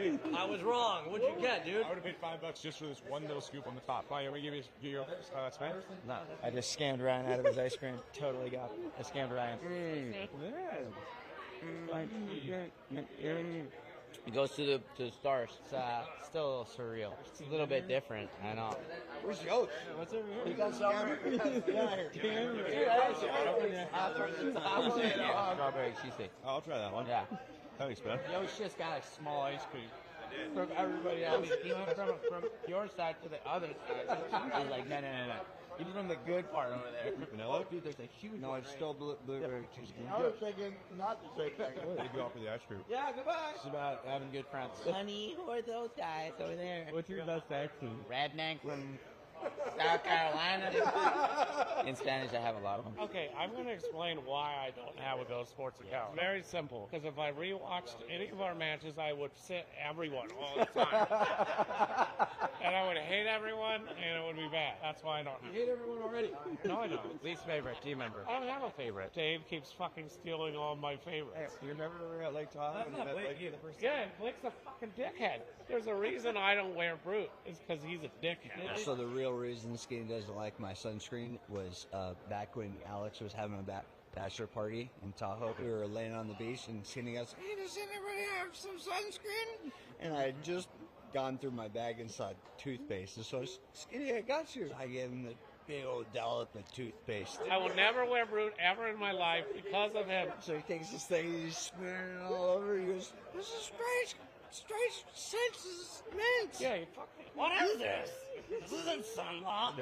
Hey, I was wrong. What'd you get, dude? I would have paid $5 just for this one little scoop on the top. Fine, we give you spam? No, I just scammed Ryan out of his ice cream. Totally got it. I scammed Ryan. It goes to the stars. It's still a little surreal. It's a little bit different. I know. Where's Yosh? What's over here? You got something? Strawberry cheesesteak. I'll try that one. Yeah. Thanks, man. Yosh just got a small ice cream. From everybody else. He went from your side to the other side. I was like, no. Give from the good part over there. Vanilla? Dude, there's a huge. No, it's still blueberry cheesecake. I was thinking not to say that. Thank you all for the ice cream. Yeah, goodbye. It's about having good friends. Honey, who are those guys over there? What's your best accent? Redneck from South Carolina. In Spanish, I have a lot of them. Okay, I'm going to explain why I don't have a Go Sports account. Very simple. Because if I rewatched any of our matches, I would sit everyone all the time. And I would hate everyone, and it would be bad. That's why I don't. You hate everyone already. No, I don't. Least favorite team member. I don't have a favorite. Dave keeps fucking stealing all my favorites. You remember we were at Lake Tahoe? Yeah, Blake's a fucking dickhead. There's a reason I don't wear Brute. It's because he's a dickhead. So the real reason Skinny doesn't like my sunscreen was back when Alex was having a bachelor party in Tahoe. We were laying on the beach and Skinny goes, "Hey, does anybody have some sunscreen?" And I had just gone through my bag and saw toothpaste. And so, Skinny, I got you. I gave him the big old dollop of toothpaste. I will never wear Brute ever in my life because of him. So he takes this thing, he's smearing it all over. He goes, "This is strange senses mint." Yeah, you fucking. What is this? This isn't sunblock.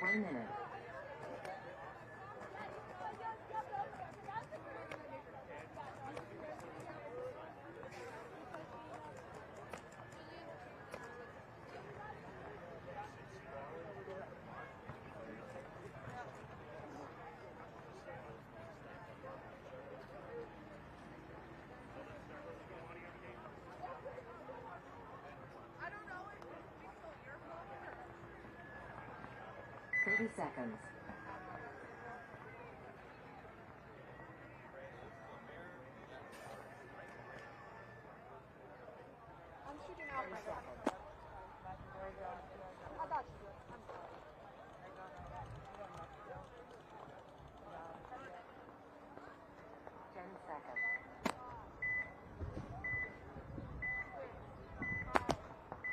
1 minute. 30 seconds. I'm shooting out my gun. I got you. I'm sorry. 10 seconds.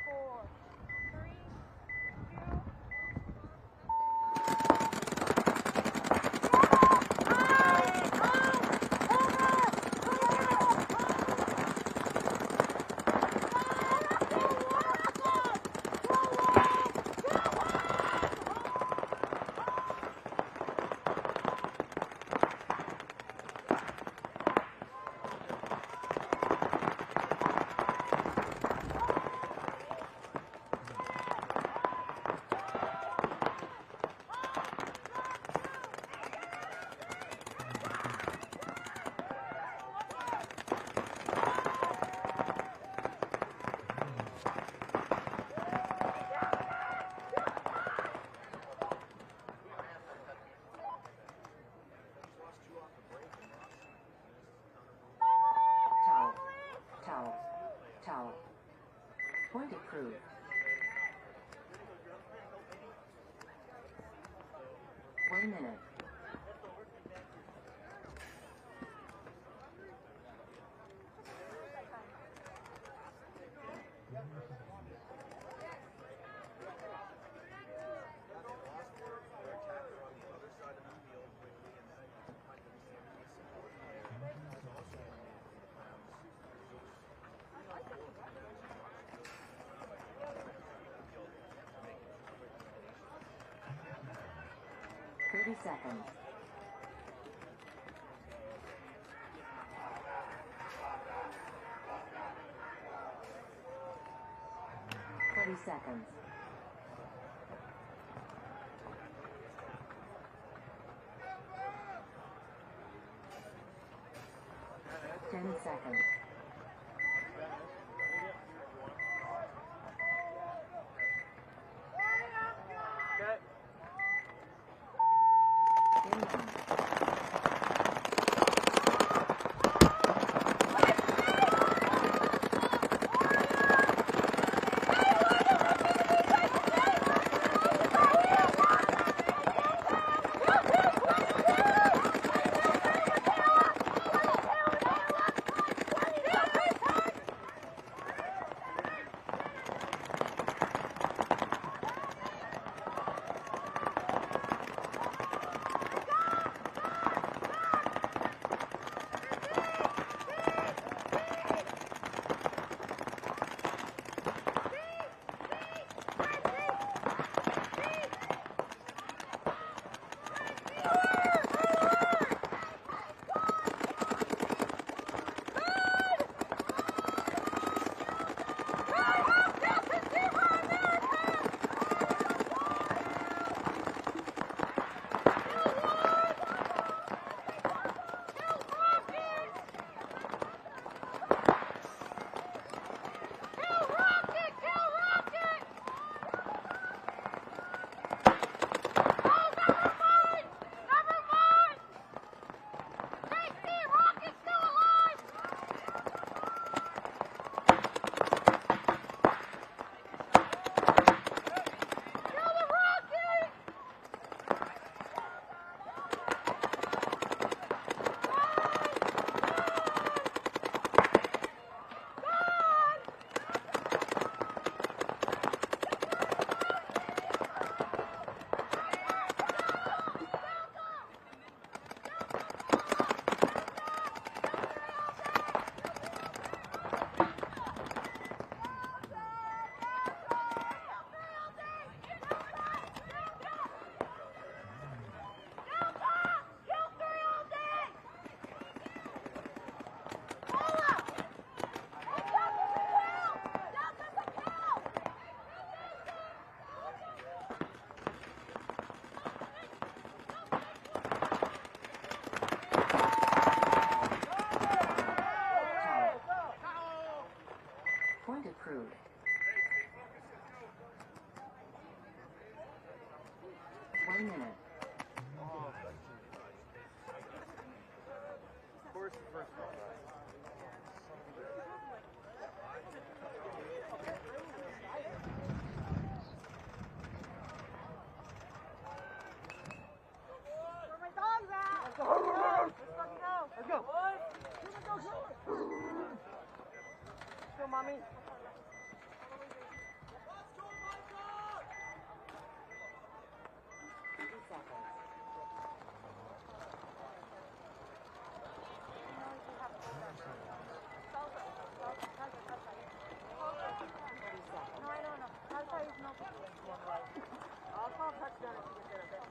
4, 3, 2. Towel. Point approved. 1 minute. Seconds. 20 seconds. 10 seconds. 20 1 minute. Where my dog's at? Let's fucking go. Let's go. Let's go, mommy. 30 seconds. No, I don't know. That's why he's not. I'll call touchdown if you get there a bit.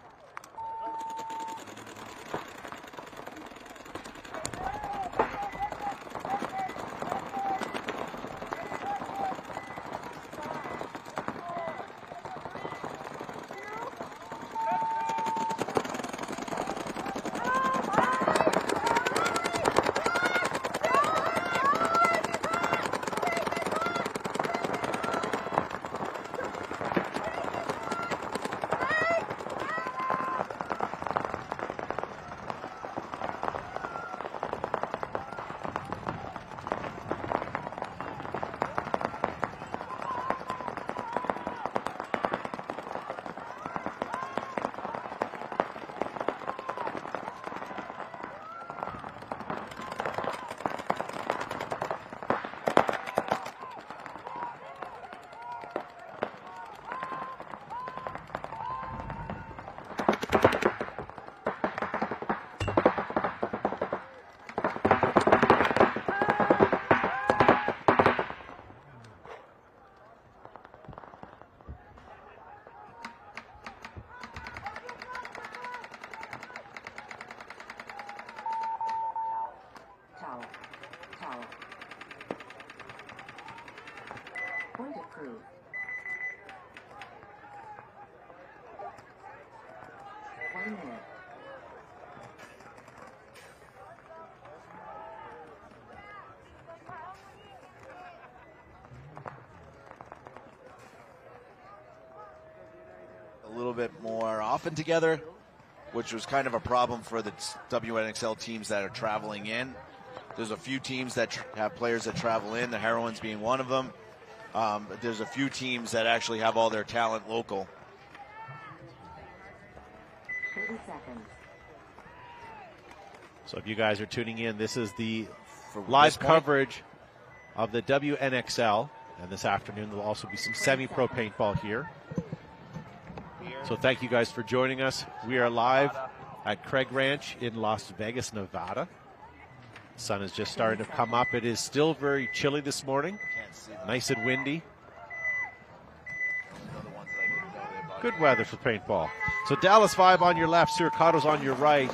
Towel. Towel. Point approved. 1 minute. A little bit more often together, which was kind of a problem for the WNXL teams that are traveling in. There's a few teams that have players that travel in, the Heroines being one of them. But there's a few teams that actually have all their talent local. 30 seconds. So if you guys are tuning in, this is the For live this point, coverage of the WNXL. And this afternoon, there will also be some semi-pro paintball here. So thank you guys for joining us. We are live at Craig Ranch in Las Vegas, Nevada. The sun is just starting to come up. It is still very chilly this morning. can't see them. Nice and windy. Those are the ones that I didn't know about. Good weather for paintball. So Dallas Vibe on your left, Siricato's on your right.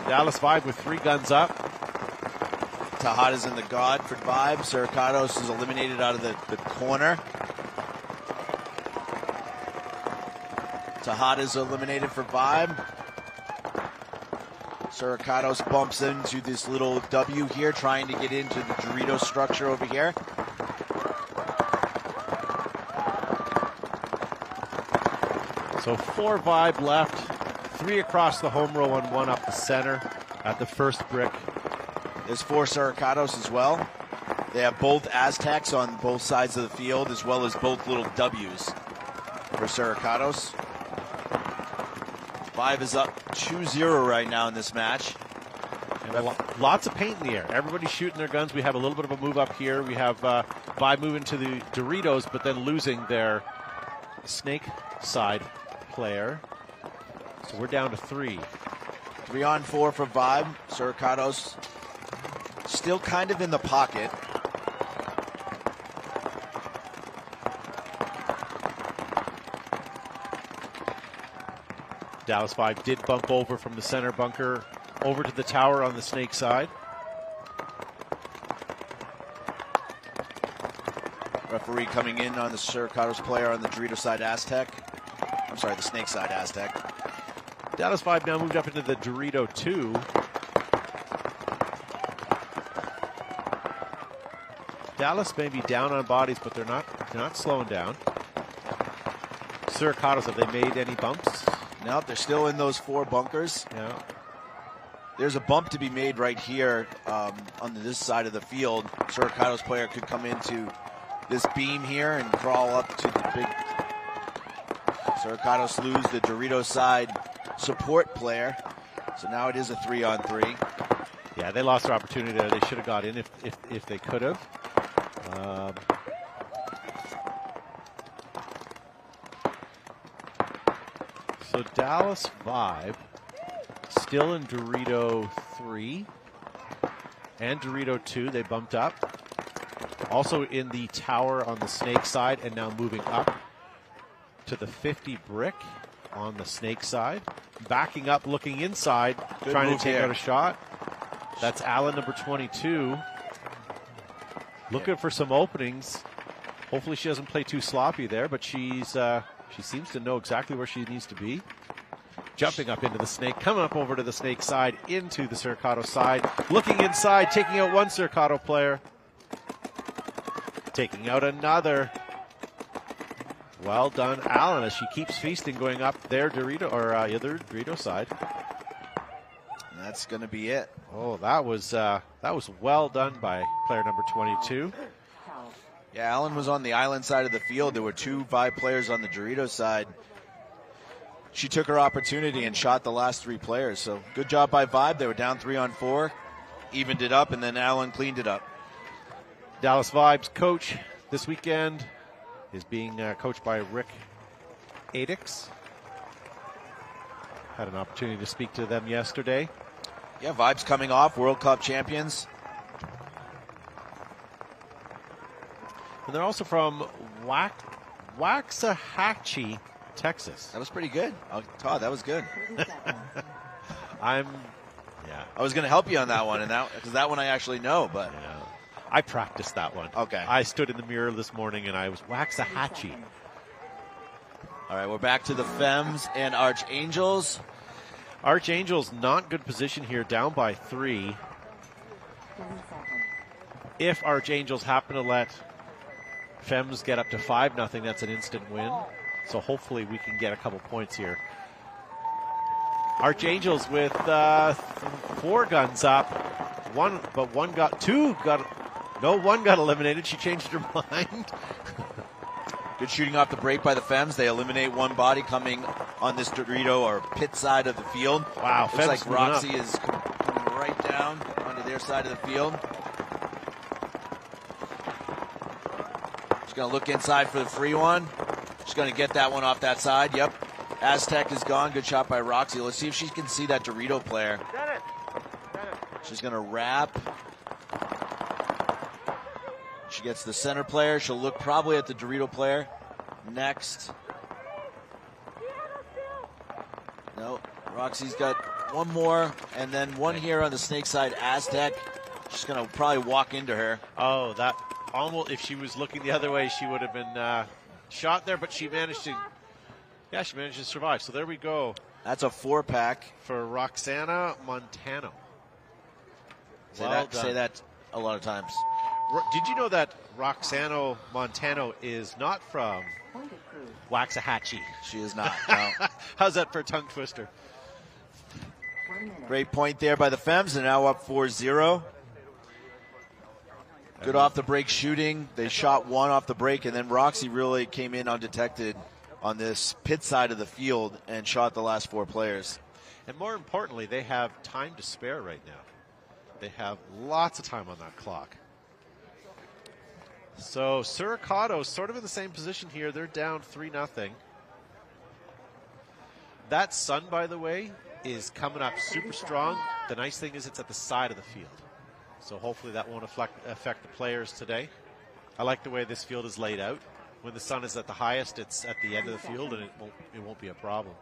Dallas Vibe with 3 guns up. Tejada's in the Godford vibe. Siricatos is eliminated out of the corner. Tejada's eliminated for vibe. Siricatos bumps into this little W here, trying to get into the Dorito structure over here. So 4 Vibe left, 3 across the home row and 1 up the center at the first brick. There's 4 Siricatos as well. They have both Aztecs on both sides of the field, as well as both little W's for Siricatos. Vibe is up 2-0 right now in this match. And lots of paint in the air. Everybody's shooting their guns. We have a little bit of a move up here. We have Vibe moving to the Doritos, but then losing their snake side player. So we're down to 3. 3 on 4 for Vibe. Siricatos still kind of in the pocket. Dallas Vibe did bump over from the center bunker over to the tower on the snake side. Referee coming in on the Siricatos player on the Dorito side Aztec. I'm sorry, the snake side Aztec. Dallas Vibe now moved up into the Dorito 2. Dallas may be down on bodies, but they're not slowing down. Suricatos, have they made any bumps? No, they're still in those 4 bunkers. Yeah. There's a bump to be made right here on this side of the field. Suricatos player could come into this beam here and crawl up to the big. Suricatos lose the Doritos side support player. So now it is a 3-on-3. Yeah, they lost their opportunity there. They should have got in if they could have. So Dallas Vibe still in Dorito 3 and Dorito 2. They bumped up. Also in the tower on the snake side and now moving up to the 50 brick on the snake side. Backing up, looking inside, Good trying to move take here. out a shot. That's Allen, number 22. Looking for some openings. Hopefully she doesn't play too sloppy there, but she seems to know exactly where she needs to be. Jumping up into the snake, coming up over to the snake side, into the Suricato side. Looking inside, taking out one Suricato player. Taking out another. Well done, Allen, as she keeps feasting, going up their Dorito, or other Dorito side. And that's going to be it. Oh, that was well done by player number 22. Yeah, Allen was on the island side of the field. There were 2 Vibe players on the Dorito side. She took her opportunity and shot the last 3 players. So good job by Vibe. They were down 3-on-4, evened it up, and then Allen cleaned it up. Dallas Vibes coach this weekend is being coached by Rick Adix. Had an opportunity to speak to them yesterday. Yeah, Vibes coming off, World Cup champions. And they're also from Waxahachie, Texas. That was pretty good. Oh, Todd, that was good. I was going to help you on that one, and because that one I actually know, but I practiced that one. Okay. I stood in the mirror this morning and I was Waxahachie. All right, we're back to the Femmes and Archangels. Archangels not good position here, down by 3. If Archangels happen to let Femmes get up to 5-0, that's an instant win. So hopefully we can get a couple points here. Archangels with 4 guns up. One got eliminated. She changed her mind. Good shooting off the break by the Femmes. They eliminate one body coming on this Dorito or pit side of the field. Wow, looks like moving Roxy up. is coming right down onto their side of the field. She's going to look inside for the free one. She's going to get that one off that side. Yep. Aztec is gone. Good shot by Roxy. Let's see if she can see that Dorito player. She's going to wrap. She gets the center player. She'll look probably at the Dorito player next. No, Roxy's got one more, and then one here on the snake side, Aztec. She's going to probably walk into her. Oh, that almost, if she was looking the other way, she would have been shot there, but she managed to survive. So there we go. That's a 4-pack. For Roxana Montano. Say that a lot of times. Did you know that Roxana Montano is not from Waxahachie? She is not. No. How's that for a tongue twister? Great point there by the Femmes. They're now up 4-0. Good off the break shooting. They shot one off the break, and then Roxy really came in undetected on this pit side of the field and shot the last 4 players. And more importantly, they have time to spare right now. They have lots of time on that clock. So Suricato sort of in the same position here. They're down 3-0. That sun, by the way, is coming up super strong. The nice thing is it's at the side of the field. So hopefully that won't affect the players today. I like the way this field is laid out. When the sun is at the highest, it's at the end of the field, and it won't be a problem.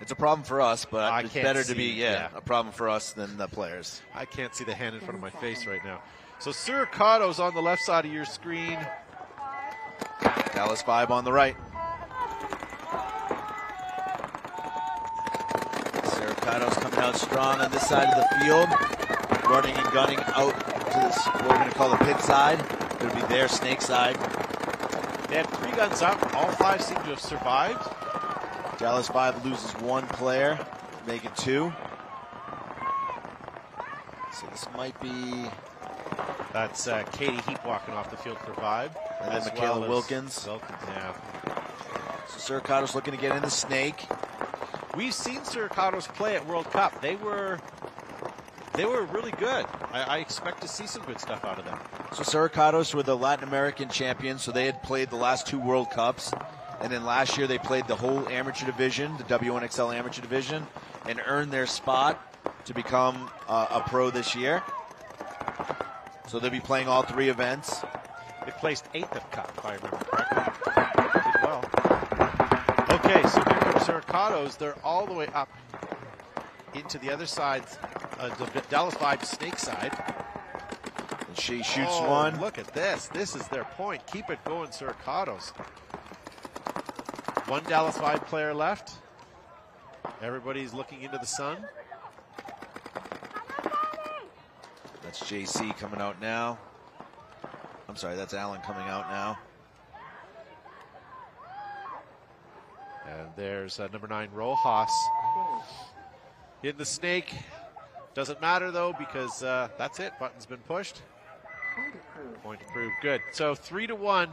It's a problem for us, but it's better to be yeah, a problem for us than the players. I can't see the hand in front of my face right now. So Suricato's on the left side of your screen. Dallas Vibe on the right. Suricato's coming out strong on this side of the field. Running and gunning out to this, what we're going to call the pit side. It'll be their snake side. They had 3 guns up. All 5 seem to have survived. Dallas 5 loses 1 player, make it 2. So this might be... That's Katie Heap walking off the field for Vibe. And then Michaela Wilkins. Yeah. So Siricatos looking to get in the snake. We've seen Siricatos play at World Cup. They were really good. I expect to see some good stuff out of them. So Siricatos were the Latin American champions, so they had played the last 2 World Cups. And then last year they played the whole amateur division, the WNXL amateur division, and earned their spot to become a pro this year. So they'll be playing all 3 events. They placed 8th at Cup, if I remember correctly. Did well. Okay, so here comes Siricatos. They're all the way up into the other side, the Dallas Vibe snake side. And she shoots one. Look at this. This is their point. Keep it going, Siricatos. 1 Dallas Vibe player left. Everybody's looking into the sun. That's JC coming out now. I'm sorry, that's Allen coming out now. And there's number 9, Rojas. Hitting the snake. Doesn't matter, though, because that's it. Button's been pushed. Point approved. Good. So 3-1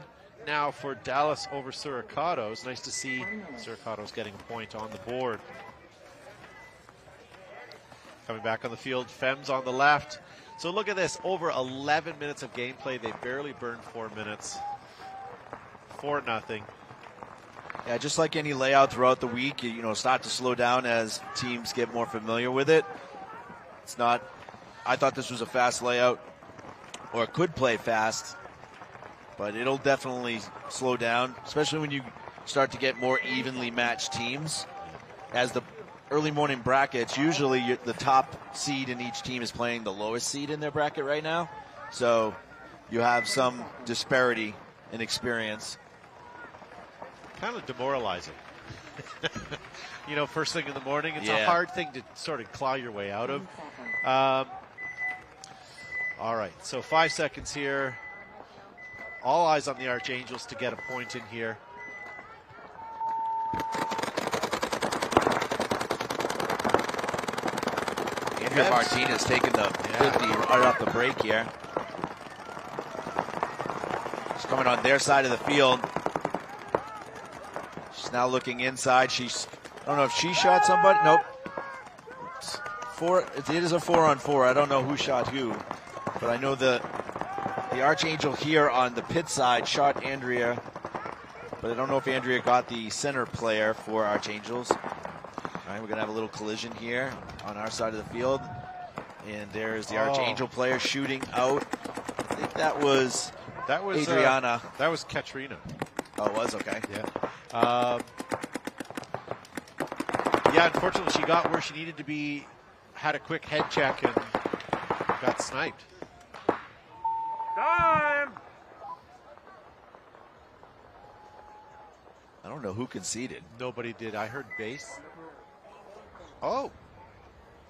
now for Dallas over Siricatos. Nice to see Siricatos getting a point on the board. Coming back on the field, Fems on the left. So look at this, over 11 minutes of gameplay. They barely burned 4 minutes. 4-0. Yeah, just like any layout throughout the week, you start to slow down as teams get more familiar with it. It's not, I thought this was a fast layout, or it could play fast, but it'll definitely slow down, especially when you start to get more evenly matched teams. As the early morning brackets, usually the top seed in each team is playing the lowest seed in their bracket right now. So you have some disparity in experience. Kind of demoralizing. First thing in the morning, it's a hard thing to sort of claw your way out of. All right, so 5 seconds here. All eyes on the Archangels to get a point in here. Andrea Martinez taking the 50 right off the break here. She's coming on their side of the field. She's now looking inside. I don't know if she shot somebody. Nope. It is a 4-on-4. I don't know who shot who, but I know the Archangel here on the pit side shot Andrea, but I don't know if Andrea got the center player for Archangels. All right, we're going to have a little collision here on our side of the field. And there's the Archangel player shooting out. I think that was Adriana. That was Katrina. Oh, it was? Okay. Yeah. Unfortunately, she got where she needed to be, had a quick head check, and got sniped. Time! I don't know who conceded. Nobody did. I heard base. Oh.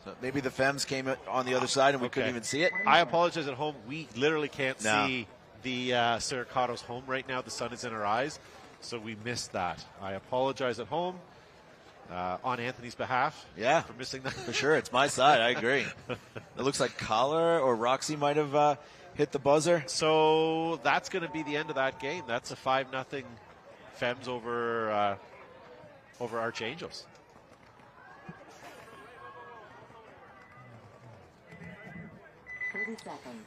So maybe the Fems came on the other side and we couldn't even see it. I apologize at home. We literally can't see the Siricatos home right now. The sun is in our eyes, so we missed that. I apologize at home on Anthony's behalf. Yeah. For missing that. For sure. It's my side. I agree. It looks like Collar or Roxy might have hit the buzzer. So that's going to be the end of that game. That's a 5-0 Fems over Archangels.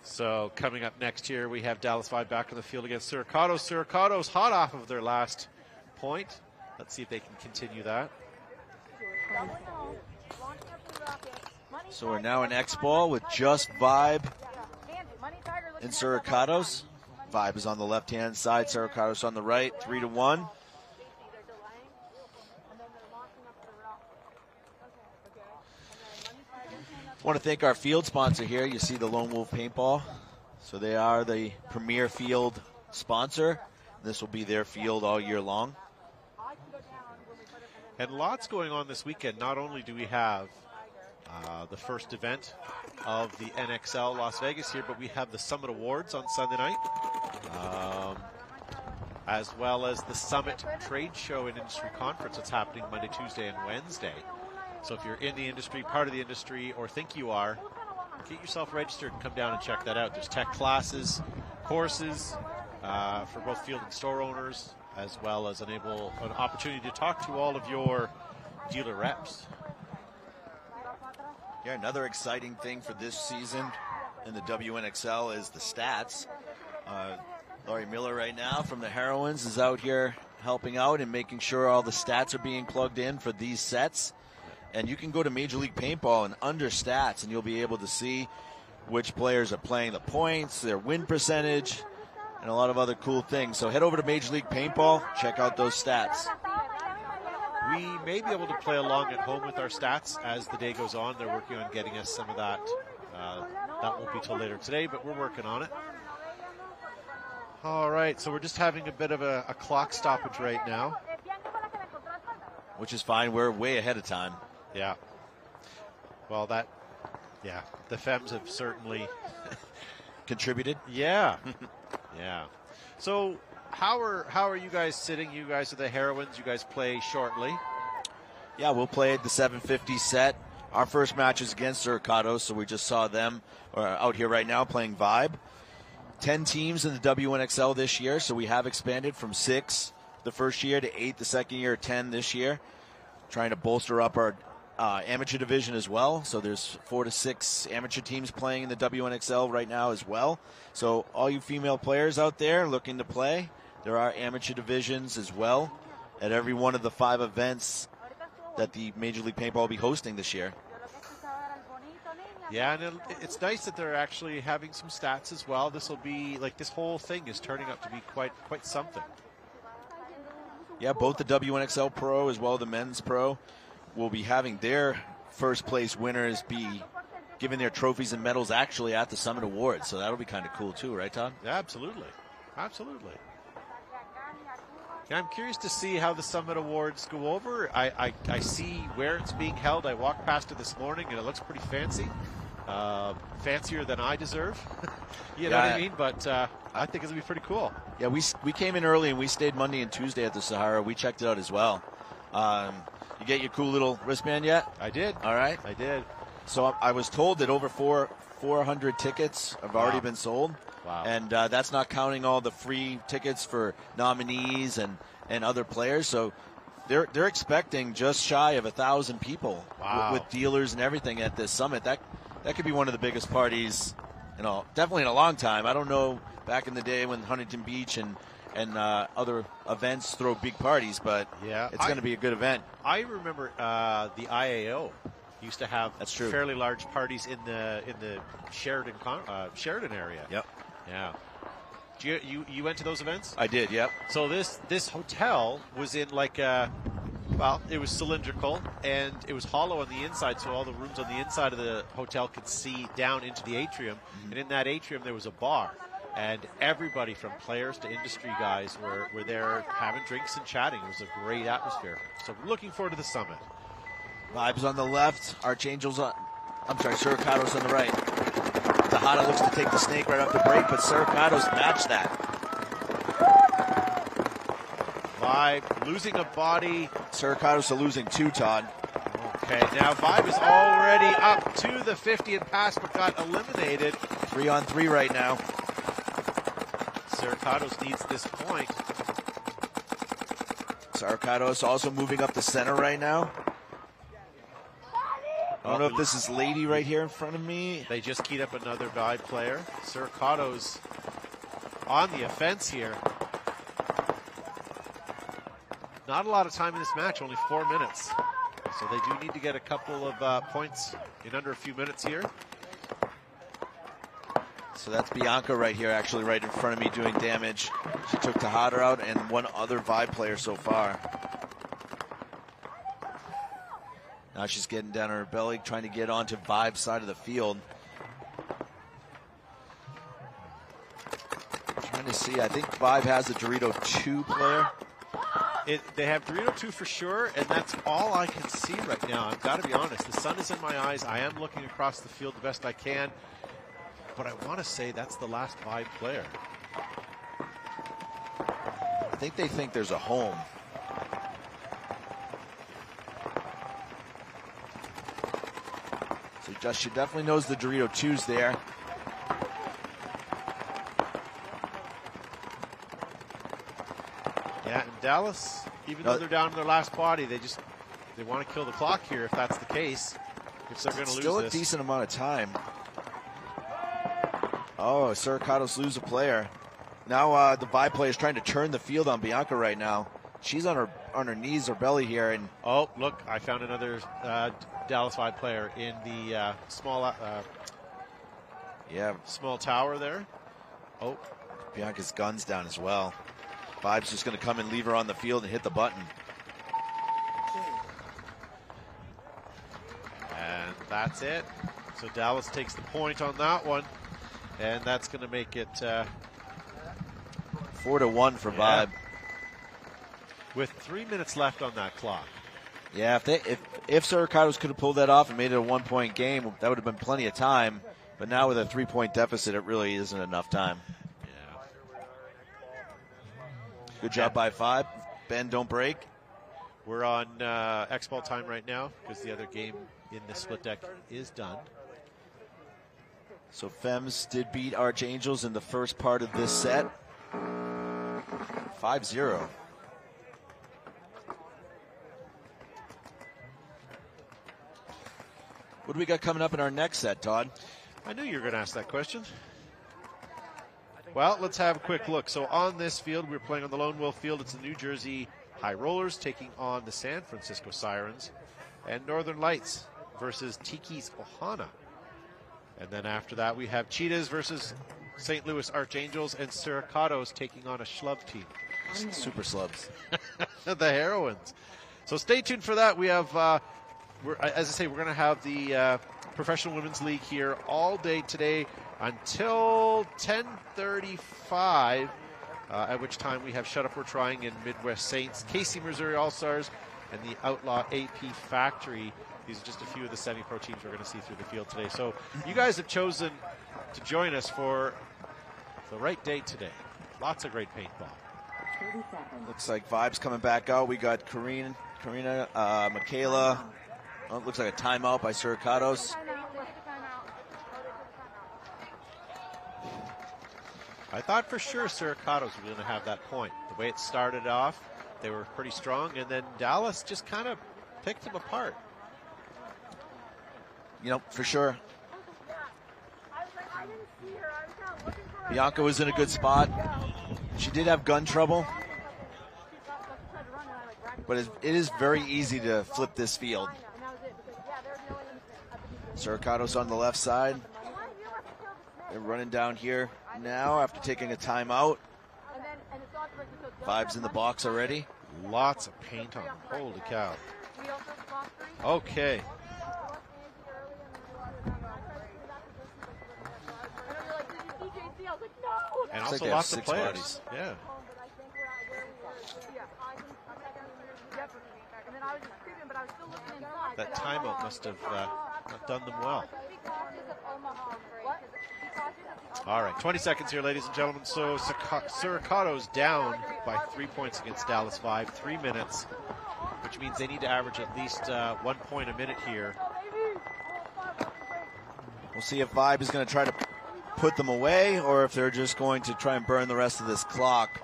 So coming up next here, we have Dallas Vibe back on the field against Siricatos. Siricatos hot off of their last point. Let's see if they can continue that. So we're now in X-Ball with just Vibe and Siricatos. Vibe is on the left-hand side, Siricatos on the right, 3-1. I want to thank our field sponsor here. You see the Lone Wolf Paintball. So they are the premier field sponsor. This will be their field all year long. And lots going on this weekend. Not only do we have the first event of the NXL Las Vegas here, but we have the Summit Awards on Sunday night. as well as the Summit Trade Show and Industry Conference that's happening Monday, Tuesday, and Wednesday. So if you're in the industry, part of the industry, or think you are, get yourself registered and come down and check that out. There's tech classes, courses for both field and store owners, as well as an opportunity to talk to all of your dealer reps. Yeah, another exciting thing for this season in the WNXL is the stats. Laurie Miller right now from the Heroines is out here helping out and making sure all the stats are being plugged in for these sets. And you can go to Major League Paintball and under stats, and you'll be able to see which players are playing the points, their win percentage, and a lot of other cool things. So head over to Major League Paintball, check out those stats. We may be able to play along at home with our stats as the day goes on. They're working on getting us some of that. That won't be till later today, but we're working on it. All right, so we're just having a bit of a clock stoppage right now. Which is fine. We're way ahead of time. Yeah. Well, the Femmes have certainly contributed. Yeah. Yeah. So how are you guys sitting? You guys are the Heroines. You guys play shortly. Yeah, we'll play at the 7:50 set. Our first match is against Suricado, so we just saw them out here right now playing Vibe. 10 teams in the WNXL this year, so we have expanded from 6 the first year to 8 the second year, 10 this year. Trying to bolster up our amateur division as well. So there's 4 to 6 amateur teams playing in the WNXL right now as well. So all you female players out there looking to play, there are amateur divisions as well at every one of the 5 events that the Major League Paintball will be hosting this year. Yeah, and it's nice that they're actually having some stats as well. This will be like, this whole thing is turning out to be quite something. Yeah, both the WNXL Pro as well as the Men's Pro will be having their first place winners be given their trophies and medals actually at the Summit Awards. So that'll be kind of cool too, right, Todd? Yeah, absolutely. Absolutely. Yeah, I'm curious to see how the Summit Awards go over. I see where it's being held. I walked past it this morning and it looks pretty fancy. Fancier than I deserve. You know what I mean? But I think it's going to be pretty cool. Yeah, we came in early and we stayed Monday and Tuesday at the Sahara. We checked it out as well. You get your cool little wristband yet? I did. All right. I did. So I was told that over 400 tickets have already been sold. Wow. And that's not counting all the free tickets for nominees and other players. So they're expecting just shy of 1,000 people with dealers and everything at this summit. That could be one of the biggest parties, definitely in a long time. I don't know back in the day when Huntington Beach and other events throw big parties, but yeah, it's going to be a good event. I remember the IAO used to have fairly large parties in the Sheridan area. Yep. Yeah. You went to those events? I did, yep. So this hotel was in like it was cylindrical and it was hollow on the inside, so all the rooms on the inside of the hotel could see down into the atrium. Mm-hmm. And in that atrium there was a bar. And everybody from players to industry guys were there having drinks and chatting. It was a great atmosphere. So we're looking forward to the summit. Vibes on the left, Archangel's on, Suricado's on the right. Tejada looks to take the snake right up the break, but Suricado's matched that. Vibe losing a body. Suricado's losing 2, Todd. Okay, now Vibe is already up to the 50 and past, but got eliminated. 3-on-3 right now. Suricados needs this point. Suricados also moving up the center right now. I don't know if this is Lady right here in front of me. They just keyed up another Vibe player. Suricados on the offense here. Not a lot of time in this match, only 4 minutes. So they do need to get a couple of points in under a few minutes here. So that's Bianca right here, actually right in front of me doing damage. She took Tejada out and one other Vibe player so far. Now she's getting down on her belly, trying to get onto Vibe's side of the field. Trying to see, I think Vibe has a Dorito 2 player. They have Dorito 2 for sure, and that's all I can see right now. I've got to be honest. The sun is in my eyes. I am looking across the field the best I can. But I want to say that's the last Vibe player. I think they think there's a home. So she definitely knows the Dorito 2's there. Yeah, and Dallas, even though they're down to their last body, they want to kill the clock here if that's the case. If they're going to lose Still a this. decent amount of time. Oh, Siricatos lose a player. Now the Vibe player is trying to turn the field on Bianca right now. She's on her knees or belly here, and oh, look! I found another Dallas Vibe player in the small tower there. Oh, Bianca's gun's down as well. Vibe's just going to come and leave her on the field and hit the button. And that's it. So Dallas takes the point on that one, and that's going to make it 4-1 for Vibe. With 3 minutes left on that clock. Yeah, if Siricatos could have pulled that off and made it a 1-point game, that would have been plenty of time. But now with a 3-point deficit, it really isn't enough time. Yeah. Good job by Vibe. Ben, don't break. We're on X-Ball time right now because the other game in the split deck is done. So Femmes did beat Archangels in the first part of this set. 5-0. What do we got coming up in our next set, Todd? I knew you were going to ask that question. Well, let's have a quick look. So on this field, we're playing on the Lone Wolf field. It's the New Jersey High Rollers taking on the San Francisco Sirens, and Northern Lights versus Tiki's Ohana. And then after that, we have Cheetahs versus St. Louis Archangels, and Siricatos taking on a Schlub team. Super Slubs. The Heroines. So stay tuned for that. We have, as I say, we're going to have the Professional Women's League here all day today until 10:35, at which time we have Shut Up We're Trying in Midwest Saints, Casey Missouri All-Stars, and the Outlaw AP Factory. These are just a few of the semi-pro teams we're going to see through the field today. So you guys have chosen to join us for the right day today. Lots of great paintball. 30 seconds. Looks like Vibe's coming back out. We got Karina, Michaela. Oh, it looks like a timeout by Siricatos. I thought for sure Siricatos was going to have that point. The way it started off, they were pretty strong, and then Dallas just kind of picked them apart. You know, for sure. Bianca was in a good spot. She did have gun trouble, but it is very easy to flip this field. Siricatos on the left side. They're running down here now after taking a timeout. Vibes in the box already. Lots of paint on them. Holy cow. Okay. And Looks also like lots they of have 6 players. bodies. Yeah. That timeout must have not done them well. All right, 20 seconds here, ladies and gentlemen. So Siricatos down by 3 points against Dallas Vibe, 3 minutes, which means they need to average at least 1 point a minute here. We'll see if Vibe is going to try to put them away or if they're just going to try and burn the rest of this clock.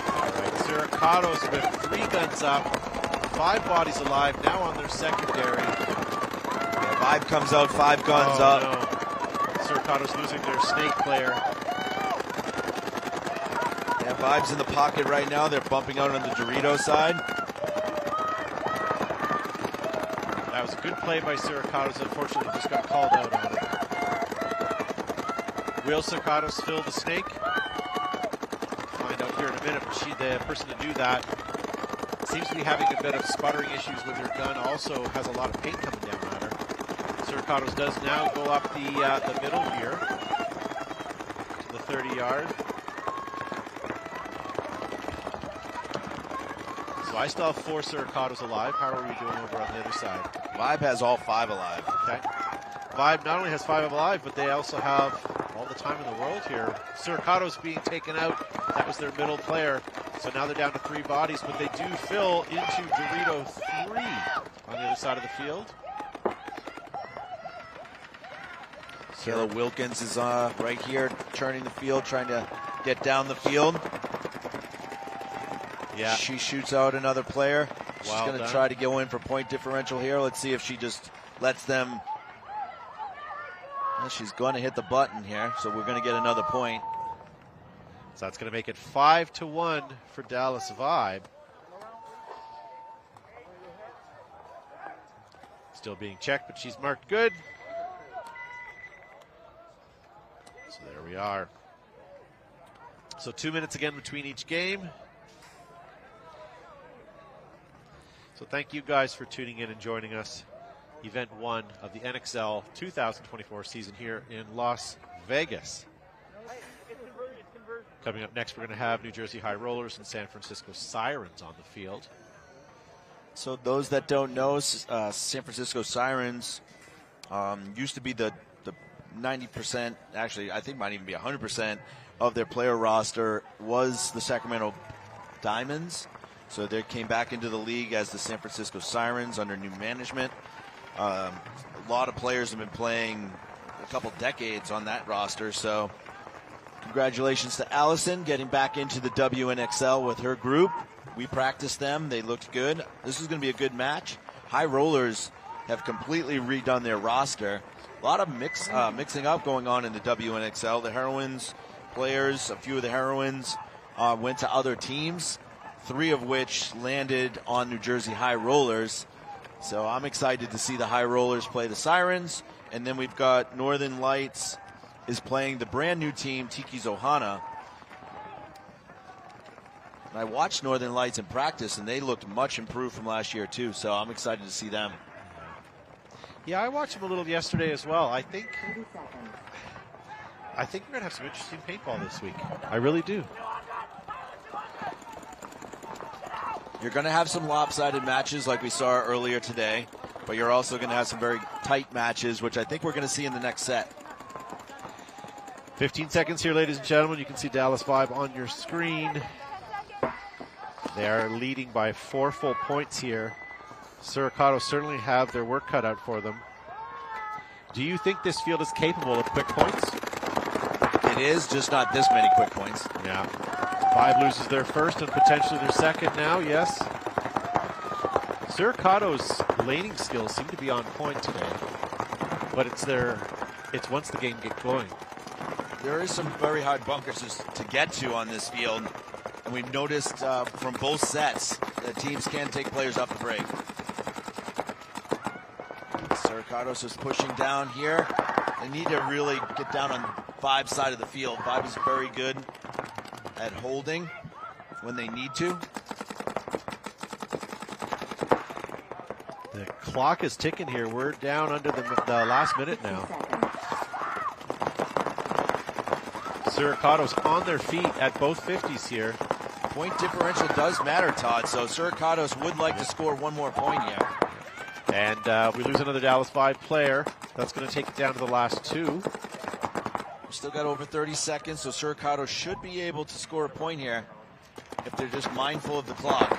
All right, Siricatos with 3 guns up, 5 bodies alive, now on their secondary. Yeah, Vibe comes out, 5 guns up. No. Siricatos losing their snake player. Yeah, Vibe's in the pocket right now. They're bumping out on the Dorito side. That was a good play by Siricatos. Unfortunately, just got called out on it. Will Siricatos fill the snake? Find out here in a minute. But the person to do that seems to be having a bit of sputtering issues with her gun. Also has a lot of paint coming down on her. Siricatos does now go up the middle here to the 30-yard. So I still have 4 Siricatos alive. How are we doing over on the other side? Vibe has all 5 alive. Okay. Vibe not only has 5 alive, but they also have all the time in the world here. Suricato's being taken out. That was their middle player. So now they're down to 3 bodies, but they do fill into Dorito 3 on the other side of the field. Kayla Wilkins is right here, turning the field, trying to get down the field. Yeah. She shoots out another player. She's Well going to done. try to go in for point differential here. Let's see if she just lets them. Well, she's going to hit the button here, so we're going to get another point. So that's going to make it 5-1 for Dallas Vibe. Still being checked, but she's marked good. So there we are. So 2 minutes again between each game. So thank you guys for tuning in and joining us. Event 1 of the NXL 2024 season here in Las Vegas. Coming up next, we're going to have New Jersey High Rollers and San Francisco Sirens on the field. So those that don't know, San Francisco Sirens used to be the 90%, actually I think might even be 100% of their player roster was the Sacramento Diamonds. So they came back into the league as the San Francisco Sirens under new management. A lot of players have been playing a couple decades on that roster. So congratulations to Allison getting back into the WNXL with her group. We practiced them. They looked good. This is going to be a good match. High Rollers have completely redone their roster. A lot of mixing up going on in the WNXL. The Heroines players, a few of the Heroines went to other teams, 3 of which landed on New Jersey High Rollers. So I'm excited to see the High Rollers play the Sirens. And then we've got Northern Lights is playing the brand new team, Tiki's Ohana. And I watched Northern Lights in practice, and they looked much improved from last year, too. So I'm excited to see them. Yeah, I watched them a little yesterday as well. I think we're going to have some interesting paintball this week. I really do. You're going to have some lopsided matches like we saw earlier today, but you're also going to have some very tight matches, which I think we're going to see in the next set. 15 seconds here, ladies and gentlemen. You can see Dallas Vibe on your screen. They are leading by 4 full points here. Suricato certainly have their work cut out for them. Do you think this field is capable of quick points? It is, just not this many quick points. Yeah. Vibe loses their first and potentially their second now, yes. Suricato's laning skills seem to be on point today, but it's once the game gets going. There is some very hard bunkers to get to on this field, and we've noticed from both sets that teams can take players off the break. Suricatos is pushing down here. They need to really get down on Vibe's side of the field. Vibe is very good at holding when they need to. The clock is ticking here. We're down under the last minute now. Suricato's on their feet at both 50s here. Point differential does matter, Todd, so Suricatos would like to score one more point here. And we lose another Dallas Vibe player. That's going to take it down to the last 2. We've still got over 30 seconds, so Suricatos should be able to score a point here if they're just mindful of the clock.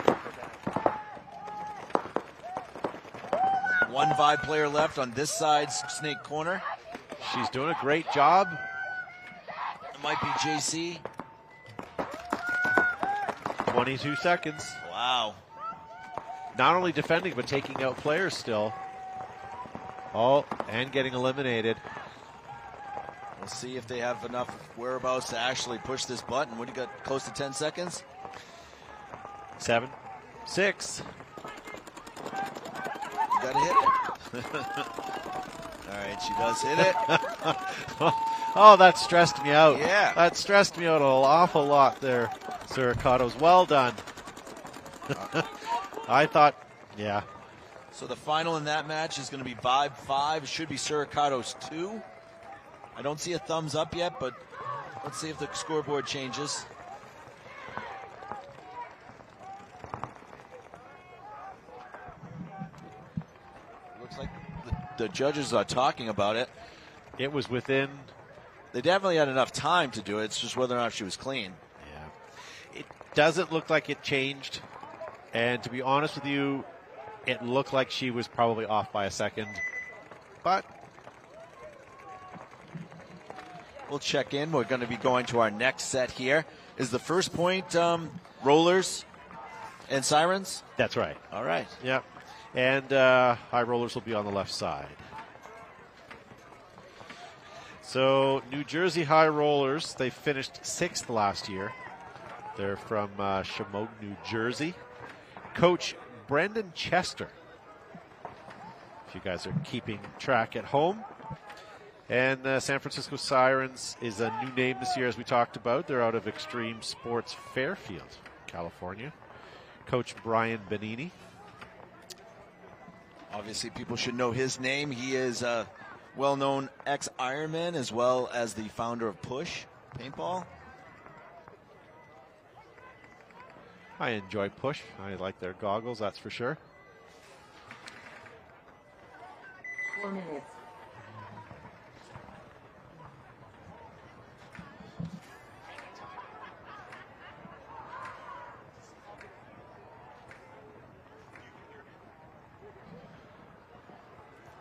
1 Vibe player left on this side's snake corner. She's doing a great job. It might be JC. 22 seconds. Wow. Not only defending, but taking out players still. Oh, and getting eliminated. We'll see if they have enough whereabouts to actually push this button. What do you got? Close to 10 seconds? 7, 6. You gotta hit it. All right, she does hit it. Oh, that stressed me out. Yeah. That stressed me out an awful lot there, Suricatos. Well done. I thought, yeah. So the final in that match is going to be Vibe 5. It should be Suricatos 2. I don't see a thumbs up yet, but let's see if the scoreboard changes. Looks like the judges are talking about it. It was within They definitely had enough time to do it. It's just whether or not she was clean. Yeah. It doesn't look like it changed. And to be honest with you, it looked like she was probably off by a second. But we'll check in. We're going to be going to our next set here. Is the first point rollers and sirens? That's right. All right. Yeah. And high rollers will be on the left side. So New Jersey High Rollers, they finished 6th last year. They're from Shamogue, New Jersey. Coach Brendan Chester, if you guys are keeping track at home. And San Francisco Sirens is a new name this year, as we talked about. They're out of Extreme Sports Fairfield, California. Coach Brian Benini. Obviously, people should know his name. He is a well-known ex-Ironman as well as the founder of Push Paintball. I enjoy Push. I like their goggles, that's for sure. 4 minutes.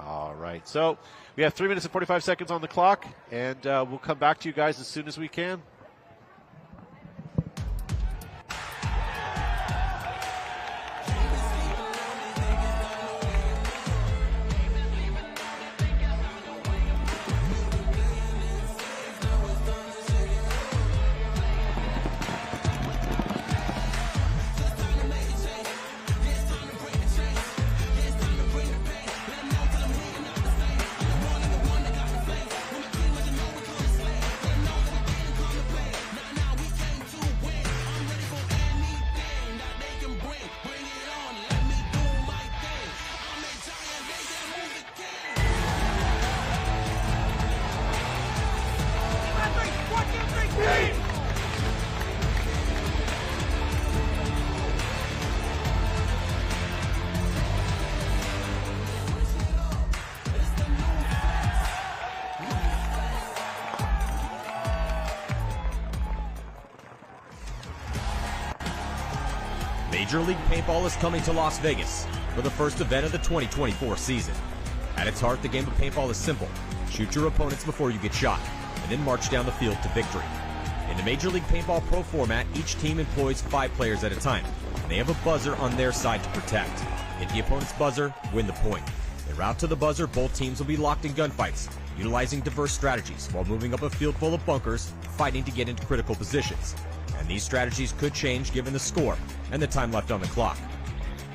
All right, so we have 3 minutes and 45 seconds on the clock, and we'll come back to you guys as soon as we can. Major League Paintball is coming to Las Vegas for the first event of the 2024 season. At its heart, the game of paintball is simple. Shoot your opponents before you get shot, and then march down the field to victory. In the Major League Paintball Pro format, each team employs 5 players at a time, and they have a buzzer on their side to protect. Hit the opponent's buzzer, win the point. En route to the buzzer, both teams will be locked in gunfights, utilizing diverse strategies while moving up a field full of bunkers, fighting to get into critical positions. And these strategies could change given the score and the time left on the clock.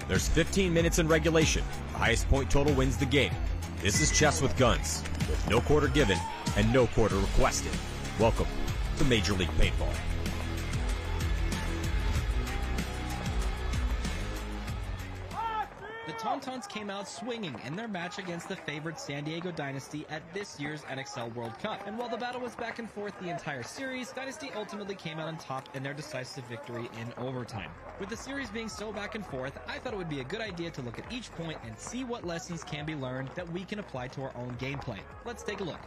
There's 15 minutes in regulation. The highest point total wins the game. This is chess with guns, with no quarter given and no quarter requested. Welcome to Major League Paintball. The Tauntauns came out swinging in their match against the favored San Diego Dynasty at this year's NXL World Cup. And while the battle was back and forth the entire series, Dynasty ultimately came out on top in their decisive victory in overtime. With the series being so back and forth, I thought it would be a good idea to look at each point and see what lessons can be learned that we can apply to our own gameplay. Let's take a look.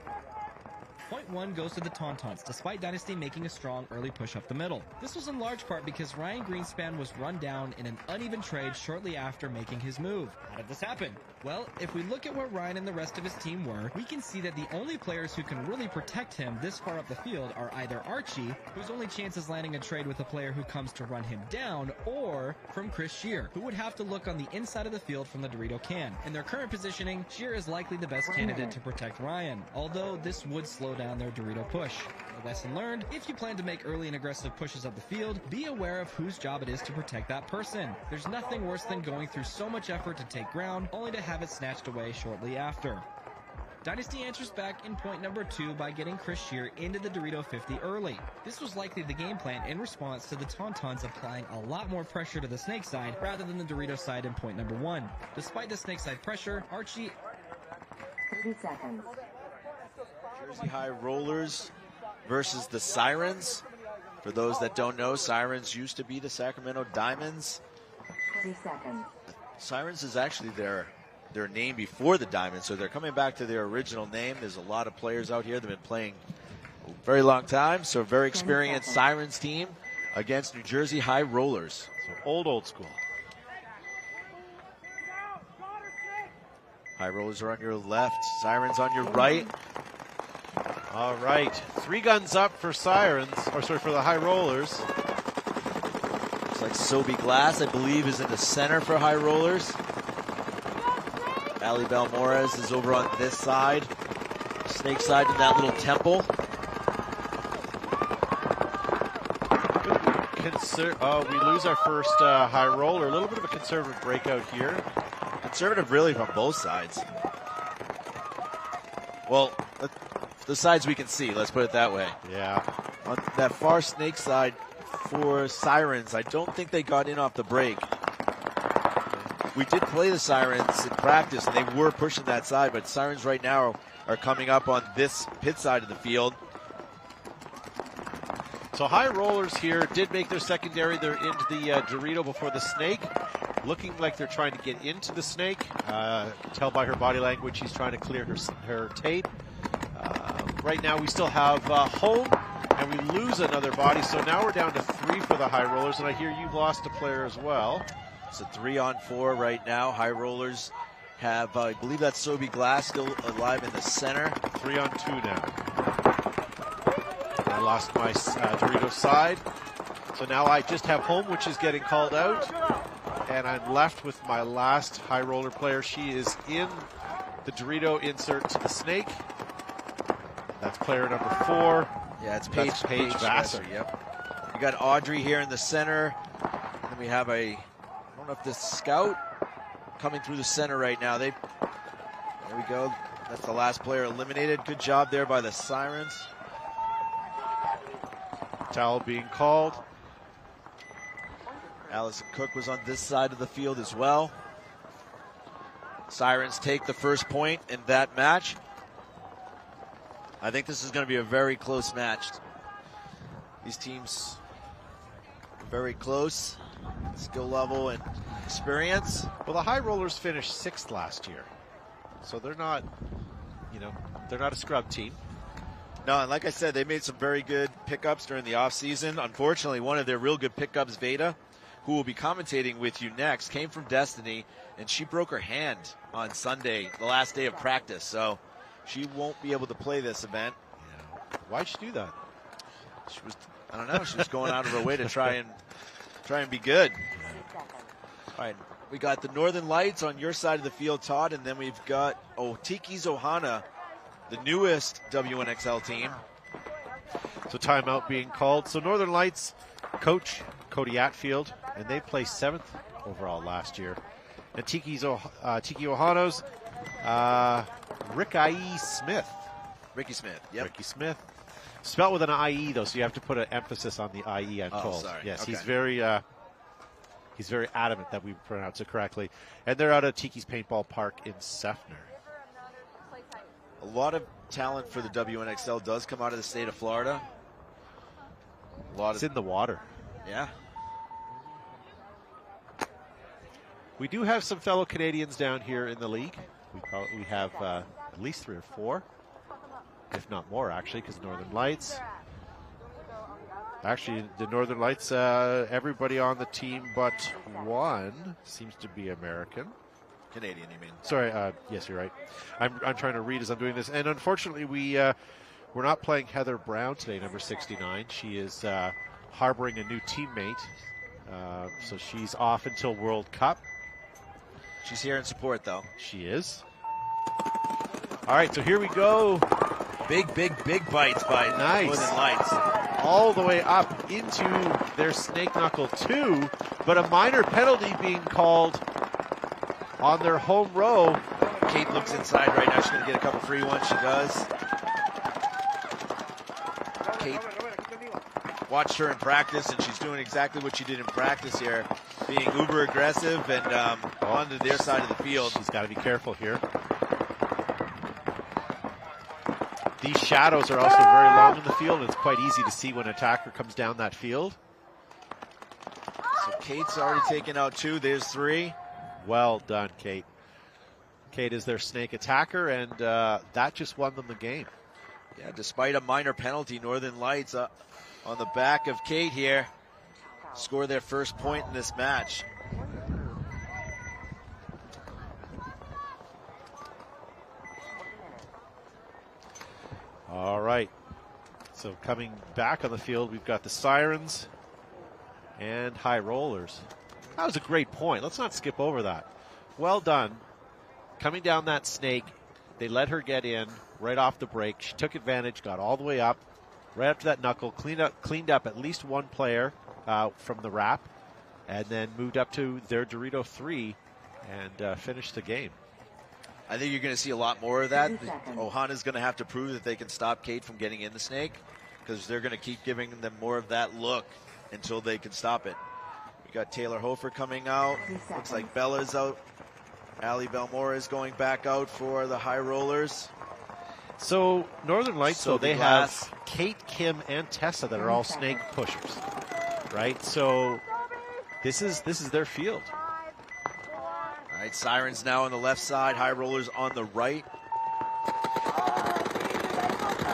Point 1 goes to the Tauntauns, despite Dynasty making a strong early push up the middle. This was in large part because Ryan Greenspan was run down in an uneven trade shortly after making his move. How did this happen? Well, if we look at where Ryan and the rest of his team were, we can see that the only players who can really protect him this far up the field are either Archie, whose only chance is landing a trade with a player who comes to run him down, or from Chris Shear, who would have to look on the inside of the field from the Dorito can. In their current positioning, Shear is likely the best candidate to protect Ryan, although this would slow down their Dorito push. The lesson learned, if you plan to make early and aggressive pushes up the field, be aware of whose job it is to protect that person. There's nothing worse than going through so much effort to take ground, only to have it snatched away shortly after. Dynasty answers back in point number 2 by getting Chris Shear into the Dorito 50 early. This was likely the game plan in response to the Tauntauns applying a lot more pressure to the snake side rather than the Dorito side in point number 1. Despite the snake side pressure, Archie... 30 seconds. Jersey High Rollers versus the Sirens. For those that don't know, Sirens used to be the Sacramento Diamonds. 30 seconds. Sirens is actually their name before the Diamonds, so they're coming back to their original name. There's a lot of players out here that have been playing very long time. So very experienced Sirens team against New Jersey High Rollers. So old school. High Rollers are on your left, Sirens on your right. All right, 3 guns up for Sirens, for the High Rollers. Looks like Sobe Glass, I believe, is in the center for High Rollers. Ali Belmores is over on this side. Snake side in that little temple. We lose our first High Roller. A little bit of a conservative breakout here. Conservative really from both sides. Well, the sides we can see, let's put it that way. Yeah. On that far snake side for Sirens, I don't think they got in off the break. We did play the Sirens in practice, and they were pushing that side, but Sirens right now are coming up on this pit side of the field. So High Rollers here did make their secondary. They're into the Dorito before the snake. Looking like they're trying to get into the snake. Tell by her body language she's trying to clear her tape. Right now we still have home, and we lose another body. So now we're down to 3 for the High Rollers, and I hear you've lost a player as well. It's a 3-on-4 right now. High Rollers have, I believe that's Sobe Glass still alive in the center. 3-on-2 now. I lost my Dorito side. So now I just have home, which is getting called out. And I'm left with my last High Roller player. She is in the Dorito insert to the snake. That's player number 4. Yeah, it's Paige Vassar. Yep. You got Audrey here in the center. And then we have I don't know if this scout coming through the center right now. There we go. That's the last player eliminated. Good job there by the Sirens. Towel being called. Allison Cook was on this side of the field as well. Sirens take the first point in that match. I think this is going to be a very close match. These teams are very close, skill level and experience. Well, the High Rollers finished 6th last year, so they're not, they're not a scrub team. No, and like I said, they made some very good pickups during the offseason. Unfortunately, one of their real good pickups, Veda, who will be commentating with you next, came from Destiny, and she broke her hand on Sunday, the last day of practice. So she won't be able to play this event. Yeah. Why'd she do that? She was, I don't know, she was going out of her way to try and be good. All right, we got the Northern Lights on your side of the field, Todd, and then we've got Tiki's Ohana, the newest WNXL team. So timeout being called. So Northern Lights coach Cody Atfield, and they placed 7th overall last year. And Tiki Ohana's Ricky Smith. Ricky Smith, yep. Ricky Smith. Spelled with an IE though, so you have to put an emphasis on the IE, I'm told. Sorry. Yes, okay. He's very adamant that we pronounce it correctly. And they're out of Tiki's Paintball Park in Seffner. A lot of talent for the WNXL does come out of the state of Florida. It's in the water. Yeah. We do have some fellow Canadians down here in the league. We have at least 3 or 4, if not more, actually, because Northern Lights. Actually, the Northern Lights, everybody on the team but one seems to be American. Canadian, you mean? Sorry, yes, you're right. I'm trying to read as I'm doing this. And unfortunately, we're not playing Heather Brown today, number 69. She is harboring a new teammate. So she's off until World Cup. She's here in support, though. She is. All right, so here we go. Big bites by Northern Lights. All the way up into their Snake Knuckle 2, but a minor penalty being called on their home row. Kate looks inside right now. She's going to get a couple free ones. She does. Kate watched her in practice, and she's doing exactly what she did in practice here, being uber aggressive and onto their side of the field. She's got to be careful here. These shadows are also very long in the field, and it's quite easy to see when an attacker comes down that field. So Kate's already taken out 2. There's 3. Well done, Kate. Kate is their snake attacker, and that just won them the game. Yeah, despite a minor penalty, Northern Lights on the back of Kate here score their first point in this match. All right. So coming back on the field, we've got the Sirens and High Rollers. That was a great point. Let's not skip over that. Well done. Coming down that snake, they let her get in right off the break. She took advantage, got all the way up, right up to that knuckle, cleaned up at least one player from the wrap, and then moved up to their Dorito 3 and finished the game. I think you're going to see a lot more of that. Ohana's going to have to prove that they can stop Kate from getting in the snake, because they're going to keep giving them more of that look until they can stop it. We got Taylor Hofer coming out. Looks like Bella's out. Ali Belmore is going back out for the High Rollers. So Northern Lights, though, they have Kate, Kim, and Tessa that are all snake pushers, right? So this is their field. All right, Sirens now on the left side, High Rollers on the right.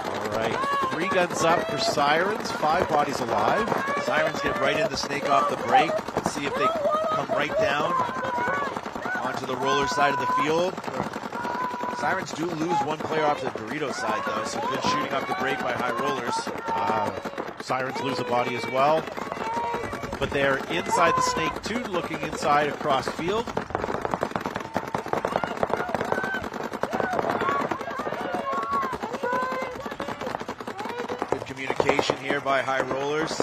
All right, 3 guns up for Sirens, 5 bodies alive. Sirens get right in the snake off the break. Let's see if they come right down onto the roller side of the field. Sirens do lose one player off the Dorito side, though, so good shooting off the break by High Rollers. Sirens lose a body as well, but they're inside the snake too, looking inside across field. Good communication here by High Rollers.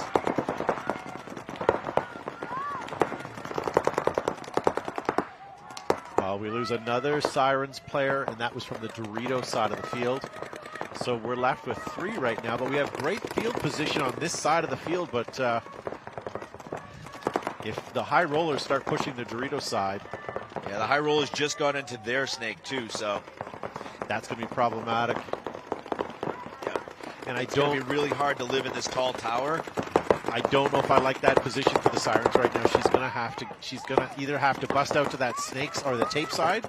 We lose another Sirens player, and that was from the Dorito side of the field. So we're left with 3 right now, but we have great field position on this side of the field. But if the High Rollers start pushing the Dorito side. Yeah, the High Rollers just got into their snake too, so that's going to be problematic. Yeah. And it's going to be really hard to live in this tall tower. I don't know if I like that position for the Sirens right now. She's gonna either have to bust out to that snakes or the tape side.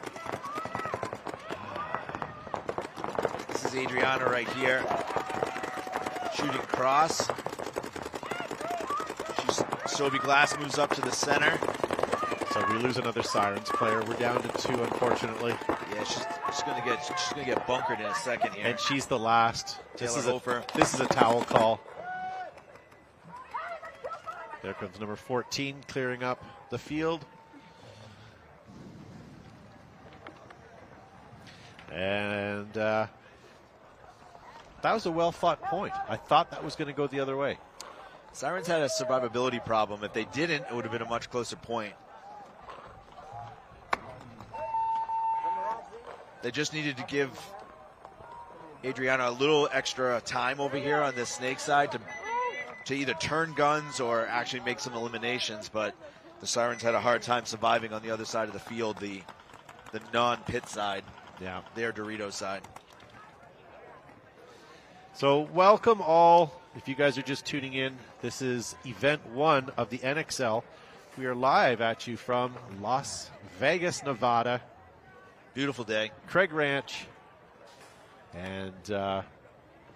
This is Adriana right here, shooting cross. Sophie Glass moves up to the center. So we lose another Sirens player. We're down to 2, unfortunately. Yeah, she's gonna get bunkered in a second here. And she's the last. This is a towel call. There comes number 14 clearing up the field. And that was a well-fought point. I thought that was going to go the other way. Sirens had a survivability problem. If they didn't, it would have been a much closer point. They just needed to give Adriana a little extra time over here on this snake side to either turn guns or actually make some eliminations, but the Sirens had a hard time surviving on the other side of the field, the non-pit side, their Dorito side. So welcome all, if you guys are just tuning in. This is event 1 of the NXL. We are live at you from Las Vegas, Nevada. Beautiful day. Craig Ranch. And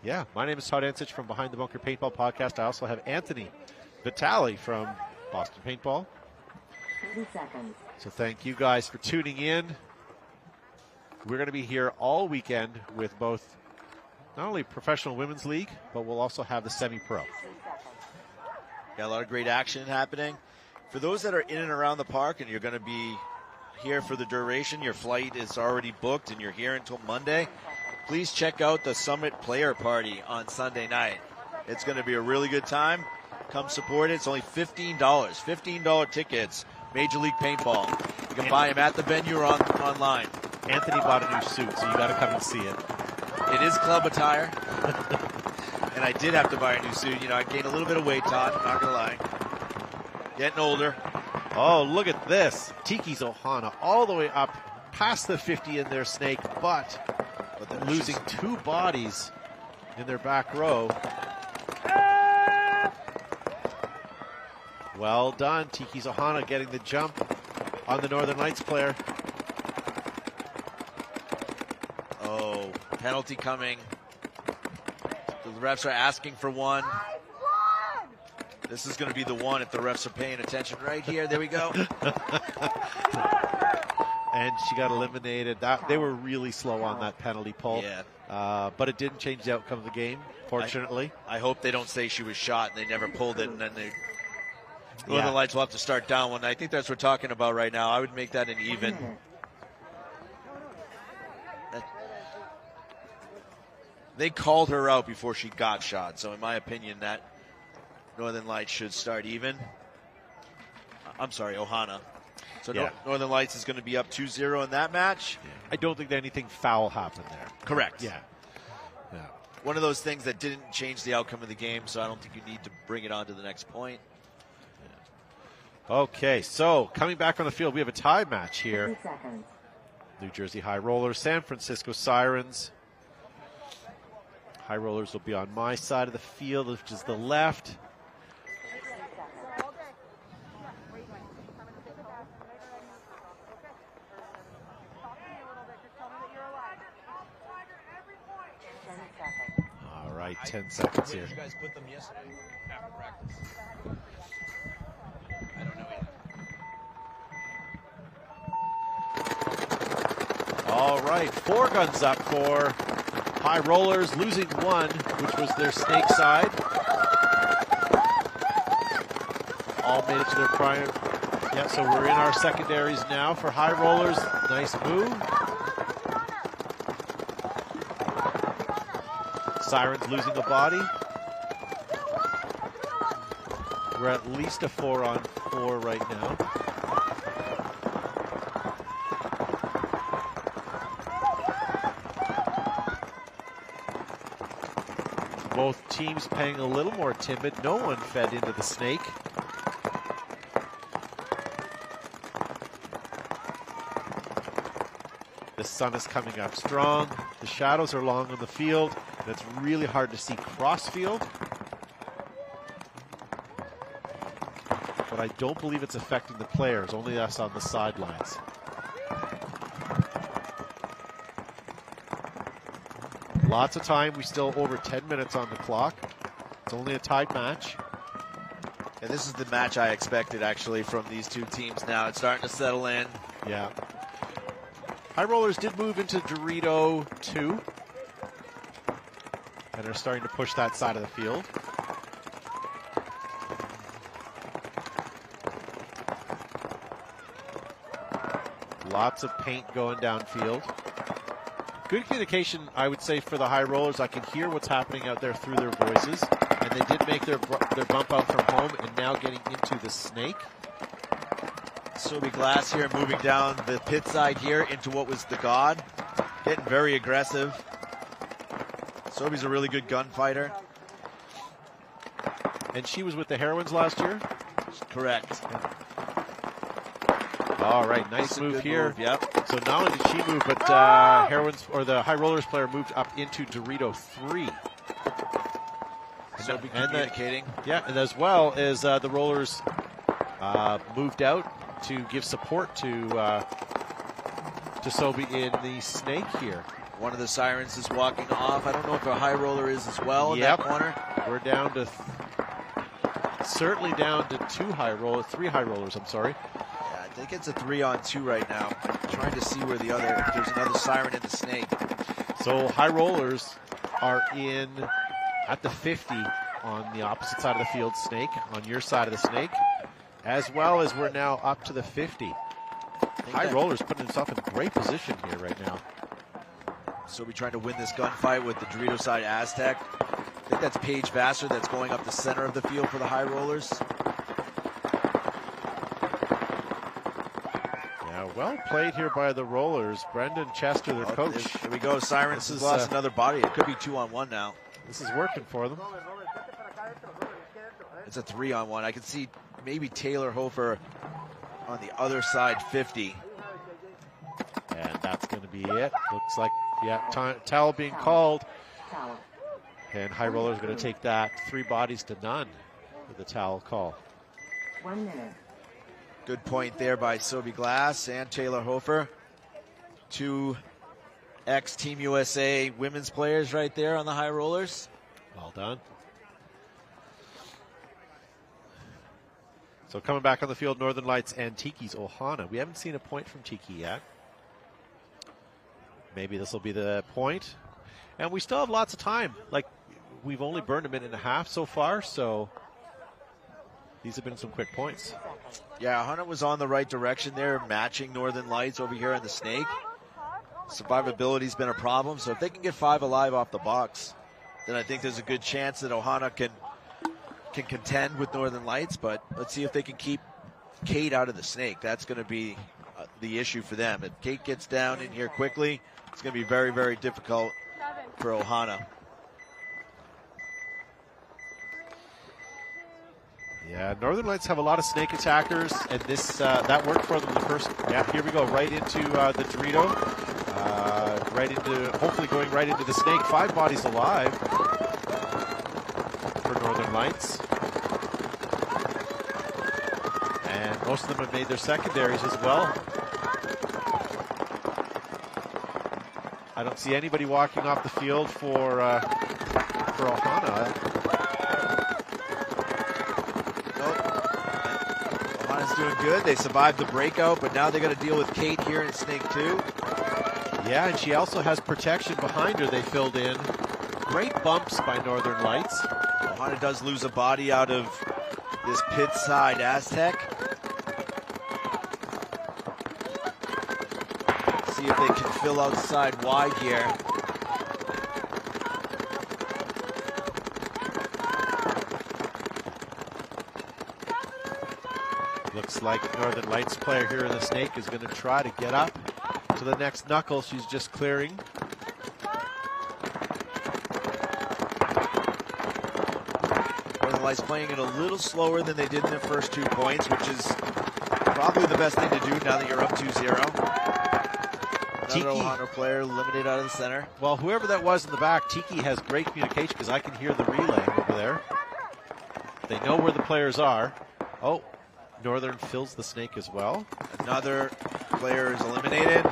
yeah, my name is Todd Ansich from Behind the Bunker Paintball Podcast. I also have Anthony Vitale from Boston Paintball. 30 seconds. So thank you guys for tuning in. We're going to be here all weekend with both not only Professional Women's League, but we'll also have the semi-pro. Got a lot of great action happening. For those that are in and around the park and you're going to be here for the duration, your flight is already booked and you're here until Monday, please check out the Summit Player Party on Sunday night. It's going to be a really good time. Come support it. It's only $15. $15 tickets. Major League Paintball. You can buy them at the venue or online. Anthony bought a new suit, so you got to come and see it. It is club attire. And I did have to buy a new suit. You know, I gained a little bit of weight, Todd. Not going to lie. Getting older. Oh, look at this. Tiki's Ohana all the way up past the 50 in their snake, but losing 2 bodies in their back row. Well done. Tiki's Ohana getting the jump on the Northern Lights player. Oh, penalty coming. The refs are asking for one. This is going to be the one if the refs are paying attention right here. There we go. And she got eliminated. They were really slow on that penalty pull. Yeah. But it didn't change the outcome of the game, fortunately. I hope they don't say she was shot and they never pulled it, and then Northern Lights will have to start down one. I think that's what we're talking about right now. I would make that an even. They called her out before she got shot, so in my opinion, that Northern Lights should start even. I'm sorry, Ohana. So Northern Lights is going to be up 2-0 in that match. I don't think that anything foul happened there. Correct. Yeah. One of those things that didn't change the outcome of the game, so I don't think you need to bring it on to the next point. Okay, so coming back on the field, we have a tie match here. 3 seconds. New Jersey High Rollers, San Francisco Sirens. High Rollers will be on my side of the field, which is the left. All right, 10 seconds here. You guys put them yesterday after practice. I don't know either. All right, 4 guns up for High Rollers, losing 1, which was their snake side. All made it to their prime. Yeah, so we're in our secondaries now for High Rollers. Nice move. Sirens losing a body. We're at least a 4-on-4 right now. Both teams playing a little more timid. No one fed into the snake. The sun is coming up strong. The shadows are long on the field. And it's really hard to see cross field. But I don't believe it's affecting the players, only us on the sidelines. Lots of time. We still over 10 minutes on the clock. It's only a tied match. And this is the match I expected, actually, from these two teams now. It's starting to settle in. Yeah. High Rollers did move into Dorito 2. And are starting to push that side of the field. Lots of paint going downfield. Good communication, I would say, for the High Rollers. I can hear what's happening out there through their voices. And they did make their bump out from home and now getting into the snake. Sobe Glass here moving down the pit side here into what was the God. Getting very aggressive. Sobe's a really good gunfighter. And she was with the Heroines last year? Correct. All right, nice move here. Yep. So not only did she move, but Heroines, or the High Rollers player, moved up into Dorito 3. Sobe communicating. And as well as the Rollers moved out to give support to Sobe in the snake here. One of the Sirens is walking off. I don't know if a High Roller is as well in that corner. We're down to certainly down to 3 High Rollers, I'm sorry. Yeah, I think it's a 3-on-2 right now. I'm trying to see where if there's another Siren in the snake. So High Rollers are in at the 50 on the opposite side of the field, snake, on your side of the snake, as well as we're now up to the 50. High Rollers putting himself in great position here right now. So we're trying to win this gunfight with the Dorito side Aztec. I think that's Paige Vassar that's going up the center of the field for the High Rollers. Yeah, well played here by the Rollers. Brendan Chester, their coach. Here we go. Sirens has lost another body. It could be 2-on-1 now. This is working for them. It's a 3-on-1. I can see maybe Taylor Hofer on the other side, 50. And that's going to be it. Looks like, towel being called. And High Rollers are going to take that 3 bodies to none with the towel call. 1 minute. Good point there by Sobe Glass and Taylor Hofer. 2 ex-Team USA women's players right there on the High Rollers. Well done. So coming back on the field, Northern Lights and Tiki's Ohana. We haven't seen a point from Tiki yet. Maybe this will be the point. And we still have lots of time. Like, we've only burned a minute and a half so far, so these have been some quick points. Yeah, Ohana was on the right direction there, matching Northern Lights over here on the Snake. Survivability's been a problem, so if they can get 5 alive off the box, then I think there's a good chance that Ohana can contend with Northern Lights, but let's see if they can keep Kate out of the Snake. That's going to be the issue for them. If Kate gets down in here quickly, it's going to be very, very difficult for Ohana. Yeah, Northern Lights have a lot of Snake attackers, and this that worked for them the first. Yeah, here we go, right into the Dorito, right into, hopefully going right into the Snake. 5 bodies alive for Northern Lights, and most of them have made their secondaries as well. I don't see anybody walking off the field for Ohana. Ohana's doing good. They survived the breakout, but now they got to deal with Kate here in Snake 2. Yeah, and she also has protection behind her they filled in. Great bumps by Northern Lights. Ohana does lose a body out of this pit side Aztec. See if they can fill outside wide here. Looks like Northern Lights player here in the Snake is going to try to get up to the next knuckle. She's just clearing. Northern Lights playing it a little slower than they did in their first 2 points, which is probably the best thing to do now that you're up 2-0. Another Ohana player eliminated out of the center. Well, whoever that was in the back, Tiki has great communication because I can hear the relay over there. They know where the players are. Oh, Northern fills the Snake as well. Another player is eliminated.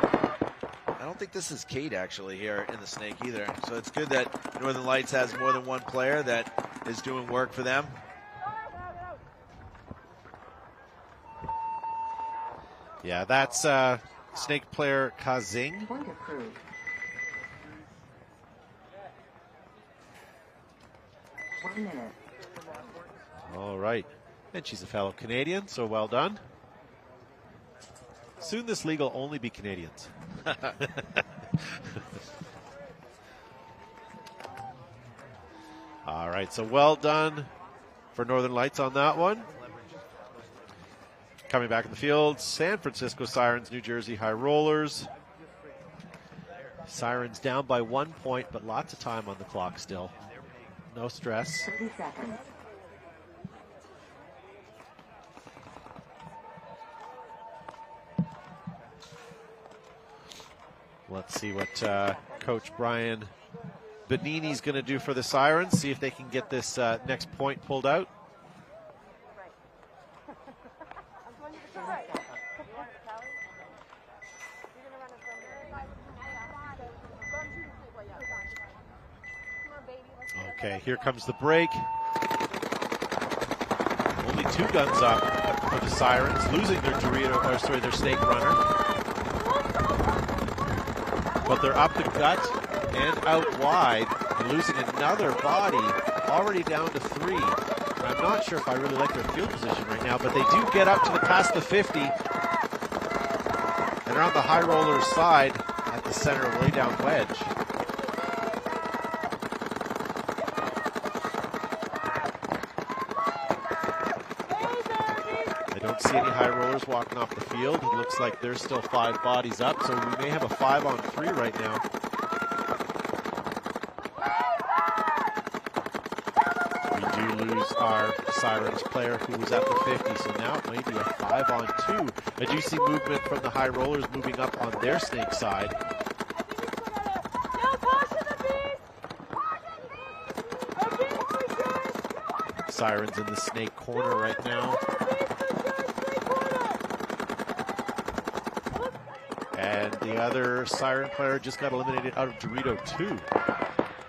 I don't think this is Kate actually here in the Snake either. So it's good that Northern Lights has more than one player that is doing work for them. Yeah, that's Snake player Kazing. Point approved. One minute. All right. And she's a fellow Canadian, so well done. Soon this league will only be Canadians. All right, so well done for Northern Lights on that one. Coming back in the field, San Francisco Sirens, New Jersey High Rollers. Sirens down by 1 point, but lots of time on the clock still. No stress. 30 seconds. Let's see what Coach Brian Benini's going to do for the Sirens. See if they can get this next point pulled out. Okay, here comes the break. Only 2 guns up for the Sirens, losing their their Snake runner. But they're up the gut and out wide, and losing another body, already down to 3. And I'm not sure if I really like their field position right now, but they do get up to past the 50. And they're on the High Rollers side at the center, way down wedge. See any High Rollers walking off the field. It looks like there's still 5 bodies up, so we may have a 5-on-3 right now. We do lose our Sirens player who was at the 50, so now it may be a 5-on-2. I do see movement from the High Rollers moving up on their Snake side. Sirens in the Snake corner right now. And the other Siren player just got eliminated out of Dorito 2.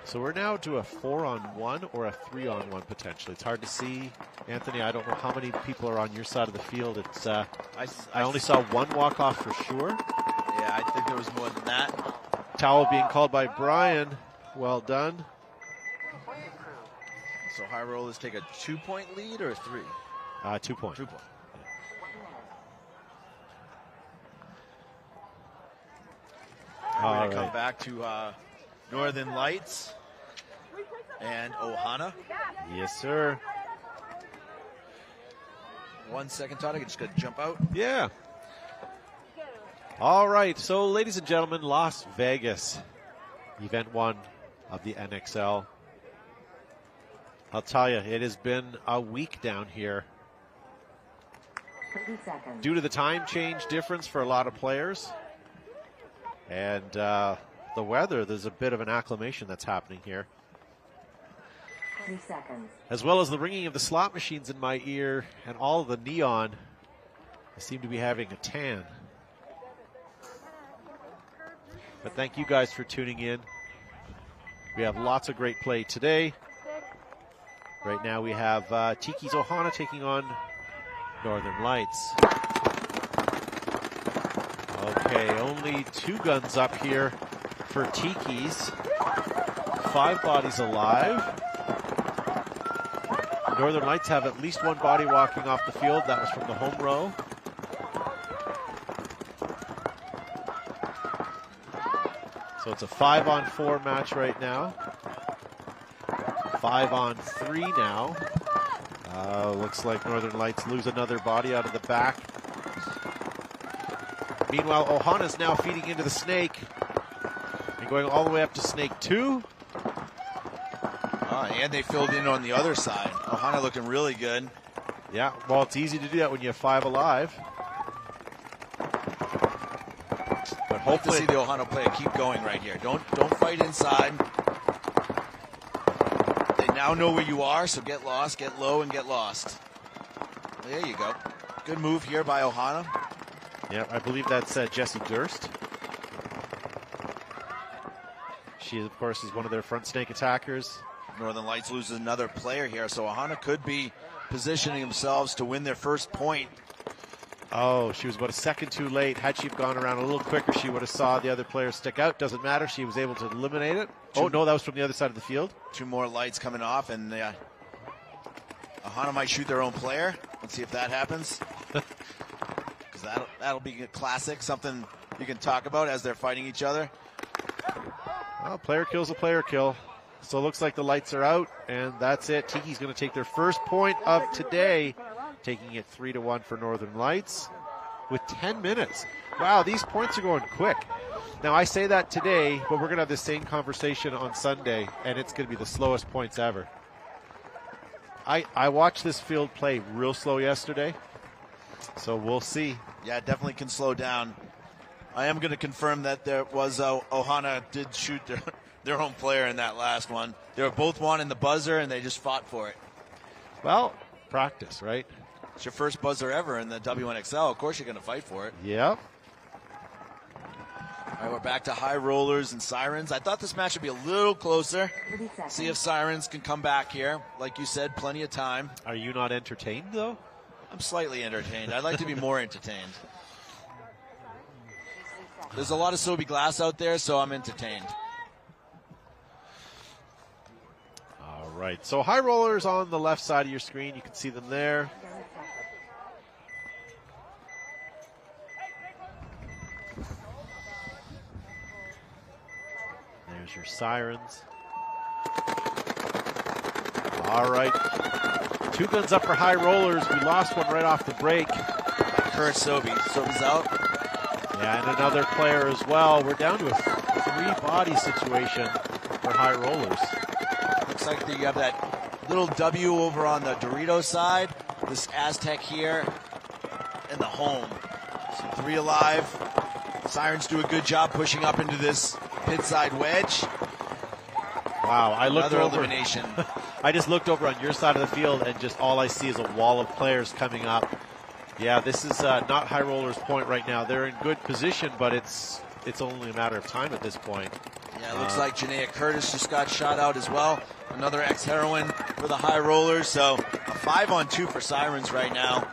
So we're now to a 4-on-1 or a 3-on-1 potentially. It's hard to see, Anthony. I don't know how many people are on your side of the field. It's I only saw one walk off for sure. Yeah, I think there was more than that. Towel being called by Brian. Well done. So High Rollers take a 2-point lead or a 3? 2 point. 2 point. We're going to come back to Northern Lights and Ohana. Yes, sir. 1 second, Todd. I just got to jump out. Yeah. All right. So, ladies and gentlemen, Las Vegas, event 1 of the NXL. I'll tell you, it has been a week down here. 30 seconds. Due to the time change difference for a lot of players and the weather, there's a bit of an acclimation that's happening here. 20 seconds. As well as the ringing of the slot machines in my ear and all of the neon. I seem to be having a tan. But thank you guys for tuning in. We have lots of great play today. Right now we have Tiki's Ohana taking on Northern Lights. Okay, only 2 guns up here for Tiki's. 5 bodies alive. Northern Lights have at least 1 body walking off the field. That was from the home row. So it's a 5-on-4 match right now. 5-on-3 now. Looks like Northern Lights lose another body out of the back. Meanwhile, Ohana's now feeding into the snake and going all the way up to snake 2. And they filled in on the other side. Ohana looking really good. Yeah, well, it's easy to do that when you have 5 alive. But hopefully, to see the Ohana player keep going right here. Don't fight inside. They now know where you are, so get lost, get low, and get lost. There you go. Good move here by Ohana. Yeah, I believe that's Jessie Durst. She, of course, is one of their front snake attackers. Northern Lights loses another player here, so Ohana could be positioning themselves to win their first point. Oh, she was about a second too late. Had she gone around a little quicker, she would have saw the other player stick out. Doesn't matter. She was able to eliminate it. Oh, no, that was from the other side of the field. 2 more lights coming off, and Ohana might shoot their own player. Let's see if that happens. Because that'll be a classic, something you can talk about as they're fighting each other. Well, player kill's a player kill. So it looks like the lights are out, and that's it. Tiki's going to take their first point of today, taking it 3-1 for Northern Lights with 10 minutes. Wow, these points are going quick. Now, I say that today, but we're going to have the same conversation on Sunday, and it's going to be the slowest points ever. I watched this field play real slow yesterday, so we'll see. Yeah, it definitely can slow down. I am going to confirm that there was Ohana did shoot their own player in that last one. They were both wanting the buzzer, and they just fought for it. Well, practice, right? It's your first buzzer ever in the WNXL. Of course you're going to fight for it. Yep. All right, we're back to High Rollers and Sirens. I thought this match would be a little closer. See if Sirens can come back here. Like you said, plenty of time. Are you not entertained, though? I'm slightly entertained. I'd like to be more entertained. There's a lot of Sobe glass out there, so I'm entertained. All right, so High Rollers on the left side of your screen. You can see them there. There's your Sirens. All right, 2 guns up for High Rollers. We lost one right off the break. Kurt Sobe. Sobe's out. Yeah, and another player as well. We're down to a 3-body situation for High Rollers. Looks like you have that little W over on the Dorito side. This Aztec here and the home. So 3 alive. Sirens do a good job pushing up into this pit side wedge. Wow, I looked Another over. elimination. I just looked over on your side of the field, and just all I see is a wall of players coming up. Yeah, this is not High Rollers' point right now. They're in good position, but it's only a matter of time at this point. Yeah, it looks like Janaea Curtis just got shot out as well. Another ex-heroine for the High Rollers. So a 5-on-2 for Sirens right now.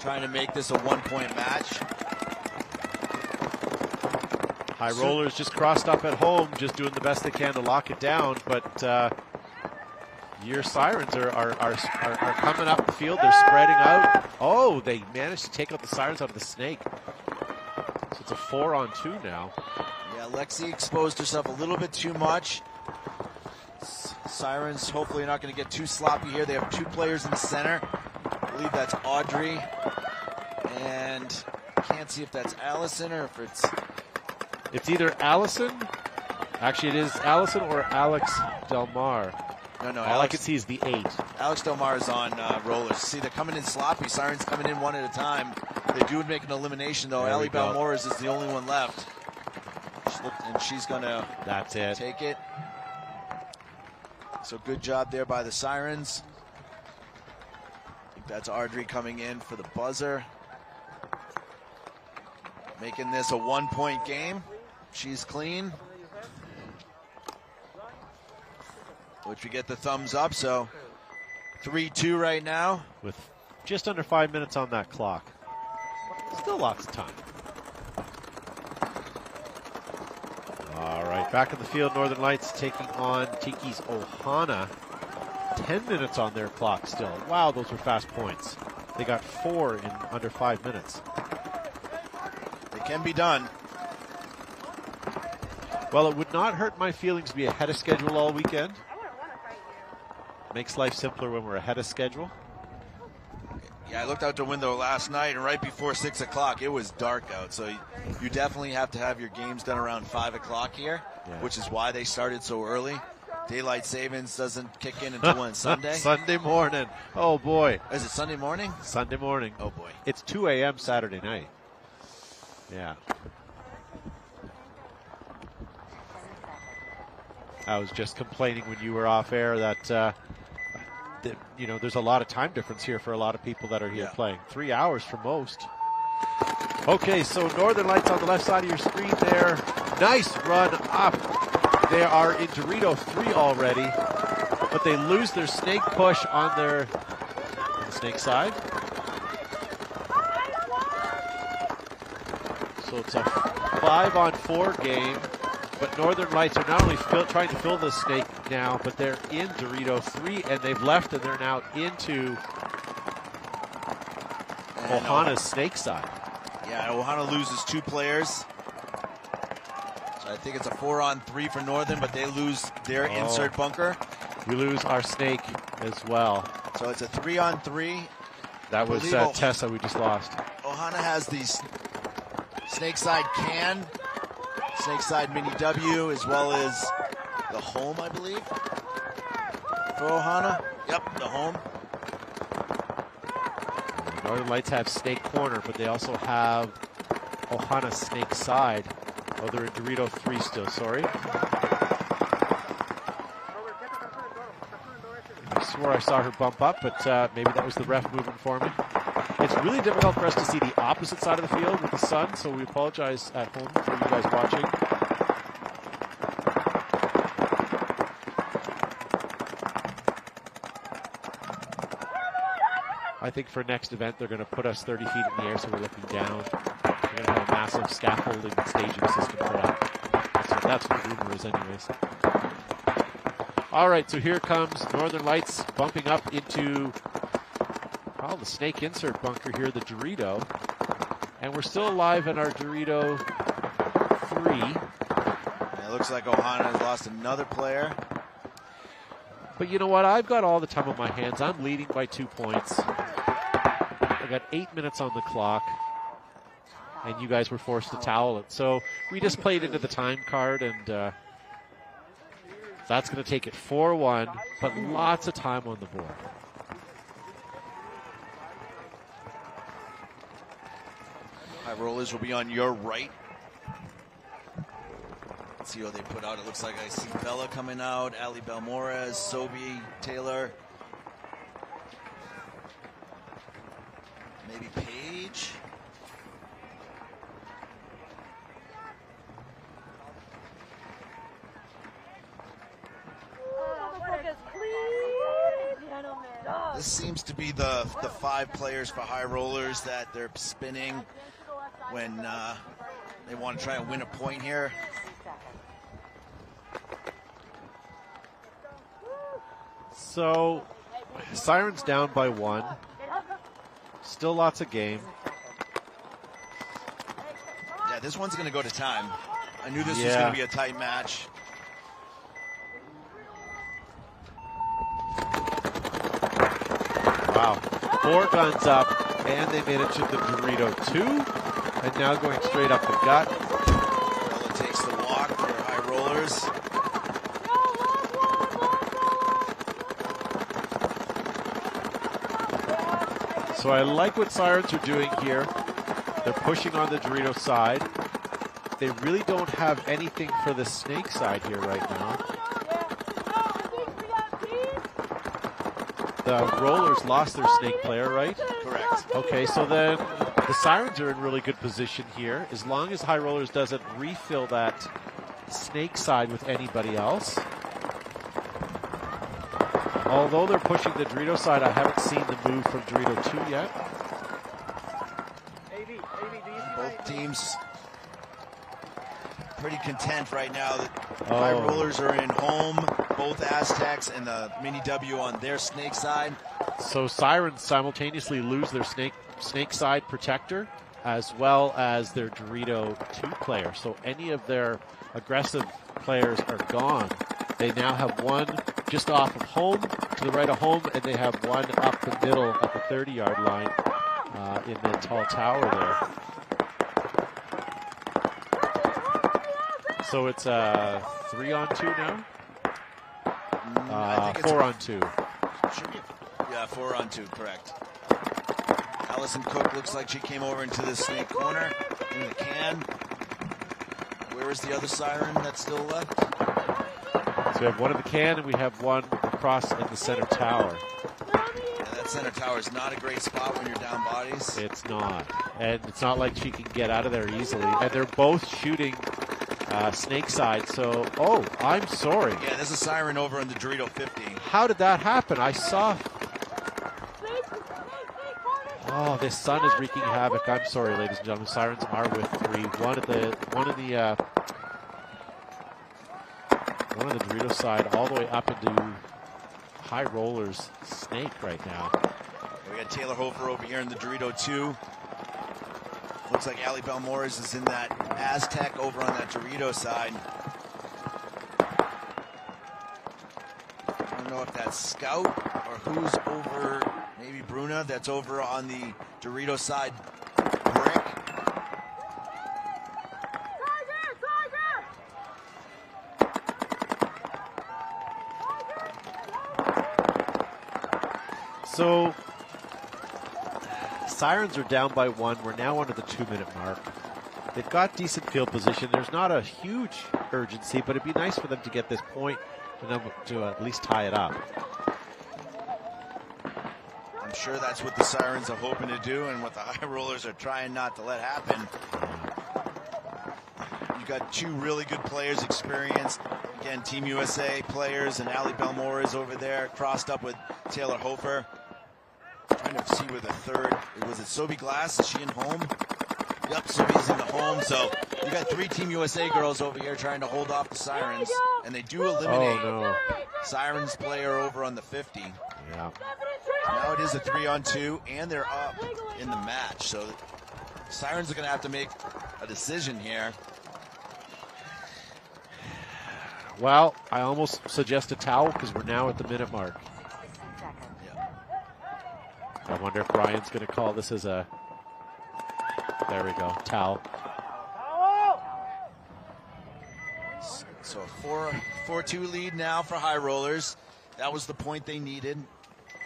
Trying to make this a 1-point match. High Rollers just crossed up at home, just doing the best they can to lock it down. But your Sirens are coming up the field. They're spreading out. Oh, they managed to take out the Sirens out of the snake. So it's a 4-on-2 now. Yeah, Lexi exposed herself a little bit too much. Sirens hopefully not going to get too sloppy here. They have 2 players in the center. I believe that's Audrey. And I can't see if that's Allison or if it's... It's either Allison. Actually, it is Allison or Alex Delmar. No, All I can see is the 8. Alex Delmar is on rollers. See, they're coming in sloppy. Sirens coming in one at a time. They do make an elimination, though. Ali Balmores is the only one left. And she's going to take it. So good job there by the Sirens. I think that's Audrey coming in for the buzzer. Making this a 1-point game. She's clean. Which we get the thumbs up, so 3-2 right now. With just under 5 minutes on that clock. Still lots of time. All right, back in the field, Northern Lights taking on Tiki's Ohana. 10 minutes on their clock still. Wow, those were fast points. They got 4 in under 5 minutes. It can be done. Well, it would not hurt my feelings to be ahead of schedule all weekend. Makes life simpler when we're ahead of schedule. Yeah, I looked out the window last night, and right before 6 o'clock, it was dark out. So you definitely have to have your games done around 5 o'clock here, which is why they started so early. Daylight savings doesn't kick in until on Sunday. Sunday morning. Oh, boy. Is it Sunday morning? Sunday morning. Oh, boy. It's 2 a.m. Saturday night. Yeah. I was just complaining when you were off air that, you know, there's a lot of time difference here for a lot of people that are here playing. 3 hours for most. Okay, so Northern Lights on the left side of your screen there. Nice run up. They are in Dorito 3 already, but they lose their snake push on the snake side. So it's a 5-on-4 game. But Northern Lights are not only trying to fill the snake now, but they're in Dorito 3, and they've left, and they're now into Ohana's snake side. Yeah, Ohana loses 2 players. So I think it's a 4-on-3 for Northern, but they lose their insert bunker. We lose our snake as well. So it's a 3-on-3. That was Tessa we just lost. Ohana has these snake side can. Snake side mini W, as well as the home, I believe, for Ohana. Yep, the home. Northern Lights have snake corner, but they also have Ohana snake side. Oh, they're in Dorito 3 still, sorry. I swore I saw her bump up, but maybe that was the ref moving for me. It's really difficult for us to see the opposite side of the field with the sun, so we apologize at home for you guys watching. I think for next event, they're going to put us 30 feet in the air, so we're looking down. We're going to have a massive scaffolding staging system for that. That's what the rumor is anyways. All right, so here comes Northern Lights bumping up into the snake insert bunker here, the Dorito. And we're still alive in our Dorito 3. Yeah, it looks like Ohana has lost another player. But you know what? I've got all the time on my hands. I'm leading by 2 points. I got 8 minutes on the clock. And you guys were forced to towel it. So we just played into the time card, and that's going to take it 4-1, but lots of time on the board. High Rollers will be on your right. Let's see what they put out. It looks like I see Bella coming out, Ali Balmores, Sobi, Taylor. Maybe Paige. This seems to be the 5 players for high rollers that they're spinning when they want to try and win a point here. So, Sirens down by 1. Still lots of game. Yeah, this one's going to go to time. I knew this was going to be a tight match. Wow. 4 guns up, and they made it to the Dorito 2, and now going straight up the gut. Well, it takes the walk for high rollers. So I like what Sirens are doing here. They're pushing on the Dorito side. They really don't have anything for the snake side here right now. The rollers lost their snake player, right? Correct. Okay, so then the Sirens are in really good position here. As long as High Rollers doesn't refill that snake side with anybody else. Although they're pushing the Dorito side, I haven't seen the move from Dorito 2 yet. Both teams pretty content right now that high rollers are in home, both Aztecs and the Mini W on their snake side. So Sirens simultaneously lose their snake side protector as well as their Dorito 2 player. So any of their aggressive players are gone. They now have one just off of home, to the right of home, and they have one up the middle at the 30-yard line in the tall tower there. So it's 3-on-2 now? I think it's 4-on-2. Should be, yeah, 4-on-2, correct. Allison Cook looks like she came over into the snake corner in the can. Where is the other siren that's still left? So we have one in the can, and we have one across in the center tower. Yeah, that center tower is not a great spot when you're down bodies. It's not. And it's not like she can get out of there easily. And they're both shooting snake side, so, oh, I'm sorry. Yeah, there's a siren over on the Dorito 50. How did that happen? I saw. Oh, this sun is wreaking havoc. I'm sorry, ladies and gentlemen. Sirens are with 3. One on the Dorito side, all the way up into High Rollers snake right now. We got Taylor Hofer over here in the Dorito 2. Looks like Ali Belmores is in that Aztec over on that Dorito side. I don't know if that's Scout or who's over, maybe Bruna, that's over on the Dorito side. Brick. So, Sirens are down by 1. We're now under the 2-minute mark. They've got decent field position. There's not a huge urgency, but it'd be nice for them to get this point to at least tie it up. I'm sure that's what the Sirens are hoping to do and what the High Rollers are trying not to let happen. You've got 2 really good players, experienced. Again, Team USA players, and Ali Belmores over there, crossed up with Taylor Hofer. Trying to see where the third, was it Sobe Glass? Is she in home? Yep, Sobe's in the home. So you got 3 Team USA girls over here trying to hold off the Sirens. And they do eliminate Sirens player over on the 50. Yeah. Now it is a 3-on-2, and they're up in the match. So Sirens are going to have to make a decision here. Well, I almost suggest a towel because we're now at the minute mark. I wonder if Brian's going to call this as a, there we go, towel. So 4-2 lead now for High Rollers. That was the point they needed.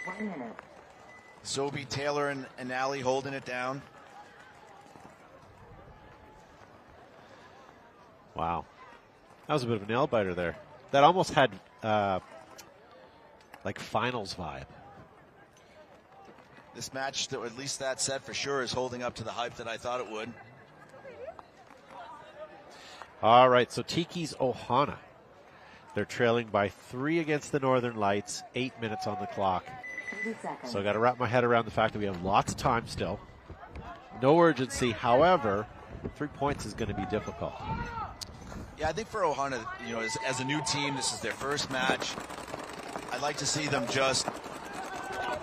1 minute. Sobe, Taylor, and Ali holding it down. Wow. That was a bit of a nail biter there. That almost had like finals vibe. This match, or at least that set for sure, is holding up to the hype that I thought it would. All right, so Tiki's Ohana. They're trailing by 3 against the Northern Lights, 8 minutes on the clock. 30 seconds. So I got to wrap my head around the fact that we have lots of time still. No urgency. However, 3 points is going to be difficult. Yeah, I think for Ohana, you know, as a new team, this is their first match. I'd like to see them just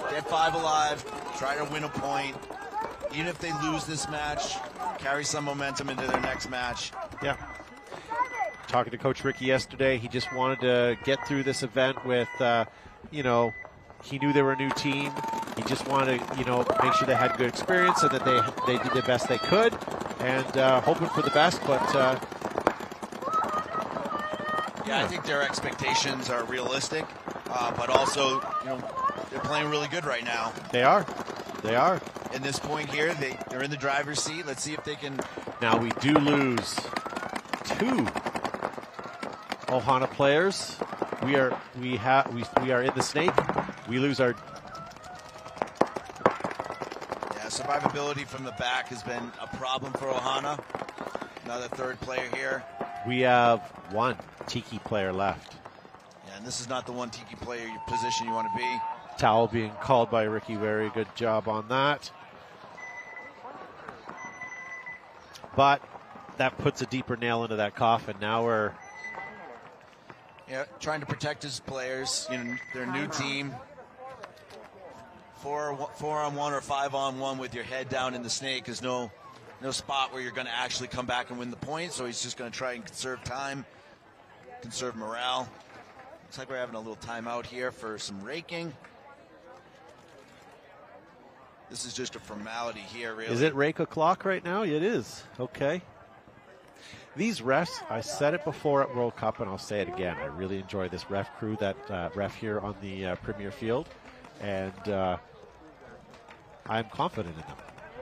get 5 alive, try to win a point. Even if they lose this match, carry some momentum into their next match. Yeah. Talking to Coach Ricky yesterday, he just wanted to get through this event with, you know, he knew they were a new team. He just wanted to, you know, make sure they had good experience and that they did the best they could, and hoping for the best. But yeah, I think their expectations are realistic, but also, you know, they're playing really good right now. They are. They are. In this point here, they're in the driver's seat. Let's see if they can. Now we do lose 2 Ohana players. We are in the snake. We lose our. Yeah, survivability from the back has been a problem for Ohana. Another third player here. We have 1 Tiki player left. Yeah, and this is not the 1 Tiki player position you want to be. Towel being called by Ricky. Very good job on that. But that puts a deeper nail into that coffin. Now we're trying to protect his players. You know, their new team. 4-on-1 or 5-on-1 with your head down in the snake is no spot where you're going to actually come back and win the point. So he's just going to try and conserve time, conserve morale. Looks like we're having a little timeout here for some raking. This is just a formality here, really. Is it rake o'clock right now? It is. Okay. These refs, I said it before at World Cup, and I'll say it again. I really enjoy this ref crew, that ref here on the Premier Field, and I'm confident in them.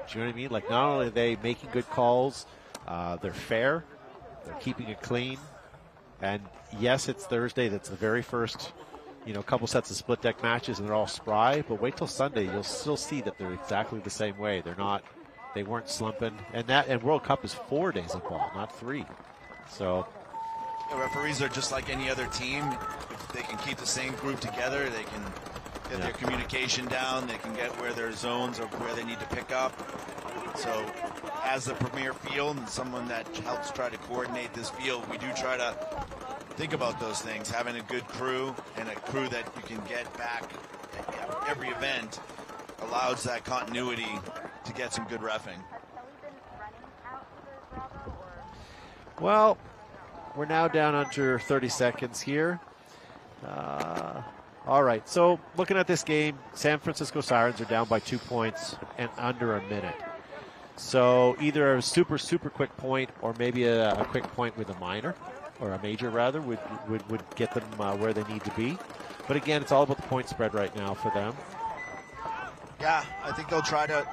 Do you know what I mean? Like, not only are they making good calls, they're fair, they're keeping it clean, and yes, it's Thursday. That's the very first, you know, couple sets of split deck matches, and they're all spry. But wait till Sunday, you'll still see that they're exactly the same way. They weren't slumping, and World Cup is 4 days of ball, not 3. So the referees are just like any other team. If they can keep the same group together, they can get their communication down. They can get where their zones or where they need to pick up. So as the premier field and someone that helps try to coordinate this field, we do try to think about those things. Having a good crew and a crew that you can get back at every event allows that continuity to get some good reffing. Well, we're now down under 30 seconds here. All right, so looking at this game, San Francisco Sirens are down by 2 points and under a minute. So either a super, super quick point or maybe a quick point with a minor, or a major rather, would get them where they need to be. But again, it's all about the point spread right now for them. Yeah, I think they'll try to.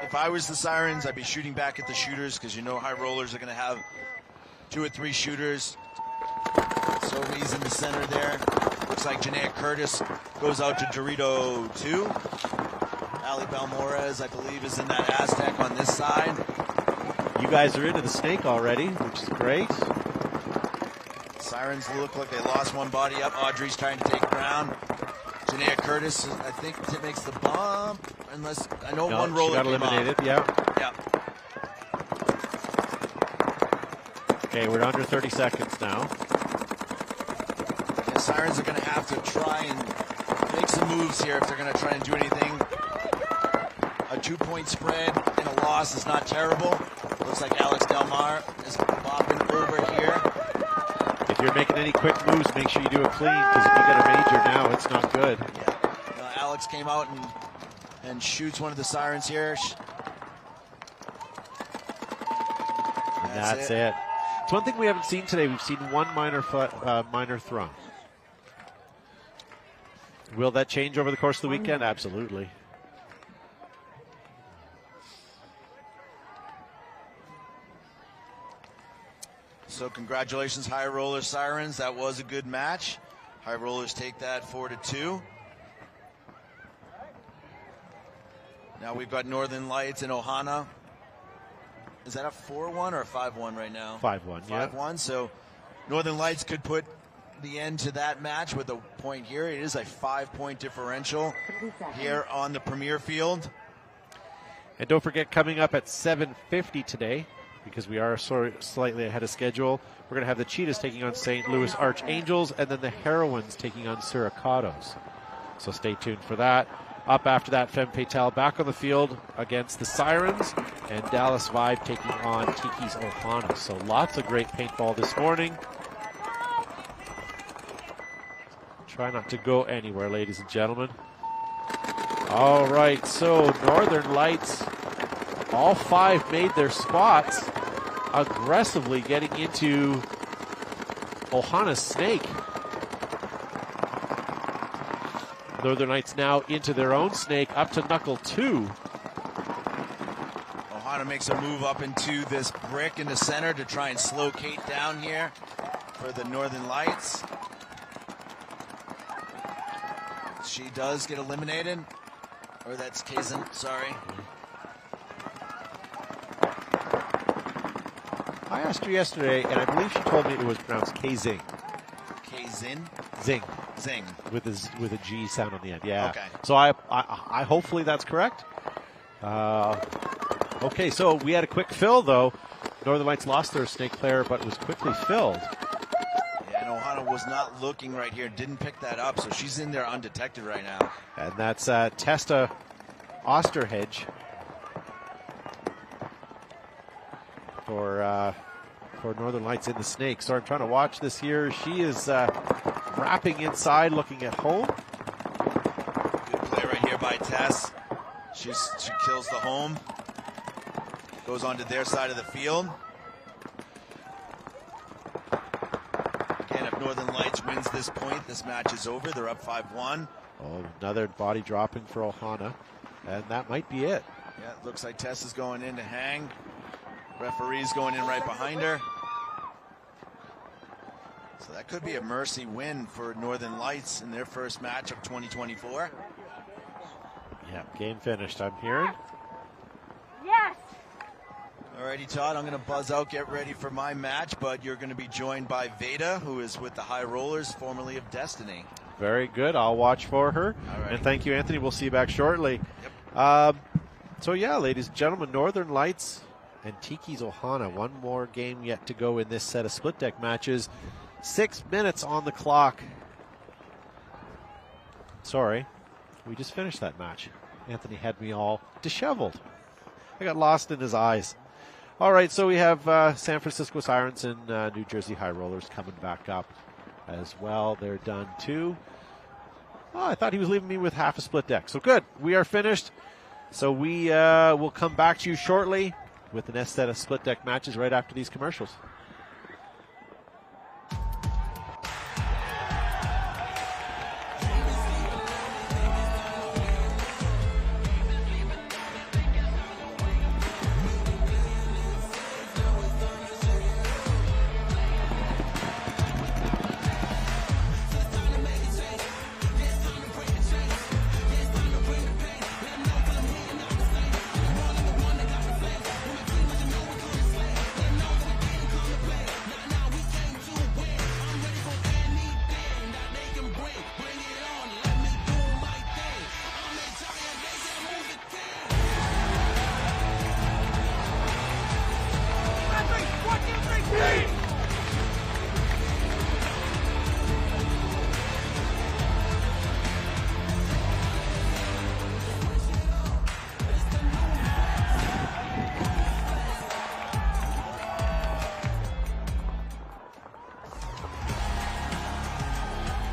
If I was the Sirens, I'd be shooting back at the shooters, because you know high rollers are going to have 2 or 3 shooters. So he's in the center there. Looks like Janaea Curtis goes out to Dorito 2. Ali Balmores, I believe, is in that Aztec on this side. You guys are into the snake already, which is great. Sirens look like they lost one body up. Audrey's trying to take ground. Janaea Curtis, I think, makes the bump. Unless I know one roller she got eliminated. Yeah. Okay, we're under 30 seconds now. The Sirens are going to have to try and make some moves here if they're going to try and do anything. A 2-point spread and a loss is not terrible. Looks like Alex Delmar is bopping over here. If you're making any quick moves, make sure you do it clean, because if you get a major now, it's not good. Yeah. Alex came out and shoots one of the Sirens here. And that's it. It's one thing we haven't seen today. We've seen one minor thrown. Will that change over the course of the weekend? Absolutely. So congratulations, High Rollers Sirens. That was a good match. High Rollers take that 4-2. Now we've got Northern Lights and Ohana. Is that a 4-1 or a 5-1 right now? 5-1, yeah. 5-1. So Northern Lights could put the end to that match with a point here. It is a 5-point differential here on the Premier Field. And don't forget, coming up at 7:50 today, because we are slightly ahead of schedule, we're going to have the Cheetahs taking on St. Louis Archangels, and then the Heroines taking on Suricatos. So stay tuned for that. Up after that, Femme Fatale back on the field against the Sirens, and Dallas Vibe taking on Tiki's Ohana. So lots of great paintball this morning. Try not to go anywhere, ladies and gentlemen. All right, so Northern Lights, all 5 made their spots, aggressively getting into Ohana's snake. Northern Lights now into their own snake, up to knuckle 2. Ohana makes a move up into this brick in the center to try and slow Kate down here for the Northern Lights. She does get eliminated. Or that's Kazin, sorry. I asked her yesterday, and I believe she told me it was pronounced Kazing. Kazin? Zing. Zing. With a G sound on the end, yeah. Okay. So I hopefully that's correct. Okay, so we had a quick fill, though. Northern Lights lost their snake player, but was quickly filled. Yeah, and Ohana was not looking right here, didn't pick that up, so she's in there undetected right now. And that's Testa Osterhedge for Northern Lights in the snake. So I'm trying to watch this here. She is wrapping inside, looking at home. Good play right here by Tess. She kills the home. Goes on to their side of the field. Again, if Northern Lights wins this point, this match is over. They're up 5-1. Oh, another body dropping for Ohana. And that might be it. Yeah, it looks like Tess is going in to hang. Referee's going in right behind her. So that could be a mercy win for Northern Lights in their first match of 2024. Yeah, game finished, I'm hearing. Yes! Alrighty, Todd, I'm going to buzz out, get ready for my match, but you're going to be joined by Veda, who is with the High Rollers, formerly of Destiny. Very good. I'll watch for her. Alrighty. And thank you, Anthony. We'll see you back shortly. Yep. So, yeah, ladies and gentlemen, Northern Lights and Tiki's Ohana. One more game yet to go in this set of split deck matches. 6 minutes on the clock. Sorry, we just finished that match. Anthony had me all disheveled. I got lost in his eyes. All right, so we have San Francisco Sirens and New Jersey High Rollers coming back up as well. They're done too. Oh, I thought he was leaving me with half a split deck. So good, we are finished. So we will come back to you shortly with the next set of split deck matches right after these commercials.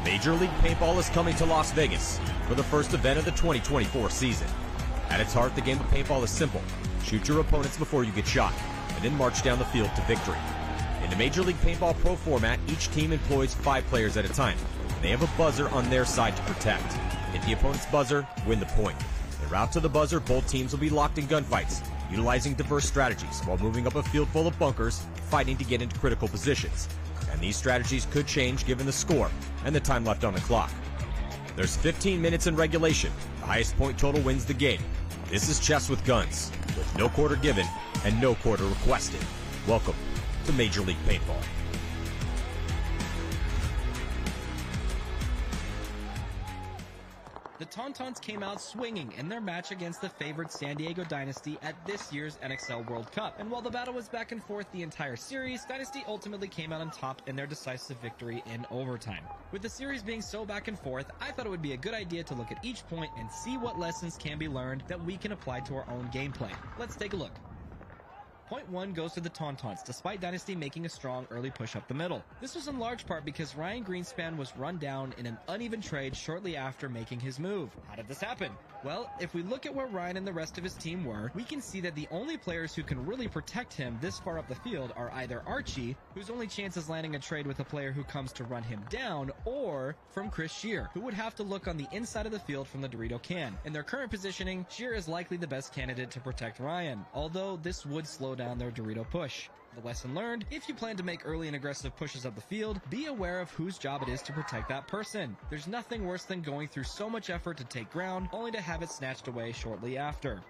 Major League Paintball is coming to Las Vegas for the first event of the 2024 season. At its heart, the game of paintball is simple. Shoot your opponents before you get shot, and then march down the field to victory. In the Major League Paintball Pro format, each team employs 5 players at a time, and they have a buzzer on their side to protect. Hit the opponent's buzzer, win the point. En route to the buzzer, both teams will be locked in gunfights, utilizing diverse strategies while moving up a field full of bunkers, fighting to get into critical positions. And these strategies could change given the score and the time left on the clock. There's 15 minutes in regulation. The highest point total wins the game. This is chess with guns, with no quarter given and no quarter requested. Welcome to Major League Paintball. The Tauntauns came out swinging in their match against the favored San Diego Dynasty at this year's NXL World Cup. And while the battle was back and forth the entire series, Dynasty ultimately came out on top in their decisive victory in overtime. With the series being so back and forth, I thought it would be a good idea to look at each point and see what lessons can be learned that we can apply to our own gameplay. Let's take a look. Point 1 goes to the Tauntauns, despite Dynasty making a strong early push up the middle. This was in large part because Ryan Greenspan was run down in an uneven trade shortly after making his move. How did this happen? Well, if we look at where Ryan and the rest of his team were, we can see that the only players who can really protect him this far up the field are either Archie, whose only chance is landing a trade with a player who comes to run him down, or from Chris Shear, who would have to look on the inside of the field from the Dorito can. In their current positioning, Shear is likely the best candidate to protect Ryan, although this would slow down their Dorito push. The lesson learned: if you plan to make early and aggressive pushes up the field, be aware of whose job it is to protect that person. There's nothing worse than going through so much effort to take ground, only to have it snatched away shortly after.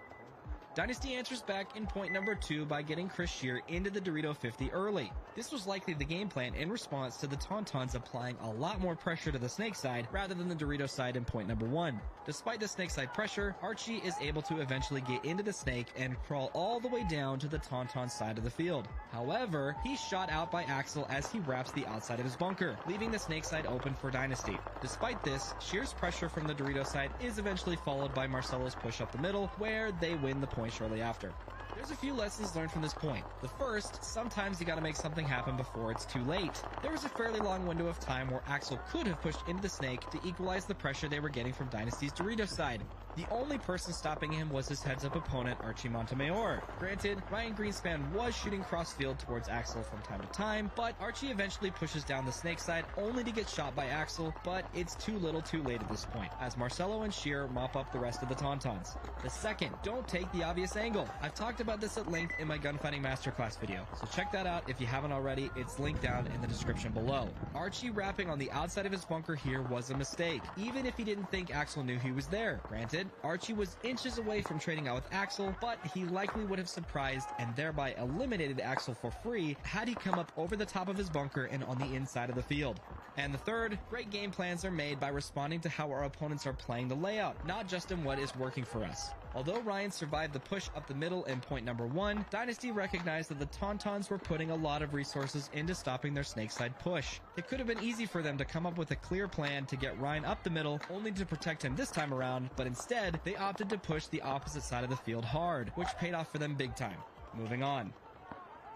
Dynasty answers back in point number 2 by getting Chris Shear into the Dorito 50 early. This was likely the game plan in response to the Tauntauns applying a lot more pressure to the snake side rather than the Dorito side in point number 1. Despite the snake side pressure, Archie is able to eventually get into the snake and crawl all the way down to the Tauntaun side of the field. However, he's shot out by Axel as he wraps the outside of his bunker, leaving the snake side open for Dynasty. Despite this, Shear's pressure from the Dorito side is eventually followed by Marcelo's push up the middle, where they win the point shortly after. There's a few lessons learned from this point. The first, sometimes you gotta make something happen before it's too late. There was a fairly long window of time where Axel could have pushed into the snake to equalize the pressure they were getting from Dynasty's Dorito side. The only person stopping him was his heads-up opponent, Archie Montemayor. Granted, Ryan Greenspan was shooting cross-field towards Axel from time to time, but Archie eventually pushes down the snake side only to get shot by Axel, but it's too little too late at this point, as Marcelo and Shear mop up the rest of the Tauntauns. The second, don't take the obvious angle. I've talked about this at length in my gunfighting masterclass video, so check that out if you haven't already. It's linked down in the description below. Archie wrapping on the outside of his bunker here was a mistake, even if he didn't think Axel knew he was there. Granted, Archie was inches away from trading out with Axel, but he likely would have surprised and thereby eliminated Axel for free had he come up over the top of his bunker and on the inside of the field. And the third, great game plans are made by responding to how our opponents are playing the layout, not just in what is working for us. Although Ryan survived the push up the middle in point number 1, Dynasty recognized that the Tauntauns were putting a lot of resources into stopping their snakeside push. It could have been easy for them to come up with a clear plan to get Ryan up the middle, only to protect him this time around, but instead, they opted to push the opposite side of the field hard, which paid off for them big time. Moving on.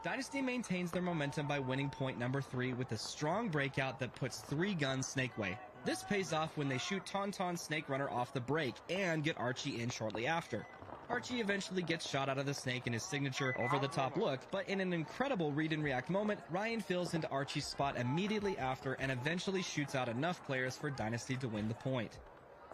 Dynasty maintains their momentum by winning point number 3 with a strong breakout that puts 3 guns snake way. This pays off when they shoot Tauntaun Snake Runner off the break and get Archie in shortly after. Archie eventually gets shot out of the snake in his signature over-the-top look, but in an incredible read-and-react moment, Ryan fills into Archie's spot immediately after and eventually shoots out enough players for Dynasty to win the point.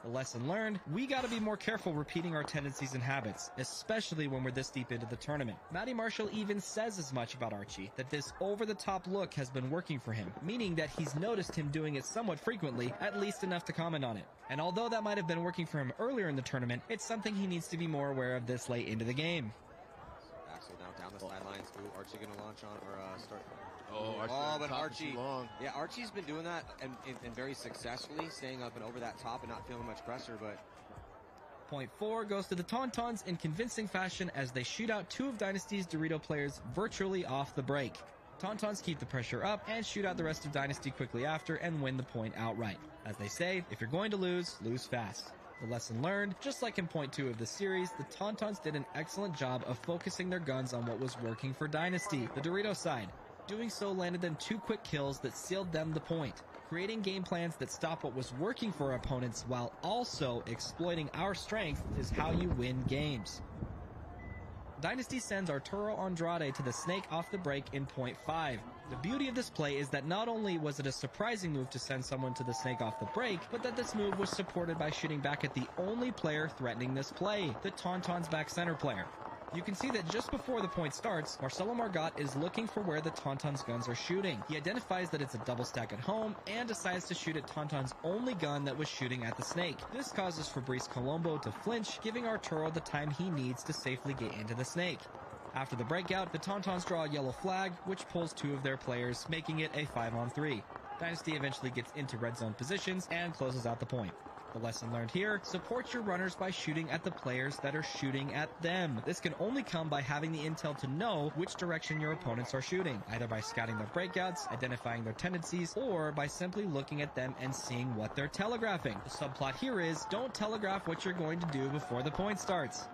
The lesson learned, we gotta be more careful repeating our tendencies and habits, especially when we're this deep into the tournament. Matty Marshall even says as much about Archie, that this over-the-top look has been working for him, meaning that he's noticed him doing it somewhat frequently, at least enough to comment on it. And although that might have been working for him earlier in the tournament, it's something he needs to be more aware of this late into the game. Axel now down the sidelines. Ooh, Archie gonna launch on or start. But Archie, yeah, Archie's been doing that and very successfully, staying up and over that top and not feeling much pressure, but... Point 4 goes to the Tauntauns in convincing fashion as they shoot out 2 of Dynasty's Dorito players virtually off the break. Tauntauns keep the pressure up and shoot out the rest of Dynasty quickly after and win the point outright. As they say, if you're going to lose fast. The lesson learned, just like in point 2 of the series, the Tauntauns did an excellent job of focusing their guns on what was working for Dynasty, the Dorito side. Doing so landed them 2 quick kills that sealed them the point. Creating game plans that stop what was working for our opponents while also exploiting our strength is how you win games. Dynasty sends Arturo Andrade to the snake off the break in point 5. The beauty of this play is that not only was it a surprising move to send someone to the snake off the break, but that this move was supported by shooting back at the only player threatening this play, the Tauntaun's back center player. You can see that just before the point starts, Marcelo Margot is looking for where the Tauntaun's guns are shooting. He identifies that it's a double stack at home and decides to shoot at Tauntaun's only gun that was shooting at the snake. This causes Fabrice Colombo to flinch, giving Arturo the time he needs to safely get into the snake. After the breakout, the Tauntauns draw a yellow flag, which pulls 2 of their players, making it a 5-on-3. Dynasty eventually gets into red zone positions and closes out the point. The lesson learned here, support your runners by shooting at the players that are shooting at them. This can only come by having the intel to know which direction your opponents are shooting, either by scouting their breakouts, identifying their tendencies, or by simply looking at them and seeing what they're telegraphing. The subplot here is, don't telegraph what you're going to do before the point starts.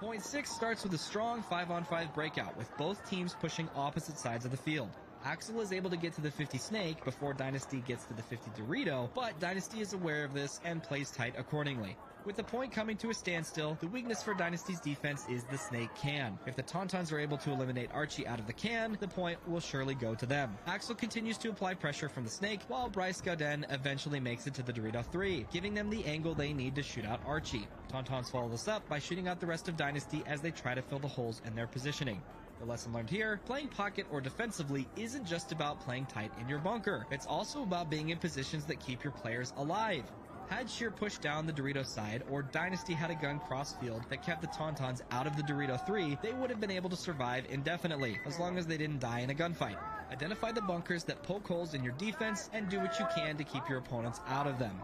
Point 6 starts with a strong 5-on-5 breakout, with both teams pushing opposite sides of the field. Axel is able to get to the 50 Snake before Dynasty gets to the 50 Dorito, but Dynasty is aware of this and plays tight accordingly. With the point coming to a standstill, the weakness for Dynasty's defense is the Snake can. If the Tauntauns are able to eliminate Archie out of the can, the point will surely go to them. Axel continues to apply pressure from the Snake, while Bryce Gauden eventually makes it to the Dorito 3, giving them the angle they need to shoot out Archie. Tauntauns follow this up by shooting out the rest of Dynasty as they try to fill the holes in their positioning. The lesson learned here, playing pocket or defensively isn't just about playing tight in your bunker. It's also about being in positions that keep your players alive. Had Sheer pushed down the Dorito side, or Dynasty had a gun cross-field that kept the Tauntauns out of the Dorito 3, they would have been able to survive indefinitely, as long as they didn't die in a gunfight. Identify the bunkers that poke holes in your defense, and do what you can to keep your opponents out of them.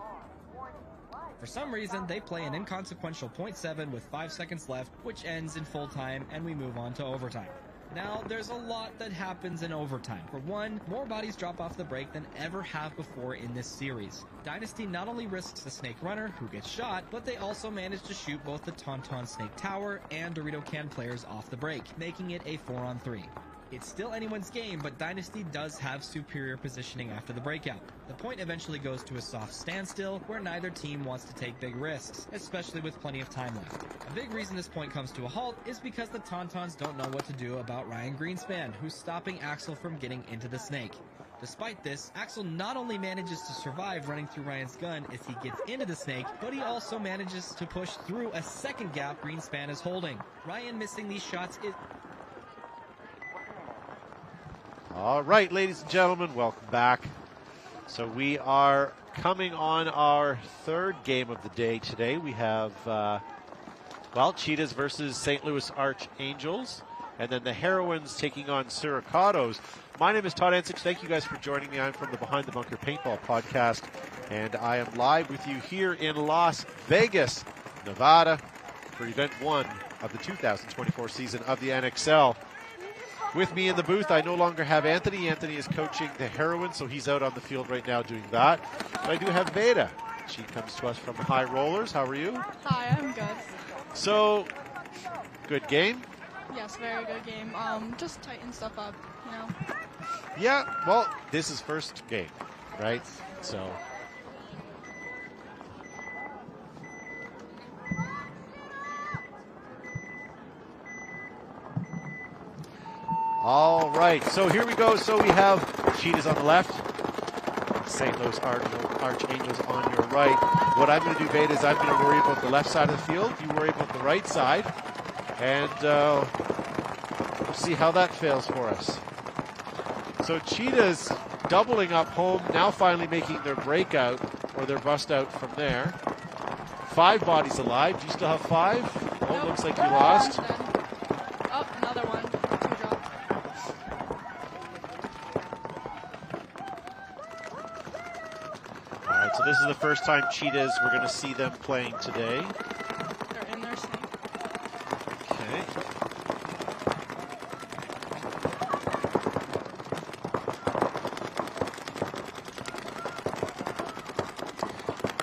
For some reason, they play an inconsequential .7 with 5 seconds left, which ends in full time, and we move on to overtime. Now, there's a lot that happens in overtime. For one, more bodies drop off the break than ever have before in this series. Dynasty not only risks the Snake runner, who gets shot, but they also manage to shoot both the Tauntaun Snake Tower and Dorito Can players off the break, making it a 4-on-3. It's still anyone's game, but Dynasty does have superior positioning after the breakout. The point eventually goes to a soft standstill, where neither team wants to take big risks, especially with plenty of time left. A big reason this point comes to a halt is because the Tauntauns don't know what to do about Ryan Greenspan, who's stopping Axel from getting into the Snake. Despite this, Axel not only manages to survive running through Ryan's gun as he gets into the Snake, but he also manages to push through a second gap Greenspan is holding. Ryan missing these shots is... All right, ladies and gentlemen, welcome back. So we are coming on our third game of the day today. We have, Cheetahs versus St. Louis Archangels, and then the Heroines taking on Suricatos. My name is Todd Ansich. Thank you guys for joining me. I'm from the Behind the Bunker Paintball podcast, and I am live with you here in Las Vegas, Nevada, for Event 1 of the 2024 season of the NXL. With me in the booth, I no longer have Anthony. Anthony is coaching the Heroines, so he's out on the field right now doing that. But I do have Veda. She comes to us from High Rollers. How are you? Hi, I'm good. So, good game? Yes, very good game. Just tighten stuff up, you know? Yeah, well, this is first game, right? So... All right, so here we go. So we have Cheetahs on the left, St. Louis Archangels on your right. What I'm going to do, Veda, is I'm going to worry about the left side of the field. You worry about the right side, and we'll see how that fails for us. So Cheetahs doubling up home, now finally making their breakout, or their bust out from there. 5 bodies alive. Do you still have 5? Oh, nope. Looks like you lost. Oh, another one. 2 dropped. All right, so this is the first time Cheetahs, we're going to see them playing today. They're in their snake. Okay.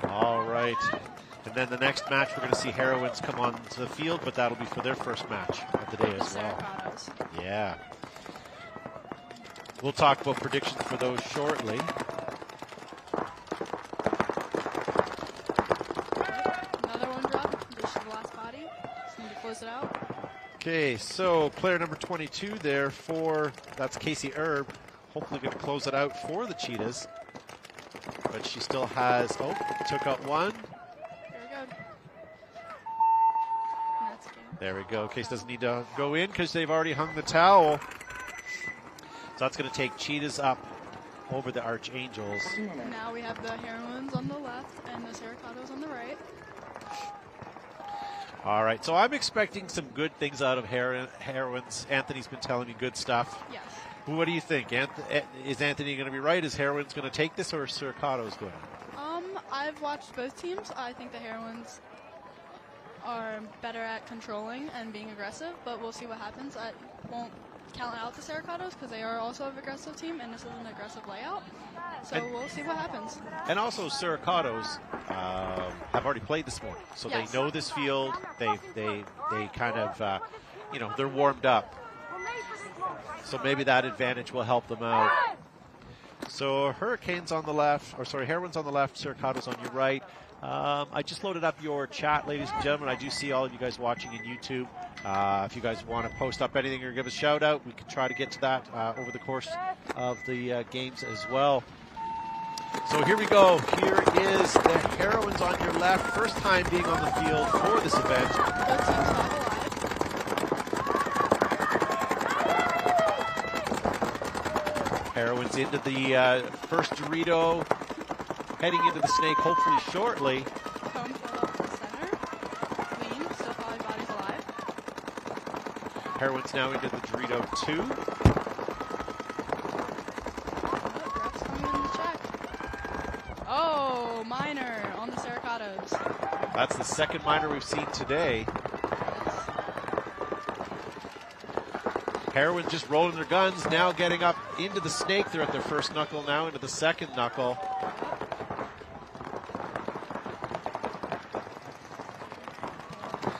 All right. And then the next match, we're going to see Heroines come onto the field, but that'll be for their first match of the day as well. Yeah. We'll talk about predictions for those shortly. Another one dropped. This is the last body. Just need to close it out. Okay, so player number 22 there for, that's Casey Erb. Hopefully going to close it out for the Cheetahs. But she still has, took out one. There we go. Case doesn't need to go in because they've already hung the towel. So that's going to take Cheetahs up over the Archangels. Now we have the Heroines on the left and the Suricatos on the right. All right, so I'm expecting some good things out of Heroines. Anthony's been telling me good stuff. Yes. What do you think? Is Anthony going to be right? Is Heroines going to take this, or is Suricatos going to? I've watched both teams. I think the Heroines are better at controlling and being aggressive, but we'll see what happens. I won't count out the Siricatos because they are also an aggressive team, and this is an aggressive layout. So we'll see what happens. And also, Siricatos have already played this morning, so Yes. they know this field. They kind of, you know, they're warmed up. So maybe that advantage will help them out. So Hurricanes on the left, or sorry, Heroines on the left, Siricatos on your right. I just loaded up your chat, ladies and gentlemen. I do see all of you guys watching in YouTube. If you guys want to post up anything or give a shout out, we can try to get to that over the course of the games as well. So here we go. Here is the Heroines on your left. First time being on the field for this event. Heroines into the first Dorito, heading into the snake hopefully shortly. Home fill up the center. Clean, still 5 bodies alive. Heroines now into the Dorito 2. Ref's coming in to check. Oh, minor on the Siricatos. That's the second minor we've seen today. Heroines just rolling their guns, now getting up into the snake. They're at their first knuckle, now into the second knuckle.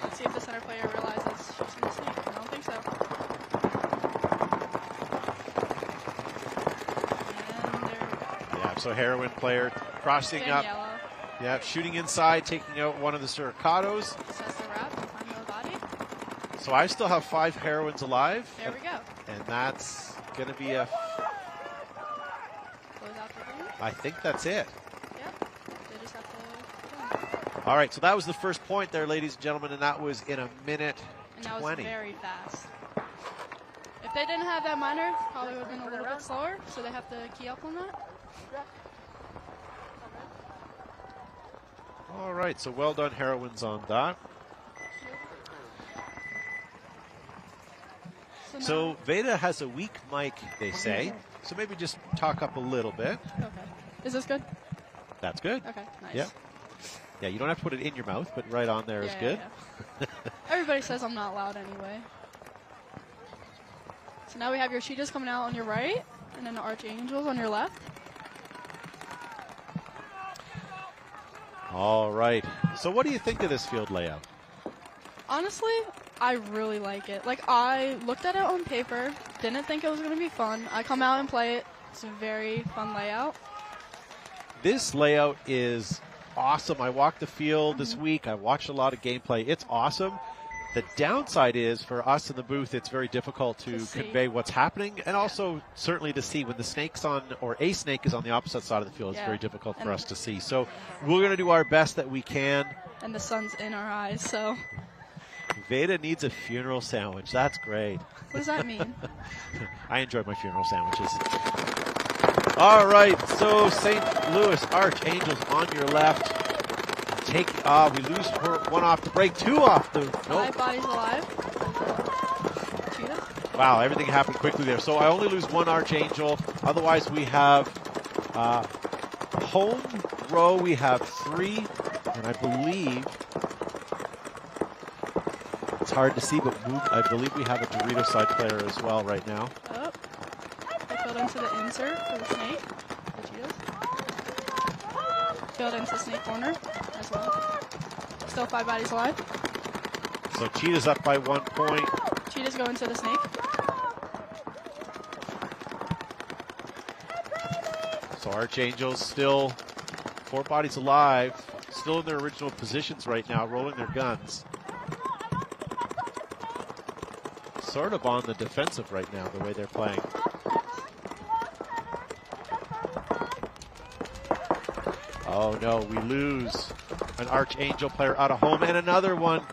Let's see if the center player realizes she's in the snake. I don't think so. And there we go. Yeah, so Heroine player crossing Staying up. yellow. Yeah, shooting inside, taking out one of the Siricatos. Says the rep, find the body. So I still have 5 Heroines alive. There we go. And that's going to be a... Close out the game. I think that's it. Yep. They just have to... All right, so that was the first point there, ladies and gentlemen, and that was in a minute And that 20. was very fast. If they didn't have that minor, probably would have been a little bit slower, so they have to key up on that. All right, so well done, Heroines, on that. So Veda has a weak mic, they say. So maybe just talk up a little bit. Okay. Is this good? That's good. Okay, nice. Yeah. Yeah, you don't have to put it in your mouth, but right on there is good. Yeah. Everybody says I'm not loud anyway. So now we have your cheetahs coming out on your right, and then the archangels on your left. All right. So what do you think of this field layout? Honestly, I really like it. Like, I looked at it on paper, didn't think it was going to be fun. I come out and play it. It's a very fun layout. This layout is awesome. I walked the field this week. I watched a lot of gameplay. It's awesome. The downside is for us in the booth, it's very difficult to convey what's happening, and also certainly to see when the snake's on, or a snake is on the opposite side of the field. It's very difficult for us to see. So we're going to do our best that we can. And the sun's in our eyes, so. Veda needs a funeral sandwich. That's great. What does that mean? I enjoy my funeral sandwiches. All right, so St. Louis Archangels on your left. We lose one off the break, 2 off the. Nope. 5 bodies alive. Cheetah. Wow, everything happened quickly there. So I only lose 1 Archangel. Otherwise, we have home row. We have 3, and I believe it's hard to see, but I believe we have a Dorito side player as well right now. Oh, they filled into the insert for the snake. The cheetahs. Filled into snake corner as well. Still 5 bodies alive. So Cheetah's up by 1 point. Cheetahs go into the snake. So Archangels still 4 bodies alive, still in their original positions right now, rolling their guns. Sort of on the defensive right now, the way they're playing. Oh no, we lose an Archangel player out of home and another one.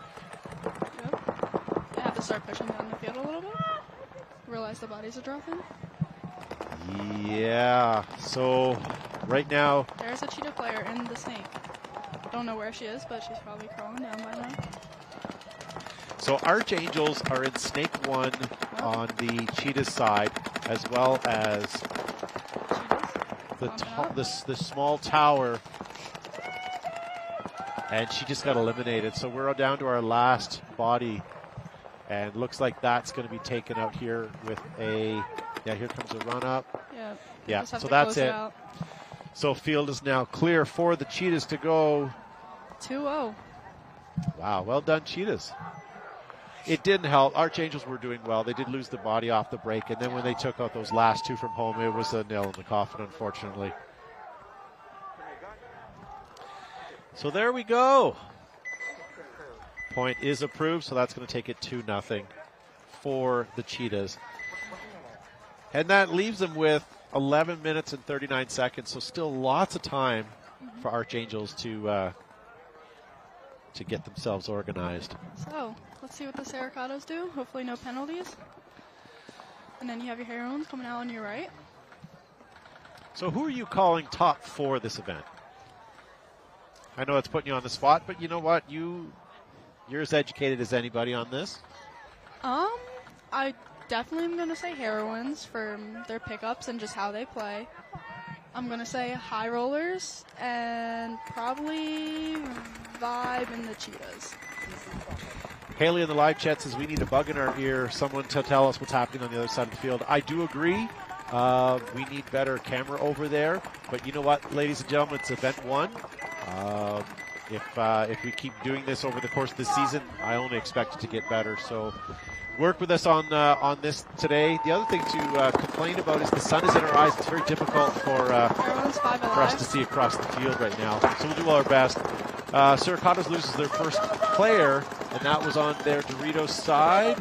They have to start pushing down the field a little bit. Realize the bodies are dropping. Yeah, so right now. There's a cheetah player in the snake. Don't know where she is, but she's probably crawling down by now. So Archangels are in snake 1 on the Cheetah side, as well as the small tower And she just got eliminated. So we're down to our last body. And looks like that's going to be taken out here with a, here comes a run up. Yeah, so that's it. So field is now clear for the Cheetahs to go. 2-0. Wow, well done, Cheetahs. It didn't help. Archangels were doing well. They did lose the body off the break. And then when they took out those last two from home, it was a nail in the coffin, unfortunately. So there we go. Point is approved, so that's going to take it 2-0 for the Cheetahs. And that leaves them with 11 minutes and 39 seconds, so still lots of time for Archangels to get themselves organized. So, let's see what the Saracatos do. Hopefully no penalties. And then you have your Heroines coming out on your right. So who are you calling top for this event? I know it's putting you on the spot, but you know what? You're as educated as anybody on this. I definitely am going to say Heroines for their pickups and just how they play. I'm going to say High Rollers and probably Vibe and the Cheetahs. Haley in the live chat says we need a bug in our ear, someone to tell us what's happening on the other side of the field. I do agree. We need better camera over there. But you know what, ladies and gentlemen, it's event 1. If we keep doing this over the course of the season, I only expect it to get better. So work with us on this today. The other thing to complain about is the sun is in our eyes. It's very difficult for us to see across the field right now. So we'll do all our best. Siracatos loses their first player, and that was on their Doritos side.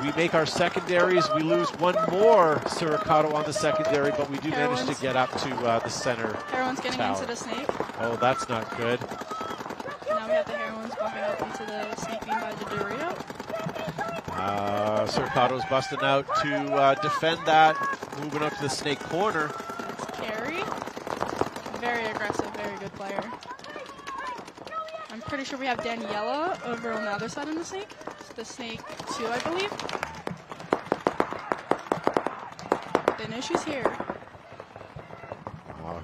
We make our secondaries. We lose one more Siracato on the secondary, but we do manage to get up to the center. Heroines getting tower. into the snake. Oh, that's not good. Now we have the Heroines bumping up into the snake being by the Dorito. Siracato's busting out to defend that, moving up to the snake corner. That's Carrie. Very aggressive, very good player. I'm pretty sure we have Daniela over on the other side of the snake. It's the snake 2, I believe. Then she's here.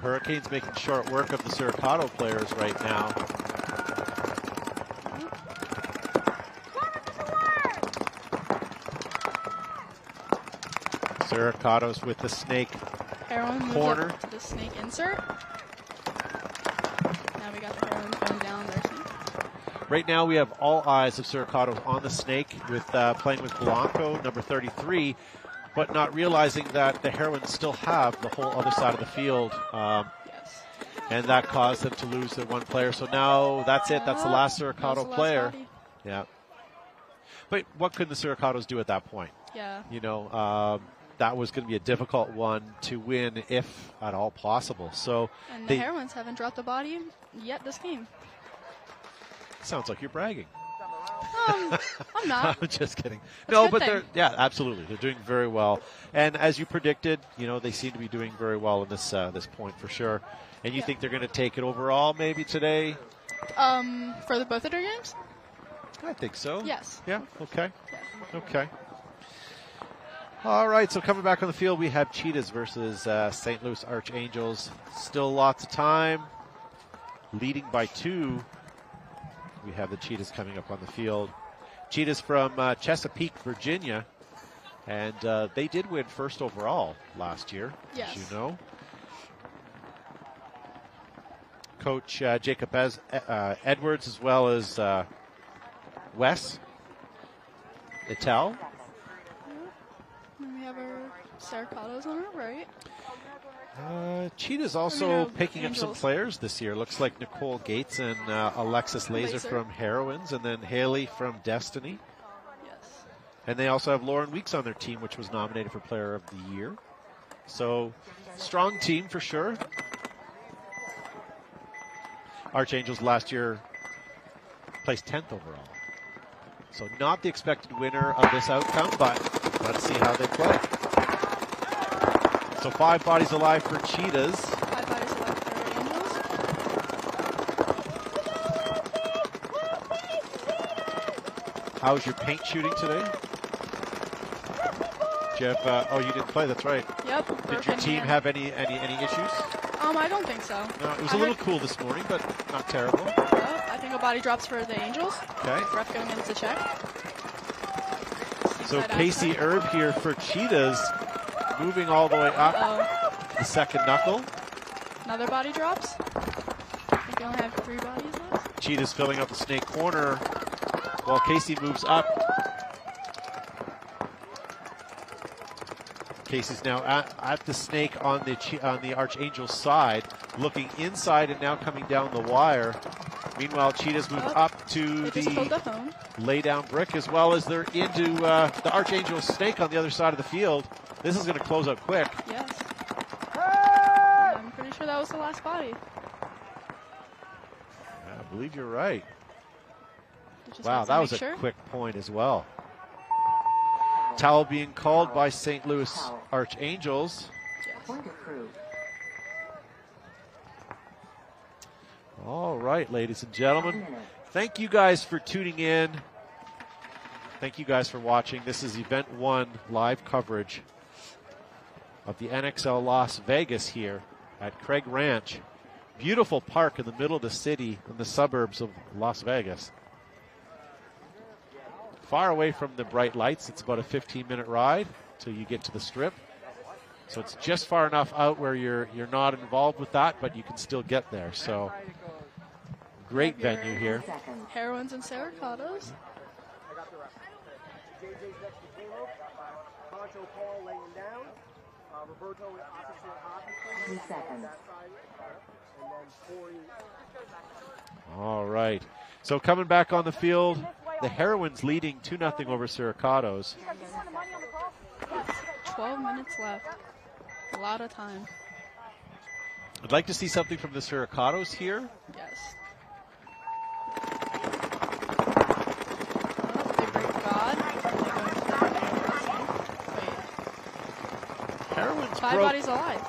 Hurricanes making short work of the Siracato players right now. Siracatos with the snake corner. The snake insert. Now we got the Heroines going down their snake. Right now we have all eyes of Siracatos on the snake with playing with Blanco, number 33, but not realizing that the Heroines still have the whole other side of the field. And that caused them to lose their one player. So now that's it. That's the last Siracato player. Yeah. But what could the Siracatos do at that point? Yeah. You know, that was going to be a difficult one to win, if at all possible. So and the Heroines haven't dropped the body yet this game. Sounds like you're bragging. I'm not. I'm just kidding. That's no, a good but thing. absolutely. They're doing very well. And as you predicted, you know, they seem to be doing very well in this point for sure. And you think they're going to take it overall maybe today? For both of their games? I think so. Yes. Yeah, okay. Yeah. Okay. All right, so coming back on the field, we have Cheetahs versus St. Louis Archangels. Still lots of time. Leading by 2. We have the Cheetahs coming up on the field. Cheetahs from Chesapeake, Virginia. And they did win first overall last year, as you know. Coach Jacob Edwards, as well as Wes Ital. And we have our Saracatos on our right. Cheetah's also picking up some players this year. Looks like Nicole Gates and Alexis Laser from Heroines, and then Haley from Destiny. Yes. And they also have Lauren Weeks on their team, which was nominated for Player of the Year. So, strong team for sure. Archangels last year placed 10th overall. So not the expected winner of this outcome, but let's see how they play. So 5 bodies alive for Cheetahs. 5 bodies alive for Angels. How's your paint shooting today? Jeff, oh, you didn't play, that's right. Yep. Did your team have any issues? I don't think so. No, it was a little cool this morning, but not terrible. I think a body drops for the Angels. Okay. Ref going in to check. So Casey Erb here for Cheetahs, moving all the way up the second knuckle. Another body drops. I think we only have 3 bodies left. Cheetahs filling up the snake corner while Casey moves up. Casey's now at the snake on the Archangel's side, looking inside and now coming down the wire. Meanwhile, Cheetahs move up to the lay-down brick, as well as they're into the Archangel's snake on the other side of the field. This is going to close up quick. Yes. I'm pretty sure that was the last body. I believe you're right. Wow, that was a quick point as well. Towel being called by St. Louis Archangels. All right, ladies and gentlemen. Thank you guys for tuning in. Thank you guys for watching. This is Event 1 live coverage of the NXL Las Vegas here at Craig Ranch. Beautiful park in the middle of the city in the suburbs of Las Vegas. Far away from the bright lights. It's about a 15-minute ride till you get to the strip. So it's just far enough out where you're not involved with that, but you can still get there. So great venue here. Heroines and Sericados. All right. So coming back on the field, the Heroines leading 2-0 over Sericados. 12 minutes left. A lot of time. I'd like to see something from the Sericados here. Yes. Oh, they break God. Heroines 5 bodies alive.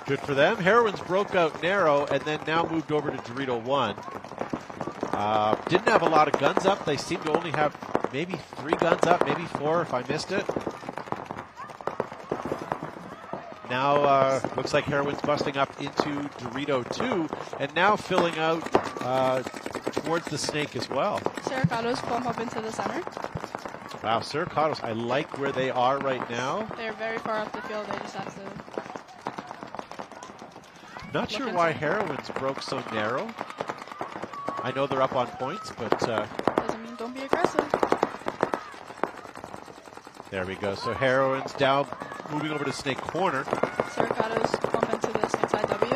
Good for them. Heroines broke out narrow and then now moved over to Dorito 1. Didn't have a lot of guns up. They seem to only have maybe 3 guns up, maybe 4 if I missed it. Now looks like Heroines busting up into Dorito 2 and now filling out towards the snake as well. Sericados bump up into the center. Wow, Sericados, I like where they are right now. They're very far up the field. They just have to... Not sure why Heroines broke so narrow. I know they're up on points, but... doesn't mean don't be aggressive. There we go. So Heroines down, moving over to snake corner. Sericados bump into the snake side W.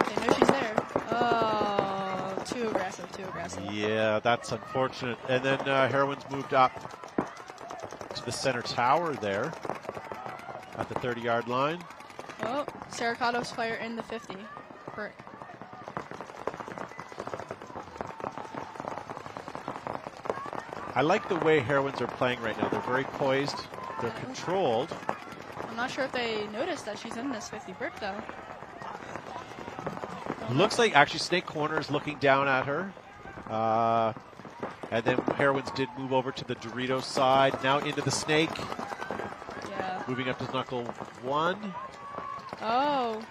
They know she's there. Oh, too aggressive. Yeah, that's unfortunate. And then Heroines moved up to the center tower there at the 30-yard line. Oh, Sericados fire in the 50. Brick. I like the way Heroines are playing right now. They're very poised. They're controlled. I'm not sure if they noticed that she's in this 50 brick, though. Looks like actually Snake Corner is looking down at her. And then Heroines did move over to the Dorito side. Now into the snake. Yeah. Moving up to knuckle 1. Oh.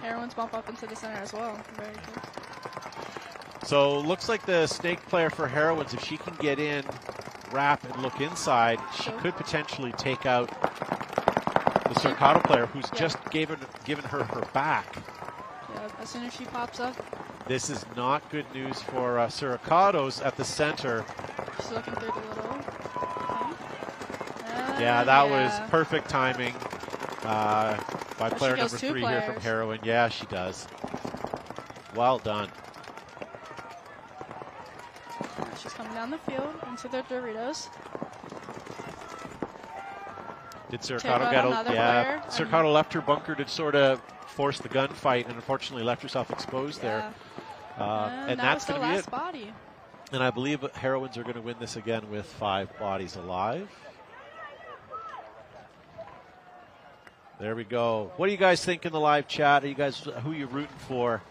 Heroines bump up into the center as well. Very good. So looks like the snake player for Heroines, if she can get in, wrap, and look inside, she could potentially take out the Sericado player who's just given her back. Yeah, as soon as she pops up. This is not good news for Sericados at the center. She's looking through the little thing. Yeah, that was perfect timing by player number 3 here from Heroine. Yeah, she does. Well done. She's coming down the field into their Doritos. Did Sericado get a... Yeah, Sericado left her bunker to sort of force the gunfight and unfortunately left herself exposed there. And that's going to be it. Body. And I believe Heroines are going to win this again with 5 bodies alive. There we go. What do you guys think in the live chat? Are you guys, who are you rooting for?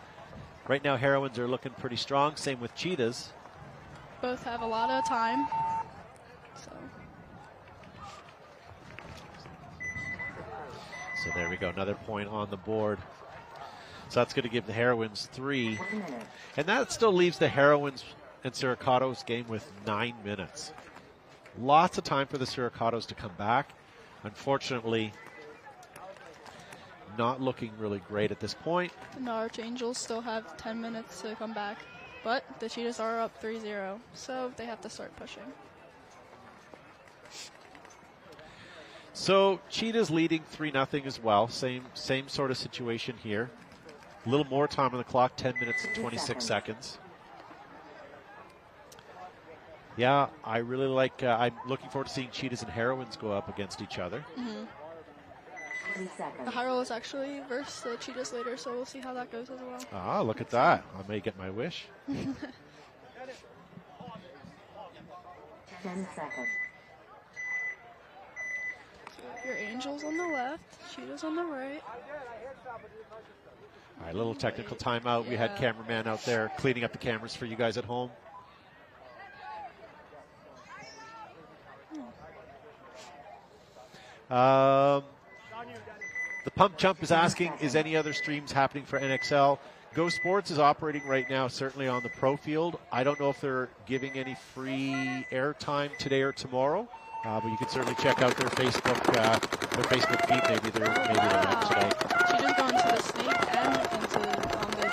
Right now, Heroines are looking pretty strong. Same with Cheetahs. Both have a lot of time. So there we go. Another point on the board. So that's going to give the Heroines 3. And that still leaves the Heroines and Siricatos game with 9 minutes. Lots of time for the Siricatos to come back. Unfortunately, not looking really great at this point. And the Archangels still have 10 minutes to come back. But the Cheetahs are up 3-0, so they have to start pushing. So Cheetahs leading 3-0 as well. Same sort of situation here. A little more time on the clock, 10 minutes and 26 seconds. Yeah, I really like, I'm looking forward to seeing Cheetahs and Heroines go up against each other. The high roll is actually versus the Cheetahs later, so we'll see how that goes as well. Ah, look at that. I may get my wish. 10 seconds. Your Angels on the left, Cheetahs on the right. All right, little technical timeout. We had cameraman out there cleaning up the cameras for you guys at home. The Pump Chump is asking, is any other streams happening for NXL? Go Sports is operating right now, certainly on the pro field. I don't know if they're giving any free airtime today or tomorrow, but you can certainly check out their Facebook feed. Maybe they're not today. She just go into the snake and into the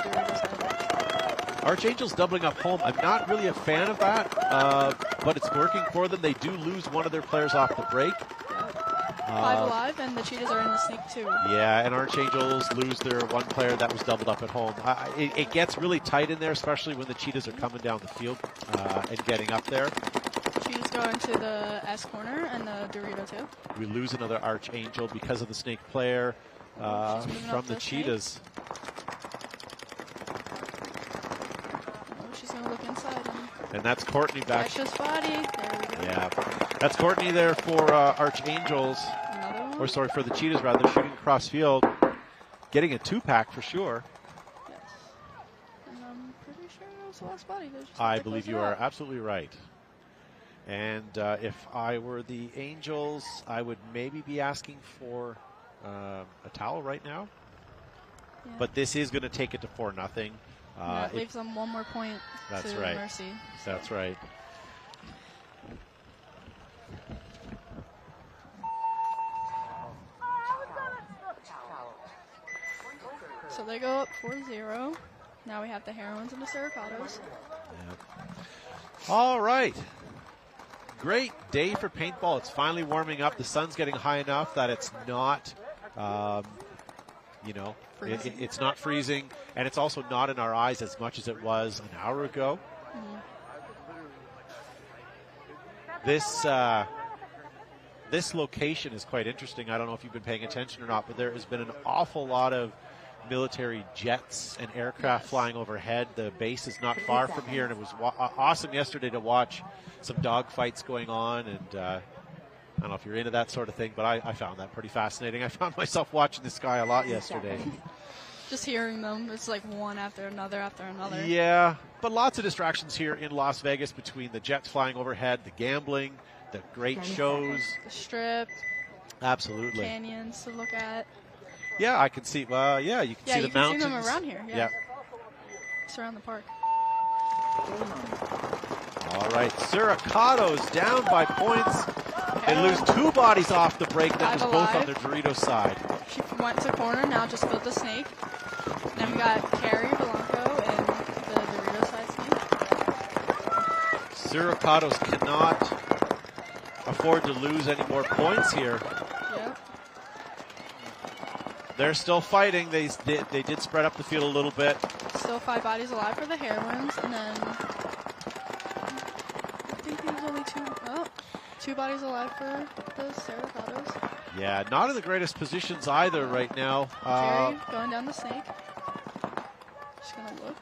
Doritos side. Archangels doubling up home. I'm not really a fan of that, but it's working for them. They do lose one of their players off the break. 5 alive, and the Cheetahs are in the sneak too. Yeah, and Archangels lose their one player that was doubled up at home. It gets really tight in there, especially when the Cheetahs are coming down the field and getting up there. Cheetahs go into the S corner and the Dorito too. We lose another Archangel because of the snake player from the Cheetahs. She's going to look inside. And that's Courtney back. Precious body. There we go. Yeah, that's Courtney there for Archangels. Or sorry, for the Cheetahs rather, shooting across field. Getting a 2-pack for sure. Yes. And I'm pretty sure it was the last body. I believe you are absolutely right. And if I were the Angels, I would maybe be asking for a towel right now. Yeah. But this is going to take it to 4-0. It leaves them one more point that's to right. Mercy. So. That's right. So they go up 4-0. Now we have the Heroines and the Siricatos. Yep. All right. Great day for paintball. It's finally warming up. The sun's getting high enough that it's not, it's not freezing. And it's also not in our eyes as much as it was an hour ago. Mm-hmm. This location is quite interesting. I don't know if you've been paying attention or not, but there has been an awful lot of military jets and aircraft flying overhead. The base is not far from here, and it was awesome yesterday to watch some dogfights going on. And I don't know if you're into that sort of thing, but I found that pretty fascinating. I found myself watching the sky a lot yesterday. Just hearing them, it's like one after another after another. Yeah, but lots of distractions here in Las Vegas between the jets flying overhead, the gambling, the great shows. The Strip. Absolutely. Canyons to look at. Yeah, I can see. Well, yeah, you can see the mountains. Yeah, you can see them around here. Yeah. Surround the park. All right, Siricatos down by points. They lose 2 bodies off the break. That was both on the Doritos side. She went to corner, now just built the snake. Then we got Carrie, Blanco, and the Doritos side snake. Siricatos cannot afford to lose any more points here. Yep. They're still fighting. They did spread up the field a little bit. Still 5 bodies alive for the Heroines, and then I think there's only 2 bodies alive for the Siricatos. Yeah, not in the greatest positions either right now. Jerry going down the snake. Just gonna look.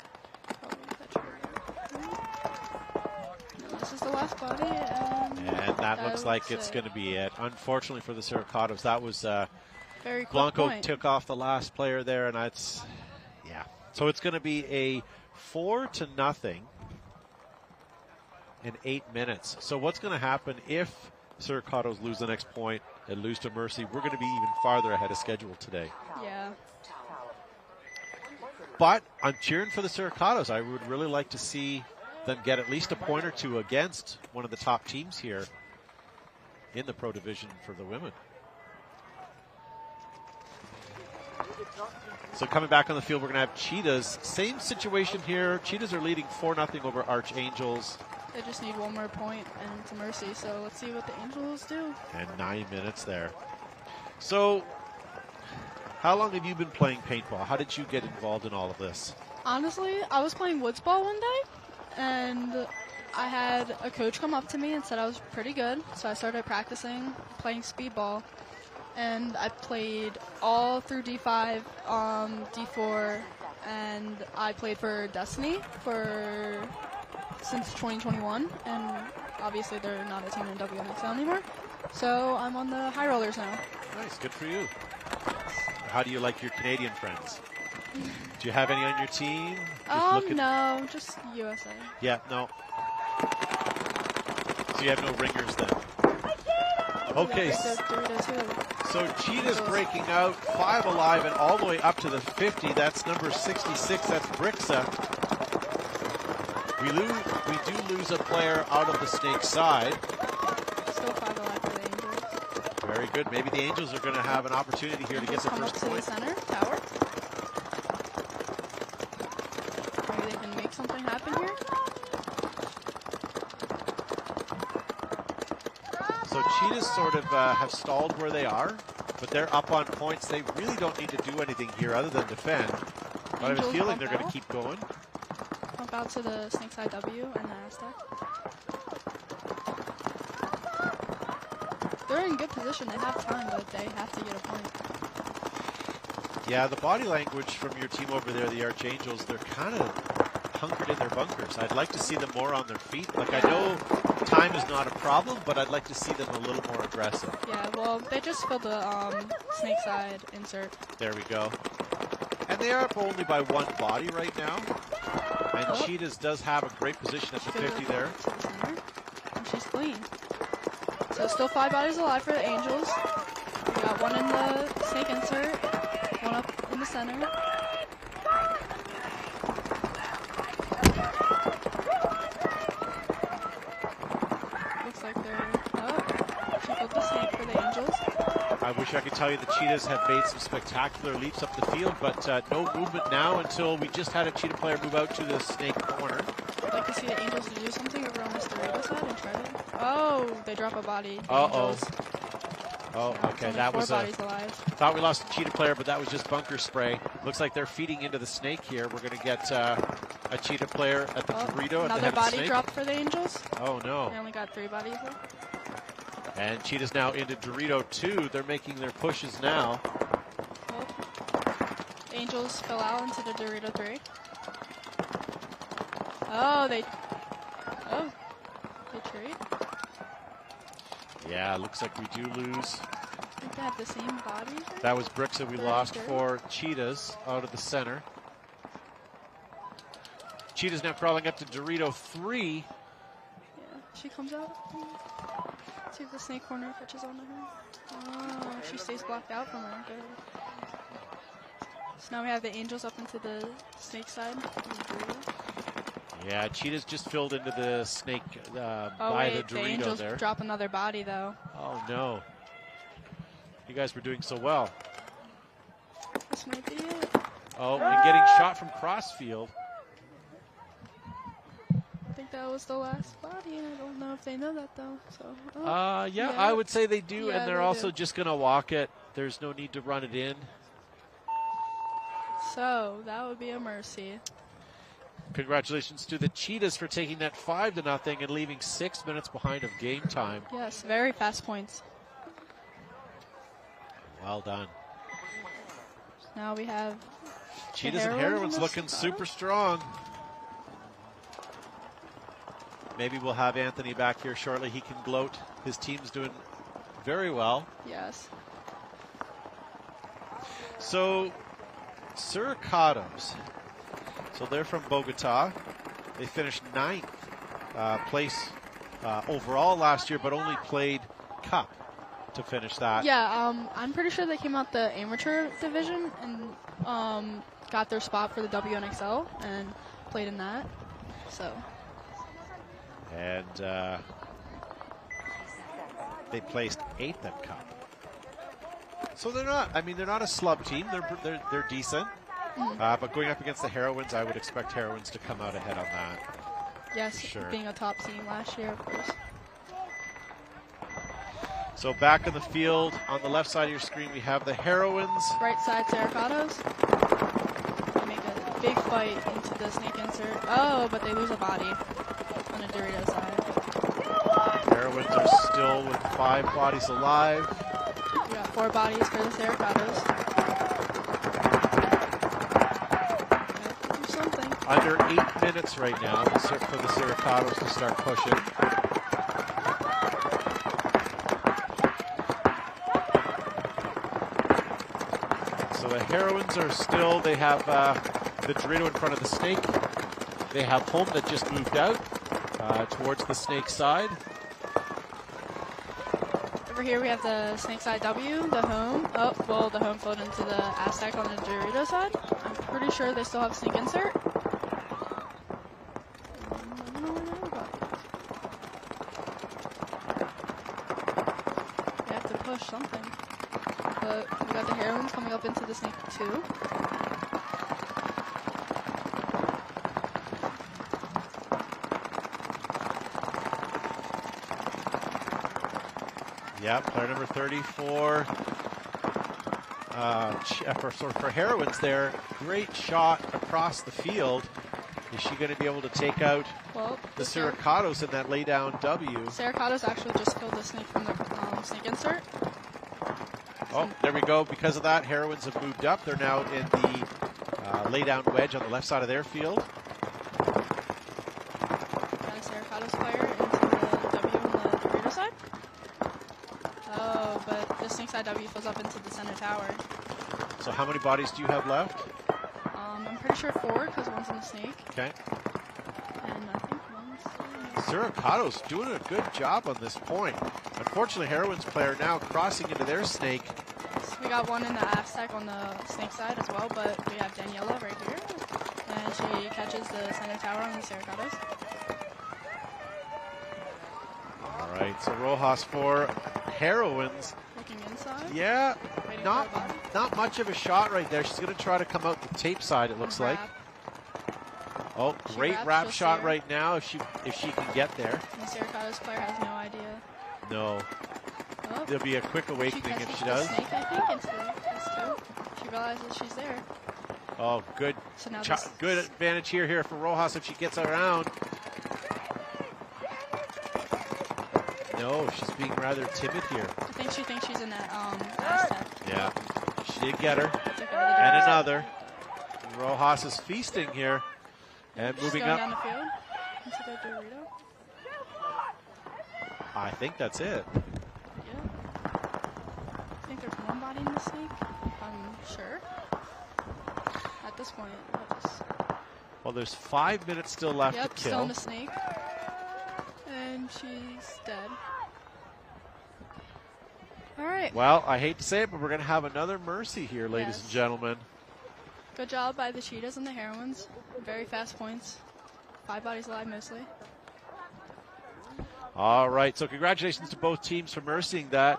No, this is the last body, and that looks like it's going to be it. Unfortunately for the Siricatos, that was very quick Blanco point. took off the last player there, and that's So it's going to be a 4-0 in 8 minutes. So what's going to happen if Siricatos lose the next point and lose to Mercy? We're going to be even farther ahead of schedule today. Yeah. But I'm cheering for the Siricatos. I would really like to see them get at least a point or two against one of the top teams here in the pro division for the women. So coming back on the field, we're going to have Cheetahs. Same situation here. Cheetahs are leading 4-0 over Archangels. They just need one more point, and it's a mercy. So let's see what the Angels do. And 9 minutes there. So how long have you been playing paintball? How did you get involved in all of this? Honestly, I was playing woods ball one day, and I had a coach come up to me and said I was pretty good. So I started practicing playing speedball, and I played all through D5, D4, and I played for Destiny since 2021, and obviously they're not a team in WNXL anymore. So I'm on the high rollers now. Nice, good for you. How do you like your Canadian friends? Do you have any on your team? No, just USA. Yeah, no. So you have no ringers then. Okay. So Cheetah's breaking out, 5 alive and all the way up to the 50. That's number 66. That's Brixa. We do lose a player out of the Snake side. Still 5 alive for the Angels. Very good. Maybe the Angels are going to have an opportunity here to get the first point. The center tower. Maybe they can make something happen here. So Cheetahs sort of have stalled where they are, but they're up on points. They really don't need to do anything here other than defend. But I have a feeling they're going to keep going. Bump out to the Snake side W and the Aztec. They're in good position. They have time, but they have to get a point. Yeah, the body language from your team over there, the Archangels, they're kind of hunkered in their bunkers. I'd like to see them more on their feet. Like, I know time is not a problem, but I'd like to see them a little more aggressive. Yeah, well, they just filled the Snake side insert. There we go. And they are up only by one body right now. And Cheetahs does have a great position at the 50 there. To the center, and she's clean. So still 5 bodies alive for the Angels. We got one in the Snake insert, one up in the center. Looks like they're she filled the Snake for the Angels. I wish I could tell you the Cheetahs have made some spectacular leaps up the field, but no movement now until we just had a Cheetah player move out to the Snake corner. I'd like to see the Angels do something over on this Dorito side and try it. Oh, they drop a body. Uh-oh. Oh, okay, that was bodies alive. Thought we lost a Cheetah player, but that was just bunker spray. Looks like they're feeding into the Snake here. We're going to get a Cheetah player at the Dorito at the head of the Snake. Another body drop for the Angels. Oh, no. They only got 3 bodies left. And Cheetah's now into Dorito 2. They're making their pushes now. Oh. Angels fell out into the Dorito 3. They trade. Yeah, looks like we do lose. I think they have the same bodies. Right? That was Brixa we lost for Cheetahs out of the center. Cheetah's now crawling up to Dorito 3. Yeah, she comes out. See if the Snake corner catches on to her. Oh, she stays blocked out from her. Good. So now we have the Angels up into the Snake side. Yeah, Cheetah's just filled into the Snake by the Dorito the Angels there. Drop another body though. Oh no. You guys were doing so well. This might be it. Oh, and getting shot from crossfield. I think that was the last body, and I don't know if they know that though. So. Yeah, I would say they do, Yeah, and they're also just going to walk it. There's no need to run it in. So that would be a mercy. Congratulations to the Cheetahs for taking that 5-0 and leaving 6 minutes behind of game time. Yes, very fast points. Well done. Now we have Cheetahs and Heroines looking super strong. Maybe we'll have Anthony back here shortly. He can gloat. His team's doing very well. Yes. So, Siricatos. So they're from Bogota. They finished 9th place overall last year, but only played Cup to finish that. Yeah, I'm pretty sure they came out the amateur division, and got their spot for the WNXL and played in that. So. And they placed 8th at Cup. So they're not. I mean, they're not a slub team. They're decent. But going up against the Heroines, I would expect Heroines to come out ahead on that. Yes, sure. Being a top team last year, of course. So back in the field, on the left side of your screen, we have the Heroines. Right side, Saracatos. They make a big fight into the snake insert. Oh, but they lose a body on the Dorito side. Heroines are still with 5 bodies alive. We got 4 bodies for the Saracatos. Do something. Under 8 minutes right now for the Saracatos to start pushing. So the Heroines are still, they have the Dorito in front of the snake. They have home that just moved out towards the snake side. Over here we have the snake side W, the home. Oh, well, the home flowed into the Aztec on the Dorito side. I'm pretty sure they still have snake insert. They have to push something. But we got the Heroines coming up into the snake 2. Yeah, player number 34 for Heroines there. Great shot across the field. Is she going to be able to take out the Saracatos in that laydown W? Saracatos actually just killed the snake from the snake insert. Oh, there we go. Because of that, Heroines have moved up. They're now in the laydown wedge on the left side of their field. Got a Saracatos player into the W on the Dorito side. Oh, but the snake side W fills up into the center tower. So how many bodies do you have left? I'm pretty sure 4 because one's in the snake. Okay. And I think one's... Saracatos doing a good job on this point. Unfortunately, Heroines player now crossing into their snake. So we got one in the Aztec on the snake side as well, but we have Daniela right here. And she catches the center tower on the Saracatos. All right, so Rojas for Heroines. Looking inside. Yeah, not much of a shot right there. She's going to try to come out the tape side, it looks like. Oh, great wrap shot right now if she can get there. And the Saracatos player has no idea. No. Oh. There'll be a quick awakening if she does. Snake, I think, into this too. She realizes she's there. Oh, good. So now good advantage here for Rojas if she gets around. No, she's being rather timid here. I think she thinks she's in that Aztec. Yeah, she did get her. And another. Rojas is feasting here. And Just moving going up. down the field into the Dorito. I think that's it. Yeah. I think there's one body in the snake. I'm sure. At this point, Well, there's 5 minutes still left to kill. Still in the snake. And she's dead. All right. Well, I hate to say it, but we're going to have another mercy here, ladies and gentlemen. Good job by the Cheetahs and the Heroines. Very fast points. 5 bodies alive mostly. All right, so congratulations to both teams for mercying that.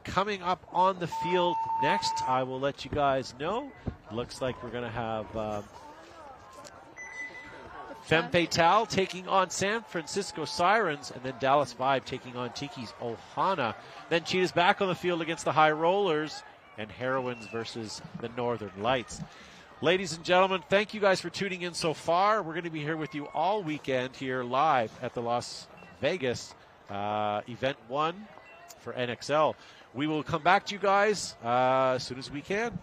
Coming up on the field next, I will let you guys know. Looks like we're going to have Femme Fatale taking on San Francisco Sirens, and then Dallas Vibe taking on Tiki's Ohana. Then Cheetahs back on the field against the High Rollers, and Heroines versus the Northern Lights. Ladies and gentlemen, thank you guys for tuning in so far. We're going to be here with you all weekend here live at the Las Vegas Event 1 for NXL. We will come back to you guys as soon as we can.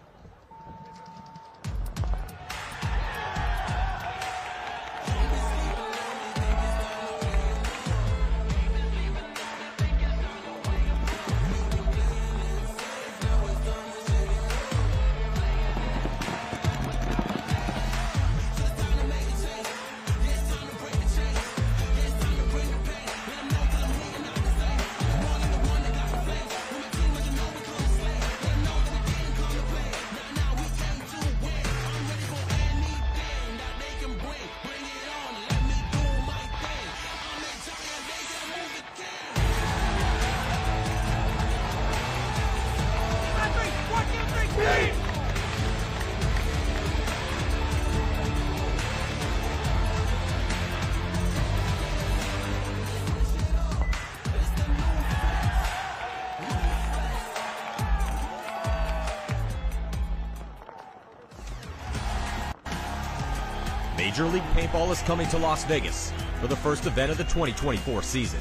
Major League Paintball is coming to Las Vegas for the first event of the 2024 season.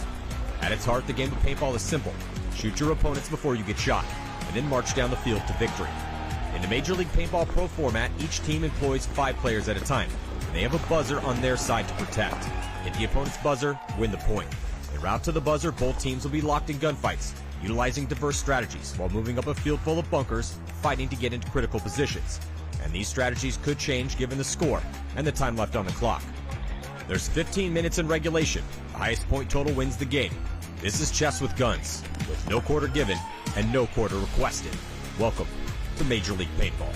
At its heart, the game of paintball is simple. Shoot your opponents before you get shot, and then march down the field to victory. In the Major League Paintball Pro format, each team employs 5 players at a time, and they have a buzzer on their side to protect. Hit the opponent's buzzer, win the point. En route to the buzzer, both teams will be locked in gunfights, utilizing diverse strategies while moving up a field full of bunkers, fighting to get into critical positions. And these strategies could change given the score and the time left on the clock. There's 15 minutes in regulation. The highest point total wins the game. This is chess with guns, with no quarter given and no quarter requested. Welcome to Major League Paintball.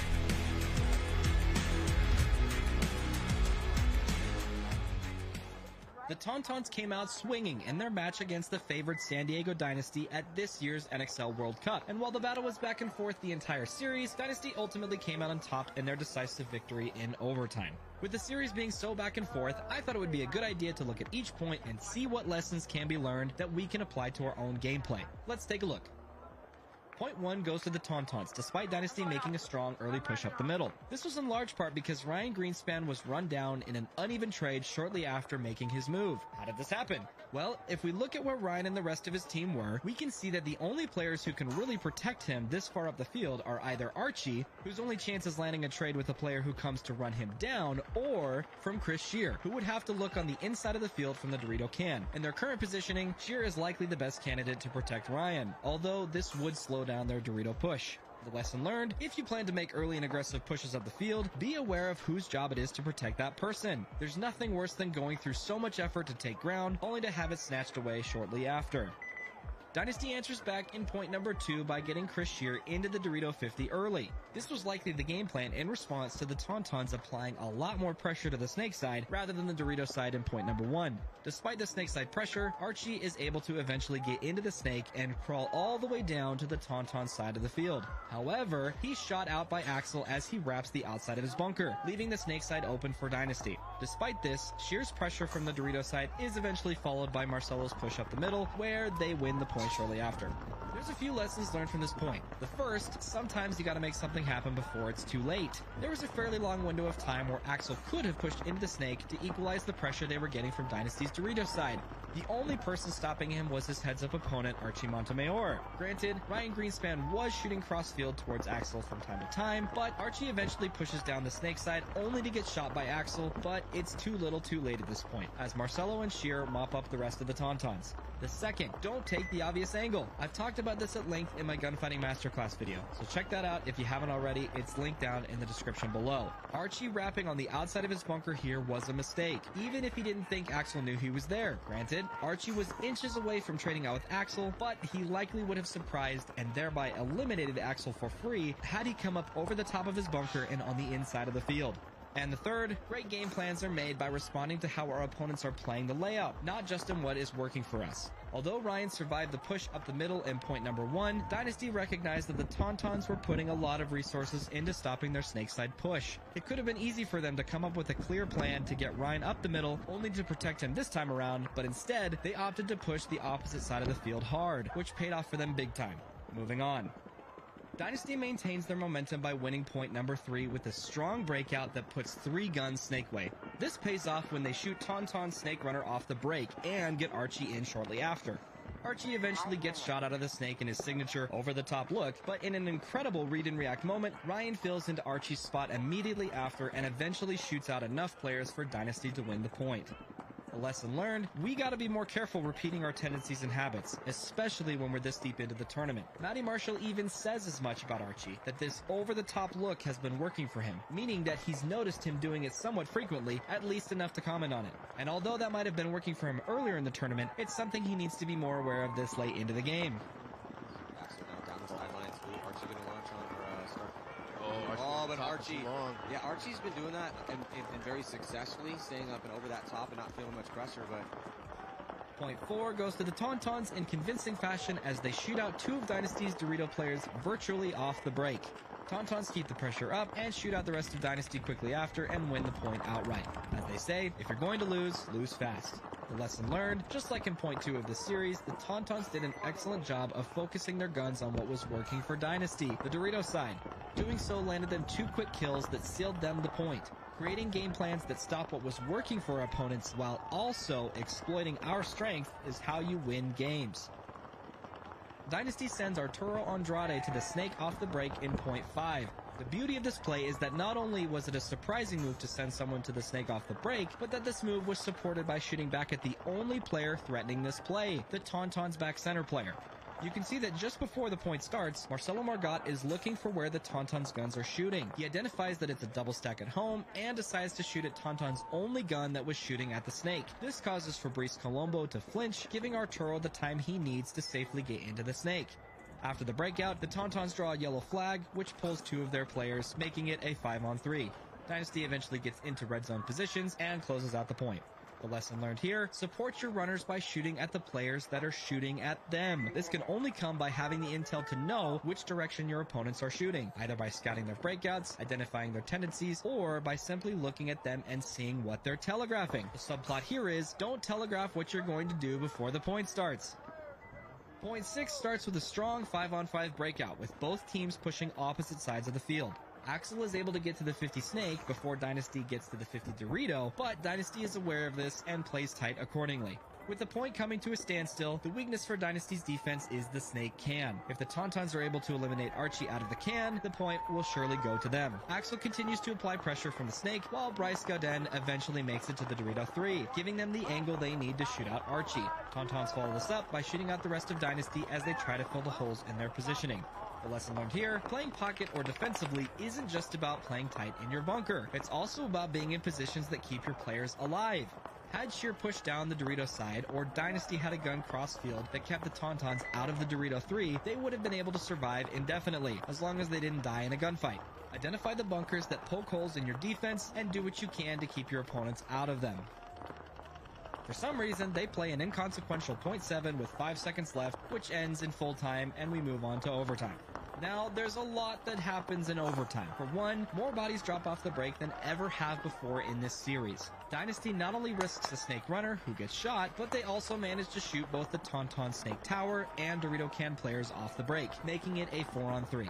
The Tauntauns came out swinging in their match against the favored San Diego Dynasty at this year's NXL World Cup. And while the battle was back and forth the entire series, Dynasty ultimately came out on top in their decisive victory in overtime. With the series being so back and forth, I thought it would be a good idea to look at each point and see what lessons can be learned that we can apply to our own gameplay. Let's take a look. Point 1 goes to the Tauntauns, despite Dynasty making a strong early push up the middle. This was in large part because Ryan Greenspan was run down in an uneven trade shortly after making his move. How did this happen? Well, if we look at where Ryan and the rest of his team were, we can see that the only players who can really protect him this far up the field are either Archie, whose only chance is landing a trade with a player who comes to run him down, or from Chris Shear, who would have to look on the inside of the field from the Dorito can. In their current positioning, Shear is likely the best candidate to protect Ryan, although this would slow down their Dorito push. The lesson learned, if you plan to make early and aggressive pushes up the field, be aware of whose job it is to protect that person. There's nothing worse than going through so much effort to take ground, only to have it snatched away shortly after. Dynasty answers back in point number 2 by getting Chris Shear into the Dorito 50 early. This was likely the game plan in response to the Tauntauns applying a lot more pressure to the snake side rather than the Dorito side in point number 1. Despite the snake side pressure, Archie is able to eventually get into the snake and crawl all the way down to the Tauntaun side of the field. However, he's shot out by Axel as he wraps the outside of his bunker, leaving the snake side open for Dynasty. Despite this, Shear's pressure from the Dorito side is eventually followed by Marcelo's push up the middle, where they win the point shortly after. There's a few lessons learned from this point. The first, sometimes you gotta make something happen before it's too late. There was a fairly long window of time where Axel could have pushed into the snake to equalize the pressure they were getting from Dynasty's Dorito side. The only person stopping him was his heads-up opponent, Archie Montemayor. Granted, Ryan Greenspan was shooting cross-field towards Axel from time to time, but Archie eventually pushes down the snake side only to get shot by Axel, but it's too little too late at this point, as Marcelo and Shear mop up the rest of the Tauntauns. The second, don't take the obvious angle. I've talked about this at length in my gunfighting masterclass video, so check that out if you haven't already. It's linked down in the description below. Archie wrapping on the outside of his bunker here was a mistake, even if he didn't think Axel knew he was there. Granted, Archie was inches away from trading out with Axel, but he likely would have surprised and thereby eliminated Axel for free had he come up over the top of his bunker and on the inside of the field. And the third, great game plans are made by responding to how our opponents are playing the layout, not just in what is working for us. Although Ryan survived the push up the middle in point number 1, Dynasty recognized that the Tauntauns were putting a lot of resources into stopping their snakeside push. It could have been easy for them to come up with a clear plan to get Ryan up the middle, only to protect him this time around, but instead, they opted to push the opposite side of the field hard, which paid off for them big time. Moving on. Dynasty maintains their momentum by winning point number 3 with a strong breakout that puts 3 guns snake way. This pays off when they shoot Tauntaun Snake Runner off the break and get Archie in shortly after. Archie eventually gets shot out of the snake in his signature over-the-top look, but in an incredible read-and-react moment, Ryan fills into Archie's spot immediately after and eventually shoots out enough players for Dynasty to win the point. A lesson learned, we gotta be more careful repeating our tendencies and habits, especially when we're this deep into the tournament. Matty Marshall even says as much about Archie, that this over-the-top look has been working for him, meaning that he's noticed him doing it somewhat frequently, at least enough to comment on it. And although that might have been working for him earlier in the tournament, it's something he needs to be more aware of this late into the game. But Archie, yeah, Archie's been doing that and very successfully, staying up and over that top and not feeling much pressure, but... Point 4 goes to the Tauntauns in convincing fashion as they shoot out 2 of Dynasty's Dorito players virtually off the break. Tauntauns keep the pressure up and shoot out the rest of Dynasty quickly after and win the point outright. As they say, if you're going to lose, lose fast. The lesson learned, just like in point 2 of this series, the Tauntauns did an excellent job of focusing their guns on what was working for Dynasty, the Dorito side. Doing so landed them 2 quick kills that sealed them the point. Creating game plans that stop what was working for our opponents while also exploiting our strength is how you win games. Dynasty sends Arturo Andrade to the snake off the break in point 5. The beauty of this play is that not only was it a surprising move to send someone to the snake off the break, but that this move was supported by shooting back at the only player threatening this play, the Tauntaun's back center player. You can see that just before the point starts, Marcelo Margot is looking for where the Tauntaun's guns are shooting. He identifies that it's a double stack at home and decides to shoot at Tauntaun's only gun that was shooting at the snake. This causes Fabrice Colombo to flinch, giving Arturo the time he needs to safely get into the snake. After the breakout, the Tauntauns draw a yellow flag, which pulls 2 of their players, making it a 5-on-3. Dynasty eventually gets into red zone positions and closes out the point. The lesson learned here, support your runners by shooting at the players that are shooting at them. This can only come by having the intel to know which direction your opponents are shooting, either by scouting their breakouts, identifying their tendencies, or by simply looking at them and seeing what they're telegraphing. The subplot here is, don't telegraph what you're going to do before the point starts. Point 6 starts with a strong 5-on-5 breakout, with both teams pushing opposite sides of the field. Axel is able to get to the 50 Snake before Dynasty gets to the 50 Dorito, but Dynasty is aware of this and plays tight accordingly. With the point coming to a standstill, the weakness for Dynasty's defense is the Snake can. If the Tauntauns are able to eliminate Archie out of the can, the point will surely go to them. Axel continues to apply pressure from the Snake, while Bryce Gauden eventually makes it to the Dorito 3, giving them the angle they need to shoot out Archie. Tauntauns follow this up by shooting out the rest of Dynasty as they try to fill the holes in their positioning. The lesson learned here, playing pocket or defensively isn't just about playing tight in your bunker. It's also about being in positions that keep your players alive. Had Sheer pushed down the Dorito side, or Dynasty had a gun cross-field that kept the Tauntauns out of the Dorito 3, they would have been able to survive indefinitely, as long as they didn't die in a gunfight. Identify the bunkers that poke holes in your defense, and do what you can to keep your opponents out of them. For some reason, they play an inconsequential .7 with 5 seconds left, which ends in full time, and we move on to overtime. Now, there's a lot that happens in overtime. For one, more bodies drop off the break than ever have before in this series. Dynasty not only risks a Snake runner, who gets shot, but they also manage to shoot both the Tauntaun Snake Tower and Dorito Can players off the break, making it a 4-on-3.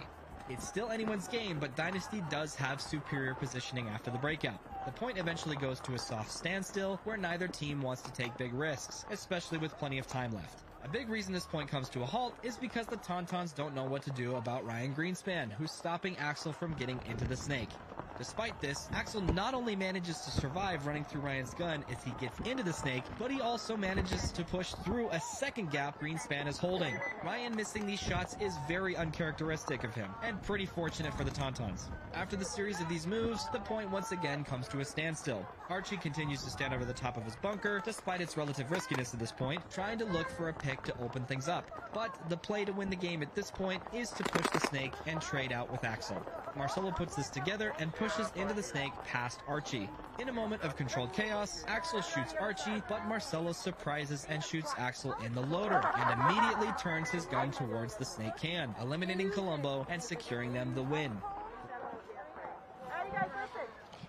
It's still anyone's game, but Dynasty does have superior positioning after the breakout. The point eventually goes to a soft standstill, where neither team wants to take big risks, especially with plenty of time left. A big reason this point comes to a halt is because the Tauntauns don't know what to do about Ryan Greenspan, who's stopping Axel from getting into the Snake. Despite this, Axel not only manages to survive running through Ryan's gun as he gets into the Snake, but he also manages to push through a second gap Greenspan is holding. Ryan missing these shots is very uncharacteristic of him, and pretty fortunate for the Tauntauns. After the series of these moves, the point once again comes to a standstill. Archie continues to stand over the top of his bunker, despite its relative riskiness at this point, trying to look for a pick to open things up. But the play to win the game at this point is to push the Snake and trade out with Axel. Marcelo puts this together and pushes into the Snake past Archie. In a moment of controlled chaos, Axel shoots Archie, but Marcelo surprises and shoots Axel in the loader, and immediately turns his gun towards the Snake can, eliminating Colombo and securing them the win.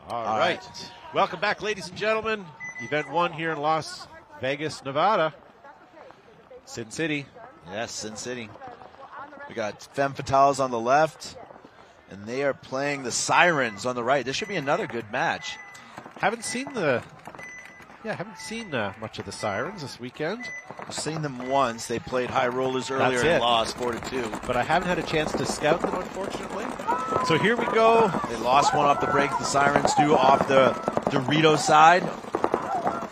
All right. Welcome back, ladies and gentlemen. Event 1 here in Las Vegas, Nevada. Sin City. Yes, Sin City. We got Femme Fatales on the left, and they are playing the Sirens on the right. This should be another good match. Haven't seen much of the Sirens this weekend. I've seen them once. They played High Rollers earlier and lost 4-2. But I haven't had a chance to scout them, unfortunately. So here we go. They lost one off the break. The Sirens do off the Dorito side.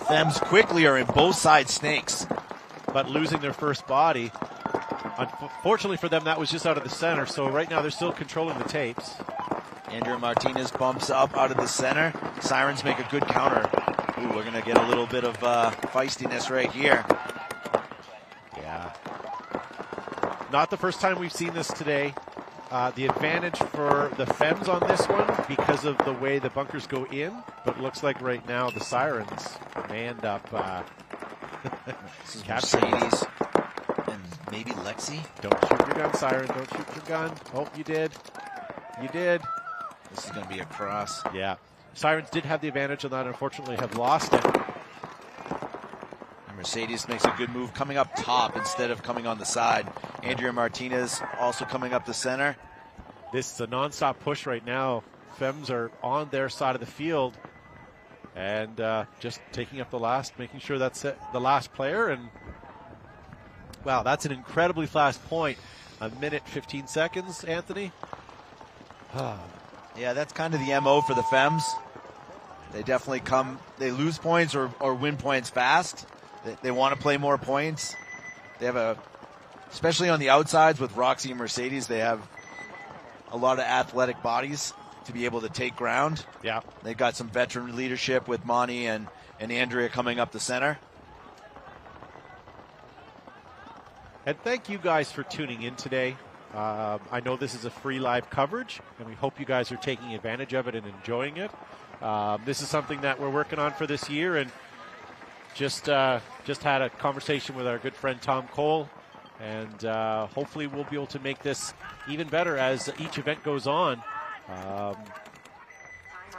Femmes quickly are in both side snakes. But losing their first body. Unfortunately for them, that was just out of the center. So right now they're still controlling the tapes. Andrea Martinez bumps up out of the center. Sirens make a good counter. Ooh, we're going to get a little bit of feistiness right here. Yeah. Not the first time we've seen this today. The advantage for the Femmes on this one because of the way the bunkers go in. But it looks like right now the Sirens may end up this is Mercedes and maybe Lexi. Don't shoot your gun, Siren. Don't shoot your gun. Oh, you did. You did. This is going to be a cross. Yeah. Sirens did have the advantage on that, unfortunately have lost it. And Mercedes makes a good move coming up top instead of coming on the side. Andrea Martinez also coming up the center. This is a nonstop push right now Femmes are on their side of the field and just taking up the last, making sure that's it, the last player. And wow, that's an incredibly fast point. 1 minute, 15 seconds, Anthony. Yeah, that's kind of the MO for the Femmes. They definitely they lose points or win points fast. They want to play more points. They have especially on the outsides with Roxy and Mercedes, they have a lot of athletic bodies to be able to take ground. Yeah. They've got some veteran leadership with Monty and Andrea coming up the center. And thank you guys for tuning in today. I know this is a free live coverage, and we hope you guys are taking advantage of it and enjoying it. This is something that we're working on for this year, and just had a conversation with our good friend Tom Cole, and hopefully we'll be able to make this even better as each event goes on.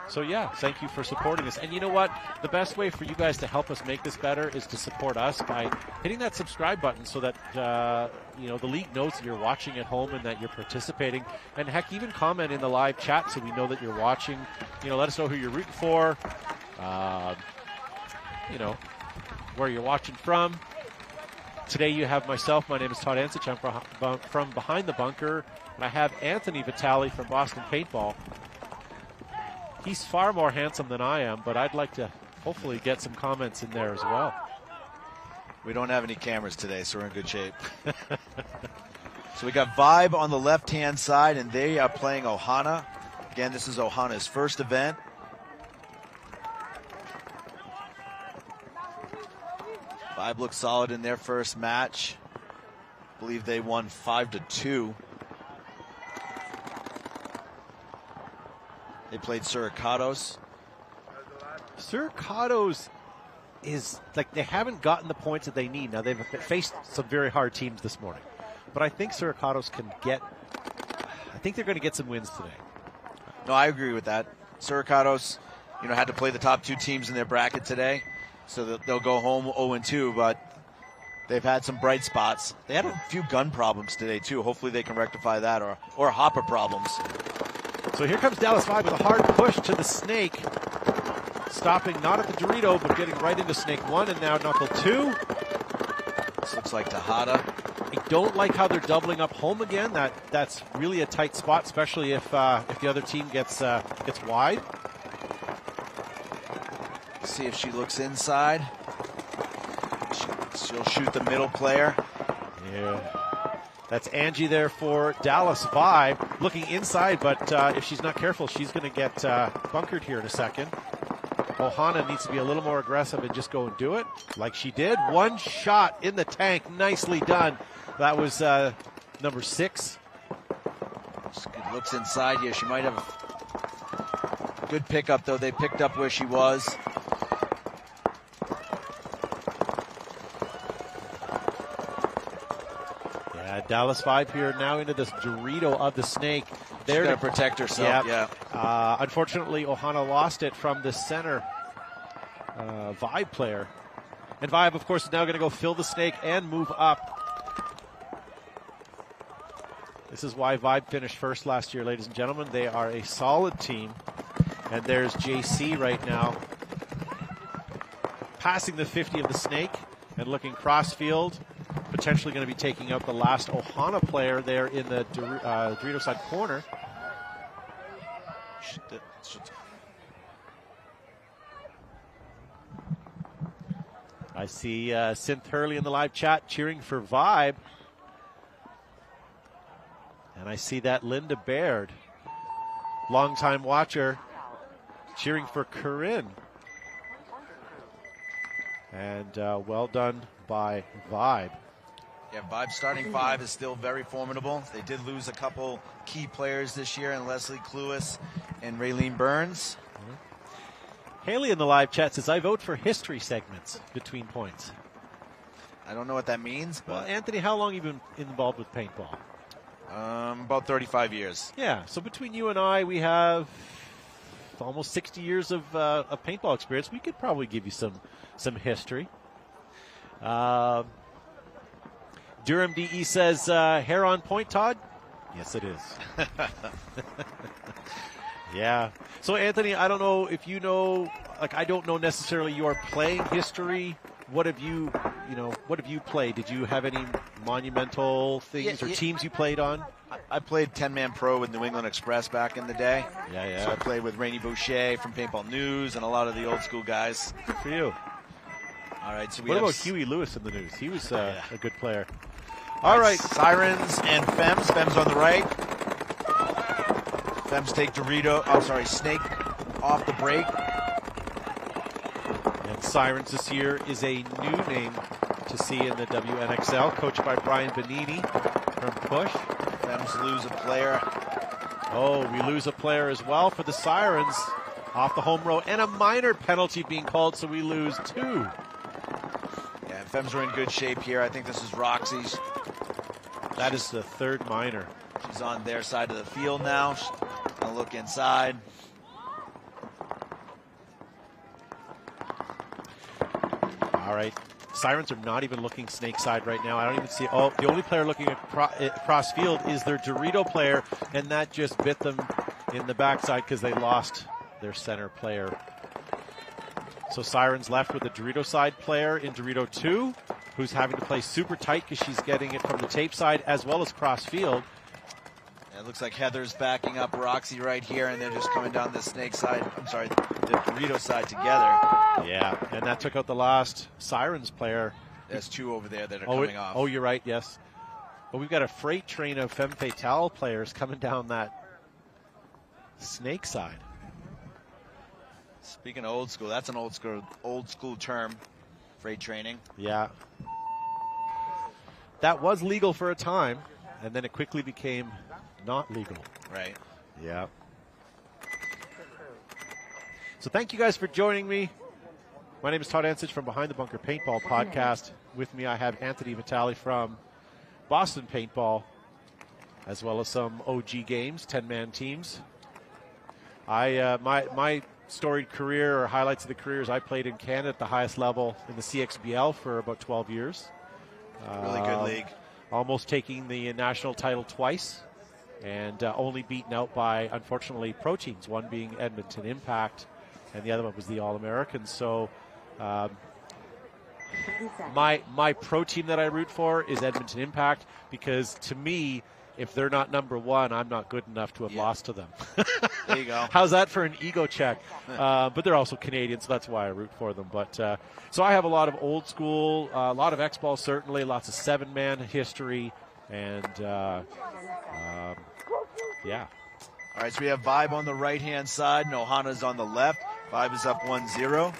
So yeah, thank you for supporting us. And you know what? The best way for you guys to help us make this better is to support us by hitting that subscribe button so that the league knows that you're watching at home and that you're participating. And heck, even comment in the live chat so we know that you're watching. Let us know who you're rooting for. Where you're watching from. Today you have myself. My name is Todd Ansich. I'm from Behind the Bunker. And I have Anthony Vitale from Boston Paintball. He's far more handsome than I am, but I'd like to hopefully get some comments in there as well. We don't have any cameras today, so we're in good shape. So we got Vibe on the left-hand side, and they are playing Ohana. Again, this is Ohana's first event. Vibe looks solid in their first match. I believe they won 5-2. They played Suricatos. Suricatos is like they haven't gotten the points that they need. Now they've faced some very hard teams this morning, but I think Suricatos I think they're going to get some wins today. No, I agree with that. Suricatos, had to play the top 2 teams in their bracket today, so that they'll go home 0-2, but they've had some bright spots. They had a few gun problems today too. Hopefully they can rectify that, or hopper problems. So here comes Dallas Vibe with a hard push to the Snake. Stopping not at the Dorito, but getting right into Snake 1 and now Knuckle 2. This looks like Tejada. I don't like how they're doubling up home again. That's really a tight spot, especially if the other team gets wide. See if she looks inside. She'll shoot the middle player. Yeah. That's Angie there for Dallas Vibe. Looking inside, but if she's not careful, she's going to get bunkered here in a second. Ohana needs to be a little more aggressive and just go and do it like she did. One shot in the tank. Nicely done. That was number 6. Good looks inside here. She might have a good pickup, though. They picked up where she was. Dallas Vibe here now into this Dorito of the Snake. They're going to protect herself, yeah. Unfortunately, Ohana lost it from the center Vibe player. And Vibe, of course, is now going to go fill the Snake and move up. This is why Vibe finished first last year, ladies and gentlemen. They are a solid team. And there's JC right now passing the 50 of the Snake and looking cross-field. Potentially going to be taking out the last Ohana player there in the Dorito side corner. I see Synth Hurley in the live chat cheering for Vibe. And I see that Linda Baird, longtime watcher, cheering for Corinne. And well done by Vibe. Yeah, Vibe starting 5 is still very formidable. They did lose a couple key players this year in Leslie Cluis and Raylene Burns. Haley in the live chat says, I vote for history segments between points. I don't know what that means. But well, Anthony, how long have you been involved with paintball? About 35 years. Yeah, so between you and I, we have almost 60 years of paintball experience. We could probably give you some history. Durham DE says, hair on point, Todd? Yes, it is. Yeah. So, Anthony, I don't know if you know, like, I don't know necessarily your playing history. What have you played? Did you have any monumental things or teams you played on? I played 10-man pro with New England Express back in the day. Yeah. So I played with Rainey Boucher from Paintball News and a lot of the old school guys. Good for you. All right. So what about Huey Lewis in the News? He was a good player. All right. Sirens and Fems. Fems on the right. Fems take Snake off the break. And Sirens this year is a new name to see in the WNXL, coached by Brian Benini from Push. Fems lose a player. Oh, we lose a player as well for the Sirens off the home row, and a minor penalty being called, so we lose 2. Yeah, Fems are in good shape here. I think this is Roxy's. That is the 3rd minor. She's on their side of the field now. She's going to look inside. All right. Sirens are not even looking snake side right now. I don't even see. Oh, the only player looking across field is their Dorito player, and that just bit them in the backside because they lost their center player. So Sirens left with the Dorito side player in Dorito 2, who's having to play super tight because she's getting it from the tape side as well as cross field. It looks like Heather's backing up Roxy right here, and they're just coming down the snake side. I'm sorry, the Dorito side together. Yeah, and that took out the last Sirens player. There's 2 over there that are coming off. Oh, you're right, yes. But we've got a freight train of Femme Fatale players coming down that snake side. Speaking of old school, that's an old school term, freight training. Yeah. That was legal for a time, and then it quickly became not legal. Right. Yeah. So thank you guys for joining me. My name is Todd Ansich from Behind the Bunker Paintball Podcast. With me I have Anthony Vitale from Boston Paintball, as well as some OG games, 10-man teams. My storied career or highlights of the careers, I played in Canada at the highest level in the CXBL for about 12 years. Really good league. Almost taking the national title twice, and only beaten out by, unfortunately, pro teams, one being Edmonton Impact, and the other one was the All-Americans. So my pro team that I root for is Edmonton Impact, because to me, if they're not number 1, I'm not good enough to have lost to them. There you go. How's that for an ego check? But they're also Canadian, so that's why I root for them. But so I have a lot of old school, a lot of X-Ball certainly, lots of 7-man history, and yeah. All right, so we have Vibe on the right-hand side, and Ohana's on the left. Vibe is up 1-0.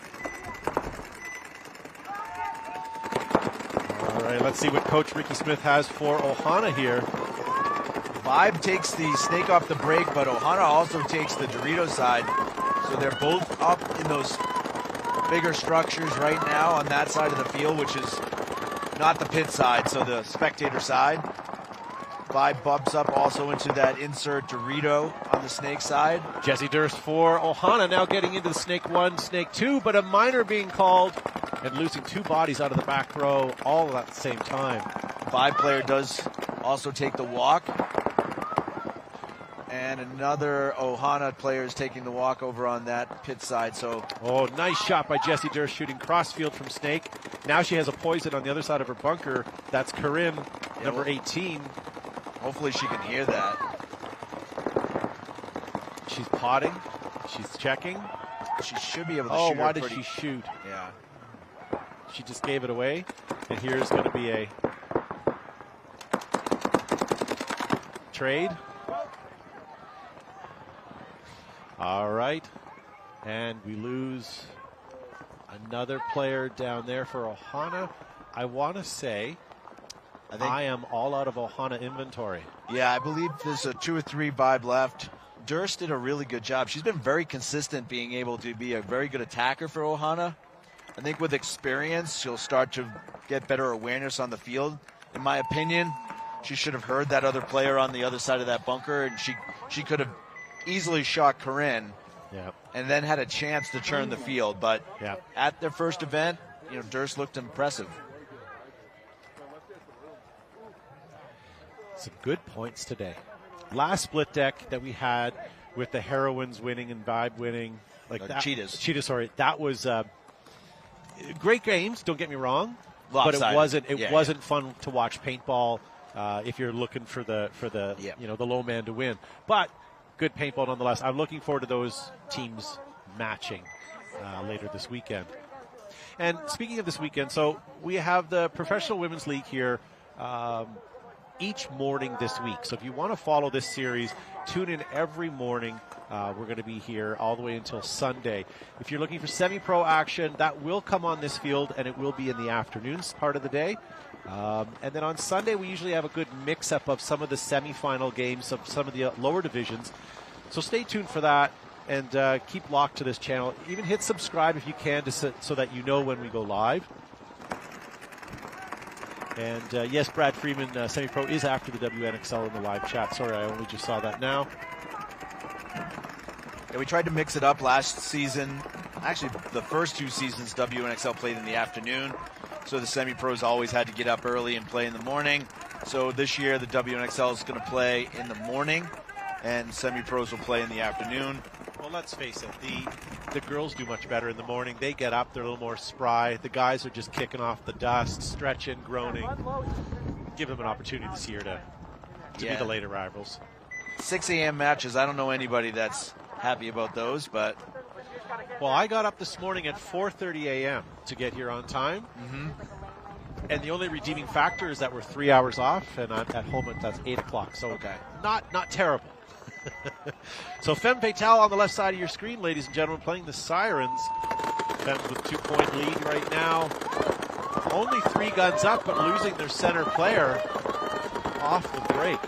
All right, let's see what Coach Ricky Smith has for Ohana here. Vibe takes the snake off the break, but Ohana also takes the Dorito side. So they're both up in those bigger structures right now on that side of the field, which is not the pit side, so the spectator side. Vibe bumps up also into that insert Dorito on the snake side. Jesse Durst for Ohana, now getting into the snake 1, snake 2, but a minor being called and losing 2 bodies out of the back row all at the same time. Vibe player does also take the walk. And another Ohana player is taking the walk over on that pit side. So, oh, nice shot by Jessie Durst shooting crossfield from Snake. Now she has a poison on the other side of her bunker. That's Corinne, number 18. Hopefully she can hear that. She's potting. She's checking. She should be able to shoot. Oh, why did she shoot? Yeah. She just gave it away. And here's going to be a trade. All right. And we lose another player down there for Ohana. I want to say I am all out of Ohana inventory. Yeah, I believe there's a 2 or 3 Vibe left. Durst did a really good job. She's been very consistent being able to be a very good attacker for Ohana. I think with experience, she'll start to get better awareness on the field. In my opinion, she should have heard that other player on the other side of that bunker, and she could have easily shot Corinne. Yeah. And then had a chance to turn the field. But at their first event, Durst looked impressive. Some good points today. Last split deck that we had with the Heroines winning and Vibe winning. Cheetahs. Cheetahs, sorry. That was great games, don't get me wrong. Lopsided. But it wasn't fun to watch paintball if you're looking for the the low man to win. But good paintball nonetheless. I'm looking forward to those teams matching later this weekend. And speaking of this weekend, so we have the Professional Women's League here each morning this week. So if you want to follow this series, tune in every morning. We're going to be here all the way until Sunday. If you're looking for semi-pro action, that will come on this field, and it will be in the afternoons part of the day. And then on Sunday, we usually have a good mix-up of some of the semifinal games of some of the lower divisions. So stay tuned for that, and keep locked to this channel. Even hit subscribe if you can, so that you know when we go live. And yes, Brad Freeman, semi-pro, is after the WNXL in the live chat. Sorry, I only just saw that now. Yeah, we tried to mix it up last season. Actually, the first 2 seasons, WNXL played in the afternoon. So the semi-pros always had to get up early and play in the morning. So this year, the WNXL is going to play in the morning, and semi-pros will play in the afternoon. Well, let's face it, the girls do much better in the morning. They get up, they're a little more spry. The guys are just kicking off the dust, stretching, groaning. Give them an opportunity this year to be the later rivals. 6 a.m. matches, I don't know anybody that's happy about those, but... Well, I got up this morning at 4:30 a.m. to get here on time. Mm-hmm. And the only redeeming factor is that we're 3 hours off, and I'm at home that's 8 o'clock. So not terrible. So Femme Fatale on the left side of your screen, ladies and gentlemen, playing the Sirens. Femmes with 2-point lead right now. Only 3 guns up, but losing their center player off the break.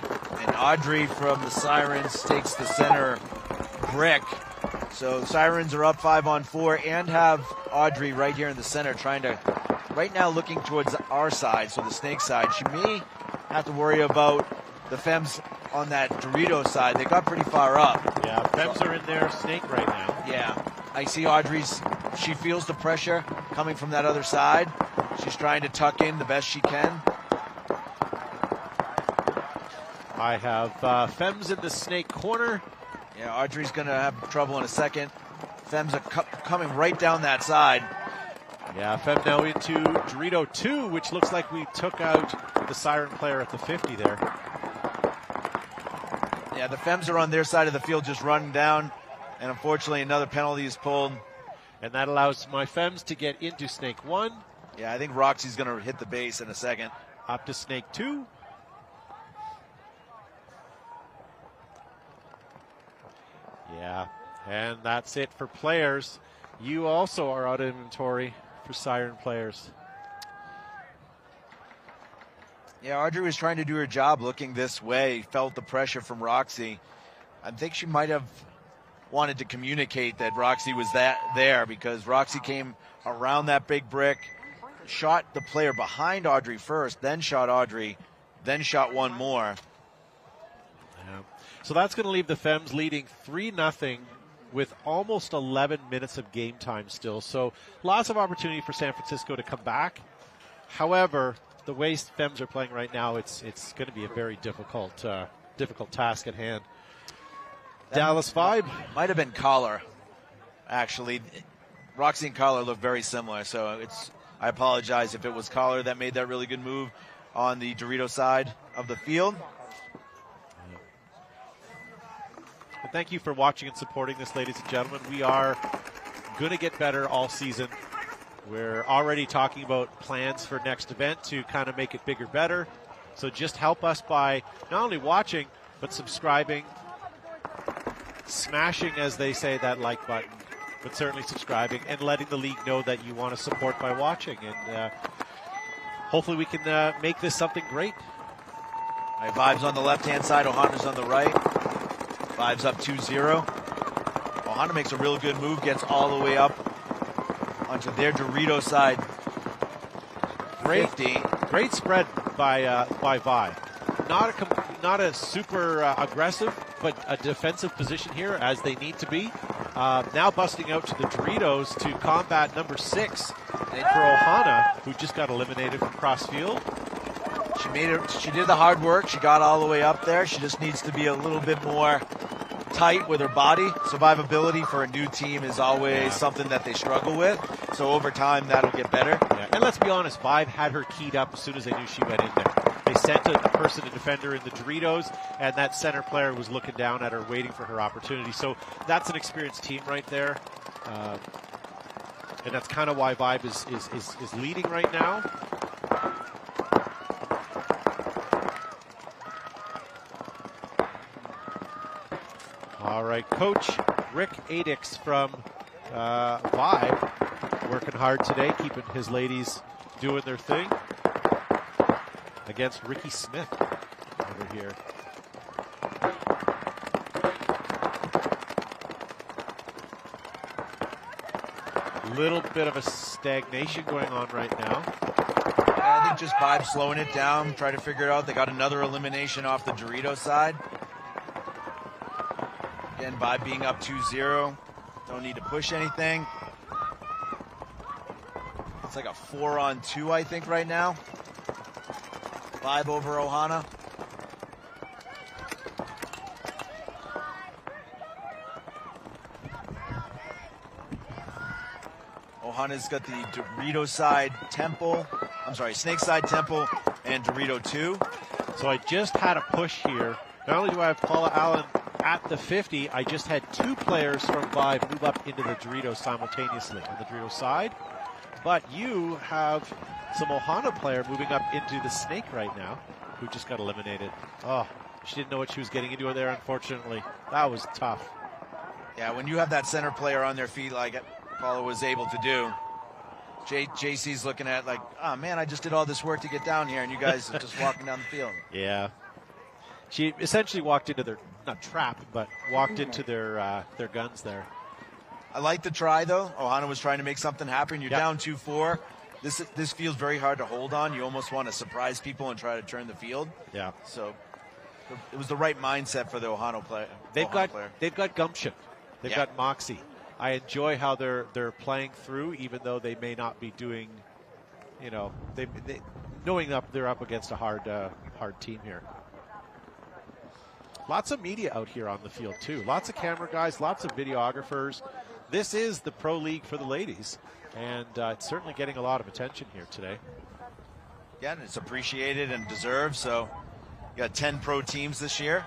And Audrey from the Sirens takes the center brick. So the Sirens are up 5-on-4 and have Audrey right here in the center trying to, right now looking towards our side, so the Snake side. She may have to worry about the Femmes on that Dorito side. They got pretty far up. Yeah, Femmes are in their Snake right now. Yeah, I see Audrey's, she feels the pressure coming from that other side. She's trying to tuck in the best she can. I have Femmes in the Snake corner. Yeah, Audrey's going to have trouble in a second. Femmes are coming right down that side. Yeah, Femme now into Dorito 2, which looks like we took out the Siren player at the 50 there. Yeah, the Femmes are on their side of the field just running down, and unfortunately another penalty is pulled. And that allows my Femmes to get into Snake 1. Yeah, I think Roxy's going to hit the base in a second. Up to Snake 2. Yeah, and that's it for players. You also are out of inventory for Siren players. Yeah, Audrey was trying to do her job looking this way, felt the pressure from Roxy. I think she might have wanted to communicate that Roxy was there because Roxy came around that big brick, shot the player behind Audrey first, then shot Audrey, then shot one more. Yeah. So that's going to leave the Femmes leading 3-0 with almost 11 minutes of game time still. So lots of opportunity for San Francisco to come back. However, the way Femmes are playing right now, it's going to be a very difficult task at hand. Dallas Vibe. Might have been Collar, actually. Roxy and Collar look very similar, so I apologize if it was Collar that made that really good move on the Dorito side of the field. Well, thank you for watching and supporting this, ladies and gentlemen. We are going to get better all season. We're already talking about plans for next event to kind of make it bigger, better. So just help us by not only watching, but subscribing, smashing, as they say, that like button, but certainly subscribing and letting the league know that you want to support by watching. And hopefully we can make this something great. All right, Vibes on the left-hand side, Ohana's on the right. Vibes up 2-0. Ohana makes a real good move, gets all the way up onto their Dorito side. Great spread by Vibe. Not a super aggressive, but a defensive position here as they need to be. Now busting out to the Doritos to combat number 6 for Ohana, who just got eliminated from cross-field. She did the hard work. She got all the way up there. She just needs to be a little bit more tight with her body. Survivability for a new team is always something that they struggle with. So over time, that'll get better. Yeah. And let's be honest, Vibe had her keyed up as soon as they knew she went in there. They sent a person to defend her in the Doritos, and that center player was looking down at her, waiting for her opportunity. So that's an experienced team right there. And that's kind of why Vibe is leading right now. All right, Coach Rick Adix from Vibe working hard today, keeping his ladies doing their thing against Ricky Smith over here. Little bit of a stagnation going on right now. Yeah, I think just Vibe slowing it down, try to figure it out. They got another elimination off the Dorito side. Again, Vibe being up 2-0. Don't need to push anything. It's like a 4-on-2, I think, right now. Vibe over Ohana. Ohana's got the Dorito side Temple. I'm sorry, Snake side Temple and Dorito 2. So I just had a push here. Not only do I have Paula Allen at the 50, I just had two players from Vibe move up into the Dorito simultaneously on the Dorito side. But you have some Ohana player moving up into the Snake right now, who just got eliminated. Oh, she didn't know what she was getting into there, unfortunately. That was tough. Yeah, when you have that center player on their feet like Paula was able to do, JC's looking at like, oh man, I just did all this work to get down here, and you guys are just walking down the field. Yeah. She essentially walked into their, not trap, but walked into their guns there. I like the try, though. Ohana was trying to make something happen. You're down 2-4. This feels very hard to hold on. You almost want to surprise people and try to turn the field. Yeah. So it was the right mindset for the Ohana player. They've got gumption. They've got moxie. I enjoy how they're playing through, even though they may not be doing, you know, they knowing that they're up against a hard team here. Lots of media out here on the field too. Lots of camera guys, lots of videographers. This is the pro league for the ladies, and it's certainly getting a lot of attention here today. Yeah, and it's appreciated and deserved. So you got 10 pro teams this year.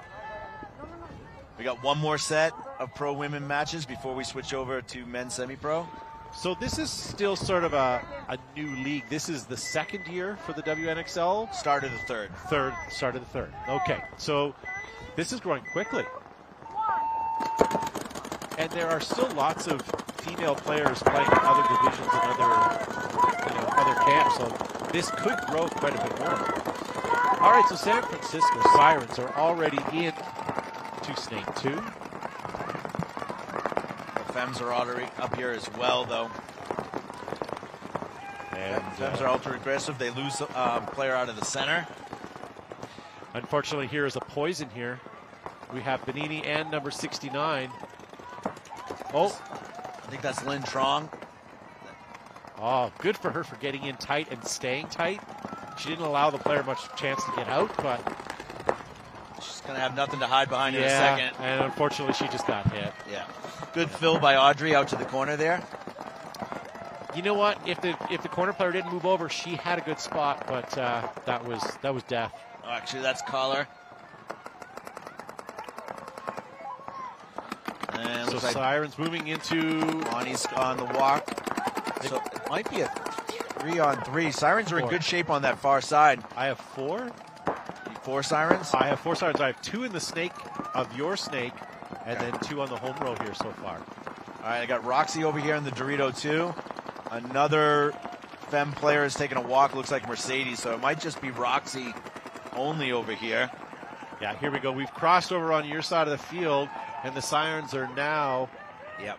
We got one more set of pro women matches before we switch over to men's semi-pro. So this is still sort of a new league. This is the second year for the WNXL? Start of the third. Start of the third. Okay, so this is growing quickly. And there are still lots of female players playing in other divisions and other camps, so this could grow quite a bit more. All right, so San Francisco Sirens are already in to Snake 2. The Femmes are already up here as well, though. And Femmes are ultra aggressive. They lose a player out of the center. Unfortunately, here is a poison here. We have Benini and number 69. Oh, I think that's Lynn Trong. Oh, good for her for getting in tight and staying tight. She didn't allow the player much chance to get out, but she's going to have nothing to hide behind in a second. And unfortunately, she just got hit. Yeah. Good fill by Audrey out to the corner there. You know what? If the corner player didn't move over, she had a good spot, but that was death. Oh, actually, that's Collar. And so Sirens moving into... Bonnie's on the walk. So it might be a 3-on-3. Sirens are in good shape on that far side. I have 4. 4 Sirens? I have 4 Sirens. I have 2 in the Snake of your Snake, and then 2 on the home row here so far. All right, I got Roxy over here in the Dorito 2. Another Femme player is taking a walk. Looks like Mercedes, so it might just be Roxy only over here. Yeah, here we go. We've crossed over on your side of the field, and the Sirens are now... Yep,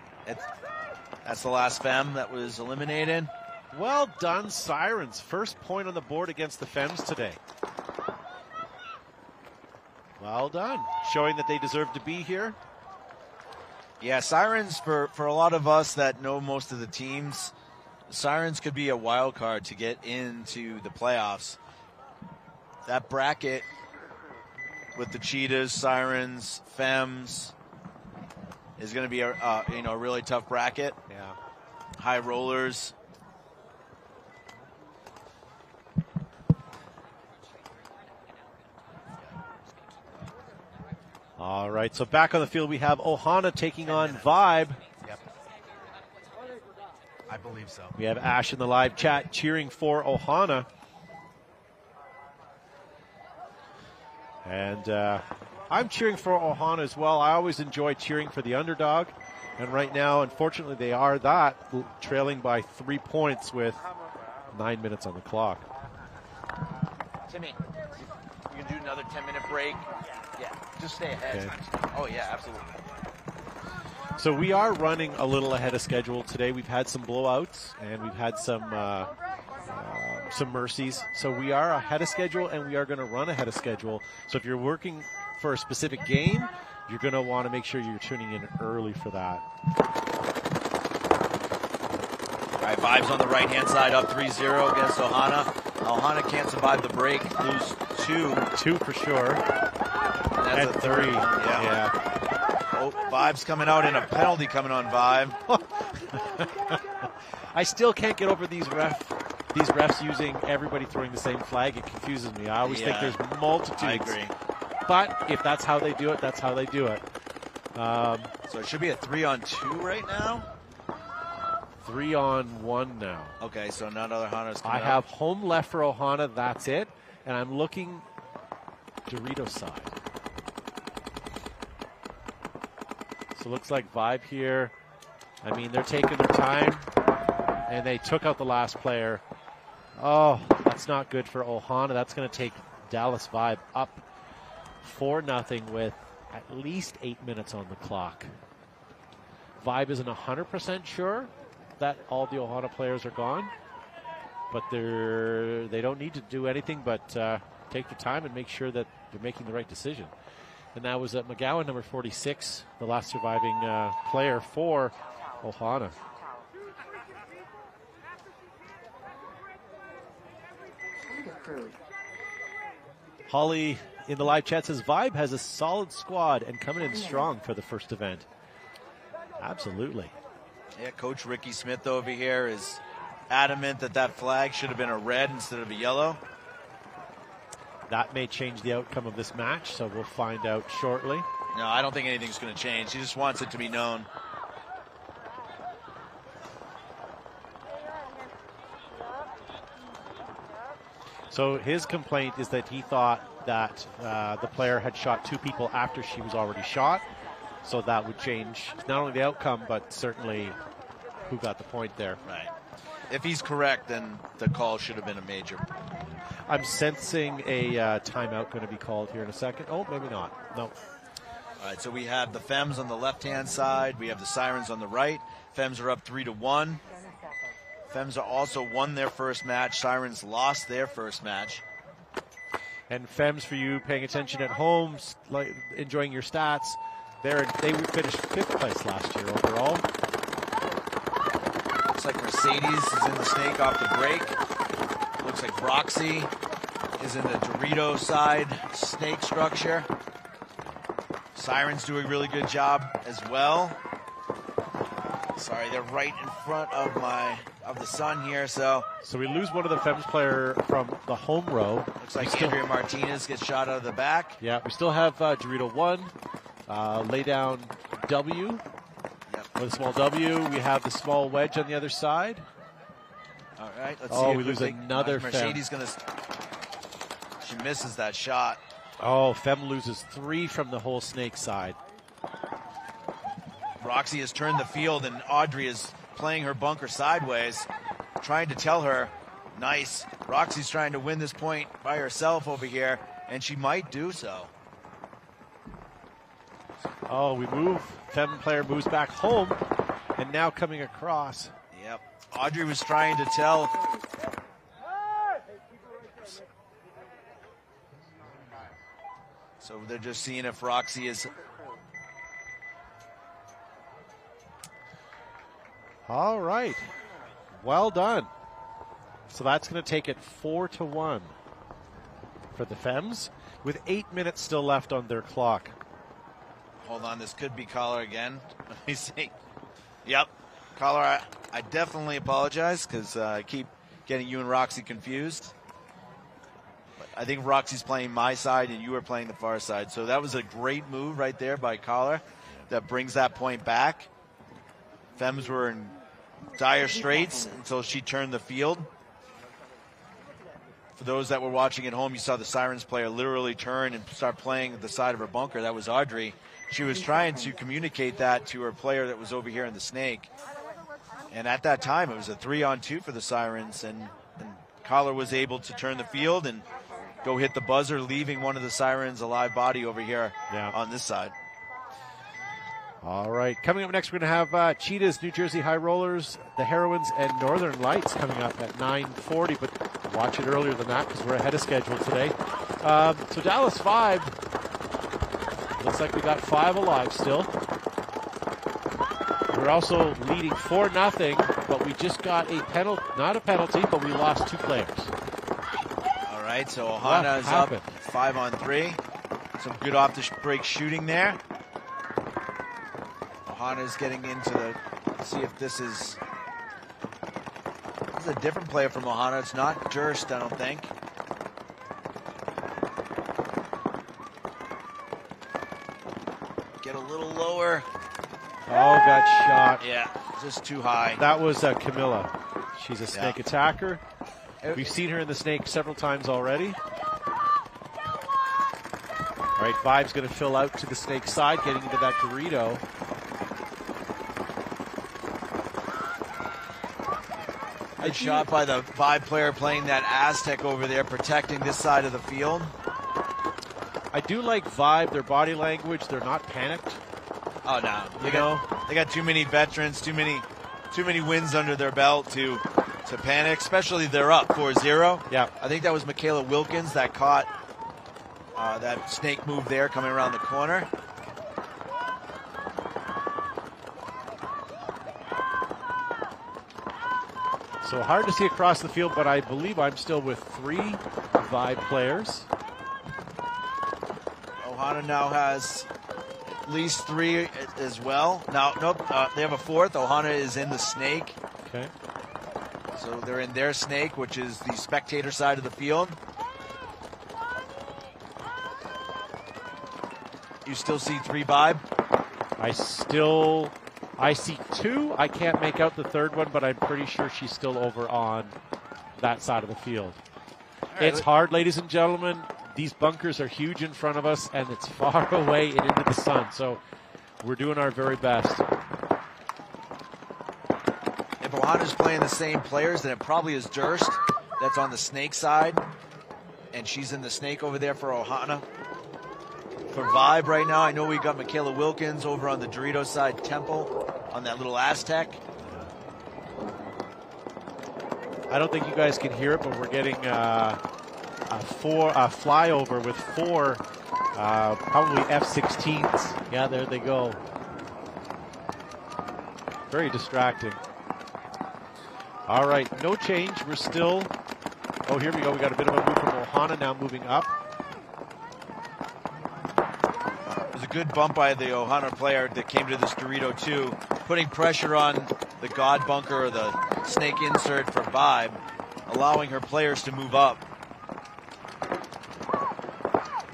that's the last Femme that was eliminated. Well done, Sirens. First point on the board against the Femmes today. Well done. Showing that they deserve to be here. Yeah, Sirens, for a lot of us that know most of the teams, Sirens could be a wild card to get into the playoffs. That bracket with the Cheetahs, Sirens, Femmes, is going to be a really tough bracket. Yeah. High rollers. All right, so back on the field we have Ohana taking on Vibe. Yep. I believe so. We have Ash in the live chat cheering for Ohana. And I'm cheering for Ohana as well. I always enjoy cheering for the underdog. And right now, unfortunately, they are trailing by 3 points with 9 minutes on the clock. Timmy, we can do another 10-minute break. Yeah, just stay ahead. Okay. Oh, yeah, absolutely. So we are running a little ahead of schedule today. We've had some blowouts and we've had some mercies. So we are ahead of schedule and we are going to run ahead of schedule. So if you're working for a specific game, you're going to want to make sure you're tuning in early for that. All right, Vibes on the right-hand side, up 3-0 against Ohana. Ohana can't survive the break, lose 2. 2 for sure. And that's a 3. Yeah. Oh, Vibes coming out and a penalty coming on Vibe. I still can't get over these refs using everybody throwing the same flag. It confuses me. I always think there's multitudes. I agree. But if that's how they do it, that's how they do it. So it should be a 3-on-2 right now? 3-on-1 now. Okay, so none other Ohana's coming I have home left for Ohana, that's it. And I'm looking Dorito side. So it looks like Vibe here. I mean, they're taking their time. And they took out the last player. Oh, that's not good for Ohana. That's going to take Dallas Vibe up 4-0 with at least 8 minutes on the clock. Vibe isn't 100% sure that all the Ohana players are gone, but they don't need to do anything but take the time and make sure that they're making the right decision. And that was McGowan, number 46, the last surviving player for Ohana. Holly in the live chat says Vibe has a solid squad and coming in strong for the first event. Absolutely. Yeah, Coach Ricky Smith over here is adamant that flag should have been a red instead of a yellow. That may change the outcome of this match, so we'll find out shortly. No, I don't think anything's going to change. He just wants it to be known. So his complaint is that he thought that the player had shot 2 people after she was already shot. So that would change not only the outcome, but certainly who got the point there. Right. If he's correct, then the call should have been a major. I'm sensing a timeout going to be called here in a second. Oh, maybe not. No. All right, so we have the Femmes on the left-hand side. We have the Sirens on the right. Femmes are up 3-1. Femmes are also won their first match. Sirens lost their first match. And Femmes, for you paying attention at home, like enjoying your stats, they finished 5th place last year overall. Looks like Mercedes is in the snake off the break. Looks like Roxy is in the Dorito side snake structure. Sirens do a really good job as well. Sorry, they're right in front of the sun here, so we lose one of the Femmes player from the home row. Looks like Andrea Martinez gets shot out of the back. Yeah, we still have Dorito 1, lay down W with a small W. We have the small wedge on the other side. All right, let's see. Oh, we lose another Mercedes Femme. She misses that shot. Oh, Femme loses 3 from the whole snake side. Roxy has turned the field, and Audrey is playing her bunker sideways, trying to tell her, nice. Roxy's trying to win this point by herself over here, and she might do so. Oh, we move. Femme player moves back home, and now coming across. Yep. Audrey was trying to tell. So they're just seeing if Roxy is. All right. Well done. So that's going to take it 4-1 for the Femmes with 8 minutes still left on their clock. Hold on, this could be Collar again. Let me see. Yep. Collar, I definitely apologize because I keep getting you and Roxy confused. But I think Roxy's playing my side and you are playing the far side. So that was a great move right there by Collar that brings that point back. Femmes were in dire straits until she turned the field. For those that were watching at home, you saw the Sirens player literally turn and start playing the side of her bunker. That was Audrey. She was trying to communicate that to her player that was over here in the snake. And at that time, it was a 3-on-2 for the Sirens. And Collar was able to turn the field and go hit the buzzer, leaving one of the Sirens a live body over here on this side. All right, coming up next, we're going to have Cheetahs, New Jersey High Rollers, the Heroines, and Northern Lights coming up at 9:40. But watch it earlier than that because we're ahead of schedule today. So Dallas 5. Looks like we got 5 alive still. We're also leading 4-0, but we just got a penalty, not a penalty, but we lost 2 players. All right, so Ohana is up 5-on-3. Some good off the break shooting there. Ohana's getting into the, see if this is a different player from Ohana. It's not Durst, I don't think. Get a little lower. Oh, got shot. Yeah, just too high. That was Camilla. She's a snake attacker. We've seen her in the snake several times already. All right, Vibe's going to fill out to the snake side, getting into that Dorito. Good shot by the Vibe player playing that Aztec over there, protecting this side of the field. I do like Vibe, their body language. They're not panicked. Oh, no. They got too many veterans, too many wins under their belt to panic, especially they're up 4-0. Yeah. I think that was Michaela Wilkins that caught that snake move there coming around the corner. So hard to see across the field, but I believe I'm still with 3 Vibe players. Ohana now has at least 3 as well. Now, nope, they have a 4th. Ohana is in the snake. Okay. So they're in their snake, which is the spectator side of the field. You still see 3 Vibe? I see 2. I can't make out the 3rd one, but I'm pretty sure she's still over on that side of the field. Right, it's hard, ladies and gentlemen. These bunkers are huge in front of us, and it's far away and into the sun. So we're doing our very best. If Ohana's playing the same players, then it probably is Durst that's on the snake side. And she's in the snake over there for Ohana. For Vibe right now, I know we got Michaela Wilkins over on the Dorito side, Temple on that little Aztec. I don't think you guys can hear it, but we're getting a flyover with 4 probably F-16s. Yeah, there they go. Very distracting. All right, no change. We're still, oh, here we go. We got a bit of a move from Ohana now moving up. Good bump by the Ohana player that came to this Dorito too, putting pressure on the God bunker or the snake insert for Vibe, allowing her players to move up.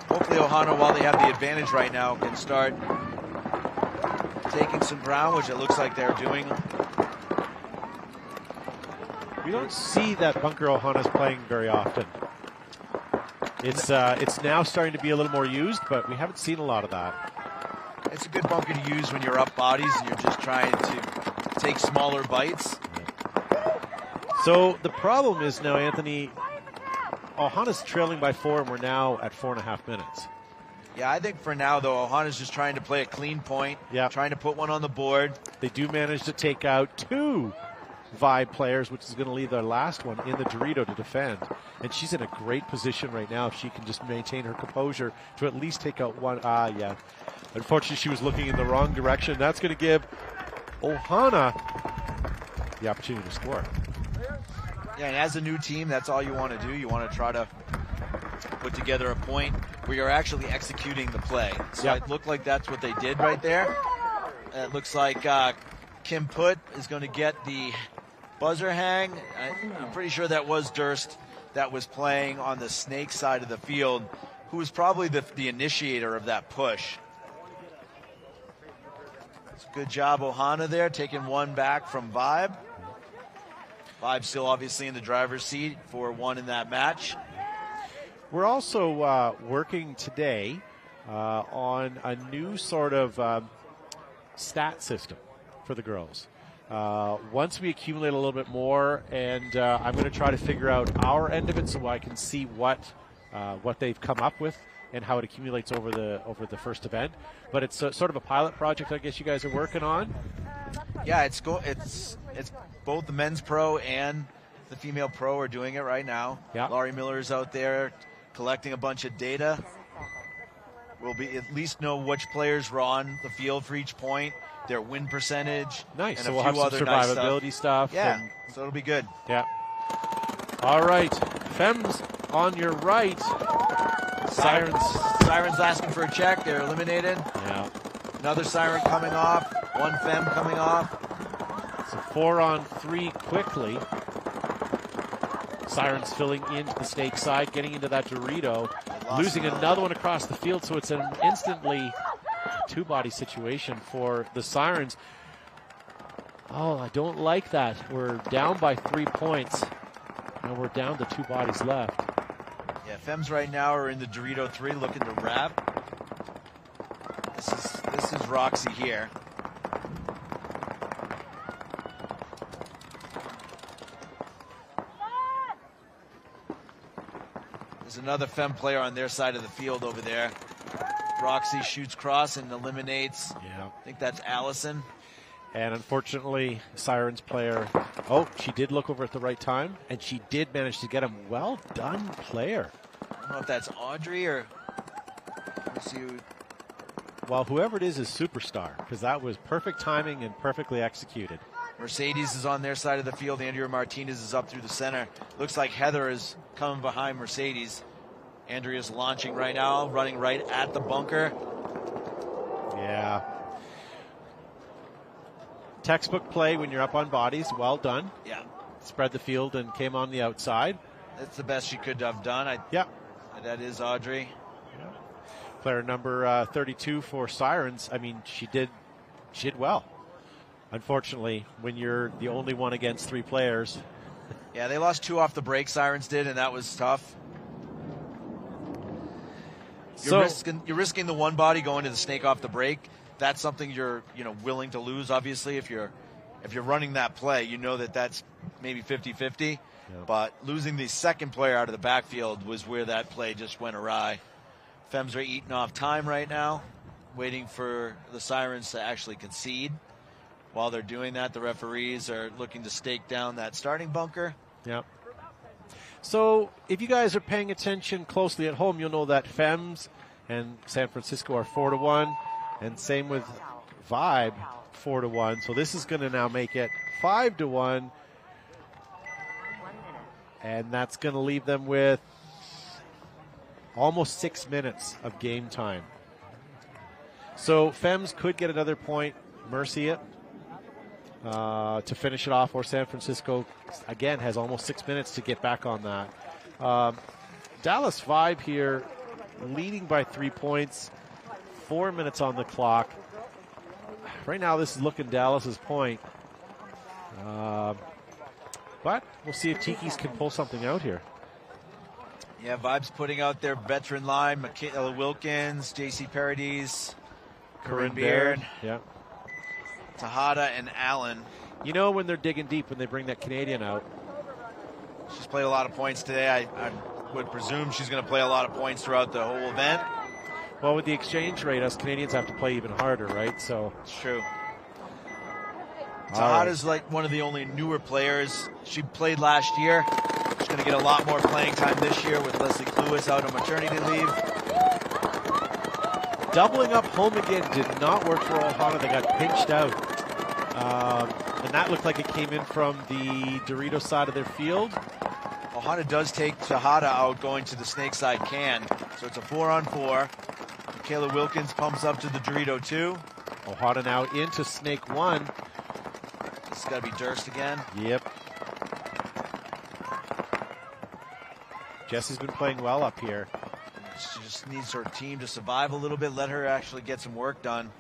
Hopefully Ohana, while they have the advantage right now, can start taking some ground, which it looks like they're doing. We don't see that bunker Ohana's playing very often. It's now starting to be a little more used, but we haven't seen a lot of that. It's a good bunker to use when you're up bodies and you're just trying to take smaller bites. So the problem is now, Anthony, Ohana's trailing by 4, and we're now at 4.5 minutes. Yeah, I think for now, though, Ohana's just trying to play a clean point, trying to put one on the board. They do manage to take out 2 Vibe players, which is going to leave their last one in the Dorito to defend. And she's in a great position right now if she can just maintain her composure to at least take out 1. Yeah. Unfortunately, she was looking in the wrong direction. That's going to give Ohana the opportunity to score. Yeah, and as a new team, that's all you want to do. You want to try to put together a point where you're actually executing the play. So it looked like that's what they did right there. It looks like Kim Putt is going to get the buzzer hang. I'm pretty sure that was Durst that was playing on the snake side of the field, who was probably the initiator of that push. Good job, Ohana there, taking one back from Vibe. Vibe still obviously in the driver's seat for one in that match. We're also working today on a new sort of stat system for the girls. Once we accumulate a little bit more, and I'm going to try to figure out our end of it so I can see what they've come up with and how it accumulates over the first event. But it's sort of a pilot project, I guess you guys are working on. Yeah, it's both the men's pro and the female pro are doing it right now. Yeah. Laurie Miller's out there collecting a bunch of data. We'll be at least know which players were on the field for each point, their win percentage. Nice. And So a we'll few have some other nice survivability stuff. Yeah, and- so it'll be good. Yeah. All right. Femmes on your right. Sirens asking for a check. They're eliminated. Yeah. Another siren coming off. One femme coming off. So 4-on-3 quickly. Sirens filling into the snake side, getting into that Dorito, losing another one across the field, so it's an instantly two-body situation for the Sirens. Oh, I don't like that. We're down by 3 points, and we're down to 2 bodies left. Yeah, femmes right now are in the Dorito 3 looking to wrap. This is Roxy here. There's another femme player on their side of the field over there. Roxy shoots cross and eliminates. Yeah. I think that's Allison. And unfortunately, Sirens player, she did look over at the right time, and she did manage to get him. Well done, player. I don't know if that's Audrey or... Let's see who... Well, whoever it is superstar, because that was perfect timing and perfectly executed. Mercedes is on their side of the field. Andrea Martinez is up through the center. Looks like Heather is coming behind Mercedes. Andrea's launching right now, running right at the bunker. Yeah. Textbook play when you're up on bodies. Well done. Yeah. Spread the field and came on the outside. That's the best she could have done. Yeah. That is Audrey. Yeah. Player number 32 for Sirens. I mean, she did well. Unfortunately, when you're the only one against 3 players. Yeah, they lost 2 off the break, Sirens did, and that was tough. You're risking the one body going to the snake off the break. That's something you're willing to lose, obviously. If you're running that play, you know that's maybe 50-50. Yeah. But losing the second player out of the backfield was where that play just went awry. Femmes are eating off time right now, waiting for the Sirens to actually concede. While they're doing that, the referees are looking to stake down that starting bunker. Yep. So if you guys are paying attention closely at home, you'll know that Femmes and San Francisco are 4-1, and same with Vibe, 4-1. So this is going to now make it 5-1, and that's going to leave them with almost 6 minutes of game time. So Femmes could get another point, Mercy it, to finish it off, or San Francisco, again, has almost 6 minutes to get back on that. Dallas Vibe here, leading by 3 points, 4 minutes on the clock. Right now, this is looking Dallas's point. But we'll see if Tiki's can pull something out here. Yeah, Vibe's putting out their veteran line, Michaela Wilkins, JC Paradis, Corinne Beard. Yeah. Tejada and Allen. You know when they're digging deep when they bring that Canadian out. She's played a lot of points today. I would presume she's going to play a lot of points throughout the whole event. Well, with the exchange rate, us Canadians have to play even harder, right? So it's true. Tejada's like one of the only newer players. She played last year. She's going to get a lot more playing time this year with Leslie Cluis out on maternity leave. Doubling up home again did not work for Ohana. They got pinched out. And that looked like it came in from the Dorito side of their field. Ohana does take Shahada out going to the snake side can. So it's a 4-on-4. Michaela Wilkins pumps up to the Dorito 2. Ohana now into snake 1. This has got to be Durst again. Yep. Jessie's been playing well up here. She just needs her team to survive a little bit, let her actually get some work done.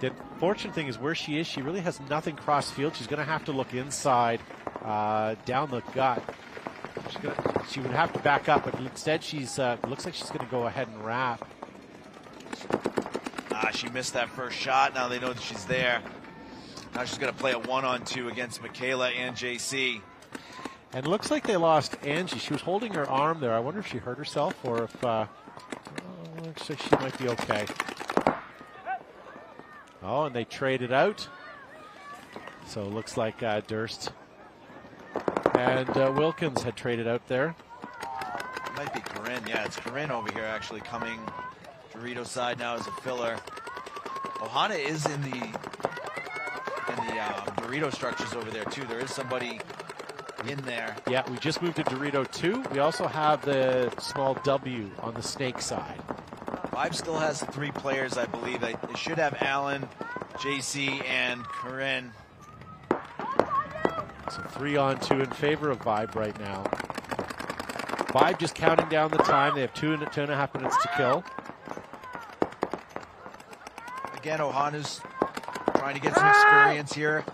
The fortunate thing is where she is, she really has nothing cross field. She's going to have to look inside, down the gut. She would have to back up, but instead she's looks like she's going to go ahead and wrap. She missed that first shot. Now they know that she's there. Now she's going to play a 1-on-2 against Michaela and JC. And it looks like they lost Angie. She was holding her arm there. I wonder if she hurt herself or if looks like she might be okay. Oh, and they traded out. So it looks like Durst and Wilkins had traded out there. It might be Corinne. Yeah, it's Corinne over here actually coming Dorito side now as a filler. Ohana is in the Dorito structures over there too. There is somebody in there. Yeah, we just moved to Dorito 2. We also have the small W on the snake side. Vibe still has 3 players, I believe. They should have Alan, JC, and Corinne. So 3-on-2 in favor of Vibe right now. Vibe just counting down the time. They have 2.5 minutes to kill. Again, Ohana's trying to get some experience here.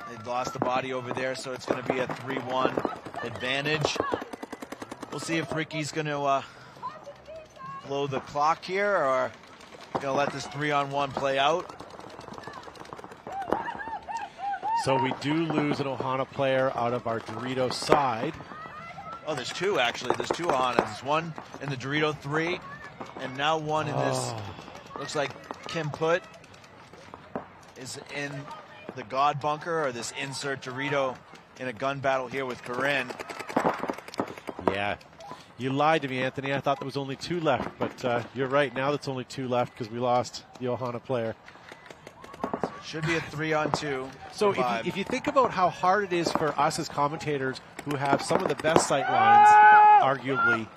They lost the body over there, so it's going to be a 3-1 advantage. We'll see if Ricky's going to blow the clock here or going to let this 3-on-1 play out. So we do lose an Ohana player out of our Dorito side. Oh, there's 2 actually. There's 2 Ohanas. There's 1 in the Dorito 3 and now 1 in this. Looks like Kim Put is in the God bunker or this insert Dorito in a gun battle here with Corinne. Yeah, you lied to me, Anthony. I thought there was only 2 left, but you're right. Now that's only 2 left because we lost the Ohana player. So it should be a 3-on-2. So if you think about how hard it is for us as commentators who have some of the best sight lines, arguably,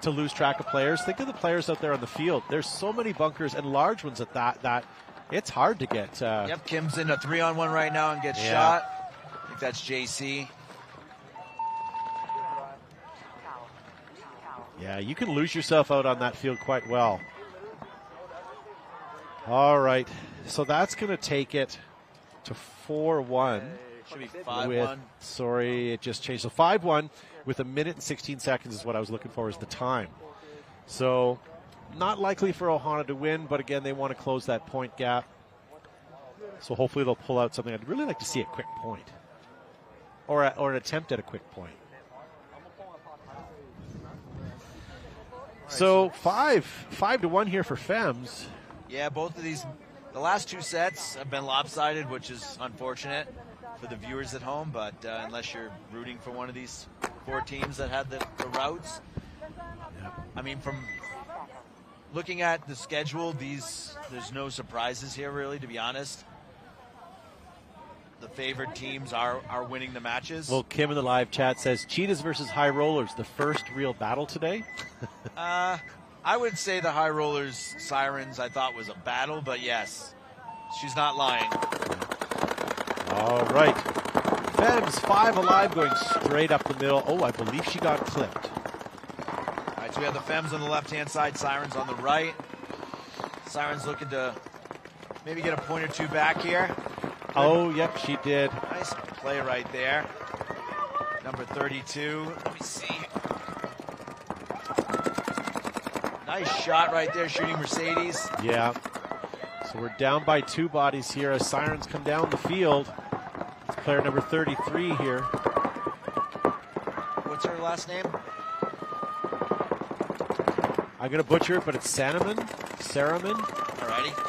to lose track of players, think of the players out there on the field. There's so many bunkers and large ones at that it's hard to get. Yep, Kim's in a 3-on-1 right now and gets shot. I think that's JC. Yeah, you can lose yourself out on that field quite well. All right, so that's going to take it to 4-1. Should be 5-1. Sorry, it just changed. So 5-1 with 1 minute and 16 seconds is what I was looking for, is the time. So not likely for Ohana to win, but again, they want to close that point gap. So hopefully they'll pull out something. I'd really like to see a quick point or an attempt at a quick point. So 5-1 here for Femmes. Yeah, both of these, the last 2 sets have been lopsided, which is unfortunate for the viewers at home, but unless you're rooting for one of these 4 teams that had the routes. I mean, from looking at the schedule, there's no surprises here, really, to be honest. The favored teams are winning the matches. Well, Kim in the live chat says, Cheetahs versus High Rollers, the first real battle today? I would say the High Rollers Sirens I thought was a battle, but yes, she's not lying. All right. Femmes 5 alive going straight up the middle. Oh, I believe she got clipped. All right, so we have the Femmes on the left-hand side, Sirens on the right. Sirens looking to maybe get a point or 2 back here. Oh, yep, she did. Nice play right there. Number 32. Let me see. Nice shot right there, shooting Mercedes. Yeah. So we're down by 2 bodies here as Sirens come down the field. It's player number 33 here. What's her last name? I'm going to butcher it, but it's Saraman. Alrighty.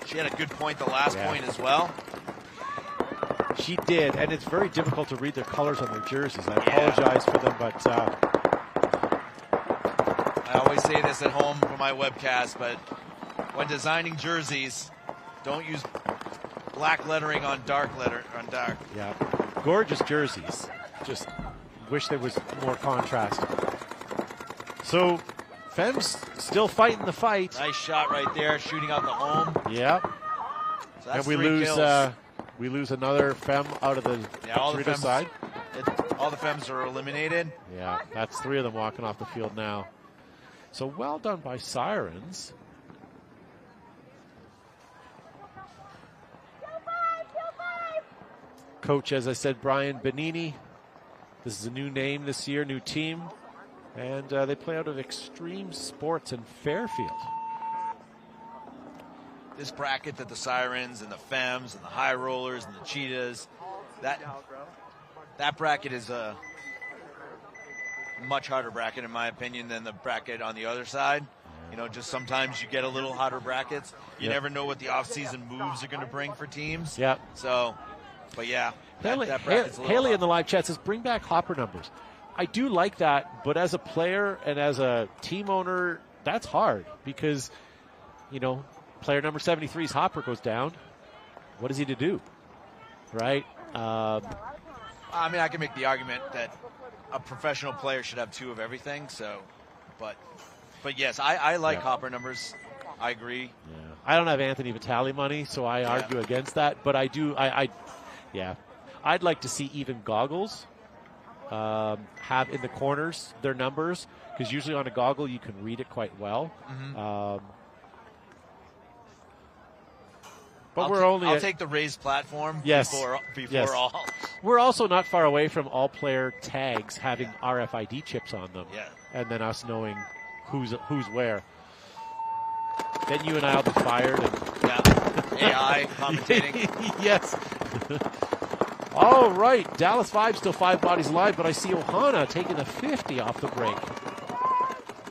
She had a good point the last point as well. She did, and it's very difficult to read their colors on their jerseys. I apologize for them, but I always say this at home for my webcast, but when designing jerseys, don't use black lettering on dark. Yeah. gorgeous jerseys. Just wish there was more contrast. So, Femmes still fighting the fight. Nice shot right there, shooting out the home. Yeah. So that's and we lose another Femme out of the Dorito side. All the Femmes are eliminated. Yeah, that's 3 of them walking off the field now. So well done by Sirens. Coach, as I said, Brian Benini. This is a new name this year, new team. And they play out of Extreme Sports in Fairfield. This bracket that the Sirens and the Femmes and the High Rollers and the Cheetahs, that bracket is a much harder bracket, in my opinion, than the bracket on the other side. You know, just sometimes you get a little hotter brackets. You never know what the off-season moves are going to bring for teams. Yeah. So, but yeah, Haley, that bracket's a little Haley hot. in the live chat says, bring back hopper numbers. I do like that, but as a player and as a team owner, that's hard because, you know, player number 73's hopper goes down. What is he to do? Right? I mean, I can make the argument that a professional player should have 2 of everything. So, but yes, I like hopper numbers. I agree. Yeah. I don't have Anthony Vitale money, so I argue against that. But I do. I'd like to see even goggles have in the corners their numbers, because usually on a goggle you can read it quite well. Mm-hmm. But I'll take the raised platform before all. We're also not far away from all player tags having RFID chips on them. Yeah. And then us knowing who's where. Then you and I will be fired. And AI commentating. Yes. All right. Dallas 5 still 5 bodies alive, but I see Ohana taking the 50 off the break.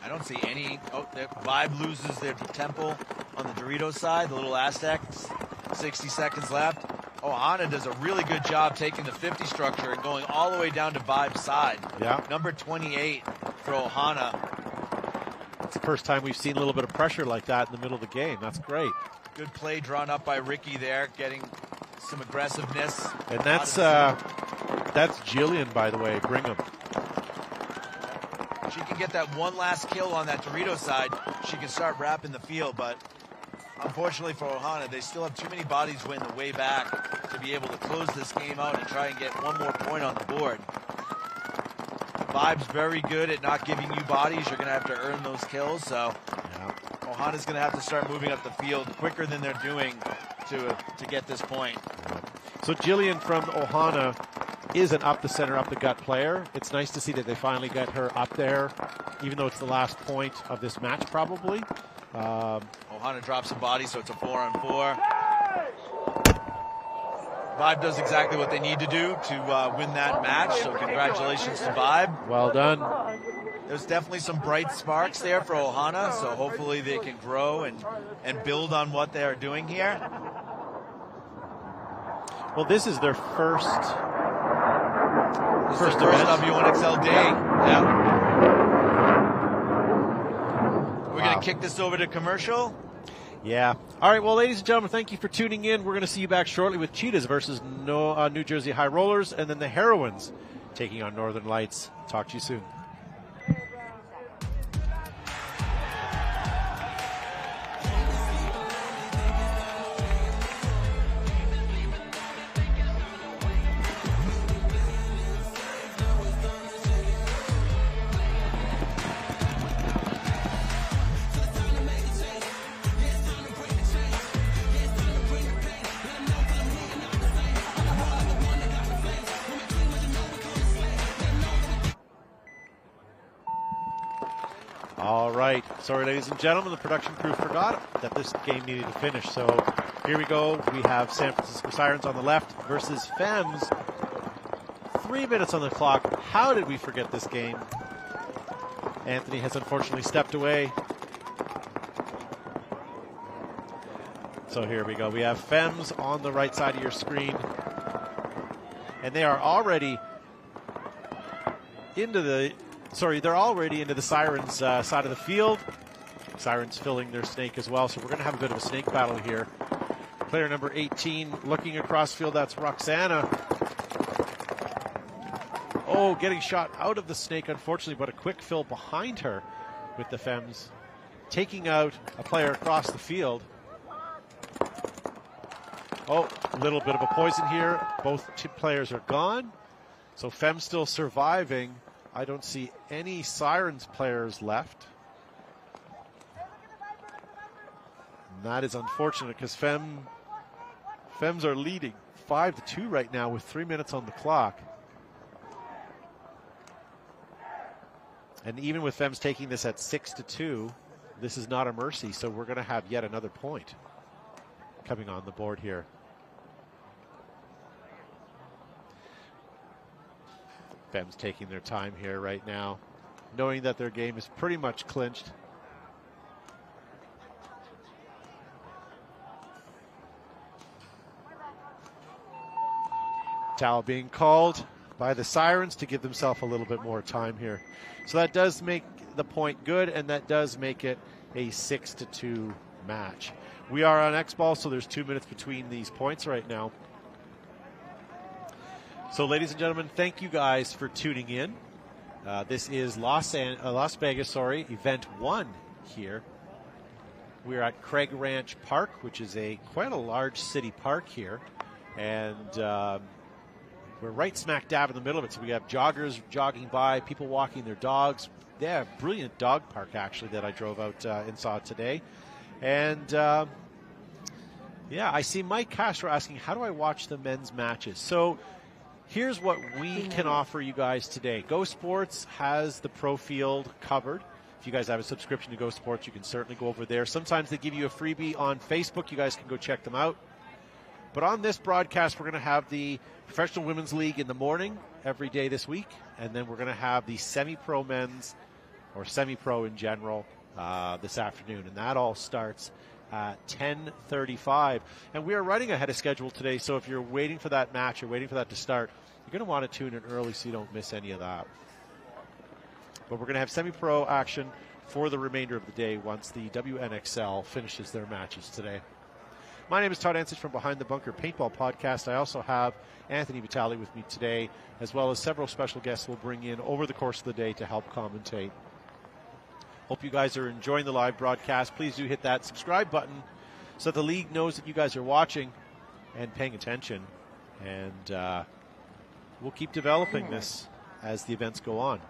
I don't see any. Oh, Vibe loses their temple on the Dorito side, the little Aztecs. 60 seconds left. Ohana does a really good job taking the 50 structure and going all the way down to Vibe's side. Yeah. Number 28 for Ohana. It's the first time we've seen a little bit of pressure like that in the middle of the game. That's great. Good play drawn up by Ricky there, getting some aggressiveness. And that's Jillian, by the way, Brigham. She can get that one last kill on that Dorito side. She can start wrapping the field, but unfortunately for Ohana, they still have too many bodies win the way back to be able to close this game out and try and get one more point on the board. Vibe's very good at not giving you bodies. You're going to have to earn those kills, so Ohana's going to have to start moving up the field quicker than they're doing to get this point. So Jillian from Ohana is an up the center, up the gut player. It's nice to see that they finally get her up there, even though it's the last point of this match probably. Ohana drops a body, so it's a 4-on-4. Vibe does exactly what they need to do to win that match, so congratulations to Vibe. Well done. There's definitely some bright sparks there for Ohana, so hopefully they can grow and build on what they are doing here. Well, this is their first WNXL day. Yeah. We're going to kick this over to commercial. Yeah. All right, well, ladies and gentlemen, thank you for tuning in. We're going to see you back shortly with Cheetahs versus New Jersey High Rollers, and then the Heroines taking on Northern Lights. Talk to you soon. All right. Sorry, ladies and gentlemen, the production crew forgot that this game needed to finish. So here we go. We have San Francisco Sirens on the left versus Femmes. 3 minutes on the clock. How did we forget this game? Anthony has unfortunately stepped away. So here we go. We have Femmes on the right side of your screen. And they are already into the... Sorry, they're already into the Sirens side of the field. Sirens filling their snake as well, so we're going to have a bit of a snake battle here. Player number 18 looking across field, that's Roxana. Oh, getting shot out of the snake, unfortunately, but a quick fill behind her with the Femmes taking out a player across the field. Oh, a little bit of a poison here. Both two players are gone. So Femmes still surviving. I don't see any Sirens players left. And that is unfortunate because Femmes are leading 5-2 right now with 3 minutes on the clock. And even with Femmes taking this at 6-2, this is not a mercy, so we're going to have yet another point coming on the board here. Femmes taking their time here right now, knowing that their game is pretty much clinched. Foul being called by the Sirens to give themselves a little bit more time here. So that does make the point good, and that does make it a 6-2 match. We are on X-Ball, so there's 2 minutes between these points right now. So, ladies and gentlemen, thank you guys for tuning in. This is Las Vegas, event 1 here. We're at Craig Ranch Park, which is quite a large city park here. And we're right smack dab in the middle of it. So we have joggers jogging by, people walking their dogs. They have a brilliant dog park, actually, that I drove out and saw today. And, yeah, I see Mike Castro asking, how do I watch the men's matches? So here's what we can offer you guys today. Go Sports has the pro field covered. If you guys have a subscription to Go Sports, you can certainly go over there. Sometimes they give you a freebie on Facebook. You guys can go check them out. But on this broadcast, we're going to have the Professional Women's League in the morning every day this week. And then we're going to have the semi-pro men's or semi-pro in general this afternoon. And that all starts at 10:35. And we are running ahead of schedule today. So if you're waiting for that match, you're waiting for that to start, you're going to want to tune in early so you don't miss any of that. But we're going to have semi-pro action for the remainder of the day once the WNXL finishes their matches today. My name is Todd Ansich from Behind the Bunker Paintball Podcast. I also have Anthony Vitale with me today, as well as several special guests we'll bring in over the course of the day to help commentate. Hope you guys are enjoying the live broadcast. Please do hit that subscribe button so the league knows that you guys are watching and paying attention. And we'll keep developing this as the events go on.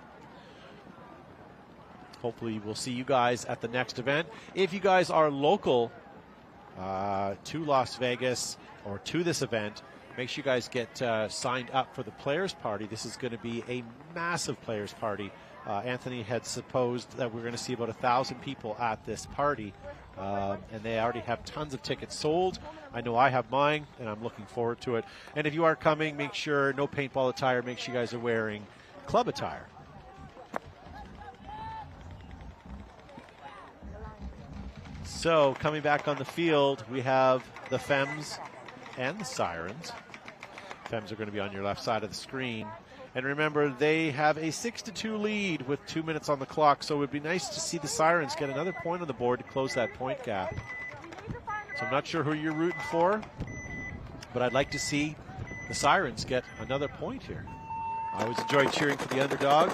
Hopefully we'll see you guys at the next event. If you guys are local to Las Vegas or to this event, make sure you guys get signed up for the Players Party. This is going to be a massive Players Party. Anthony had supposed that we're going to see about 1,000 people at this party, and they already have tons of tickets sold. I know I have mine, and I'm looking forward to it. And if you are coming, make sure no paintball attire. Make sure you guys are wearing club attire. So coming back on the field, we have the Femmes and the Sirens. Femmes are going to be on your left side of the screen. And remember, they have a 6-2 lead with 2 minutes on the clock, so it would be nice to see the Sirens get another point on the board to close that point gap. So I'm not sure who you're rooting for, but I'd like to see the Sirens get another point here. I always enjoy cheering for the underdog.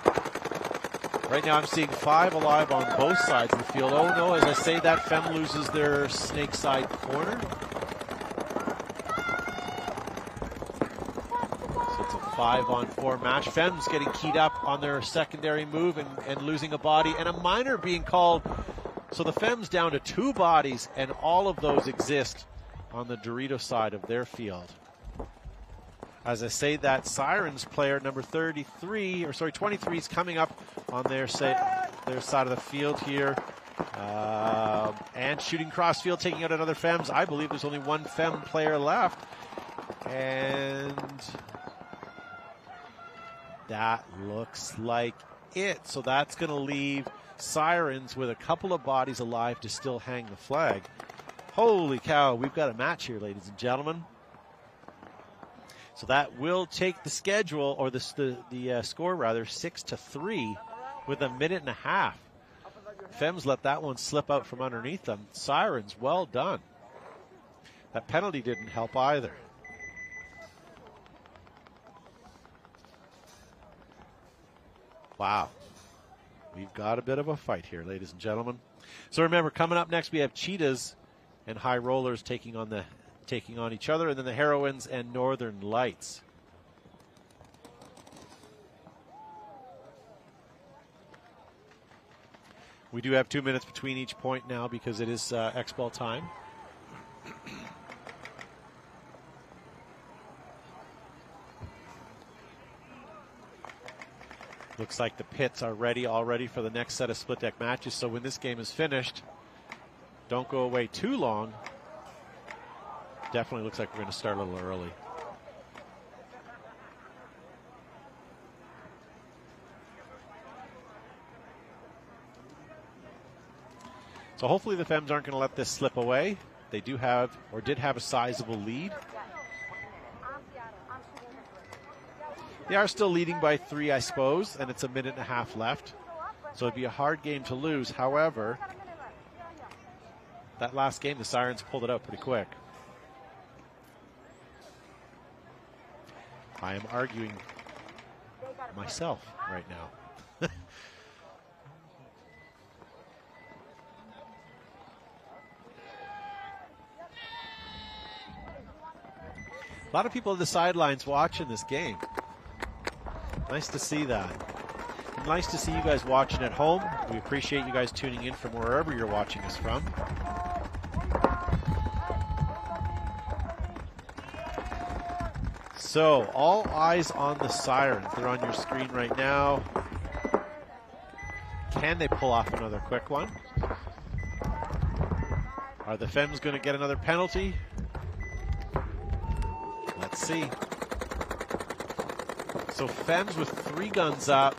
Right now I'm seeing 5 alive on both sides of the field. Oh no, as I say that, Femme loses their snake side corner. So it's a 5-on-4 match. Femmes getting keyed up on their secondary move and losing a body, and a minor being called. So the Femmes down to 2 bodies, and all of those exist on the Dorito side of their field. As I say that, Sirens player number 23 is coming up on their side of the field here. And shooting cross field, taking out another Femmes. I believe there's only one Femme player left. And that looks like it. So that's going to leave Sirens with a couple of bodies alive to still hang the flag. Holy cow, we've got a match here, ladies and gentlemen. So that will take the schedule, or the score rather, 6-3 with a minute and a half. Femmes let that one slip out from underneath them. Sirens, well done. That penalty didn't help either. Wow. We've got a bit of a fight here, ladies and gentlemen. So remember, coming up next, we have Cheetahs and High Rollers taking on each other, and then the Heroines and Northern Lights. We do have 2 minutes between each point now because it is X-Ball time. Looks like the pits are ready already for the next set of split deck matches. So when this game is finished, don't go away too long. Definitely looks like we're going to start a little early. So hopefully the Femmes aren't going to let this slip away. They do have, or did have, a sizable lead. They are still leading by 3, I suppose, and it's a minute and a half left. So it'd be a hard game to lose. However, that last game, the Sirens pulled it out pretty quick. I am arguing myself right now. A lot of people on the sidelines watching this game. Nice to see that. Nice to see you guys watching at home. We appreciate you guys tuning in from wherever you're watching us from. So, all eyes on the Sirens. They're on your screen right now. Can they pull off another quick one? Are the Femmes going to get another penalty? Let's see. So Femmes with 3 guns up,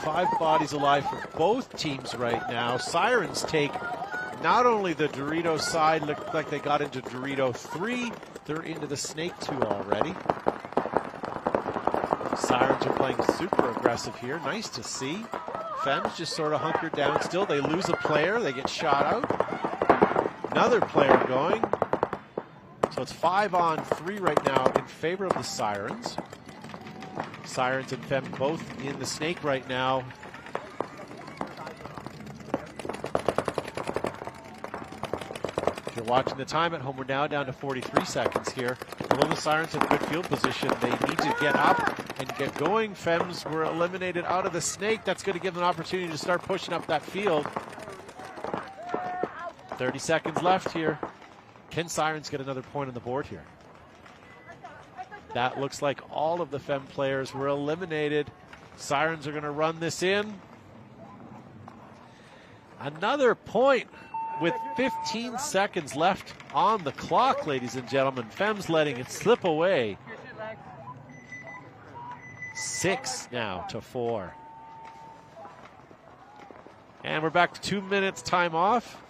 5 bodies alive for both teams right now. Sirens take not only the Dorito side, look like they got into Dorito 3, they're into the Snake 2 already. Sirens are playing super aggressive here. Nice to see. Femmes just sort of hunkered down still. They lose a player, they get shot out. Another player going. So it's 5-on-3 right now in favor of the Sirens. Sirens and Femmes both in the Snake right now. If you're watching the time at home, we're now down to 43 seconds here. Although the Sirens have good field position, they need to get up and get going. Femmes were eliminated out of the Snake. That's going to give them an opportunity to start pushing up that field. 30 seconds left here. Can Sirens get another point on the board here? That looks like all of the Femme players were eliminated. Sirens are going to run this in. Another point with 15 seconds left on the clock, ladies and gentlemen. Femmes letting it slip away. 6 now to 4. And we're back to 2 minutes time off.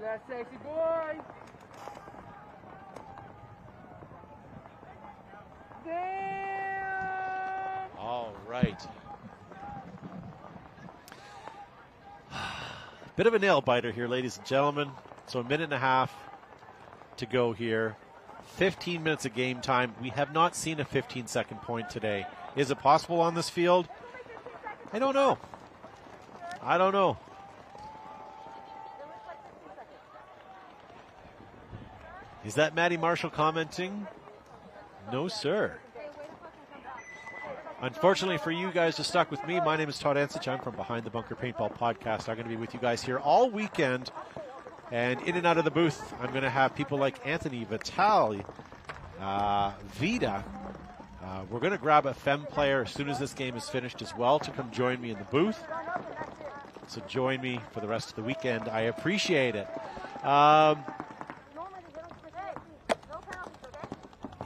That sexy boy. Damn. All right. Bit of a nail biter here, ladies and gentlemen. So a minute and a half to go here. 15 minutes of game time. We have not seen a 15-second point today. Is it possible on this field? I don't know. I don't know. Is that Maddie Marshall commenting? No, sir. Unfortunately for you guys who stuck with me, my name is Todd Ansich. I'm from Behind the Bunker Paintball Podcast. I'm going to be with you guys here all weekend. And in and out of the booth, I'm going to have people like Anthony, Vitali, Vida. We're going to grab a Femme player as soon as this game is finished as well to come join me in the booth. So join me for the rest of the weekend. I appreciate it.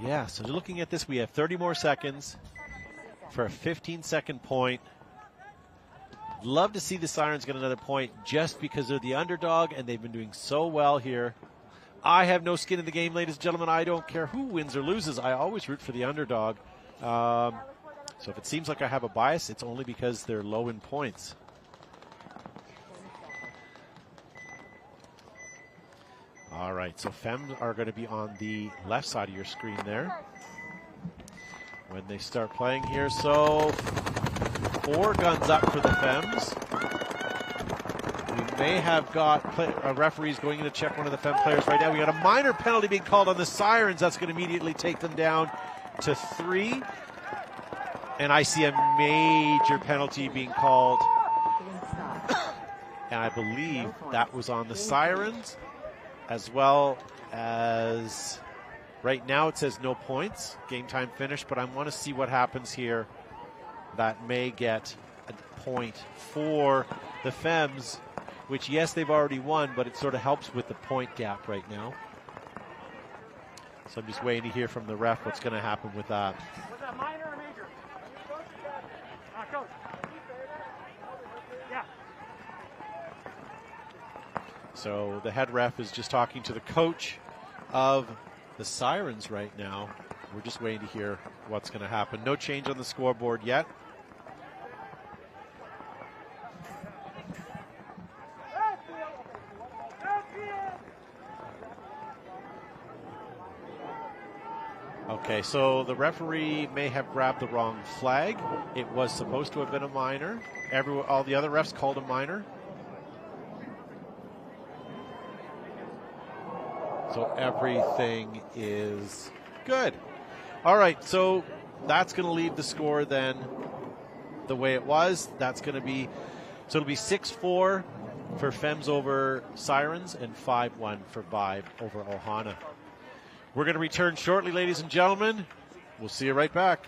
Yeah, so looking at this, we have 30 more seconds for a 15-second point. Love to see the Sirens get another point just because they're the underdog and they've been doing so well here. I have no skin in the game, ladies and gentlemen. I don't care who wins or loses. I always root for the underdog. So if it seems like I have a bias, it's only because they're low in points. All right, so Femmes are going to be on the left side of your screen there when they start playing here. So 4 guns up for the Femmes. We may have got referees going in to check one of the Femme players right now. We got a minor penalty being called on the Sirens. That's going to immediately take them down to 3. And I see a major penalty being called. And I believe that was on the Sirens, as well as right now it says no points, game time finished, but I want to see what happens here. That may get a point for the Femmes, which, yes, they've already won, but it sort of helps with the point gap right now. So I'm just waiting to hear from the ref what's going to happen with that. Was that minor or major? Coach. Yeah. So the head ref is just talking to the coach of the Sirens right now. We're just waiting to hear what's going to happen. No change on the scoreboard yet. Okay, so the referee may have grabbed the wrong flag. It was supposed to have been a minor. All the other refs called a minor. So everything is good. All right, so that's going to leave the score then the way it was. That's going to be, so it'll be 6-4 for Femmes over Sirens and 5-1 for Vive over Ohana. We're going to return shortly, ladies and gentlemen. We'll see you right back.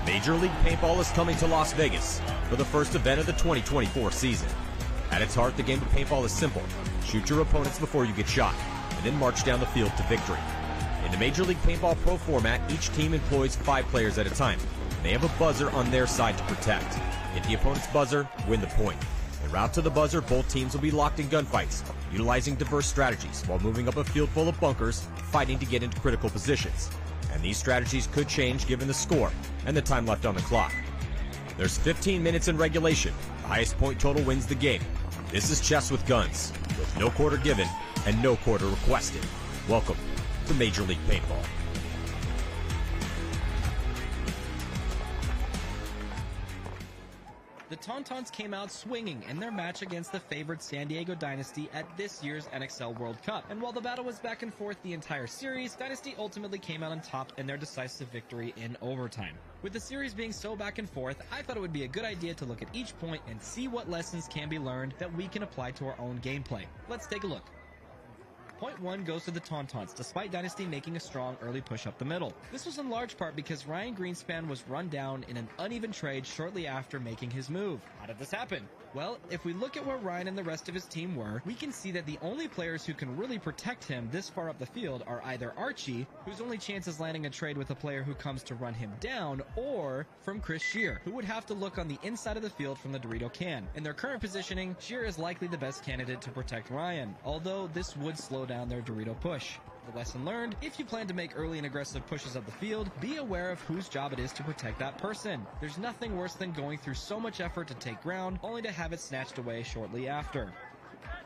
Major League Paintball is coming to Las Vegas for the first event of the 2024 season. At its heart, the game of paintball is simple. Shoot your opponents before you get shot, and then march down the field to victory. In the Major League Paintball Pro format, each team employs 5 players at a time. They have a buzzer on their side to protect. Hit the opponent's buzzer, win the point. En route to the buzzer, both teams will be locked in gunfights, utilizing diverse strategies while moving up a field full of bunkers, fighting to get into critical positions. And these strategies could change given the score and the time left on the clock. There's 15 minutes in regulation. The highest point total wins the game. This is chess with guns, with no quarter given and no quarter requested. Welcome to Major League Paintball. The Tauntauns came out swinging in their match against the favored San Diego Dynasty at this year's NXL World Cup. And while the battle was back and forth the entire series, Dynasty ultimately came out on top in their decisive victory in overtime. With the series being so back and forth, I thought it would be a good idea to look at each point and see what lessons can be learned that we can apply to our own gameplay. Let's take a look. Point 1 goes to the Tauntauns, despite Dynasty making a strong early push up the middle. This was in large part because Ryan Greenspan was run down in an uneven trade shortly after making his move. How did this happen? Well, if we look at where Ryan and the rest of his team were, we can see that the only players who can really protect him this far up the field are either Archie, whose only chance is landing a trade with a player who comes to run him down, or from Chris Shear, who would have to look on the inside of the field from the Dorito can. In their current positioning, Shear is likely the best candidate to protect Ryan, although this would slow down their Dorito push. The lesson learned, if you plan to make early and aggressive pushes up the field, be aware of whose job it is to protect that person. There's nothing worse than going through so much effort to take ground, only to have it snatched away shortly after.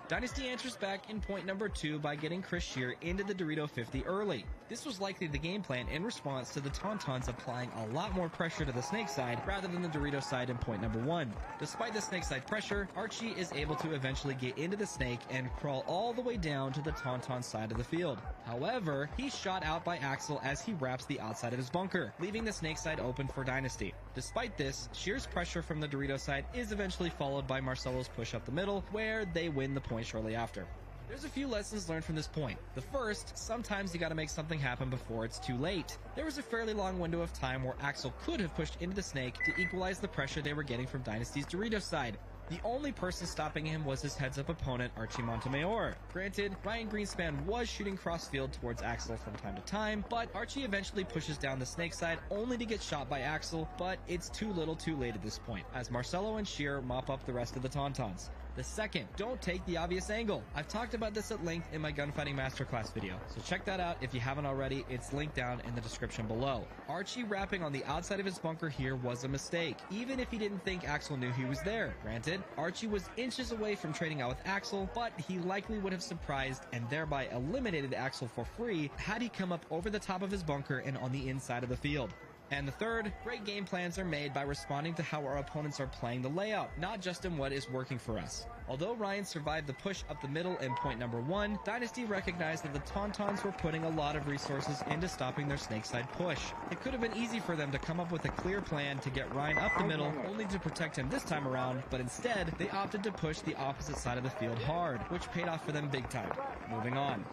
Dynasty answers back in point number 2 by getting Chris Shear into the Dorito 50 early. This was likely the game plan in response to the Tauntauns applying a lot more pressure to the snake side rather than the Dorito side in point number 1. Despite the snake side pressure, Archie is able to eventually get into the snake and crawl all the way down to the Tauntaun side of the field. However, he's shot out by Axel as he wraps the outside of his bunker, leaving the snake side open for Dynasty. Despite this, Shear's pressure from the Dorito side is eventually followed by Marcelo's push up the middle, where they win the point shortly after. There's a few lessons learned from this point. The first, sometimes you gotta make something happen before it's too late. There was a fairly long window of time where Axel could have pushed into the snake to equalize the pressure they were getting from Dynasty's Dorito side. The only person stopping him was his heads-up opponent, Archie Montemayor. Granted, Ryan Greenspan was shooting cross-field towards Axel from time to time, but Archie eventually pushes down the snake side only to get shot by Axel, but it's too little too late at this point, as Marcelo and Shear mop up the rest of the Tauntauns. The second, don't take the obvious angle. I've talked about this at length in my Gunfighting Masterclass video, so check that out if you haven't already. It's linked down in the description below. Archie wrapping on the outside of his bunker here was a mistake, even if he didn't think Axel knew he was there. Granted, Archie was inches away from trading out with Axel, but he likely would have surprised and thereby eliminated Axel for free had he come up over the top of his bunker and on the inside of the field. And the third, great game plans are made by responding to how our opponents are playing the layout, not just in what is working for us. Although Ryan survived the push up the middle in point number 1, Dynasty recognized that the Tauntauns were putting a lot of resources into stopping their snakeside push. It could have been easy for them to come up with a clear plan to get Ryan up the middle, only to protect him this time around, but instead, they opted to push the opposite side of the field hard, which paid off for them big time. Moving on.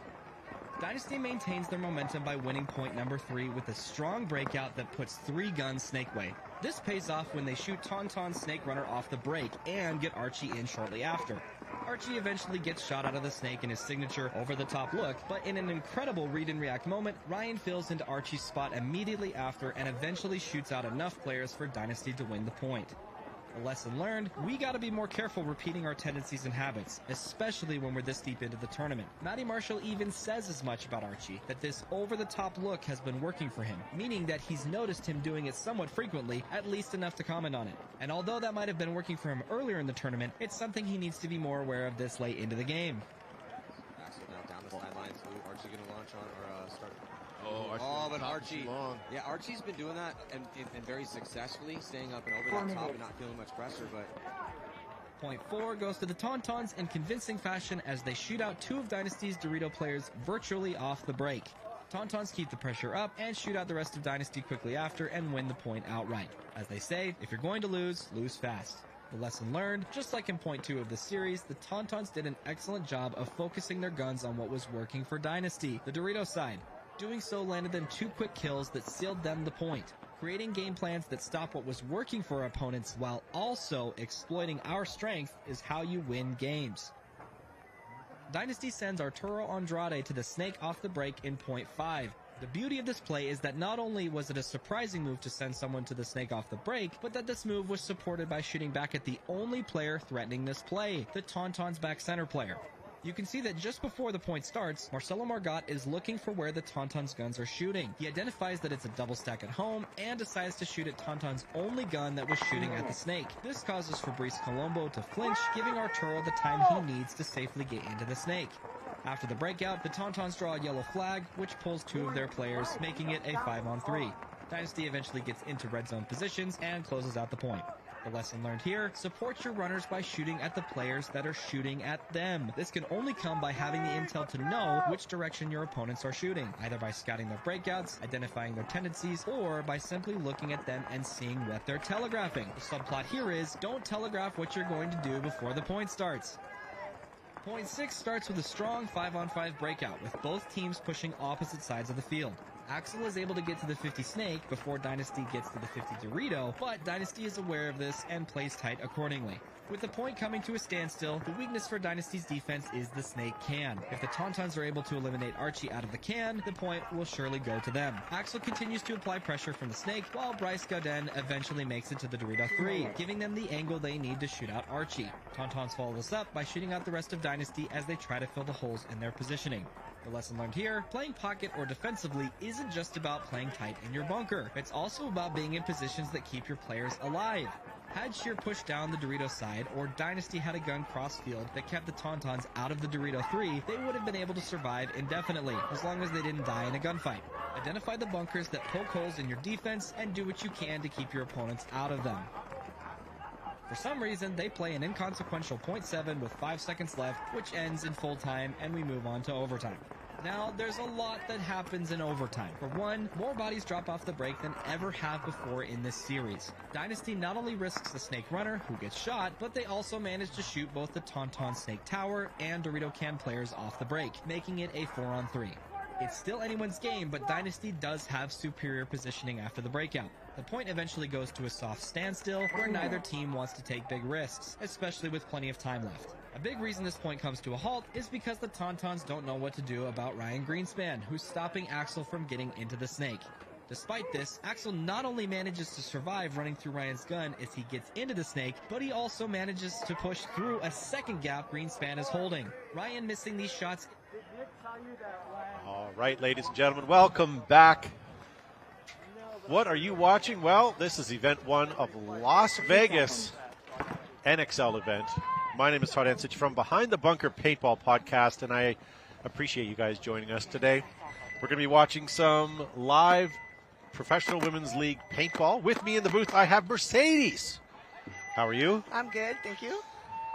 Dynasty maintains their momentum by winning point number 3 with a strong breakout that puts 3 guns snake way. This pays off when they shoot Tauntaun Snake Runner off the break and get Archie in shortly after. Archie eventually gets shot out of the snake in his signature over-the-top look, but in an incredible read-and-react moment, Ryan fills into Archie's spot immediately after and eventually shoots out enough players for Dynasty to win the point. A lesson learned, we gotta be more careful repeating our tendencies and habits, especially when we're this deep into the tournament. Matty Marshall even says as much about Archie, that this over-the-top look has been working for him, meaning that he's noticed him doing it somewhat frequently, at least enough to comment on it. And although that might have been working for him earlier in the tournament, it's something he needs to be more aware of this late into the game. Axel now down the sidelines. Archie gonna launch on or start. But Archie. Yeah, Archie's been doing that and very successfully, staying up and over that top and not feeling much pressure, but... Point 4 goes to the Tauntauns in convincing fashion as they shoot out 2 of Dynasty's Dorito players virtually off the break. Tauntauns keep the pressure up and shoot out the rest of Dynasty quickly after and win the point outright. As they say, if you're going to lose fast. The lesson learned, just like in point 2 of the series, the Tauntauns did an excellent job of focusing their guns on what was working for Dynasty, the Dorito side. Doing so landed them 2 quick kills that sealed them the point. Creating game plans that stop what was working for our opponents while also exploiting our strength is how you win games. Dynasty sends Arturo Andrade to the snake off the break in point 5. The beauty of this play is that not only was it a surprising move to send someone to the snake off the break, but that this move was supported by shooting back at the only player threatening this play, the Tauntaun's back center player. You can see that just before the point starts, Marcelo Margot is looking for where the Tauntaun's guns are shooting. He identifies that it's a double stack at home and decides to shoot at Tauntaun's only gun that was shooting at the snake. This causes Fabrice Colombo to flinch, giving Arturo the time he needs to safely get into the snake. After the breakout, the Tauntauns draw a yellow flag, which pulls 2 of their players, making it a 5-on-3. Dynasty eventually gets into red zone positions and closes out the point. The lesson learned here, support your runners by shooting at the players that are shooting at them. This can only come by having the intel to know which direction your opponents are shooting, either by scouting their breakouts, identifying their tendencies, or by simply looking at them and seeing what they're telegraphing. The subplot here is, don't telegraph what you're going to do before the point starts. Point 6 starts with a strong 5-on-5 breakout, with both teams pushing opposite sides of the field. Axel is able to get to the 50 snake before Dynasty gets to the 50 Dorito, but Dynasty is aware of this and plays tight accordingly. With the point coming to a standstill, the weakness for Dynasty's defense is the snake can. If the Tauntauns are able to eliminate Archie out of the can, the point will surely go to them. Axel continues to apply pressure from the snake, while Bryce Gauden eventually makes it to the Dorito 3, giving them the angle they need to shoot out Archie. Tauntauns follow this up by shooting out the rest of Dynasty as they try to fill the holes in their positioning. The lesson learned here, playing pocket or defensively isn't just about playing tight in your bunker. It's also about being in positions that keep your players alive. Had Sheer pushed down the Dorito side, or Dynasty had a gun cross-field that kept the Tauntauns out of the Dorito 3, they would have been able to survive indefinitely, as long as they didn't die in a gunfight. Identify the bunkers that poke holes in your defense, and do what you can to keep your opponents out of them. For some reason, they play an inconsequential .7 with 5 seconds left, which ends in full time, and we move on to overtime. Now, there's a lot that happens in overtime. For one, more bodies drop off the break than ever have before in this series. Dynasty not only risks the Snake Runner, who gets shot, but they also manage to shoot both the Tauntaun Snake Tower and Dorito Can players off the break, making it a 4-on-3. It's still anyone's game, but Dynasty does have superior positioning after the breakout. The point eventually goes to a soft standstill, where neither team wants to take big risks, especially with plenty of time left. A big reason this point comes to a halt is because the Tauntauns don't know what to do about Ryan Greenspan, who's stopping Axel from getting into the snake. Despite this, Axel not only manages to survive running through Ryan's gun as he gets into the snake, but he also manages to push through a second gap Greenspan is holding. Ryan missing these shots. All right, ladies and gentlemen, welcome back. What are you watching? Well, this is event 1 of Las Vegas NXL event. My name is Todd Ansich from Behind the Bunker Paintball podcast, and I appreciate you guys joining us today. We're going to be watching some live Professional Women's League paintball. With me in the booth, I have Mercedes. How are you? I'm good, thank you.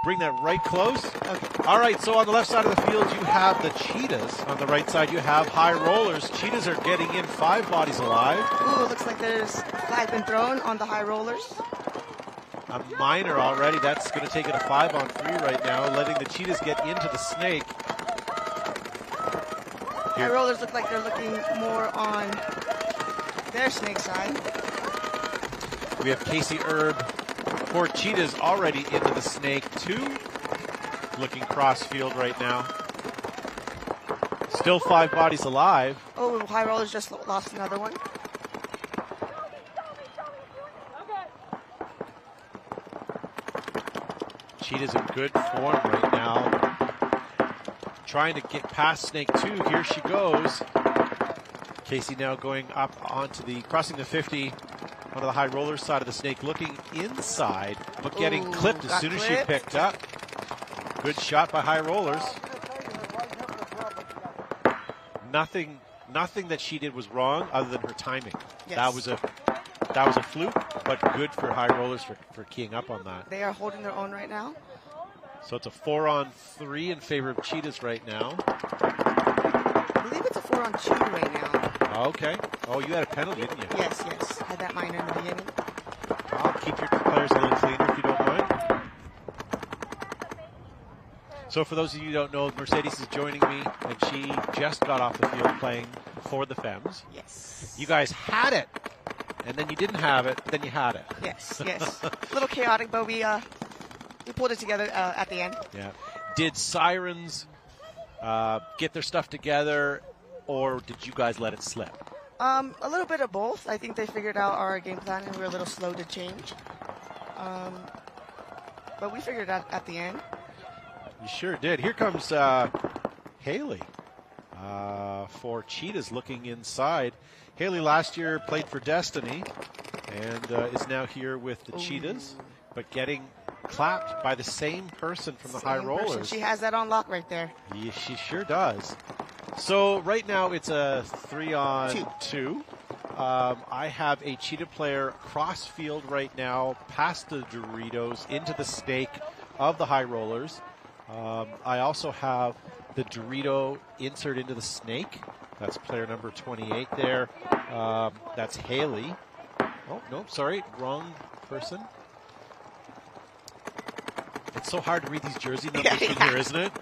Bring that right close. Okay. All right, so on the left side of the field, you have the Cheetahs. On the right side, you have High Rollers. Cheetahs are getting in 5 bodies alive. Ooh, looks like there's flag been thrown on the High Rollers. A minor already. That's going to take it a 5-on-3 right now, letting the Cheetahs get into the snake. High Rollers look like they're looking more on their snake side. We have Casey Erb for Cheetahs already into the snake. 2 looking cross-field right now. Still 5 bodies alive. Oh, High Rollers just lost another one. Cheetah's in good form right now. Trying to get past Snake 2. Here she goes. Casey now going up crossing the 50 onto the High Roller side of the snake, looking inside, but getting clipped as soon as she picked up. Good shot by High Rollers. Nothing that she did was wrong other than her timing. Yes. That was a fluke, but good for High Rollers for keying up on that. They are holding their own right now. So it's a 4-on-3 in favor of Cheetahs right now. I believe it's a 4-on-2 right now. Okay. Oh, you had a penalty, didn't you? Yes. Had that minor in the beginning. I'll keep your players a little cleaner if you don't mind. So for those of you who don't know, Mercedes is joining me, and she just got off the field playing for the Femmes. Yes. You guys had it, and then you didn't have it, then you had it. Yes. A little chaotic, but we pulled it together at the end. Yeah. Did Sirens get their stuff together, or did you guys let it slip? A little bit of both. I think they figured out our game plan, and we were a little slow to change. But we figured it out at the end. You sure did. Here comes Haley for Cheetahs looking inside. Haley last year played for Destiny and is now here with the Cheetahs, but getting clapped by the same person from the High Rollers. She has that on lock right there. Yeah, she sure does. So right now it's a 3-on-2. I have a Cheetah player cross field right now past the Doritos into the snake of the High Rollers. I also have the Dorito insert into the snake. That's player number 28 there. That's Haley. Oh, no, sorry, wrong person. It's so hard to read these jersey numbers from here, isn't it?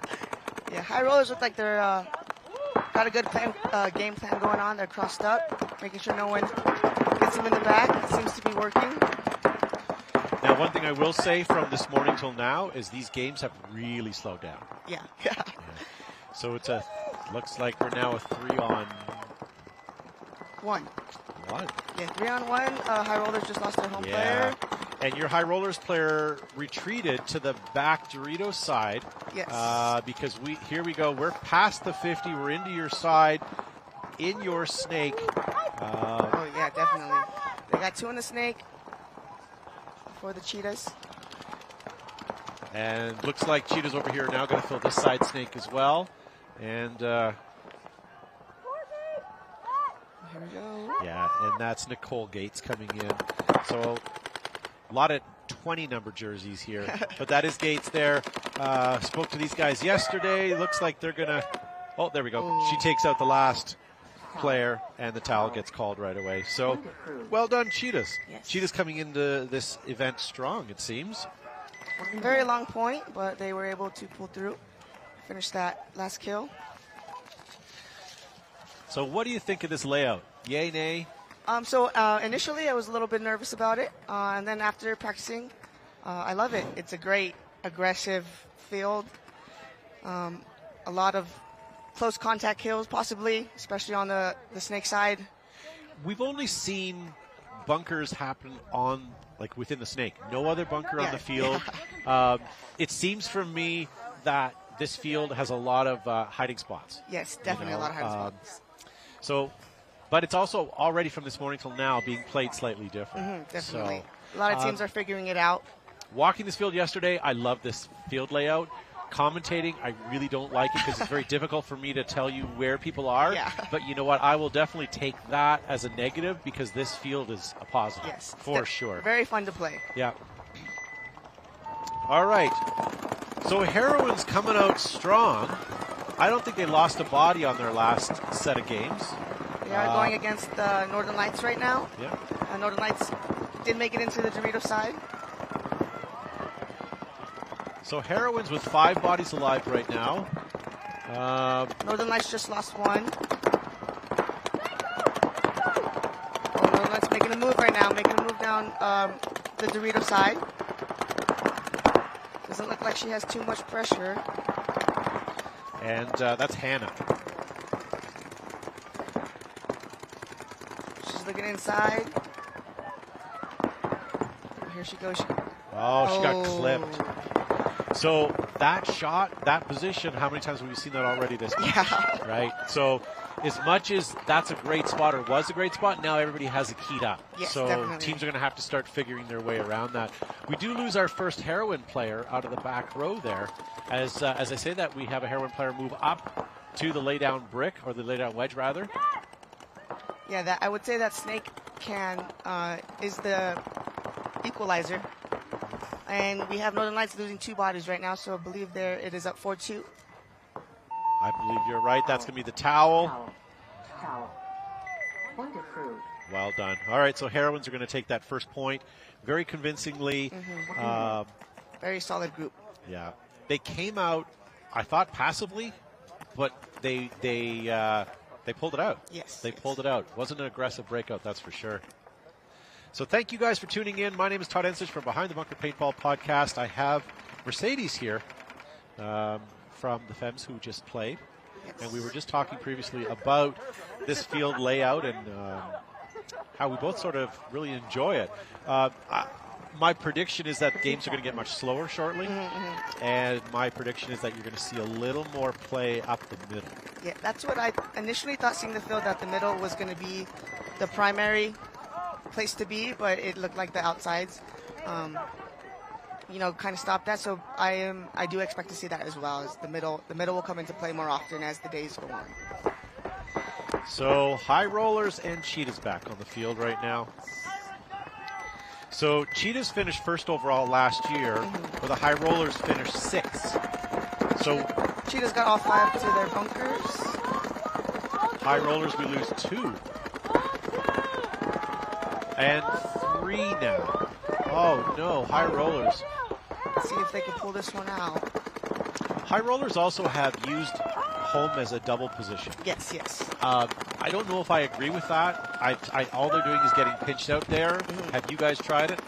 Yeah, High Rollers look like they're got a good game plan going on. They're crossed up, making sure no one gets them in the back. It seems to be working. Now, one thing I will say from this morning till now is these games have really slowed down. Yeah. So it's looks like we're now a 3-on-1. Yeah, 3-on-1. High Rollers just lost their home player. And your High Rollers player retreated to the back Doritos side. Yes. Because here we go. We're past the 50. We're into your side, in your snake. Oh, yeah, definitely. They got 2 in the snake for the Cheetahs. And looks like Cheetahs over here are now going to fill this side snake as well. And here we go. Yeah, and that's Nicole Gates coming in. So a lot of 20 number jerseys here, but that is Gates there. Spoke to these guys yesterday. Looks like they're going to, oh, there we go. Ooh. She takes out the last player, and the towel gets called right away. So well done, Cheetahs. Yes. Cheetahs coming into this event strong, it seems. Very long point, but they were able to pull through, finish that last kill. So what do you think of this layout? Yay, nay? So initially I was a little bit nervous about it, and then after practicing, I love it. It's a great aggressive field. A lot of close contact kills, possibly, especially on the snake side. We've only seen bunkers happen on, like, within the snake. No other bunker on the field. Yeah. It seems from me that this field has a lot of hiding spots. Yes, definitely a lot of hiding spots. But it's also already from this morning till now being played slightly different. Definitely. So, a lot of teams are figuring it out. Walking this field yesterday, I love this field layout. Commentating, I really don't like it because it's very difficult for me to tell you where people are. Yeah. But you know what? I will definitely take that as a negative because this field is a positive. Yes. For sure. Very fun to play. Yeah. All right. So Heroines coming out strong. I don't think they lost a body on their last set of games. They are going against the Northern Lights right now. Yeah. Northern Lights did make it into the Dorito side. So Heroines with 5 bodies alive right now. Northern Lights just lost 1. Oh, Northern Lights making a move right now, making a move down the Dorito side. Doesn't look like she has too much pressure. And that's Hannah. She's looking inside. Here she goes. Oh, she got clipped. So that shot, that position, how many times have we seen that already this week? Yeah. Right? So as much as that's a great spot or was a great spot, now everybody has it keyed up. Yes, so definitely. teams are going to have to start figuring their way around that. We do lose our first heroine player out of the back row there. As I say that, we have a heroine player move up to the laydown brick, or the laydown wedge rather. Yeah, I would say that snake is the equalizer. And we have Northern Lights losing 2 bodies right now, so I believe it is up 4-2. I believe you're right. That's going to be the towel. Towel. Point approved. Well done. All right, so Heroines are going to take that first point very convincingly. Very solid group. Yeah. They came out, I thought, passively, but they pulled it out. Yes. They pulled it out. Wasn't an aggressive breakout, that's for sure. So thank you guys for tuning in. My name is Todd Ensich from Behind the Bunker Paintball Podcast. I have Mercedes here from the Femmes who just played. Yes. And we were just talking previously about this field layout and how we both sort of really enjoy it. My prediction is that games are going to get much slower shortly. And my prediction is that you're going to see a little more play up the middle. Yeah, that's what I initially thought, seeing the field, that the middle was going to be the primary place to be, but it looked like the outsides, kind of stopped that. So I do expect to see that as well. As the middle will come into play more often as the days go on. So High Rollers and Cheetahs back on the field right now. So Cheetahs finished first overall last year, where the High Rollers finished 6th. So Cheetahs got all 5 to their bunkers. High Rollers, we lose 2. And 3 now. Oh no, High Rollers. Let's see if they can pull this one out. High Rollers also have used home as a double position. Yes. I don't know if I agree with that. All they're doing is getting pinched out there. Have you guys tried it?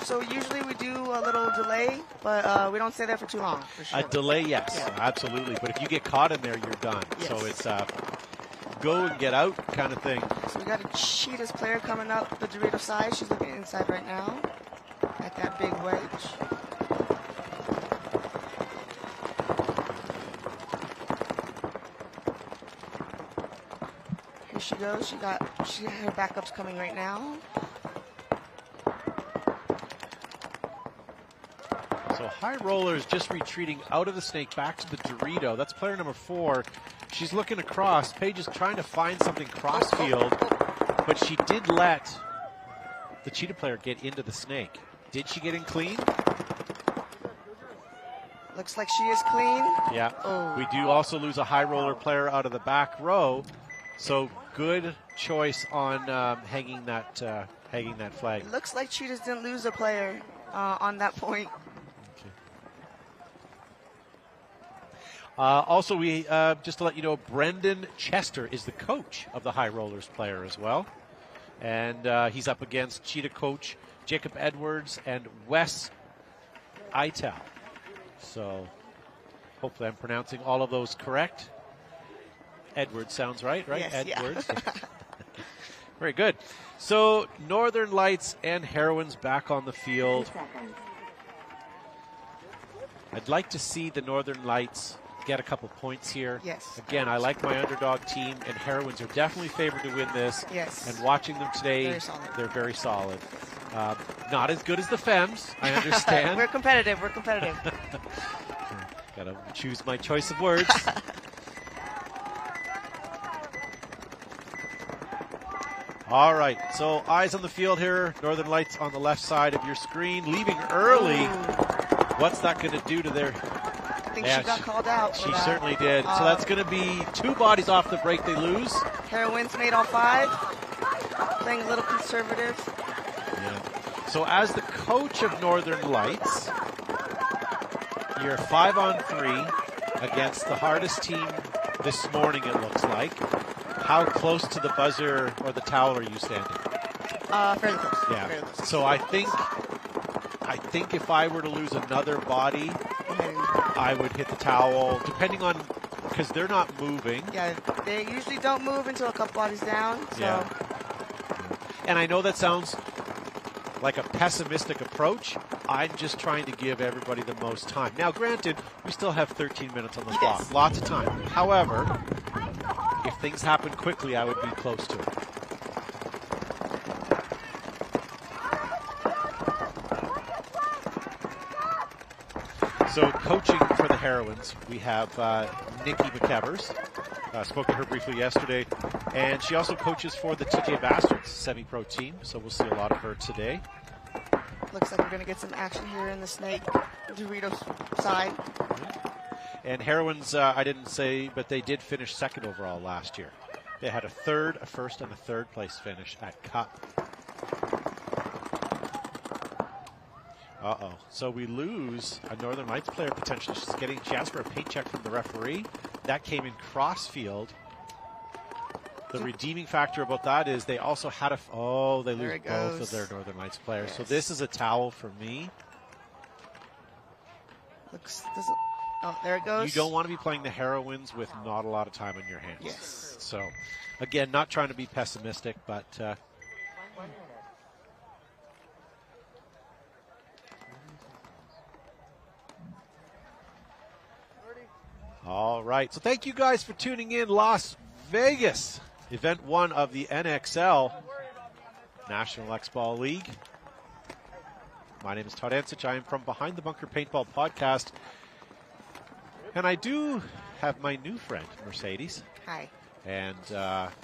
So usually we do a little delay, but we don't stay there for too long. For sure. A delay, yes, absolutely. But if you get caught in there, you're done. Yes. So it's go and get out kind of thing. So we got a Cheetahs player coming up the Dorito side. She's looking inside right now. At that big wedge. Here she goes. Her backup's coming right now. So High Roller is just retreating out of the snake back to the Dorito. That's player number 4. She's looking across. Paige is trying to find something cross field, but she did let the Cheetah player get into the snake. Did she get in clean? Looks like she is clean. Yeah. Oh. We do also lose a High Roller player out of the back row. So good choice on hanging that flag. It looks like Cheetahs didn't lose a player on that point. Also, we just to let you know, Brendan Chester is the coach of the High Rollers player as well. And he's up against Cheetah coach Jacob Edwards and Wes Ital. So hopefully I'm pronouncing all of those correct. Edwards sounds right? Yes, Edwards. Yeah. Very good. So Northern Lights and Heroines back on the field. I'd like to see the Northern Lights get a couple points here. Yes. Again, I like my underdog team, and Heroines are definitely favored to win this. Yes. And watching them today, they're very solid. Not as good as the Femmes, I understand. We're competitive. We're competitive. Gotta choose my choice of words. All right, so eyes on the field here. Northern Lights on the left side of your screen, leaving early. What's that going to do to their... I think she got called out. She certainly did. So that's going to be 2 bodies off the break they lose. Heroines made all 5. Playing a little conservative. Yeah. So as the coach of Northern Lights, you're 5-on-3 against the hardest team this morning, it looks like. How close to the buzzer or the towel are you standing? Fairly close. Yeah. Fairly close. So I think if I were to lose another body, I would hit the towel, depending on, because they're not moving. Yeah, they usually don't move until a couple bodies down. So. Yeah. And I know that sounds like a pessimistic approach. I'm just trying to give everybody the most time. Now, granted, we still have 13 minutes on the clock. Lots of time. However, if things happen quickly, I would be close to it. So coaching for the Heroines, we have Nikki McEvers. Spoke to her briefly yesterday. And she also coaches for the TJ Bastards semi-pro team, so we'll see a lot of her today. Looks like we're going to get some action here in the snake Dorito side. And Heroines, I didn't say, but they did finish 2nd overall last year. They had a 3rd, a 1st, and a 3rd place finish at Cup. Uh-oh. So we lose a Northern Lights player potentially. She asked for a paint check from the referee. That came in cross-field. The redeeming factor about that is they also had they lose both of their Northern Lights players. Yes. So this is a towel for me. There it goes. You don't want to be playing the Heroines with not a lot of time on your hands. Yes. So, again, not trying to be pessimistic, but... all right. So thank you guys for tuning in. Las Vegas, Event 1 of the NXL, National X-Ball League. My name is Todd Ansich. I am from Behind the Bunker Paintball Podcast. And I do have my new friend, Mercedes. Hi. And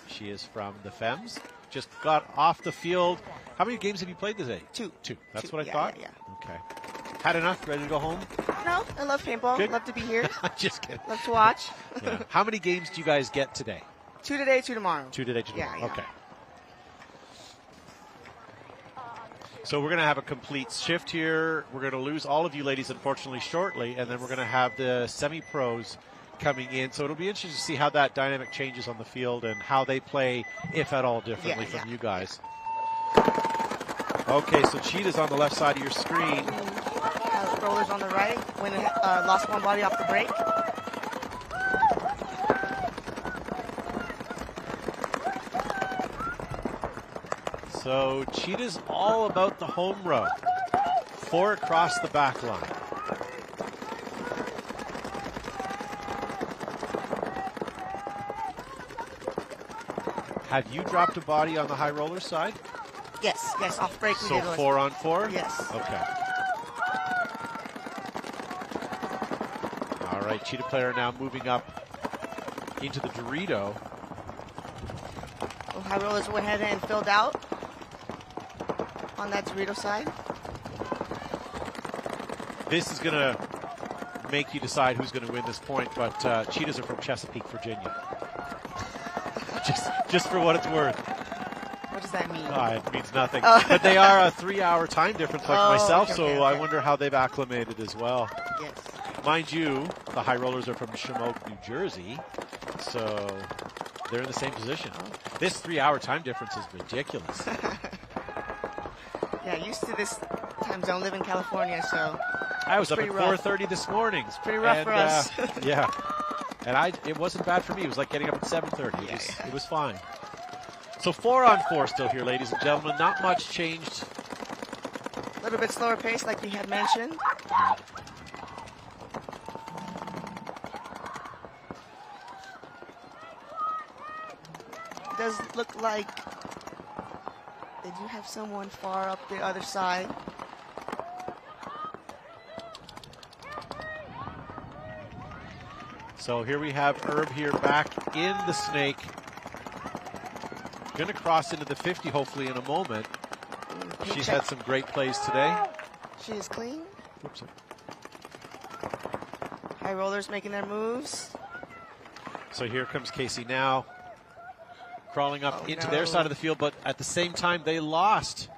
she is from the Femmes. Just got off the field. How many games have you played today? 2. That's what I thought? Yeah. Okay. Had enough? Ready to go home? No, I love paintball. Good. Love to be here. Just kidding. Love to watch. Yeah. How many games do you guys get today? 2 today, 2 tomorrow. 2 today, 2 tomorrow. Yeah. Okay. So we're going to have a complete shift here. We're going to lose all of you ladies, unfortunately, shortly, and then we're going to have the semi-pros coming in. So it'll be interesting to see how that dynamic changes on the field and how they play, if at all, differently from you guys. Okay, so Cheetah's on the left side of your screen. Rollers on the right. When lost 1 body off the break. So Cheetah's all about the home row. 4 across the back line. Have you dropped a body on the high roller side? Yes, off break. So 4 on 4? Yes. Okay. All right, Cheetah player now moving up into the Dorito. Oh, high rollers went ahead and filled out on that Dorito side. This is going to make you decide who's going to win this point, but Cheetahs are from Chesapeake, Virginia. just for what it's worth. What does that mean? It means nothing. Oh. But they are a 3-hour time difference like myself, okay, so okay. I wonder how they've acclimated as well. Yes. Mind you, the high rollers are from Shamokin, New Jersey, so they're in the same position. This 3-hour time difference is ridiculous. Yeah, used to this time zone, live in California, so I was up at rough. 4:30 this morning. It's pretty rough for us. Yeah. And it wasn't bad for me. It was like getting up at 7:30. It was fine. So 4 on 4 still here, ladies and gentlemen. Not much changed. A little bit slower pace, like we had mentioned. It does look like they do have someone far up the other side. So here we have Herb here back in the snake. Going to cross into the 50 hopefully in a moment. She's had some great plays today. She is clean. Oops. High rollers making their moves. So here comes Casey now. Crawling up into their side of the field, but at the same time they lost.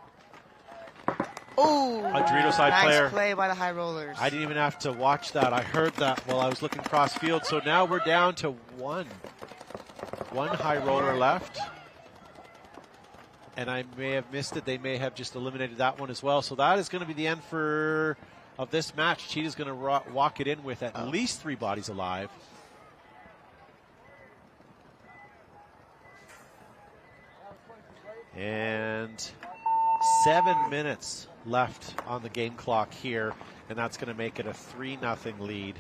Oh, a Dorito side player. Nice play by the high rollers. I didn't even have to watch that. I heard that while I was looking cross field. So now we're down to one high roller left. And I may have missed it. They may have just eliminated that one as well. So that is going to be the end of this match. Cheetah's going to walk it in with at least 3 bodies alive. And 7 minutes left on the game clock here, and that's going to make it a 3-0 lead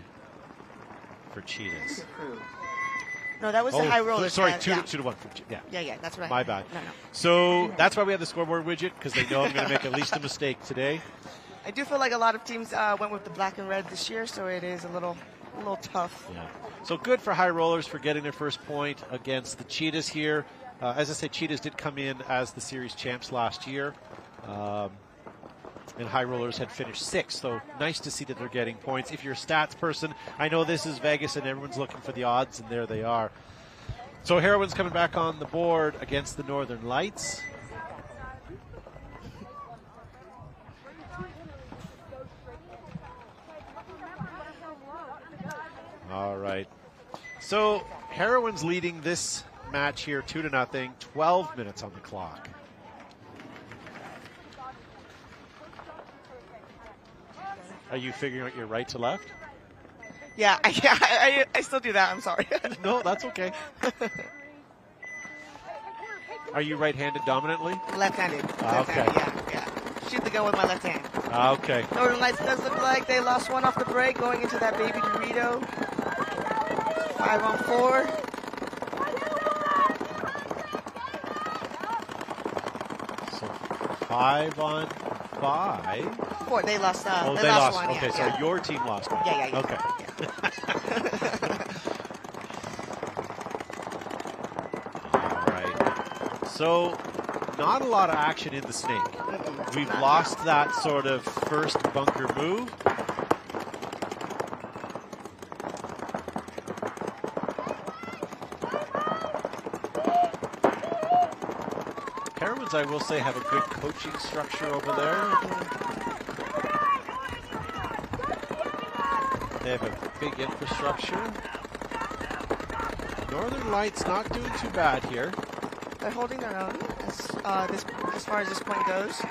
for Cheetahs. No, that was the high rollers. Sorry, yeah, 2 to 1. Yeah, that's right. My bad. No. So that's why we have the scoreboard widget, because they know I'm going to make at least a mistake today. I do feel like a lot of teams went with the black and red this year, so it is a little tough. Yeah. So good for high rollers for getting their first point against the Cheetahs here. As I said, Cheetahs did come in as the series champs last year. And high rollers had finished 6th, so nice to see that they're getting points. If you're a stats person, I know this is Vegas and everyone's looking for the odds, and there they are. So Heroines coming back on the board against the Northern Lights. All right. So Heroines leading this match here 2-0, 12 minutes on the clock. Are you figuring out your right to left? Yeah, I still do that. I'm sorry. No, that's okay. Are you right-handed dominantly? Left-handed. Okay. Yeah. Shoot the gun with my left hand. Okay. Northern Lights does look like they lost one off the break going into that baby Dorito. 5 on 4. So 5 on 5. 4. They lost. They lost lost one. Okay, yeah. So your team lost one. Yeah. Okay. All right. So not a lot of action in the snake. We've lost that sort of first bunker move. Heroines, I will say, have a good coaching structure over there. They have a big infrastructure. Northern Lights not doing too bad here. They're holding their own as far as this point goes.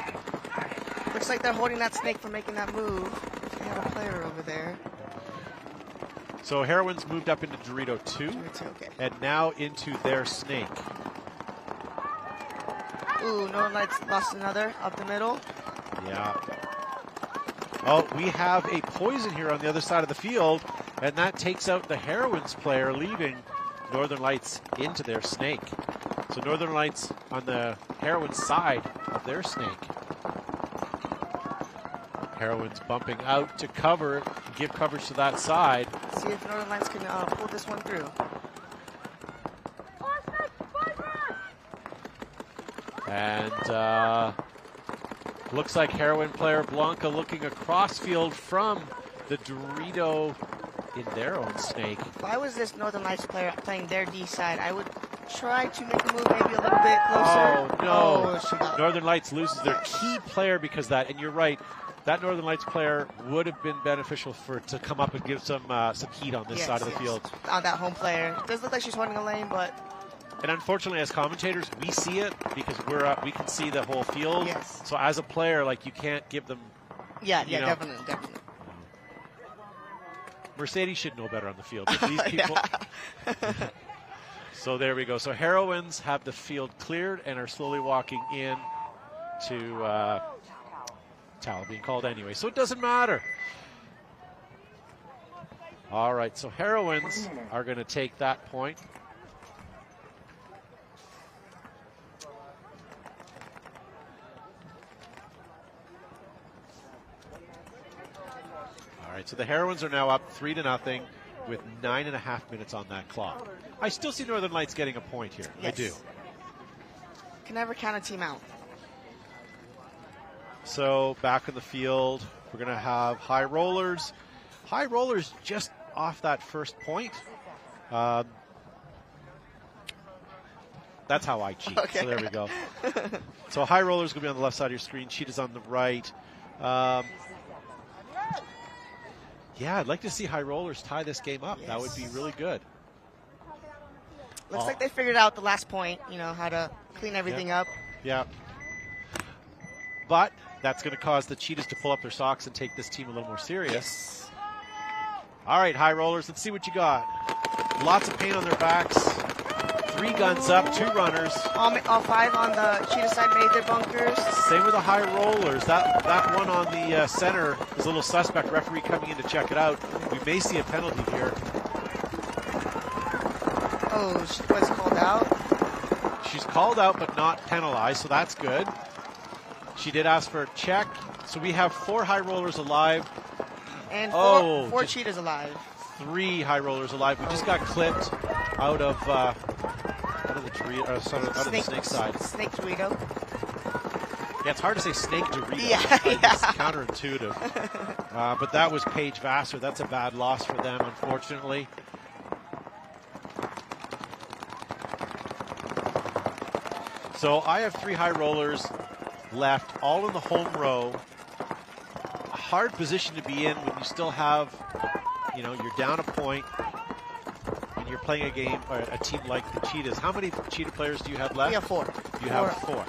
Looks like they're holding that snake from making that move. They have a player over there. So Heroines moved up into Dorito 2, okay. And now into their snake. Ooh, Northern Lights lost another up the middle. Yeah. Oh, we have a poison here on the other side of the field, and that takes out the Heroines player, leaving Northern Lights into their snake. So Northern Lights on the Heroines side of their snake. Heroines bumping out to cover, give coverage to that side. See if Northern Lights can pull this one through. And looks like Heroine player Blanca looking across field from the Dorito in their own snake. If I was this Northern Lights player playing their D side, I would try to make a move maybe a little bit closer. Oh, no. Oh, Northern Lights loses their key player because of that. And you're right. That Northern Lights player would have been beneficial to come up and give some heat on this side of the field. On that home player. It does look like she's holding a lane, but... And unfortunately, as commentators, we see it because we can see the whole field. Yes. So as a player, like, you can't give them... Yeah, you know, definitely. Mercedes should know better on the field. But these people... So there we go. So Heroines have the field cleared and are slowly walking in to... Towel being called anyway, so it doesn't matter. All right, so Heroines are going to take that point. All right, so the Heroines are now up 3-0 with 9.5 minutes on that clock. I still see Northern Lights getting a point here. Yes. I do. Can never count a team out. So back in the field, we're going to have High Rollers. High Rollers just off that first point. That's how I cheat. Okay. So there we go. So High Rollers going to be on the left side of your screen. Cheetah's on the right. Yeah, I'd like to see High Rollers tie this game up. Yes. That would be really good. Looks like they figured out the last point, you know, how to clean everything up. Yeah. But that's going to cause the Cheetahs to pull up their socks and take this team a little more serious. Yes. All right, High Rollers, let's see what you got. Lots of paint on their backs. 3 guns up, 2 runners. All 5 on the Cheetah side made their bunkers. Same with the High Rollers. That one on the center is a little suspect. Referee coming in to check it out. We may see a penalty here. Oh, she was called out. She's called out but not penalized, so that's good. She did ask for a check. So we have 4 High Rollers alive. And 4 Cheetahs alive. 3 High Rollers alive. We just got clipped out of the Dorito, out of the snake side. Snake Dorito. Yeah, it's hard to say snake Dorito. Yeah. It's counterintuitive. But that was Paige Vassar. That's a bad loss for them, unfortunately. So I have 3 High Rollers left, all in the home row. A hard position to be in when you still have, you're down a point and you're playing a game or a team like the Cheetahs. How many Cheetah players do you have left? We have 4. You have 4.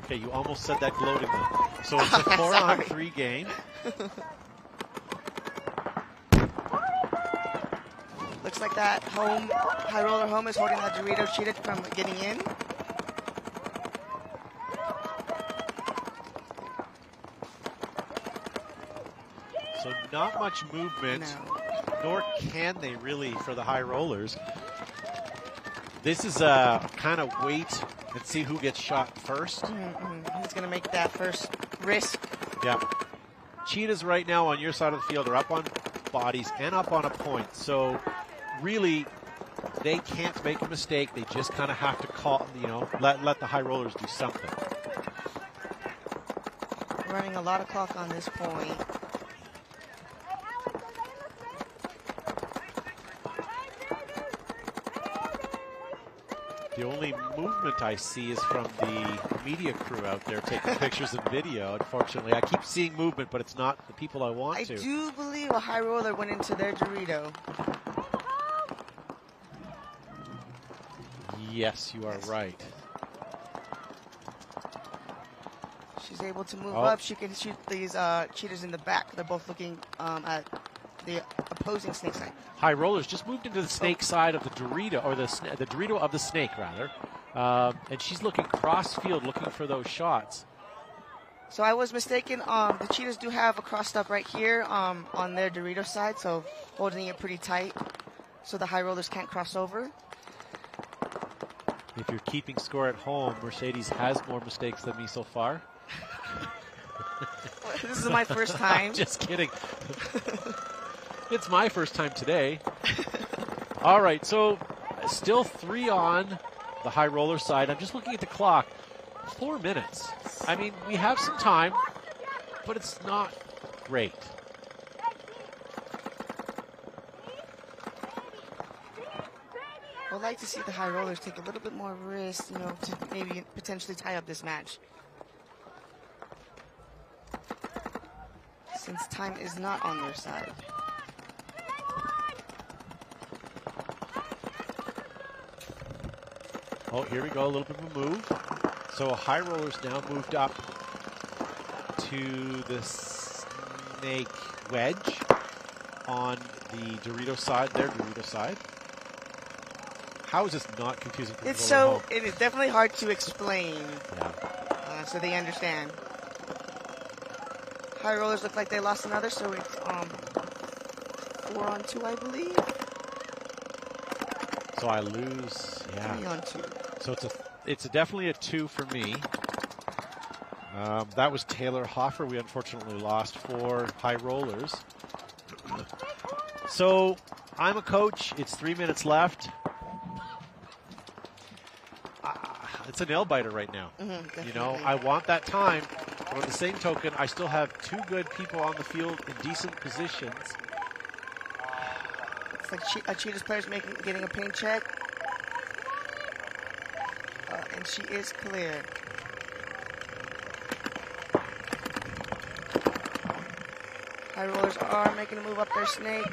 Okay, you almost said that gloatingly. So it's a 4-on-3 game. Looks like that High Roller home is holding that Dorito Cheetah from getting in. So not much movement, nor can they really for the High Rollers. This is a kind of wait and see who gets shot first. Who's going to make that first risk? Yeah. Cheetahs right now on your side of the field are up on bodies and up on a point. So really, they can't make a mistake. They just kind of have to call, let the High Rollers do something. Running a lot of clock on this point. The only movement I see is from the media crew out there taking pictures and video. Unfortunately, I keep seeing movement, but it's not the people I want to. I do believe a High Roller went into their Dorito. Yes, you are right. She's able to move up. She can shoot these Cheetahs in the back. They're both looking at the opposing snake side. High Rollers just moved into the snake side of the Dorito, or the Dorito of the snake, rather. And she's looking cross field, looking for those shots. So I was mistaken. The Cheetahs do have a crossed up right here on their Dorito side, so holding it pretty tight so the high rollers can't cross over. If you're keeping score at home, Mercedes has more mistakes than me so far. This is my first time. Just kidding. It's my first time today. All right, so still 3 on the high roller side. I'm just looking at the clock. 4 minutes. I mean, we have some time, but it's not great. I'd like to see the high rollers take a little bit more risk, you know, to maybe potentially tie up this match. Since time is not on their side. Oh, here we go, a little bit of a move. So high rollers now moved up to the snake wedge on the Dorito side, their Dorito side. How is this not confusing for It's people at home? it is definitely hard to explain. Yeah. So they understand. High rollers look like they lost another, so it's 4 on 2, I believe. So I lose, yeah. 3 on 2. So it's definitely a 2 for me. That was Taylor Hoffer. We unfortunately lost for high rollers. So I'm a coach. It's 3 minutes left. It's a nail biter right now. You know, I want that time. But on the same token, I still have 2 good people on the field in decent positions. It's like a Cheetahs player's getting a paint check. And she is clear. High rollers are making a move up their snake.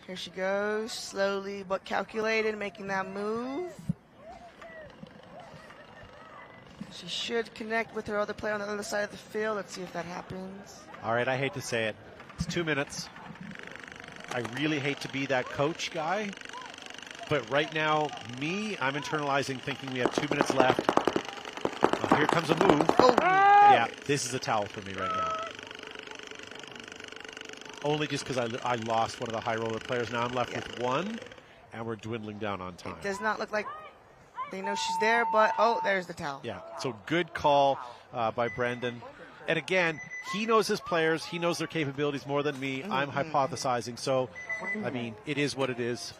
Here she goes, slowly but calculated, making that move. She should connect with her other player on the other side of the field. Let's see if that happens. All right, I hate to say it. It's 2 minutes. I really hate to be that coach guy, but right now, I'm internalizing thinking we have 2 minutes left. Here comes a move. Oh. Yeah, this is a towel for me right now. Only just because I lost one of the high roller players. Now I'm left with 1, and we're dwindling down on time. It does not look like they know she's there, but there's the towel. Yeah, so good call by Brendan. And again, he knows his players. He knows their capabilities more than me. I'm hypothesizing. So, I mean, it is what it is.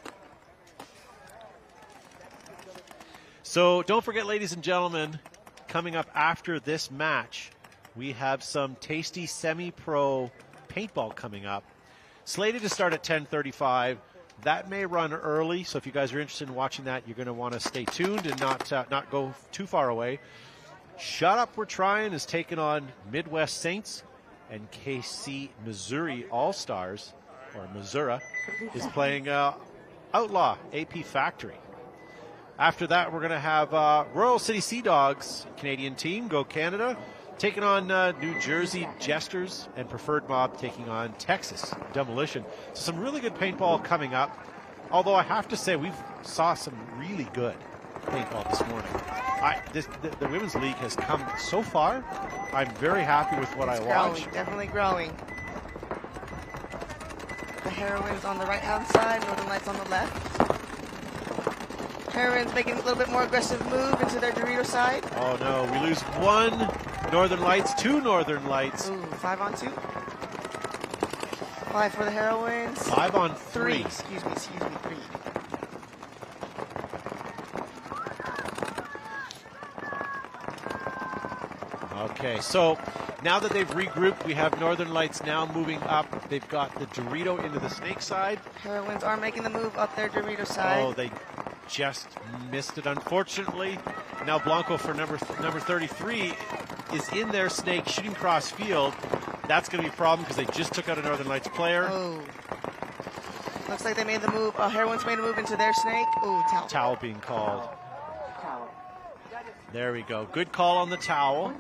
So don't forget, ladies and gentlemen, coming up after this match, we have some tasty semi-pro paintball coming up. Slated to start at 10:35. That may run early, so if you guys are interested in watching that, you're going to want to stay tuned and not go too far away. Shut Up We're Trying is taking on Midwest Saints, and KC Missouri All-Stars, or Missouri, is playing Outlaw AP Factory. After that, we're going to have Royal City Sea Dogs, Canadian team, Go Canada, taking on New Jersey Jesters, and Preferred Mob taking on Texas Demolition. So some really good paintball coming up, although I have to say we saw some really good paintball this morning. The Women's League has come so far. I'm very happy with what I watched. Growing, definitely growing. The Heroines on the right-hand side, Northern Lights on the left. Heroines making a little bit more aggressive move into their Dorito side. Oh no, we lose 1 Northern Lights, 2 Northern Lights. Ooh, 5 on 2. 5 for the Heroines. 5 on 3. Excuse me, 3. Okay, so now that they've regrouped, we have Northern Lights now moving up. They've got the Dorito into the snake side. Heroines are making the move up their Dorito side. Oh, they just missed it, unfortunately. Now Blanco for number 33 is in their snake shooting cross field. That's going to be a problem because they just took out a Northern Lights player. Oh. Looks like they made the move. Heroines made a move into their snake. Ooh, towel. Towel being called. There we go. Good call on the towel.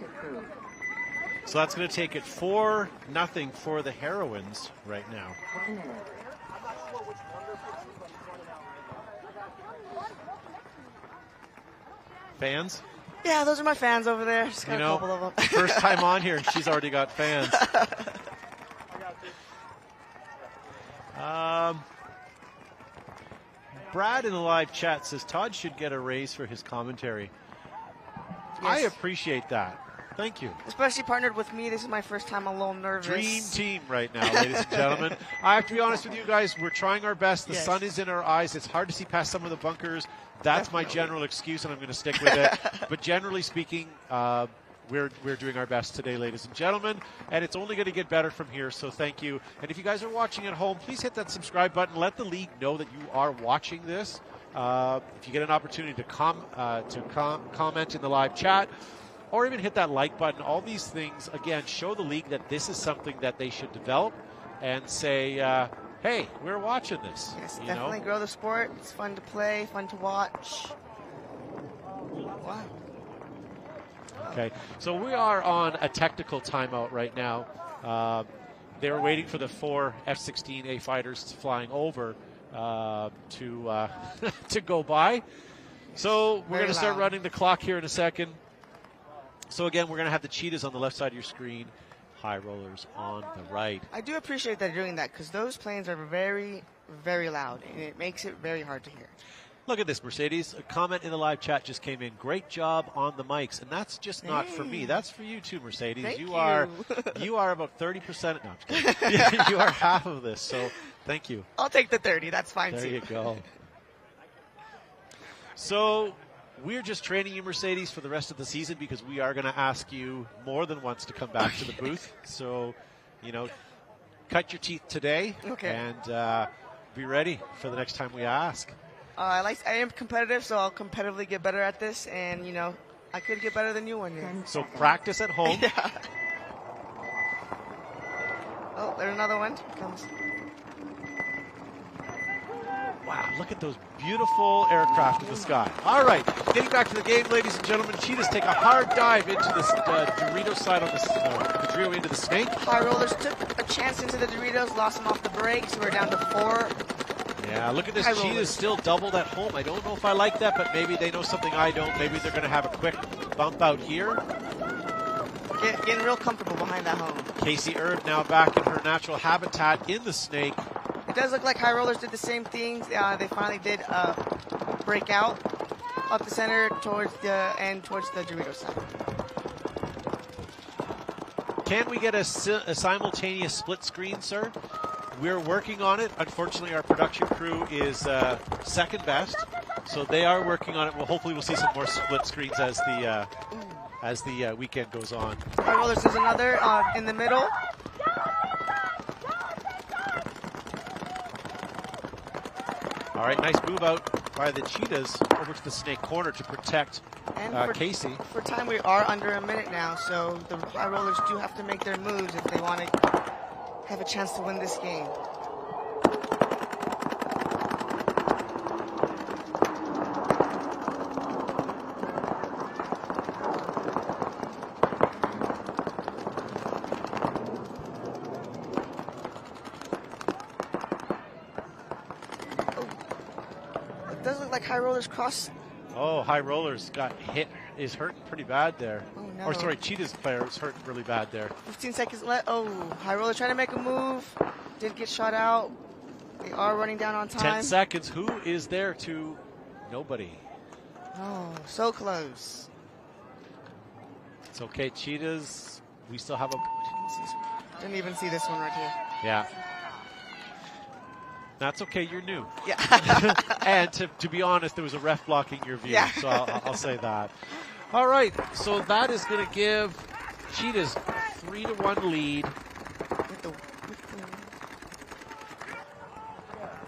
So that's going to take it 4-0 for the Heroines right now. Fans? Yeah, those are my fans over there. Just got You a know, couple of them. first time on here, and she's already got fans. Brad in the live chat says Todd should get a raise for his commentary. Yes. I appreciate that. Thank you. Especially partnered with me. This is my first time. I'm a little nervous. Dream team right now, ladies and gentlemen. I have to be honest with you guys. We're trying our best. The sun is in our eyes. It's hard to see past some of the bunkers. That's my general excuse, and I'm going to stick with it. But generally speaking, we're doing our best today, ladies and gentlemen, and it's only going to get better from here, so thank you. And if you guys are watching at home, please hit that subscribe button. Let the league know that you are watching this. If you get an opportunity to comment in the live chat, or even hit that like button, all these things, again, show the league that this is something that they should develop and say, hey, we're watching this. Yes, definitely grow the sport. It's fun to play, fun to watch. Wow. Okay, so we are on a technical timeout right now. They were waiting for the 4 F-16A fighters flying over to go by. So we're going to start running the clock here in a second. So again, we're going to have the cheetahs on the left side of your screen, high rollers on the right. I do appreciate that they're doing that because those planes are very, very loud, and it makes it very hard to hear. Look at this, Mercedes. A comment in the live chat just came in. Great job on the mics, and that's just not for me. That's for you too, Mercedes. Thank you are about 30%. No, I'm just kidding. You are half of this, so thank you. I'll take the 30. That's fine too. There you go. So we're just training you, Mercedes, for the rest of the season because we are going to ask you more than once to come back to the booth. So, cut your teeth today and be ready for the next time we ask. I am competitive, so I'll competitively get better at this, and I could get better than you one year. So practice at home. Yeah. Oh, there's another one. Comes. Wow, look at those beautiful aircraft in the sky. All right, getting back to the game, ladies and gentlemen. Cheetahs take a hard dive into this Dorito side on the Dorito into the snake. High rollers took a chance into the Doritos, lost them off the break, so we're down to 4. Yeah, look at this. Cheetahs still doubled at home. I don't know if I like that, but maybe they know something I don't. Maybe they're going to have a quick bump out here. Getting real comfortable behind that home. Casey Erb now back in her natural habitat in the snake. It does look like high rollers did the same things. They finally did break out up the center towards the end, towards the Dorito side. Can we get a simultaneous split screen, sir? We're working on it. Unfortunately, our production crew is second best, so they are working on it. Well, hopefully we'll see some more split screens as the weekend goes on. High rollers is another in the middle. All right, nice move out by the Cheetahs over to the snake corner to protect Casey. For time, we are under a minute now, so the high rollers do have to make their moves if they want to have a chance to win this game. It does look like high rollers cross. Oh, high rollers got hit. Is hurting pretty bad there. Oh, no. Or sorry, Cheetah's player is hurting really bad there. 15 seconds left. Oh, high roller trying to make a move. Didn't get shot out. They are running down on time. 10 seconds. Who is there to? Nobody. Oh, so close. It's okay, Cheetahs. We still have a. Didn't even see this one right here. Yeah. That's okay. You're new. Yeah. And to be honest, there was a ref blocking your view, yeah. so I'll say that. All right, so that is going to give Cheetahs 3-1 lead. I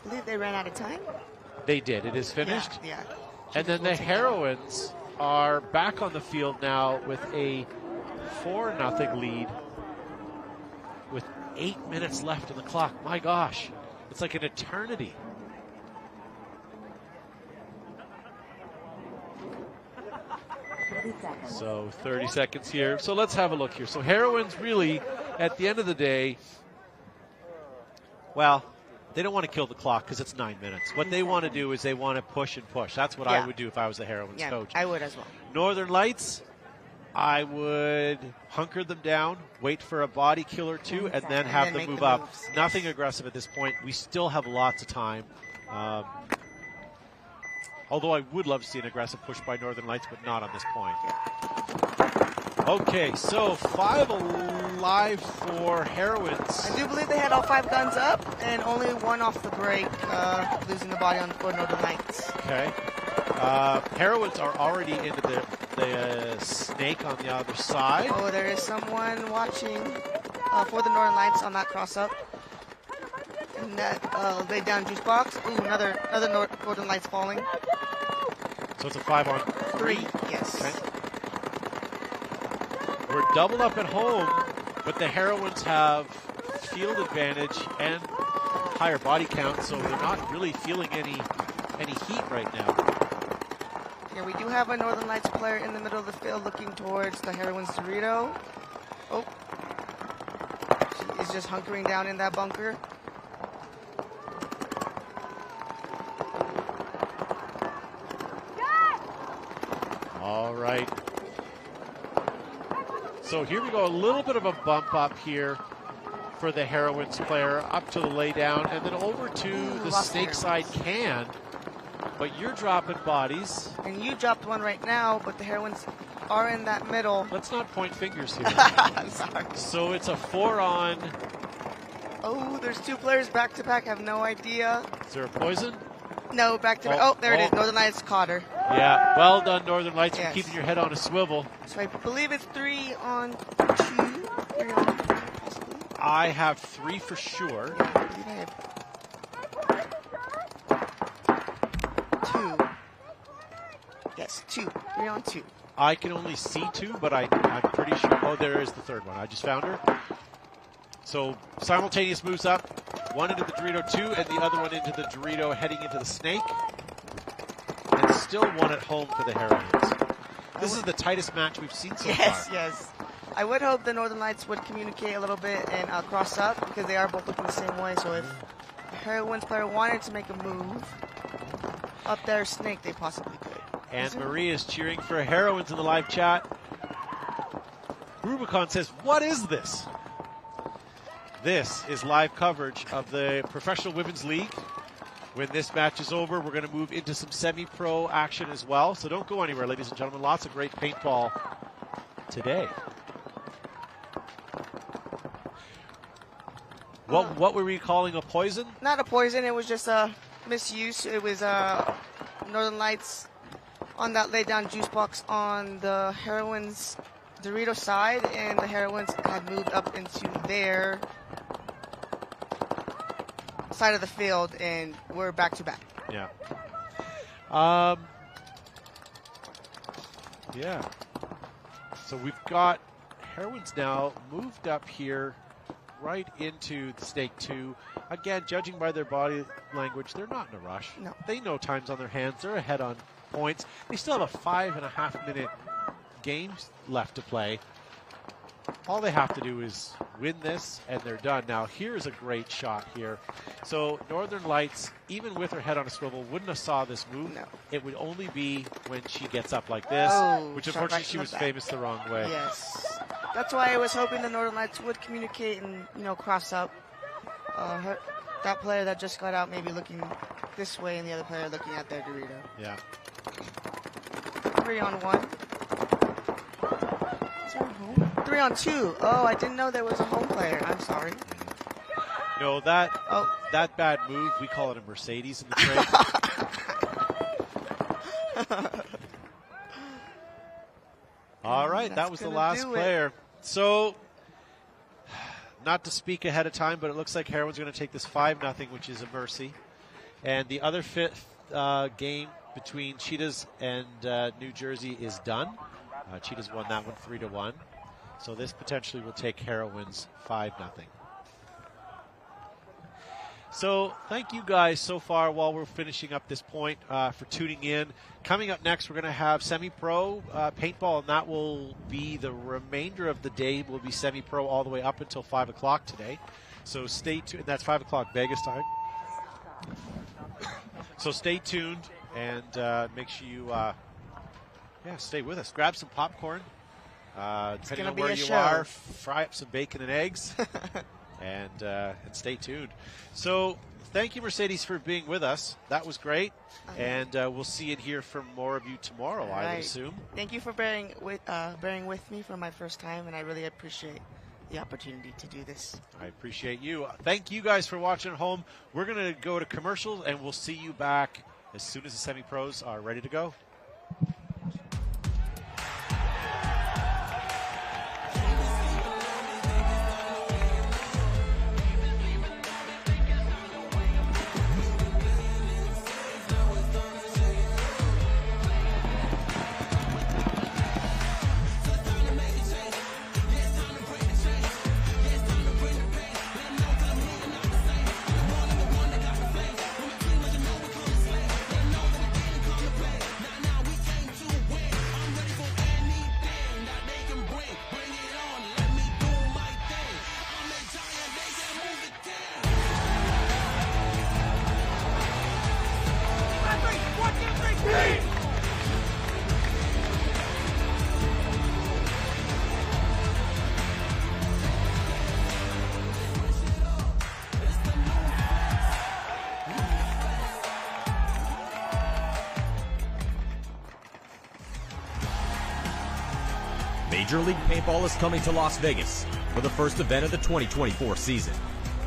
believe they ran out of time. They did. It is finished. Yeah. And then the Heroines are back on the field now with a 4-0 lead with 8 minutes left in the clock. My gosh, it's like an eternity. So 30 seconds here. So let's have a look here. So Heroines really, at the end of the day, well, they don't want to kill the clock because it's 9 minutes. What they want to do is they want to push and push. That's what I would do if I was the Heroines coach. I would as well. Northern Lights, I would hunker them down, wait for a body kill or two, and then have them move up. Moves. Nothing aggressive at this point. We still have lots of time. Although I would love to see an aggressive push by Northern Lights, but not on this point. Okay, so 5 alive for Heroines. I do believe they had all 5 guns up, and only 1 off the break, losing the body on for Northern Lights. Okay. Heroines are already into the snake on the other side. Oh, there is someone watching for the Northern Lights on that cross-up. And that laid down juice box. Ooh, another Northern Lights falling. So it's a 5-on-3? Yes. Okay. We're doubled up at home, but the Heroines have field advantage and higher body count, so they're not really feeling any heat right now. Yeah, we do have a Northern Lights player in the middle of the field looking towards the Heroines Dorito. Oh. She is just hunkering down in that bunker. All right. So here we go, a little bit of a bump up here for the Heroines player, up to the laydown, and then over to the snake side can. But you're dropping bodies. And you dropped one right now, but the Heroines are in that middle. Let's not point fingers here. I'm sorry. So it's a 4-on. Oh, there's 2 players back to back. I have no idea. Is there a poison? No, back to back. Oh, there it is. Northern Lights caught her. Yeah, well done, Northern Lights, for keeping your head on a swivel. So I believe it's 3 on 2. 3 on 2, possibly. I have 3 for sure. Yeah, I believe I have 2. Yes, 2. 3 on 2. I can only see 2, but I'm pretty sure. Oh, there is the third one. I just found her. So simultaneous moves up. One into the Dorito 2 and the other one into the Dorito heading into the snake. And still one at home for the Heroines. This is the tightest match we've seen so far. Yes. I would hope the Northern Lights would communicate a little bit and cross up because they are both looking the same way. So if the Heroines player wanted to make a move up their snake, they possibly could. And Marie is cheering for Heroines in the live chat. Rubicon says, what is this? This is live coverage of the Professional Women's League. When this match is over, we're going to move into some semi-pro action as well. So don't go anywhere, ladies and gentlemen. Lots of great paintball today. What were we calling a poison? Not a poison. It was just a misuse. It was Northern Lights on that laid down juice box on the Heroines Dorito side, and the Heroines had moved up into their side of the field, and we're back to back. Yeah. Yeah. So we've got Heroines now moved up here right into the stake 2. Again, judging by their body language, they're not in a rush. No. They know time's on their hands. They're ahead on points. They still have a 5.5 minute game left to play. All they have to do is win this, and they're done. Now, here's a great shot here. So, Northern Lights, even with her head on a swivel, wouldn't have saw this move. No. It would only be when she gets up like this, which unfortunately she was famous the wrong way. Yes. That's why I was hoping the Northern Lights would communicate and, cross up. That player that just got out maybe looking this way, and the other player looking at their Dorito. Yeah. 3 on 1. 3 on 2. Oh, I didn't know there was a home player. I'm sorry. No, that bad move, we call it a Mercedes in the trade. All right, that was the last player. So, not to speak ahead of time, but it looks like Heroines going to take this 5-0, which is a mercy. And the other fifth game between Cheetahs and New Jersey is done. Cheetahs won that one 3-1. So this potentially will take Heroines 5-0. So thank you guys so far while we're finishing up this point for tuning in. Coming up next, we're going to have semi-pro paintball, and that will be the remainder of the day. Will be semi-pro all the way up until 5 o'clock today. So stay tuned. That's 5 o'clock Vegas time. So stay tuned and make sure you stay with us. Grab some popcorn. Depending on where you are, fry up some bacon and eggs, and stay tuned. So thank you, Mercedes, for being with us. That was great, and we'll see and hear from more of you tomorrow, I would assume. Thank you for bearing with me for my first time, and I really appreciate the opportunity to do this. I appreciate you. Thank you guys for watching at home. We're going to go to commercials, and we'll see you back as soon as the semi-pros are ready to go. Major League Paintball is coming to Las Vegas for the first event of the 2024 season.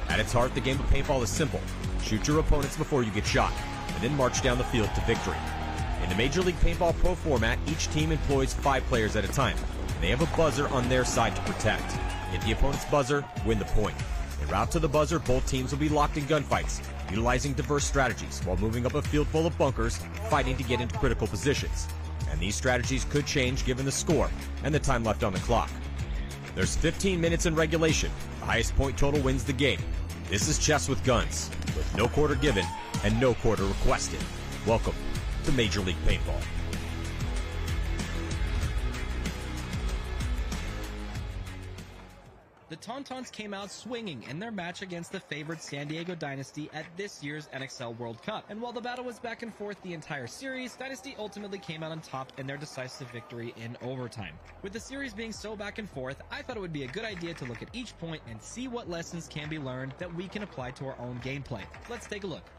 At its heart, the game of paintball is simple. Shoot your opponents before you get shot, and then march down the field to victory. In the Major League Paintball Pro format, each team employs 5 players at a time, and they have a buzzer on their side to protect. Hit the opponent's buzzer, win the point. En route to the buzzer, both teams will be locked in gunfights, utilizing diverse strategies while moving up a field full of bunkers, fighting to get into critical positions. And these strategies could change given the score and the time left on the clock. There's 15 minutes in regulation. The highest point total wins the game. This is chess with guns, with no quarter given and no quarter requested. Welcome to Major League Paintball. The Tauntauns came out swinging in their match against the favored San Diego Dynasty at this year's NXL World Cup. And while the battle was back and forth the entire series, Dynasty ultimately came out on top in their decisive victory in overtime. With the series being so back and forth, I thought it would be a good idea to look at each point and see what lessons can be learned that we can apply to our own gameplay. Let's take a look.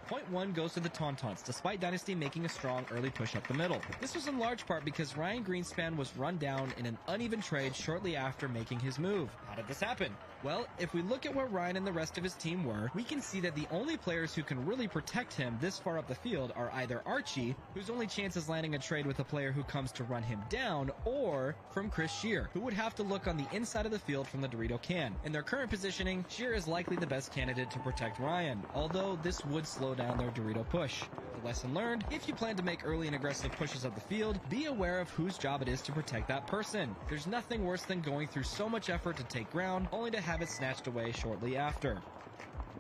Point 1 goes to the Tauntauns, despite Dynasty making a strong early push up the middle. This was in large part because Ryan Greenspan was run down in an uneven trade shortly after making his move. How did this happen? Well, if we look at where Ryan and the rest of his team were, we can see that the only players who can really protect him this far up the field are either Archie, whose only chance is landing a trade with a player who comes to run him down, or from Chris Shear, who would have to look on the inside of the field from the Dorito can. In their current positioning, Shear is likely the best candidate to protect Ryan, although this would slow down their Dorito push. The lesson learned, if you plan to make early and aggressive pushes up the field, be aware of whose job it is to protect that person. There's nothing worse than going through so much effort to take ground, only to have it snatched away shortly after.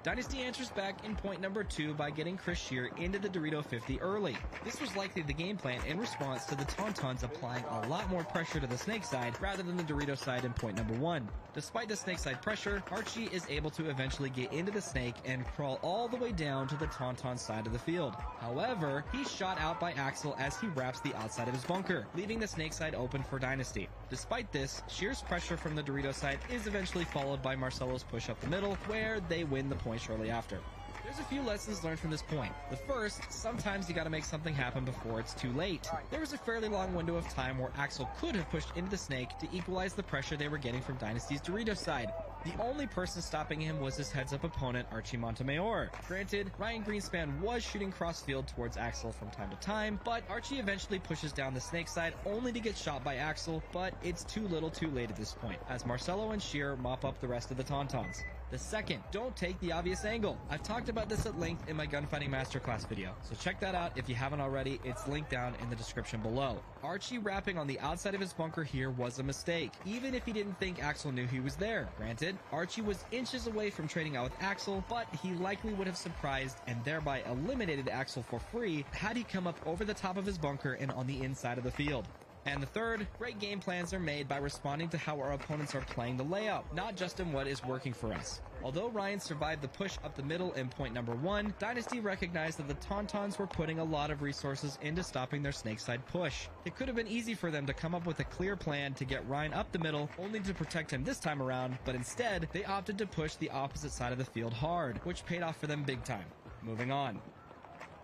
Dynasty answers back in point number 2 by getting Chris Shear into the Dorito 50 early. This was likely the game plan in response to the Tauntauns applying a lot more pressure to the snake side rather than the Dorito side in point number 1. Despite the snake side pressure, Archie is able to eventually get into the snake and crawl all the way down to the Tauntaun side of the field. However, he's shot out by Axel as he wraps the outside of his bunker, leaving the snake side open for Dynasty. Despite this, Shear's pressure from the Dorito side is eventually followed by Marcelo's push up the middle, where they win the point shortly after. There's a few lessons learned from this point. The first, sometimes you gotta make something happen before it's too late. There was a fairly long window of time where Axel could have pushed into the snake to equalize the pressure they were getting from Dynasty's Dorito side. The only person stopping him was his heads-up opponent, Archie Montemayor. Granted, Ryan Greenspan was shooting cross-field towards Axel from time to time, but Archie eventually pushes down the snake side only to get shot by Axel, but it's too little too late at this point, as Marcelo and Shear mop up the rest of the Tauntauns. The second, don't take the obvious angle. I've talked about this at length in my Gunfighting Masterclass video, so check that out if you haven't already. It's linked down in the description below. Archie wrapping on the outside of his bunker here was a mistake, even if he didn't think Axel knew he was there. Granted, Archie was inches away from trading out with Axel, but he likely would have surprised and thereby eliminated Axel for free had he come up over the top of his bunker and on the inside of the field. And the third, great game plans are made by responding to how our opponents are playing the layout, not just in what is working for us. Although Ryan survived the push up the middle in point number 1, Dynasty recognized that the Tauntauns were putting a lot of resources into stopping their snakeside push. It could have been easy for them to come up with a clear plan to get Ryan up the middle, only to protect him this time around, but instead, they opted to push the opposite side of the field hard, which paid off for them big time. Moving on.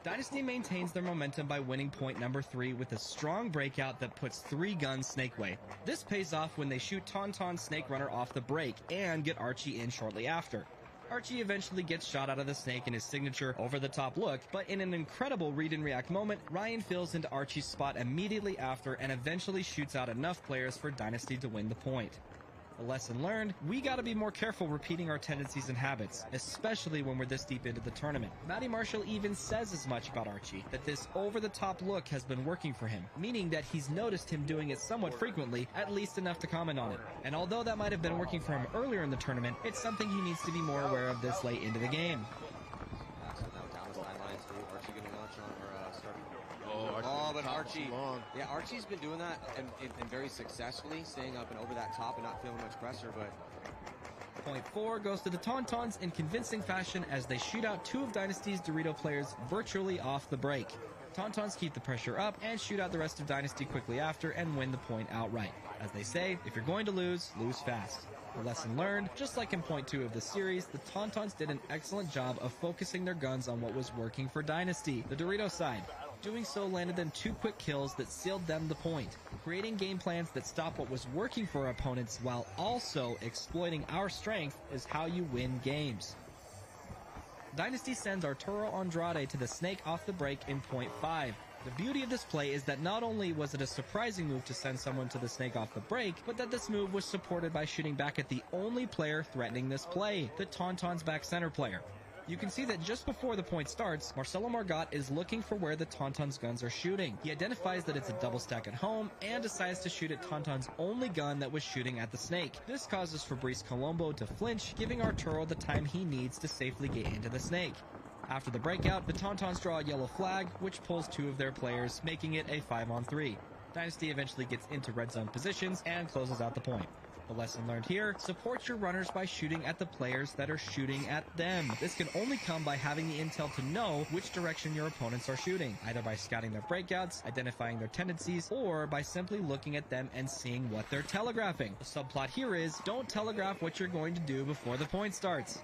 Dynasty maintains their momentum by winning point number 3 with a strong breakout that puts 3 guns snake way. This pays off when they shoot Tauntaun Snake Runner off the break and get Archie in shortly after. Archie eventually gets shot out of the snake in his signature over-the-top look, but in an incredible read-and-react moment, Ryan fills into Archie's spot immediately after and eventually shoots out enough players for Dynasty to win the point. A lesson learned, we gotta be more careful repeating our tendencies and habits, especially when we're this deep into the tournament. Matty Marshall even says as much about Archie, that this over-the-top look has been working for him, meaning that he's noticed him doing it somewhat frequently, at least enough to comment on it. And although that might have been working for him earlier in the tournament, it's something he needs to be more aware of this late into the game. Oh, but Archie, yeah, Archie's been doing that and very successfully, staying up and over that top and not feeling much pressure, but... Point 4 goes to the Tauntauns in convincing fashion as they shoot out 2 of Dynasty's Dorito players virtually off the break. Tauntauns keep the pressure up and shoot out the rest of Dynasty quickly after and win the point outright. As they say, if you're going to lose, lose fast. A lesson learned, just like in point 2 of the series, the Tauntauns did an excellent job of focusing their guns on what was working for Dynasty, the Dorito side. Doing so landed them 2 quick kills that sealed them the point. Creating game plans that stop what was working for our opponents while also exploiting our strength is how you win games. Dynasty sends Arturo Andrade to the snake off the break in point 5. The beauty of this play is that not only was it a surprising move to send someone to the snake off the break, but that this move was supported by shooting back at the only player threatening this play, the Tauntaun's back center player. You can see that just before the point starts, Marcelo Margot is looking for where the Tauntaun's guns are shooting. He identifies that it's a double stack at home and decides to shoot at Tauntaun's only gun that was shooting at the snake. This causes Fabrice Colombo to flinch, giving Arturo the time he needs to safely get into the snake. After the breakout, the Tauntauns draw a yellow flag, which pulls 2 of their players, making it a 5-on-3. Dynasty eventually gets into red zone positions and closes out the point. The lesson learned here, support your runners by shooting at the players that are shooting at them. This can only come by having the intel to know which direction your opponents are shooting, either by scouting their breakouts, identifying their tendencies, or by simply looking at them and seeing what they're telegraphing. The subplot here is, don't telegraph what you're going to do before the point starts.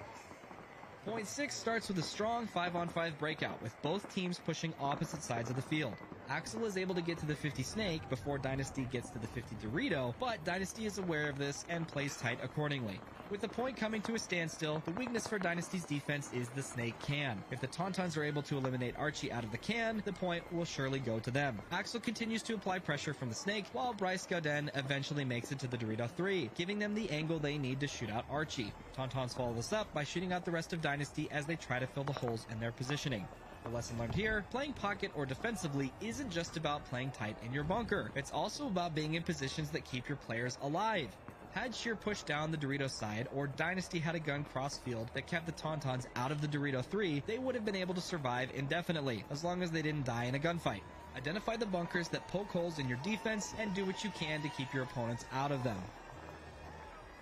Point 6 starts with a strong 5-on-5 breakout, with both teams pushing opposite sides of the field. Axel is able to get to the 50 Snake before Dynasty gets to the 50 Dorito, but Dynasty is aware of this and plays tight accordingly. With the point coming to a standstill, the weakness for Dynasty's defense is the Snake can. If the Tauntauns are able to eliminate Archie out of the can, the point will surely go to them. Axel continues to apply pressure from the Snake, while Bryce Gauden eventually makes it to the Dorito 3, giving them the angle they need to shoot out Archie. Tauntauns follow this up by shooting out the rest of Dynasty as they try to fill the holes in their positioning. The lesson learned here, playing pocket or defensively isn't just about playing tight in your bunker. It's also about being in positions that keep your players alive. Had Sheer pushed down the Dorito side, or Dynasty had a gun cross-field that kept the Tauntauns out of the Dorito 3, they would have been able to survive indefinitely, as long as they didn't die in a gunfight. Identify the bunkers that poke holes in your defense, and do what you can to keep your opponents out of them.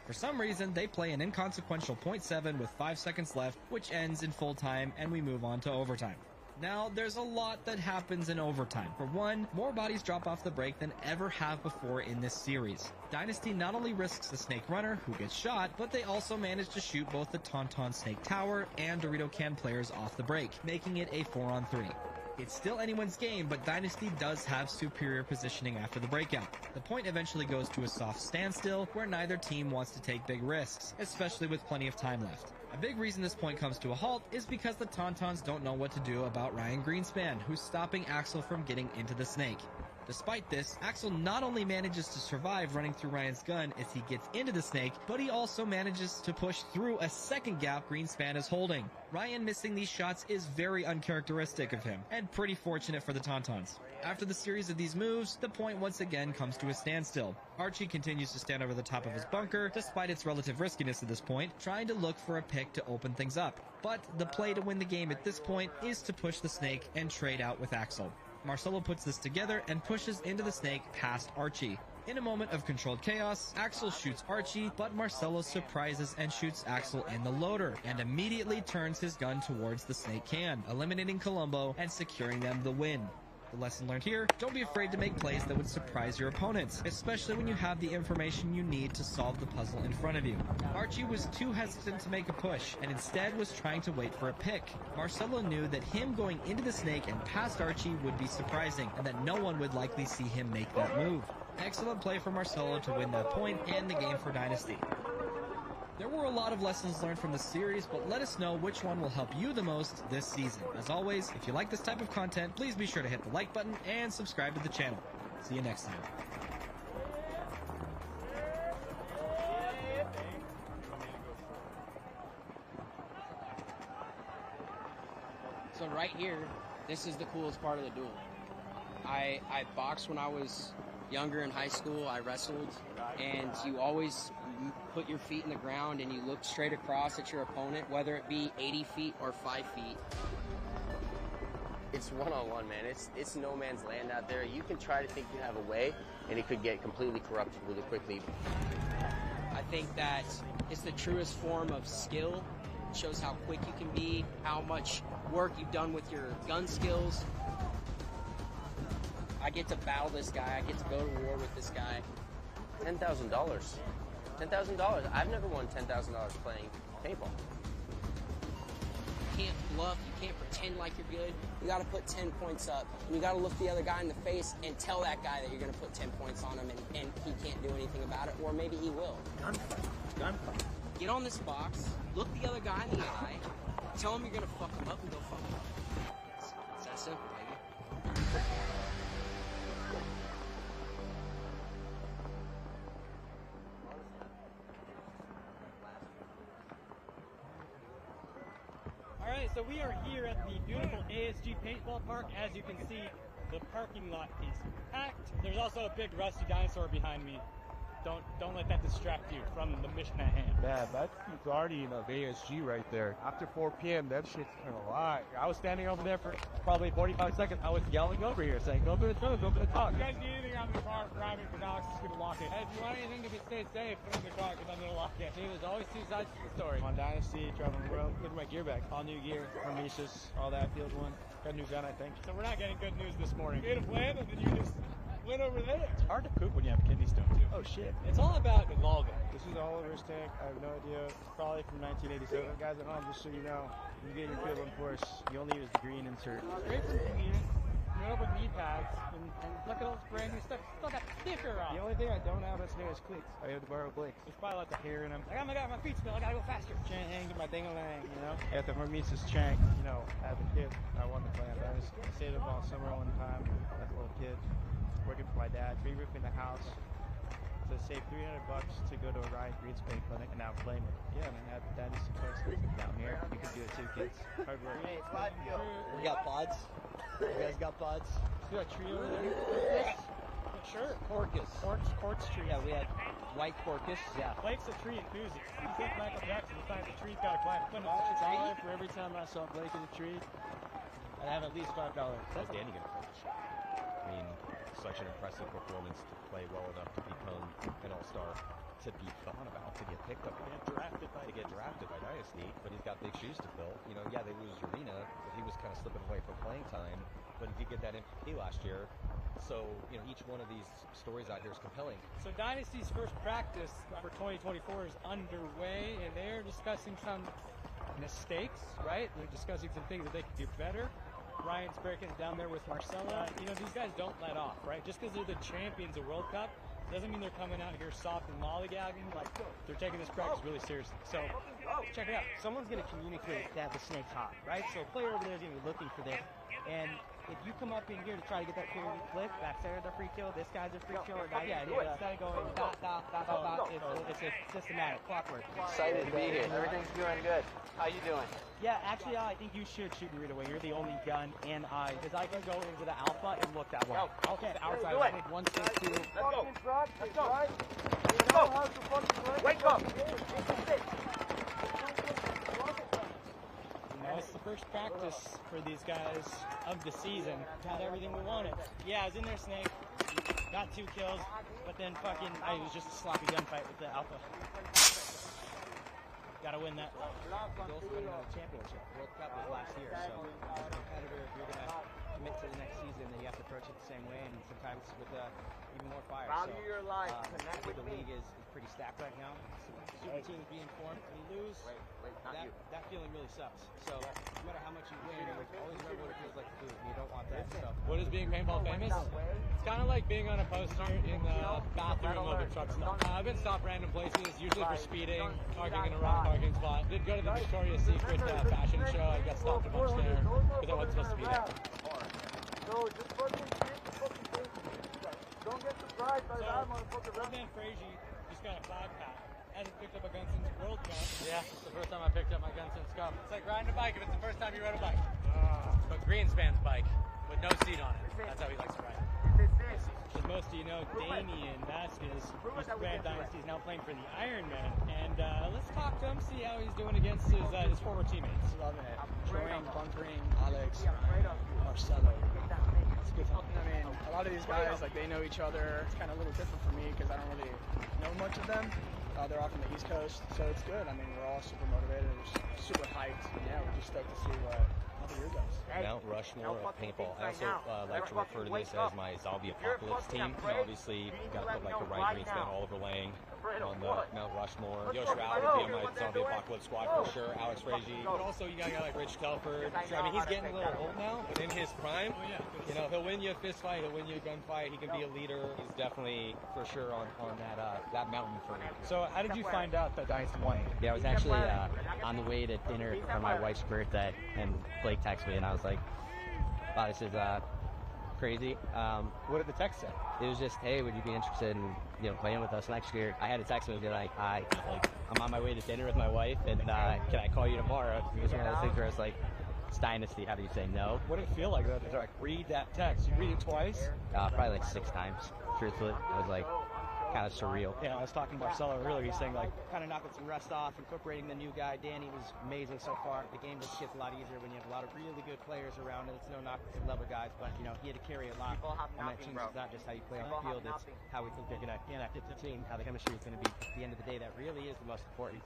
For some reason, they play an inconsequential .7 with 5 seconds left, which ends in full time, and we move on to overtime. Now, there's a lot that happens in overtime. For one, more bodies drop off the break than ever have before in this series. Dynasty not only risks the Snake Runner, who gets shot, but they also manage to shoot both the Tauntaun Snake Tower and Dorito Can players off the break, making it a 4-on-3. It's still anyone's game, but Dynasty does have superior positioning after the breakout. The point eventually goes to a soft standstill, where neither team wants to take big risks, especially with plenty of time left. A big reason this point comes to a halt is because the Tauntauns don't know what to do about Ryan Greenspan, who's stopping Axel from getting into the snake. Despite this, Axel not only manages to survive running through Ryan's gun as he gets into the snake, but he also manages to push through a second gap Greenspan is holding. Ryan missing these shots is very uncharacteristic of him, and pretty fortunate for the Tauntauns. After the series of these moves, the point once again comes to a standstill. Archie continues to stand over the top of his bunker, despite its relative riskiness at this point, trying to look for a pick to open things up. But the play to win the game at this point is to push the snake and trade out with Axel. Marcelo puts this together and pushes into the snake past Archie. In a moment of controlled chaos, Axel shoots Archie, but Marcelo surprises and shoots Axel in the loader, and immediately turns his gun towards the snake can, eliminating Colombo and securing them the win. The lesson learned here, don't be afraid to make plays that would surprise your opponents, especially when you have the information you need to solve the puzzle in front of you. Archie was too hesitant to make a push, and instead was trying to wait for a pick. Marcelo knew that him going into the snake and past Archie would be surprising, and that no one would likely see him make that move. Excellent play for Marcelo to win that point and the game for Dynasty. There were a lot of lessons learned from the series, but let us know which one will help you the most this season. As always, if you like this type of content, please be sure to hit the like button and subscribe to the channel. See you next time. So right here, this is the coolest part of the duel. I boxed when I was younger in high school. I wrestled, and you always put your feet in the ground and you look straight across at your opponent, whether it be 80 feet or 5 feet. It's one-on-one, man. It's no man's land out there. You can try to think you have a way, and it could get completely corrupted really quickly. I think that it's the truest form of skill. It shows how quick you can be, how much work you've done with your gun skills. I get to battle this guy. I get to go to war with this guy. $10,000. $10,000. I've never won $10,000 playing paintball. You can't bluff. You can't pretend like you're good. You got to put 10 points up. And you got to look the other guy in the face and tell that guy that you're going to put 10 points on him, and he can't do anything about it, or maybe he will. Gunfight. Gunfight. Get on this box, look the other guy in the eye, tell him you're going to fuck him up, and go fuck him up. It's that simple, baby. Alright, so we are here at the beautiful ASG Paintball Park. As you can see, the parking lot is packed. There's also a big rusty dinosaur behind me. Don't let that distract you from the mission at hand. Yeah, that's the guardian of ASG right there. After 4 p.m., that shit's kind of live. I was standing over there for probably 45 seconds. I was yelling over here, saying, go to the trunk, go to the top. If you guys need anything out of the car, grab it, because Alex is going to lock it. Hey, if you want anything to stay safe, put it in the car, because I'm going to lock it. See, there's always two sides to the story. I'm on Dynasty, traveling the world. Look at my gear bag. All new gear, Hermesis, all that, field one. Got a new gun, I think. So we're not getting good news this morning. You had a plan, and then you just went over there. It's hard to poop when you have a kidney stone, too. Oh, shit. It's all about evolving. This is Oliver's tank. I have no idea. It's probably from 1987. Guys at home, just so you know, when you get your field on course, you only use the green insert. Straight from Canadian. You went up with knee pads, and look at all this brand new stuff. Still got sticker on. The only thing I don't have that's new is cleats. I have to borrow cleats. There's probably a lot of hair in them. Like, oh my god, my feet smell. I gotta go faster. Chang, get my ding-a-lang, you know? I got the Hermesis Chang, you know, as a kid. I wanted to play on that. I just saved up all summer one time as a little kid. Working for my dad, re-roofing the house. So save $300 to go to a Ryan Greenspan clinic, and now I'm playing it. Yeah, man, I have Dynasty posters down here. You can do it too, kids. Hard work. We got pods. You guys got pods? See that tree over there? Sure. Corcus. Quartz tree. Yeah, we had white corcus. Yeah. Blake's a tree enthusiast. You think Michael Jackson decides the tree's gotta climb. For every time I saw Blake in a tree, I'd have at least $5. How's Danny going to finish? I mean, such an impressive performance to play well enough to become an all-star, to be thought about, to get picked up, to get drafted by Dynasty, but he's got big shoes to fill. You know, yeah, they lose Arena, but he was kind of slipping away from playing time, but he did get that MVP last year. So, you know, each one of these stories out here is compelling. So Dynasty's first practice for 2024 is underway, and they're discussing some mistakes, right? They're discussing some things that they could do better. Ryan's breaking it down there with Marcelo. You know, these guys don't let off, right? Just because they're the champions of World Cup doesn't mean they're coming out here soft and lollygagging. Like, they're taking this practice really seriously. So, check it out. Someone's going to communicate that the snake's hot, right? So a player over there is going to be looking for that. And if you come up in here to try to get that period click, back there's a free kill, this guy's a free kill, or yeah, instead of going dot, dot, dot, dot, dot, it's a systematic clockwork. Excited to be here. Everything's doing good. How you doing? Yeah, actually, I think you should shoot me right away. You're the only gun and I, because I can go into the alpha and look that way. Okay, outside. I think 162. Let's go. Let's go. Let's go. Wake up. That's the first practice for these guys of the season. Had everything we wanted. Yeah, I was in there, Snake. Got 2 kills, but then it was just a sloppy gunfight with the Alpha. Gotta win that. You also won another championship. World Cup was last year, so as a competitor, if you're gonna commit to the next season, then you have to approach it the same way, and sometimes with even more fire. Value your life. I think the league is pretty stacked right now. Super team being formed. You lose, that feeling really sucks. So no matter how much you win, always remember what it feels like to lose. You don't want that. So What is being paintball famous? It's kind of like being on a poster in the bathroom of a truck stop. I've been stopped random places, usually for speeding, parking in a wrong parking spot. Did go to the Victoria's Secret fashion show. I got stopped a bunch there because I wasn't supposed to be there. So just fucking don't get surprised by that motherfucker. Redman Frazier just got a flag pack. Hasn't picked up a gun since World Cup. Yeah, it's the first time I picked up my gun since Cup. It's like riding a bike if it's the first time you rode a bike. But Greenspan's bike with no seat on it. That's how he likes to ride. As most of you know, Damien Vasquez, who's Grand Dynasty, is now playing for the Iron Man. And let's talk to him, see how he's doing against his former teammates. Loving it. Enjoying bunkering Alex, Marcelo. It's a good time. I mean, a lot of these guys, like, they know each other. It's kind of a little different for me because I don't really know much of them. They're all from the East Coast, so it's good. I mean, we're all super motivated. We're super hyped. And yeah, we're just stoked to see how the year goes. Mount Rushmore of paintball. I also like to refer to this as my zombie apocalypse team. You know, obviously, you got to put like a Ryan Greenspan Oliver Lang on the Mount Rushmore. Yosh Rao would be on my zombie apocalypse squad for sure. Alex Frazier. But also, you got a guy like Rich Telford. I mean, he's getting a little old now, but in his prime, you know, he'll win you a fist fight, he'll win you a gunfight. He can be a leader. He's definitely for sure on that mountain for me. So, how did you find out that Dynasty won? Yeah, I was actually on the way to dinner for my wife's birthday, and Blake texted me, and I was like, wow, this is crazy. What did the text say? It was just, hey, would you be interested in playing with us next year? I had to text him and be like, hi, I'm on my way to dinner with my wife, and can I call you tomorrow? It was one of those things where it's like, it's Dynasty, how do you say no? What did it feel like though to like read that text? You read it twice? Probably like 6 times, truthfully. I was like, kind of surreal. Yeah, I was talking to Marcelo earlier. He's saying, like, kind of knocking some rust off, incorporating the new guy. Danny was amazing so far. The game just gets a lot easier when you have a lot of really good players around it. It's no knock to level guys, but, you know, he had to carry a lot. And that changes not just how you play on the field, it's how we think they're going to connect with the team, how the chemistry is going to be. At the end of the day, that really is the most important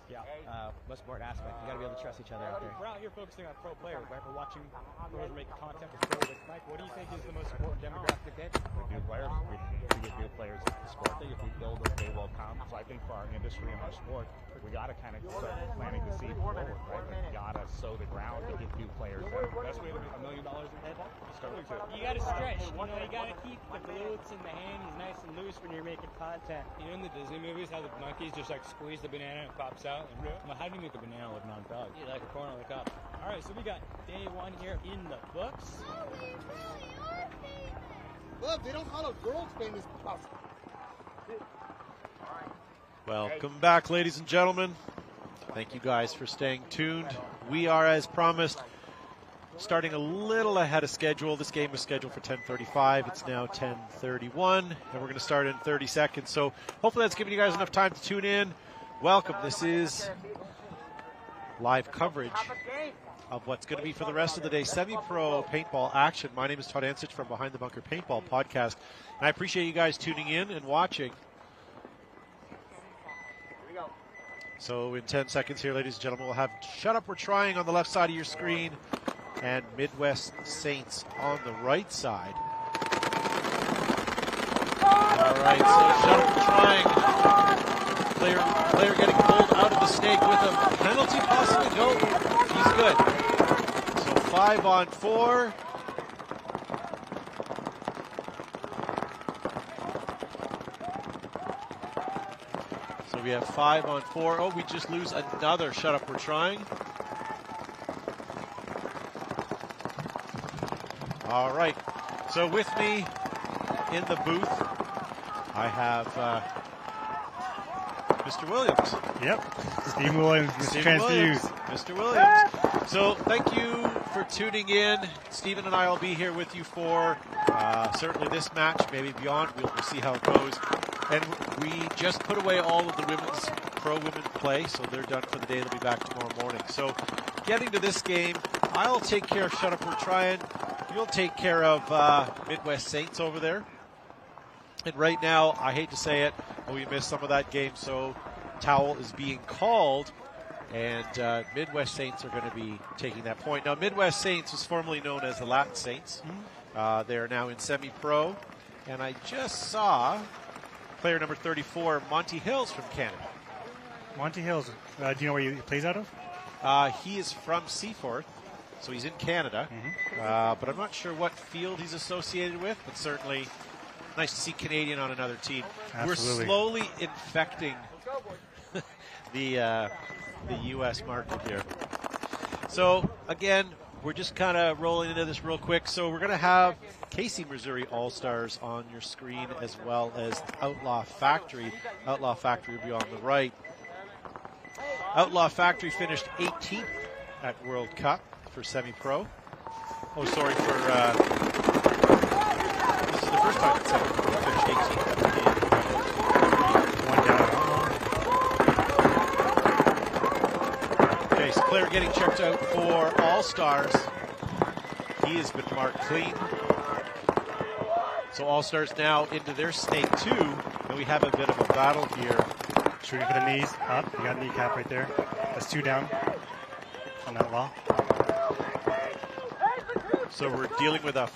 most important aspect. You got to be able to trust each other out there. We're out here focusing on pro players, right? We're watching pros make content with pros. Mike, what do you think is the most important demographic there? Good players. We get good players in the sport. I think if we build a paintball comp, so I think for our industry and our sport, we got to kind of start planting the seed forward, right? Like, we got to sow the ground to get new players in. The best way to make $1 million in paintball is start with it. You got to stretch. You know, you got to keep the glutes in the hand. He's nice and loose when you're making content. You know in the Disney movies how the monkeys just like squeeze the banana and it pops out? Well, how do you make a banana look non-dog? You like a corn on the cup. All right, so we got day 1 here in the books. Look, they don't call a world famous puff. Welcome back, ladies and gentlemen. Thank you guys for staying tuned. We are, as promised, starting a little ahead of schedule. This game was scheduled for 10:35. It's now 10:31, and we're going to start in 30 seconds. So hopefully that's giving you guys enough time to tune in. Welcome. This is live coverage of what's going to be for the rest of the day semi-pro paintball action. My name is Todd Ansich from Behind the Bunker Paintball Podcast, and I appreciate you guys tuning in and watching. So in 10 seconds here, ladies and gentlemen, we'll have Shut Up We're Trying on the left side of your screen and Midwest Saints on the right side. All right, so Shut Up We're Trying. Player getting pulled out of the snake with a penalty possibly. No, he's good. So 5 on 4. So we have 5 on 4. Oh, we just lose another Shut Up We're Trying. All right. So with me in the booth, I have Mr. Williams. Yep. Steve Williams, Mr. Transfuse. Mr. Williams. So thank you for tuning in. Stephen and I will be here with you for certainly this match, maybe beyond. We'll see how it goes. And we just put away all of the pro women play, so they're done for the day. They'll be back tomorrow morning. So getting to this game, I'll take care of Shut Up, We're Trying. You'll take care of Midwest Saints over there. And right now, I hate to say it, but we missed some of that game, so towel is being called, and Midwest Saints are going to be taking that point. Now, Midwest Saints was formerly known as the Latin Saints. They are now in semi-pro, and I just saw player number 34, Monty Hills from Canada. Monty Hills, do you know where he plays out of? He is from Seaforth, so he's in Canada, but I'm not sure what field he's associated with, but certainly nice to see Canadian on another team. Absolutely. We're slowly infecting the U.S. market here. So, again, we're just kind of rolling into this real quick. So we're going to have Casey, Missouri All-Stars on your screen, as well as Outlaw Factory. Outlaw Factory will be on the right. Outlaw Factory finished 18th at World Cup for semi-pro. Oh, sorry, for this is the first time that semi-pro finished 18th. One down. Okay, so player getting checked out for All-Stars. He has been marked clean. So All-Stars now into their snake 2, and we have a bit of a battle here. Shooting for the knees, up. You got a kneecap right there. That's 2 down on Outlaw. So we're dealing with a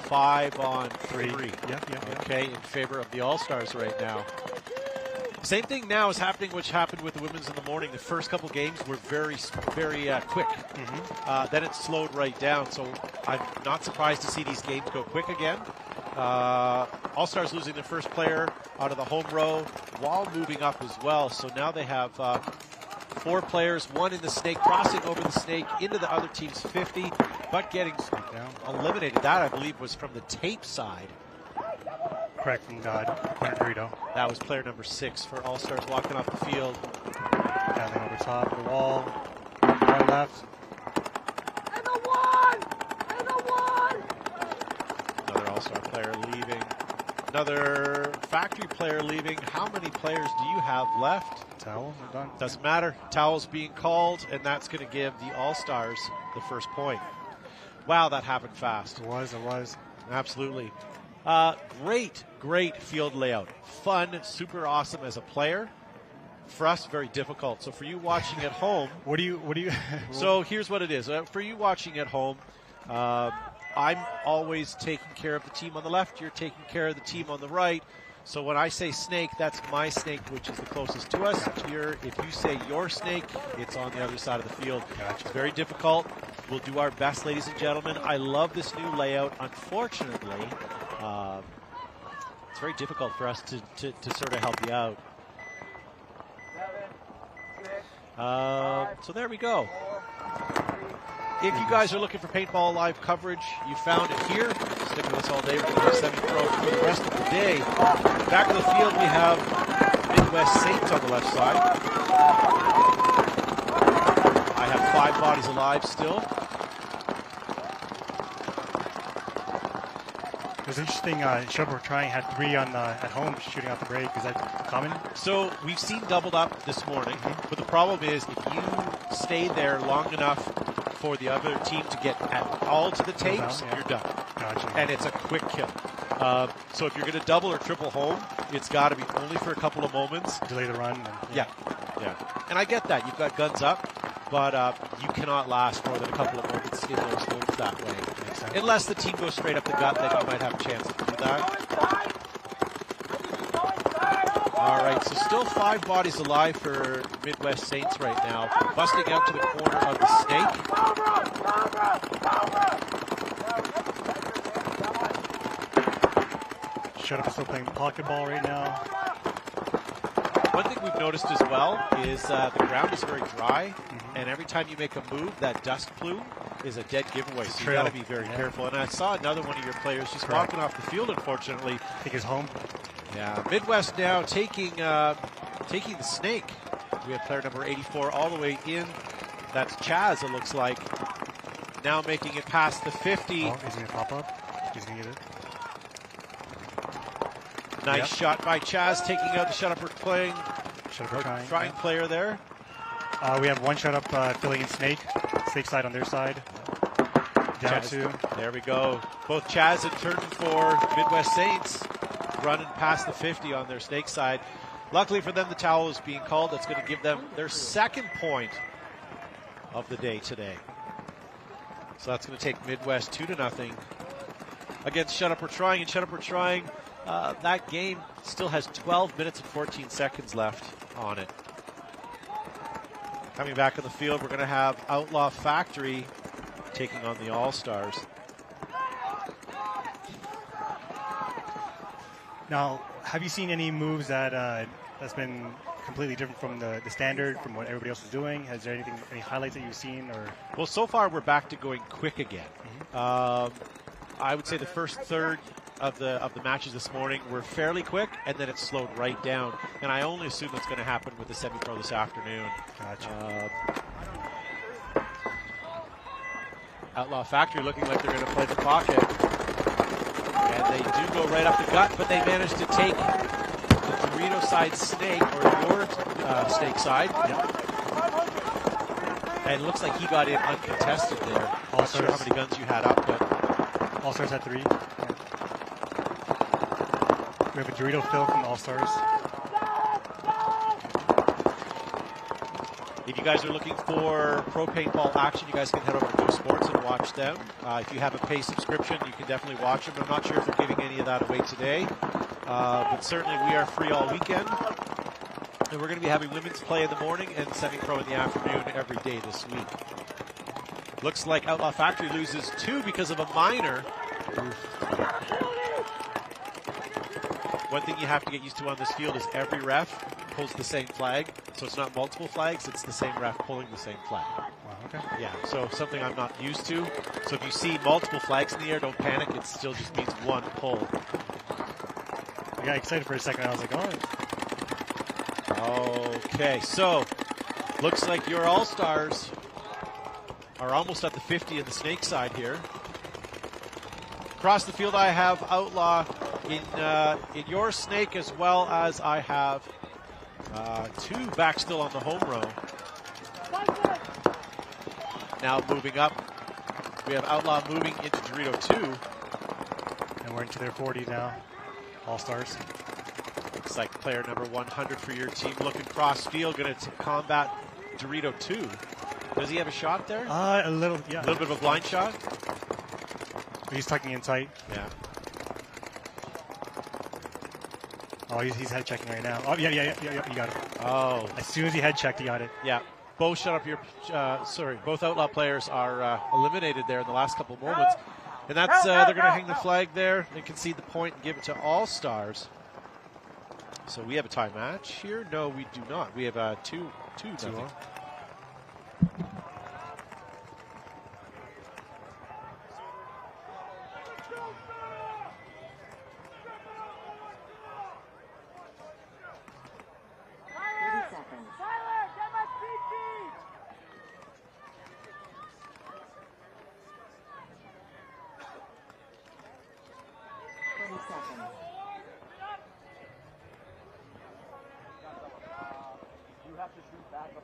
5-on-3. Yep. Okay, in favor of the All-Stars right now. Same thing now is happening, which happened with the women's in the morning. The first couple games were very quick. Then it slowed right down. So I'm not surprised to see these games go quick again. All-Stars losing their first player out of the home row while moving up as well. So now they have 4 players, one in the snake, crossing over the snake into the other team's 50, but getting eliminated. That, I believe, was from the tape side. Correct, from Dorito. That was player number 6 for All-Stars walking off the field. Paddling over top of the wall. Right, left. Another All-Star player leaving. Another factory player leaving. How many players do you have left? Towels are done. Doesn't matter. Towels being called, and that's going to give the All-Stars the first point. Wow, that happened fast. It was. Absolutely. Great field layout. Fun, super awesome as a player. For us, very difficult. So for you watching at home... What do you... So here's what it is. For you watching at home, I'm always taking care of the team on the left. You're taking care of the team on the right. So when I say snake, that's my snake, which is the closest to us. If you say your snake, it's on the other side of the field. It's very difficult. We'll do our best, ladies and gentlemen. I love this new layout. Unfortunately, it's very difficult for us to sort of help you out. So there we go. If you guys are looking for Paintball live coverage, you found it here. Stick with us all day. We're going to be semi-pro for the rest of the day. Back of the field, we have Midwest Saints on the left side. I have 5 bodies alive still. It was interesting. Shut Up, We're Trying had 3 on at home shooting out the break. Is that common? So we've seen doubled up this morning, but the problem is if you stay there long enough for the other team to get at all to the tapes, you're done. Gotcha. And it's a quick kill. So if you're going to double or triple home, it's got to be only for a couple of moments. Delay the run. Yeah. And I get that. You've got guns up, but you cannot last more than a couple of moments in those homes that way. Unless the team goes straight up the gut, then you might have a chance to do that. All right, so still 5 bodies alive for Midwest Saints right now. Busting out to the corner of the snake. Shut Up is still playing pocket ball right now. One thing we've noticed as well is the ground is very dry, and every time you make a move, that dust plume is a dead giveaway, so you got to be very careful. And I saw another one of your players just walking off the field, unfortunately. I think he's home. Yeah, Midwest now taking the snake. We have player number 84 all the way in. That's Chaz, it looks like. Now making it past the 50. Oh, he's going to pop up. He's going to get it. Nice shot by Chaz, taking out the Shut Up, We're Playing. Shut Up, We're Trying player there. We have 1 Shut Up filling in snake. Snake side on their side. Down two. There we go. Both Chaz and Turton for Midwest Saints running past the 50 on their snake side. Luckily for them, the towel is being called. That's going to give them their second point of the day today. So that's going to take Midwest 2-0 against Shut Up We're Trying. And Shut Up We're Trying, that game still has 12 minutes and 14 seconds left on it. Coming back on the field, we're going to have Outlaw Factory taking on the All-Stars. Now, have you seen any moves that that's been completely different from the standard, from what everybody else is doing? Has there any highlights that you've seen? Or well, so far we're back to going quick again. I would say the first third of the matches this morning were fairly quick, and then it slowed right down. And I only assume that's going to happen with the semi-pro this afternoon. Gotcha. Outlaw Factory looking like they're going to play the pocket. And they do go right up the gut, but they managed to take the Dorito side snake, or your snake side. And it looks like he got in uncontested there. Not sure how many guns you had up, but All-Stars had 3. Yeah. We have a Dorito fill from the All-Stars. if you guys are looking for pro paintball action, you guys can head over to Go Sports and watch them. If you have a pay subscription, you can definitely watch them. I'm not sure if they're giving any of that away today, but certainly we are free all weekend. And we're going to be having women's play in the morning and semi-pro in the afternoon every day this week. Looks like Outlaw Factory loses 2 because of a minor. One thing you have to get used to on this field is every ref pulls the same flag. So it's not multiple flags, it's the same ref pulling the same flag. Wow, okay. Yeah, so something I'm not used to. So if you see multiple flags in the air, don't panic. It still just means one pull. I got excited for a second. I was like, oh. Okay, so looks like your All-Stars are almost at the 50 in the snake side here. Across the field, I have Outlaw in your snake, as well as I have 2 back still on the home row. Now moving up, we have Outlaw moving into Dorito 2. And we're into their 40 now. All-Stars. Looks like player number 100 for your team looking cross field, going to combat Dorito 2. Does he have a shot there? A little, yeah. A little bit of a blind shot? He's tucking in tight. Yeah. Oh, he's head checking right now. Oh, yeah, you got it. Oh. As soon as he head checked, he got it. Yeah. Both both Outlaw players are eliminated there in the last couple of moments. And that's, they're going to hang the flag there and concede the point and give it to All-Stars. So we have a tie match here? No, we do not. We have 2-2.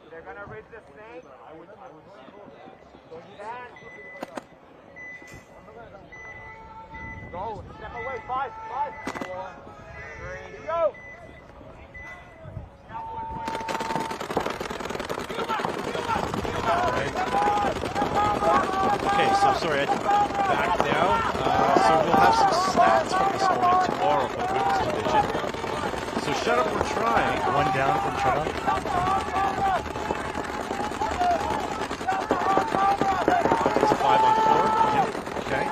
They're gonna raise the snake. Go. Step away. 5, 4, 3, go. Okay, so sorry, back now. So we'll have some stats from this morning tomorrow for the women's division. So Shut Up We're Trying. 1 down from Shut Up. It's a 5-on-4. Yeah. Okay.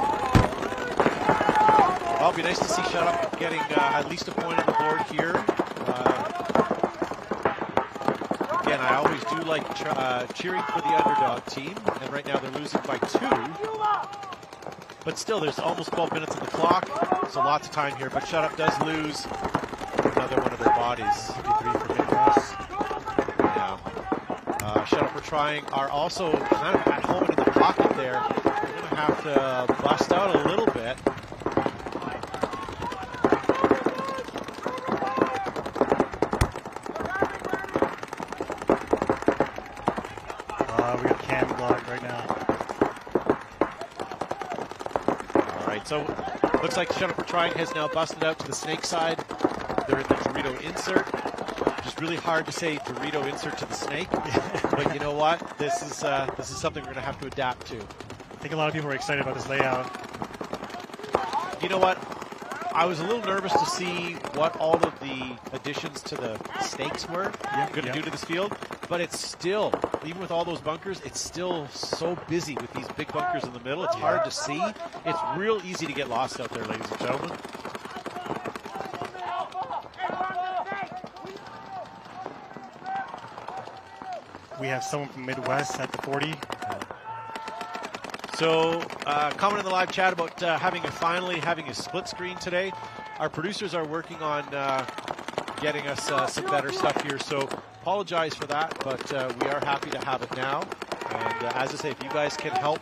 Well, it'll be nice to see Shut Up getting at least a point on the board here. Again, I always do like cheering for the underdog team, and right now they're losing by 2. But still, there's almost 12 minutes on the clock, so lots of time here. But Shut Up does lose another one of their bodies. 53 for Midwest. Yeah. Shut Up We're Trying are also kind of at home in the pocket there. They're going to have to bust out a little bit. We got Cam blocked right now. So looks like the shuttle for trying has now busted out to the snake side. They're in the Dorito insert. Just really hard to say Dorito insert to the snake. But you know what? This is something we're going to have to adapt to. I think a lot of people are excited about this layout. You know what? I was a little nervous to see what all of the additions to the snakes were going to do to this field. But it's still, even with all those bunkers, it's still so busy with these big bunkers in the middle. It's hard to see. It's real easy to get lost out there, ladies and gentlemen. We have someone from Midwest at the 40. So, comment in the live chat about finally having a split screen today. Our producers are working on getting us some better stuff here, so apologize for that, but we are happy to have it now. And as I say, if you guys can help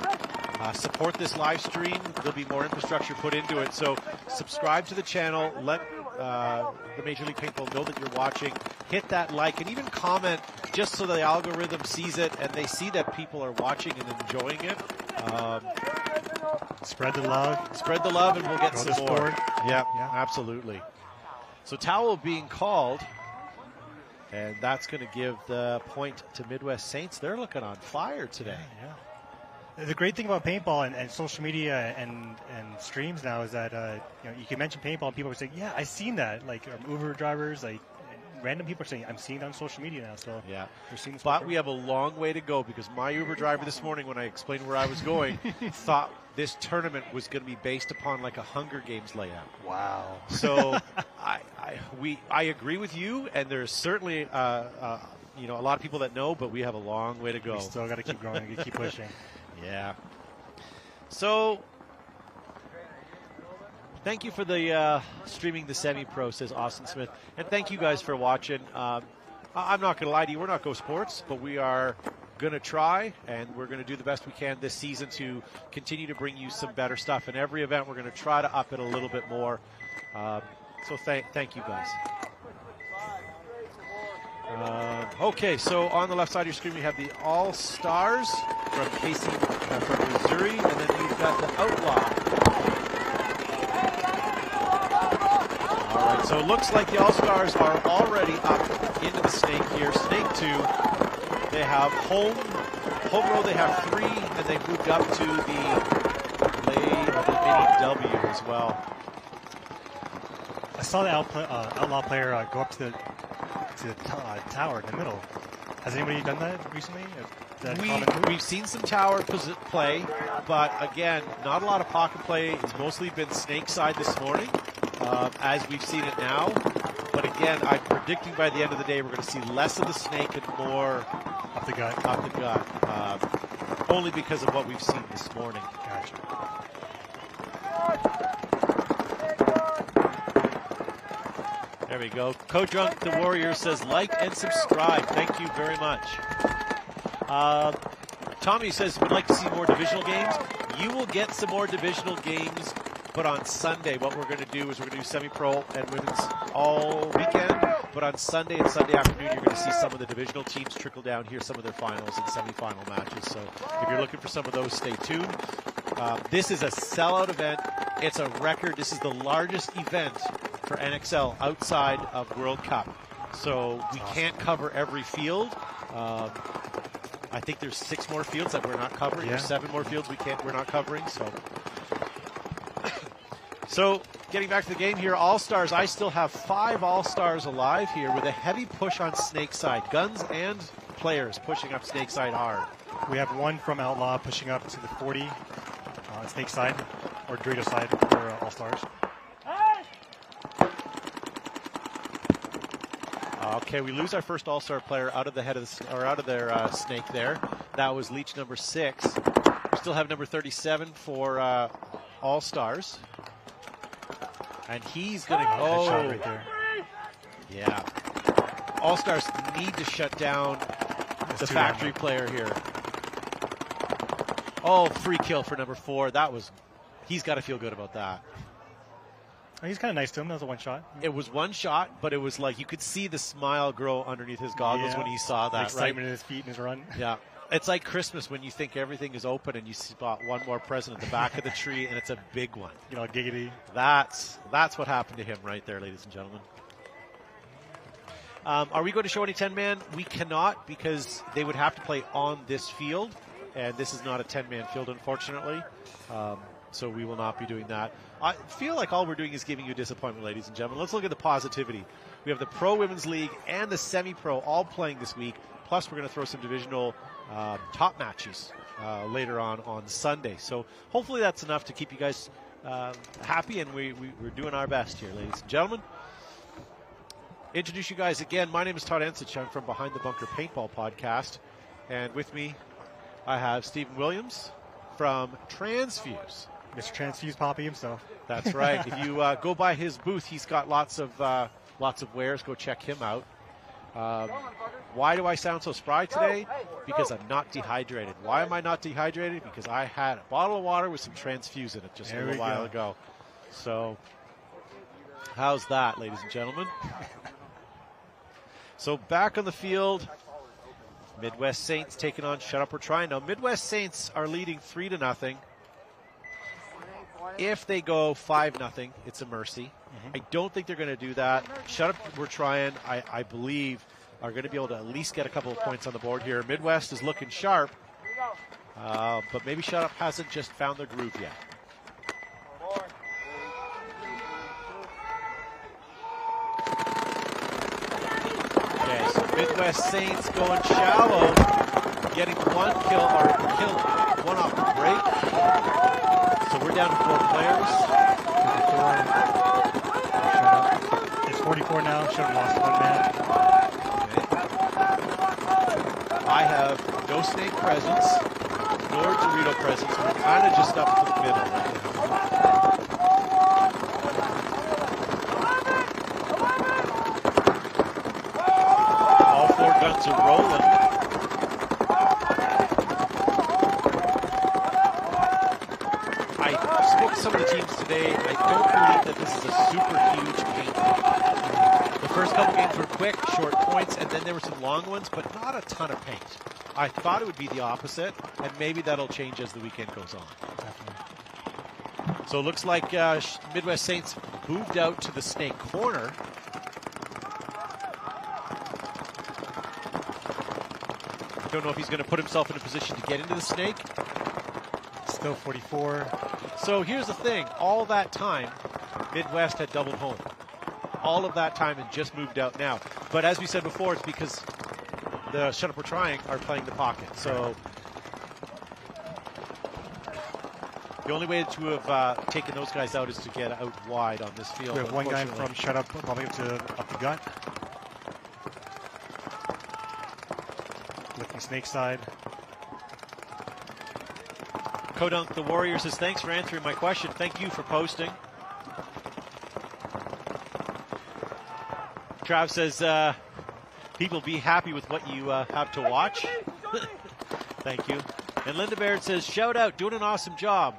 support this live stream, there'll be more infrastructure put into it. So subscribe to the channel, let the Major League Paintball know that you're watching, hit that like, and even comment just so the algorithm sees it and they see that people are watching and enjoying it. Spread the love. Spread the love, and we'll get some more. Yeah, absolutely. So towel being called, and that's going to give the point to Midwest Saints. They're looking on fire today. Yeah. The great thing about paintball and social media and streams now is that you can mention paintball and people are saying, "Yeah, I've seen that." Like Uber drivers, like random people are saying, "I'm seeing it on social media now." So yeah, we're seeing this. But we have a long way to go because my Uber driver this morning, when I explained where I was going, thought this tournament was going to be based upon like a Hunger Games layout. Wow. So I agree with you, and there's certainly a lot of people that know, but we have a long way to go. We still got to keep going and keep pushing. Yeah. So thank you for the streaming the semi-pro, says Austin Smith, and thank you guys for watching. I'm not going to lie to you, we're not Go Sports, but we are going to try, and we're going to do the best we can this season to continue to bring you some better stuff. In every event, we're going to try to up it a little bit more. So thank you guys. Okay, so on the left side of your screen, we have the All-Stars from Casey, from Missouri, and then we've got the Outlaw. All right, so it looks like the All-Stars are already up into the snake here. Snake 2, they have home row, they have 3, and they moved up to the mini W as well. I saw the Outlaw player go up to the tower in the middle. Has anybody done that recently? We've seen some tower play, but again, not a lot of pocket play. It's mostly been snake side this morning, as we've seen it now. But again, I'm predicting by the end of the day we're going to see less of the snake and more up the gut. Only because of what we've seen this morning. Gotcha. There we go. Co-Drunk the Warrior says like and subscribe. Thank you very much. Tommy says would like to see more divisional games. You will get some more divisional games, but on Sunday what we're going to do is we're going to do semi-pro and women's all weekend. But on Sunday and Sunday afternoon, you're going to see some of the divisional teams trickle down here, some of their finals and semi-final matches. So if you're looking for some of those, stay tuned. This is a sellout event. It's a record. This is the largest event for NXL outside of World Cup. So we can't cover every field. I think there's 6 more fields that we're not covering. Yeah. There's 7 more fields we're not covering. So getting back to the game here, All-Stars, I still have 5 All-Stars alive here with a heavy push on snake side. Guns and players pushing up snake side hard. We have 1 from Outlaw pushing up to the 40 snake side or Dorito side for All-Stars. Okay, we lose our first All-Star player out of the head of out of their snake there. That was Leech number 6. We still have number 37 for All-Stars. And he's going to go. Shot right there. Yeah. All-Stars need to shut down the factory player here. Oh, free kill for number 4. He's got to feel good about that. He's kind of nice to him. That was a 1 shot. It was 1 shot, but it was like you could see the smile grow underneath his goggles when he saw that. Excitement in his feet and his run. Yeah. It's like Christmas when you think everything is open and you spot one more present at the back of the tree, and it's a big one. You know, giggity. That's what happened to him right there, ladies and gentlemen. Are we going to show any 10-man? We cannot, because they would have to play on this field, and this is not a 10-man field, unfortunately. So we will not be doing that. I feel like all we're doing is giving you disappointment, ladies and gentlemen. Let's look at the positivity. We have the Pro Women's League and the Semi-Pro all playing this week. Plus, we're going to throw some divisional top matches later on Sunday. So hopefully that's enough to keep you guys happy, and we're doing our best here, ladies and gentlemen. Introduce you guys again. My name is Todd Ensich. I'm from Behind the Bunker Paintball Podcast. And with me, I have Stephen Williams from Transfuse. Mr. Transfuse Poppy himself. That's right. If you go by his booth, he's got lots of wares. Go check him out. Why do I sound so spry today? Because I'm not dehydrated. Why am I not dehydrated? Because I had a bottle of water with some Transfuse in it just a little while ago. So, how's that, ladies and gentlemen? So, back on the field, Midwest Saints taking on Shut Up We're Trying. Now, Midwest Saints are leading 3-0. If they go 5-0, it's a mercy. I don't think they're going to do that. Shut Up We're Trying, I believe, are going to be able to at least get a couple of points on the board here. Midwest is looking sharp, but maybe Shut Up hasn't just found their groove yet. Okay, so Midwest Saints going shallow, getting one kill one off the break. So we're down to 4 players. 54. It's 44 now. Should have lost 1 man. Okay. I have no snake presence, nor Dorito presence. We're kind of just up the middle right now. All 4 guns are rolling. Some of the teams today, I don't believe that this is a super huge paint. The first couple games were quick, short points, and then there were some long ones, but not a ton of paint. I thought it would be the opposite, and maybe that'll change as the weekend goes on. Definitely. So it looks like Midwest Saints moved out to the snake corner. I don't know if he's going to put himself in a position to get into the snake. Still 44. So here's the thing. All that time, Midwest had doubled home. All of that time and just moved out now. But as we said before, it's because the Shut Up We're Trying are playing the pocket. So the only way to have taken those guys out is to get out wide on this field. We have 1 guy from Shut Up bumping up the gut. Looking snake side. Kodunk the Warrior says, thanks for answering my question. Thank you for posting. Trav says, people be happy with what you have to watch. Thank you. And Linda Baird says, shout out, doing an awesome job.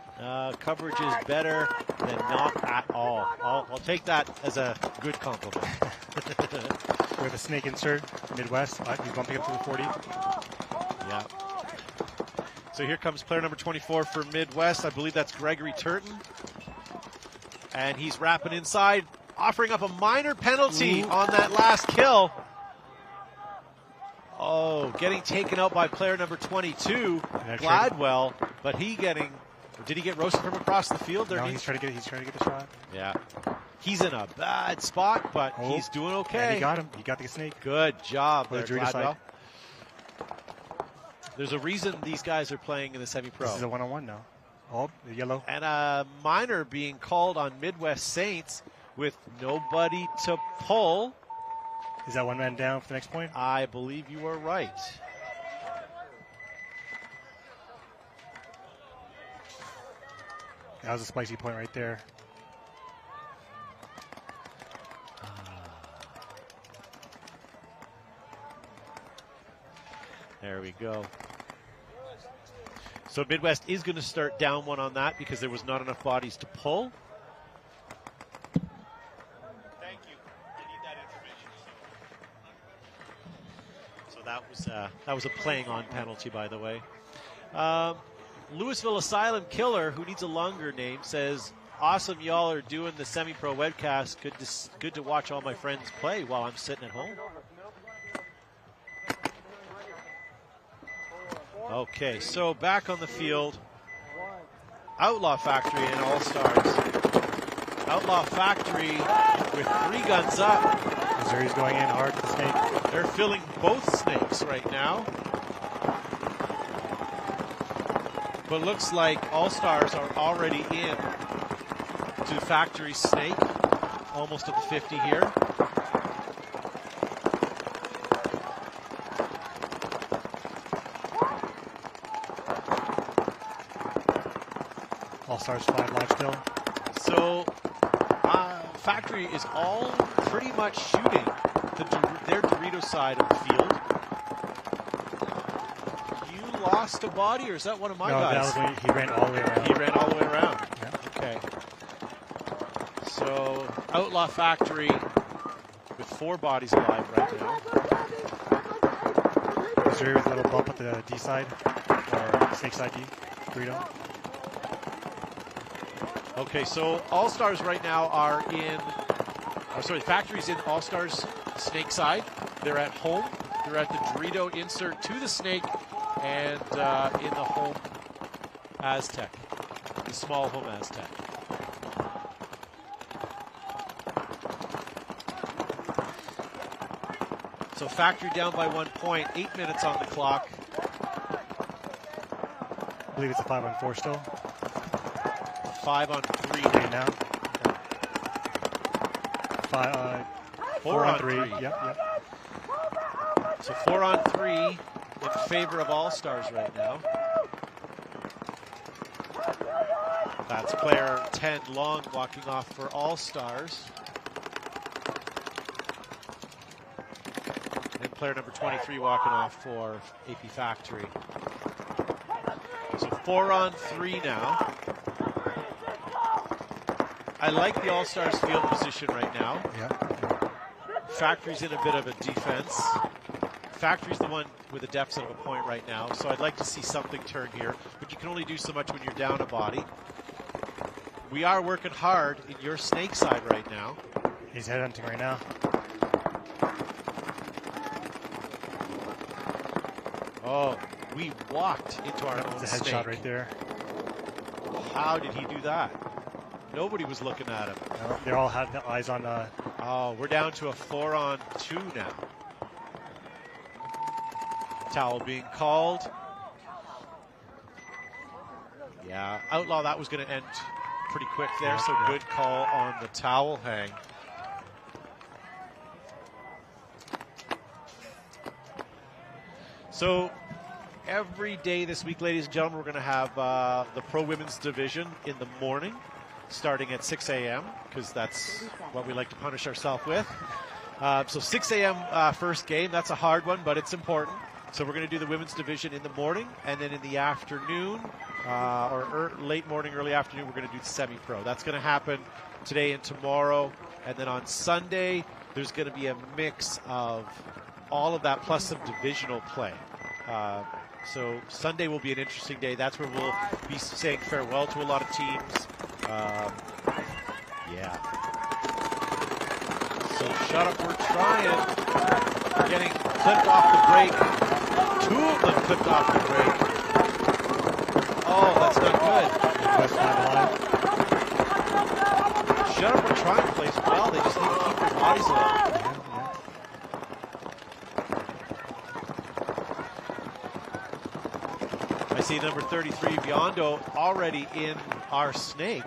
Coverage is better than not at all. I'll take that as a good compliment. We have a snake insert, Midwest. He's bumping up to the 40. Yeah. So here comes player number 24 for Midwest. I believe that's Gregory Turton. And he's wrapping inside, offering up a minor penalty on that last kill. Oh, getting taken out by player number 22, Gladwell. But did he get roasted from across the field? No, he's trying to get the shot. Yeah. He's in a bad spot, but he's doing okay. And he got him. He got the snake. Good job there, Gladwell. Gladwell. There's a reason these guys are playing in the semi-pro. This is a one-on-one now. Oh, the yellow. And a minor being called on Midwest Saints with nobody to pull. Is that 1 man down for the next point? I believe you are right. That was a spicy point right there. There we go. So Midwest is going to start down 1 on that because there was not enough bodies to pull. Thank you. I need that information. So that was a playing on penalty, by the way. Louisville Asylum Killer, who needs a longer name, says, "Awesome, y'all are doing the semi-pro webcast. Good to watch all my friends play while I'm sitting at home." Okay, so back on the field, Outlaw Factory and All Stars. Outlaw Factory with 3 guns up. Missouri's going in hard to the snake. They're filling both snakes right now. But looks like All Stars are already in to Factory snake, almost at the 50 here. All Stars 5 live still. So Factory is all pretty much shooting their Dorito side of the field. You lost a body, or is that one of my guys? No, that was when he ran all the way around. He ran all the way around. Yeah. Okay. So Outlaw Factory with 4 bodies alive right now. Missouri with a little bump at the D side, or snake side D, Dorito. Okay, so All Stars right now are in, Factory's in All Stars snake side. They're at home. They're at the Dorito insert to the snake and in the home Aztec, the small home Aztec. So Factory down by 1 point, 8 minutes on the clock. I believe it's a 5-on-4 still. 5-on-3 right now. 4-on-3. Yep. So 4-on-3 in favor of All Stars right now. That's player 10 Long walking off for All Stars. And player number 23 walking off for AP Factory. So 4-on-3 now. I like the All Stars field position right now. Yeah. Factory's in a bit of a defense. Factory's the one with a deficit of a point right now, so I'd like to see something turn here, but you can only do so much when you're down a body. We are working hard in your snake side right now. He's headhunting right now. Oh, we walked into our own It's a headshot right there. How did he do that? Nobody was looking at him. No, they all had the eyes on. Oh, we're down to a 4-on-2 now. Towel being called. Yeah, Outlaw, that was going to end pretty quick there, so good call on the towel hang. So every day this week, ladies and gentlemen, we're going to have the Pro Women's Division in the morning, starting at 6 a.m., because that's what we like to punish ourselves with. So 6 a.m. First game, that's a hard one, but it's important. So we're going to do the Women's Division in the morning, and then in the afternoon, or late morning, early afternoon, we're going to do the semi-pro. That's going to happen today and tomorrow. And then on Sunday, there's going to be a mix of all of that plus some divisional play. So Sunday will be an interesting day. That's where we'll be saying farewell to a lot of teams. Yeah. So shut up, we're trying. We're getting clipped off the break. 2 of them clipped off the break. Oh, that's not good. Shut up, we're trying plays well. They just need to keep their bodies alive. I see number 33, Biondo, already in our snake.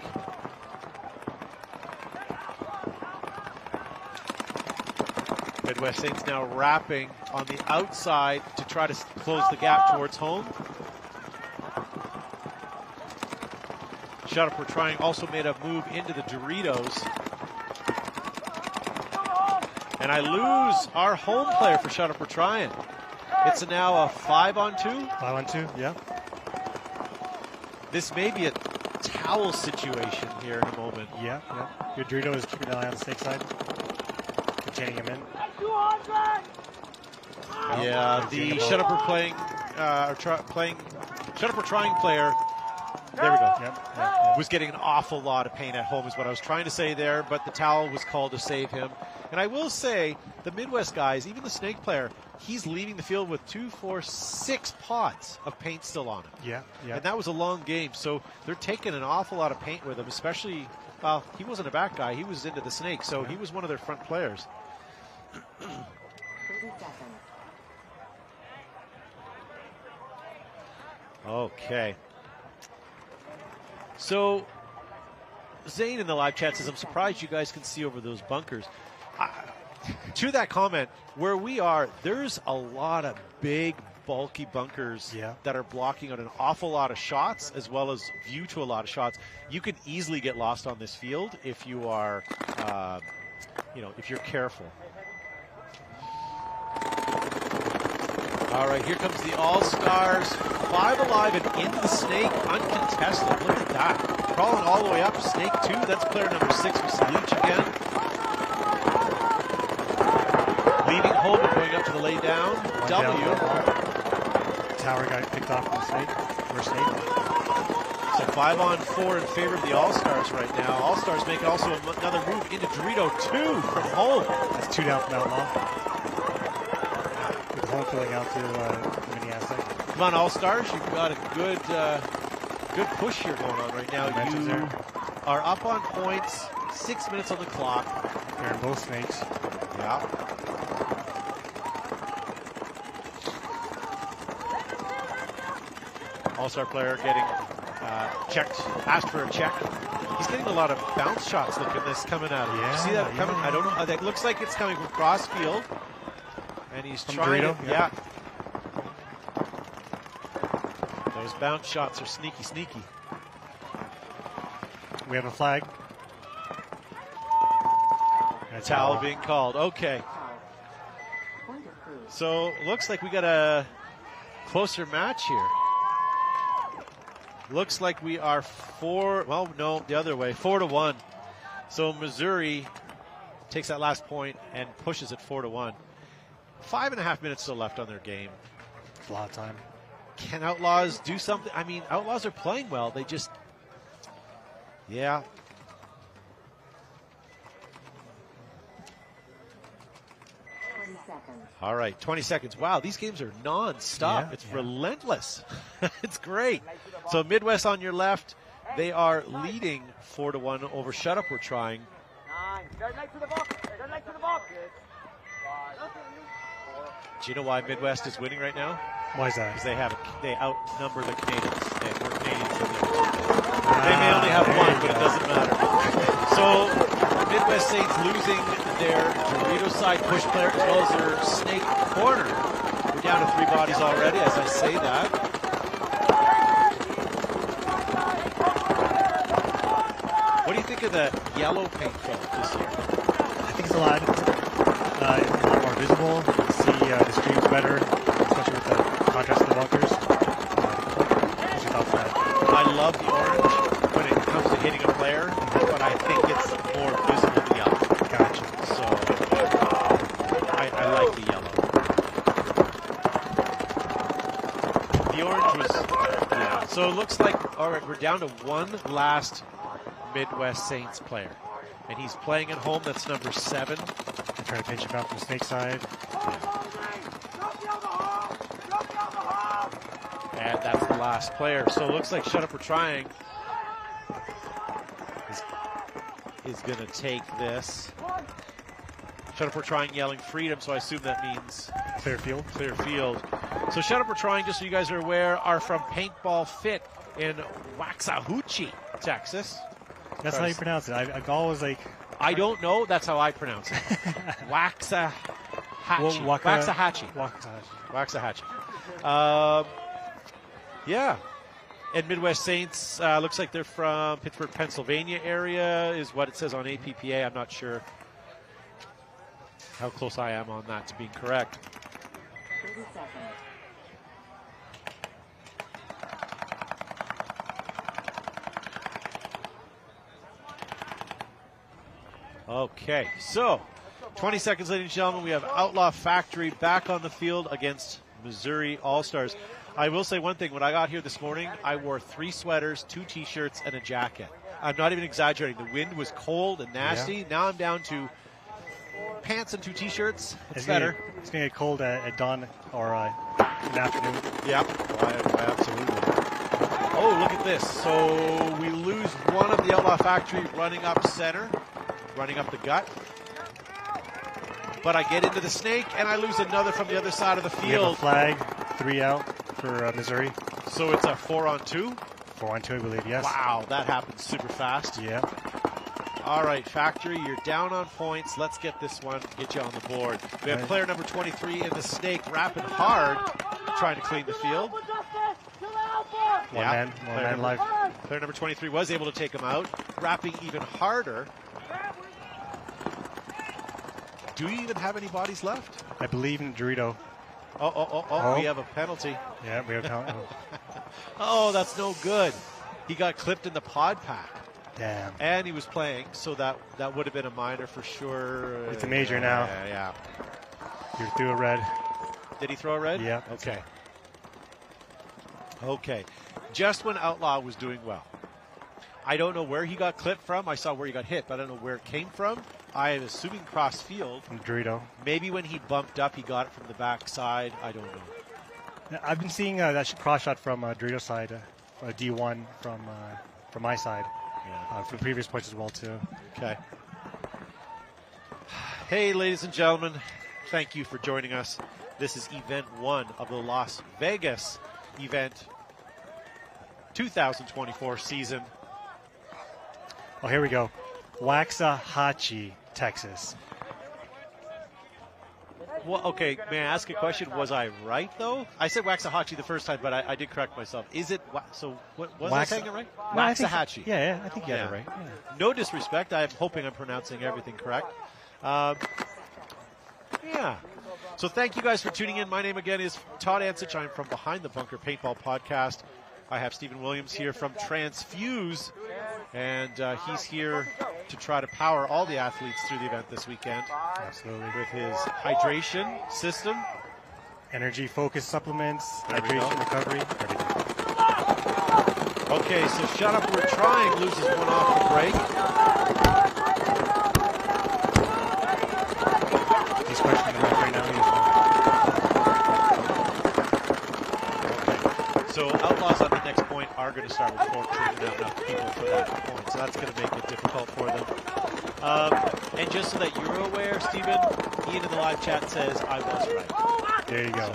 Midwest Saints now wrapping on the outside to try to close the gap towards home. Shut up, we're trying, also made a move into the Doritos. And I lose our home player for Shut Up, We're Trying. It's now a 5-on-2? 5-on-2, yeah. This may be a towel situation here in a moment. Yeah. Your Dorito is keeping an eye on the snake side, containing him in. Yeah, the shut up or playing, shut up or trying player. There we go. Yep. Was getting an awful lot of pain at home is what I was trying to say there, but the towel was called to save him. And I will say, the Midwest guys, even the snake player, he's leaving the field with 2, 4, 6 pots of paint still on him. Yeah. And that was a long game, so they're taking an awful lot of paint with him, especially, well, he wasn't a back guy, he was into the snake, so he was one of their front players. 30 seconds. Okay. So, Zane in the live chat says, I'm surprised you guys can see over those bunkers. To that comment, where we are, there's a lot of big, bulky bunkers that are blocking out an awful lot of shots, as well as view to a lot of shots. You can easily get lost on this field if you are, if you're careful. All right, here comes the All-Stars. 5 alive and in the snake, uncontested. Look at that. Crawling all the way up. Snake 2, that's player number 6 with Leach again. Leaving home and going up to the lay down. W. Tower got picked off from the snake. First snake. So 5 on 4 in favor of the All-Stars right now. All-Stars make also another move into Dorito 2 from home. That's 2 down from Outlaw. With home filling out to mini asset. Come on, All-Stars. You've got a good push here going on right now. You are up on points. 6 minutes on the clock. They're in both snakes. Yeah. All-Star player getting checked, asked for a check. He's getting a lot of bounce shots. Look at this coming at him. Yeah, You see that coming? I don't know. That looks like it's coming from cross field. And he's From trying Dorito? to, yeah. Those bounce shots are sneaky, sneaky. We have a flag. And towel being called. Okay. So looks like we got a closer match here. Looks like we are 4, well, no, the other way, 4-1. So Missouri takes that last point and pushes it 4-1. 5.5 minutes still left on their game. It's a lot of time. Can Outlaws do something? I mean, Outlaws are playing well. They just, yeah. All right, 20 seconds. Wow, these games are non-stop. It's relentless. It's great. So Midwest on your left, they are leading 4-1 over Shut Up We're Trying. Do you know why Midwest is winning right now? Why is that? Because they outnumber the Canadians. They have more Canadians than the other. They may only have one, but it doesn't matter. So Midwest Saints losing their Dorito side push player as well as their snake corner. We're down to 3 bodies already as I say that. What do you think of the yellow paint fill this year? I think it's a lot more visible. You can see the streams better, especially with the contrast of the bunkers. What's your thoughts on that? I love the orange when it comes to hitting a player, but I think it's more visible than yellow. Gotcha. So I like the yellow. The orange was, yeah. So it looks like, all right, we're down to one last Midwest Saints player. And he's playing at home. That's number 7. They're trying to pinch him out from the snake side. And that's the last player. So it looks like Shut Up We're Trying is going to take this. Shut Up We're Trying yelling freedom, so I assume that means clear field. Clear field. So Shut Up We're Trying, just so you guys are aware, are from Paintball Fit in Waxahachie, Texas. That's how you pronounce it. I've always like... I don't know. That's how I pronounce it. Waxahachie. Waxahachie. Yeah. And Midwest Saints, looks like they're from Pittsburgh, Pennsylvania area is what it says on APPA. I'm not sure how close I am on that to being correct. 30 seconds. Okay, so 20 seconds, ladies and gentlemen. We have Outlaw Factory back on the field against Missouri All-Stars. I will say one thing. When I got here this morning, I wore 3 sweaters, 2 T-shirts, and a jacket. I'm not even exaggerating. The wind was cold and nasty. Yeah. Now I'm down to pants and 2 T-shirts. It's gonna better. It's going to get cold at dawn or in the afternoon. Yeah, absolutely. Oh, look at this. So we lose one of the Outlaw Factory running up center, running up the gut. But I get into the snake, and I lose another from the other side of the field. We have a flag, 3 out for Missouri. So it's a 4-on-2? 4-on-2, I believe, yes. Wow, that happened super fast. Yeah. All right, Factory, you're down on points. Let's get this one, get you on the board. We have player number 23 in the snake, rapping hard, trying to clean the field. One man live. Player number 23 was able to take him out, rapping even harder. Do we even have any bodies left? I believe in Dorito. Oh, we have a penalty. Yeah, we have a penalty. Oh, that's no good. He got clipped in the pod pack. Damn. And he was playing, so that would have been a minor for sure. It's a major now. Yeah. He threw a red. Did he throw a red? Yeah. Okay. Just when Outlaw was doing well. I don't know where he got clipped from. I saw where he got hit, but I don't know where it came from. I am assuming cross field. From Dorito. Maybe when he bumped up, he got it from the backside. I don't know. I've been seeing that cross shot from Dorito's side, D1 from my side. For previous points as well, too. Okay. Hey, ladies and gentlemen, thank you for joining us. This is event 1 of the Las Vegas event 2024 season. Oh, here we go. Waxahachie, Texas. Well, okay, may I ask a question? Was I right, though? I said Waxahachie the first time, but I did correct myself. Is it, was I saying it right? No, Waxahachie. I think you had it right. Yeah. No disrespect. I'm hoping I'm pronouncing everything correct. Yeah. So thank you guys for tuning in. My name again is Todd Ansich. I'm from Behind the Bunker Paintball Podcast. I have Stephen Williams here from Transfuse, and he's here to try to power all the athletes through the event this weekend. Absolutely. With his hydration system. Energy focus supplements, hydration recovery, everything. Okay, so Shut Up, We're Trying loses one off the break. He's questioning the ref right now. So Outlaws on the next point are going to start with 4 because they don't have enough people for that point. So that's going to make it difficult for them. And just so that you're aware, Stephen, Ian in the live chat says I was right. There you go.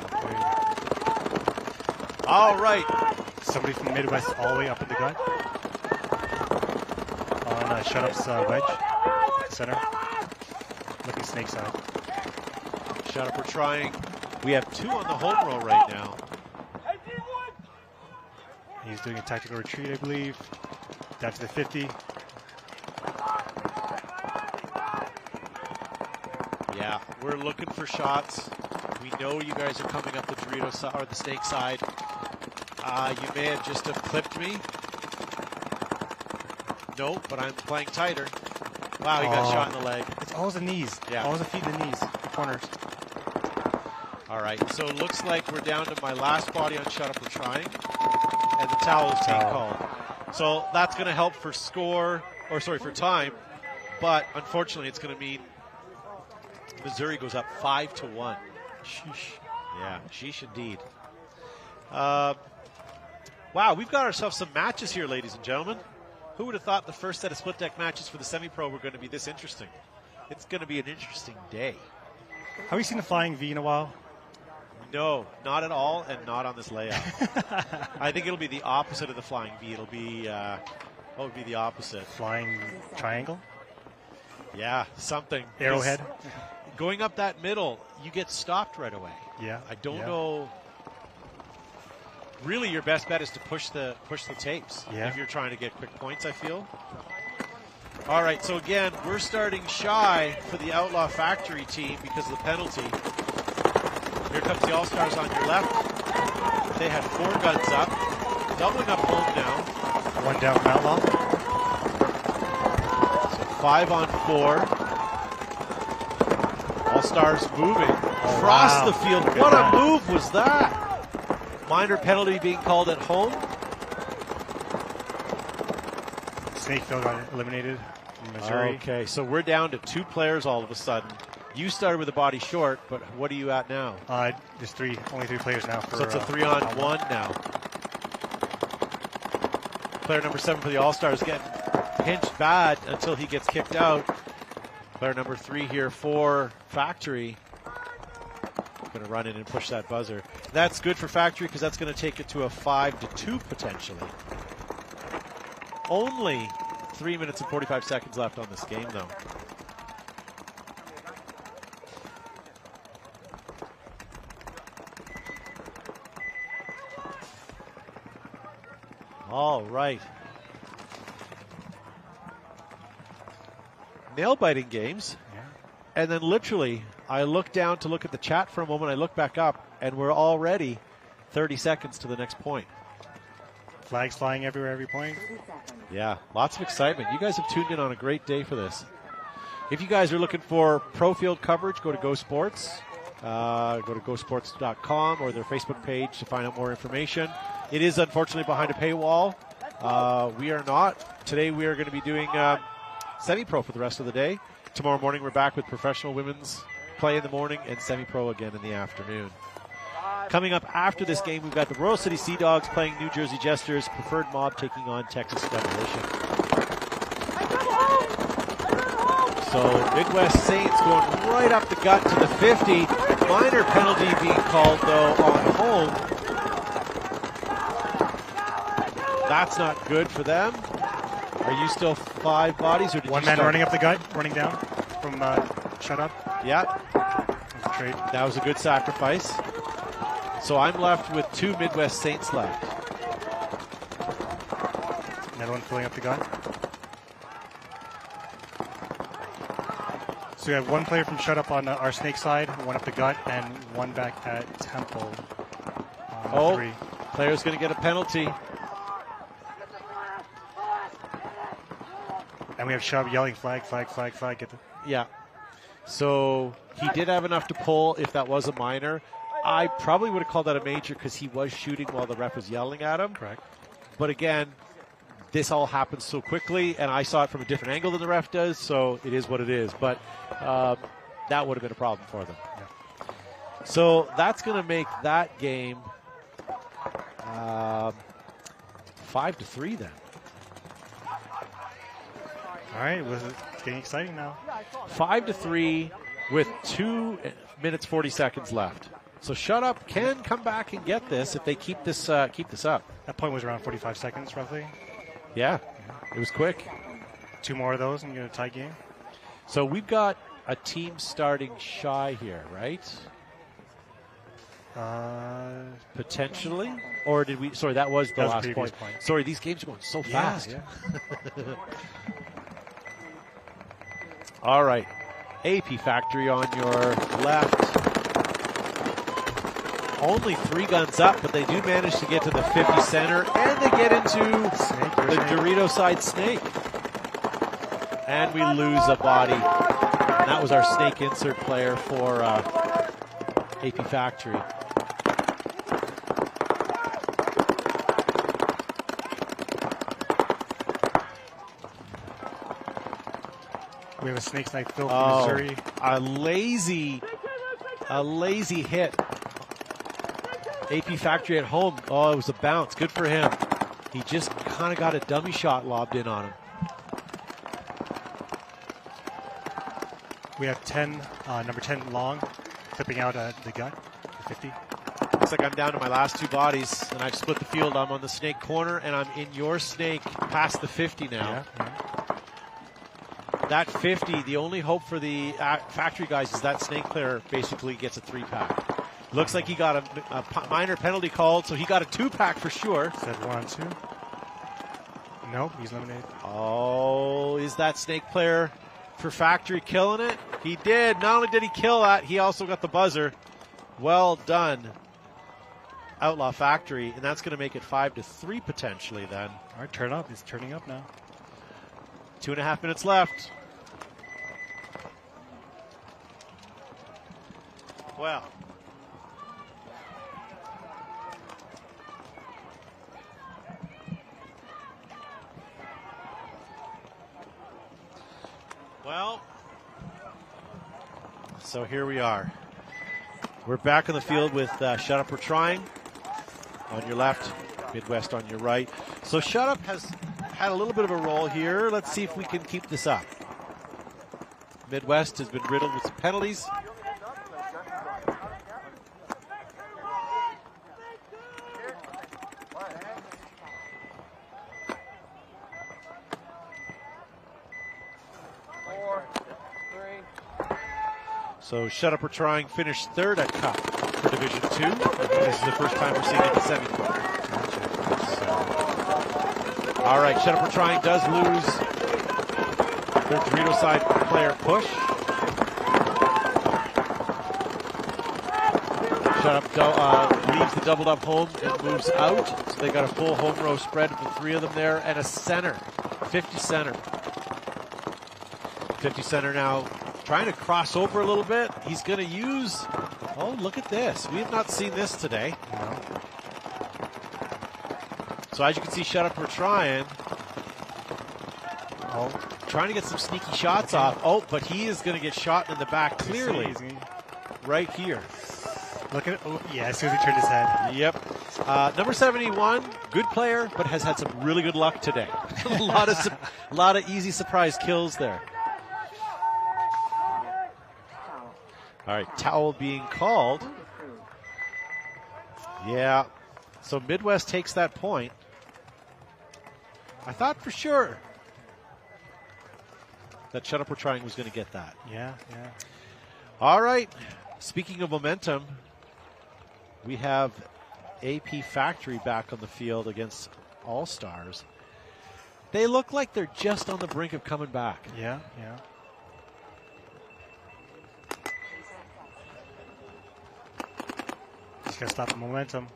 All right. Somebody from the Midwest all the way up in the gut. On Shut Up's wedge. Center. Looking snake side. Shut Up, We're Trying. We have 2 on the home row right now. He's doing a tactical retreat, I believe. Down to the 50. Yeah, we're looking for shots. We know you guys are coming up the Dorito side or the snake side. You may have just have clipped me. No, but I'm playing tighter. Wow, he got shot in the leg. It's always the knees. Yeah. Always the feet and the knees. The corners. All right, so it looks like we're down to my last body on Shut Up, We're Trying. And the towel is being called. So that's going to help for for time. But unfortunately, it's going to mean Missouri goes up 5-1. Sheesh. Yeah, sheesh indeed. Wow, we've got ourselves some matches here, ladies and gentlemen. Who would have thought the first set of split deck matches for the semi-pro were going to be this interesting? It's going to be an interesting day. Have you seen the Flying V in a while? No, not at all, and not on this layout. I think it'll be the opposite of the Flying V. It'll be, what would be the opposite? Flying triangle? Yeah, something. Arrowhead? Going up that middle, you get stopped right away. Yeah. I don't know. Really, your best bet is to push the tapes if you're trying to get quick points, I feel. All right, so again, we're starting shy for the Outlaw Factory team because of the penalty. Here comes the All-Stars on your left. They had 4 guns up. Doubling up home now. 1 down from Outlaw. So 5 on 4. All Stars moving across the field. What a move was that? Minor penalty being called at home. Snakefield got eliminated from Missouri. Okay, so we're down to 2 players all of a sudden. You started with a body short, but what are you at now? There's only 3 players now. So it's a 3-on-1 now. Player number 7 for the All-Stars getting pinched bad until he gets kicked out. Player number 3 here for Factory. Going to run in and push that buzzer. That's good for Factory because that's going to take it to a 5-2 potentially. Only 3 minutes and 45 seconds left on this game, though. All right. Nail-biting games. Yeah. And then literally, I look down to look at the chat for a moment. I look back up, and we're already 30 seconds to the next point. Flags flying everywhere, every point. Yeah, lots of excitement. You guys have tuned in on a great day for this. If you guys are looking for pro field coverage, go to Go Sports. Go to gosports.com or their Facebook page to find out more information. It is unfortunately behind a paywall. We are not. Today we are going to be doing semi-pro for the rest of the day. Tomorrow morning we're back with professional women's play in the morning and semi-pro again in the afternoon. Coming up after this game, we've got the Royal City Sea Dogs playing New Jersey Jesters, Preferred Mob taking on Texas Demolition. So Midwest Saints going right up the gut to the 50. Minor penalty being called, though, on home. That's not good for them. Are you still 5 bodies? Or did One you man start? running up the gut, running down from shut up. Yeah. Trade. That was a good sacrifice. So I'm left with 2 Midwest Saints left. Another one filling up the gut. So we have 1 player from shut up on our snake side, 1 up the gut, and 1 back at Temple. 3. Player's going to get a penalty. And we have Shub yelling flag, flag, flag, flag. Yeah. So he did have enough to pull if that was a minor. I probably would have called that a major because he was shooting while the ref was yelling at him. Correct. But again, this all happens so quickly, and I saw it from a different angle than the ref does, so it is what it is. But that would have been a problem for them. Yeah. So that's going to make that game 5-3 then. All right, it's getting exciting now. 5-3 with 2 minutes 40 seconds left. So Shut Up can come back and get this if they keep this up. That point was around 45 seconds, roughly. Yeah, it was quick. 2 more of those and you get a tie game. So we've got a team starting shy here, right? Potentially, or did we? Sorry, that was the last point. Sorry, these games are going so fast. Yeah. All right, AP Factory on your left. Only 3 guns up, but they do manage to get to the 50 center, and they get into the Dorito side snake. And we lose a body. And that was our snake insert player for AP Factory. We have a snake snipe Phil from Missouri. A lazy hit. AP Factory at home. Oh, it was a bounce. Good for him. He just kind of got a dummy shot lobbed in on him. We have 10, number 10 long, clipping out the gut, 50. Looks like I'm down to my last 2 bodies, and I've split the field. I'm on the snake corner, and I'm in your snake past the 50 now. Yeah. That 50, the only hope for the Factory guys is that snake player basically gets a 3-pack. Looks like he got a minor penalty called, so he got a 2-pack for sure. Said 1-2. Nope, he's eliminated. Oh, is that snake player for Factory killing it? He did. Not only did he kill that, he also got the buzzer. Well done, Outlaw Factory, and that's going to make it 5-3 potentially then. All right, turn up. It's turning up now. 2.5 minutes left. Well. Well, so here we are. We're back on the field with Shut Up We're Trying on your left, Midwest on your right. So Shut Up has had a little bit of a role here. Let's see if we can keep this up. Midwest has been riddled with some penalties. So Shut Up We're Trying finished third at Cup for Division 2. This is the first time we're seeing it in the semifinal. All right, Shut Up We're Trying does lose their Dorito side player push. Shut Up leaves the doubled up home and moves out. So they got a full home row spread with the three of them there and a center, 50 center. 50 center now trying to cross over a little bit. He's going to use, oh, look at this. We have not seen this today. No. So as you can see, Shut Up We're Trying. Oh, trying to get some sneaky shots off. Oh, but he is going to get shot in the back clearly. Right here. Look at it. Oh, yeah, as soon as he turned his head. Yep. Number 71, good player, but has had some really good luck today. a lot of easy surprise kills there. All right, towel being called. Yeah, so Midwest takes that point. I thought for sure that Shut Up We're Trying was going to get that. Yeah. All right, speaking of momentum, we have AP Factory back on the field against All-Stars. They look like they're just on the brink of coming back. Yeah. Just gotta stop the momentum,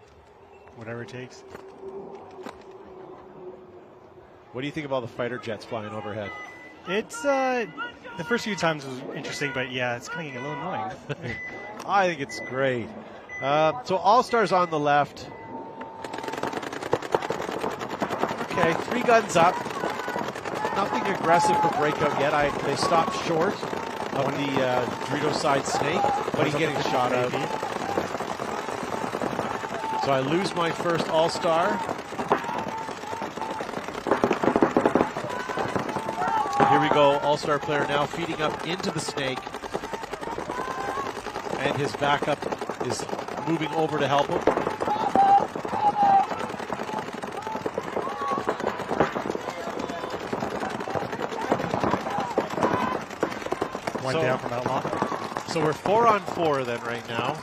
whatever it takes. What do you think of all the fighter jets flying overhead? It's the first few times was interesting, but yeah, it's kind of getting a little annoying. I think it's great. So All-Stars on the left. Okay, 3 guns up. Nothing aggressive for breakout yet. They stopped short of the Dorito side snake, but he's getting shot out. So I lose my first All-Star. Here we go, All-Star player now feeding up into the snake. And his backup is moving over to help him. One down from Outlaw. So we're 4-on-4 then right now.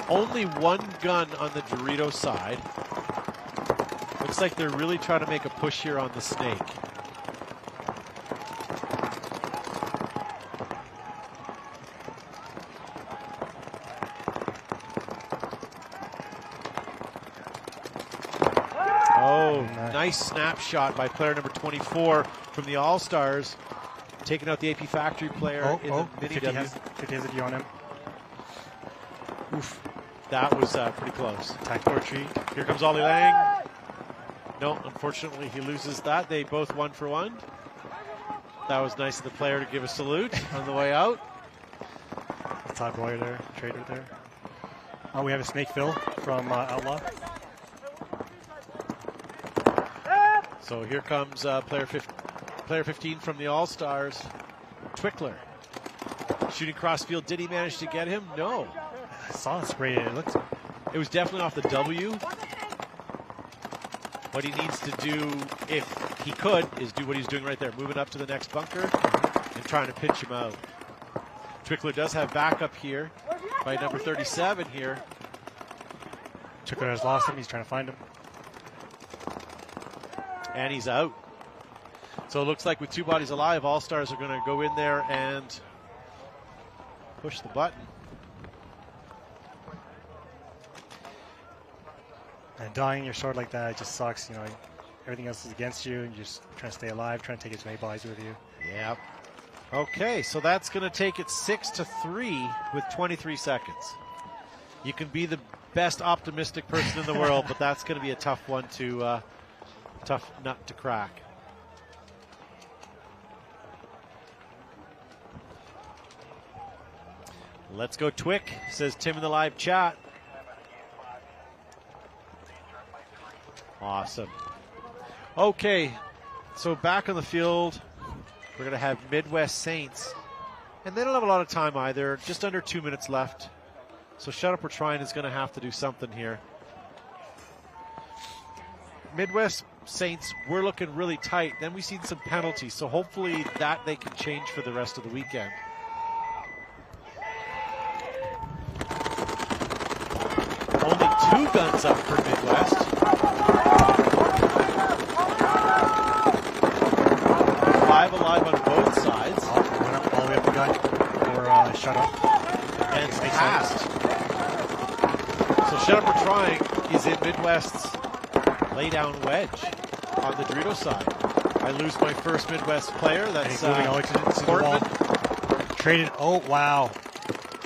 Only one gun on the Dorito side. Looks like they're really trying to make a push here on the snake. Oh, nice snapshot by player number 24 from the All-Stars. Taking out the AP Factory player in the mini 50 has a D on him. Oof. That was pretty close. Attack for retreat. Here comes Ollie Lang. No, unfortunately, he loses that. They both 1 for 1. That was nice of the player to give a salute on the way out. Top boy there, trader there. Oh, we have a snake fill from Outlaw. So here comes player 15 from the All-Stars, Twickler. Shooting crossfield. Did he manage to get him? No. I saw it sprayed it. It was definitely off the W. What he needs to do, if he could, is do what he's doing right there. Moving up to the next bunker and trying to pitch him out. Twickler does have backup here by number 37 here. Twickler has lost him. He's trying to find him. And he's out. So it looks like with 2 bodies alive, All-Stars are going to go in there and push the button. And dying your sword like that, it just sucks. You know, everything else is against you, and you're just trying to stay alive, trying to take as many bodies with you. Yep. Okay, so that's going to take it 6-3 with 23 seconds. You can be the best optimistic person in the world, but that's going to be a tough one to, tough nut to crack. Let's go Twick, says Tim in the live chat. Awesome. Okay, so back on the field, we're going to have Midwest Saints. And they don't have a lot of time either, just under 2 minutes left. So Shut Up, We're Trying is going to have to do something here. Midwest Saints, we're looking really tight. Then we've seen some penalties, so hopefully that they can change for the rest of the weekend. Only 2 guns up for Midwest. 5 alive on both sides. Went up all the way up the gun for Shut Up. And it's passed. So Shut Up, We're Trying is in Midwest's laydown wedge on the Dorito side. I lose my first Midwest player. That's moving over to the wall. Traded. Oh, wow.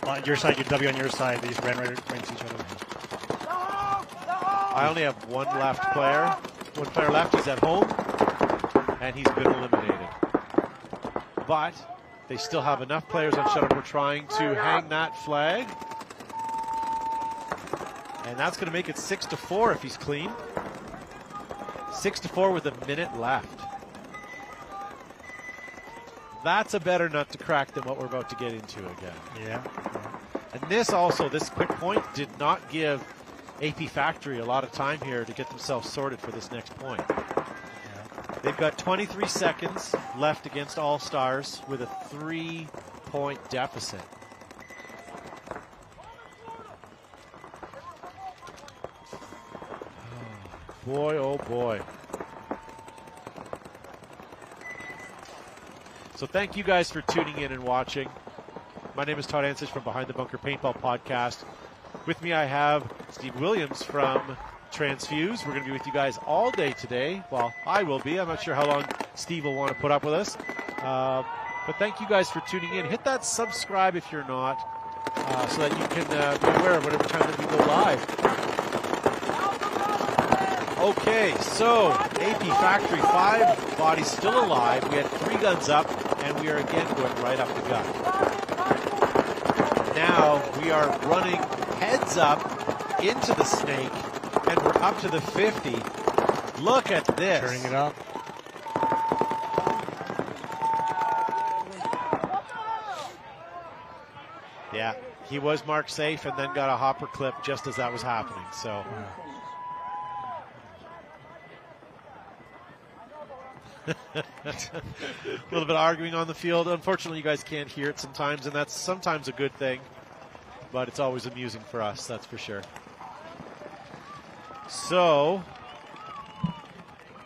On your side, your W on your side. They just ran right into each other. I only have one left player. One player left. He's at home. And he's been eliminated. But they still have enough players on Shut Up, We're Trying to hang that flag. And that's going to make it 6-4 if he's clean. 6-4 with a minute left. That's a better nut to crack than what we're about to get into again. Yeah. And this quick point did not give AP Factory a lot of time here to get themselves sorted for this next point. They've got 23 seconds left against All Stars with a 3-point deficit. Boy, oh boy. So thank you guys for tuning in and watching. My name is Todd Ansich from Behind the Bunker Paintball Podcast. With me I have Steve Williams from Transfuse. We're going to be with you guys all day today. Well, I will be. I'm not sure how long Steve will want to put up with us. But thank you guys for tuning in. Hit that subscribe if you're not, so that you can be aware of whatever time that we go live. Okay, so AP Factory, 5 bodies still alive. We had 3 guns up, and we are again going right up the gun. Now we are running heads up into the snake, and we're up to the 50. Look at this. Turning it up. Yeah, he was marked safe and then got a hopper clip just as that was happening. So. A little bit of arguing on the field. Unfortunately, you guys can't hear it sometimes, and that's sometimes a good thing, but it's always amusing for us, that's for sure. So,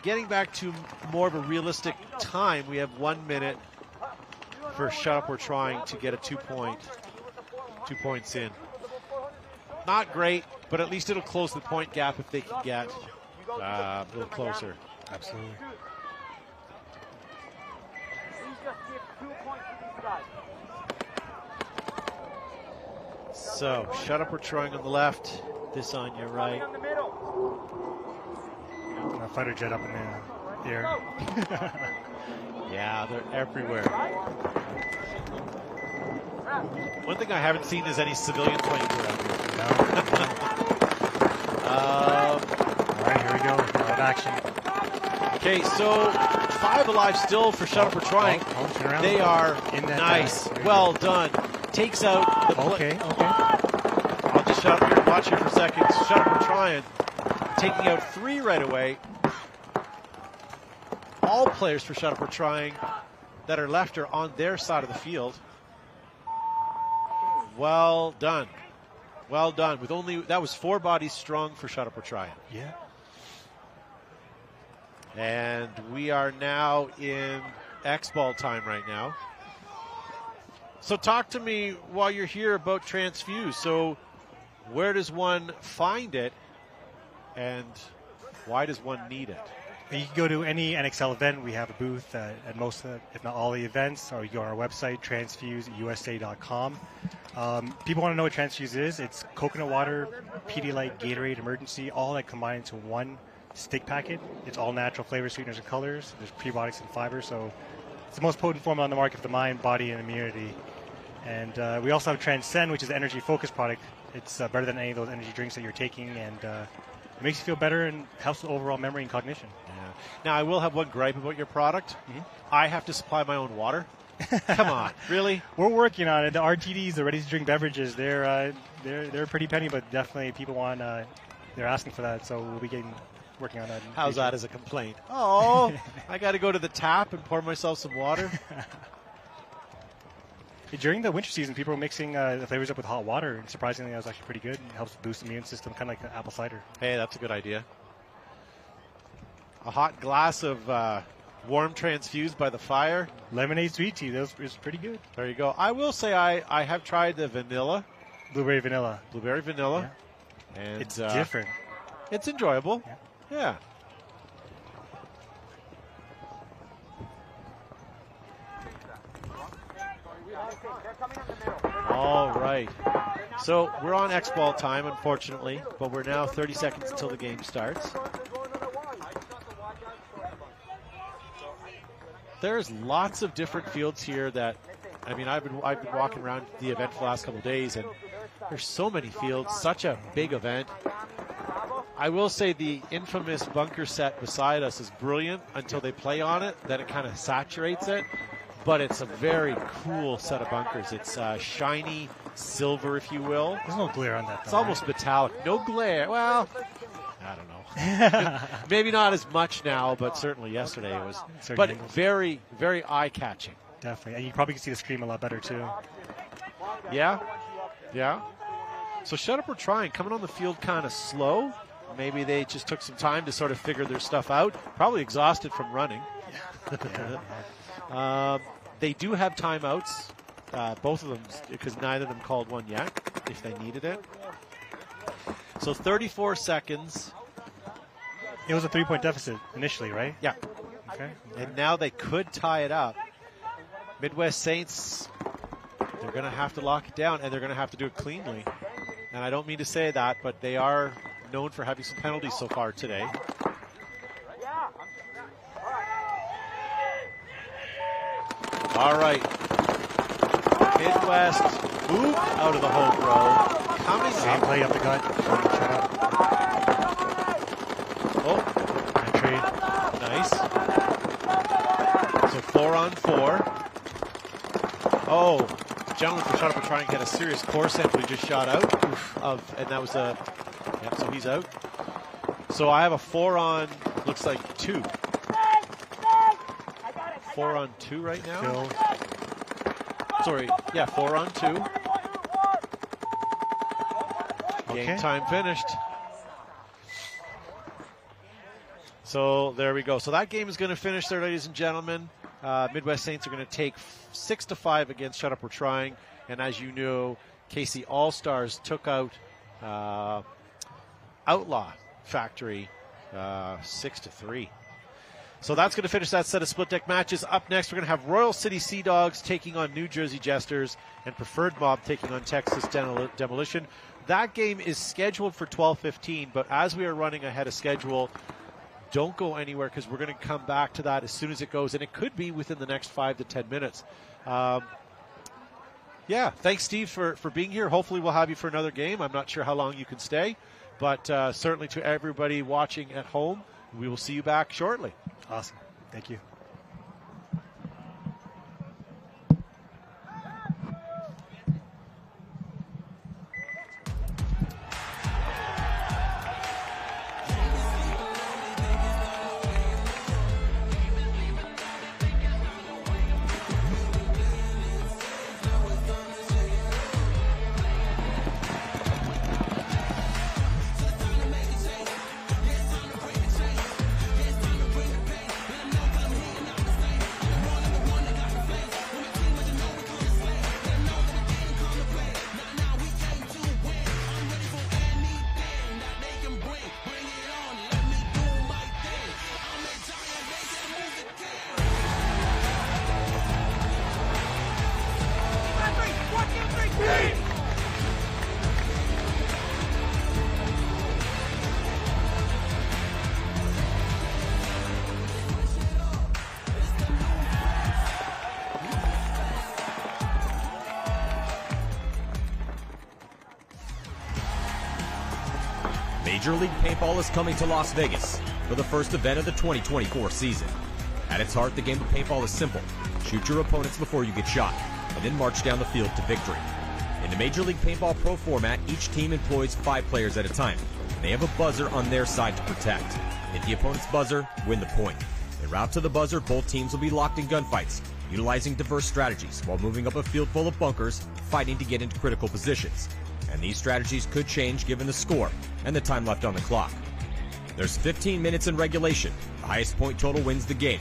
getting back to more of a realistic time, we have 1 minute for Shut Up, We're Trying to get a 2 points in. Not great, but at least it'll close the point gap if they can get a little closer. Absolutely. So, Shut Up, We're Trying on the left, this on your right. Fighter jet up in the air. Yeah, they're everywhere. One thing I haven't seen is any civilian planes around here. No. All right, here we go. Live action. Okay, so 5 alive still for Shut Up, We're Trying. They are nice. Well done. Takes out the Okay. I'll just shut up here and watch here for a second. Shut Up, We're Trying. Taking out 3 right away. All players for Shut Up, We're Trying that are left are on their side of the field. Well done. Well done. With only, that was 4 bodies strong for Shut Up, We're Trying. Yeah. And we are now in X-Ball time right now. So talk to me while you're here about Transfuse. So where does one find it, and why does one need it? You can go to any NXL event. We have a booth at most, if not all the events, or you go on our website, transfuseusa.com. People want to know what Transfuse is. It's coconut water, Pedialyte, Gatorade, Emergency, all that combined into one stick packet. It's all natural flavors, sweeteners, and colors. There's prebiotics and fiber, so it's the most potent formula on the market for the mind, body, and immunity. And we also have Transcend, which is an energy-focused product. It's better than any of those energy drinks that you're taking, and it makes you feel better and helps with overall memory and cognition. Yeah. Now, I will have one gripe about your product. Mm-hmm. I have to supply my own water. Come on, really? We're working on it. The RTDs, the ready-to-drink beverages, they're pretty penny, but definitely people want. They're asking for that, so we'll be working on that. How's that as a complaint? Oh, I got to go to the tap and pour myself some water. During the winter season, people were mixing the flavors up with hot water, and surprisingly, that was actually pretty good. It helps boost the immune system, kind of like apple cider. Hey, that's a good idea. A hot glass of warm Transfused by the fire. Lemonade sweet tea, that was pretty good. There you go. I will say I have tried the vanilla. Blueberry vanilla. Blueberry vanilla. Yeah. And it's different. It's enjoyable. Yeah. All right. So we're on X-Ball time, unfortunately, but we're now 30 seconds until the game starts. There's lots of different fields here that, I mean, I've been walking around the event for the last couple of days, and there's so many fields, such a big event. I will say the infamous bunker set beside us is brilliant until they play on it, then it kind of saturates it. But it's a very cool set of bunkers. It's shiny silver, if you will. There's no glare on that, though, It's almost metallic. No glare. Well, I don't know. Maybe not as much now, but certainly yesterday it was. But very, very eye-catching. Definitely. And you probably can see the screen a lot better, too. Yeah. Yeah. So Shut Up or Trying, coming on the field kind of slow. Maybe they just took some time to sort of figure their stuff out. Probably exhausted from running. They do have timeouts, both of them, because neither of them called one yet, if they needed it. So 34 seconds. It was a 3-point deficit initially, right? Yeah. Okay. And now they could tie it up. Midwest Saints, they're going to have to lock it down, and they're going to have to do it cleanly. And I don't mean to say that, but they are known for having some penalties so far today. All right. Midwest move out of the home row. Coming Same up. play up the gut. Oh. Entry. Nice. So 4-on-4. Oh. Gentleman from Shut Up or Trying had a serious core sample he just shot out. And that was a... Yeah, so he's out. So I have a 4-on... Looks like 2. 4-on-2 right now. Phil. Sorry, yeah, 4-on-2. Game time finished. So there we go. So that game is going to finish there, ladies and gentlemen. Midwest Saints are going to take 6-5 against Shut Up or Trying. And as you know, KC All-Stars took out Outlaw Factory 6-3. So that's going to finish that set of split deck matches. Up next, we're going to have Royal City Sea Dogs taking on New Jersey Jesters and Preferred Mob taking on Texas Demolition. That game is scheduled for 12:15, but as we are running ahead of schedule, don't go anywhere because we're going to come back to that as soon as it goes, and it could be within the next 5 to 10 minutes. Yeah, thanks, Steve, for being here. Hopefully we'll have you for another game. I'm not sure how long you can stay, but certainly to everybody watching at home, we will see you back shortly. Awesome. Thank you. Major League Paintball is coming to Las Vegas for the first event of the 2024 season. At its heart, the game of paintball is simple. Shoot your opponents before you get shot, and then march down the field to victory. In the Major League Paintball Pro format, each team employs 5 players at a time, and they have a buzzer on their side to protect. Hit the opponent's buzzer, win the point. En route to the buzzer, both teams will be locked in gunfights, utilizing diverse strategies while moving up a field full of bunkers, fighting to get into critical positions. And these strategies could change given the score and the time left on the clock. There's 15 minutes in regulation. The highest point total wins the game.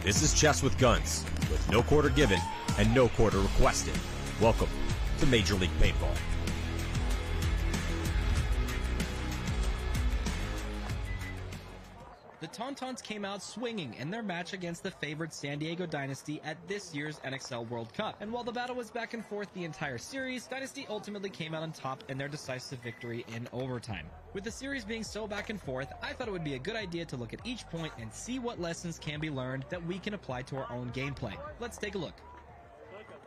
This is chess with guns, with no quarter given and no quarter requested. Welcome to Major League Paintball. The Tauntauns came out swinging in their match against the favored San Diego Dynasty at this year's NXL World Cup. And while the battle was back and forth the entire series, Dynasty ultimately came out on top in their decisive victory in overtime. With the series being so back and forth, I thought it would be a good idea to look at each point and see what lessons can be learned that we can apply to our own gameplay. Let's take a look.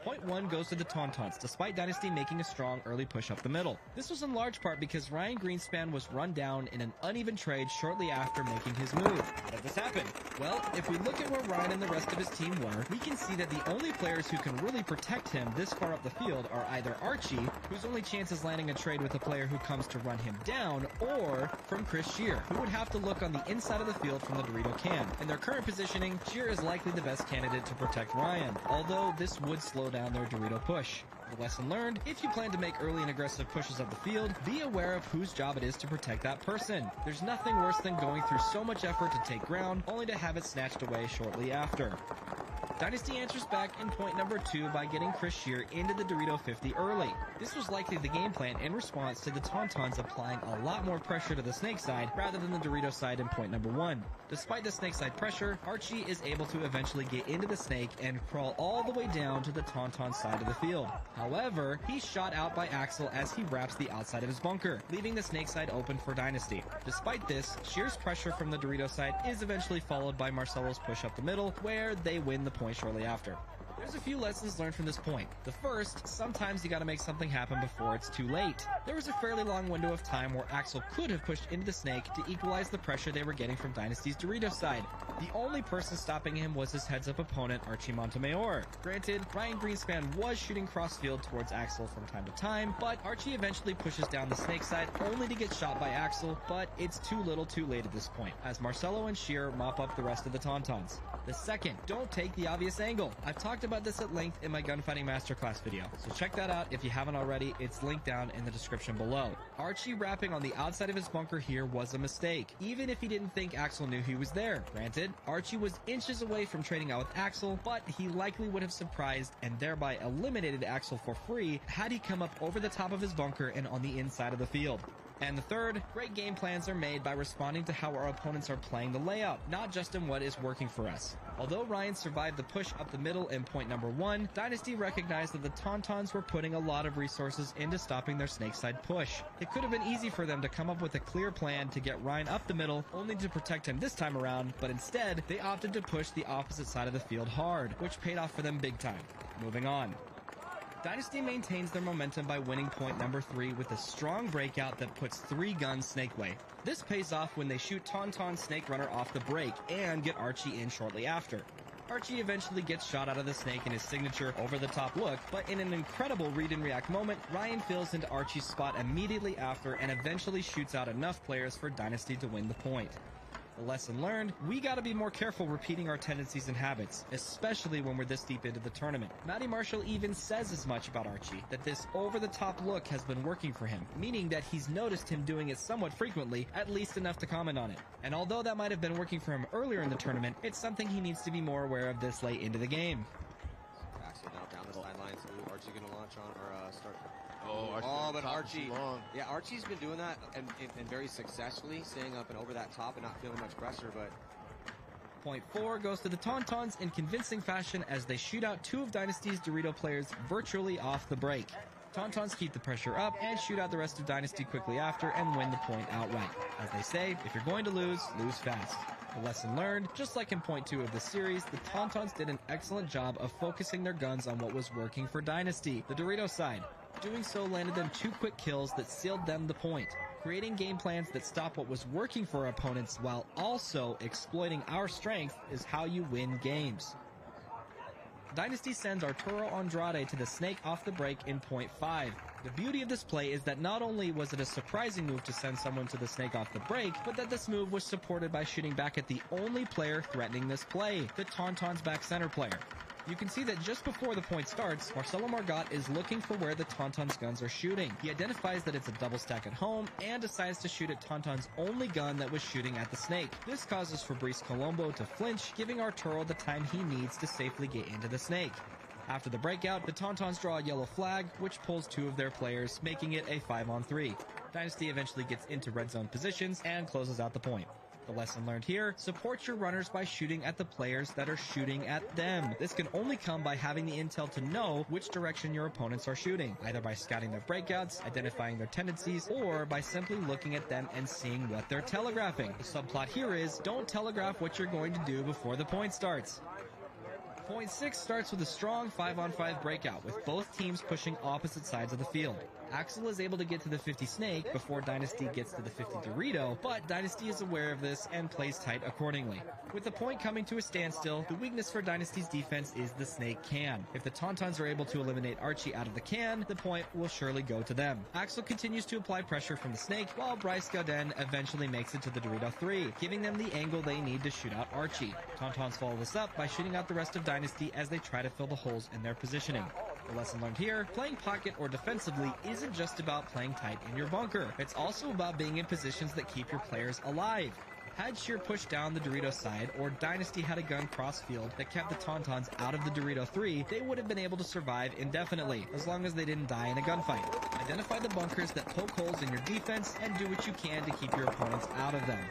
Point 1 goes to the Tauntauns, despite Dynasty making a strong early push up the middle. This was in large part because Ryan Greenspan was run down in an uneven trade shortly after making his move. How did this happen? Well, if we look at where Ryan and the rest of his team were, we can see that the only players who can really protect him this far up the field are either Archie, whose only chance is landing a trade with a player who comes to run him down, or from Chris Shear, who would have to look on the inside of the field from the Dorito can. In their current positioning, Shear is likely the best candidate to protect Ryan, although this would slow down their Dorito push. The lesson learned, if you plan to make early and aggressive pushes up the field, be aware of whose job it is to protect that person. There's nothing worse than going through so much effort to take ground, only to have it snatched away shortly after. Dynasty answers back in point number 2 by getting Chris Shear into the Dorito 50 early. This was likely the game plan in response to the Tauntauns applying a lot more pressure to the snake side rather than the Dorito side in point number 1. Despite the snake side pressure, Archie is able to eventually get into the snake and crawl all the way down to the Tauntaun side of the field. However, he's shot out by Axel as he wraps the outside of his bunker, leaving the snake side open for Dynasty. Despite this, Shear's pressure from the Dorito side is eventually followed by Marcelo's push up the middle, where they win the point shortly after. There's a few lessons learned from this point. The first, sometimes you gotta make something happen before it's too late. There was a fairly long window of time where Axel could have pushed into the snake to equalize the pressure they were getting from Dynasty's Dorito side. The only person stopping him was his heads-up opponent, Archie Montemayor. Granted, Ryan Greenspan was shooting cross-field towards Axel from time to time, but Archie eventually pushes down the snake side only to get shot by Axel, but it's too little too late at this point, as Marcelo and Shear mop up the rest of the Tauntauns. The second, don't take the obvious angle. I've talked about this at length in my Gunfighting Masterclass video, so check that out if you haven't already. It's linked down in the description below. Archie wrapping on the outside of his bunker here was a mistake, even if he didn't think Axel knew he was there. Granted, Archie was inches away from trading out with Axel, but he likely would have surprised and thereby eliminated Axel for free had he come up over the top of his bunker and on the inside of the field. And the third, great game plans are made by responding to how our opponents are playing the layout, not just in what is working for us. Although Ryan survived the push up the middle in point number 1, Dynasty recognized that the Tauntauns were putting a lot of resources into stopping their snakeside push. It could have been easy for them to come up with a clear plan to get Ryan up the middle, only to protect him this time around, but instead, they opted to push the opposite side of the field hard, which paid off for them big time. Moving on. Dynasty maintains their momentum by winning point number 3 with a strong breakout that puts 3 guns snake way. This pays off when they shoot Tauntaun Snake Runner off the break and get Archie in shortly after. Archie eventually gets shot out of the snake in his signature over-the-top look, but in an incredible read-and-react moment, Ryan fills into Archie's spot immediately after and eventually shoots out enough players for Dynasty to win the point. The lesson learned, we gotta be more careful repeating our tendencies and habits, especially when we're this deep into the tournament. Matty Marshall even says as much about Archie, that this over-the-top look has been working for him, meaning that he's noticed him doing it somewhat frequently, at least enough to comment on it. And although that might have been working for him earlier in the tournament, it's something he needs to be more aware of this late into the game. Axel now down the sidelines. Ooh, Archie gonna launch on or start. But Archie. Yeah, Archie's been doing that and very successfully, staying up and over that top and not feeling much pressure, but Point 4 goes to the Tauntauns in convincing fashion as they shoot out 2 of Dynasty's Dorito players virtually off the break. Tauntauns keep the pressure up and shoot out the rest of Dynasty quickly after and win the point outright. As they say, if you're going to lose, lose fast. The lesson learned, just like in point 2 of the series, the Tauntauns did an excellent job of focusing their guns on what was working for Dynasty, the Dorito side. Doing so landed them 2 quick kills that sealed them the point. Creating game plans that stop what was working for our opponents while also exploiting our strength is how you win games. Dynasty sends Arturo Andrade to the snake off the break in point 5. The beauty of this play is that not only was it a surprising move to send someone to the snake off the break, but that this move was supported by shooting back at the only player threatening this play, the Tauntaun's back center player. You can see that just before the point starts, Marcelo Margot is looking for where the Tauntaun's guns are shooting. He identifies that it's a double stack at home and decides to shoot at Tauntaun's only gun that was shooting at the snake. This causes Fabrice Colombo to flinch, giving Arturo the time he needs to safely get into the snake. After the breakout, the Tauntauns draw a yellow flag, which pulls 2 of their players, making it a 5-on-3. Dynasty eventually gets into red zone positions and closes out the point. The lesson learned here, support your runners by shooting at the players that are shooting at them. This can only come by having the intel to know which direction your opponents are shooting, either by scouting their breakouts, identifying their tendencies, or by simply looking at them and seeing what they're telegraphing. The subplot here is, don't telegraph what you're going to do before the point starts. Point 6 starts with a strong 5-on-5 breakout, with both teams pushing opposite sides of the field. Axel is able to get to the 50 snake before Dynasty gets to the 50 Dorito, but Dynasty is aware of this and plays tight accordingly. With the point coming to a standstill, the weakness for Dynasty's defense is the snake can. If the Tauntauns are able to eliminate Archie out of the can, the point will surely go to them. Axel continues to apply pressure from the snake, while Bryce Gauden eventually makes it to the Dorito 3, giving them the angle they need to shoot out Archie. Tauntauns follow this up by shooting out the rest of Dynasty as they try to fill the holes in their positioning. The lesson learned here, playing pocket or defensively isn't just about playing tight in your bunker. It's also about being in positions that keep your players alive. Had Sheer pushed down the Dorito side, or Dynasty had a gun cross field that kept the Tauntauns out of the Dorito 3, they would have been able to survive indefinitely, as long as they didn't die in a gunfight. Identify the bunkers that poke holes in your defense, and do what you can to keep your opponents out of them.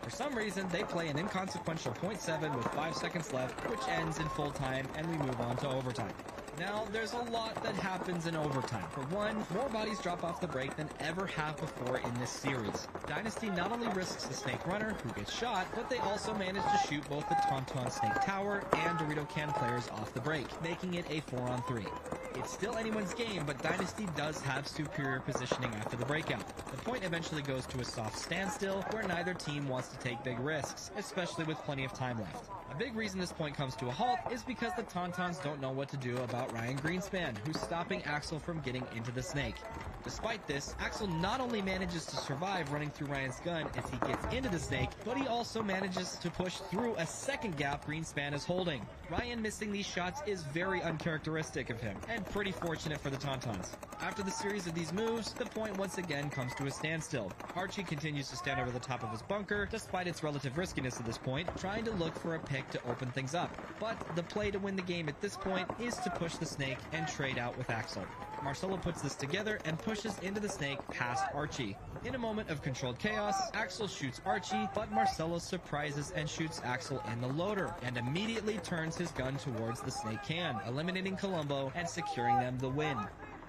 For some reason, they play an inconsequential .7 with 5 seconds left, which ends in full time, and we move on to overtime. Now, there's a lot that happens in overtime. For one, more bodies drop off the break than ever have before in this series. Dynasty not only risks the snake runner, who gets shot, but they also manage to shoot both the Tauntaun snake tower and Dorito can players off the break, making it a 4-on-3. It's still anyone's game, but Dynasty does have superior positioning after the breakout. The point eventually goes to a soft standstill, where neither team wants to take big risks, especially with plenty of time left. A big reason this point comes to a halt is because the Tauntauns don't know what to do about Ryan Greenspan, who's stopping Axel from getting into the snake. Despite this, Axel not only manages to survive running through Ryan's gun as he gets into the snake, but he also manages to push through a second gap Greenspan is holding. Ryan missing these shots is very uncharacteristic of him, and pretty fortunate for the Tauntauns. After the series of these moves, the point once again comes to a standstill. Archie continues to stand over the top of his bunker, despite its relative riskiness at this point, trying to look for a pick to open things up. But the play to win the game at this point is to push the snake and trade out with Axel. Marcelo puts this together and pushes into the snake past Archie. In a moment of controlled chaos, Axel shoots Archie, but Marcelo surprises and shoots Axel in the loader, and immediately turns his gun towards the snake can, eliminating Colombo and securing them the win.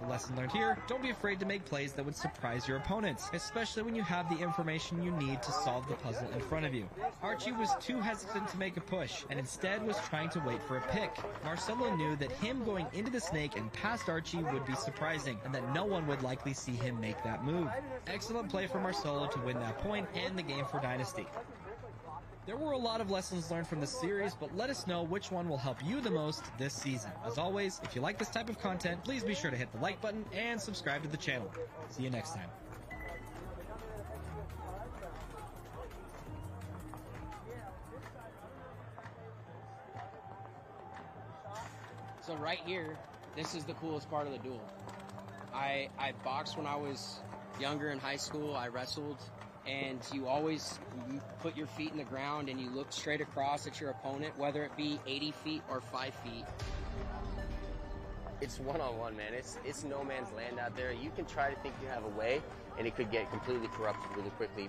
The lesson learned here, don't be afraid to make plays that would surprise your opponents, especially when you have the information you need to solve the puzzle in front of you. Archie was too hesitant to make a push, and instead was trying to wait for a pick. Marcelo knew that him going into the snake and past Archie would be surprising, and that no one would likely see him make that move. Excellent play for Marcelo to win that point and the game for Dynasty. There were a lot of lessons learned from this series, but let us know which one will help you the most this season. As always, if you like this type of content, please be sure to hit the like button and subscribe to the channel. See you next time. So right here, this is the coolest part of the duel. I boxed when I was younger in high school. I wrestled. And you always put your feet in the ground and you look straight across at your opponent, whether it be 80 feet or 5 feet. It's one-on-one, man. It's no man's land out there. You can try to think you have a way, and it could get completely corrupted really quickly.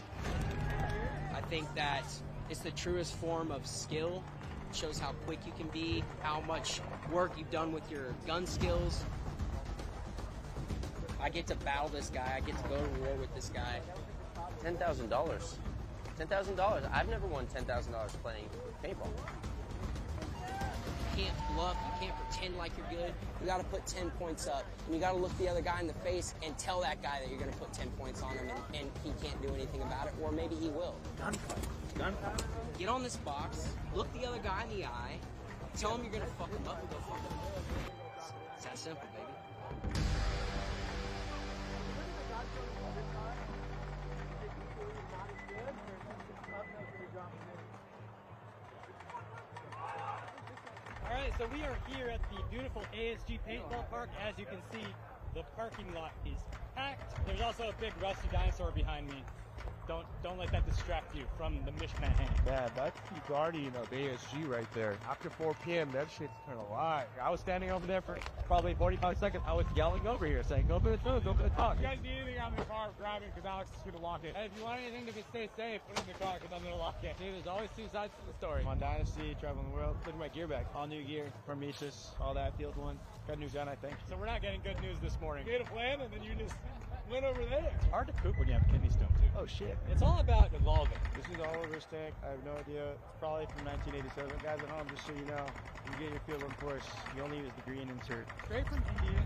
I think that it's the truest form of skill. It shows how quick you can be, how much work you've done with your gun skills. I get to battle this guy. I get to go to war with this guy. $10,000. $10,000. I've never won $10,000 playing paintball. can't bluff. You can't pretend like you're good. You got to put 10 points up. And you got to look the other guy in the face and tell that guy that you're going to put 10 points on him, and he can't do anything about it, or maybe he will. Gunfight. Get on this box, look the other guy in the eye, tell him you're going to fuck him up, and go fuck him up. It's that simple, baby. All right, so we are here at the beautiful ASG Paintball Park. As you can see, the parking lot is packed. There's also a big rusty dinosaur behind me. Don't let that distract you from the Mishman. Man, that's the guardian of ASG right there. After 4 p.m., that shit's turned a lot. I was standing over there for probably 45 seconds. I was yelling over here saying, go for the throw, go for the talk. You guys need anything out in the car, grab it, because Alex is going to lock it. Hey, if you want anything to stay safe, put it in the car, because I'm going to lock it. See, there's always two sides to the story. I'm on Dynasty, traveling the world. Look at my gear bag. All new gear from Mises, all that, field one. Got a new gun, I think. So we're not getting good news this morning. You had a plan, and then you just went over there. It's hard to poop when you have a kidney stone, too. Oh, shit. It's all about evolving. This is all over stick. I have no idea. It's probably from 1987. Guys at home, just so you know, you get your field one course, you only use the green insert. Straight from India.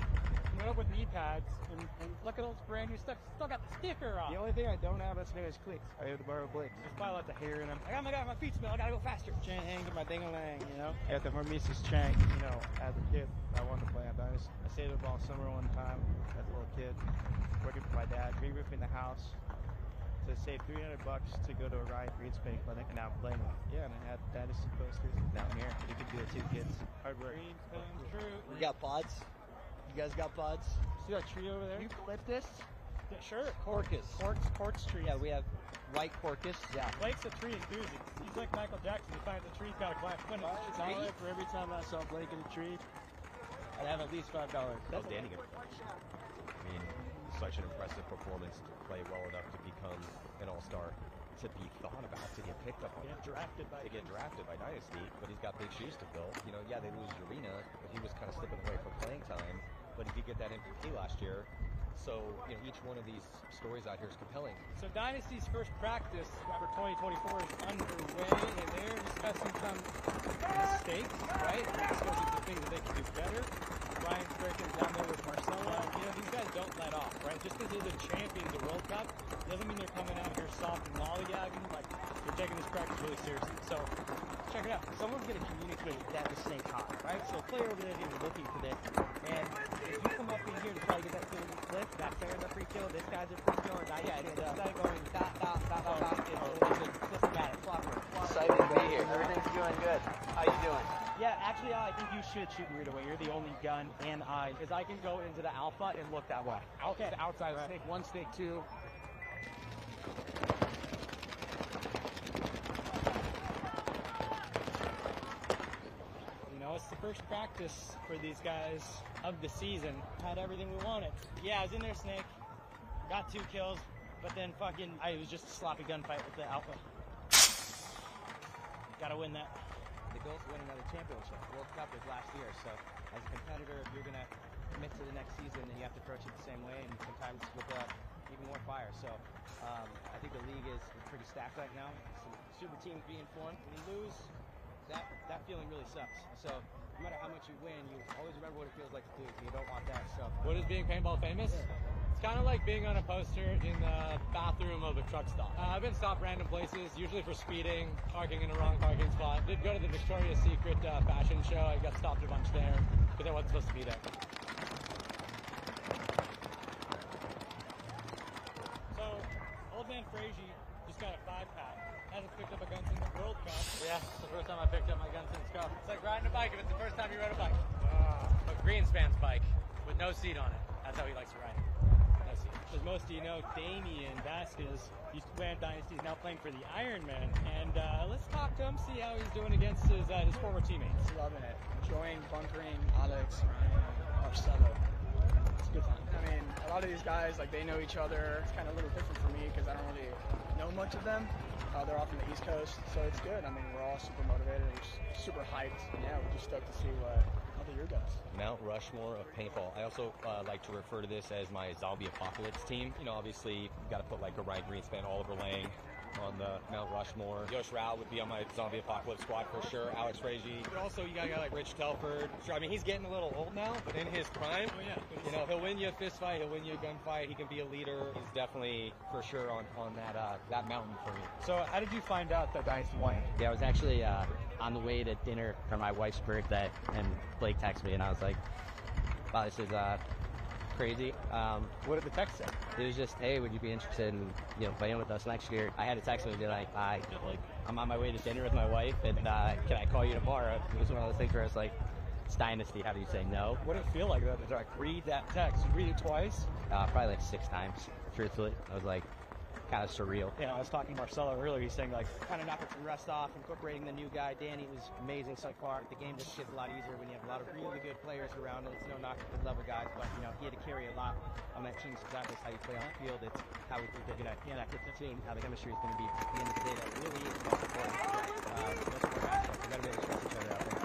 Went up with knee pads, and look at those brand new stuff. Still got the sticker on. The only thing I don't have that's new is clicks. I have to borrow clicks. There's probably lots of hair in them. I got my feet smell. I gotta go faster. Chain hang to my ding-a-lang, you know? At the Hermesis Chank, you know, as a kid, I wanted to play on Dynasty. I saved up all summer one time as a little kid, working for my dad, re-roofing the house. To save $300 to go to a Ryan Greenspan clinic, and now I'm playing one. Yeah, and I had Dynasty posters. Now I'm here. You can do it too, kids. Hard work. Greenspan's true. We got pods. You guys got pods? See that tree over there? Eucalyptus? Yeah, sure. Corcus. Quartz tree. Yeah, we have white corcus. Yeah. Blake's a tree enthusiast. He's like Michael Jackson. He finds a tree, got a glass window. For every time I saw Blake in a tree, I'd have at least $5. Outstanding. I mean, such an impressive performance to play well enough to become an all-star, to be thought about, to get picked up, get drafted by Dynasty, but he's got big shoes to fill. You know, yeah, they lose Arena, but he was kind of slipping away from playing time, but he did get that MVP last year. So, you know, each one of these stories out here is compelling. So Dynasty's first practice for 2024 is underway, and they're discussing some mistakes, right? They're discussing some things that they can do better. Ryan's breaking down there with Marcelo. You know, these guys don't let off, right? Just because they're the champions of the World Cup doesn't mean they're coming out here soft and lollygagging. Like, they're taking this practice really seriously. So, check it out. Someone's going to communicate that the snake's hot, right? So a player over there is going to be looking for this. And if you come up in here to try to get that kill clip, that Sarah's a free kill, this guy's a free kill, and instead of going dot, it's systematic, clockwork. Excited to be here. Everything's going good. How you doing? Yeah, actually, I think you should shoot weird away. You're the only gun and eye, because I can go into the alpha and look that way. Okay. Outside snake 1, snake 2. You know, it's the first practice for these guys of the season. Had everything we wanted. Yeah, I was in there, snake. Got 2 kills, but then it was just a sloppy gunfight with the alpha. Gotta win that. The goal to win another championship. World Cup was last year, so as a competitor, if you're going to commit to the next season, then you have to approach it the same way, and sometimes with even more fire. So I think the league is pretty stacked right now. Some super teams being formed. When you lose, that feeling really sucks. So no matter how much you win, you always remember what it feels like to lose, and you don't want that. So what is being paintball famous? Yeah. It's kind of like being on a poster in the bathroom of a truck stop. I've been stopped random places, usually for speeding, parking in the wrong parking spot. Did go to the Victoria's Secret fashion show. I got stopped a bunch there because I wasn't supposed to be there. So, old man Frazier just got a 5-pack. Hasn't picked up a gun since the World Cup. Yeah, it's the first time I picked up my gun since Cup. It's like riding a bike if it's the first time you ride a bike. A Greenspan's bike with no seat on it. That's how he likes to ride it. As most of you know, Damian Vasquez used to play on Dynasty. He's now playing for the Ironman. And let's talk to him, see how he's doing against his former teammates. Loving it. Enjoying bunkering Alex, Ryan, Marcelo. It's a good time. I mean, a lot of these guys, like, they know each other. It's kind of a little different for me because I don't really know much of them. They're off on the East Coast, so it's good. I mean, we're all super motivated. We're super hyped. And yeah, we're just stoked to see what other year goes. Mount Rushmore of paintball. I also like to refer to this as my zombie apocalypse team. You know, obviously, you've got to put like a Ryan Greenspan, Oliver Lang, on the Mount Rushmore. Yosh Rao would be on my zombie apocalypse squad for sure. Alex Frazier. But also, you got a guy like Rich Telford. Sure, I mean, he's getting a little old now, but in his prime, you know, he'll win you a fist fight, he'll win you a gunfight, he can be a leader. He's definitely for sure on that mountain for me. So how did you find out that Dynasty won? Yeah, I was actually on the way to dinner for my wife's birthday, and Blake texted me, and I was like, wow, this is crazy. What did the text say? It was just, hey, would you be interested in playing with us next year? I had to text him and be like, I'm on my way to dinner with my wife, and can I call you tomorrow? It was one of those things where it's like, it's Dynasty, how do you say no? What did it feel like to like read that text? You read it twice? Probably like 6 times, truthfully. I was like, kind of surreal. Yeah, I was talking to Marcelo earlier. He's saying like kind of knocking some rest off, incorporating the new guy. Danny was amazing so far. The game just gets a lot easier when you have a lot of really good players around. It's no knock at the level guys, but he had to carry a lot on that team's success. It's how you play on the field. It's how we think they're gonna connect with the team, how the chemistry is gonna be. At the end of the day, that really is the most important. Most important aspect. We gotta be able to trust each other out there.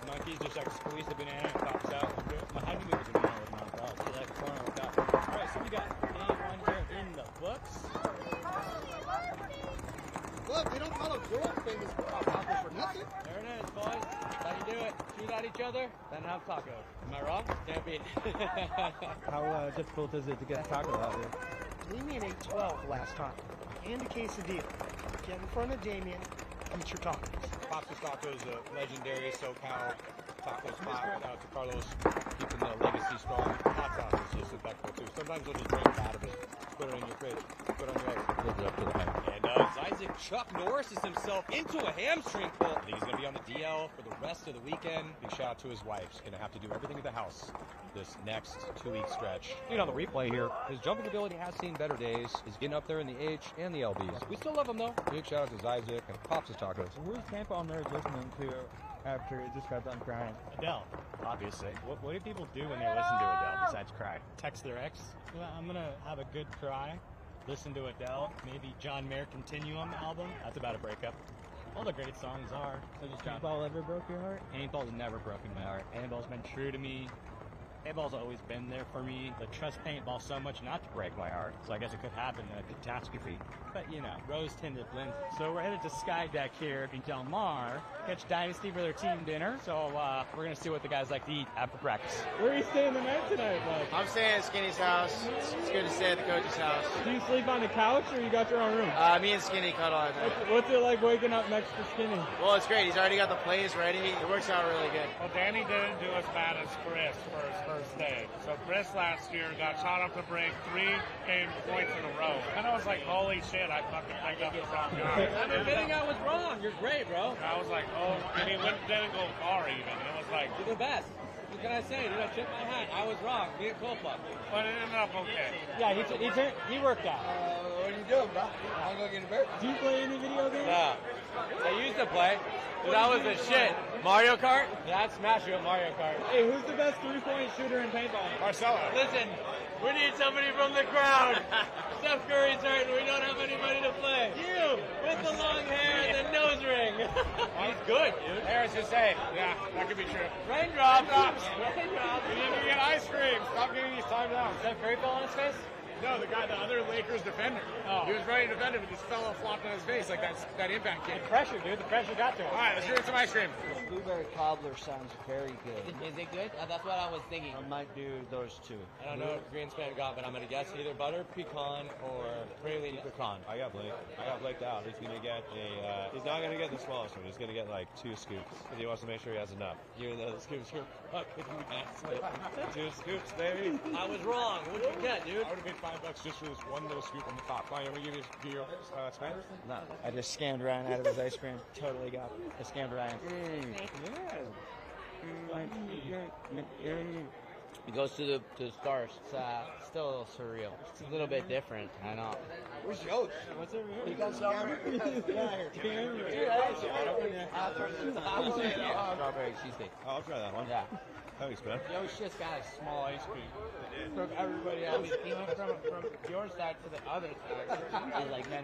Monkeys just like squeeze the banana and pops out. How do you move the banana with my dog? So like corner like that. Alright, so we got game 1 here in the books. Look, they don't call a girl famous tacos for nothing. There it is, boys. How you do it? Shoot at each other, then have tacos. Am I wrong? Can't be. How difficult is it to get a taco out here? Damien ate 12 last time, and a quesadilla. Get in front of Damien, eat your tacos. Pops's Tacos, a legendary SoCal taco spot. Shout out to Carlos, keeping the legacy strong. Hot sauce is just impeccable too. Sometimes we'll just drink out of it. Put it in your fridge. Put it on your eggs. Lives up to the hype. And Isaac Chuck Norrises himself into a hamstring pull. He's going to be on the DL for the rest of the weekend. Big shout out to his wife. She's going to have to do everything at the house this next 2-week stretch. You know, the replay here, his jumping ability has seen better days. He's getting up there in the H and the LBs. We still love him though. Big shout out to Isaac and Pops's Tacos. Where's Tampa on there listening to after it just got done crying? Adele, obviously. What do people do when they listen to Adele besides cry? Text their ex. Well, I'm gonna have a good cry. Listen to Adele. Maybe John Mayer Continuum album. That's about a breakup. All the great songs are. So does Paintball ever broke your heart? Paintball's never broken my heart. Paintball's been true to me. Paintball's always been there for me, but trust paintball so much not to break my heart. So I guess it could happen, a catastrophe. But, rose-tinted lenses. So we're headed to Sky Deck here in Del Mar. Catch Dynasty for their team dinner. So we're going to see what the guys like to eat after practice. Where are you staying the night tonight, Mike? I'm staying at Skinny's house. It's good to stay at the coach's house. Do you sleep on the couch or you got your own room? Me and Skinny cuddle at night. What's it like waking up next to Skinny? Well, it's great. He's already got the plays ready. It works out really good. Well, Danny didn't do as bad as Chris for his first day. So Chris last year got shot up to break 3 game points in a row. And I was like, holy shit, I fucking picked up the wrong guy. I'm admitting I was wrong. You're great, bro. I was like, oh, and he didn't go far even. It was like, you're the best. What can I say? Dude, I tipped my hat. I was wrong. Me and Copa. But it ended up okay. Yeah, he worked out. What are you doing, bro? I'm going to get a beer. Do you play any video games? No. I used to play. But that was the shit. Mario Kart? Yeah, I'd smash you at Mario Kart. Hey, who's the best three-point shooter in paintball? Marcelo. Listen, we need somebody from the crowd. Steph Curry's hurt and we don't have anybody to play. You, with the long hair and the nose ring. He's good, dude. Harris is safe. Yeah, that could be true. Raindrops. Raindrops. We need to get ice cream. Stop getting these timed out. Steph Curry fell on his face? No, the other Lakers defender. Oh. He was ready to defend him, but this fellow flopped on his face like that impact kick. The pressure, dude. The pressure got to him. All right, let's get some ice cream. Blueberry cobbler sounds very good. Is it good? That's what I was thinking. I might do those two. I don't know what Greenspan got, but I'm going to guess either butter pecan or praline pecan. I got Blake out. He's going to get he's not going to get the smallest one. He's going to get like 2 scoops because he wants to make sure he has enough. Even though the scoops are fucking massive. 2 scoops, baby. I was wrong. What did you get, dude? I would have paid $5 just for this one little scoop on the top. Fine, I'm going to give you your Span? No, I just scammed Ryan out of his ice cream. Totally got it. I scammed Ryan. It goes to the stars. It's still a little surreal. It's a little bit different. I know. Where's Yosh? What's it? You got some? Get out of here. Dude, Strawberry cheesecake. I'll try that one. Yeah. Thanks, man. Yo, just got a small ice cream. From everybody else. He went from your side to the other side. I was like, no.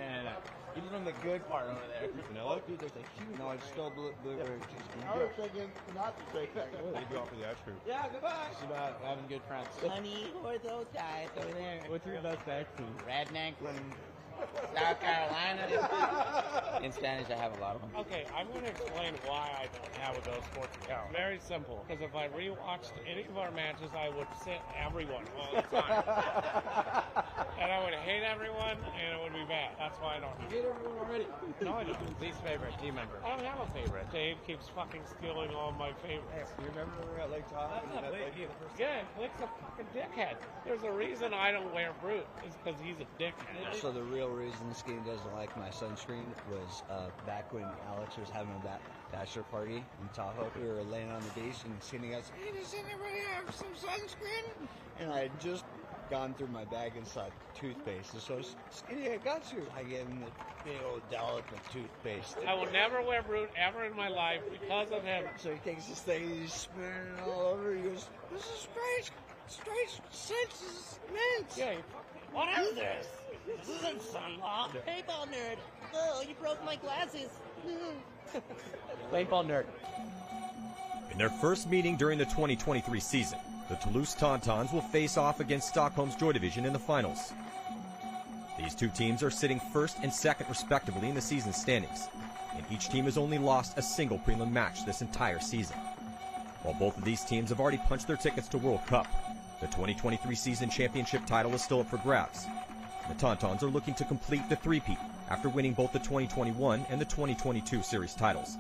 He's from the good part over there. Vanilla? Dude, there's a huge. No, it's still blueberry cheesecake. I was thinking not to take that. Thank you all for the ice cream. Yeah, goodbye. It's about having good friends. Honey, who are those guys over there? What's your best ice cream? Redneck from South Carolina. In Spanish, I have a lot of them. Okay, I'm going to explain why I don't have a Go Sports account. Very simple. Because if I rewatched any of our matches, I would sit everyone all the time. And I would hate everyone, and it would be bad. That's why I don't. You hate everyone already? No, I don't. Least favorite team member. I don't have a favorite. Dave keeps fucking stealing all my favorites. You remember we were at Lake Tahoe? Yeah, Blick's a fucking dickhead. There's a reason I don't wear fruit. It's because he's a dickhead. So the real reason Skinny doesn't like my sunscreen was back when Alex was having a bachelor party in Tahoe. We were laying on the beach and Skinny goes, "Hey, does anybody have some sunscreen?" And I had just gone through my bag and saw toothpaste. And so, Skinny, I got you. I gave him the big old dollop of toothpaste. I will never wear fruit ever in my life because of him. So he takes this thing and he's smearing it all over. He goes, "This is straight senses mint." Yeah, What is this? This isn't sunblock. Paintball nerd. Oh, you broke my glasses. Paintball nerd. In their first meeting during the 2023 season, the Toulouse Tauntauns will face off against Stockholm's Joy Division in the finals. These two teams are sitting first and second respectively in the season standings, and each team has only lost a single prelim match this entire season. While both of these teams have already punched their tickets to World Cup, the 2023 season championship title is still up for grabs. The Tauntauns are looking to complete the three-peat after winning both the 2021 and the 2022 series titles.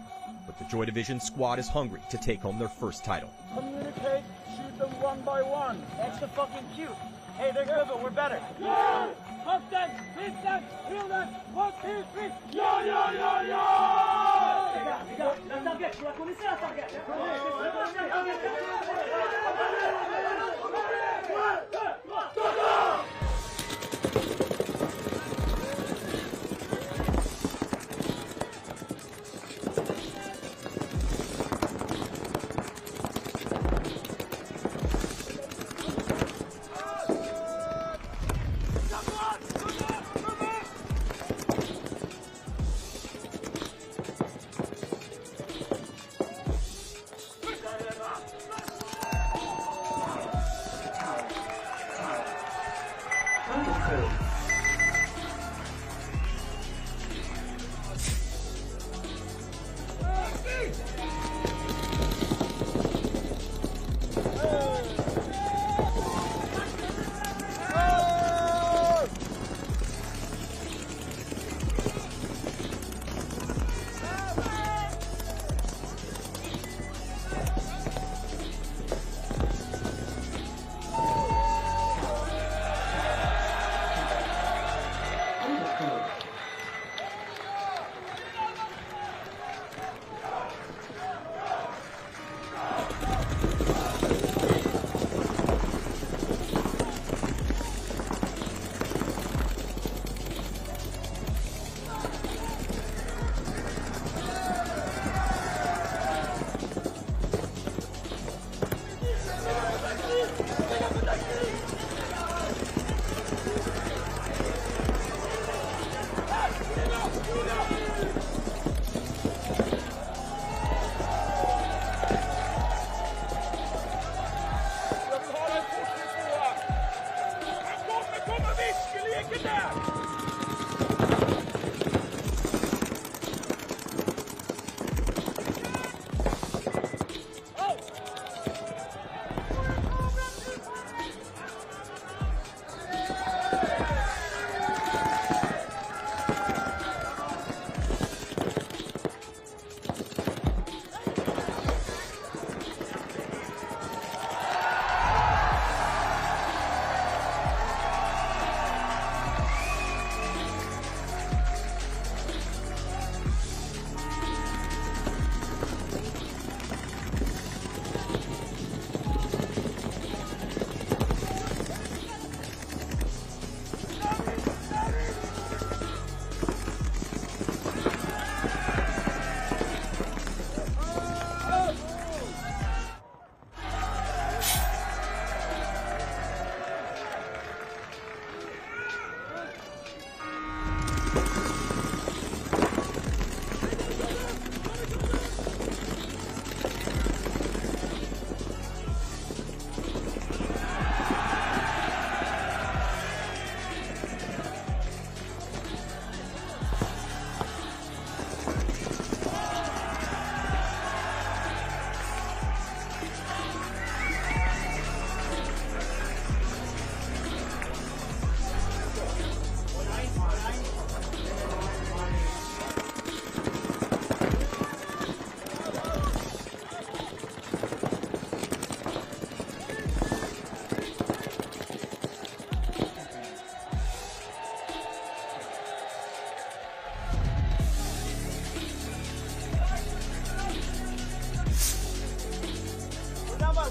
But the Joy Division squad is hungry to take home their first title. Communicate, shoot them one by one. Extra fucking cute. Hey, they're good, but we're better. Yeah! Hug them, hit them, feel them. 1, 2, 3. Yo, yo, yo, yo! La target, vous la connaissez la target?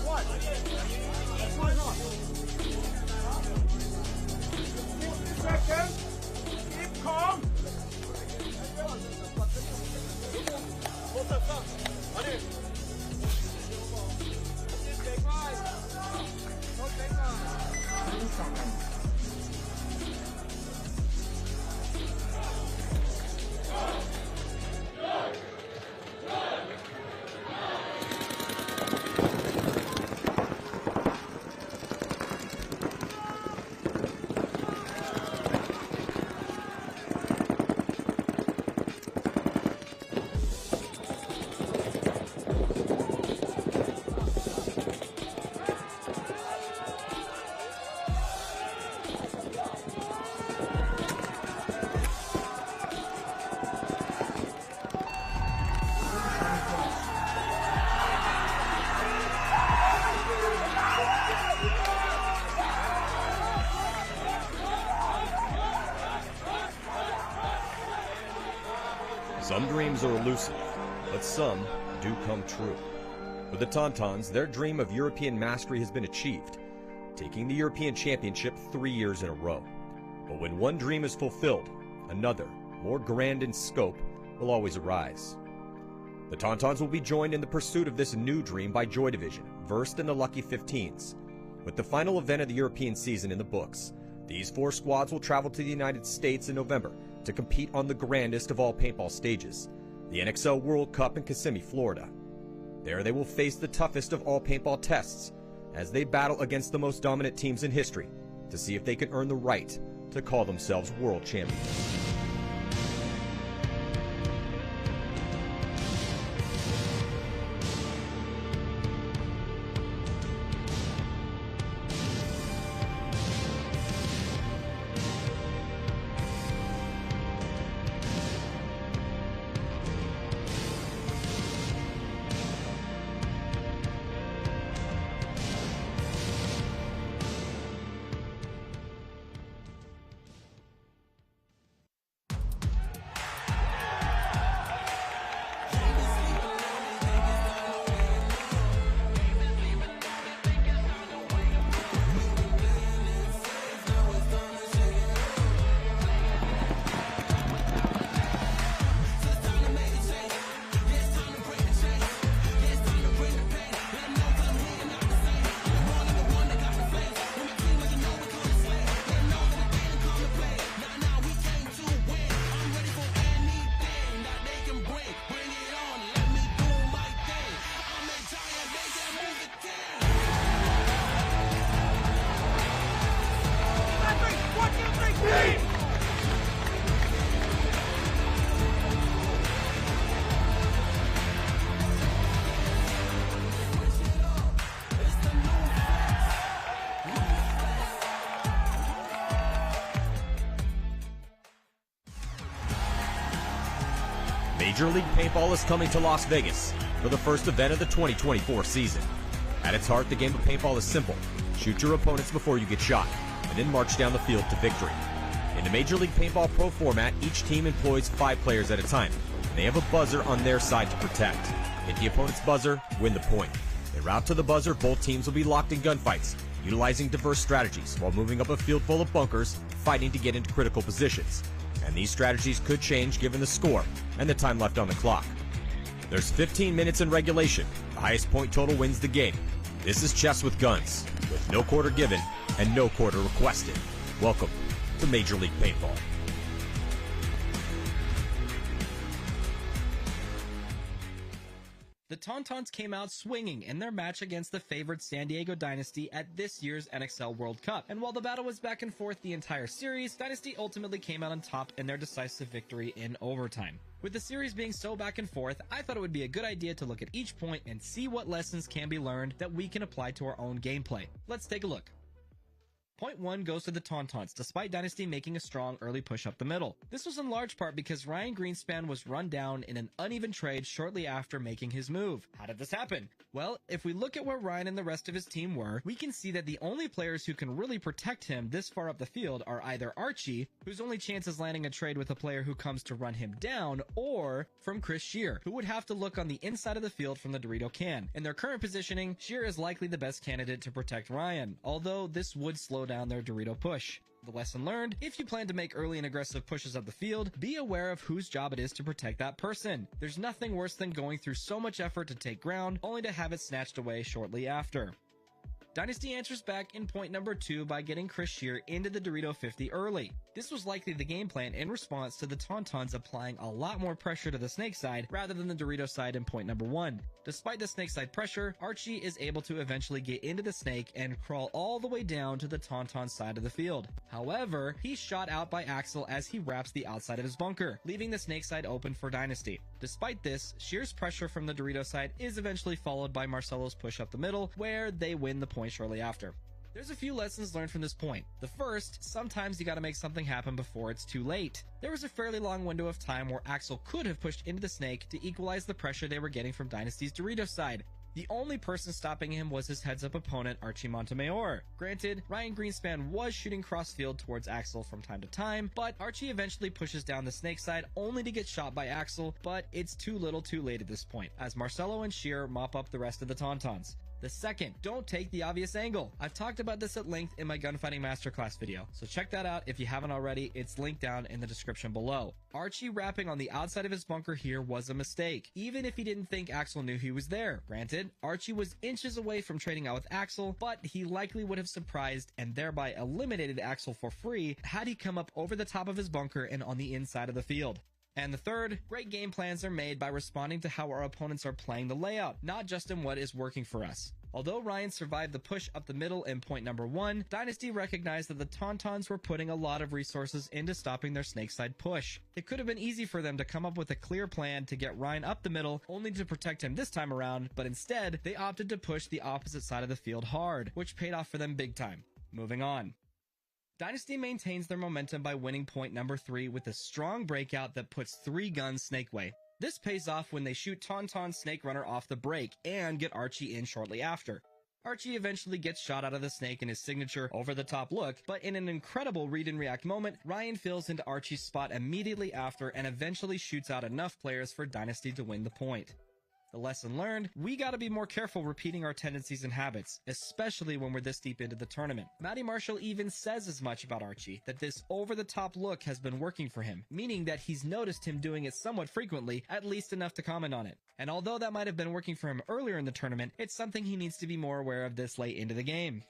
One. Seconds. Keep calm. Some dreams are elusive, but some do come true. For the Tauntauns, their dream of European mastery has been achieved, taking the European Championship 3 years in a row. But when one dream is fulfilled, another, more grand in scope, will always arise. The Tauntauns will be joined in the pursuit of this new dream by Joy Division, versed in the Lucky 15s. With the final event of the European season in the books, these 4 squads will travel to the United States in November to compete on the grandest of all paintball stages, the NXL World Cup in Kissimmee, Florida. There they will face the toughest of all paintball tests as they battle against the most dominant teams in history to see if they can earn the right to call themselves world champions. Major League Paintball is coming to Las Vegas for the first event of the 2024 season. At its heart, the game of paintball is simple. Shoot your opponents before you get shot, and then march down the field to victory. In the Major League Paintball Pro format, each team employs 5 players at a time, and they have a buzzer on their side to protect. Hit the opponent's buzzer, win the point. En route to the buzzer, both teams will be locked in gunfights, utilizing diverse strategies while moving up a field full of bunkers, fighting to get into critical positions. And these strategies could change given the score and the time left on the clock. There's 15 minutes in regulation. The highest point total wins the game. This is chess with guns, with no quarter given and no quarter requested. Welcome to Major League Paintball. The Tauntauns came out swinging in their match against the favored San Diego Dynasty at this year's NXL World Cup. And while the battle was back and forth the entire series, Dynasty ultimately came out on top in their decisive victory in overtime. With the series being so back and forth, I thought it would be a good idea to look at each point and see what lessons can be learned that we can apply to our own gameplay. Let's take a look. Point 1 goes to the Tauntauns, despite Dynasty making a strong early push up the middle. This was in large part because Ryan Greenspan was run down in an uneven trade shortly after making his move. How did this happen? Well, if we look at where Ryan and the rest of his team were, we can see that the only players who can really protect him this far up the field are either Archie, whose only chance is landing a trade with a player who comes to run him down, or from Chris Shear, who would have to look on the inside of the field from the Dorito can. In their current positioning, Shear is likely the best candidate to protect Ryan, although this would slow down their Dorito push. The lesson learned: if you plan to make early and aggressive pushes up the field, be aware of whose job it is to protect that person. There's nothing worse than going through so much effort to take ground, only to have it snatched away shortly after. Dynasty answers back in point number 2 by getting Chris Shear into the Dorito 50 early. This was likely the game plan in response to the Tauntauns applying a lot more pressure to the snake side rather than the Dorito side in point number 1. Despite the snake side pressure, Archie is able to eventually get into the snake and crawl all the way down to the Tauntaun side of the field. However, he's shot out by Axel as he wraps the outside of his bunker, leaving the snake side open for Dynasty. Despite this, Shear's pressure from the Dorito side is eventually followed by Marcelo's push up the middle, where they win the point shortly after. There's a few lessons learned from this point. The first, sometimes you gotta make something happen before it's too late. There was a fairly long window of time where Axel could have pushed into the snake to equalize the pressure they were getting from Dynasty's Dorito side. The only person stopping him was his heads-up opponent, Archie Montemayor. Granted, Ryan Greenspan was shooting cross-field towards Axel from time to time, but Archie eventually pushes down the snake side only to get shot by Axel, but it's too little too late at this point, as Marcelo and Shear mop up the rest of the Tauntauns. The second, don't take the obvious angle. I've talked about this at length in my gunfighting masterclass video, so check that out if you haven't already. It's linked down in the description below. Archie rapping on the outside of his bunker here was a mistake, even if he didn't think Axel knew he was there. Granted, Archie was inches away from trading out with Axel, but he likely would have surprised and thereby eliminated Axel for free had he come up over the top of his bunker and on the inside of the field. And the third, great game plans are made by responding to how our opponents are playing the layout, not just in what is working for us. Although Ryan survived the push up the middle in point number 1, Dynasty recognized that the Tauntauns were putting a lot of resources into stopping their snakeside push. It could have been easy for them to come up with a clear plan to get Ryan up the middle, only to protect him this time around, but instead, they opted to push the opposite side of the field hard, which paid off for them big time. Moving on. Dynasty maintains their momentum by winning point number 3 with a strong breakout that puts 3 guns snake way. This pays off when they shoot Tauntaun Snake Runner off the break and get Archie in shortly after. Archie eventually gets shot out of the snake in his signature over-the-top look, but in an incredible read-and-react moment, Ryan fills into Archie's spot immediately after and eventually shoots out enough players for Dynasty to win the point. The lesson learned, we gotta be more careful repeating our tendencies and habits, especially when we're this deep into the tournament. Matty Marshall even says as much about Archie, that this over-the-top look has been working for him, meaning that he's noticed him doing it somewhat frequently, at least enough to comment on it. And although that might have been working for him earlier in the tournament, it's something he needs to be more aware of this late into the game.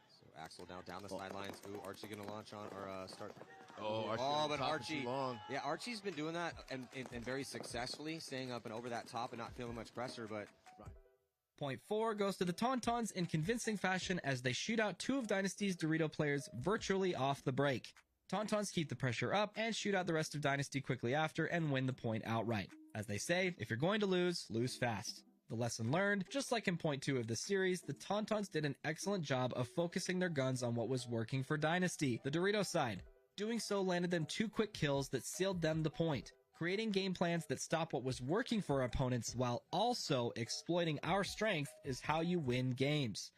So Axel now down the sidelines. Ooh, Archie gonna launch on, or start... But Archie, yeah, Archie's been doing that and very successfully, staying up and over that top and not feeling much pressure, but... Point 4 goes to the Tauntauns in convincing fashion as they shoot out 2 of Dynasty's Dorito players virtually off the break. Tauntauns keep the pressure up and shoot out the rest of Dynasty quickly after and win the point outright. As they say, if you're going to lose, lose fast. The lesson learned, just like in point 2 of the series, the Tauntauns did an excellent job of focusing their guns on what was working for Dynasty, the Dorito side. Doing so landed them 2 quick kills that sealed them the point. Creating game plans that stop what was working for our opponents while also exploiting our strength is how you win games.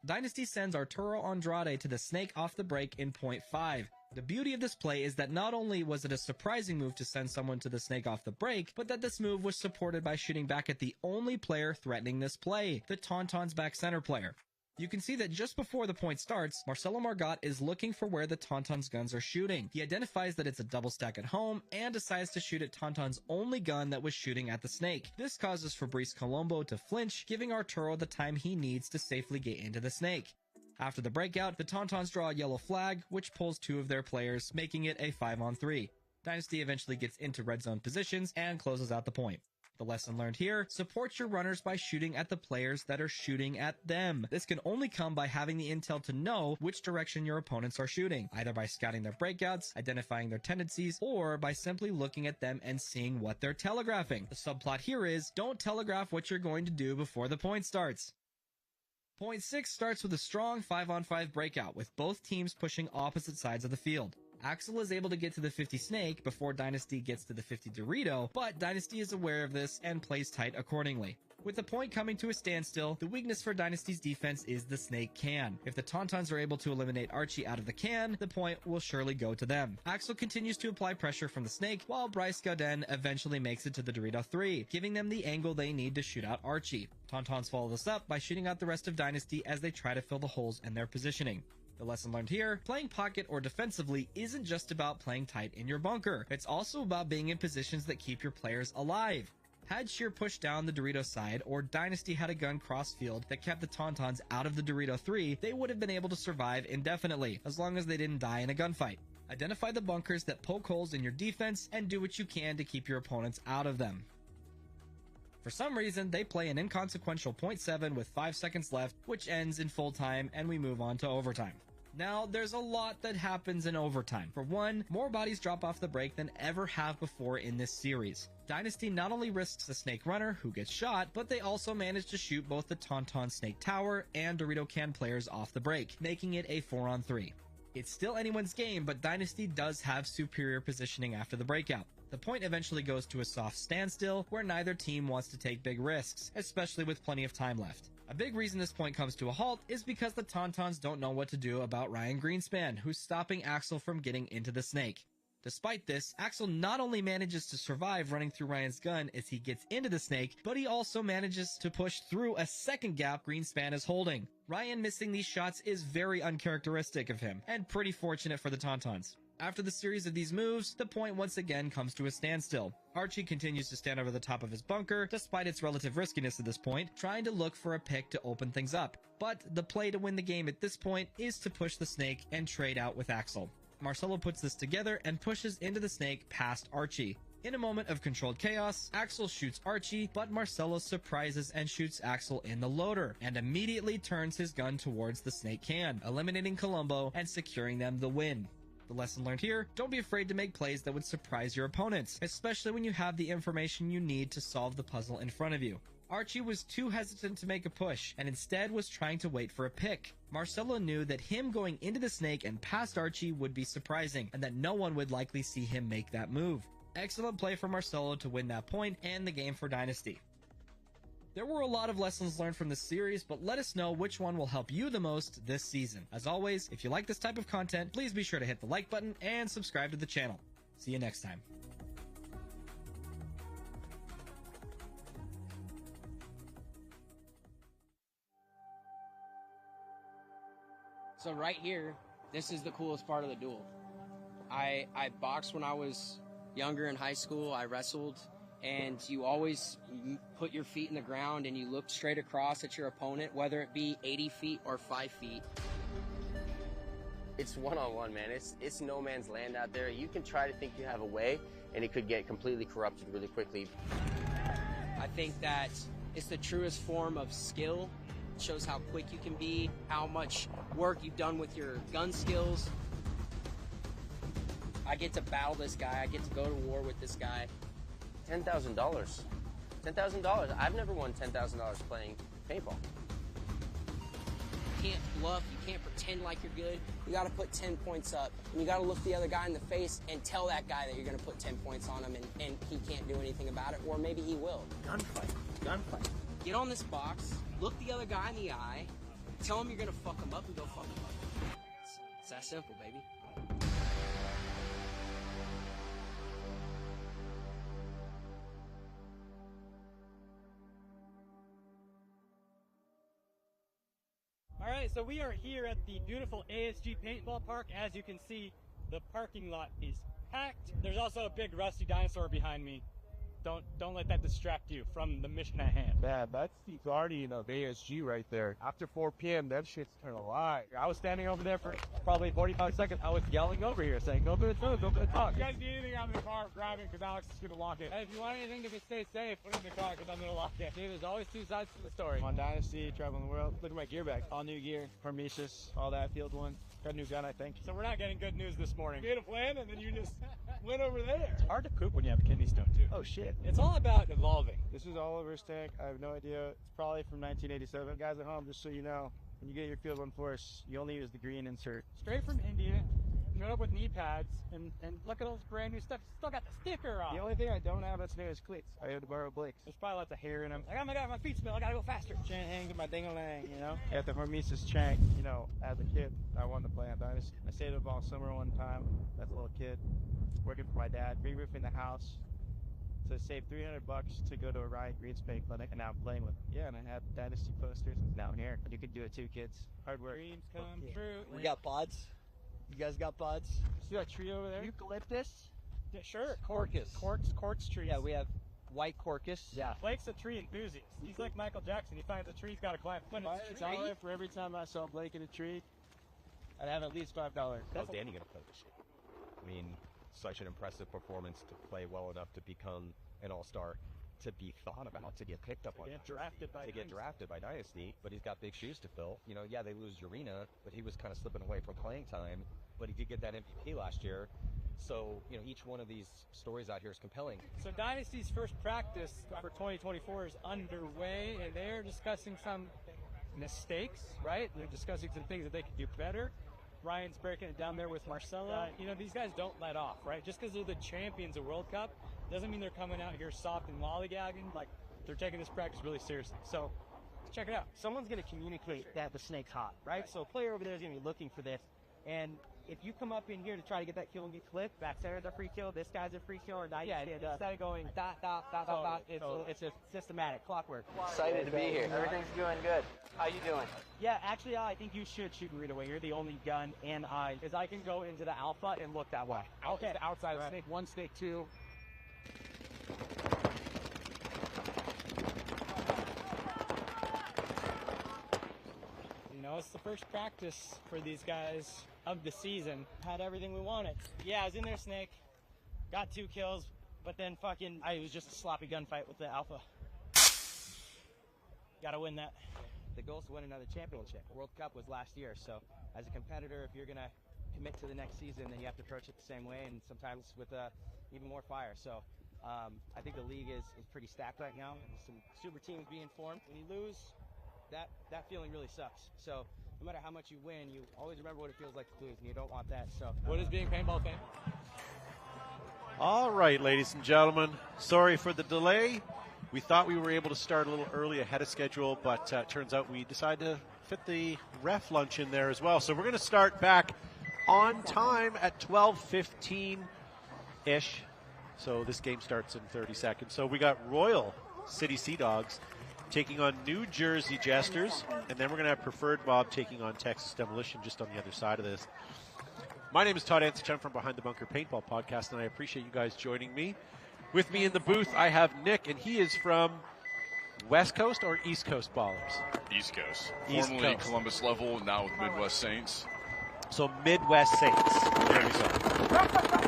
Dynasty sends Arturo Andrade to the snake off the break in point 5. The beauty of this play is that not only was it a surprising move to send someone to the snake off the break, but that this move was supported by shooting back at the only player threatening this play, the Tauntaun's back center player. You can see that just before the point starts, Marcelo Margot is looking for where the Tauntaun's guns are shooting. He identifies that it's a double stack at home and decides to shoot at Tauntaun's only gun that was shooting at the snake. This causes Fabrice Colombo to flinch, giving Arturo the time he needs to safely get into the snake. After the breakout, the Tauntauns draw a yellow flag, which pulls 2 of their players, making it a 5-on-3. Dynasty eventually gets into red zone positions and closes out the point. The lesson learned here, support your runners by shooting at the players that are shooting at them. This can only come by having the intel to know which direction your opponents are shooting, either by scouting their breakouts, identifying their tendencies, or by simply looking at them and seeing what they're telegraphing. The subplot here is, don't telegraph what you're going to do before the point starts. Point 6 starts with a strong 5-on-5 breakout, with both teams pushing opposite sides of the field. Axel is able to get to the 50 Snake before Dynasty gets to the 50 Dorito, but Dynasty is aware of this and plays tight accordingly. With the point coming to a standstill, the weakness for Dynasty's defense is the Snake can. If the Tauntauns are able to eliminate Archie out of the can, the point will surely go to them. Axel continues to apply pressure from the Snake, while Bryce Gauden eventually makes it to the Dorito 3, giving them the angle they need to shoot out Archie. Tauntauns follow this up by shooting out the rest of Dynasty as they try to fill the holes in their positioning. The lesson learned here, playing pocket or defensively isn't just about playing tight in your bunker. It's also about being in positions that keep your players alive. Had Sheer pushed down the Dorito side, or Dynasty had a gun cross-field that kept the Tauntauns out of the Dorito 3, they would have been able to survive indefinitely, as long as they didn't die in a gunfight. Identify the bunkers that poke holes in your defense, and do what you can to keep your opponents out of them. For some reason, they play an inconsequential .7 with 5 seconds left, which ends in full time, and we move on to overtime. Now, there's a lot that happens in overtime. For one, more bodies drop off the break than ever have before in this series. Dynasty not only risks the Snake Runner, who gets shot, but they also manage to shoot both the Tauntaun Snake Tower and Dorito Can players off the break, making it a 4-on-3. It's still anyone's game, but Dynasty does have superior positioning after the breakout. The point eventually goes to a soft standstill, where neither team wants to take big risks, especially with plenty of time left. A big reason this point comes to a halt is because the Tauntauns don't know what to do about Ryan Greenspan, who's stopping Axel from getting into the Snake. Despite this, Axel not only manages to survive running through Ryan's gun as he gets into the Snake, but he also manages to push through a second gap Greenspan is holding. Ryan missing these shots is very uncharacteristic of him, and pretty fortunate for the Tauntauns. After the series of these moves, the point once again comes to a standstill. Archie continues to stand over the top of his bunker, despite its relative riskiness at this point, trying to look for a pick to open things up. But the play to win the game at this point is to push the Snake and trade out with Axel. Marcelo puts this together and pushes into the Snake past Archie. In a moment of controlled chaos, Axel shoots Archie, but Marcelo surprises and shoots Axel in the loader, and immediately turns his gun towards the Snake can, eliminating Colombo and securing them the win. The lesson learned here, don't be afraid to make plays that would surprise your opponents, especially when you have the information you need to solve the puzzle in front of you. Archie was too hesitant to make a push, and instead was trying to wait for a pick. Marcelo knew that him going into the Snake and past Archie would be surprising, and that no one would likely see him make that move. Excellent play for Marcelo to win that point, and the game for Dynasty. There were a lot of lessons learned from this series, but let us know which one will help you the most this season. As always, if you like this type of content, please be sure to hit the like button and subscribe to the channel. See you next time. So right here, this is the coolest part of the duel. I boxed when I was younger in high school. I wrestled. And you always put your feet in the ground and you look straight across at your opponent, whether it be 80 feet or 5 feet. It's one-on-one, man. It's no man's land out there. You can try to think you have a way, and it could get completely corrupted really quickly. I think that it's the truest form of skill. It shows how quick you can be, how much work you've done with your gun skills. I get to battle this guy. I get to go to war with this guy. $10,000. $10,000. I've never won $10,000 playing paintball. You can't bluff. You can't pretend like you're good. You got to put 10 points up. And you got to look the other guy in the face and tell that guy that you're going to put 10 points on him and he can't do anything about it, or maybe he will. Gunfight. Gunfight. Get on this box, look the other guy in the eye, tell him you're going to fuck him up, and go fuck him up. It's that simple, baby. Alright, so we are here at the beautiful ASG Paintball Park. As you can see, the parking lot is packed. There's also a big rusty dinosaur behind me. Don't let that distract you from the mission at hand. Man, that's the guardian of ASG right there. After 4 p.m., that shit's turned alive. I was standing over there for probably 45 seconds. I was yelling over here saying, go to the truck, go to the talk. If you guys need anything out of the car, grab it, because Alex is going to lock it. Hey, if you want anything to stay safe, put it in the car, because I'm going to lock it. See, there's always two sides to the story. I'm on Dynasty, traveling the world. Look at my gear bag. All new gear, Hormesis, all that, field one. Got a new gun, I think. So we're not getting good news this morning. You made a plan, and then you just went over there. It's hard to poop when you have a kidney stone, too. Oh, shit. It's all about evolving. This is Oliver's tank. I have no idea. It's probably from 1987. Guys at home, just so you know, when you get your Field 1 Force, you only use the green insert. Straight from India, showed up with knee pads, and look at all this brand new stuff. Still got the sticker on. The only thing I don't have that's new is cleats. I had to borrow Blake's. There's probably lots of hair in them. I got my feet smell. I gotta go faster. Can't hang to my ding-a-lang, you know? At the Hormesis Chank, you know, as a kid, I wanted to play on Dynasty. I saved up all summer one time as a little kid, working for my dad, re-roofing the house to save $300 to go to a Ryan Greenspan clinic, and now I'm playing with them. Yeah, and I have Dynasty posters. Now here, you can do it too, kids. Hard work. Dreams come true. We got pods. You guys got pods? See that tree over there? Eucalyptus? Yeah, sure. Corcus. Quartz trees. Yeah, we have white corcus. Yeah. Blake's a tree enthusiast. He's like Michael Jackson. He finds a tree, he's got to climb. When it's a tree, for every time I saw Blake in a tree, I'd have at least $5. How's Danny going to play this year? I mean, such an impressive performance to play well enough to become an all-star, to be thought about, to get picked up on, get drafted by Dynasty, but he's got big shoes to fill. You know, yeah, they lose Urena, but he was kind of slipping away from playing time, but he did get that MVP last year. So, you know, each one of these stories out here is compelling. So Dynasty's first practice for 2024 is underway, and they're discussing some mistakes, right? They're discussing some things that they could do better. Ryan's breaking it down there with Marcelo. You know, these guys don't let off, right? Just because they're the champions of World Cup doesn't mean they're coming out here soft and lollygagging. Like, they're taking this practice really seriously. So, check it out. Someone's going to communicate that the snake's hot, right? So a player over there is going to be looking for this. And if you come up in here to try to get that kill and get clipped, back center's a free kill, this guy's a free kill, or yeah, instead of going dot, dot, dot, dot, dot, it's a systematic clockwork. Excited to be here. Everything's going good. How you doing? Yeah, actually, I think you should shoot right away. You're the only gun and eye, because I can go into the alpha and look that way. Okay. The outside of snake 1, snake 2. You know, it's the first practice for these guys of the season. Had everything we wanted. Yeah, I was in there, snake. Got 2 kills, but then it was just a sloppy gunfight with the alpha. Gotta win that. The goal is to win another championship. World Cup was last year, so as a competitor, if you're going to commit to the next season, then you have to approach it the same way, and sometimes with even more fire. So I think the league is pretty stacked right now. Some super teams being formed. When you lose, that feeling really sucks. So no matter how much you win, you always remember what it feels like to lose, and you don't want that. So what is being paintball fan? All right, ladies and gentlemen, sorry for the delay. We thought we were able to start a little early ahead of schedule, but turns out we decided to fit the ref lunch in there as well. So we're going to start back on time at 12:15-ish. So this game starts in 30 seconds. So we got Royal City Sea Dogs taking on New Jersey Jesters, and then we're going to have Preferred Bob taking on Texas Demolition just on the other side of this. My name is Todd Ansich. I'm from Behind the Bunker Paintball Podcast, and I appreciate you guys joining me. With me in the booth, I have Nick, and he is from West Coast or East Coast Ballers? East Coast. East Formerly Coast. Columbus level, now with Midwest Saints. So Midwest Saints. There we go.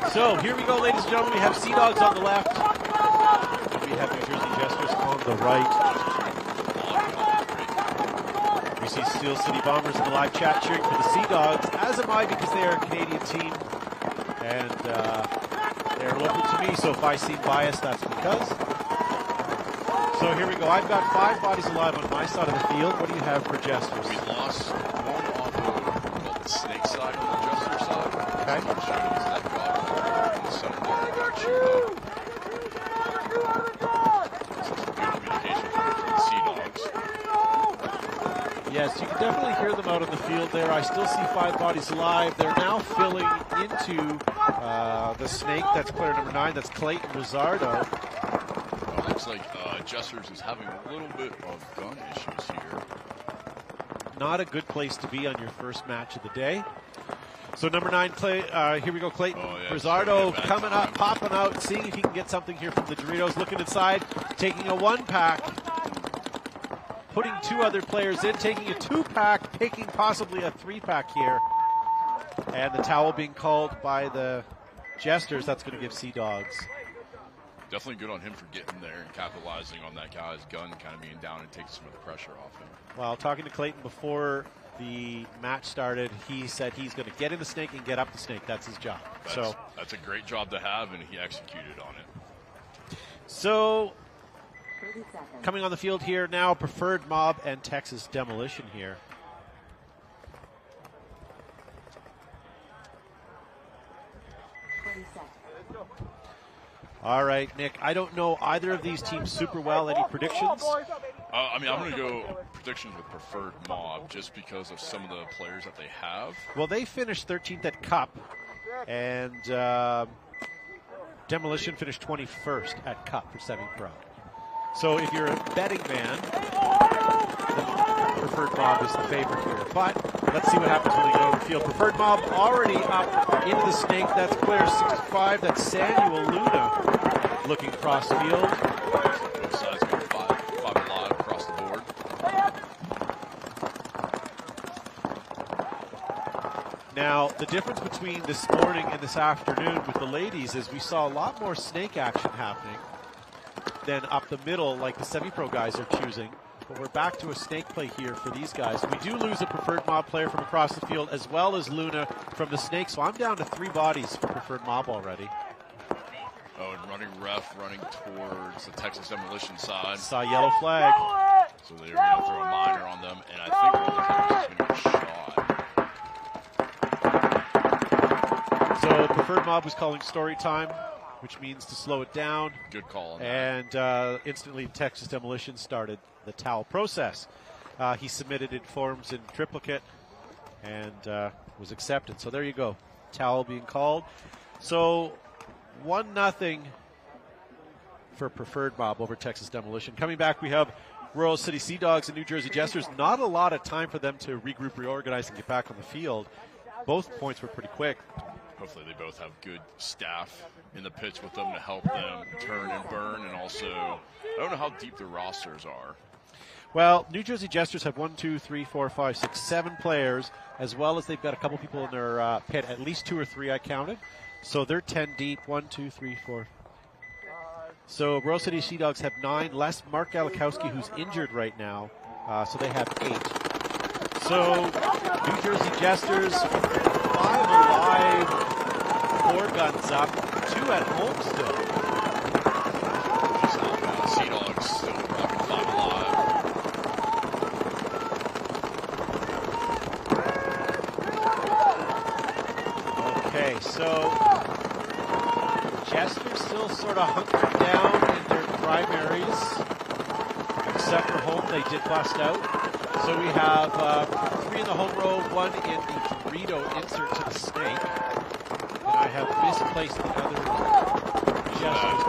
So here we go, ladies and gentlemen. We have Sea Dogs on the left. And we have New Jersey Jesters on the right. We see Steel City Bombers in the live chat cheering for the Sea Dogs, as am I, because they are a Canadian team. And they're local to me, so if I seem biased, that's because. So here we go. I've got 5 bodies alive on my side of the field. What do you have for Jesters? We lost one on the snake side on the Jester side. Okay. Yes, you can definitely hear them out on the field there. I still see 5 bodies alive. They're now filling into the snake. That's player number 9. That's Clayton Rizzardo. Looks like Jesters is having a little bit of gun issues here. Not a good place to be on your first match of the day. So number 9, here we go, Clayton Rizzardo coming up, popping out, seeing if he can get something here from the Doritos. Looking inside, taking a 1-pack, putting 2 other players in, taking a 2-pack, taking possibly a 3-pack here. And the towel being called by the Jesters. That's going to give Sea Dogs. Definitely good on him for getting there and capitalizing on that guy's gun kind of being down and taking some of the pressure off him. Well, talking to Clayton before the match started, he said he's going to get in the snake and get up the snake. That's his job. That's a great job to have, and he executed on it. So, coming on the field here now, Preferred Mob and Texas Demolition here. All right, Nick, I don't know either of these teams super well. Any predictions? I mean, I'm going to go predictions with Preferred Mob just because of some of the players that they have. Well, they finished 13th at Cup, and Demolition finished 21st at Cup for semi-pro. So if you're a betting man, the Preferred Mob is the favorite here. But let's see what happens when they go to the field. Preferred Mob already up into the snake. That's player 65. That's Samuel Luna looking across the field. Both sides going five alive across the board. Now, the difference between this morning and this afternoon with the ladies is we saw a lot more snake action happening than up the middle like the semi-pro guys are choosing. But we're back to a snake play here for these guys. We do lose a Preferred Mob player from across the field as well as Luna from the snake. So I'm down to 3 bodies for Preferred Mob already. Oh, and running ref running towards the Texas Demolition side. Saw yellow flag. So they're going to throw a minor on them, and I think one of the players is going to get shot. So Preferred Mob was calling story time, which means to slow it down. Good call on that. And instantly Texas Demolition started the towel process. He submitted in forms in triplicate and was accepted. So there you go. Towel being called. So 1-0 for Preferred Mob over Texas Demolition. Coming back, we have Royal City Sea Dogs and New Jersey Jesters. Not a lot of time for them to regroup, reorganize, and get back on the field. Both points were pretty quick. Hopefully they both have good staff in the pitch with them to help them turn and burn. And also, I don't know how deep their rosters are. Well, New Jersey Jesters have 1, 2, 3, 4, 5, 6, 7 players, as well as they've got a couple people in their pit, at least 2 or 3 I counted. So they're 10 deep, 1, 2, 3, 4. So Royal City Sea Dogs have 9, less Mark Galikowski, who's injured right now. So they have 8. So New Jersey Jesters, 5 alive, 4 guns up, 2 at home still. Sea Dogs still rocking 5 alive. Okay, so Jesters still sort of hunkered down in their primaries, except for home. They did bust out. So we have 3 in the home row, 1 in the Dorito insert to the snake. And I have misplaced the other Jesters.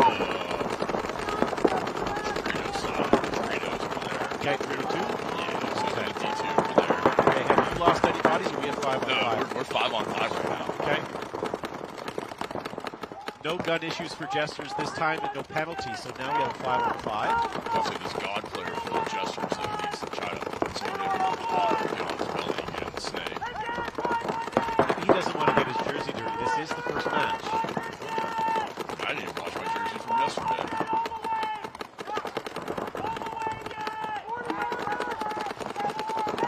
Okay, Dorito 2? Yeah, so okay. D2 over there. Okay, have you lost any bodies, or we have 5 on 5? No, we're 5 on 5 right now. Okay. No gun issues for Jesters this time and no penalties, so now we have 5 on 5. Hopefully this God player for the Jesters though needs to try to put somebody over the ball and get on his belly and get in the snake. He doesn't want to get his jersey dirty. This is the first match. I didn't even wash my jersey from yesterday.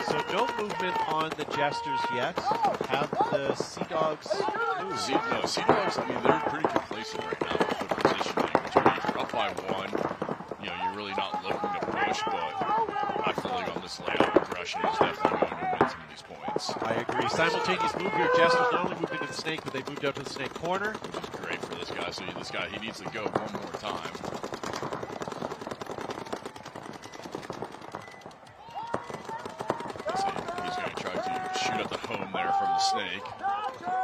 So no movement on the Jesters yet. Have the Sea Dogs moved? Sea Dogs, I mean, they're pretty complacent right now with their positioning, which means you're up by 1. You know, you're really not looking to push, but I feel like on this layout, aggression is definitely going to win some of these points. I agree. Simultaneous move here. Jesters not only moved into the snake, but they moved out to the snake corner. Which is great for this guy. So this guy, he needs to go one more time. So he's going to try to shoot at the home there from the snake.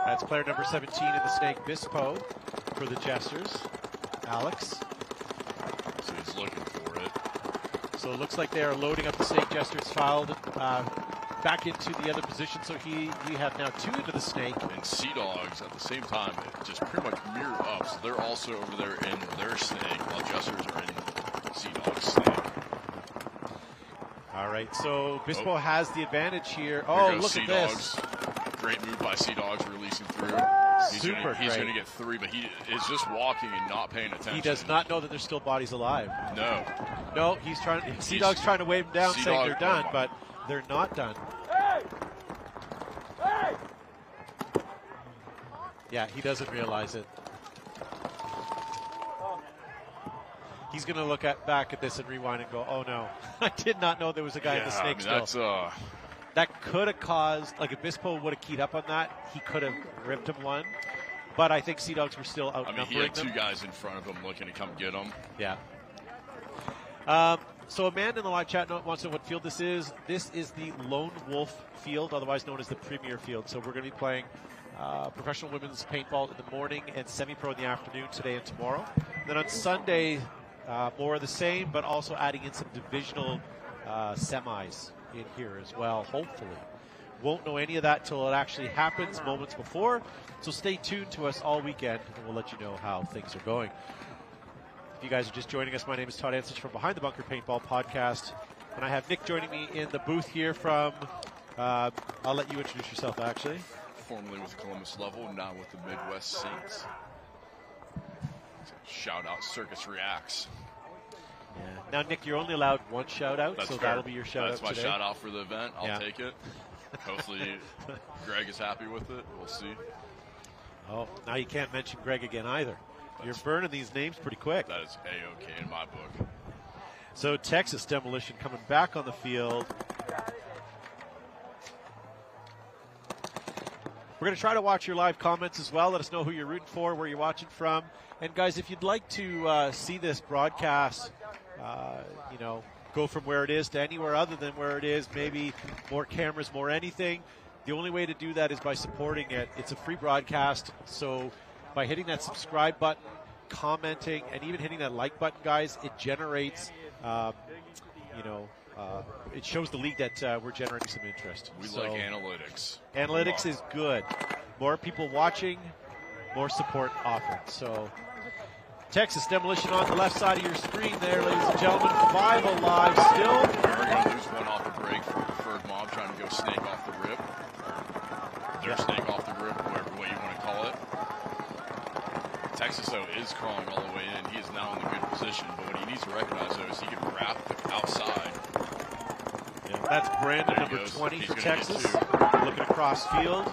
That's player number 17 in the snake, Bispo, for the Jesters. Alex. So he's looking for it. So it looks like they are loading up the snake. Jesters filed back into the other position. So we have now 2 into the snake. And Sea Dogs at the same time just pretty much mirror up. So they're also over there in their snake while Jesters are in Sea Dogs' snake. All right, so Bispo has the advantage here. Oh, look at this. Great move by Sea Dogs releasing through. He's going to get 3, but he is just walking and not paying attention. He does not know that there's still bodies alive. No. No, he's trying. Sea Dog's trying to wave him down, saying they're done, but they're not done. Yeah, he doesn't realize it. he's going to look back at this and rewind and go, "Oh no, I did not know there was a guy in the snake still." That could have caused, like, if Bispo would have keyed up on that, he could have ripped him one. But I think Sea Dogs were still outnumbering he had them. 2 guys in front of him looking to come get him. Yeah. So Amanda in the live chat wants to know what field this is. This is the Lone Wolf Field, otherwise known as the Premier Field. So we're going to be playing professional women's paintball in the morning and semi-pro in the afternoon today and tomorrow. Then on Sunday, more of the same, but also adding in some divisional semis in here as well, hopefully. Won't know any of that till it actually happens moments before. So stay tuned to us all weekend, and we'll let you know how things are going. If you guys are just joining us, my name is Todd Ansich from Behind the Bunker Paintball Podcast. And I have Nick joining me in the booth here from, I'll let you introduce yourself, actually. Formerly with Columbus Level, now with the Midwest Saints. Shout out Circus Reacts. Yeah. Now, Nick, you're only allowed one shout out, so fair. That'll be your shout out today. That's my shout out for the event. I'll take it. Hopefully Greg is happy with it. We'll see. Oh, now you can't mention Greg again either. You're burning these names pretty quick. That is A-OK in my book. So Texas Demolition coming back on the field. We're going to try to watch your live comments as well. Let us know who you're rooting for, where you're watching from. And, guys, if you'd like to see this broadcast, go from where it is to anywhere other than where it is, maybe more cameras, more anything, the only way to do that is by supporting it. It's a free broadcast, so by hitting that subscribe button, commenting, and even hitting that like button, guys, it generates, it shows the league that we're generating some interest. We like analytics. Analytics is good. More people watching, more support offered. So Texas Demolition on the left side of your screen there, ladies and gentlemen. 5 alive still. We're going to lose one off the break for Preferred Mob trying to go snake off the rip. Their snake off the rip, whatever way you want to call it. Texas, though, is crawling all the way in. He is now in the good position, but what he needs to recognize, though, is he can wrap outside. Yeah, that's Brandon, number 20 for Texas, looking across field.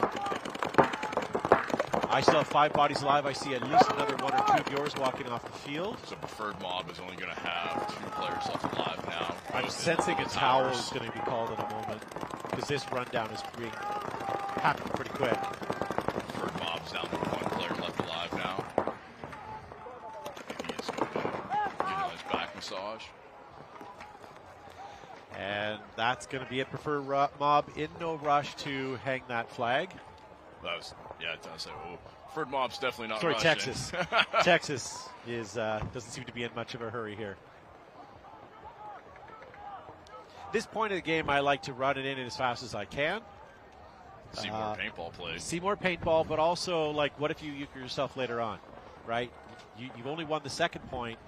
I still have 5 bodies alive. I see at least another 1 or 2 of yours walking off the field. So Preferred Mob is only going to have 2 players left alive now. I'm sensing a towel is going to be called in a moment because this rundown is happening pretty quick. Preferred Mob's down to 1 player left alive now. He is going to get a nice back massage. And that's going to be it. Preferred Mob in no rush to hang that flag. That was, it does say, Preferred Mob's definitely not Sorry, rushing. Texas. Texas is doesn't seem to be in much of a hurry here. This point of the game, I like to run it in as fast as I can. See more paintball plays. See more paintball, but also, like, what if you euchre yourself later on, right? You've only won the second point.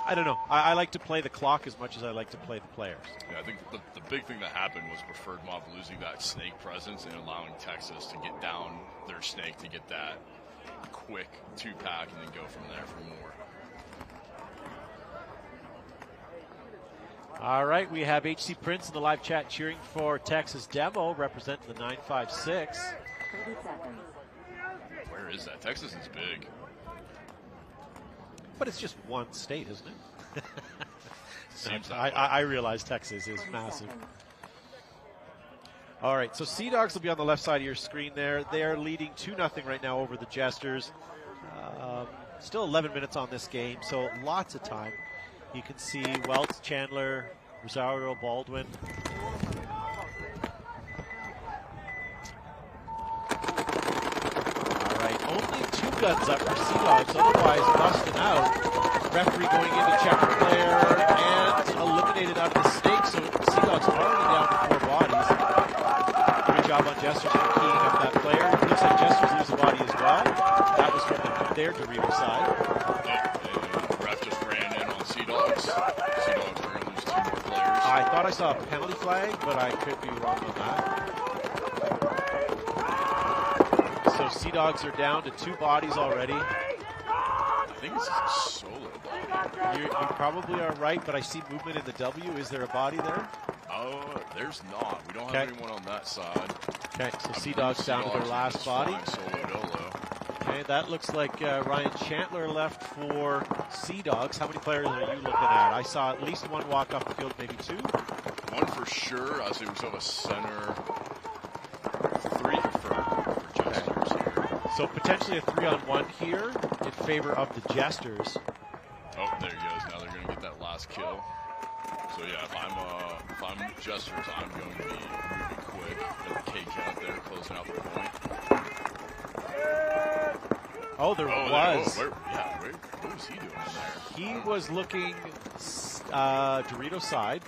I don't know. I like to play the clock as much as I like to play the players. Yeah, I think the big thing that happened was Preferred Mob losing that snake presence and allowing Texas to get down their snake to get that quick 2-pack and then go from there for more. All right, we have HC Prince in the live chat cheering for Texas Demo, representing the 956. Where is that? Texas is big. But it's just one state, isn't it? Seems that way. I realize Texas is massive. All right, so Sea Dogs will be on the left side of your screen there. They are leading 2-0 right now over the Jesters. Still 11 minutes on this game, so lots of time. You can see Welts, Chandler, Rosario, Baldwin. All right, only 2 guns up for Sea Dogs, otherwise busting out. Referee going in to check the player and eliminated out of the stake, so Sea Dogs already down to 4 bodies. Good job on Jesters for keying up that player. Looks like Jesters lose a body as well. That was from their Dorito side. Ref just ran in on Sea Dogs. Sea Dogs are going to lose 2 more players. I thought I saw a penalty flag, but I could be wrong on that. So Sea Dogs are down to 2 bodies already. I think it's a solo body. You probably are right, but I see movement in the W. Is there a body there? Oh, there's not. We don't have anyone on that side. Okay, so Sea Dogs down to their last body. Solo dolo. Okay, Okay, that looks like Ryan Chandler left for Sea Dogs. How many players are you looking at? I saw at least one walk off the field, maybe two. One for sure. I see we still have a center. Three for Jesters here. So potentially a 3-on-1 here in favor of the Jesters. Oh, there he goes. Now they're going to get that last kill. So yeah, if I'm Jesters, I'm going to be moving quick. Got the cage out there, closing out the point. Oh, there was. What was he doing in there? He was looking Dorito side.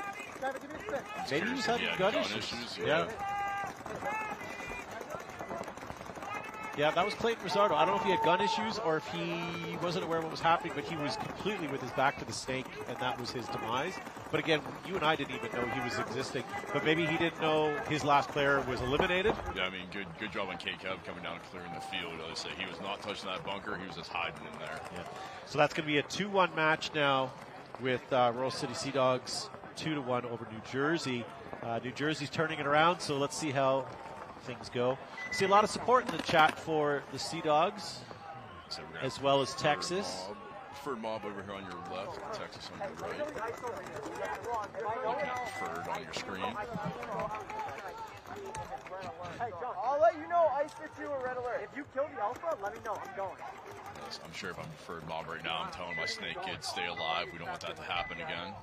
Maybe he was having gun issues. Yeah. Yeah, that was Clayton Rizzardo. I don't know if he had gun issues or if he wasn't aware of what was happening, but he was completely with his back to the snake, and that was his demise. But again, you and I didn't even know he was existing. But maybe he didn't know his last player was eliminated. Yeah, I mean, good job on K-Kev coming down and clearing the field. I say he was not touching that bunker. He was just hiding in there. Yeah. So that's going to be a 2-1 match now with Royal City Sea Dogs 2-1 over New Jersey. New Jersey's turning it around, so let's see how things go. See a lot of support in the chat for the Sea Dogs, so as well as Texas. Preferred mob over here on your left, Texas on your right. Looking at preferred on your screen. Hey, John, I'll let you know Ice hits you a red alert. If you kill the alpha, let me know. I'm going. Yes, I'm sure if I'm preferred mob right now, I'm telling my snake kids stay alive. We don't want that to happen again.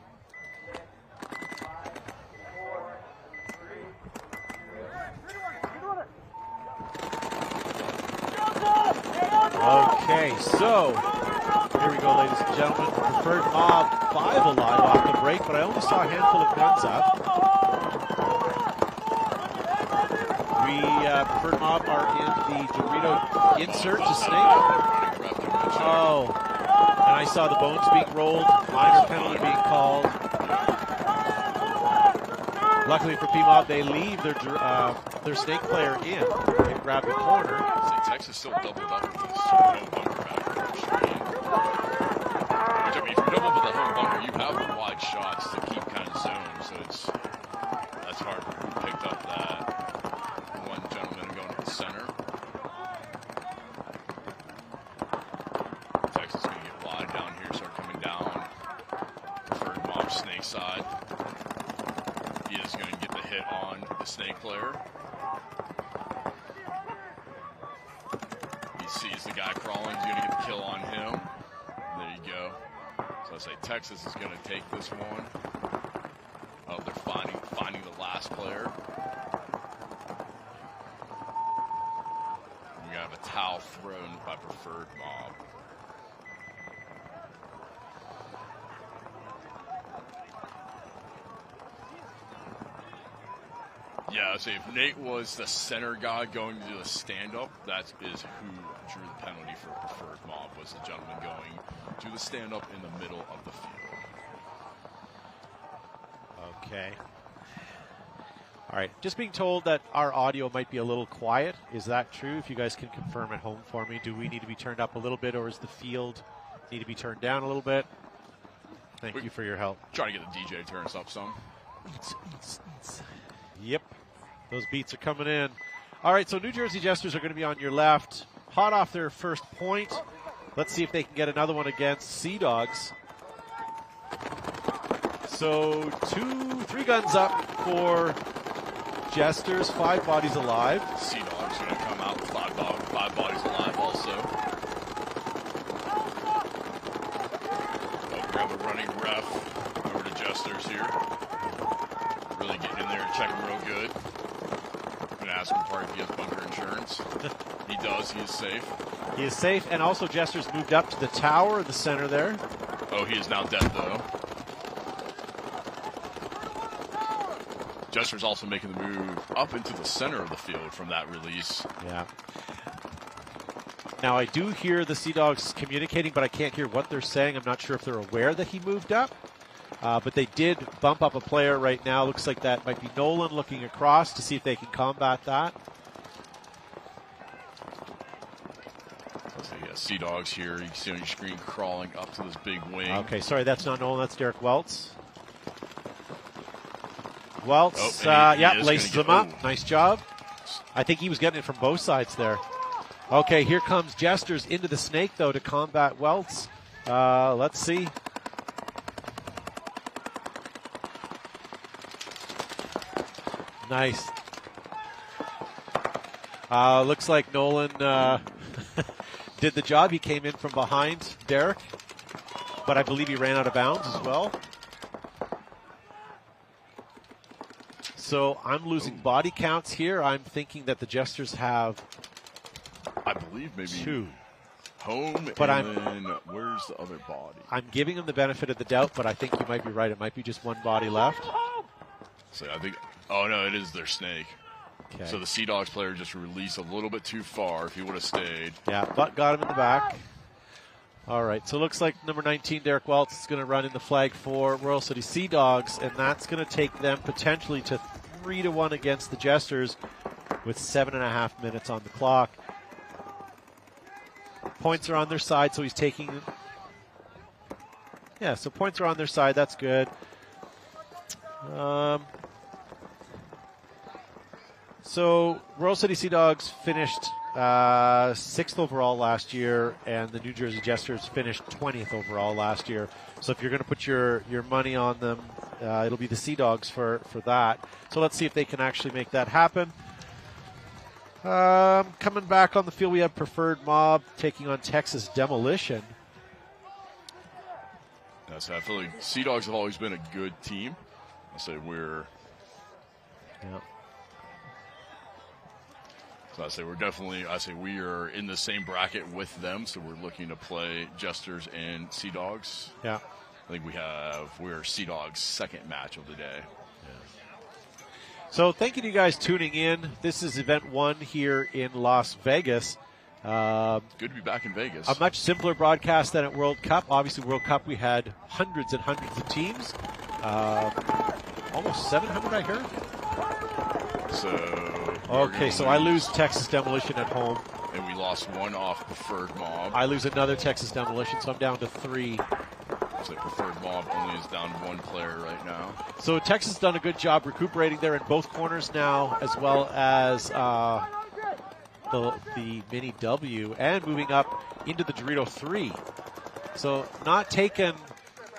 Okay, so here we go, ladies and gentlemen. Preferred mob 5 alive off the break, but I only saw a handful of guns up. We, Preferred mob, are in the Dorito insert to snake. Oh, and I saw the bones being rolled, minor penalty being called. Luckily for P-Mob, they leave their snake player in. They grab the corner. Texas still doubled up with this home bunker back on the screen. Which, I mean, if you double with the home bunker, you have the wide shots to keep kind of zone, so that's hard. We picked up that one gentleman going to the center. Texas is going to get wide down here, start coming down. Preferred mob snake side. He is going to get the hit on the snake player. Sees the guy crawling, he's going to get the kill on him. There you go. So I say Texas is going to take this one. Oh, they're finding the last player. We have a towel thrown by preferred mob. Yeah, so if Nate was the center guy going to do a stand-up, that is who drew the penalty for preferred mob, was the gentleman going to the stand-up in the middle of the field. Okay. All right, just being told that our audio might be a little quiet. Is that true? If you guys can confirm at home for me, do we need to be turned up a little bit, or is the field need to be turned down a little bit? Thank you for your help. Trying to get the DJ to turn us up some. Yep, those beats are coming in. All right, so New Jersey Jesters are going to be on your left. Hot off their first point. Let's see if they can get another one against Sea Dogs. So 3 guns up for Jesters, 5 bodies alive. Sea Dogs going to come out with 5 bodies alive also. We'll grab a running ref over to Jesters here. Really getting in there and checking real good. I'm going to ask him if he has bunker insurance. He does. He is safe. He is safe, and also Jesters moved up to the tower in the center there. Oh, he is now dead, though. Jesters also making the move up into the center of the field from that release. Yeah. Now, I do hear the Sea Dogs communicating, but I can't hear what they're saying. I'm not sure if they're aware that he moved up. But they did bump up a player right now. Looks like that might be Nolan looking across to see if they can combat that. So yeah, Sea Dogs here. You can see on your screen crawling up to this big wing. Okay, sorry, that's not Nolan. That's Derek Welts. Welts, he laces them up. Nice job. I think he was getting it from both sides there. Okay, here comes Jesters into the snake, though, to combat Welts. Let's see. Nice. Looks like Nolan did the job. He came in from behind Derek, but I believe he ran out of bounds as well. So I'm losing body counts here. I'm thinking that the Jesters have, I believe, maybe 2. Home, but then where's the other body? I'm giving him the benefit of the doubt, but I think you might be right. It might be just one body left. So I think, oh no, it is their snake. Okay. So the Sea Dogs player just released a little bit too far. If he would have stayed. Yeah, but got him in the back. All right, so it looks like number 19, Derek Welts, is going to run in the flag for Royal City Sea Dogs, and that's going to take them potentially to 3-1 against the Jesters with 7.5 minutes on the clock. Points are on their side, so he's taking. Yeah, so points are on their side. That's good. So Royal City Sea Dogs finished 6th overall last year, and the New Jersey Jesters finished 20th overall last year. So if you're going to put your money on them, it'll be the Sea Dogs for that. So let's see if they can actually make that happen. Coming back on the field, we have Preferred Mob taking on Texas Demolition. Yeah, so I feel like Sea Dogs have always been a good team. I say we're. Yeah. So I say we're definitely. I say we are in the same bracket with them. So we're looking to play Jesters and Sea Dogs. Yeah. I think we're Sea Dogs' second match of the day. So thank you to you guys tuning in. This is event 1 here in Las Vegas. Good to be back in Vegas. A much simpler broadcast than at World Cup. Obviously, World Cup, we had hundreds and hundreds of teams. Almost 700, I heard. So. Okay, so I lose Texas Demolition at home. And we lost 1 off Preferred Mob. I lose another Texas Demolition, so I'm down to 3. So Preferred Mob only is down 1 player right now. So Texas has done a good job recuperating there in both corners now, as well as the Mini W, and moving up into the Dorito 3. So not taking,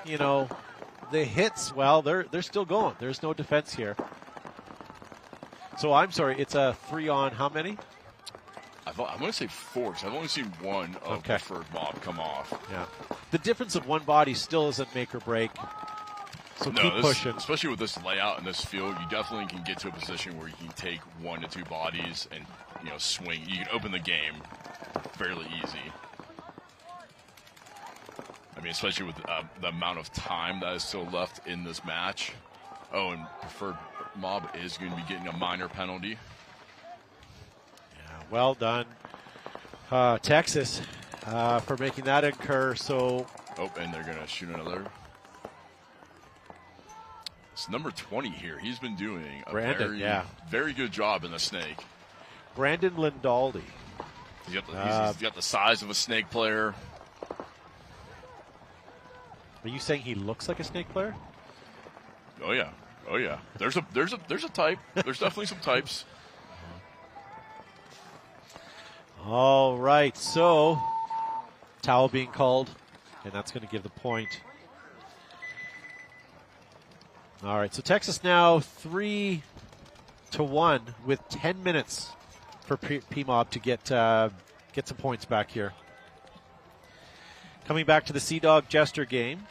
the hits. Well, they're still going. There's no defense here. So I'm sorry, it's a 3 on how many? I'm going to say 4, because I've only seen 1 of Preferred Mob come off. Yeah. The difference of 1 body still isn't make or break. So keep pushing. Especially with this layout and this field, you definitely can get to a position where you can take 1 to 2 bodies and swing. You can open the game fairly easy. I mean, especially with the amount of time that is still left in this match. Oh, and Preferred Mob is going to be getting a minor penalty. Well done, Texas, for making that occur. So, and they're going to shoot another. It's number 20 here. He's been doing a very good job in the snake. Brandon Lindaldi. He's got the size of a snake player. Are you saying he looks like a snake player? Oh yeah. There's a type. There's definitely some types. All right, so towel being called, and that's going to give the point. All right, so Texas now 3-1 with 10 minutes for P-Mob to get some points back here. Coming back to the Sea Dog Jester game.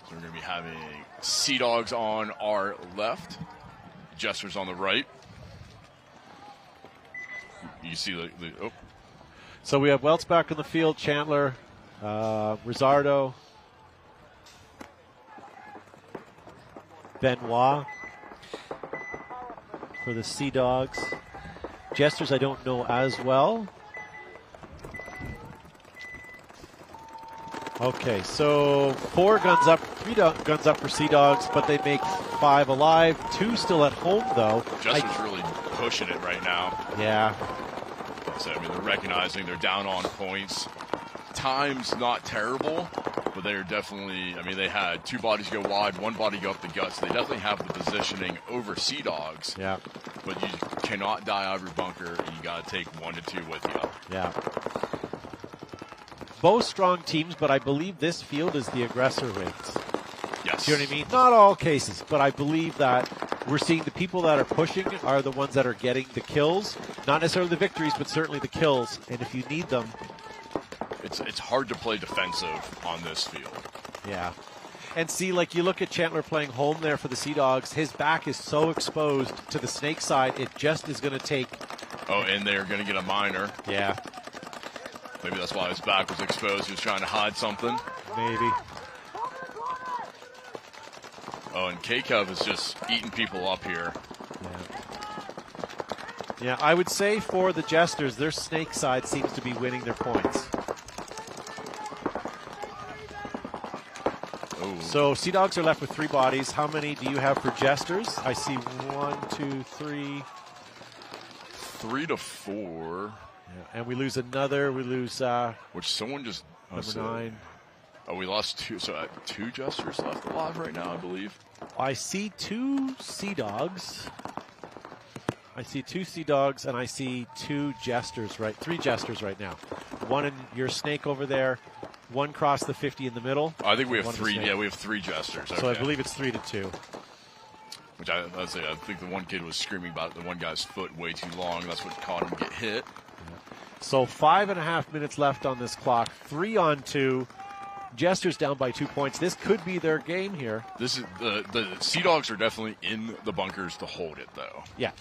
So we're going to be having Sea Dogs on our left, Jesters on the right. You see the So we have Welts back on the field, Chandler, Rizzardo, Benoit for the Sea Dogs. Jesters I don't know as well. Okay, so 4 guns up, 3 guns up for Sea Dogs, but they make 5 alive. 2 still at home, though. Jesters really pushing it right now. Yeah. So, I mean, they're recognizing they're down on points. Time's not terrible, But they are definitely, I mean, they had 2 bodies go wide, 1 body go up the guts. They definitely have the positioning over Sea Dogs. Yeah. But you cannot die out of your bunker, and you got to take 1 to 2 with you. Yeah. Both strong teams, but I believe this field is the aggressor rates. Yes. Do you know what I mean? Not all cases, but I believe that we're seeing the people that are pushing are the ones that are getting the kills. Not necessarily the victories, but certainly the kills. And if you need them, it's hard to play defensive on this field. Yeah. And see, like you look at Chandler playing home there for the Sea Dogs, his back is so exposed to the snake side, it just is going to take... Oh, and they're going to get a minor. Yeah. Maybe that's why his back was exposed. He was trying to hide something. Maybe. Oh, and K-Cub is just eating people up here. Yeah, I would say for the Jesters, their snake side seems to be winning their points. Oh. So Sea Dogs are left with 3 bodies. How many do you have for Jesters? I see 1, 2, 3. 3 to 4. Yeah, and we lose another. We lose... which someone just... number 9. Oh, we lost 2. So 2 Jesters left alive right now, I believe. I see 2 Sea Dogs. I see 2 Sea Dogs, and I see 2 Jesters, right? 3 Jesters right now. 1 in your snake over there, 1 cross the 50 in the middle. I think we have 3. Yeah, we have 3 Jesters. So Okay. I believe it's 3 to 2. Which I think the one kid was screaming about the one guy's foot way too long. That's what caught him get hit. So 5.5 minutes left on this clock. 3 on 2. Jesters down by 2 points. This could be their game here. This is the Sea Dogs are definitely in the bunkers to hold it, though. Yeah.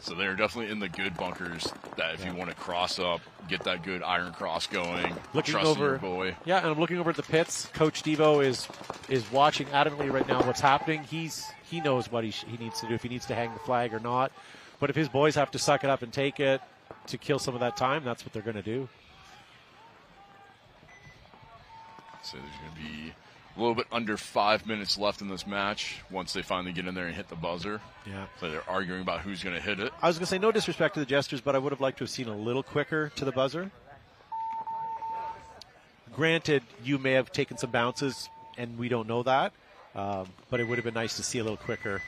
So they're definitely in the good bunkers that if you want to cross up, get that good iron cross going, Looking trust in over, your boy. Yeah, and I'm looking over at the pits. Coach Devo is watching adamantly right now what's happening. He knows what he needs to do, if he needs to hang the flag or not. But if his boys have to suck it up and take it to kill some of that time, that's what they're going to do. So there's going to be a little bit under 5 minutes left in this match once they finally get in there and hit the buzzer. Yeah. So they're arguing about who's going to hit it. I was going to say, no disrespect to the Jesters, but I would have liked to have seen a little quicker to the buzzer. Granted, you may have taken some bounces, and we don't know that, but it would have been nice to see a little quicker.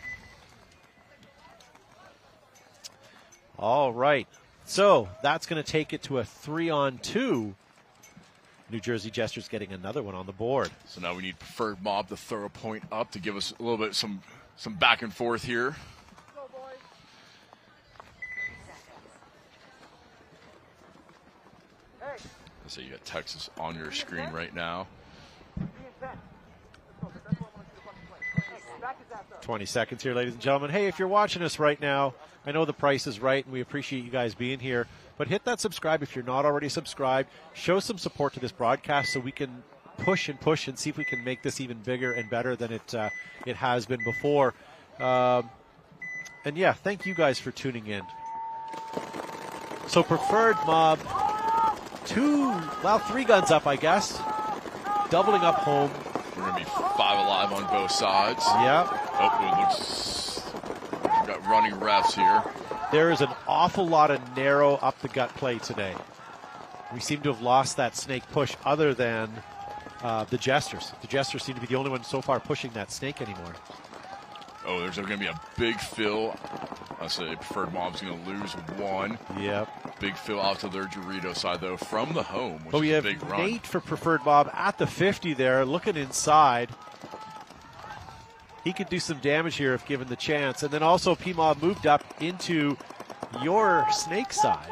All right. So that's going to take it to a 3-on-2. New Jersey Jesters getting another one on the board. So now we need Preferred Mob to throw a point up to give us a little bit some back and forth here. So you got Texas on your screen right now. 20 seconds here, ladies and gentlemen. Hey, if you're watching us right now, I know the price is right, and we appreciate you guys being here. But hit that subscribe if you're not already subscribed. Show some support to this broadcast so we can push and see if we can make this even bigger and better than it has been before. And yeah, thank you guys for tuning in. So Preferred Mob, 3 guns up, I guess. Doubling up home. We're going to be 5 alive on both sides. Yeah. Oh, it looks... We've got running refs here. There is an awful lot of narrow up-the-gut play today. We seem to have lost that snake push other than the Jesters. The Jesters seem to be the only ones so far pushing that snake anymore. Oh, there's going to be a big fill. I say Preferred Mob's going to lose 1. Yep. Big fill out to their Dorito side, though, from the home, which We is a have big run. Nate for Preferred Mob at the 50 there, looking inside. He could do some damage here if given the chance. And then also P-Mob moved up into your snake side.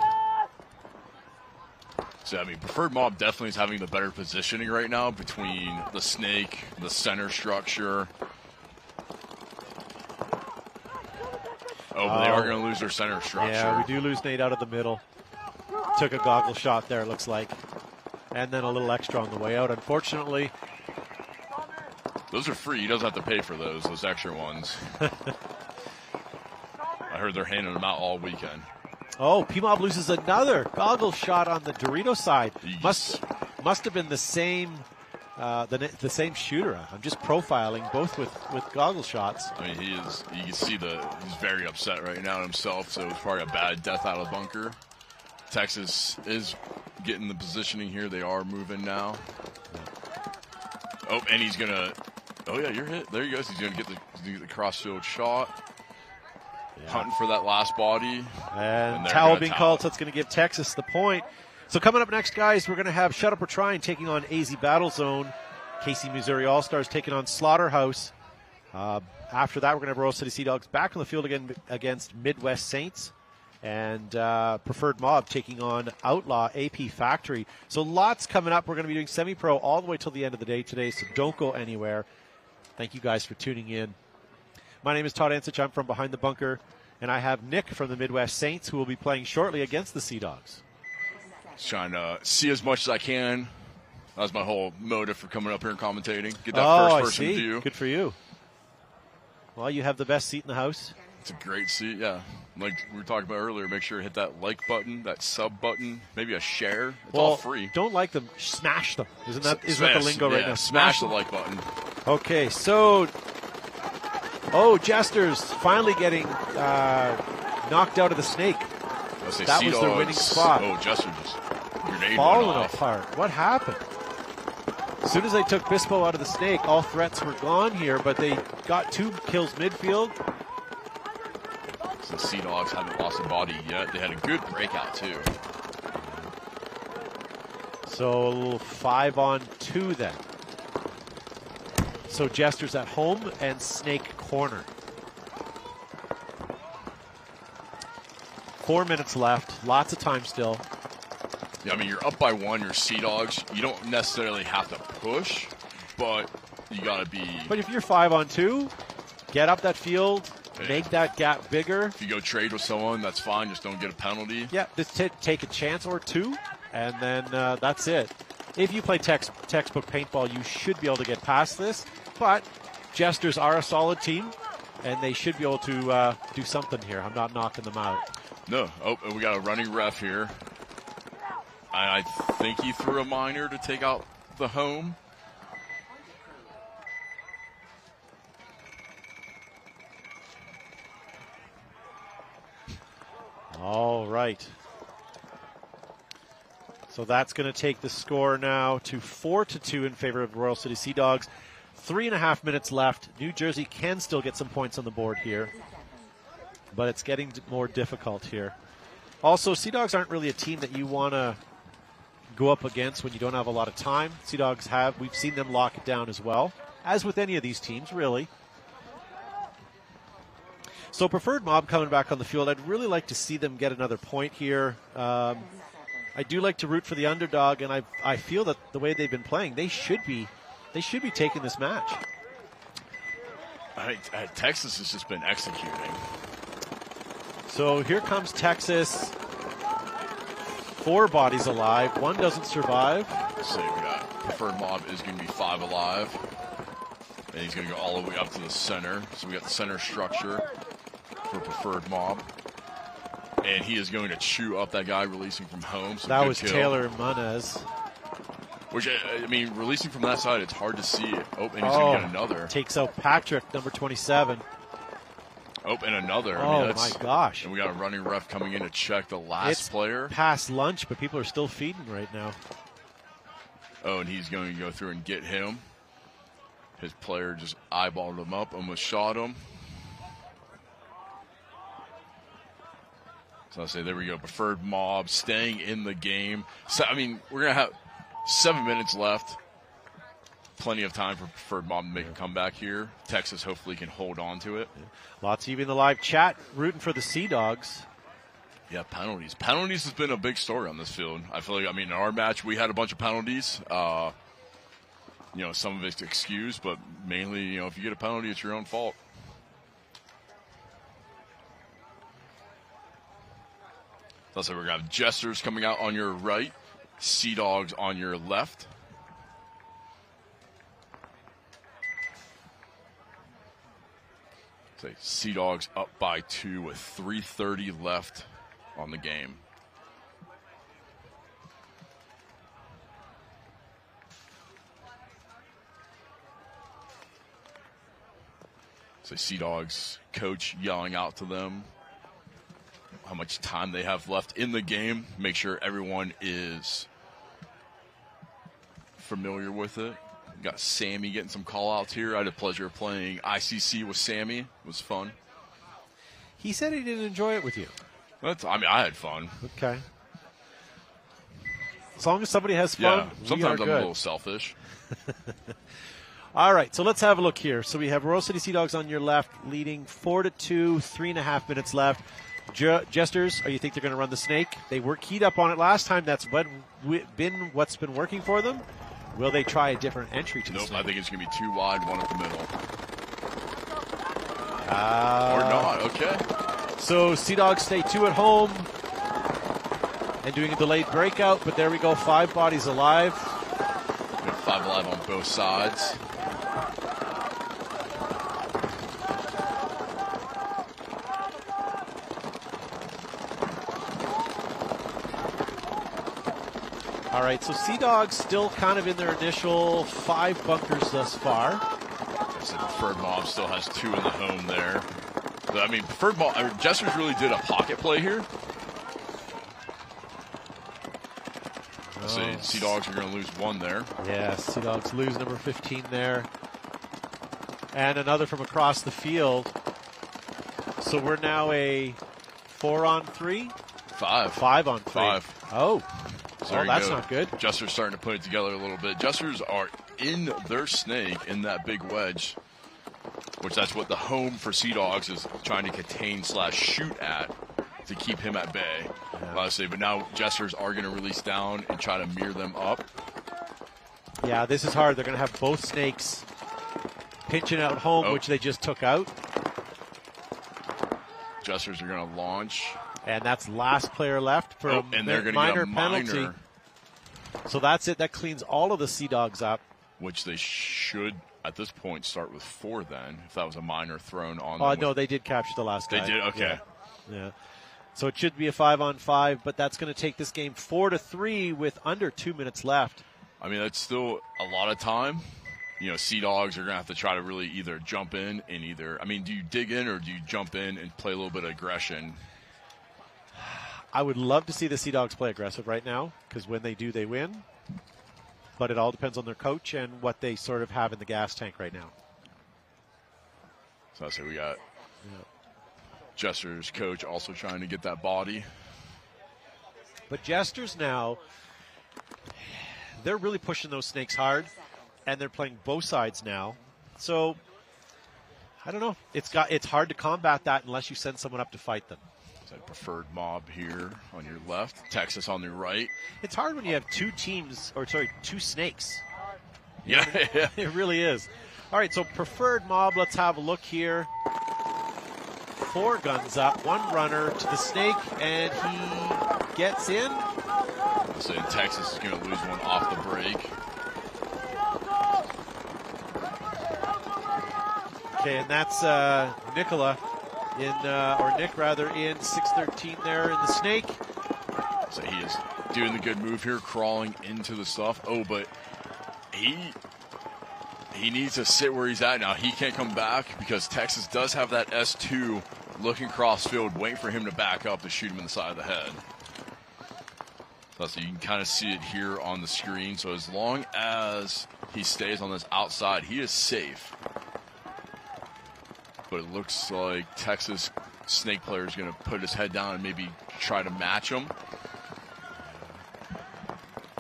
So, I mean, Preferred Mob definitely is having the better positioning right now between the snake, the center structure. Oh, but they are going to lose their center structure. Yeah, we do lose Nate out of the middle. Took a goggle shot there, it looks like. And then a little extra on the way out, unfortunately. Those are free. He doesn't have to pay for those extra ones. I heard they're handing them out all weekend. Oh, P-Mob loses another goggle shot on the Dorito side. Must have been the same the same shooter. I'm just profiling both with goggle shots. I mean, you can see he's very upset right now himself, so it's probably a bad death out of the bunker. Texas is getting the positioning here. They are moving now. Oh, and he's going to, oh yeah, you're hit. There he goes. He's going to get the cross-field shot. Yeah. Hunting for that last body. And towel being called, so it's going to give Texas the point. So coming up next, guys, we're going to have Shut Up or Trying taking on AZ Battle Zone. KC Missouri All-Stars taking on Slaughterhouse. After that, we're going to have Royal City Sea Dogs back on the field again against Midwest Saints. And Preferred Mob taking on Outlaw AP Factory. So lots coming up. We're going to be doing semi-pro all the way till the end of the day today, so don't go anywhere. Thank you guys for tuning in. My name is Todd Ansich. I'm from Behind the Bunker, and I have Nick from the Midwest Saints, who will be playing shortly against the Sea Dogs. Just trying to see as much as I can. That was my whole motive for coming up here and commentating. Get that first-person view. Good for you. Well, you have the best seat in the house. It's a great seat, yeah. Like we were talking about earlier, make sure to hit that like button, that sub button, maybe a share. It's all free. Don't like them, smash them. Isn't that the lingo right now? Smash the like button. Okay, so Jesters finally getting knocked out of the snake. That was their winning spot. Oh, Jesters just grenade falling apart. What happened? As soon as they took Bispo out of the snake, all threats were gone here, but they got 2 kills midfield. The Sea Dogs haven't lost a body yet. They had a good breakout, too. So 5-on-2 then. So Jesters at home and Snake corner. 4 minutes left. Lots of time still. Yeah, I mean, you're up by 1. You're Sea Dogs. You don't necessarily have to push, but you got to be... But if you're 5-on-2, get up that field... Make that gap bigger. If you go trade with someone, that's fine. Just don't get a penalty. Yeah, just take a chance or 2, and then that's it. If you play textbook paintball, you should be able to get past this. But Jesters are a solid team, and they should be able to do something here. I'm not knocking them out. No. Oh, and we got a running ref here. I think he threw a minor to take out the home. All right. So that's going to take the score now to 4-2 in favor of Royal City Sea Dogs. 3.5 minutes left. New Jersey can still get some points on the board here, but it's getting more difficult here. Also, Sea Dogs aren't really a team that you want to go up against when you don't have a lot of time. Sea Dogs we've seen them lock it down as well, as with any of these teams, really. So Preferred Mob coming back on the field. I'd really like to see them get another point here. I do like to root for the underdog, and I feel that the way they've been playing, they should be taking this match. Texas has just been executing. So here comes Texas. 4 bodies alive. 1 doesn't survive. So we got Preferred Mob is going to be 5 alive. And he's going to go all the way up to the center. So we got the center structure for Preferred Mob. And he is going to chew up that guy releasing from home. So that was kill. Taylor Munez. Which, I mean, releasing from that side, it's hard to see. Oh, and he's going to get another. Takes out Patrick, number 27. Oh, and another. My gosh. And we got a running ref coming in to check the last player. Past lunch, but people are still feeding right now. Oh, and he's going to go through and get him. His player just eyeballed him up, almost shot him. So I say, there we go. Preferred Mob staying in the game. So, I mean, we're going to have 7 minutes left. Plenty of time for Preferred Mob to make a comeback here. Texas hopefully can hold on to it. Lots of you in the live chat rooting for the Sea Dogs. Yeah, penalties. Penalties has been a big story on this field. I feel like, I mean, in our match, we had a bunch of penalties. Some of it's excused, but mainly, if you get a penalty, it's your own fault. So we're going to have Jesters coming out on your right, Sea Dogs on your left. So Sea Dogs up by 2 with 3:30 left on the game. So Sea Dogs coach yelling out to them how much time they have left in the game. Make sure everyone is familiar with it. Got Sammy getting some call-outs here. I had the pleasure of playing ICC with Sammy. It was fun. He said he didn't enjoy it with you. I had fun. Okay. As long as somebody has fun, Yeah, sometimes we I'm are a good. little selfish. All right, so let's have a look here. So we have Royal City Sea Dogs on your left, leading 4-2, 3.5 minutes left. Jesters, you think they're going to run the snake? They were keyed up on it last time. That's been what's been working for them. Will they try a different entry to the snake? I think it's going to be too wide, one up the middle. Or not, okay. So Sea Dogs stay 2 at home and doing a delayed breakout, but there we go, 5 bodies alive. We have 5 alive on both sides. All right, so Sea Dogs still kind of in their initial 5 bunkers thus far. I said Preferred Mob still has 2 in the home there. But, I mean, Preferred Mob, Jesters really did a pocket play here. Sea Dogs are going to lose 1 there. Yeah, Sea Dogs lose number 15 there. And another from across the field. So we're now a 4-on-3? 5. 5-on-3. 5. Oh. So there you that's go. not good. Jesters starting to put it together a little bit. Jesters are in their snake in that big wedge, which that's what the home for Sea Dogs is trying to contain / shoot at to keep him at bay. Honestly, but now Jesters are going to release down and try to mirror them up. Yeah, this is hard. They're going to have both snakes pinching out home, which they just took out. Jesters are going to launch. And that's last player left for and they're going to minor get a penalty. minor. So that's it. That cleans all of the Sea Dogs up. Which they should, at this point, start with 4 then, if that was a minor thrown on Oh, them. no, they did capture the last guy. They did? Okay. Yeah. So it should be a 5-on-5, but that's going to take this game 4-3 with under 2 minutes left. I mean, that's still a lot of time. You know, Sea Dogs are going to have to try to really either jump in and do you dig in or do you jump in and play a little bit of aggression? I would love to see the Sea Dogs play aggressive right now, because when they do, they win. But it all depends on their coach and what they sort of have in the gas tank right now. So I say we got Jester's coach also trying to get that body. But Jesters now, they're really pushing those snakes hard, and they're playing both sides now. So, I don't know. It's hard to combat that unless you send someone up to fight them. So Preferred Mob here on your left, Texas on your right. It's hard when you have 2 snakes. Yeah, yeah. It really is. All right, so Preferred Mob, let's have a look here. 4 guns up, 1 runner to the snake, and he gets in. So Texas is going to lose 1 off the break. Okay, and that's Nicola Nick in 6-13 there in the snake. So he is doing the good move here, crawling into the stuff. Oh, but he needs to sit where he's at now. He can't come back because Texas does have that S2 looking cross field, waiting for him to back up to shoot him in the side of the head. So you can kind of see it here on the screen. So as long as he stays on this outside, he is safe. But it looks like Texas snake player is going to put his head down and maybe try to match him.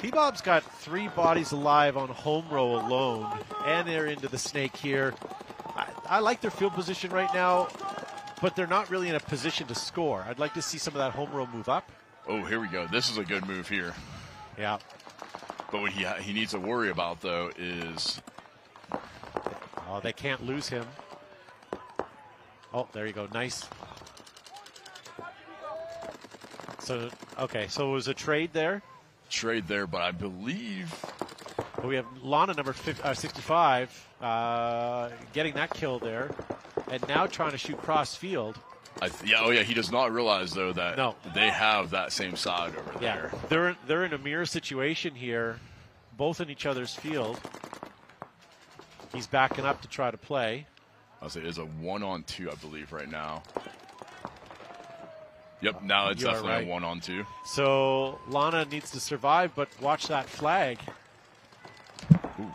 P-Bob's got 3 bodies alive on home row alone, and they're into the snake here. I like their field position right now, but they're not really in a position to score. I'd like to see some of that home row move up. Oh, here we go. This is a good move here. Yeah. But what he needs to worry about, though, is... Oh, they can't lose him. Oh, there you go. Nice. So, okay, so it was a trade there? Trade there, but I believe... Well, we have Lana, number 65, getting that kill there, and now trying to shoot cross field. He does not realize, though, that they have that same side over there. They're in a mirror situation here, both in each other's field. He's backing up to try to play. I'll say it's a 1-on-2, I believe, right now. Yep, now it's definitely a 1-on-2. So Lana needs to survive, but watch that flag. Ooh.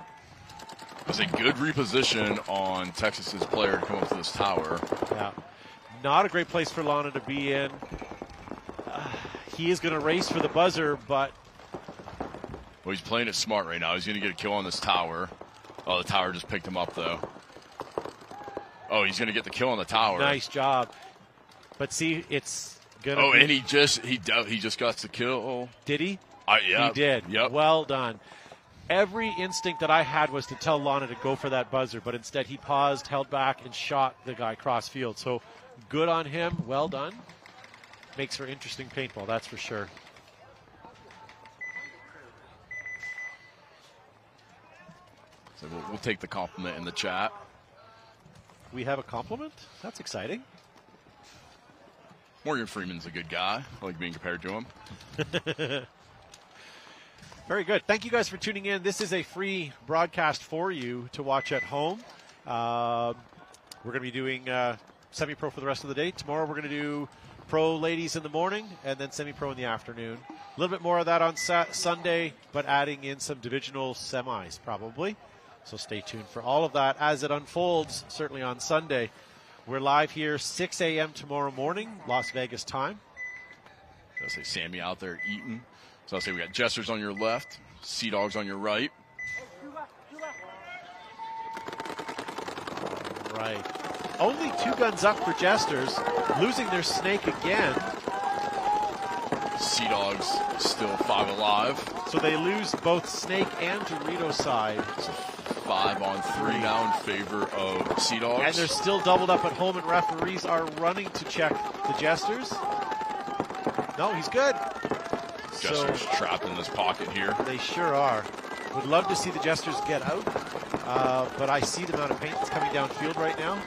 It's a good reposition on Texas's player to come up to this tower. Yeah. Not a great place for Lana to be in. He is going to race for the buzzer, but... Well, he's playing it smart right now. He's going to get a kill on this tower. Oh, the tower just picked him up, though. Oh, he's going to get the kill on the tower. Nice job. But see, it's going to Oh, be... and he just got the kill. Did he? Yeah. He did. Yep. Well done. Every instinct that I had was to tell Lana to go for that buzzer, but instead he paused, held back, and shot the guy cross field. So good on him. Well done. Makes for interesting paintball, that's for sure. So we'll take the compliment in the chat. We have a compliment? That's exciting. Morgan Freeman's a good guy. I like being compared to him. Very good. Thank you guys for tuning in. This is a free broadcast for you to watch at home. We're going to be doing semi-pro for the rest of the day. Tomorrow we're going to do pro ladies in the morning and then semi-pro in the afternoon. A little bit more of that on Sunday, but adding in some divisional semis probably. So stay tuned for all of that as it unfolds, certainly on Sunday. We're live here 6 a.m. tomorrow morning, Las Vegas time. I'll say Sammy out there eating. So I'll say we got Jesters on your left, Sea Dogs on your right. Right. Only 2 guns up for Jesters, losing their snake again. Sea Dogs still 5 alive. So they lose both snake and Dorito side. So 5 on 3 now in favor of Sea Dogs. And they're still doubled up at home, and referees are running to check the Jesters. No, he's good. Jesters trapped in this pocket here. They sure are. Would love to see the Jesters get out, but I see the amount of paint that's coming downfield right now.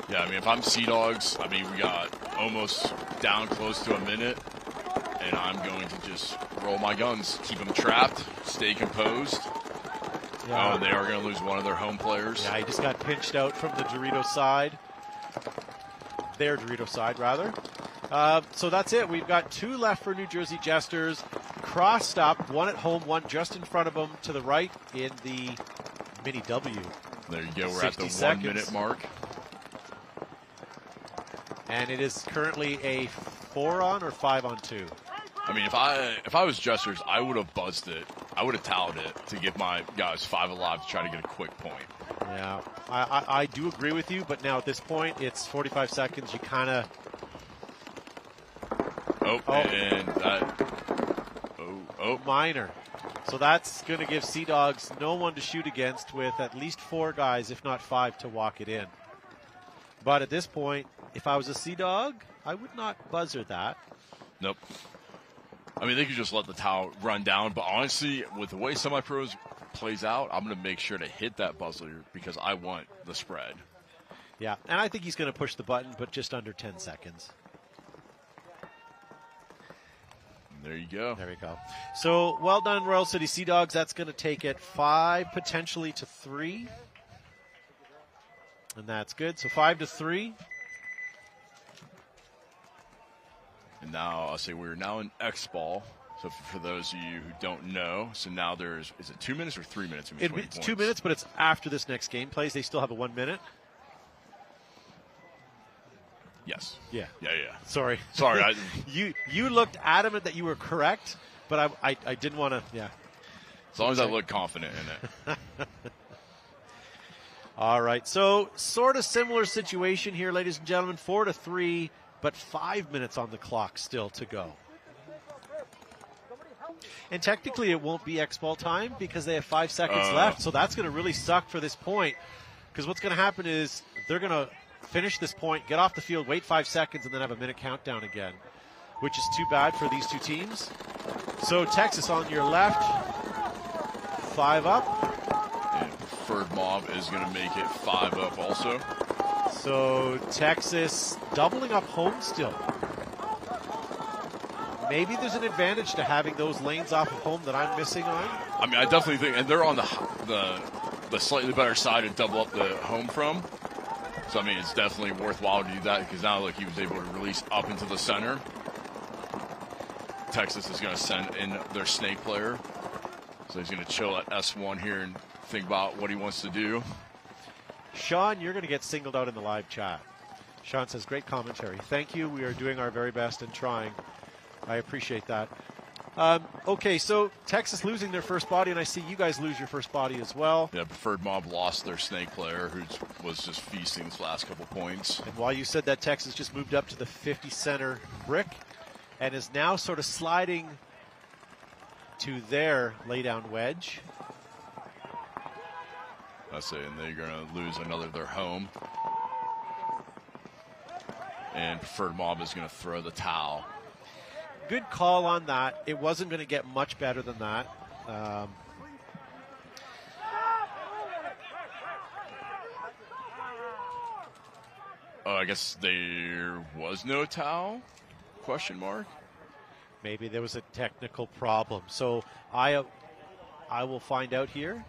Yeah, I mean, if I'm Sea Dogs, I mean, we got almost down close to a minute, and I'm going to just roll my guns, keep them trapped, stay composed. Yeah. Oh, they are going to lose one of their home players. Yeah, he just got pinched out from the Dorito side. Their Dorito side, rather. So that's it. We've got 2 left for New Jersey Jesters. Crossed up, 1 at home, 1 just in front of them to the right in the mini W. There you go. We're at the 1 minute mark. And it is currently a 4 on or 5 on 2. I mean, if I was Jesters, I would have buzzed it. I would have towed it to give my guys 5 alive to try to get a quick point. Yeah, I do agree with you, but now at this point, it's 45 seconds. You kind of... And that... Minor. So that's going to give Sea Dogs no one to shoot against with at least 4 guys, if not 5, to walk it in. But at this point, if I was a Sea Dog, I would not buzzer that. Nope. I mean, they could just let the towel run down, but honestly, with the way semi-pros plays out, I'm going to make sure to hit that buzzer because I want the spread. Yeah, and I think he's going to push the button, but just under 10 seconds. There you go. There we go. So, well done, Royal City Sea Dogs. That's going to take it 5, potentially to 3. And that's good. So 5 to 3. And now I'll say we're now in X-Ball. So for those of you who don't know, so now is it 2 minutes or 3 minutes in between It's points? 2 minutes, but it's after this next game plays. They still have a 1 minute. Yes. Yeah. Yeah. Sorry. Sorry. You looked adamant that you were correct, but I didn't want to. Yeah. As long as I look confident in it. All right. So sort of similar situation here, ladies and gentlemen. 4 to 3, but 5 minutes on the clock still to go. And technically it won't be X-Ball time because they have 5 seconds left. So that's going to really suck for this point because what's going to happen is they're going to finish this point, get off the field, wait 5 seconds, and then have a minute countdown again, which is too bad for these 2 teams. So Texas on your left, 5 up. And Preferred Mob is going to make it 5 up also. So Texas doubling up home still. Maybe there's an advantage to having those lanes off of home that I'm missing on. I mean, I definitely think, and they're on the slightly better side to double up the home from. So, I mean, it's definitely worthwhile to do that because now, look, he was able to release up into the center. Texas is going to send in their snake player. So he's going to chill at S1 here in think about what he wants to do. Sean, you're going to get singled out in the live chat. Sean says, great commentary. Thank you. We are doing our very best and trying. I appreciate that. Okay, so Texas losing their first body, and I see you guys lose your first body as well. Yeah, Preferred Mob lost their snake player, who was just feasting these last couple points. And while you said that, Texas just moved up to the 50 center brick and is now sort of sliding to their laydown wedge. That's it, and they're going to lose another their home. And Preferred Mob is going to throw the towel. Good call on that. It wasn't going to get much better than that. I guess there was no towel? Question mark. Maybe there was a technical problem. So I will find out here.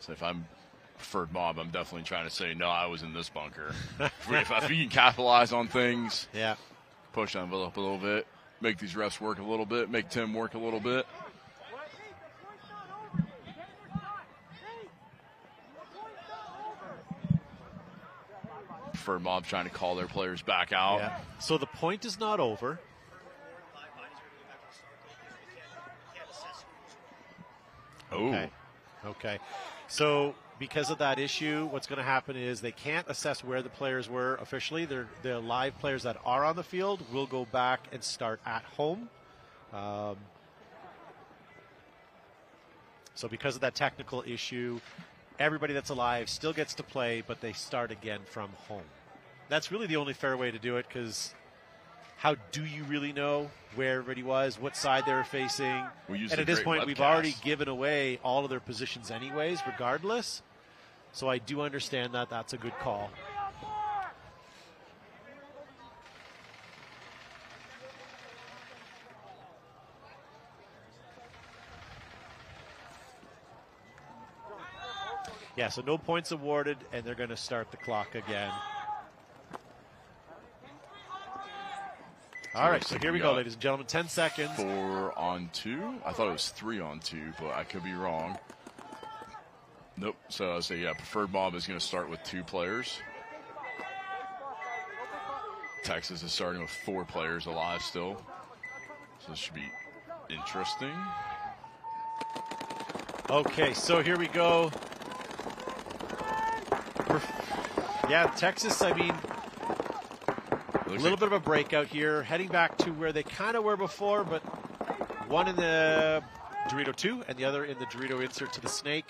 So if I'm Preferred Mob, I'm definitely trying to say, no, I was in this bunker. if we can capitalize on things, yeah, push the envelope a little bit, make these refs work a little bit, make Tim work a little bit. Preferred Mob trying to call their players back out. Yeah. So the point is not over. Oh. Okay. So because of that issue, what's going to happen is they can't assess where the players were officially. The live players that are on the field will go back and start at home. So because of that technical issue, everybody that's alive still gets to play, but they start again from home. That's really the only fair way to do it, because how do you really know where everybody was, what side they were facing? And at this point, we've already given away all of their positions anyways, regardless. So I do understand that. That's a good call. Yeah, so no points awarded, and they're going to start the clock again. All right, so here we go, ladies and gentlemen. 10 seconds. 4-on-2. I thought it was 3-on-2, but I could be wrong. Nope. So I say, yeah, Preferred Mob is going to start with 2 players. Texas is starting with 4 players alive still. So this should be interesting. Okay, so here we go. Yeah, Texas, I mean, a little bit of a breakout here, heading back to where they kind of were before, but one in the Dorito 2 and the other in the Dorito insert to the snake.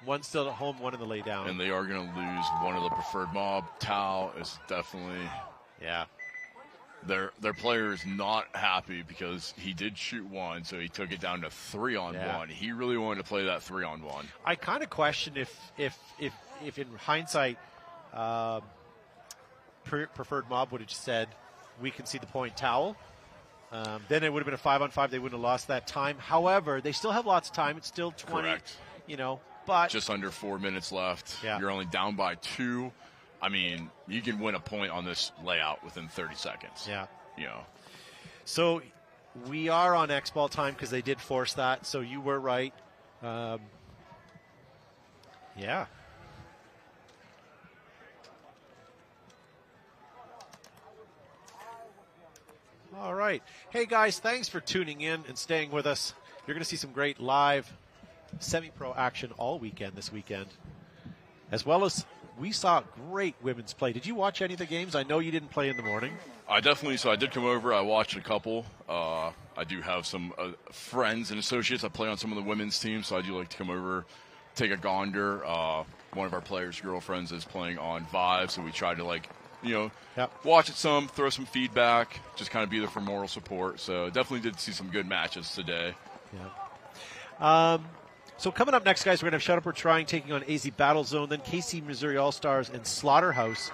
One still at home, one in the lay down. And they are going to lose one of the Preferred Mob. Tao is definitely... Yeah. Their player is not happy because he did shoot 1, so he took it down to 3-on-1. He really wanted to play that 3-on-1. I kind of question if in hindsight, Preferred Mob would have just said, we can see the point towel. Then it would have been a 5-on-5. They wouldn't have lost that time. However, they still have lots of time. It's still 20. Correct. But just under 4 minutes left. Yeah. You're only down by 2. I mean, you can win a point on this layout within 30 seconds. Yeah. So we are on X-Ball time because they did force that. So you were right. Yeah. All right. Hey, guys, thanks for tuning in and staying with us. You're going to see some great live semi-pro action all weekend this weekend, as well as we saw great women's play. Did you watch any of the games? I know you didn't play in the morning. I did come over. I watched a couple. I do have some friends and associates. I play on some of the women's teams, so I do like to come over, take a gander. One of our players' girlfriends is playing on Vive, so we try to watch it some, throw some feedback, just kind of be there for moral support. So definitely did see some good matches today. Yeah. So coming up next, guys, we're going to have Shut Up or Trying taking on AZ Battle Zone, then KC Missouri All-Stars and Slaughterhouse.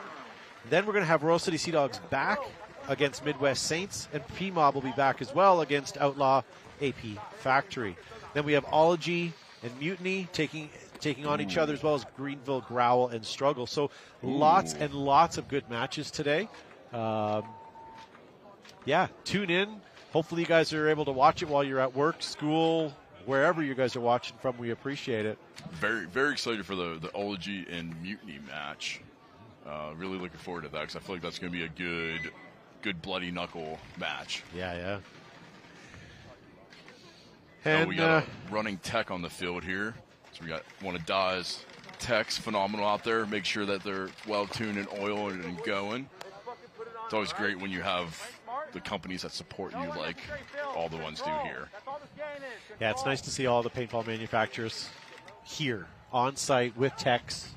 Then we're going to have Royal City Sea Dogs back against Midwest Saints, and P-Mob will be back as well against Outlaw AP Factory. Then we have Ology and Mutiny taking taking on each other, as well as Greenville, Growl, and Struggle. So lots and lots of good matches today. Yeah, tune in. Hopefully you guys are able to watch it while you're at work, school, wherever you guys are watching from. We appreciate it. Very, very excited for the Ology and Mutiny match. Really looking forward to that because I feel like that's going to be a good bloody knuckle match. Yeah. And we got a running tech on the field here. So we got one of Da's techs, phenomenal out there. Make sure that they're well tuned and oiled and going. It's always great when you have the companies that support you like all the ones do here. Yeah, it's nice to see all the paintball manufacturers here on site with techs.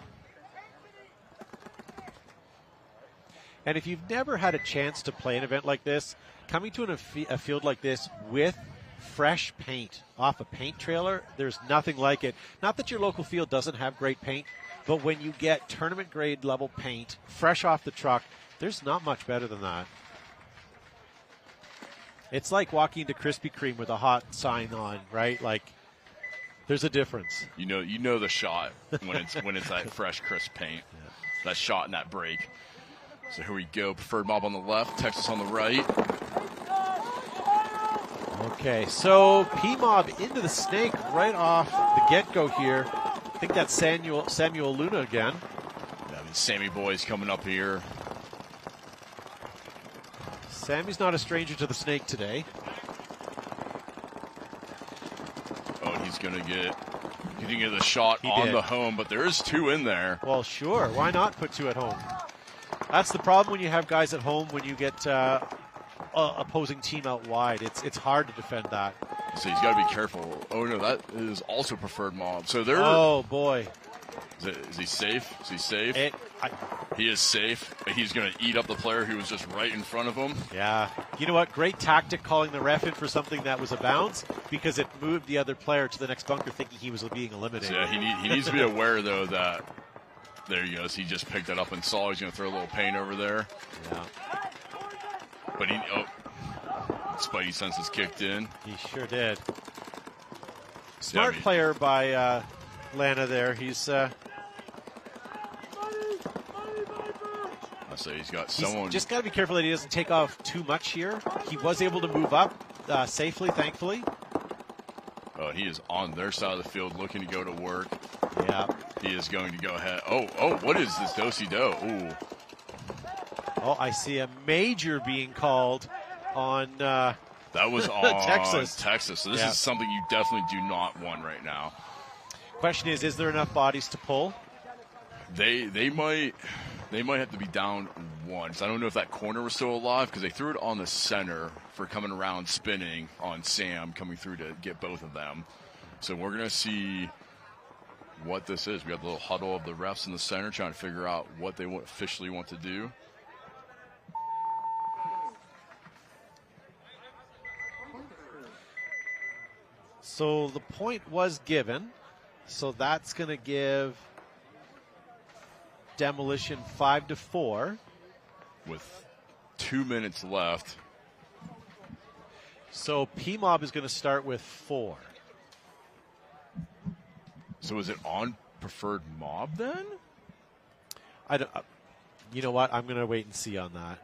And if you've never had a chance to play an event like this, coming to a field like this with fresh paint off a paint trailer, there's nothing like it. Not that your local field doesn't have great paint, but when you get tournament grade level paint fresh off the truck, there's not much better than that. It's like walking into Krispy Kreme with a hot sign on, right? Like, there's a difference. You know the shot when it's that fresh, crisp paint. Yeah. That shot and that break. So here we go. Preferred mob on the left, Texas on the right. Okay, so P-Mob into the snake right off the get-go here. I think that's Samuel Luna again. Yeah, the Sammy boys coming up here. Sammy's not a stranger to the snake today. Oh, he's going to get the shot on the home, but there is two in there. Well, sure. Why not put two at home? That's the problem when you have guys at home when you get opposing team out wide. It's hard to defend that. So he's got to be careful. Oh, no, that is also preferred mob. So they're... Oh, boy. Is he safe? Is he safe? He is safe. He's going to eat up the player who was just right in front of him. Yeah. You know what? Great tactic calling the ref in for something that was a bounce because it moved the other player to the next bunker thinking he was being eliminated. So yeah, he needs to be aware, though, that there he goes. He just picked that up and saw he's going to throw a little paint over there. Yeah. But Spidey senses kicked in. He sure did. Smart player by Lana there. He's... So he's got someone. He's just got to be careful that he doesn't take off too much here. He was able to move up safely, thankfully. Oh, he is on their side of the field looking to go to work. Yeah. He is going to go ahead. Oh, what is this do-si-do? Ooh. Oh, I see a major being called on that was on Texas. So this is something you definitely do not want right now. Question is there enough bodies to pull? They might have to be down one. So I don't know if that corner was still alive because they threw it on the center for coming around spinning on Sam coming through to get both of them. So we're going to see what this is. We got the little huddle of the refs in the center trying to figure out what they officially want to do. So the point was given. So that's going to give Demolition 5-4 with 2 minutes left. So P-Mob is going to start with 4. So is it on preferred mob then? I don't. You know what? I'm going to wait and see on that.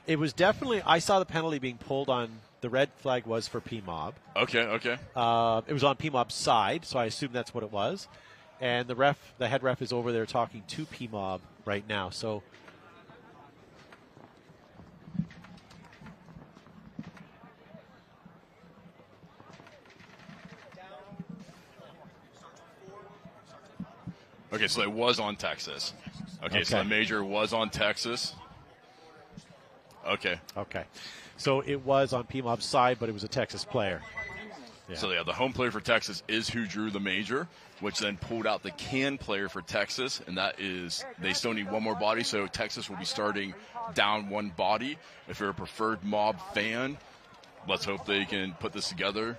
It was definitely. I saw the penalty being pulled on. The red flag was for P-Mob. Okay. It was on P-Mob's side, so I assume that's what it was. And the head ref is over there talking to P-Mob right now. So okay, so it was on Texas. Okay, so the major was on Texas. Okay. So it was on P-Mob's side, but it was a Texas player. Yeah. So the home player for Texas is who drew the major, which then pulled out the can player for Texas, and that is they still need one more body, so Texas will be starting down one body. If you're a preferred mob fan, let's hope they can put this together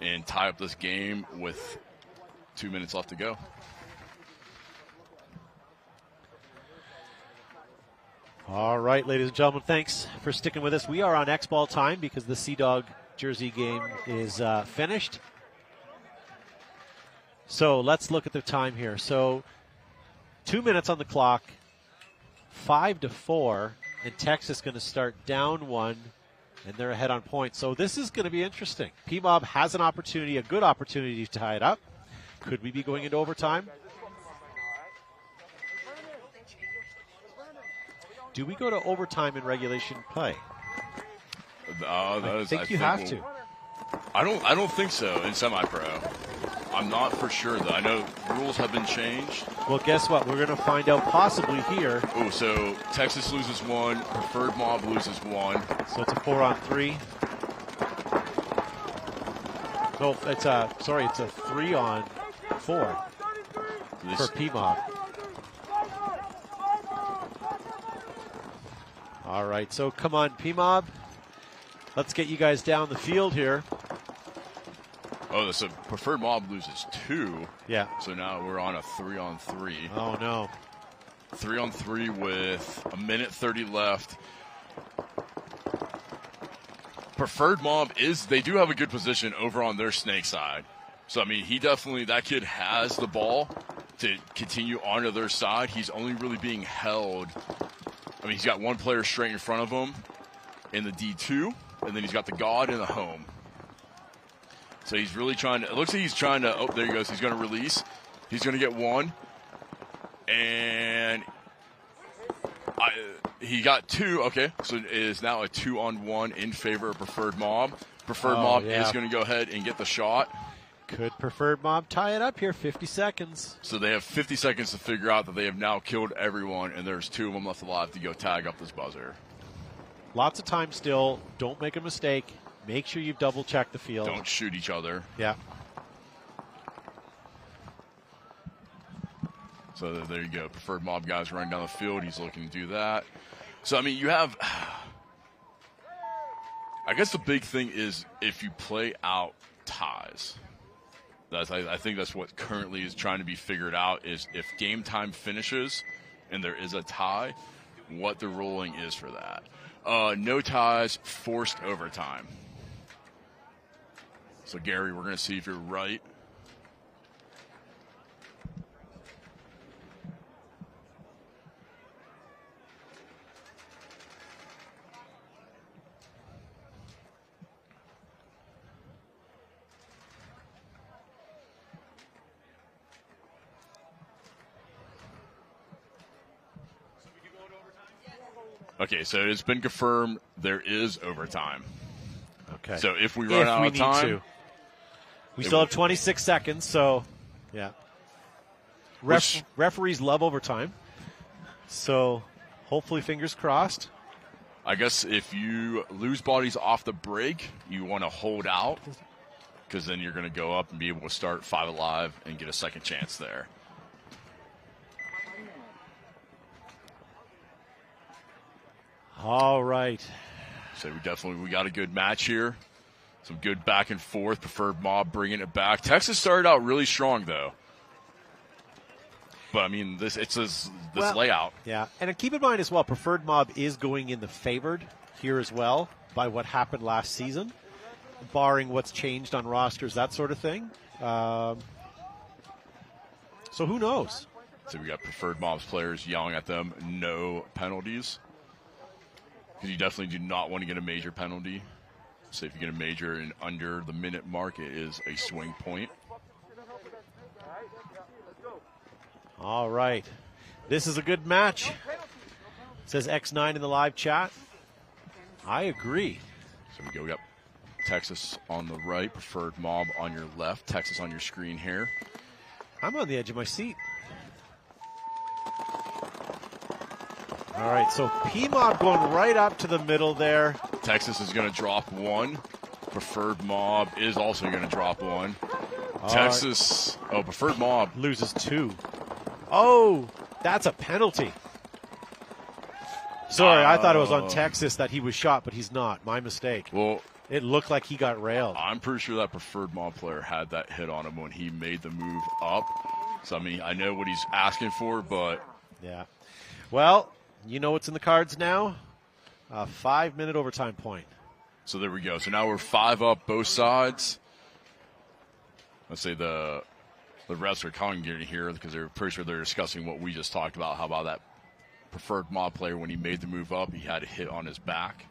and tie up this game with 2 minutes left to go. All right, ladies and gentlemen, thanks for sticking with us. We are on X-Ball time because the Sea Dog jersey game is finished. So let's look at the time here. So 2 minutes on the clock, 5-4, and Texas going to start down 1, and they're ahead on points. So this is going to be interesting. P-Mob has an opportunity, a good opportunity to tie it up. Could we be going into overtime? Do we go to overtime in regulation play? I think you have to. I don't think so in semi-pro. I'm not for sure, though. I know rules have been changed. Well, guess what? We're going to find out possibly here. Oh, so Texas loses 1, Preferred Mob loses 1. So it's a 4-on-3. No, it's a 3-on-4 for P-Mob. All right, so come on, P-Mob. Let's get you guys down the field here. Oh, so Preferred Mob loses 2. Yeah. So now we're on a 3-on-3. Oh, no. 3-on-3 with a minute 30 left. Preferred Mob they do have a good position over on their snake side. So, I mean, that kid has the ball to continue onto their side. He's only really being held. I mean, he's got one player straight in front of him in the D2, and then he's got the God in the home. So he's really trying to, it looks like he's trying to, oh, there he goes. He's going to release. He's going to get 1. And he got 2. Okay, so it is now a 2-on-1 in favor of Preferred Mob. Preferred Mob is going to go ahead and get the shot. Could Preferred Mob tie it up here? 50 seconds. So they have 50 seconds to figure out that they have now killed everyone, and there's 2 of them left alive to go tag up this buzzer. Lots of time still. Don't make a mistake. Make sure you double check the field. Don't shoot each other. Yeah. So there you go. Preferred Mob guys running down the field. He's looking to do that. So, I mean, you have, I guess the big thing is if you play out ties. I think that's what currently is trying to be figured out is if game time finishes and there is a tie, what the ruling is for that. No ties, forced overtime. So, Gary, we're going to see if you're right. Okay, so it's been confirmed there is overtime. Okay. So if we run out of time. We still have 26 seconds, so, yeah. Referees love overtime. So, hopefully, fingers crossed. I guess if you lose bodies off the break, you want to hold out, because then you're going to go up and be able to start 5 alive and get a second chance there. All right. So we got a good match here. Some good back and forth. Preferred Mob bringing it back. Texas started out really strong, though. But, I mean, this layout. Yeah, and keep in mind as well, Preferred Mob is going in the favored here as well by what happened last season, barring what's changed on rosters, that sort of thing. So who knows? So we got Preferred Mob's players yelling at them, no penalties. Because you definitely do not want to get a major penalty. So if you get a major and under the minute mark, it is a swing point. All right. This is a good match. Says X9 in the live chat. I agree. So we got Texas on the right, Preferred Mob on your left, Texas on your screen here. I'm on the edge of my seat. All right, so P-Mob going right up to the middle there. Texas is going to drop 1. Preferred Mob is also going to drop 1. Texas, Preferred Mob loses 2. Oh, that's a penalty. Sorry, I thought it was on Texas that he was shot, but he's not. My mistake. Well, it looked like he got railed. I'm pretty sure that Preferred Mob player had that hit on him when he made the move up. So, I mean, I know what he's asking for, but... Yeah. Well, you know what's in the cards now? A 5-minute overtime point. So there we go. So now we're 5 up both sides. Let's say the the refs are congregating here because they're pretty sure they're discussing what we just talked about. How about that preferred mob player, when he made the move up, he had a hit on his back.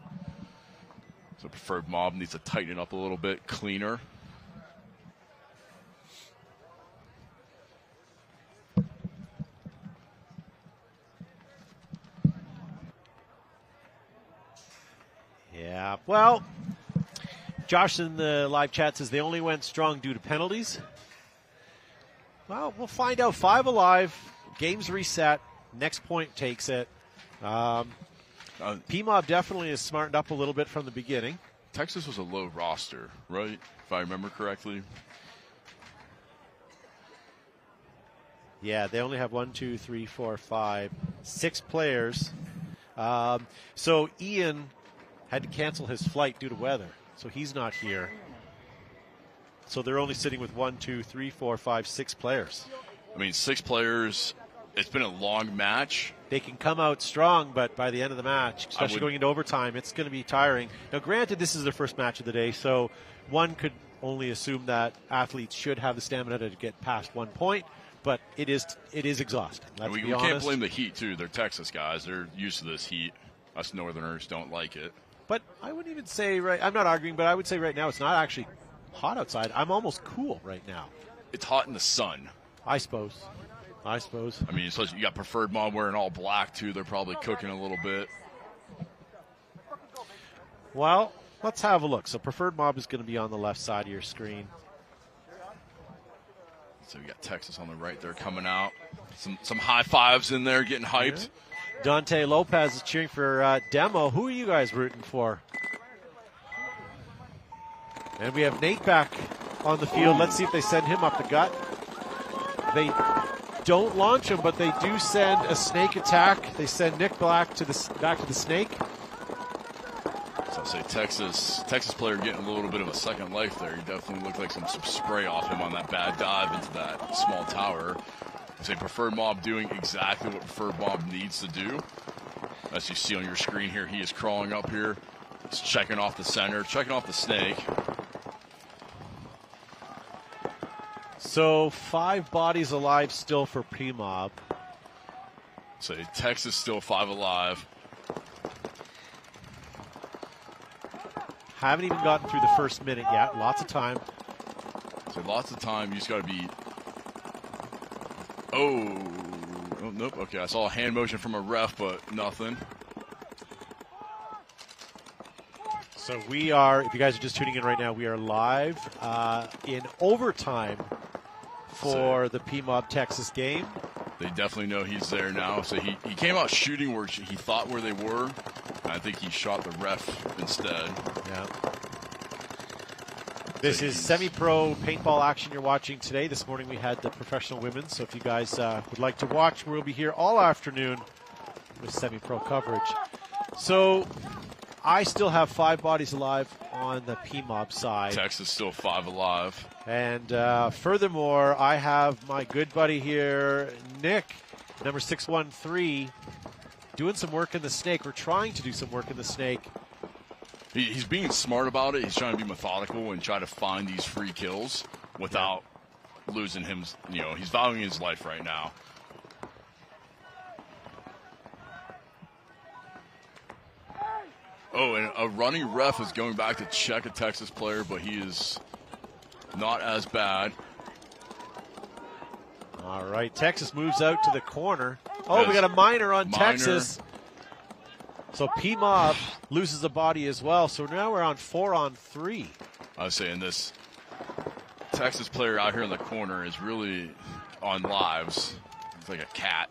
So preferred mob needs to tighten it up a little bit, cleaner. Yeah, well, Josh in the live chat says they only went strong due to penalties. Well, we'll find out. 5 alive, game's reset, next point takes it. PMOB definitely has smartened up a little bit from the beginning. Texas was a low roster, right? If I remember correctly. Yeah, they only have 1, 2, 3, 4, 5, 6 players. So Ian had to cancel his flight due to weather, so he's not here. So they're only sitting with 1, 2, 3, 4, 5, 6 players. I mean, 6 players. It's been a long match. They can come out strong, but by the end of the match, especially going into overtime, it's going to be tiring. Now, granted, this is their first match of the day, so one could only assume that athletes should have the stamina to get past 1 point, but it is exhausting. Let's be honest. We can't blame the heat, too. They're Texas guys. They're used to this heat. Us Northerners don't like it. But I wouldn't even say I'm not arguing, but I would say right now it's not actually hot outside. I'm almost cool right now. It's hot in the sun. I suppose. I mean, you got preferred mob wearing all black, too. They're probably cooking a little bit. Well, let's have a look. So preferred mob is going to be on the left side of your screen. So we got Texas on the right there coming out. Some high fives in there, getting hyped. Yeah. Dante Lopez is cheering for Demo. Who are you guys rooting for? And we have Nate back on the field. Let's see if they send him up the gut. They don't launch him, but they do send a snake attack. They send Nick Black back to the snake. So I'll say Texas player getting a little bit of a second life there. He definitely looked like some spray off him on that bad dive into that small tower. I say preferred mob doing exactly what preferred mob needs to do. As you see on your screen here, he is crawling up here. He's checking off the center, checking off the snake. So 5 bodies alive still for PMOB. So Texas still 5 alive. Haven't even gotten through the first minute yet. Lots of time. So lots of time. You just got to be... Oh, nope. Okay, I saw a hand motion from a ref, but nothing. So we are, if you guys are just tuning in right now, we are live in overtime for the PMOB Texas game. They definitely know he's there now. So he came out shooting where he thought where they were. I think he shot the ref instead. Yeah. This is semi-pro paintball action you're watching today. This morning we had the professional women. So if you guys would like to watch, we'll be here all afternoon with semi-pro coverage. So I still have 5 bodies alive on the PMOB side. Texas still 5 alive. And furthermore, I have my good buddy here, Nick, number 613, doing some work in the snake. We're trying to do some work in the snake. He's being smart about it. He's trying to be methodical and try to find these free kills without losing him. You know, he's valuing his life right now. Oh, and a running ref is going back to check a Texas player, but he is not as bad. All right, Texas moves out to the corner. Oh, we got a minor on Texas. So PMOB loses a body as well. So now we're on 4-on-3. I was saying this Texas player out here in the corner is really on lives. It's like a cat.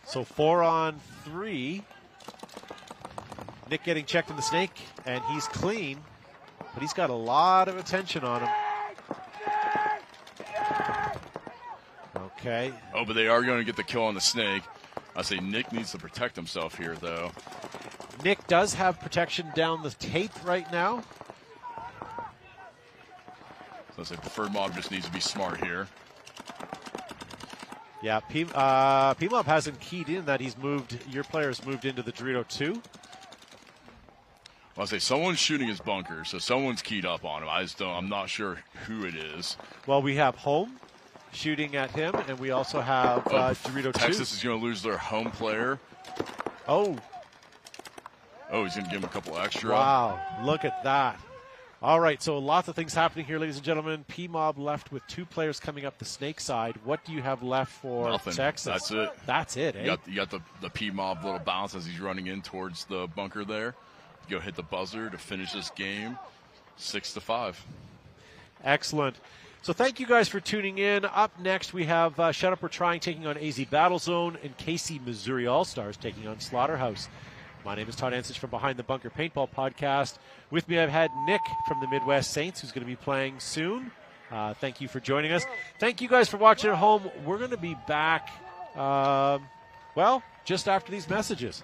So 4-on-3. Nick getting checked in the snake, and he's clean, but he's got a lot of attention on him. Okay. Oh, but they are going to get the kill on the snake. I say Nick needs to protect himself here, though. Nick does have protection down the tape right now. So I say preferred mob just needs to be smart here. Yeah, PMOB hasn't keyed in that your player's moved into the Dorito 2. I'll say someone's shooting his bunker, so someone's keyed up on him. I'm not sure who it is. Well, we have home shooting at him, and we also have Dorito Texas 2. is going to lose their home player. Oh, he's going to give him a couple extra. wow, look at that. All right, so lots of things happening here, ladies and gentlemen. P-Mob left with 2 players coming up the snake side. What do you have left for Nothing. Texas? That's it. That's it, eh? You got the P-Mob little bounce as he's running in towards the bunker there. Go hit the buzzer to finish this game 6-5. Excellent. So thank you guys for tuning in. Up next, we have Shut Up We're Trying taking on AZ Battlezone and KC Missouri All-Stars taking on Slaughterhouse. My name is Todd Ansich from Behind the Bunker Paintball Podcast. With me, I've had Nick from the Midwest Saints, who's going to be playing soon. Thank you for joining us. Thank you guys for watching at home. We're going to be back, just after these messages.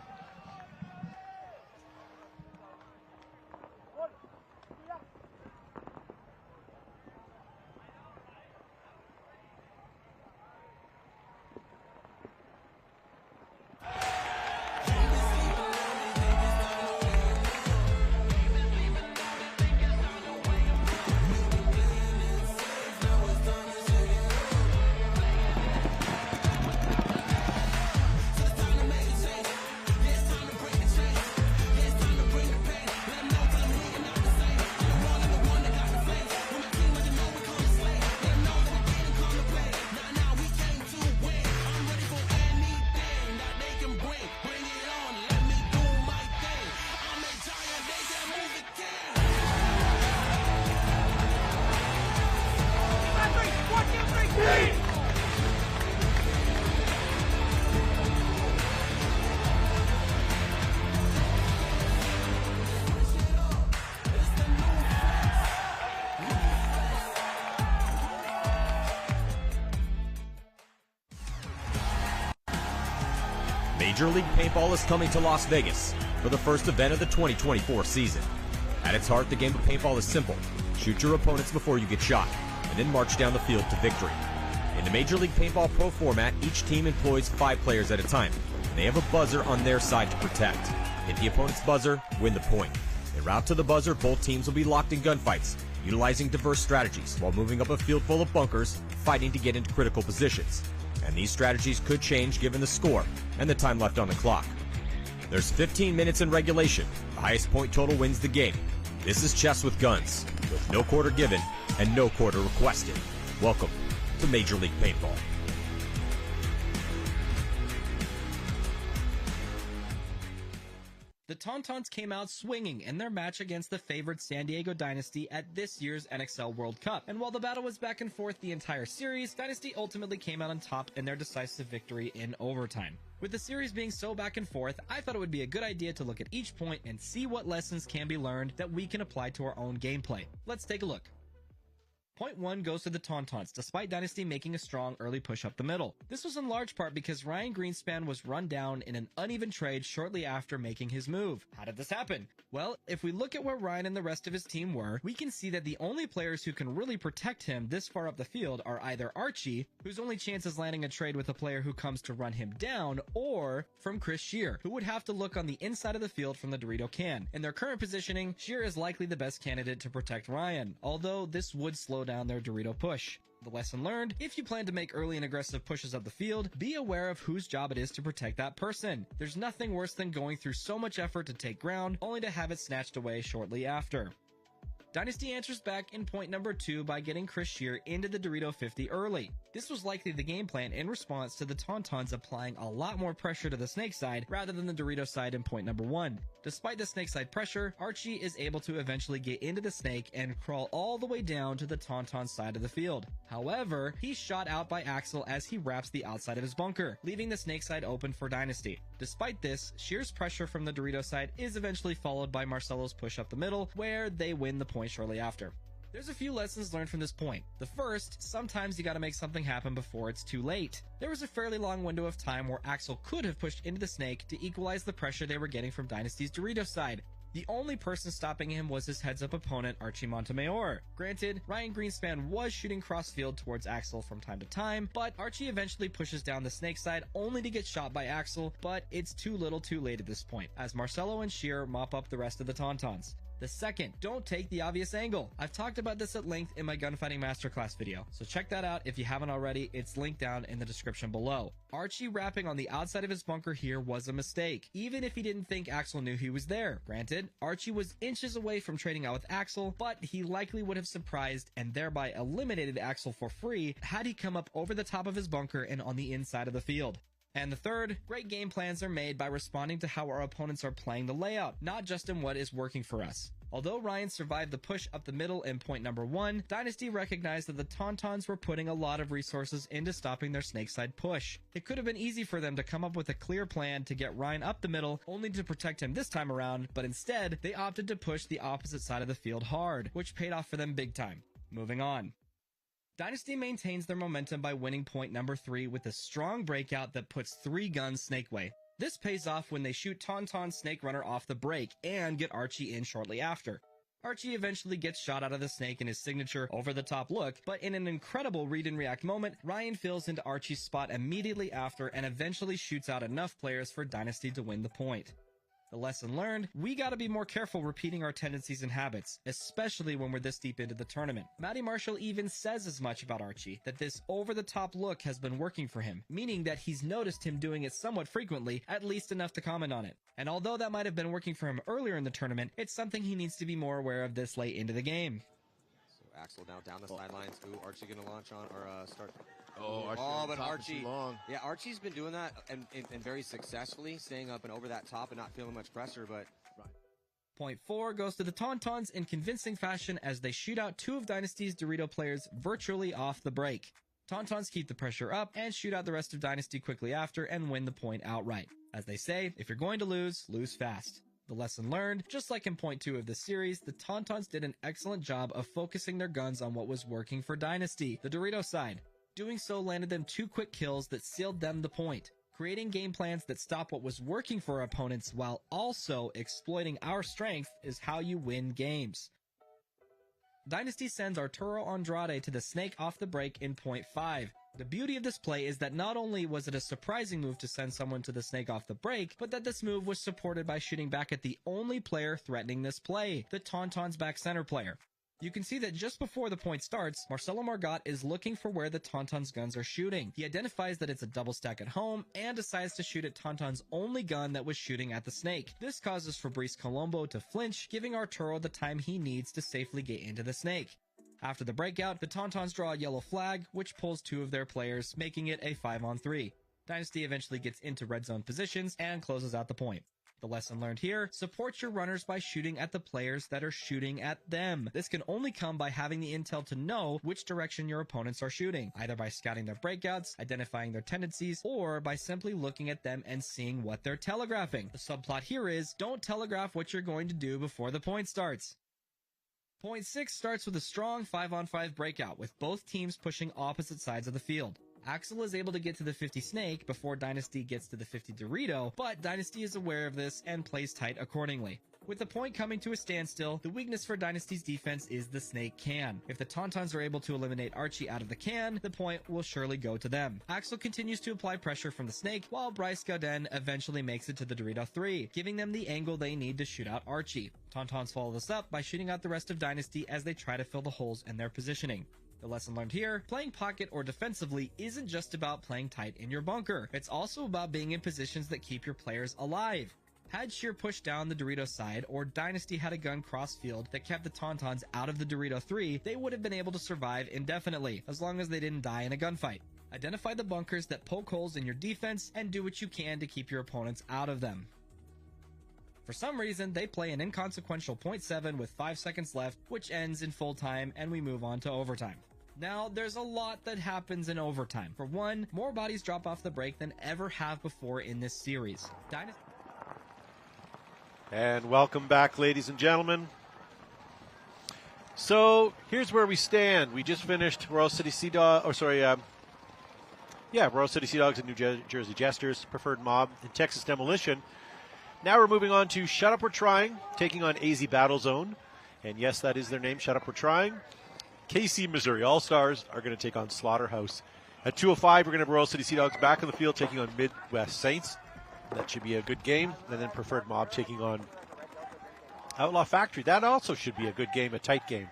Major League Paintball is coming to Las Vegas for the first event of the 2024 season. At its heart, the game of paintball is simple. Shoot your opponents before you get shot, and then march down the field to victory. In the Major League Paintball Pro format, each team employs 5 players at a time, and they have a buzzer on their side to protect. Hit the opponent's buzzer, win the point. En route to the buzzer, both teams will be locked in gunfights, utilizing diverse strategies while moving up a field full of bunkers, fighting to get into critical positions. And these strategies could change given the score and the time left on the clock. There's 15 minutes in regulation. The highest point total wins the game. This is chess with guns, with no quarter given and no quarter requested. Welcome to Major League Paintball. The Tauntauns came out swinging in their match against the favored San Diego Dynasty at this year's NXL World Cup. And while the battle was back and forth the entire series, Dynasty ultimately came out on top in their decisive victory in overtime. With the series being so back and forth, I thought it would be a good idea to look at each point and see what lessons can be learned that we can apply to our own gameplay. Let's take a look. Point 1 goes to the Tauntauns, despite Dynasty making a strong early push up the middle. This was in large part because Ryan Greenspan was run down in an uneven trade shortly after making his move. How did this happen? Well, if we look at where Ryan and the rest of his team were, we can see that the only players who can really protect him this far up the field are either Archie, whose only chance is landing a trade with a player who comes to run him down, or from Chris Shear, who would have to look on the inside of the field from the Dorito can. In their current positioning, Shear is likely the best candidate to protect Ryan, although this would slow down their Dorito push. The lesson learned, if you plan to make early and aggressive pushes up the field, be aware of whose job it is to protect that person. There's nothing worse than going through so much effort to take ground, only to have it snatched away shortly after. Dynasty answers back in point number 2 by getting Chris Shear into the Dorito 50 early. This was likely the game plan in response to the Tauntauns applying a lot more pressure to the snake side rather than the Dorito side in point number 1. Despite the snake side pressure, Archie is able to eventually get into the snake and crawl all the way down to the Tauntaun side of the field. However, he's shot out by Axel as he wraps the outside of his bunker, leaving the snake side open for Dynasty. Despite this, Shear's pressure from the Dorito side is eventually followed by Marcelo's push up the middle, where they win the point shortly after. There's a few lessons learned from this point. The first, sometimes you gotta make something happen before it's too late. There was a fairly long window of time where Axel could have pushed into the snake to equalize the pressure they were getting from Dynasty's Dorito side. The only person stopping him was his heads-up opponent, Archie Montemayor. Granted, Ryan Greenspan was shooting cross-field towards Axel from time to time, but Archie eventually pushes down the snake side only to get shot by Axel, but it's too little too late at this point, as Marcelo and Sheer mop up the rest of the Tauntauns. The second, don't take the obvious angle. I've talked about this at length in my gunfighting masterclass video, so check that out if you haven't already. It's linked down in the description below. Archie rapping on the outside of his bunker here was a mistake, even if he didn't think Axel knew he was there. Granted, Archie was inches away from trading out with Axel, but he likely would have surprised and thereby eliminated Axel for free had he come up over the top of his bunker and on the inside of the field. And the third, great game plans are made by responding to how our opponents are playing the layout, not just in what is working for us. Although Ryan survived the push up the middle in point number 1, Dynasty recognized that the Tauntauns were putting a lot of resources into stopping their snakeside push. It could have been easy for them to come up with a clear plan to get Ryan up the middle, only to protect him this time around, but instead, they opted to push the opposite side of the field hard, which paid off for them big time. Moving on. Dynasty maintains their momentum by winning point number 3 with a strong breakout that puts 3 guns snake way. This pays off when they shoot Tauntaun Snake Runner off the break and get Archie in shortly after. Archie eventually gets shot out of the snake in his signature over-the-top look, but in an incredible read-and-react moment, Ryan fills into Archie's spot immediately after and eventually shoots out enough players for Dynasty to win the point. The lesson learned, we gotta be more careful repeating our tendencies and habits, especially when we're this deep into the tournament. Matty Marshall even says as much about Archie, that this over-the-top look has been working for him, meaning that he's noticed him doing it somewhat frequently, at least enough to comment on it. And although that might have been working for him earlier in the tournament, it's something he needs to be more aware of this late into the game. So Axel now down the sidelines. Ooh, Archie gonna launch on, or start. Oh, Archie but Archie. Long. Yeah, Archie's been doing that and very successfully, staying up and over that top and not feeling much pressure, but. Point 4 goes to the Tauntauns in convincing fashion as they shoot out 2 of Dynasty's Dorito players virtually off the break. Tauntauns keep the pressure up and shoot out the rest of Dynasty quickly after and win the point outright. As they say, if you're going to lose, lose fast. The lesson learned, just like in point 2 of the series, the Tauntauns did an excellent job of focusing their guns on what was working for Dynasty, the Dorito side. Doing so landed them 2 quick kills that sealed them the point. Creating game plans that stop what was working for our opponents while also exploiting our strength is how you win games. Dynasty sends Arturo Andrade to the snake off the break in point 5. The beauty of this play is that not only was it a surprising move to send someone to the snake off the break, but that this move was supported by shooting back at the only player threatening this play, the Tauntaun's back center player. You can see that just before the point starts, Marcelo Margot is looking for where the Tauntaun's guns are shooting. He identifies that it's a double stack at home and decides to shoot at Tauntaun's only gun that was shooting at the snake. This causes Fabrice Colombo to flinch, giving Arturo the time he needs to safely get into the snake. After the breakout, the Tauntauns draw a yellow flag, which pulls 2 of their players, making it a 5-on-3. Dynasty eventually gets into red zone positions and closes out the point. The lesson learned here, support your runners by shooting at the players that are shooting at them. This can only come by having the intel to know which direction your opponents are shooting, either by scouting their breakouts, identifying their tendencies, or by simply looking at them and seeing what they're telegraphing. The subplot here is, don't telegraph what you're going to do before the point starts. Point 6 starts with a strong 5-on-5 breakout, with both teams pushing opposite sides of the field. Axel is able to get to the 50 Snake before Dynasty gets to the 50 Dorito, but Dynasty is aware of this and plays tight accordingly. With the point coming to a standstill, the weakness for Dynasty's defense is the Snake can. If the Tauntauns are able to eliminate Archie out of the can, the point will surely go to them. Axel continues to apply pressure from the Snake, while Bryce Gauden eventually makes it to the Dorito 3, giving them the angle they need to shoot out Archie. Tauntauns follow this up by shooting out the rest of Dynasty as they try to fill the holes in their positioning. The lesson learned here, playing pocket or defensively isn't just about playing tight in your bunker. It's also about being in positions that keep your players alive. Had Sheer pushed down the Dorito side, or Dynasty had a gun cross field that kept the Tauntauns out of the Dorito 3, they would have been able to survive indefinitely, as long as they didn't die in a gunfight. Identify the bunkers that poke holes in your defense, and do what you can to keep your opponents out of them. For some reason, they play an inconsequential .7 with 5 seconds left, which ends in full time, and we move on to overtime. Now, there's a lot that happens in overtime. For one, more bodies drop off the break than ever have before in this series. And welcome back, ladies and gentlemen. So here's where we stand. We just finished Royal City Sea Dogs, Royal City Sea Dogs and New Jersey Jesters, Preferred Mob, and Texas Demolition. Now we're moving on to Shut Up We're Trying, taking on AZ Battle Zone. And yes, that is their name, Shut Up We're Trying. KC Missouri All-Stars are going to take on Slaughterhouse. At 2:05, we're going to have Royal City Sea Dogs back on the field taking on Midwest Saints. That should be a good game. And then Preferred Mob taking on Outlaw Factory. That also should be a good game, a tight game.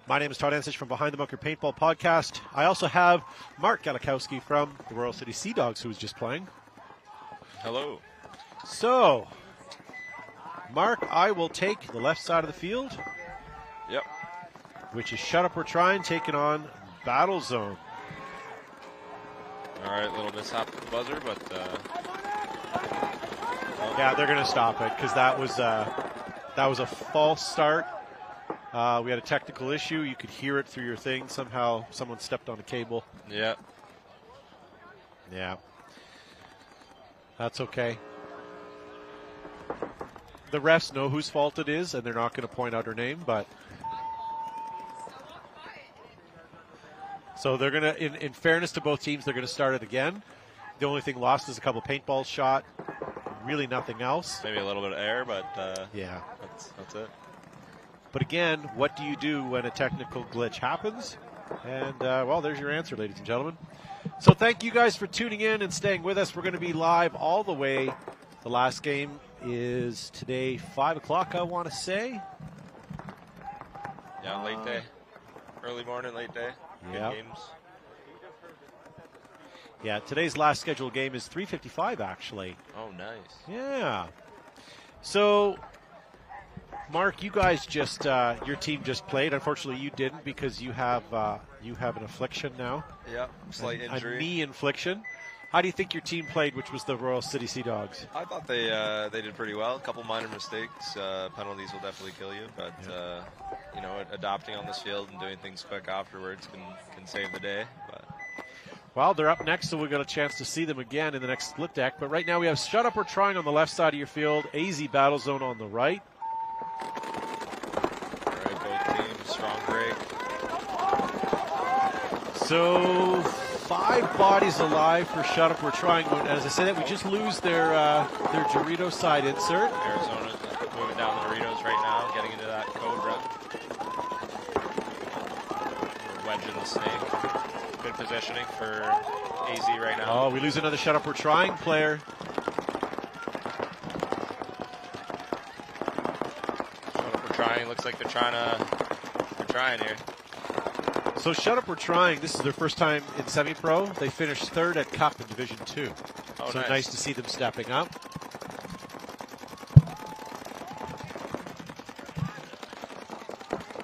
My name is Todd Ansich from Behind the Bunker Paintball Podcast. I also have Mark Galikowski from the Royal City Sea Dogs, who was just playing. Hello. So, Mark, I will take the left side of the field. Yep. Which is Shut Up We're Trying, taking on Battle Zone. All right, little mishap with the buzzer, but... Yeah, they're going to stop it because that was a false start. We had a technical issue. You could hear it through your thing. Somehow someone stepped on a cable. Yeah. Yeah. That's okay. The refs know whose fault it is, and they're not going to point out her name, but... So they're going to, in fairness to both teams, they're going to start it again. The only thing lost is a couple paintballs shot. Really nothing else. Maybe a little bit of air, but yeah, that's it. But again, what do you do when a technical glitch happens? And, well, there's your answer, ladies and gentlemen. So thank you guys for tuning in and staying with us. We're going to be live all the way. The last game is today, 5 o'clock, I want to say. Yeah, late day. Early morning, late day. Yeah. Good games. Yeah, today's last scheduled game is 3:55, actually. Oh, nice. Yeah. So, Mark, you guys just your team just played. Unfortunately, you didn't because you have an affliction now. Yeah, slight injury. A knee infliction. How do you think your team played, which was the Royal City Sea Dogs? I thought they did pretty well. A couple minor mistakes. Penalties will definitely kill you, but you know, adapting on this field and doing things quick afterwards can save the day. But well, they're up next, so we've got a chance to see them again in the next split deck. But right now we have Shut Up We're Trying on the left side of your field, AZ Battle Zone on the right. All right, both teams, strong break. So 5 bodies alive for Shut Up We're Trying. As I say that, we just lose their Dorito side insert. Arizona's moving down the Doritos right now, getting into that Cobra. We're wedging the snake. Good positioning for AZ right now. Oh, we lose another Shut Up We're Trying player. Shut Up We're Trying. Looks like they're trying here. So Shut Up We're Trying. This is their first time in semi-pro. They finished 3rd at Cup in Division 2. Oh, so nice to see them stepping up.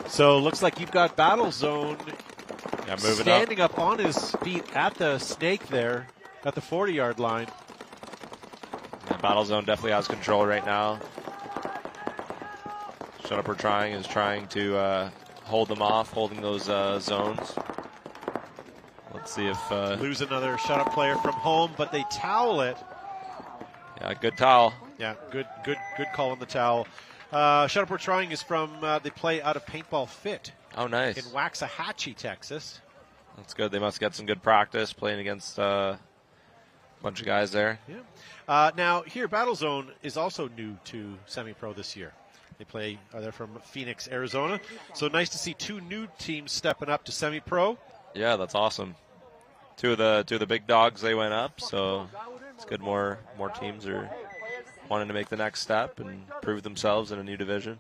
So looks like you've got Battle Zone standing up on his feet at the snake there at the 40-yard line. Yeah, Battle Zone definitely has control right now. Shut Up We're Trying is trying to hold them off, holding those zones. Let's see if... lose another Shut Up player from home, but they towel it. Yeah, good towel. Yeah, good call on the towel. Shut Up We're Trying is from, they play out of Paintball Fit. Oh, nice. In Waxahachie, Texas. That's good. They must get some good practice playing against a bunch of guys there. Yeah. Now, here, Battle Zone is also new to semi-pro this year. They're from Phoenix, Arizona. So nice to see 2 new teams stepping up to semi-pro. Yeah, that's awesome. Two of the big dogs, they went up, so it's good more teams are wanting to make the next step and prove themselves in a new division.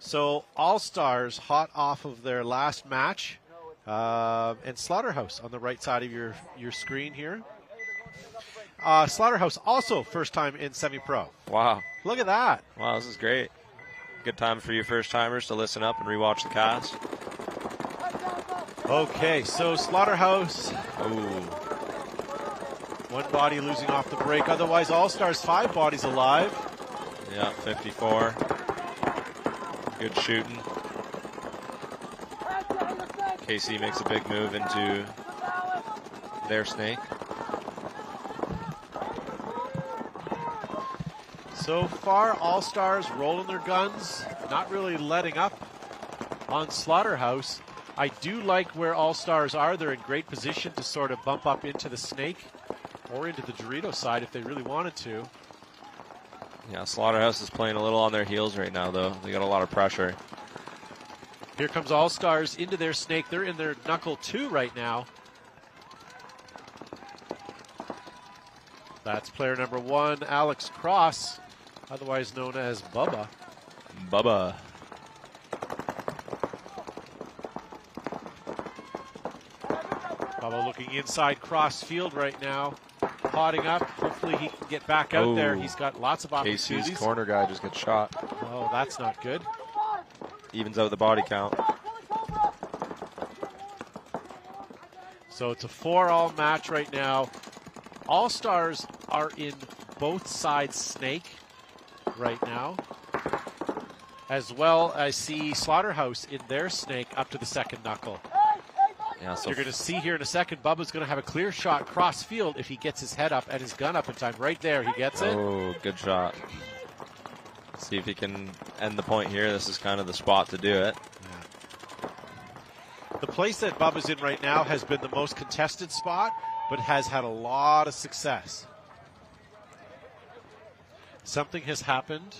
So All-Stars hot off of their last match, and Slaughterhouse on the right side of your screen here. Slaughterhouse also first time in semi-pro. Wow. Look at that. Wow, this is great. Good time for you first-timers to listen up and rewatch the cast. Okay, so Slaughterhouse. Ooh. 1 body losing off the break. Otherwise, All-Stars 5 bodies alive. Yeah, 54. Good shooting. KC makes a big move into their snake. So far, All-Stars rolling their guns, not really letting up on Slaughterhouse. I do like where All-Stars are. They're in great position to sort of bump up into the snake or into the Dorito side if they really wanted to. Yeah, Slaughterhouse is playing a little on their heels right now, though. They got a lot of pressure. Here comes All Stars into their snake. They're in their knuckle 2 right now. That's player number 1, Alex Cross, otherwise known as Bubba. Bubba. Bubba looking inside cross field right now, potting up. Hopefully he can get back out there. He's got lots of opportunities. KC's corner guy just gets shot. Oh, that's not good. Evens out the body count. So it's a 4-all match right now. All Stars are in both sides snake right now. As well, I see Slaughterhouse in their snake up to the second knuckle. Yeah, so you're going to see here in a second, Bubba's going to have a clear shot cross field if he gets his head up and his gun up in time. Right there, he gets it. Oh, good shot. See if he can end the point here. This is kind of the spot to do it. The place that Bubba's in right now has been the most contested spot, but has had a lot of success. Something has happened.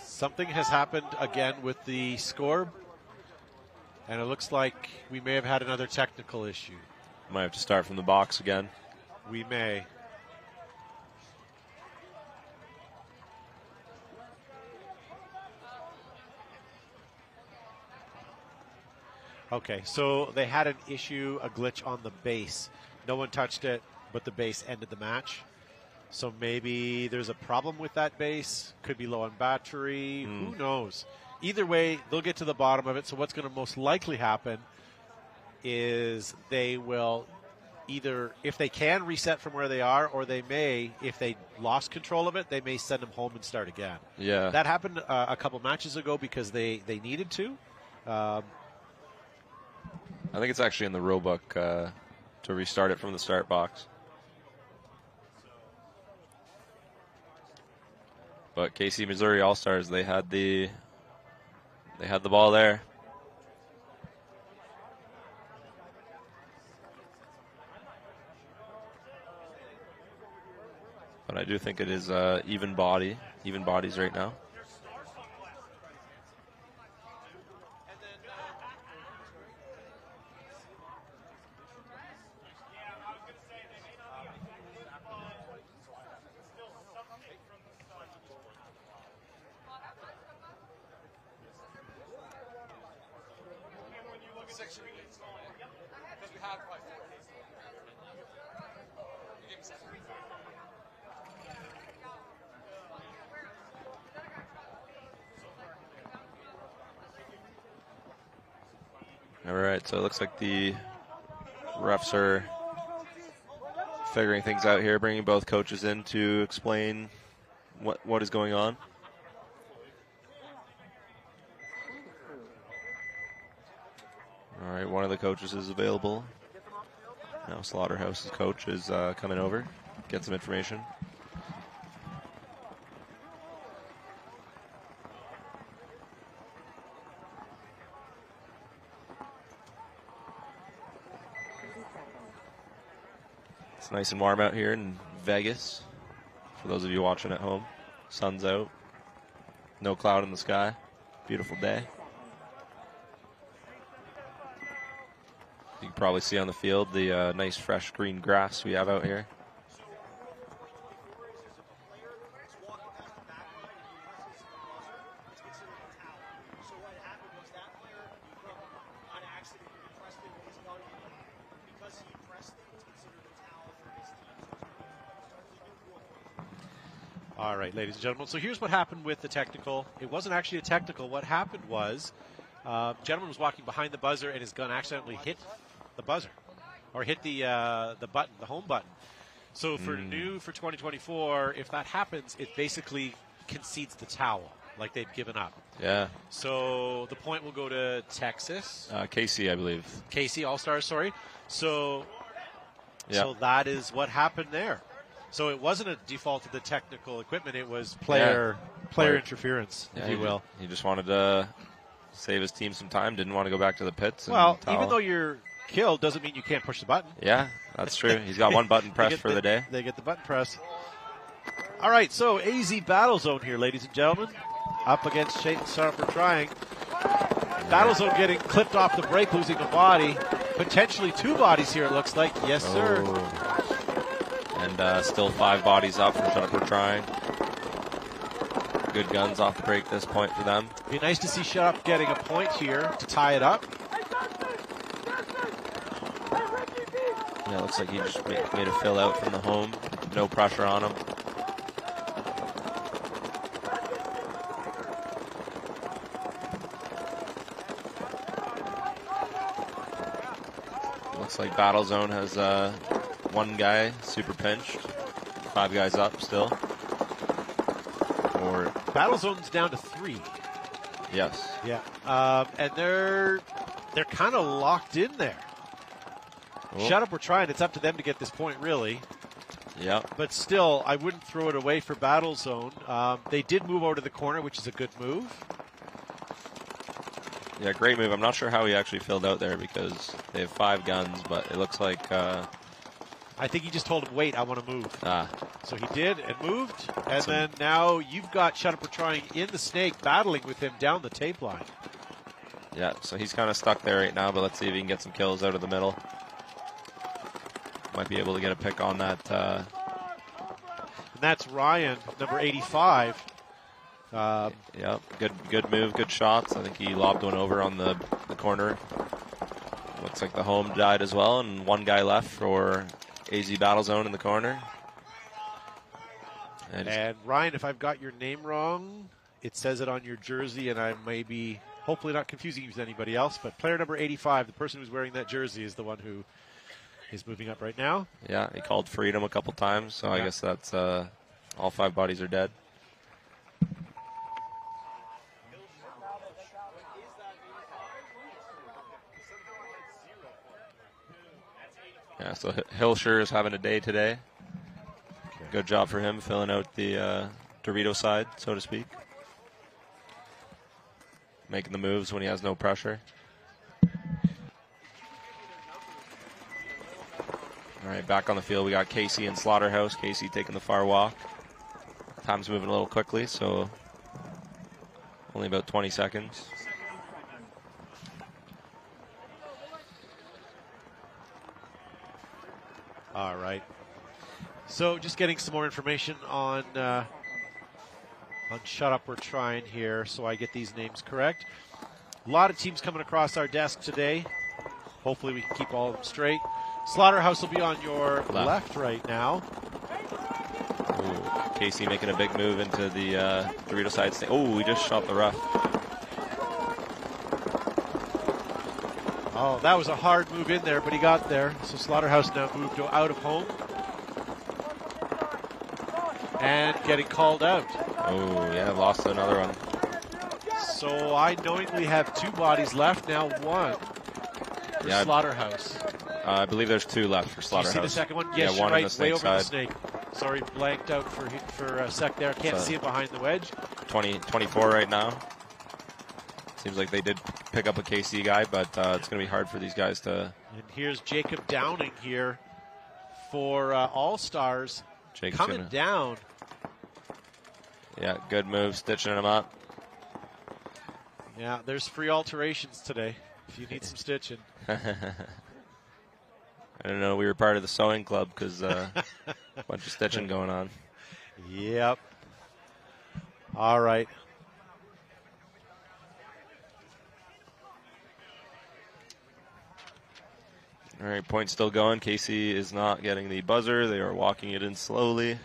Something has happened again with the score, and it looks like we may have had another technical issue. Might have to start from the box again. We may. Okay, so they had an issue, a glitch on the base. No one touched it, but the base ended the match. So maybe there's a problem with that base. Could be low on battery. Who knows? Either way, they'll get to the bottom of it. So what's going to most likely happen is they will either, if they can, reset from where they are, or they may, if they lost control of it, they may send them home and start again. Yeah. That happened a couple matches ago because they needed to. I think it's actually in the rule book to restart it from the start box. But KC Missouri All-Stars, they had the ball there. But I do think it is even bodies right now. All right, so it looks like the refs are figuring things out here, bringing both coaches in to explain what is going on. All right, one of the coaches is available. Now Slaughterhouse's coach is coming over, get some information. It's nice and warm out here in Vegas. For those of you watching at home, sun's out, no cloud in the sky, beautiful day. You can probably see on the field the nice fresh green grass we have out here. All right, ladies and gentlemen. So here's what happened with the technical. It wasn't actually a technical. What happened was, gentleman was walking behind the buzzer, and his gun accidentally hit the buzzer, or hit the button, the home button. So for 2024, if that happens, it basically concedes the towel, like they've given up. Yeah. So the point will go to Texas. KC, I believe. KC All-Stars, sorry. So, Yeah. so that is what happened there. So it wasn't a default of the technical equipment; it was player interference, if you will. He just wanted to save his team some time. Didn't want to go back to the pits. And Well, towel. even though you're killed doesn't mean you can't push the button. Yeah, that's true. He's got one button pressed for the day. They get the button press. All right, so AZ Battle Zone here, ladies and gentlemen. Up against Shaitan Sarper trying. Battle Zone getting clipped off the break, losing a body. Potentially 2 bodies here, it looks like. Yes, sir. And still 5 bodies up for Shut Up We're Trying. Good guns off the break this point for them. Be nice to see Shut Up getting a point here to tie it up. Yeah, looks like he just made a fill out from the home. No pressure on him. Looks like Battle Zone has 1 guy super pinched. 5 guys up still. Or Battle Zone's down to 3. Yes. Yeah. And they're kind of locked in there. Oh. Shut Up, we're trying. It's up to them to get this point, really. Yeah. But still, I wouldn't throw it away for Battle Zone. They did move over to the corner, which is a good move. Yeah, great move. I'm not sure how he actually filled out there because they have 5 guns, but it looks like... I think he just told him, wait, I want to move. Ah. So he did and moved. And then now you've got Shut Up, we're trying in the snake, battling with him down the tape line. Yeah, so he's kind of stuck there right now, but let's see if he can get some kills out of the middle. Might be able to get a pick on that. And that's Ryan, number 85. Yeah, good move, good shots. I think he lobbed one over on the corner. Looks like the home died as well, and 1 guy left for AZ Battle Zone in the corner. And Ryan, if I've got your name wrong, it says it on your jersey, and I may be hopefully not confusing you with anybody else, but player number 85, the person who's wearing that jersey, is the one who is moving up right now. Yeah, he called freedom a couple times, so I guess that's all 5 bodies are dead. Yeah, so Hilscher is having a day today. Okay. Good job for him filling out the Dorito side, so to speak. Making the moves when he has no pressure. All right, back on the field, we got Casey and Slaughterhouse. Casey taking the far walk. Time's moving a little quickly, so only about 20 seconds. All right. So just getting some more information on Shut Up, we're trying here, so I get these names correct. A lot of teams coming across our desk today. Hopefully we can keep all of them straight. Slaughterhouse will be on your left right now. Ooh, Casey making a big move into the Dorito side. Oh, he just shot the ref. Oh, that was a hard move in there, but he got there. So Slaughterhouse now moved out of home. And getting called out. Oh, yeah, lost another one. So I knowingly have 2 bodies left, now 1 for Slaughterhouse. I believe there's 2 left for Slaughterhouse. You see the second one? Yes, yeah, you're one right, in the way snake over the side. snake. Sorry, blanked out for a sec there. Can't see it behind the wedge. 24 right now. Seems like they did pick up a KC guy, but it's going to be hard for these guys to... And here's Jacob Downing here for All-Stars. Coming down. Yeah, good move, stitching him up. Yeah, there's free alterations today if you need some stitching. I don't know, we were part of the sewing club because a bunch of stitching going on. Yep. All right. All right, point still going. Casey is not getting the buzzer. They are walking it in slowly.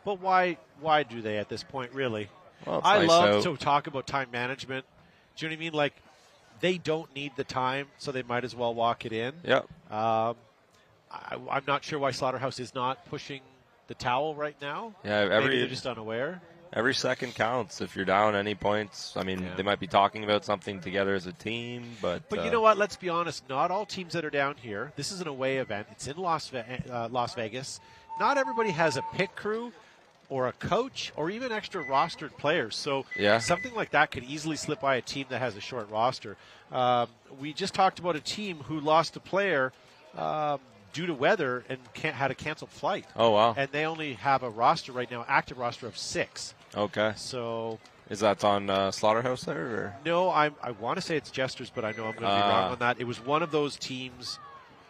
But why do they at this point, really? Well, I nice love out. to talk about time management. Do you know what I mean? Like, they don't need the time, so they might as well walk it in. Yep. I'm not sure why Slaughterhouse is not pushing the towel right now. Yeah, Maybe they're just unaware. Every second counts. If you're down any points, I mean, they might be talking about something together as a team, but you know what? Let's be honest. Not all teams that are down here. This is an away event. It's in Las Vegas. Not everybody has a pit crew. or a coach or even extra rostered players. So Yeah. something like that could easily slip by a team that has a short roster. We just talked about a team who lost a player due to weather and had a canceled flight. Oh, wow. And they only have a roster right now, active roster of 6. Okay. So is that on Slaughterhouse there? Or? no, I want to say it's Jesters, but I know I'm going to be wrong on that. It was one of those teams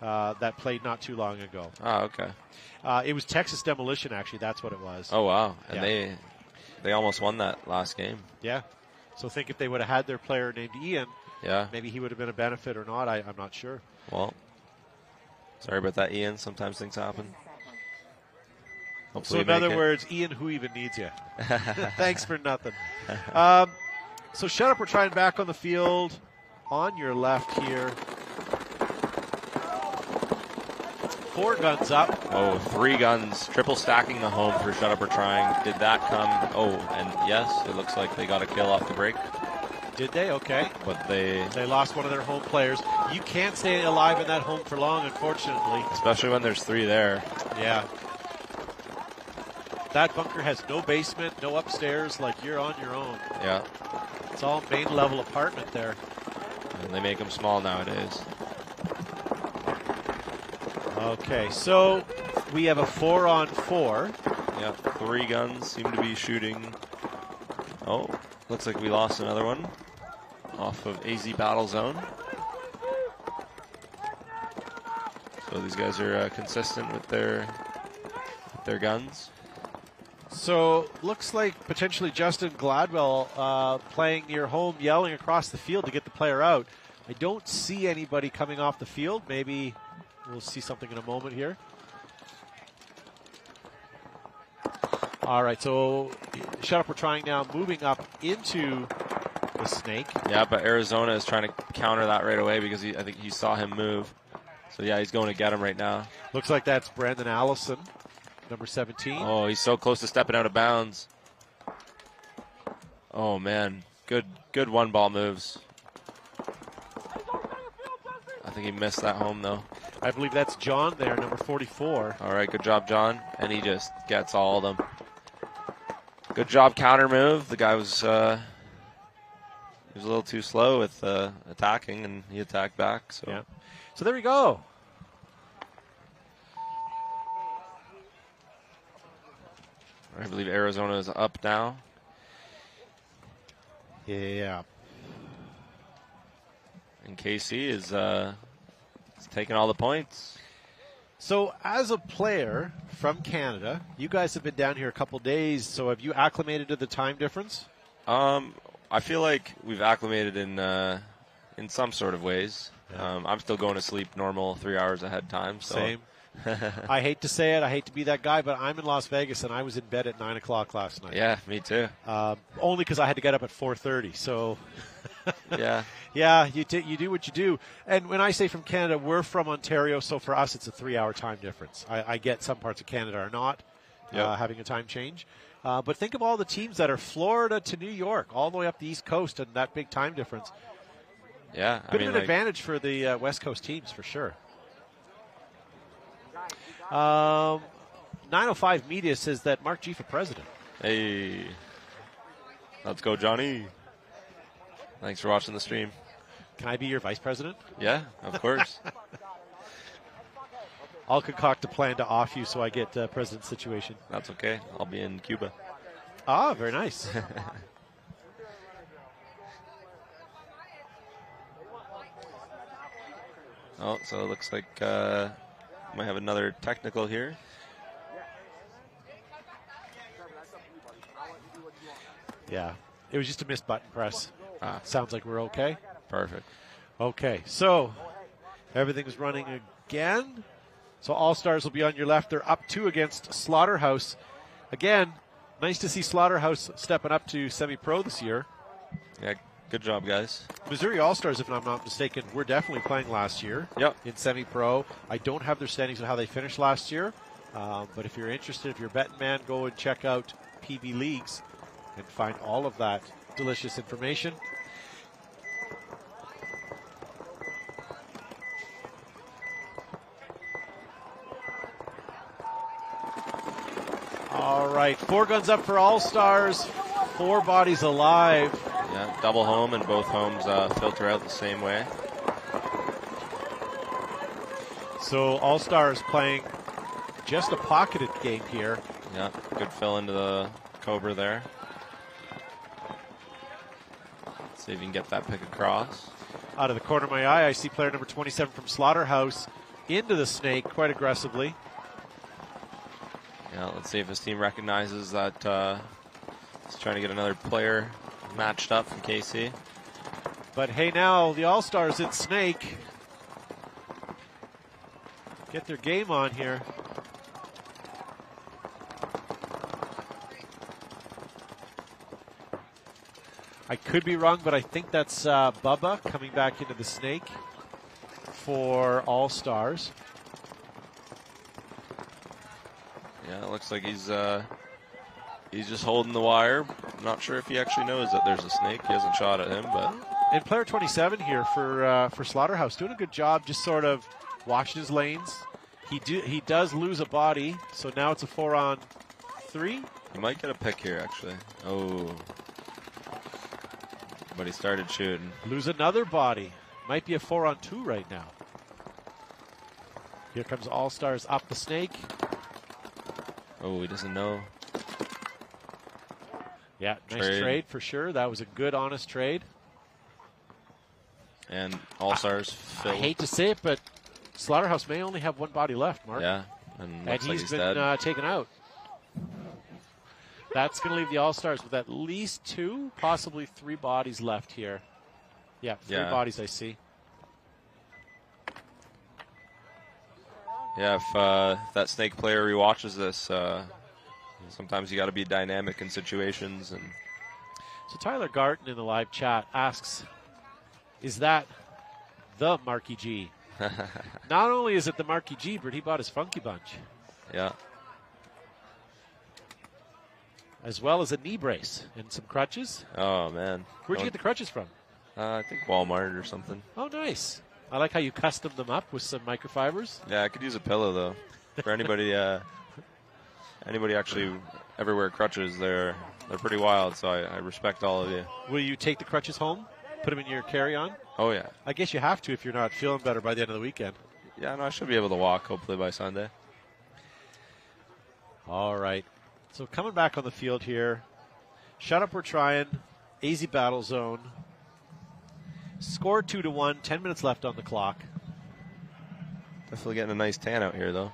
that played not too long ago. Ah, okay. It was Texas Demolition, actually. That's what it was. Oh, wow. And Yeah. they almost won that last game. Yeah. So think if they would have had their player named Ian, Yeah. maybe he would have been a benefit or not. I'm not sure. Well, sorry about that, Ian. Sometimes things happen. So Hopefully in you other make it. words, Ian, who even needs you? Thanks for nothing. So shut up. We're trying back on the field. On your left here. 4 guns up. Oh, 3 guns. Triple stacking the home for Shut Up or Trying. Did that come? Oh, and yes, it looks like they got a kill off the break. Did they? Okay. But they lost one of their home players. You can't stay alive in that home for long, unfortunately. Especially when there's 3 there. Yeah. That bunker has no basement, no upstairs, like you're on your own. Yeah. It's all main level apartment there. And they make them small nowadays. Okay, so we have a 4-on-4. Yeah, 3 guns seem to be shooting. Oh, looks like we lost another one off of AZ Battle Zone. So these guys are consistent with their guns. So looks like potentially Justin Gladwell playing near home, yelling across the field to get the player out. I don't see anybody coming off the field. Maybe we'll see something in a moment here. All right, so Shut Up, we're trying now, moving up into the snake. Yeah, but Arizona is trying to counter that right away because I think he saw him move. So yeah, he's going to get him right now. Looks like that's Brandon Allison, number 17. Oh, he's so close to stepping out of bounds. Oh man, good 1-ball moves. I think he missed that home though. I believe that's John there, number 44. All right, good job, John. And he just gets all of them. Good job, counter move. The guy was he was a little too slow with attacking, and he attacked back. So yeah. So there we go. I believe Arizona is up now. Yeah. And KC is taking all the points. So as a player from Canada, you guys have been down here a couple days, so have you acclimated to the time difference? I feel like we've acclimated in some sort of ways. Yeah. I'm still going to sleep normal 3 hours ahead of time. So. Same. I hate to say it, I hate to be that guy, but I'm in Las Vegas and I was in bed at 9 o'clock last night. Yeah, me too. Only because I had to get up at 4:30. So yeah. Yeah, you do what you do. And when I say from Canada, we're from Ontario, so for us it's a 3-hour time difference. I get some parts of Canada are not having a time change. But think of all the teams that are Florida to New York, all the way up the East Coast, and that big time difference. Yeah. Bit of an advantage for the West Coast teams, for sure. 905 Media says that Mark G for president. Hey. Let's go, Johnny. Thanks for watching the stream. Can I be your vice president? Yeah, of course. I'll concoct a plan to off you so I get president situation. That's okay. I'll be in Cuba. Ah, very nice. Oh, so it looks like might have another technical here. Yeah, it was just a missed button press. Sounds like we're okay. Perfect. Okay, so everything's running again. So All-Stars will be on your left. They're up 2 against Slaughterhouse. Again, nice to see Slaughterhouse stepping up to semi-pro this year. Yeah, good job, guys. Missouri All-Stars, if I'm not mistaken, were definitely playing last year in semi-pro. I don't have their standings on how they finished last year. But if you're interested, if you're a betting man, go and check out PB Leagues and find all of that delicious information. All right, 4 guns up for All-Stars, 4 bodies alive. Yeah, double home, and both homes filter out the same way. So All-Stars playing just a pocketed game here. Yeah, good fill into the Cobra there. Let's see if you can get that pick across. Out of the corner of my eye, I see player number 27 from Slaughterhouse into the snake quite aggressively. Yeah, let's see if his team recognizes that he's trying to get another player matched up from KC. But hey, now the All-Stars in snake. Get their game on here. I could be wrong, but I think that's Bubba coming back into the snake for All-Stars. Yeah, it looks like he's just holding the wire. I'm not sure if he actually knows that there's a snake. He hasn't shot at him, but. And player 27 here for Slaughterhouse doing a good job, just sort of watching his lanes. He does lose a body, so now it's a 4-on-3. He might get a pick here, actually. Oh. But he started shooting. Lose another body. Might be a 4-on-2 right now. Here comes All-Stars up the snake. Oh, he doesn't know. Yeah, nice trade for sure. That was a good, honest trade. And All-Stars I hate to say it, but Slaughterhouse may only have 1 body left, Mark. Yeah, and looks like he's he's been taken out. That's going to leave the All-Stars with at least 2, possibly 3 bodies left here. Yeah, 3 bodies I see. Yeah, if that snake player rewatches this, sometimes you got to be dynamic in situations. And so Tyler Garton in the live chat asks, is that the Marky G? Not only is it the Marky G, but he bought his Funky Bunch. Yeah. As well as a knee brace and some crutches. Oh, man. Where'd you get the crutches from? I think Walmart or something. Oh, nice. I like how you custom them up with some microfibers. Yeah, I could use a pillow, though. For anybody actually ever wear crutches, they're pretty wild, so I respect all of you. Will you take the crutches home? Put them in your carry-on? Oh, yeah. I guess you have to if you're not feeling better by the end of the weekend. Yeah, no, I should be able to walk, hopefully, by Sunday. All right. So coming back on the field here. Shut up, we're trying. AZ Battle Zone. Score 2-1. 10 minutes left on the clock. Definitely getting a nice tan out here, though.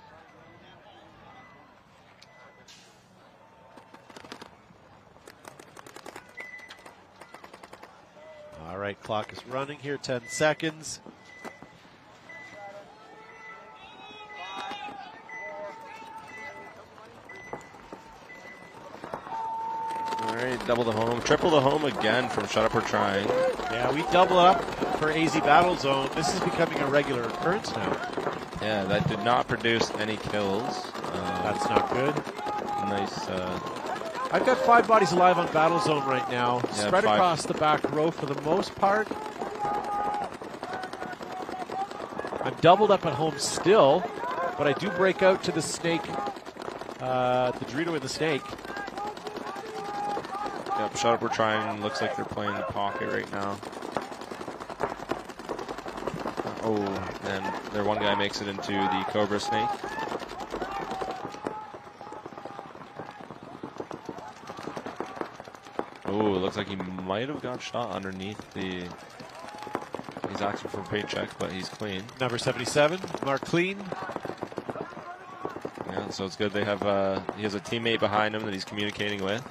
All right, clock is running here. 10 seconds. All right, double the home. Triple the home again from Shut Up We're Trying. Yeah, we double up for AZ Battle Zone. This is becoming a regular occurrence now. Yeah, that did not produce any kills. That's not good. Nice. I've got 5 bodies alive on Battle Zone right now. Yeah, spread 5. Across the back row for the most part. I'm doubled up at home still, but I do break out to the snake, the Dorito and the snake. Yep, Shut Up We're Trying. Looks like they're playing the pocket right now. Oh, and their one guy makes it into the Cobra snake. Oh, it looks like he might have got shot underneath the. He's asking for a paycheck, but he's clean. Number 77, Mark Clean. Yeah, so it's good. They have he has a teammate behind him that he's communicating with.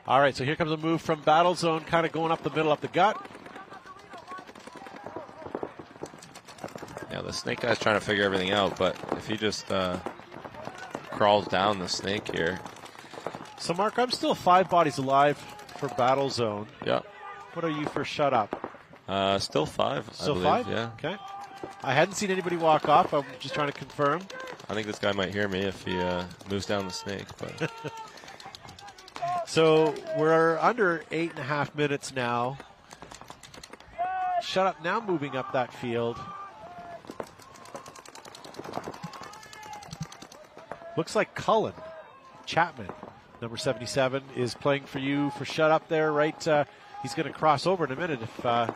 All right, so here comes a move from Battle Zone, kind of going up the middle of the gut. Yeah, the snake guy's trying to figure everything out, but if he just crawls down the snake here. So, Mark, I'm still 5 bodies alive for Battle Zone. Yeah. What are you for Shut Up? Still 5. Still I believe, 5? Yeah. Okay. I hadn't seen anybody walk off. I'm just trying to confirm. I think this guy might hear me if he moves down the snake, but. So we're under 8.5 minutes now. Shut Up now moving up that field. Looks like Cullen Chapman, number 77, is playing for you for Shut Up there, right? He's going to cross over in a minute. But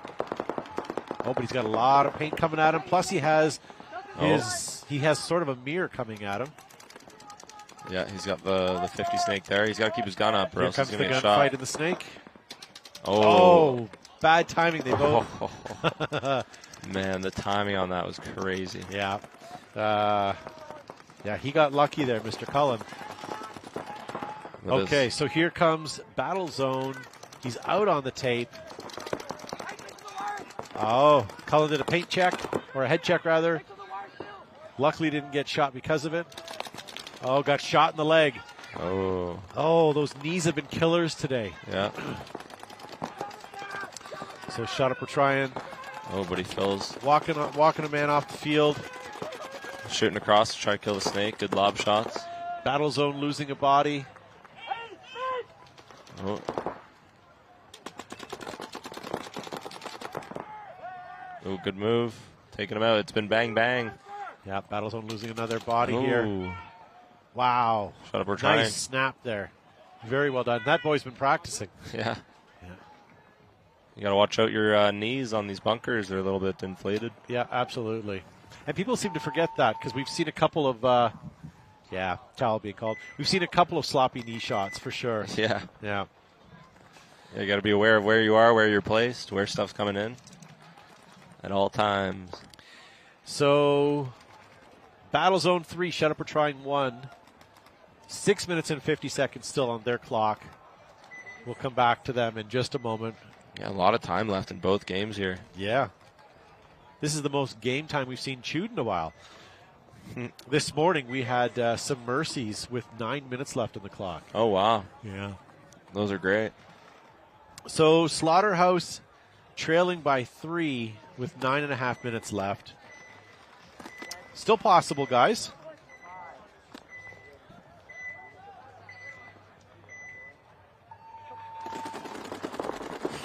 he's got a lot of paint coming at him. Plus he has he has sort of a mirror coming at him. Yeah, he's got the 50 snake there. He's got to keep his gun up, or Here else he's comes going the to get shot. gunfight in the snake. Oh, bad timing. They both. Man, the timing on that was crazy. Yeah. Yeah, he got lucky there, Mr. Cullen. Okay, so here comes Battle Zone. He's out on the tape. Oh, Cullen did a paint check, or a head check rather. Luckily didn't get shot because of it. Oh, got shot in the leg. Oh, those knees have been killers today. Yeah. So Shut Up, we're trying. Oh, but he fills. Walking a man off the field. Shooting across to try to kill the snake. Good lob shots. Battle Zone losing a body. Oh. Oh, good move. Taking him out. It's been bang, bang. Yeah, Battle Zone losing another body here. Wow. Shut Up, we're trying. Nice snap there. Very well done. That boy's been practicing. Yeah. You got to watch out your knees on these bunkers. They're a little bit inflated. Yeah, absolutely. And people seem to forget that because we've seen a couple of, towel being called. We've seen a couple of sloppy knee shots for sure. Yeah. Yeah. You got to be aware of where you are, where you're placed, where stuff's coming in at all times. So, Battle Zone 3, Shut Up or Trying 1. 6 minutes and 50 seconds still on their clock. We'll come back to them in just a moment. Yeah, a lot of time left in both games here. Yeah. This is the most game time we've seen chewed in a while. This morning we had some mercies with 9 minutes left on the clock. Oh, wow. Yeah. Those are great. So Slaughterhouse trailing by 3 with 9.5 minutes left. Still possible, guys.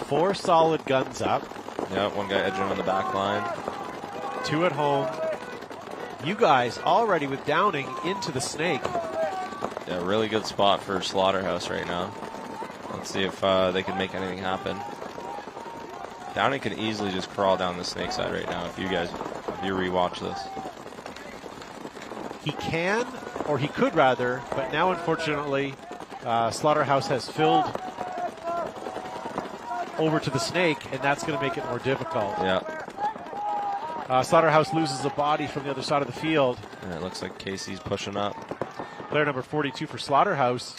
Four solid guns up. Yeah, one guy edging on the back line. 2 at home. You guys already with Downing into the snake. Yeah, really good spot for Slaughterhouse right now. Let's see if they can make anything happen. Downing can easily just crawl down the snake side right now if you rewatch this. He can, or he could rather, but now unfortunately Slaughterhouse has filled over to the snake, and that's going to make it more difficult. Yeah. Slaughterhouse loses a body from the other side of the field. And it looks like Casey's pushing up. Player number 42 for Slaughterhouse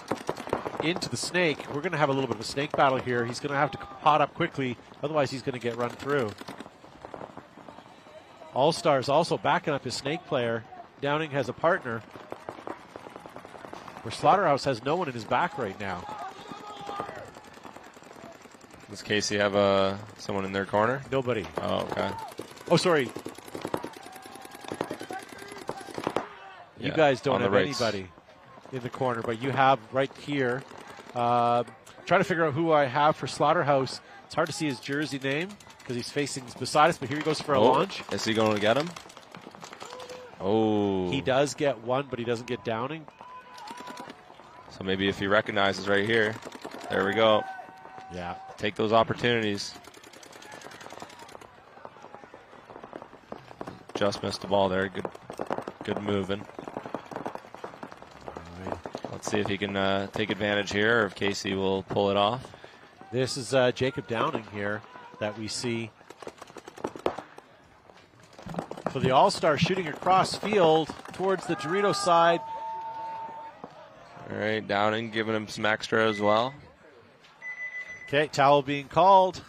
into the snake. We're going to have a little bit of a snake battle here. He's going to have to pot up quickly, otherwise he's going to get run through. All-Stars also backing up his snake player. Downing has a partner, where Slaughterhouse has no one in his back right now. Does Casey have someone in their corner? Nobody. Oh, okay. Oh, sorry. You Yeah, guys don't on the have rights. anybody in the corner, but you have right here. Trying to figure out who I have for Slaughterhouse. It's hard to see his jersey name because he's facing beside us, but here he goes for a launch. Is he going to get him? Oh. He does get one, but he doesn't get Downing. So maybe if he recognizes right here. There we go. Yeah. Take those opportunities. Just missed the ball there. Good moving. Right. Let's see if he can take advantage here or if Casey will pull it off. This is Jacob Downing here that we see. So the All-Star shooting across field towards the Dorito side. All right, Downing giving him some extra as well. Okay, towel being called.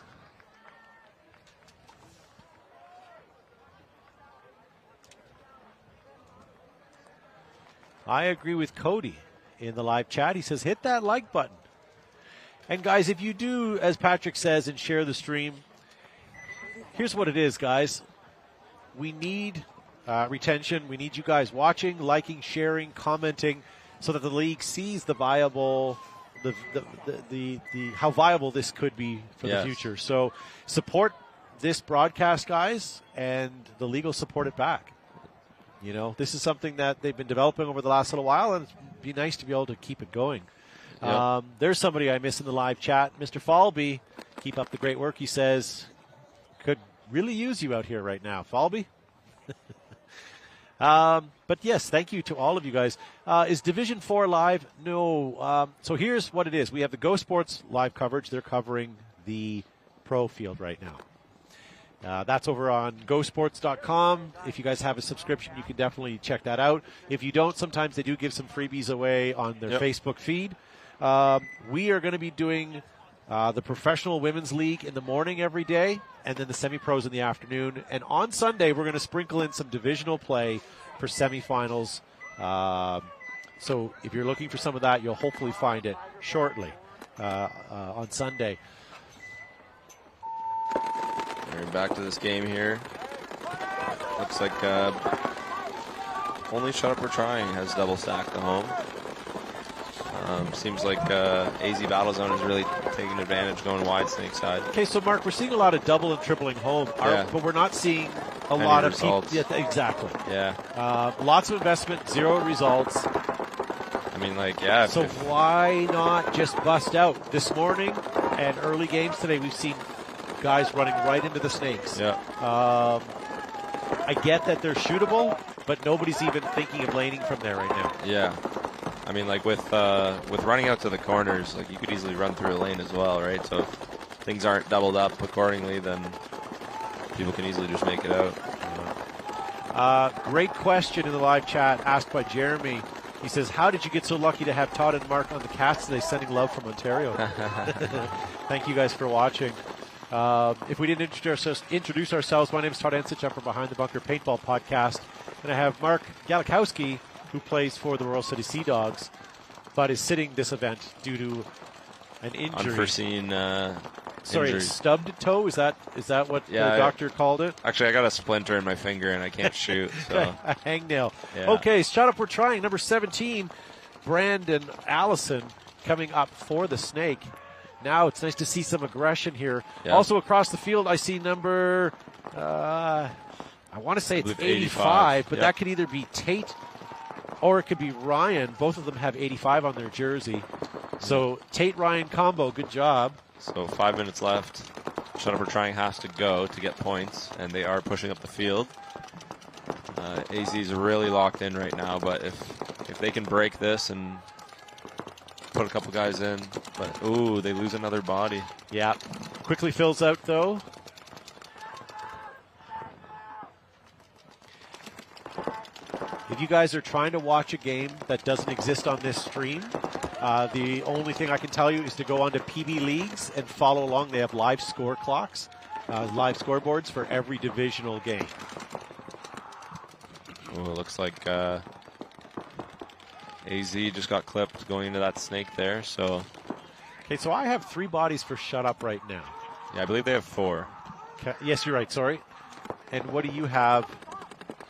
I agree with Cody in the live chat. He says, hit that like button. And guys, if you do, as Patrick says, and share the stream, here's what it is, guys. We need retention. We need you guys watching, liking, sharing, commenting, so that the league sees the viable, the how viable this could be for the future. So support this broadcast, guys, and the league will support it back. You know, this is something that they've been developing over the last little while, and it'd be nice to be able to keep it going. Yep. There's somebody I miss in the live chat. Mr. Falby, keep up the great work, he says. Could really use you out here right now, Falby. But yes, thank you to all of you guys. Is Division 4 live? No. So here's what it is. We have the Go Sports live coverage. They're covering the pro field right now. That's over on gosports.com. If you guys have a subscription, you can definitely check that out. If you don't, sometimes they do give some freebies away on their Facebook feed. We are going to be doing the Professional Women's League in the morning every day, and then the semi-pros in the afternoon. And on Sunday, we're going to sprinkle in some divisional play for semifinals. So if you're looking for some of that, you'll hopefully find it shortly on Sunday. We're back to this game here. Looks like only Shut Up We're Trying has double stacked the home. Seems like AZ Battlezone is really taking advantage going wide snake side. Okay, so Mark, we're seeing a lot of double and tripling home, but we're not seeing a lot of results. Exactly. Yeah. Lots of investment, zero results. I mean, like, yeah. So why not just bust out? This morning and early games today, we've seen guys running right into the snakes. Yeah. I get that they're shootable, but nobody's even thinking of laning from there right now. Yeah. I mean, like with running out to the corners, like you could easily run through a lane as well, right? So if things aren't doubled up accordingly, then people can easily just make it out. Great question in the live chat asked by Jeremy. He says, how did you get so lucky to have Todd and Mark on the cast today, sending love from Ontario? Thank you guys for watching. If we didn't introduce ourselves, my name is Todd Ensich. I'm from Behind the Bunker Paintball Podcast. And I have Mark Galikowski, who plays for the Royal City Sea Dogs, but is sitting this event due to an injury. Unforeseen injury. Stubbed toe? Is that what the doctor called it? Actually, I got a splinter in my finger and I can't shoot. So. A hangnail. Yeah. Okay, Shut Up We're Trying. Number 17, Brandon Allison coming up for the snake. Now it's nice to see some aggression here. Yeah. Also across the field, I see number, I want to say it's 85, but that could either be Tate or it could be Ryan. Both of them have 85 on their jersey. So Tate-Ryan combo, good job. So 5 minutes left. Shut Up We're Trying has to go to get points, and they are pushing up the field. AZ is really locked in right now, but if they can break this and put a couple guys in, but ooh, they lose another body. Yeah, quickly fills out though. If you guys are trying to watch a game that doesn't exist on this stream, the only thing I can tell you is to go onto PB Leagues and follow along. They have live score clocks, live scoreboards for every divisional game. Oh, it looks like AZ just got clipped going into that snake there. So, okay, so I have 3 bodies for Shut Up right now. Yeah, I believe they have 4. Okay. Yes, you're right. Sorry. And what do you have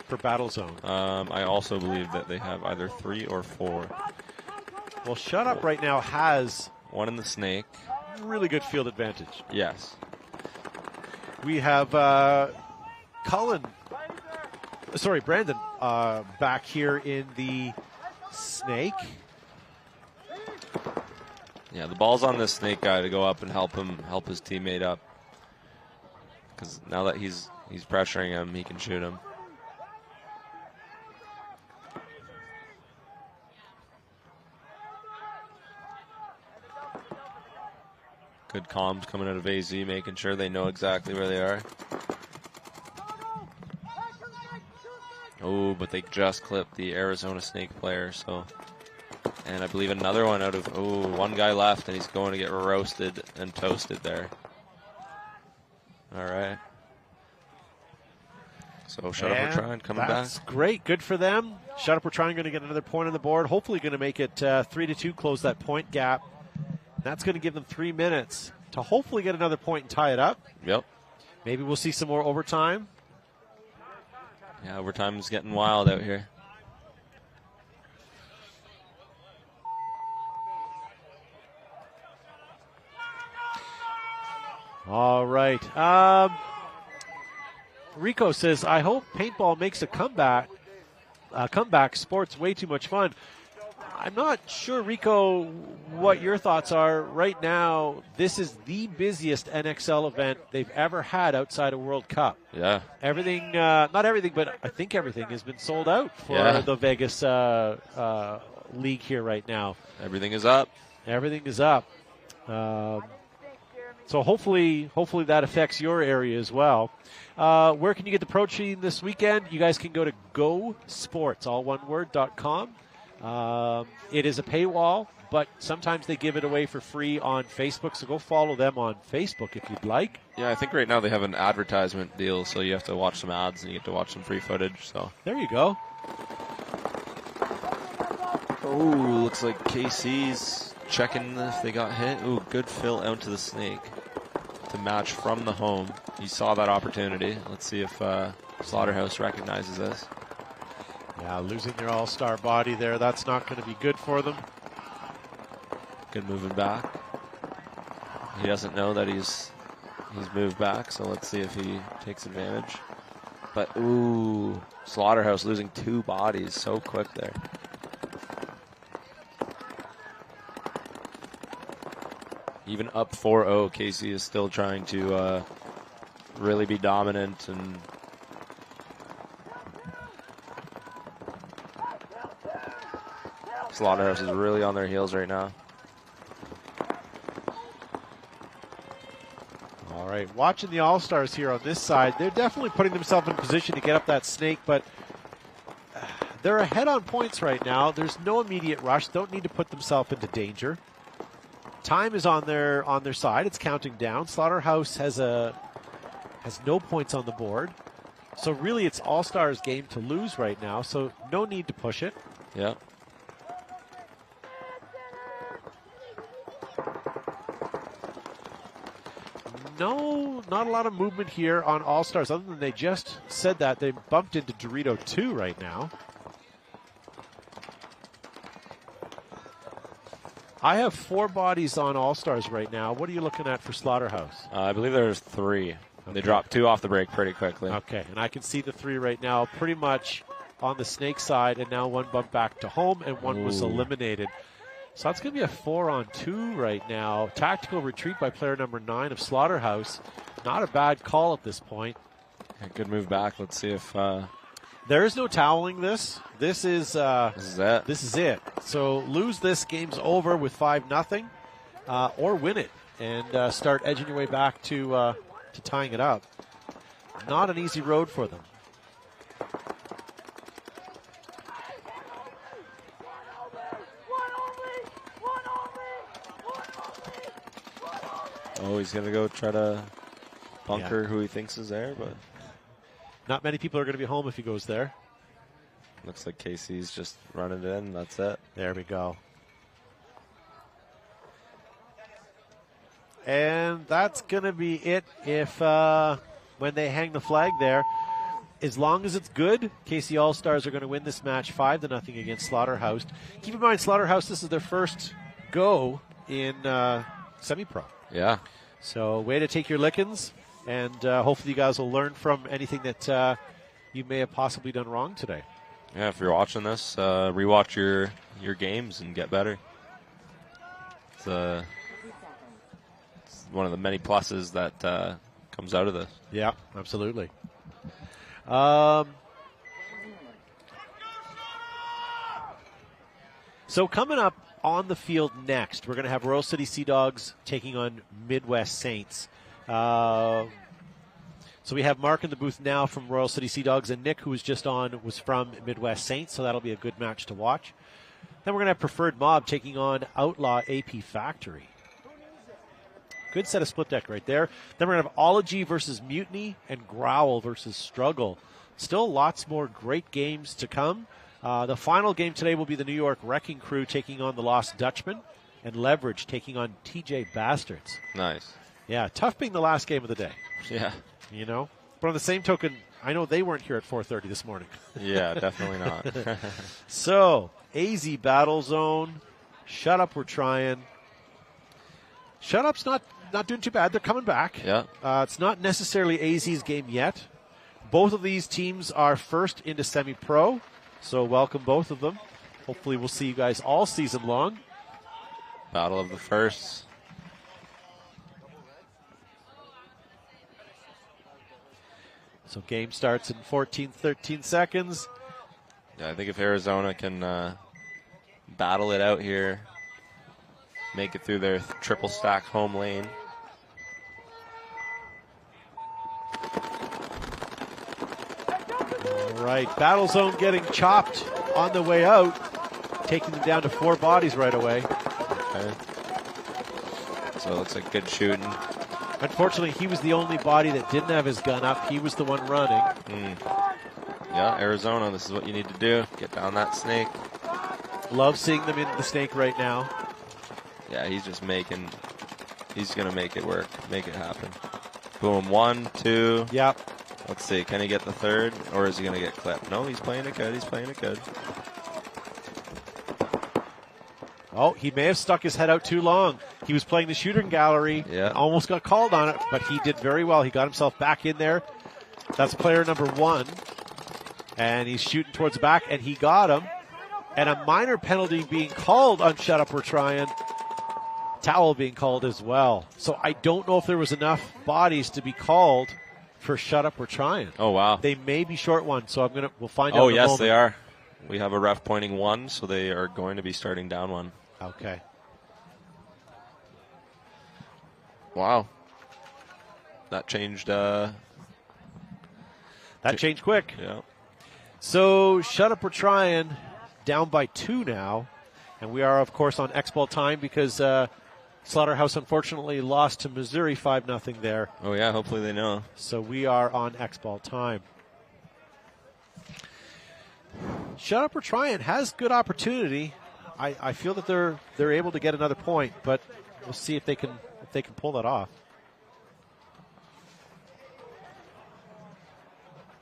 for Battlezone? I also believe that they have either 3 or 4. Well, Shut Up right now has 1 in the snake. Really good field advantage. Yes. We have Brandon back here in the snake. Yeah, the ball's on this snake guy to go up and help his teammate up. Because now that he's pressuring him, he can shoot him. Good comms coming out of AZ, making sure they know exactly where they are. Oh, but they just clipped the Arizona Snake player, so. And I believe another one out of, one guy left, and he's going to get roasted and toasted there. All right. So Shut Up We're Trying coming back. That's great. Good for them. Shut Up We're Trying going to get another point on the board. Hopefully going to make it 3-2, close that point gap. That's going to give them 3 minutes to hopefully get another point and tie it up. Yep. Maybe we'll see some more overtime. Yeah, overtime's getting wild out here. All right. Rico says, I hope paintball makes a comeback. Sport's way too much fun. I'm not sure, Rico, what your thoughts are. Right now, this is the busiest NXL event they've ever had outside of World Cup. Yeah. Everything, not everything, but I think everything has been sold out for the Vegas league here right now. Everything is up. Everything is up. So hopefully that affects your area as well. Where can you get the protein this weekend? You guys can go to GoSports, all one word.com. It is a paywall, but sometimes they give it away for free on Facebook, so go follow them on Facebook if you'd like. Yeah, I think right now they have an advertisement deal, so you have to watch some ads and you get to watch some free footage. So there you go. Oh, looks like KC's checking if they got hit. Ooh, good fill out to the snake to match from the home. He saw that opportunity. Let's see if Slaughterhouse recognizes this. Yeah, losing their all-star body there. That's not going to be good for them. Good moving back. He doesn't know that he's moved back, so let's see if he takes advantage. But, ooh, Slaughterhouse losing 2 bodies so quick there. Even up 4-0, Casey is still trying to really be dominant and Slaughterhouse is really on their heels right now. All right, watching the All-Stars here on this side, they're definitely putting themselves in position to get up that snake, but they're ahead on points right now. There's no immediate rush. Don't need to put themselves into danger. Time is on their side. It's counting down. Slaughterhouse has no points on the board. So really it's All-Stars game to lose right now, so no need to push it. Yeah. No, not a lot of movement here on All-Stars, other than they just said that. They bumped into Dorito 2 right now. I have 4 bodies on All-Stars right now. What are you looking at for Slaughterhouse? I believe there's 3. Okay. They dropped 2 off the break pretty quickly. Okay, and I can see the 3 right now pretty much on the snake side, and now 1 bumped back to home, and 1 was eliminated. So that's going to be a 4-on-2 right now. Tactical retreat by player number 9 of Slaughterhouse. Not a bad call at this point. Yeah, good move back. Let's see if... There is no toweling this. This is it. This is it. So lose this, game's over with 5-0, or win it and start edging your way back to tying it up. Not an easy road for them. Oh, he's going to go try to bunker who he thinks is there, but... Not many people are going to be home if he goes there. Looks like Casey's just running it in. That's it. There we go. And that's going to be it if when they hang the flag there. As long as it's good, KC All-Stars are going to win this match 5-0 against Slaughterhouse. Keep in mind, Slaughterhouse, this is their first go in semi-pro. Yeah. So way to take your lickings, and hopefully you guys will learn from anything that you may have possibly done wrong today. Yeah, if you're watching this, rewatch your games and get better. It's one of the many pluses that comes out of this. Yeah, absolutely. So coming up on the field next, we're going to have Royal City Sea Dogs taking on Midwest Saints. So we have Mark in the booth now from Royal City Sea Dogs, and Nick, who was just on, was from Midwest Saints, so that'll be a good match to watch. Then we're going to have Preferred Mob taking on Outlaw AP Factory. Good set of split deck right there. Then we're going to have Ology versus Mutiny and Growl versus Struggle. Still lots more great games to come. The final game today will be the New York Wrecking Crew taking on the Lost Dutchman, and Leverage taking on TJ Bastards. Nice. Yeah, tough being the last game of the day. Yeah. You know? But on the same token, I know they weren't here at 4:30 this morning. Yeah, definitely not. So, AZ Battle Zone. Shut Up, we're trying. Shut Up's not doing too bad. They're coming back. Yeah. It's not necessarily AZ's game yet, Both of these teams are first into semi-pro, so welcome both of them. Hopefully we'll see you guys all season long. Battle of the firsts. So game starts in 13 seconds. Yeah, I think if Arizona can battle it out here, make it through their triple stack home lane. All right, Battle Zone getting chopped on the way out, taking them down to 4 bodies right away. Okay. So it looks like good shooting. Unfortunately, he was the only body that didn't have his gun up. He was the one running. Yeah, Arizona, this is what you need to do. Get down that snake. Love seeing them in the snake right now. Yeah, he's just making, he's going to make it work, make it happen. Boom, 1, 2. Yep. Let's see, can he get the third, or is he going to get clipped? No, he's playing it good, he's playing it good. Oh, he may have stuck his head out too long. He was playing the shooting gallery. Yeah. Almost got called on it, but he did very well. He got himself back in there. That's player number 1. And he's shooting towards the back, and he got him. And a minor penalty being called on Shut Up, We're Trying. Towel being called as well. So I don't know if there was enough bodies to be called for Shut Up, We're Trying. Oh, wow. They may be short one, so we'll find out Oh, in a yes, moment. they are. We have a ref pointing 1, so they are going to be starting down 1. Okay. Wow. That changed. That changed quick. Yeah. So, Shut Up, We're Trying, down by 2 now. And we are, of course, on X-Ball time because Slaughterhouse unfortunately lost to Missouri 5-0 there. Oh, yeah, hopefully they know. So we are on X-Ball time. Shut Up, We're Trying has good opportunity. I feel that they're able to get another point, but we'll see if they can pull that off.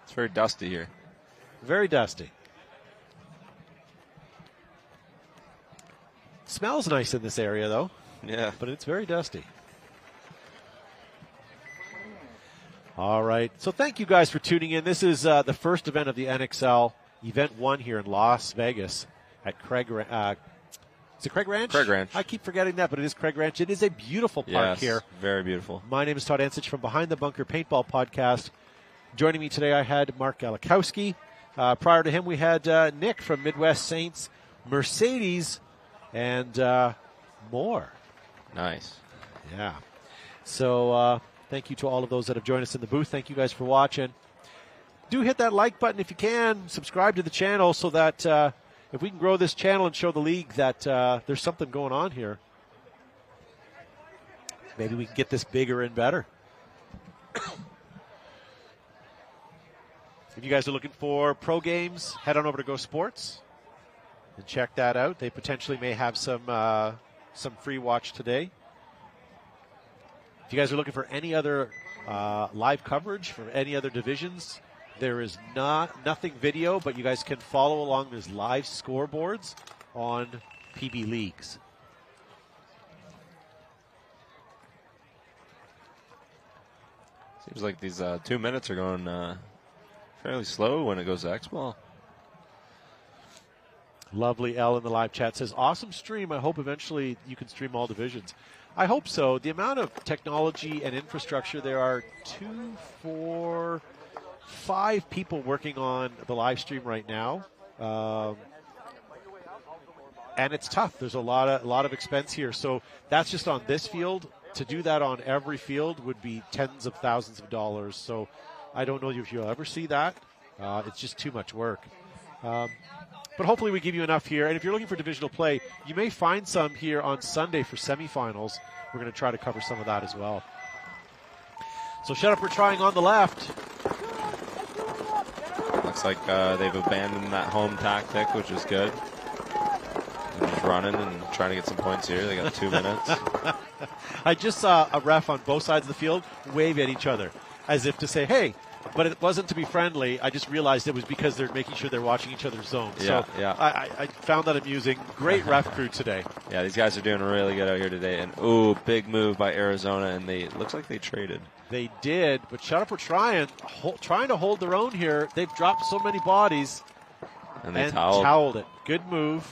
It's very dusty here. Very dusty. Smells nice in this area, though. Yeah. But it's very dusty. All right. So thank you guys for tuning in. This is the first event of the NXL, Event 1 here in Las Vegas at Craig. Is it Craig Ranch? Craig Ranch. I keep forgetting that, but it is Craig Ranch. It is a beautiful park Yes, here. very beautiful. My name is Todd Ansich from Behind the Bunker Paintball Podcast. Joining me today, I had Mark Galikowski. Prior to him, we had Nick from Midwest Saints, Mercedes, and more. Nice. Yeah. So thank you to all of those that have joined us in the booth. Thank you guys for watching. Do hit that like button if you can. Subscribe to the channel so that if we can grow this channel and show the league that there's something going on here, maybe we can get this bigger and better. If you guys are looking for pro games, head on over to Go Sports and check that out. They potentially may have some free watch today. If you guys are looking for any other live coverage for any other divisions, there is nothing video, but you guys can follow along. There's live scoreboards on PB Leagues. Seems like these 2 minutes are going fairly slow when it goes to X-Ball. Lovely L in the live chat says, awesome stream. I hope eventually you can stream all divisions. I hope so. The amount of technology and infrastructure, there are 2, 4, 5 people working on the live stream right now. And it's tough. There's a lot of expense here. So that's just on this field. To do that on every field would be tens of thousands of dollars. So I don't know if you'll ever see that. It's just too much work. But hopefully we give you enough here. And if you're looking for divisional play, you may find some here on Sunday for semifinals. We're going to try to cover some of that as well. So Shut Up, We're Trying on the left. Looks like they've abandoned that home tactic, which is good. They're just running and trying to get some points here. They got 2 minutes. I just saw a ref on both sides of the field wave at each other as if to say, hey, but it wasn't to be friendly. I just realized it was because they're making sure they're watching each other's zones. Yeah, so yeah. I found that amusing. Great ref crew today. Yeah, these guys are doing really good out here today. And, ooh, big move by Arizona, and looks like they traded. They did, but Shut Up, we're trying to hold their own here. They've dropped so many bodies. And they toweled it. Good move.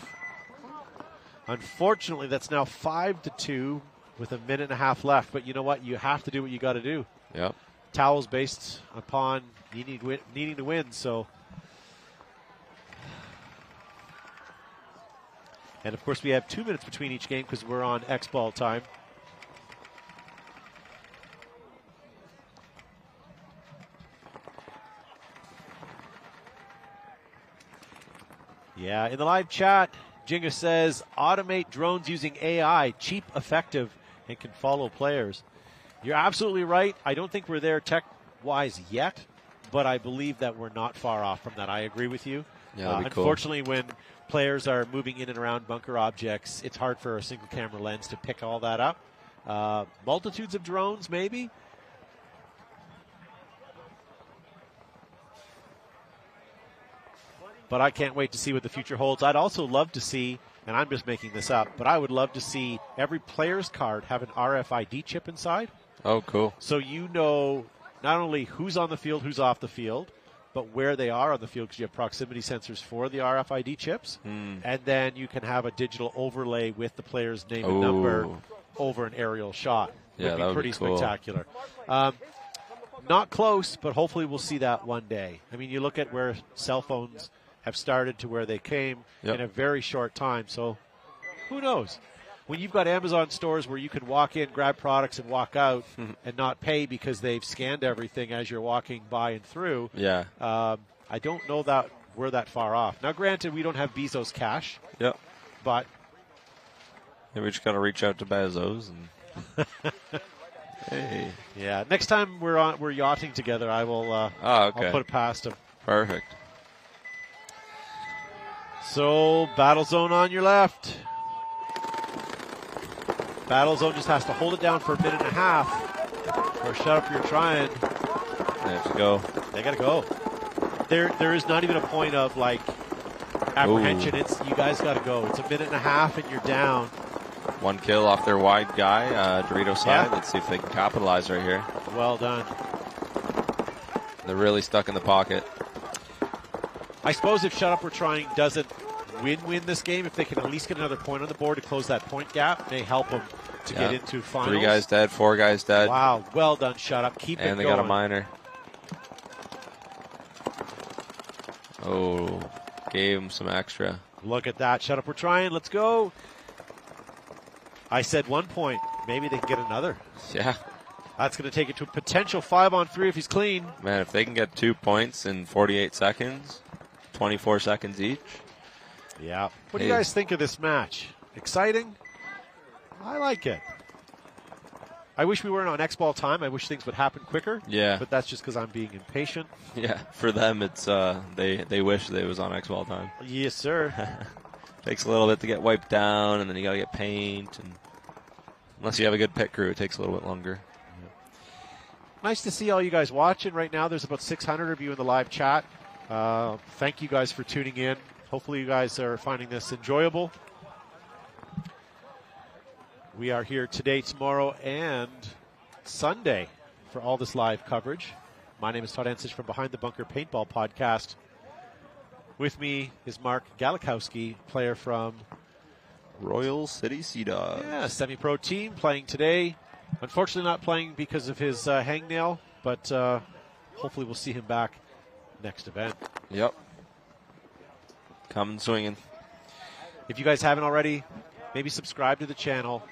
Unfortunately, that's now 5-2 with a minute and a half left. But you know what? You have to do what you got to do. Yep. Towels based upon needing to win. So, and of course, we have 2 minutes between each game because we're on X-ball time. Yeah, in the live chat, Jinga says, automate drones using AI, cheap, effective, and can follow players. You're absolutely right. I don't think we're there tech-wise yet, but I believe that we're not far off from that. I agree with you. Yeah, that'd be cool. Unfortunately, when players are moving in and around bunker objects, it's hard for a single camera lens to pick all that up. Multitudes of drones, maybe. But I can't wait to see what the future holds. I'd also love to see, and I'm just making this up, but I would love to see every player's card have an RFID chip inside. Oh, cool. So you know not only who's on the field, who's off the field, but where they are on the field because you have proximity sensors for the RFID chips. And then you can have a digital overlay with the player's name and number over an aerial shot. Yeah, Would be that would pretty be cool. spectacular. Not close, but hopefully we'll see that one day. I mean, you look at where cell phones have started to where they came in a very short time. So who knows? When you've got Amazon stores where you can walk in, grab products, and walk out and not pay because they've scanned everything as you're walking by and through, I don't know that we're that far off. Now, granted, we don't have Bezos cash. Yep. But maybe we just got to reach out to Bezos. And hey. Yeah, next time we're yachting together, I will okay. I'll put it past him. Perfect. So, battle zone on your left. Battle zone just has to hold it down for a minute and a half. Or shut up, you're trying. They have to go. They got to go. There is not even a point of, like, apprehension. Ooh. It's you guys got to go. It's a minute and a half and you're down. One kill off their wide guy, Dorito side. Let's see if they can capitalize right here. Well done. They're really stuck in the pocket. I suppose if Shut Up We're Trying doesn't win this game, if they can at least get another point on the board to close that point gap, may help them to get into finals. 3 guys dead, 4 guys dead. Wow, well done, Shut Up. Keep it going. And they got a minor. Oh, gave him some extra. Look at that. Shut Up We're Trying. Let's go. I said 1 point. Maybe they can get another. Yeah. That's going to take it to a potential 5-on-3 if he's clean. Man, if they can get 2 points in 48 seconds, 24 seconds each. Yeah. What do you guys think of this match? Exciting? I like it. I wish we weren't on X-Ball time. I wish things would happen quicker. Yeah. But that's just because I'm being impatient. Yeah, for them, it's they wish they was on X-Ball time. Yes, sir. Takes a little bit to get wiped down, and then you got to get paint. And unless you have a good pit crew, it takes a little bit longer. Nice to see all you guys watching. Right now, there's about 600 of you in the live chat. Thank you guys for tuning in. Hopefully you guys are finding this enjoyable. We are here today, tomorrow, and Sunday for all this live coverage. My name is Todd Ensich from Behind the Bunker Paintball Podcast. With me is Mark Galikowski, player from Royal City Sea Dogs. Yeah, semi-pro team playing today. Unfortunately not playing because of his hangnail, but hopefully we'll see him back next event. Yep. Coming swinging. If you guys haven't already, maybe subscribe to the channel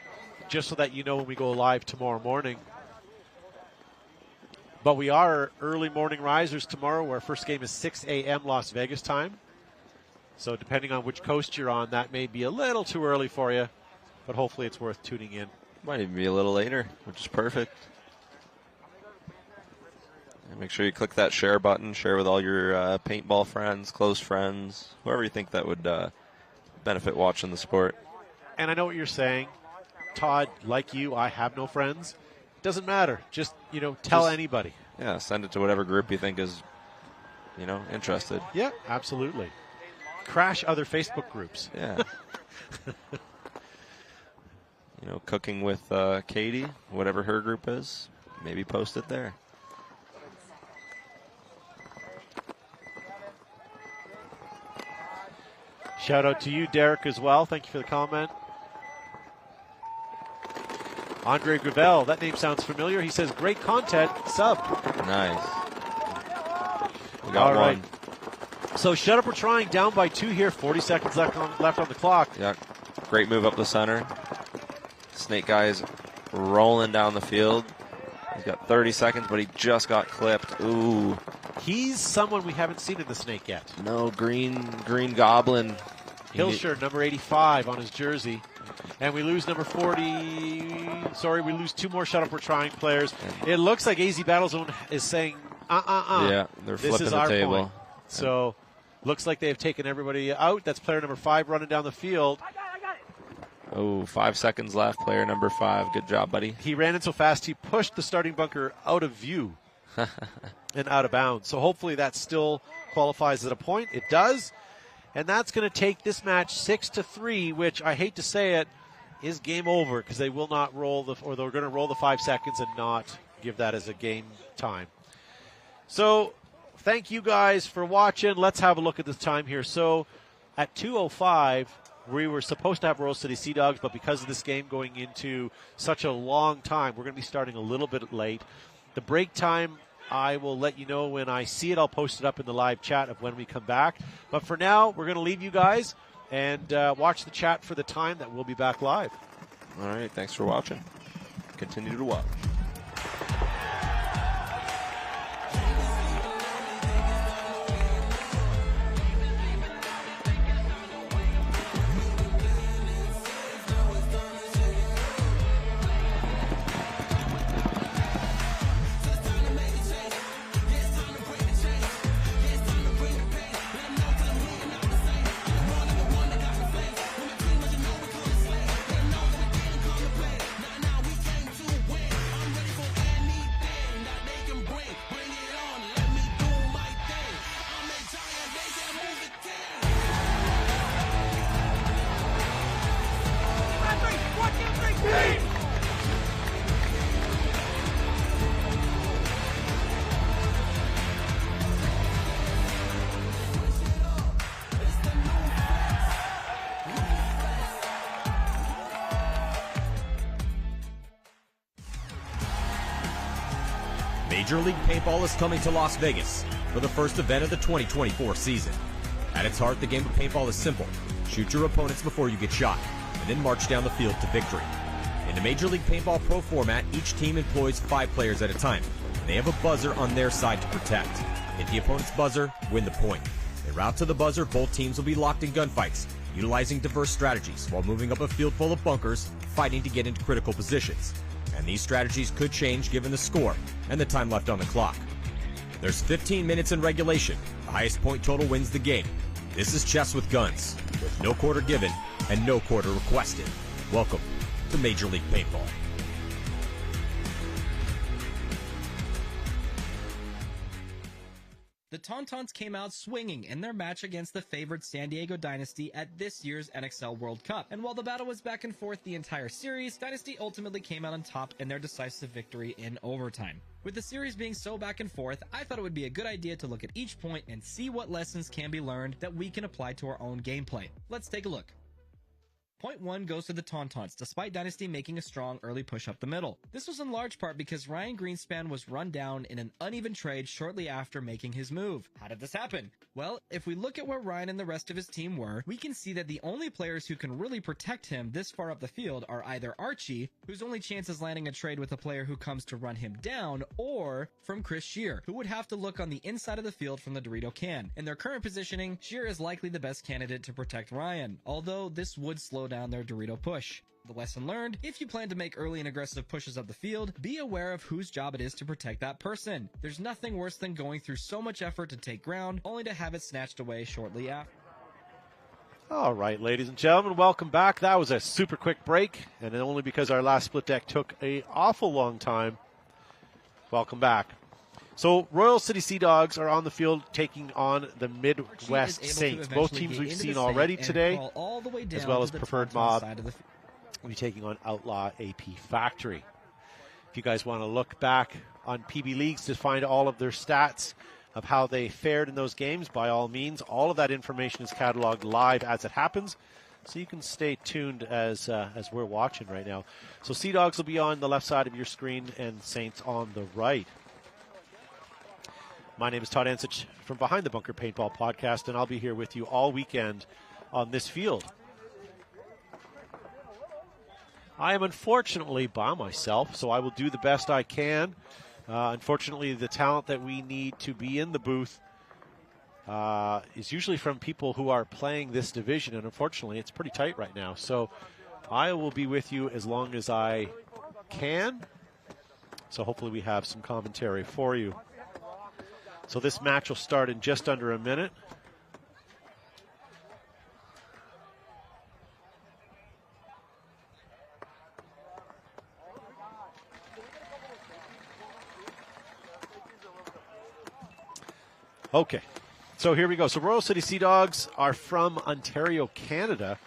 just so that you know when we go live tomorrow morning. But we are early morning risers tomorrow. Our first game is 6 a.m. Las Vegas time. So depending on which coast you're on, that may be a little too early for you, but hopefully it's worth tuning in. Might even be a little later, which is perfect. And make sure you click that share button. Share with all your paintball friends, close friends, whoever you think that would benefit watching the sport. And I know what you're saying. Todd, like you, I have no friends. doesn't matter. Just, tell anybody. Yeah, send it to whatever group you think is, interested. Yeah, absolutely. Crash other Facebook groups. Yeah. Cooking with Katie, whatever her group is, maybe post it there. Shout out to you, Derek, as well. Thank you for the comment. Andre Gravel, that name sounds familiar. He says, great content, sub. Nice. We got All right. one. So shut up, we're trying down by 2 here. 40 seconds left on the clock. Yeah, great move up the center. Snake guy's rolling down the field. He's got 30 seconds, but he just got clipped. Ooh. He's someone we haven't seen in the Snake yet. No, green Goblin. Hilscher, number 85 on his jersey. And we lose number 40. Sorry, we lose 2 more shut up, we're trying players. It looks like AZ Battlezone is saying, Yeah, they're this flipping is the our table. point. So, looks like they've taken everybody out. That's player number 5 running down the field. Oh, 5 seconds left. Player number 5. Good job, buddy. He ran in so fast, he pushed the starting bunker out of view and out of bounds. So hopefully that still qualifies at a point. It does. And that's going to take this match 6-3, which I hate to say it, is game over because they will not roll they're going to roll the 5 seconds and not give that as a game time. So thank you guys for watching. Let's have a look at this time here. So at 2:05, we were supposed to have Royal City Sea Dogs, but because of this game going into such a long time, we're going to be starting a little bit late. The break time, I will let you know when I see it. I'll post it up in the live chat of when we come back. But for now, we're going to leave you guys and watch the chat for the time that we'll be back live. All right, thanks for watching. Continue to watch. Major League Paintball is coming to Las Vegas for the first event of the 2024 season. At its heart, the game of paintball is simple. Shoot your opponents before you get shot, and then march down the field to victory. In the Major League Paintball Pro format, each team employs 5 players at a time, and they have a buzzer on their side to protect. Hit the opponent's buzzer, win the point. En route to the buzzer, both teams will be locked in gunfights, utilizing diverse strategies while moving up a field full of bunkers, fighting to get into critical positions. And these strategies could change given the score and the time left on the clock. There's 15 minutes in regulation. The highest point total wins the game. This is chess with guns, with no quarter given and no quarter requested. Welcome to Major League Paintball. The Tauntauns came out swinging in their match against the favored San Diego Dynasty at this year's NXL World Cup. And while the battle was back and forth the entire series, Dynasty ultimately came out on top in their decisive victory in overtime. With the series being so back and forth, I thought it would be a good idea to look at each point and see what lessons can be learned that we can apply to our own gameplay. Let's take a look. Point 1 goes to the Tauntauns, despite Dynasty making a strong early push up the middle. This was in large part because Ryan Greenspan was run down in an uneven trade shortly after making his move. How did this happen? Well, if we look at where Ryan and the rest of his team were, we can see that the only players who can really protect him this far up the field are either Archie, whose only chance is landing a trade with a player who comes to run him down, or from Chris Shear, who would have to look on the inside of the field from the Dorito can. In their current positioning, Shear is likely the best candidate to protect Ryan, although this would slow down their Dorito push. The lesson learned, if you plan to make early and aggressive pushes up the field, be aware of whose job it is to protect that person. There's nothing worse than going through so much effort to take ground, only to have it snatched away shortly after. All right, ladies and gentlemen, welcome back. That was a super quick break, and only because our last split deck took an awful long time. Welcome back. So Royal City Sea Dogs are on the field taking on the Midwest Saints. Both teams we've seen already today, as well as Preferred Mob, will be taking on Outlaw AP Factory. If you guys want to look back on PB Leagues to find all of their stats of how they fared in those games, by all means, all of that information is cataloged live as it happens, so you can stay tuned as we're watching right now. So Sea Dogs will be on the left side of your screen and Saints on the right. My name is Todd Ansich from Behind the Bunker Paintball Podcast, and I'll be here with you all weekend on this field. I am unfortunately by myself, so I will do the best I can. Unfortunately, the talent that we need to be in the booth is usually from people who are playing this division, and unfortunately, it's pretty tight right now. So I will be with you as long as I can. So hopefully we have some commentary for you. So this match will start in just under a minute. Okay, so here we go. So Royal City Sea Dogs are from Ontario, Canada.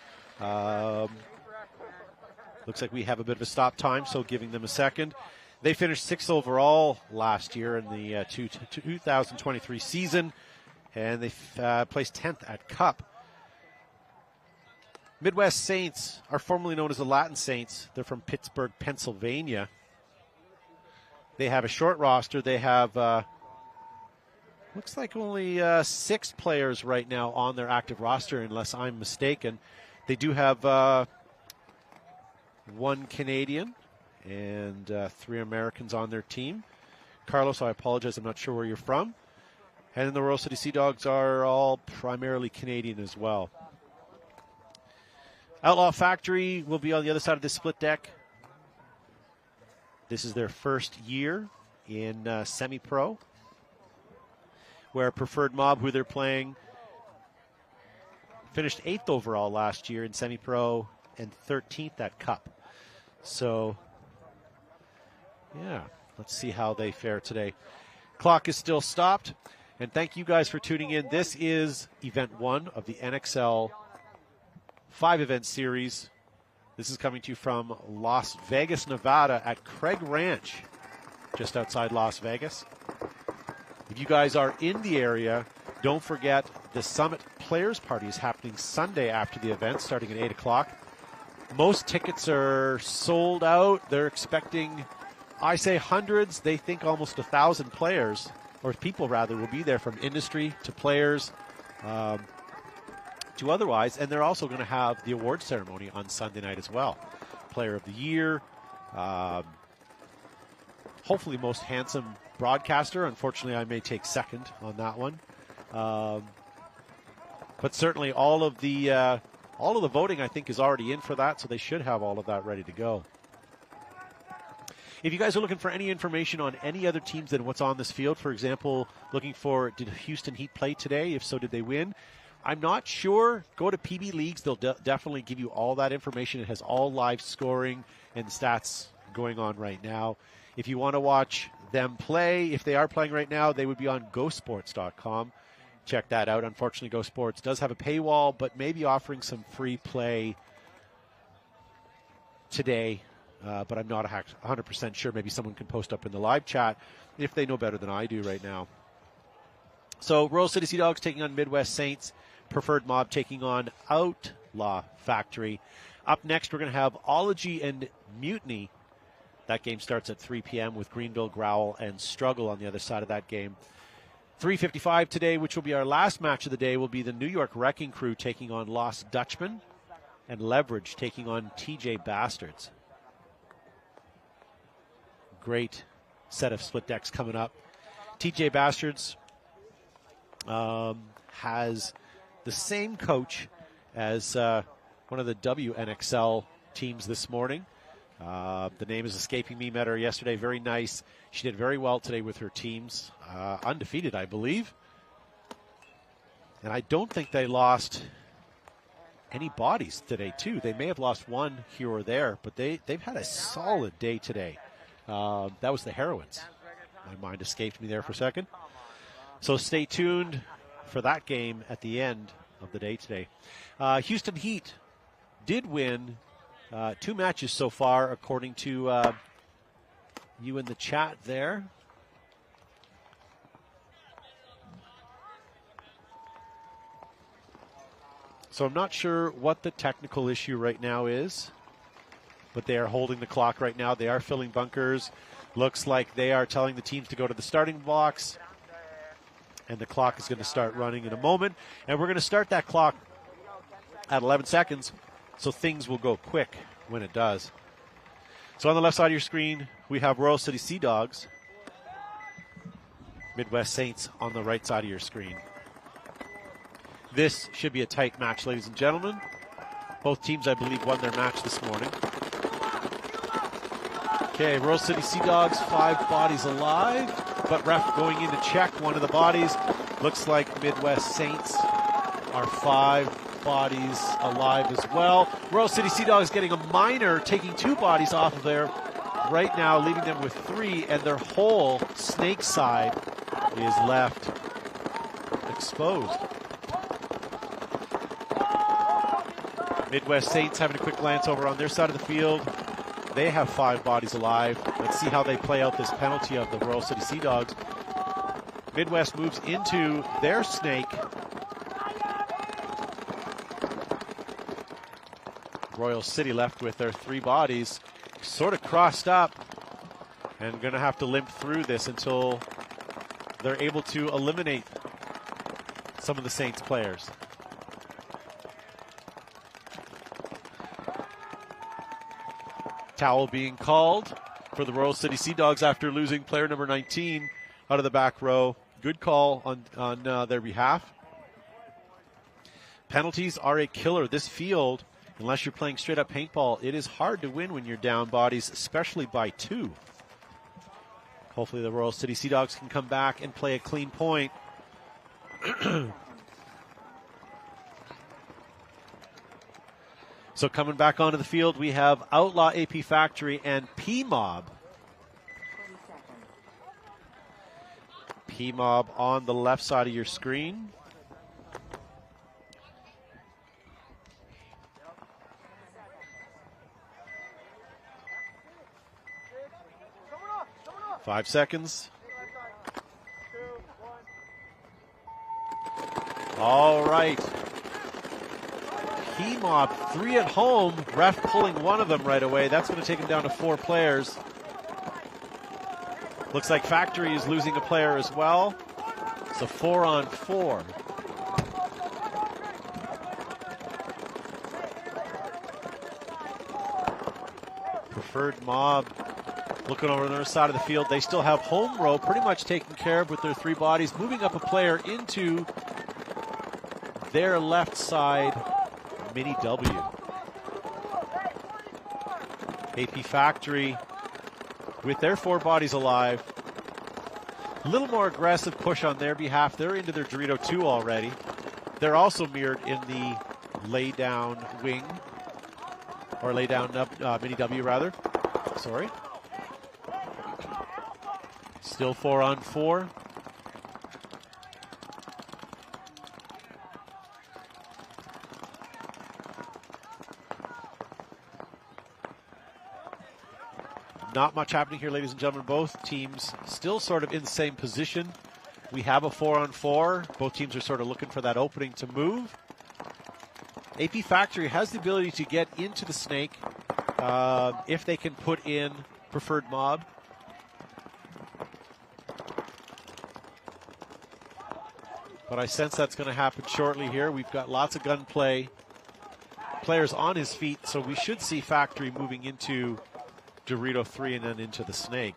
Looks like we have a bit of a stop time, so giving them a second. They finished 6th overall last year in the 2023 season, and they placed 10th at Cup. Midwest Saints are formerly known as the Latin Saints. They're from Pittsburgh, Pennsylvania. They have a short roster. They have, looks like only 6 players right now on their active roster, unless I'm mistaken. They do have 1 Canadian and 3 Americans on their team. Carlos, I apologize, I'm not sure where you're from. And then the Royal City Sea Dogs are all primarily Canadian as well. Outlaw Factory will be on the other side of this split deck. This is their first year in semi-pro, where Preferred Mob, who they're playing, finished 8th overall last year in semi-pro and 13th at Cup. So, yeah, let's see how they fare today. Clock is still stopped, and thank you guys for tuning in. This is event 1 of the NXL 5-event series. This is coming to you from Las Vegas, Nevada at Craig Ranch, just outside Las Vegas. If you guys are in the area, don't forget the Summit Players Party is happening Sunday after the event, starting at 8 o'clock. Most tickets are sold out. They're expecting, I say hundreds, they think almost 1,000 players, or people rather, will be there, from industry to players to otherwise. And they're also going to have the award ceremony on Sunday night as well. Player of the Year, hopefully most handsome broadcaster. Unfortunately, I may take second on that one. But certainly all of the voting, I think, is already in for that, so they should have all of that ready to go. If you guys are looking for any information on any other teams than what's on this field, for example, looking for, did Houston Heat play today? If so, did they win? I'm not sure. Go to PB Leagues. They'll definitely give you all that information. It has all live scoring and stats going on right now. If you want to watch them play, if they are playing right now, they would be on GoSports.com. Check that out. Unfortunately, Go Sports does have a paywall, but may be offering some free play today. But I'm not 100% sure. Maybe someone can post up in the live chat if they know better than I do right now. So Royal City Sea Dogs taking on Midwest Saints. Preferred Mob taking on Outlaw Factory. Up next, we're going to have Ology and Mutiny. That game starts at 3 p.m. with Greenville, Growl, and Struggle on the other side of that game. 3:55 today, which will be our last match of the day, will be the New York Wrecking Crew taking on Lost Dutchman, and Leverage taking on TJ Bastards. Great set of split decks coming up. TJ Bastards has the same coach as one of the WNXL teams this morning. The name is escaping me. Met her yesterday. Very nice. She did very well today with her teams. Undefeated, I believe. And I don't think they lost any bodies today, too. They may have lost one here or there, but they've had a solid day today. That was the Heroines. My mind escaped me there for a second. So stay tuned for that game at the end of the day today. Houston Heat did win 2 matches so far, according to you in the chat there. So I'm not sure what the technical issue right now is, but they are holding the clock right now. They are filling bunkers. Looks like they are telling the teams to go to the starting blocks, and the clock is going to start running in a moment. And we're going to start that clock at 11 seconds, so things will go quick when it does. So on the left side of your screen, we have Royal City Sea Dogs, Midwest Saints on the right side of your screen. This should be a tight match, ladies and gentlemen. Both teams, I believe, won their match this morning. Okay, Royal City Sea Dogs, 5 bodies alive, but ref going in to check one of the bodies. Looks like Midwest Saints are 5 bodies alive as well. Royal City Sea Dogs getting a minor, taking 2 bodies off of there right now, leaving them with 3, and their whole snake side is left exposed. Midwest Saints having a quick glance over on their side of the field. They have 5 bodies alive. Let's see how they play out this penalty of the Royal City Sea Dogs. Midwest moves into their snake. Royal City left with their 3 bodies, sort of crossed up, and going to have to limp through this until they're able to eliminate some of the Saints players. Towel being called for the Royal City Sea Dogs after losing player number 19 out of the back row. Good call on their behalf. Penalties are a killer. This field, unless you're playing straight up paintball, it is hard to win when you're down bodies, especially by 2. Hopefully the Royal City Sea Dogs can come back and play a clean point. So coming back onto the field, we have Outlaw, AP Factory, and P-Mob. P-Mob on the left side of your screen. Five seconds. All right. P-Mob, 3 at home. Ref pulling one of them right away. That's going to take him down to 4 players. Looks like Factory is losing a player as well. It's a 4-on-4. Preferred Mob looking over on the other side of the field. They still have home row pretty much taken care of with their 3 bodies. Moving up a player into their left side. Mini W. AP Factory with their 4 bodies alive. A little more aggressive push on their behalf. They're into their Dorito 2 already. They're also mirrored in the lay down wing, or lay down Mini W rather. Sorry. Still 4-on-4. Not much happening here, ladies and gentlemen. Both teams still sort of in the same position. We have a 4-on-4. Both teams are sort of looking for that opening to move. AP Factory has the ability to get into the snake if they can put in Preferred Mob. But I sense that's going to happen shortly here. We've got lots of gunplay. Players on his feet, so we should see Factory moving into Dorito 3 and then into the snake.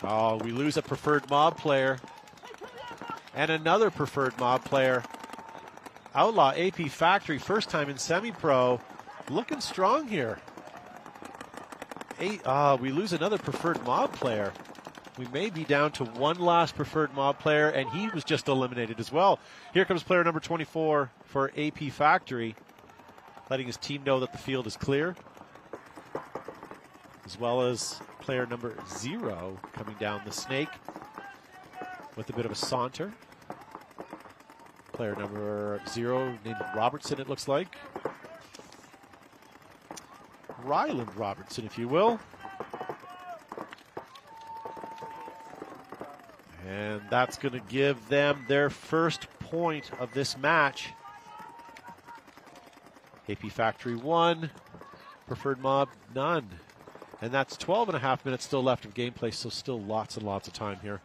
Oh, we lose a Preferred Mob player. And another Preferred Mob player. Outlaw, AP Factory, first time in semi-pro. Looking strong here. We lose another Preferred Mob player. we may be down to one last preferred mob player, and he was just eliminated as well. Here comes player number 24 for AP Factory, letting his team know that the field is clear, as well as player number 0 coming down the snake with a bit of a saunter. Player number 0 named Robertson, it looks like. Ryland Robertson, if you will. And that's going to give them their first point of this match. AP Factory 1, Preferred Mob none. And that's 12 and a half minutes still left of gameplay, so still lots and lots of time here.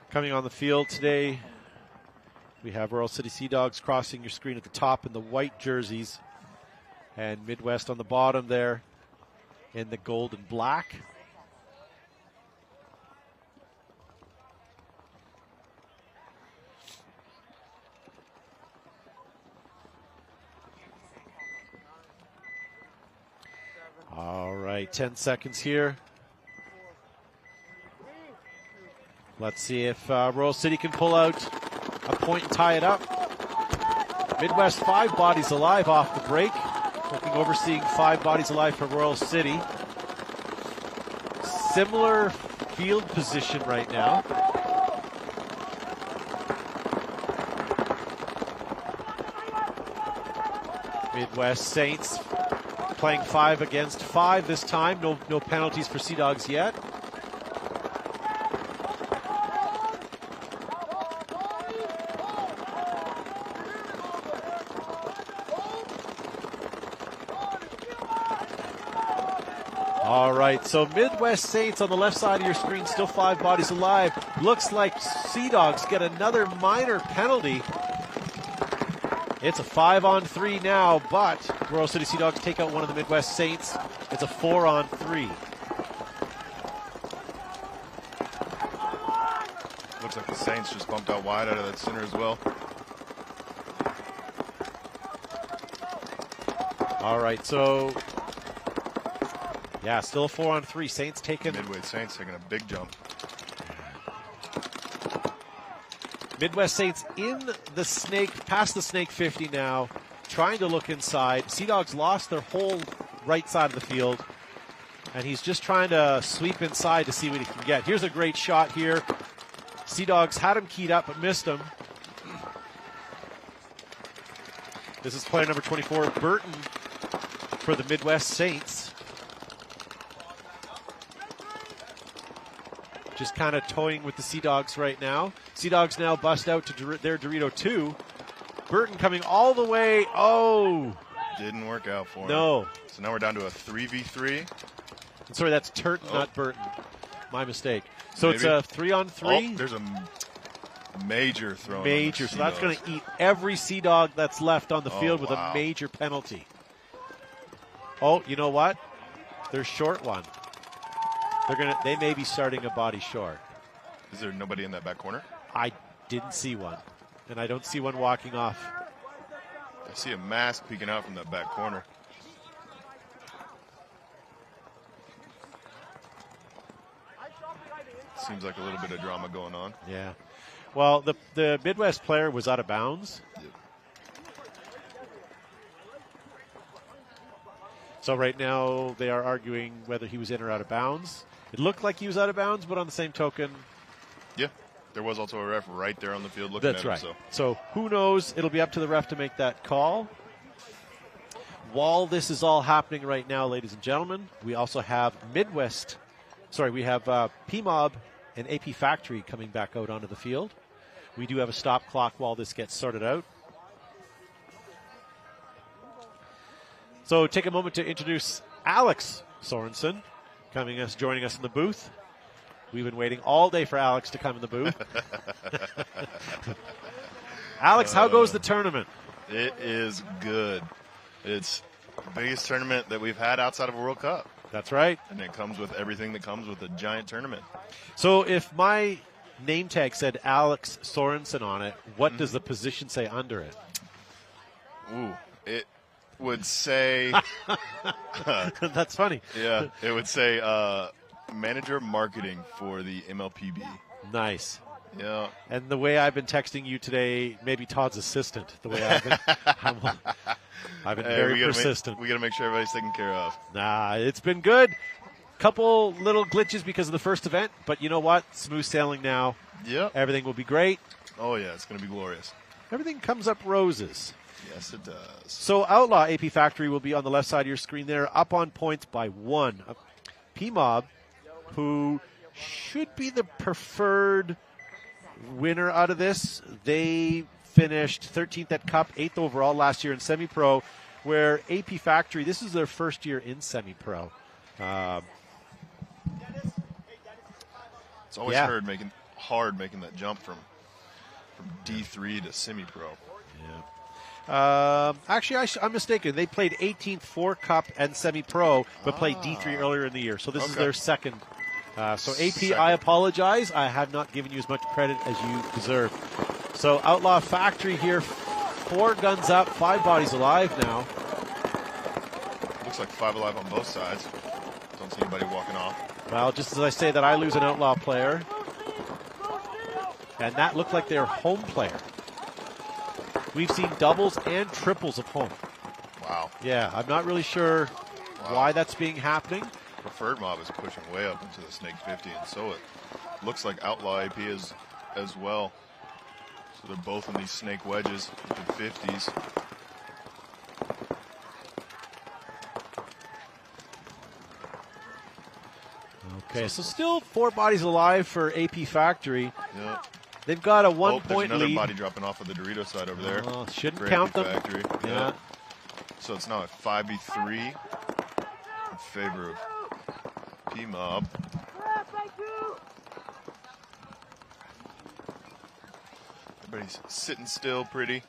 Coming on the field today, we have Royal City Sea Dogs crossing your screen at the top in the white jerseys, and Midwest on the bottom there in the gold and black. All right, 10 seconds here. Let's see if Royal City can pull out a point and tie it up. Midwest 5 bodies alive off the break. Looking overseeing 5 bodies alive for Royal City. Similar field position right now. Midwest Saints playing 5 against 5 this time. No penalties for Sea Dogs yet. All right, so Midwest Saints on the left side of your screen, still 5 bodies alive. Looks like Sea Dogs get another minor penalty. It's a 5-on-3 now, but Royal City Sea Dogs take out one of the Midwest Saints. It's a 4-on-3. Looks like the Saints just bumped out wide out of that center as well. All right, so yeah, still a 4-on-3. Saints taking. Midwest Saints taking a big jump. Midwest Saints in the snake, past the snake 50 now, trying to look inside. Sea Dogs lost their whole right side of the field, and he's just trying to sweep inside to see what he can get. Here's a great shot here. Sea Dogs had him keyed up but missed him. This is player number 24, Burton, for the Midwest Saints. Just kind of toying with the Sea Dogs right now. Sea Dogs now bust out to their Dorito 2. Burton coming all the way. Oh! Didn't work out for him. No. So now we're down to a 3v3. Sorry, that's Turton, not Burton. My mistake. So maybe. It's a 3-on-3. Oh, there's a major throw. Major. So that's going to eat every Sea Dog that's left on the field with a major penalty. Oh, you know what? There's short one. They may be starting a body short. Is there nobody in that back corner? I didn't see one, and I don't see one walking off. I see a mask peeking out from that back corner. Seems like a little bit of drama going on. Yeah. Well, the Midwest player was out of bounds. Yep. So right now they are arguing whether he was in or out of bounds. It looked like he was out of bounds, but on the same token, yeah, there was also a ref right there on the field looking at him. That's right. So who knows? It'll be up to the ref to make that call. While this is all happening right now, ladies and gentlemen, we also have we have PMOB and AP Factory coming back out onto the field. We do have a stop clock while this gets sorted out. So take a moment to introduce Alex Sorensen, joining us in the booth. We've been waiting all day for Alex to come in the booth. Alex, how goes the tournament? It is good. It's the biggest tournament that we've had outside of a World Cup. That's right. And it comes with everything that comes with a giant tournament. So if my name tag said Alex Sorensen on it, what does the position say under it? Ooh, would say. That's funny. Yeah, it would say manager marketing for the MLPB. Nice. Yeah. And the way I've been texting you today, maybe Todd's assistant. The way I've been, I've been very persistent. We got to make sure everybody's taken care of. Nah, it's been good. Couple little glitches because of the first event, but you know what? Smooth sailing now. Yep. Everything will be great. Oh yeah, it's going to be glorious. Everything comes up roses. Yes, it does. So Outlaw AP Factory will be on the left side of your screen there, up on points by 1. P-Mob, who should be the preferred winner out of this. They finished 13th at Cup, 8th overall last year in semi-pro, where AP Factory, this is their first year in semi-pro. It's always hard making that jump from D3 to semi-pro. Actually, I'm mistaken. They played 18th for Cup and semi-pro, but played D3 earlier in the year. So this is their second. So AP, I apologize. I have not given you as much credit as you deserve. So Outlaw Factory here, 4 guns up, 5 bodies alive now. Looks like 5 alive on both sides. Don't see anybody walking off. Well, just as I say that, I lose an Outlaw player. And that looked like their home player. We've seen doubles and triples of home. Wow. Yeah, I'm not really sure why that's being happening. Preferred Mob is pushing way up into the Snake 50, and so it looks like Outlaw AP is as well. So they're both in these Snake wedges, the 50s. Okay, so still 4 bodies alive for AP Factory. Yep. They've got a There's 1-point another lead. body dropping off of the Dorito side over there. Shouldn't for count AP them. Factory. Yeah. So it's now a 5v3 in favor of P-Mob. Everybody's sitting still pretty.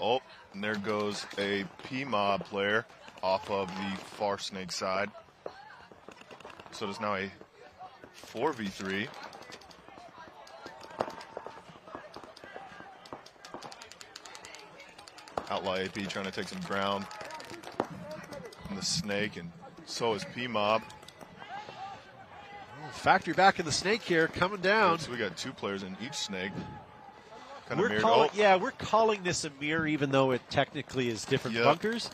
Oh, and there goes a P-Mob player off of the far Snake side. So it's now a 4v3. Outlaw AP trying to take some ground in the Snake, and so is P-Mob. Factory back in the Snake here, coming down. So we got 2 players in each Snake. We're calling this a mirror, even though it technically is different bunkers,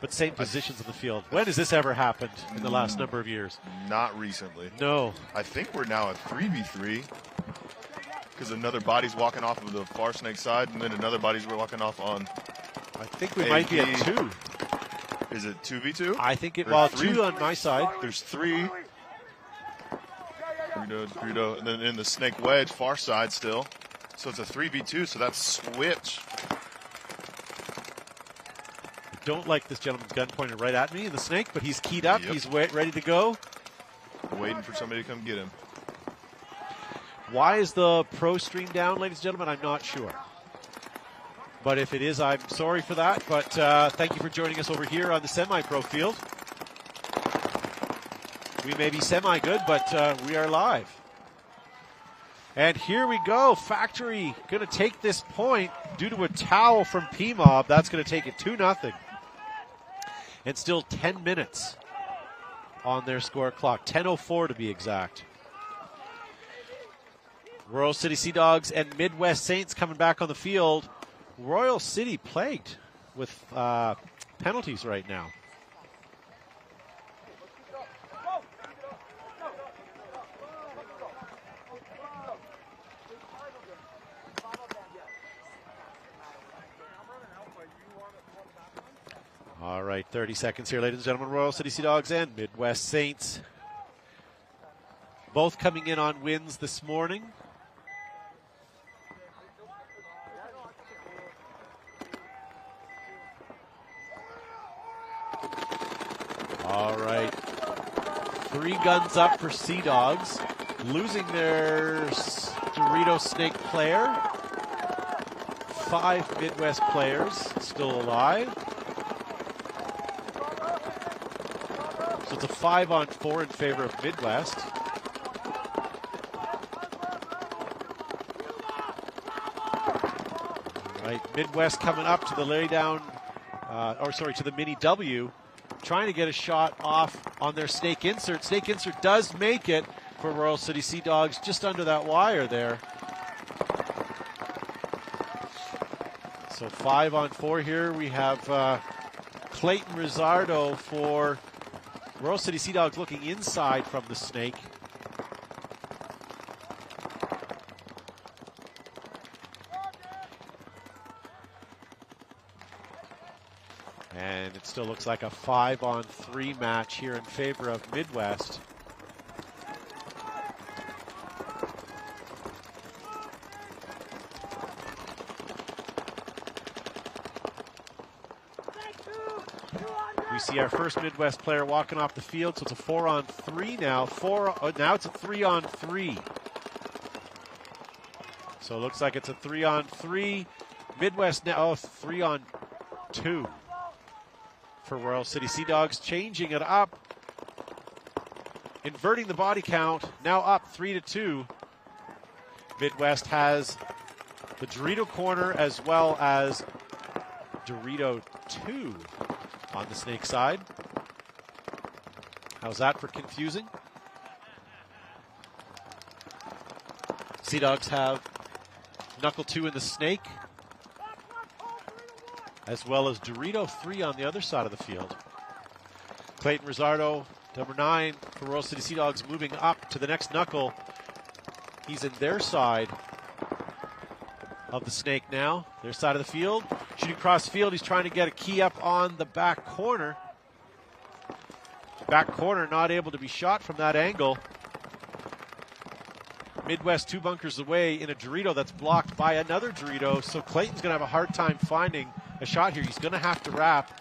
but same positions in the field. When has this ever happened in the last number of years? Not recently. No. I think we're now at 3v3 because another body's walking off of the far Snake side, and then another body's walking off on. I think we might be at 2. Is it 2v2? I think it. 2 on my side. There's 3. Dorito, and then in the Snake wedge, far side still. So it's a 3v2, so that's switch. I don't like this gentleman's gun pointed right at me in the Snake, but he's keyed up. He's ready to go. Waiting for somebody to come get him. Why is the pro stream down, ladies and gentlemen? I'm not sure. But if it is, I'm sorry for that. But thank you for joining us over here on the semi-pro field. We may be semi-good, but we are live. And here we go. Factory going to take this point due to a towel from P-Mob. That's going to take it 2-0. And still 10 minutes on their score clock. 10:04 to be exact. Royal City Sea Dogs and Midwest Saints coming back on the field. Royal City plagued with penalties right now. All right, 30 seconds here, ladies and gentlemen. Royal City Sea Dogs and Midwest Saints. Both coming in on wins this morning. All right. 3 guns up for Sea Dogs. Losing their Dorito Snake player. 5 Midwest players still alive. So it's a 5-on-4 in favor of Midwest. All right, Midwest coming up to the laydown to the Mini W, trying to get a shot off on their Snake Insert. Snake Insert does make it for Royal City Sea Dogs, just under that wire there. So 5-on-4 here. We have Clayton Rizzardo for Royal City Sea Dogs looking inside from the Snake. And it still looks like a 5-on-3 match here in favor of Midwest. We see our first Midwest player walking off the field, so it's a 4-on-3 now. Now it's a 3-on-3. So it looks like it's a 3-on-3. Midwest now 3-on-2 for Royal City Sea Dogs, changing it up, inverting the body count, now up 3-2. Midwest has the Dorito corner as well as Dorito 2 on the Snake side. How's that for confusing? Sea Dogs have Knuckle 2 in the Snake, as well as Dorito 3 on the other side of the field. Clayton Rizzardo, number 9 for Royal City Sea Dogs, moving up to the next Knuckle. He's in their side of the Snake now, their side of the field. Shooting cross field, he's trying to get a key up on the back corner. Back corner not able to be shot from that angle. Midwest 2 bunkers away in a Dorito that's blocked by another Dorito, so Clayton's going to have a hard time finding a shot here. He's going to have to wrap.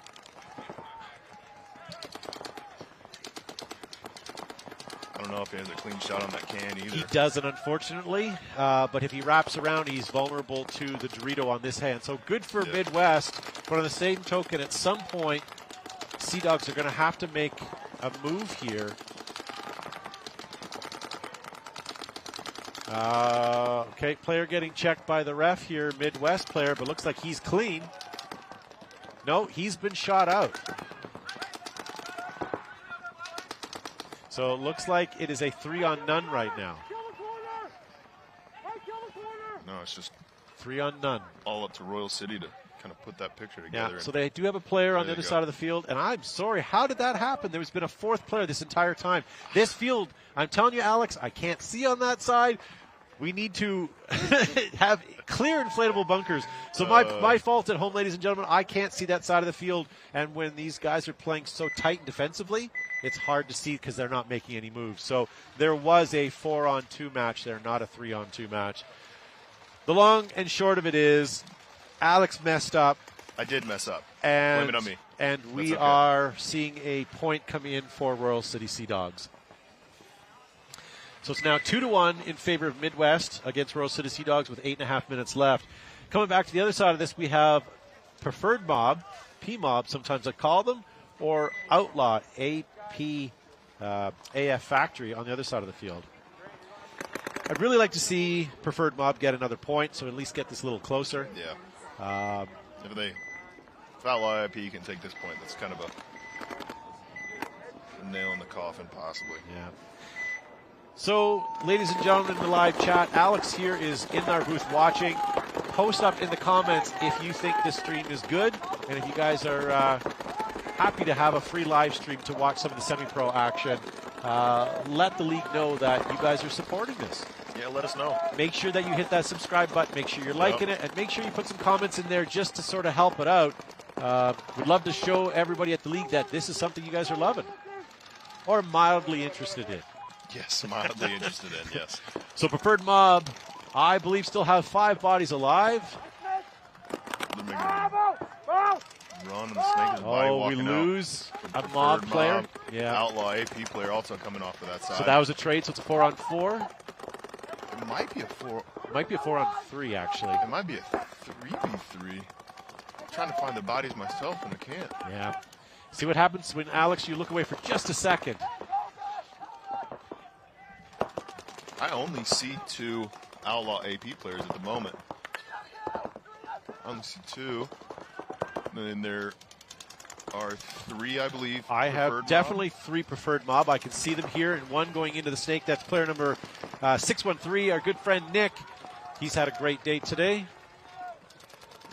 I don't know if he has a clean shot on that can either. He doesn't, unfortunately, but if he wraps around, he's vulnerable to the Dorito on this hand. So good for Midwest, but on the same token, at some point, Sea Dogs are going to have to make a move here. Okay, player getting checked by the ref here, Midwest player, but looks like he's clean. No, he's been shot out. So it looks like it is a 3-on-none right now. No, it's just 3-on-none. All up to Royal City to kind of put that picture together. Yeah, so they do have a player on the other side of the field, and I'm sorry, how did that happen? There's been a 4th player this entire time. This field, I'm telling you, Alex, I can't see on that side. We need to have clear inflatable bunkers. So my fault at home, ladies and gentlemen. I can't see that side of the field, and when these guys are playing so tight and defensively, it's hard to see because they're not making any moves. So there was a 4-on-2 match there, not a 3-on-2 match. The long and short of it is, Alex messed up. I did mess up. And, blame it on me. And we are seeing a point come in for Royal City Sea Dogs. So it's now 2-1 in favor of Midwest against Royal City Sea Dogs with 8.5 minutes left. Coming back to the other side of this, we have Preferred Mob, P-Mob, sometimes I call them, or Outlaw, AF Factory on the other side of the field. I'd really like to see Preferred Mob get another point, so at least get this a little closer. Yeah. If Outlaw IP can take this point, that's kind of a nail in the coffin, possibly. Yeah. So, ladies and gentlemen in the live chat, Alex here is in our booth watching. Post up in the comments if you think this stream is good, and if you guys are happy to have a free live stream to watch some of the semi-pro action. Let the league know that you guys are supporting this. Yeah, let us know. Make sure that you hit that subscribe button. Make sure you're liking it, and make sure you put some comments in there just to sort of help it out. We'd love to show everybody at the league that this is something you guys are loving or mildly interested in. Yes, mildly interested in, yes. So Preferred Mob, I believe, still have 5 bodies alive. Run and the Snake is body walking we lose out. a Mob player. Mob, Yeah. Outlaw AP player also coming off of that side. So that was a trade, so it's a 4-on-4. It might be a 4. It might be a 4-on-3, actually. It might be a 3v3. I'm trying to find the bodies myself, and I can't. Yeah. See what happens when, Alex, you look away for just a second. I only see 2 Outlaw AP players at the moment. I only see 2. And they're are 3, I believe. I have preferred definitely 3 preferred mob. I can see them here, and 1 going into the snake. That's player number 613, our good friend Nick. He's had a great day today.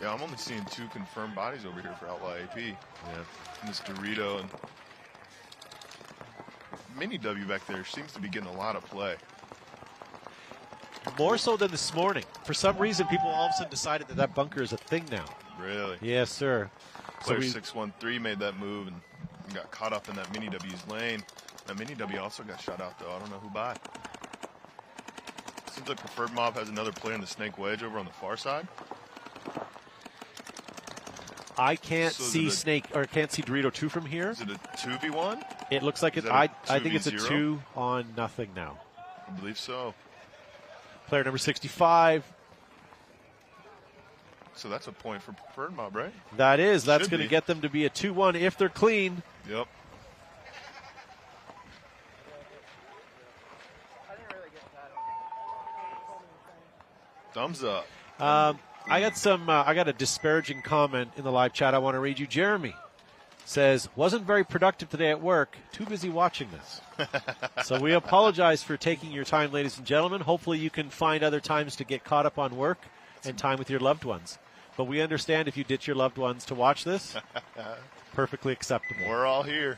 Yeah, I'm only seeing 2 confirmed bodies over here for Outlaw AP. Yeah. This Dorito and Mini W back there seems to be getting a lot of play. More so than this morning. For some reason, people all of a sudden decided that that bunker is a thing now. Really? Yes, sir. Player 613 made that move and got caught up in that Mini W's lane. That Mini W also got shot out, though. I don't know who by. Seems like Preferred Mob has another player in the Snake Wedge over on the far side. I can't see Snake, or can't see Dorito 2 from here. Is it a 2v1? It looks like it. I think it's a 2 on nothing now. I believe so. Player number 65. So that's a point for Preferred Mob, right? That is. That's going to get them to be a 2-1 if they're clean. Yep. Thumbs up. I got a disparaging comment in the live chat I want to read you. Jeremy says, wasn't very productive today at work. Too busy watching this. So we apologize for taking your time, ladies and gentlemen. Hopefully you can find other times to get caught up on work and time with your loved ones. But we understand if you ditch your loved ones to watch this. Perfectly acceptable. We're all here.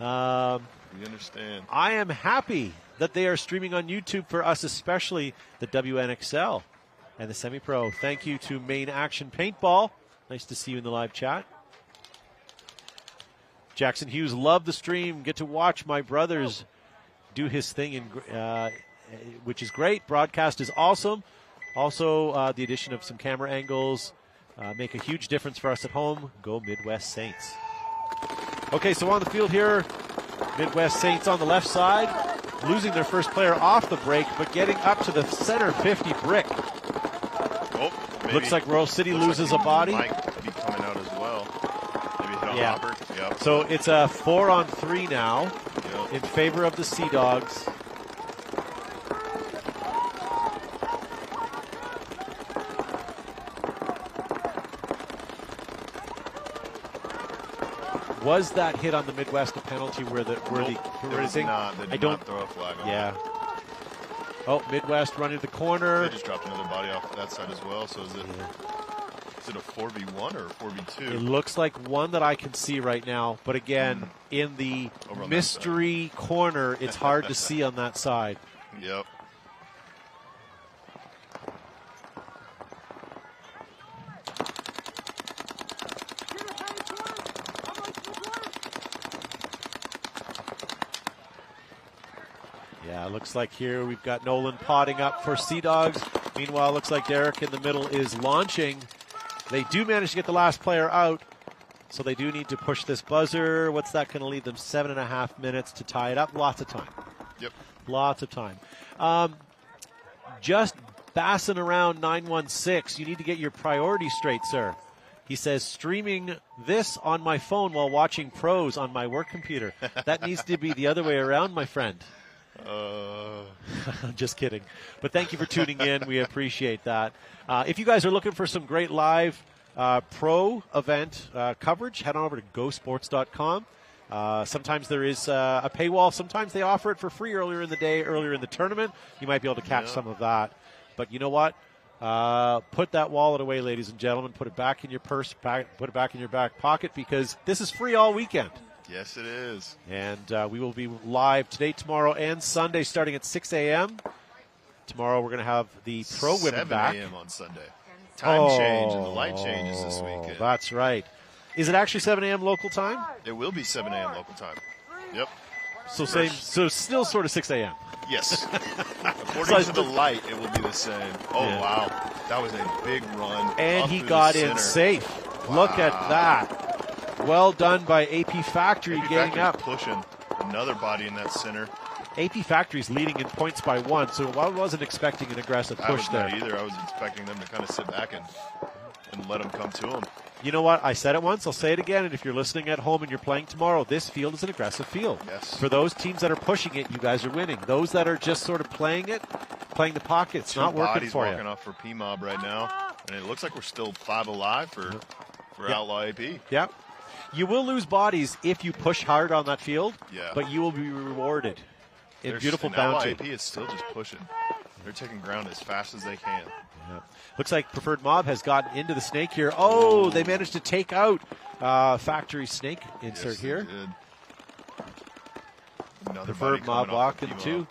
We understand. I am happy that they are streaming on YouTube for us, especially the WNXL and the semi-pro. Thank you to Main Action Paintball. Nice to see you in the live chat. Jackson Hughes, love the stream. Get to watch my brothers do his thing, which is great. Broadcast is awesome. Also, the addition of some camera angles make a huge difference for us at home. Go Midwest Saints. Okay, so on the field here, Midwest Saints on the left side, losing their first player off the break, but getting up to the center 50 brick. Looks like Royal City loses a body. Might be coming out as well. Maybe hit on Hopper. Yep. So it's a 4-on-3 now in favor of the Sea Dogs. Was that hit on the Midwest a penalty where the not. They did not throw a flag on it. Oh, Midwest running the corner. They just dropped another body off that side as well. So is it a 4v1 or a 4v2? It looks like one that I can see right now. But again, in the mystery corner, it's hard to see on that side. Yep. Yeah, looks like here we've got Nolan potting up for Sea Dogs. Meanwhile, looks like Derek in the middle is launching. They do manage to get the last player out, so they do need to push this buzzer. What's that going to leave them? 7.5 minutes to tie it up. Lots of time. Yep. Lots of time. Just bassing around 916. You need to get your priorities straight, sir. He says, streaming this on my phone while watching pros on my work computer. That needs to be the other way around, my friend. Just kidding. But thank you for tuning in. We appreciate that. If you guys are looking for some great live pro event coverage, head on over to gosports.com. Sometimes there is a paywall. Sometimes they offer it for free earlier in the day, earlier in the tournament. You might be able to catch some of that. But you know what? Put that wallet away, ladies and gentlemen. Put it back in your purse. Put it back in your back pocket, because this is free all weekend. Yes, it is. And we will be live today, tomorrow, and Sunday starting at 6 a.m. Tomorrow we're going to have the pro women back. 7 a.m. on Sunday. Time change and the light changes this weekend. That's right. Is it actually 7 a.m. local time? It will be 7 a.m. local time. Yep. So still sort of 6 a.m. Yes. According to the light, it will be the same. Oh, wow. That was a big run. And he got in safe. Wow. Look at that. Well done by AP Factory getting up. Pushing another body in that center. AP Factory's leading in points by 1, so I wasn't expecting an aggressive push there. I was not either. I was expecting them to kind of sit back and let them come to them. You know what? I said it once. I'll say it again. And if you're listening at home and you're playing tomorrow, this field is an aggressive field. Yes. For those teams that are pushing it, you guys are winning. Those that are just sort of playing the pocket, it's not working for you. Walking off for P-Mob right now. And it looks like we're still 5 alive for Outlaw AP. Yep. You will lose bodies if you push hard on that field, Yeah. but you will be rewarded in beautiful and bounty. LIP is still just pushing. They're taking ground as fast as they can. Yeah. Looks like Preferred Mob has gotten into the snake here. Oh, they managed to take out Factory Snake insert here. Preferred Mob walking too.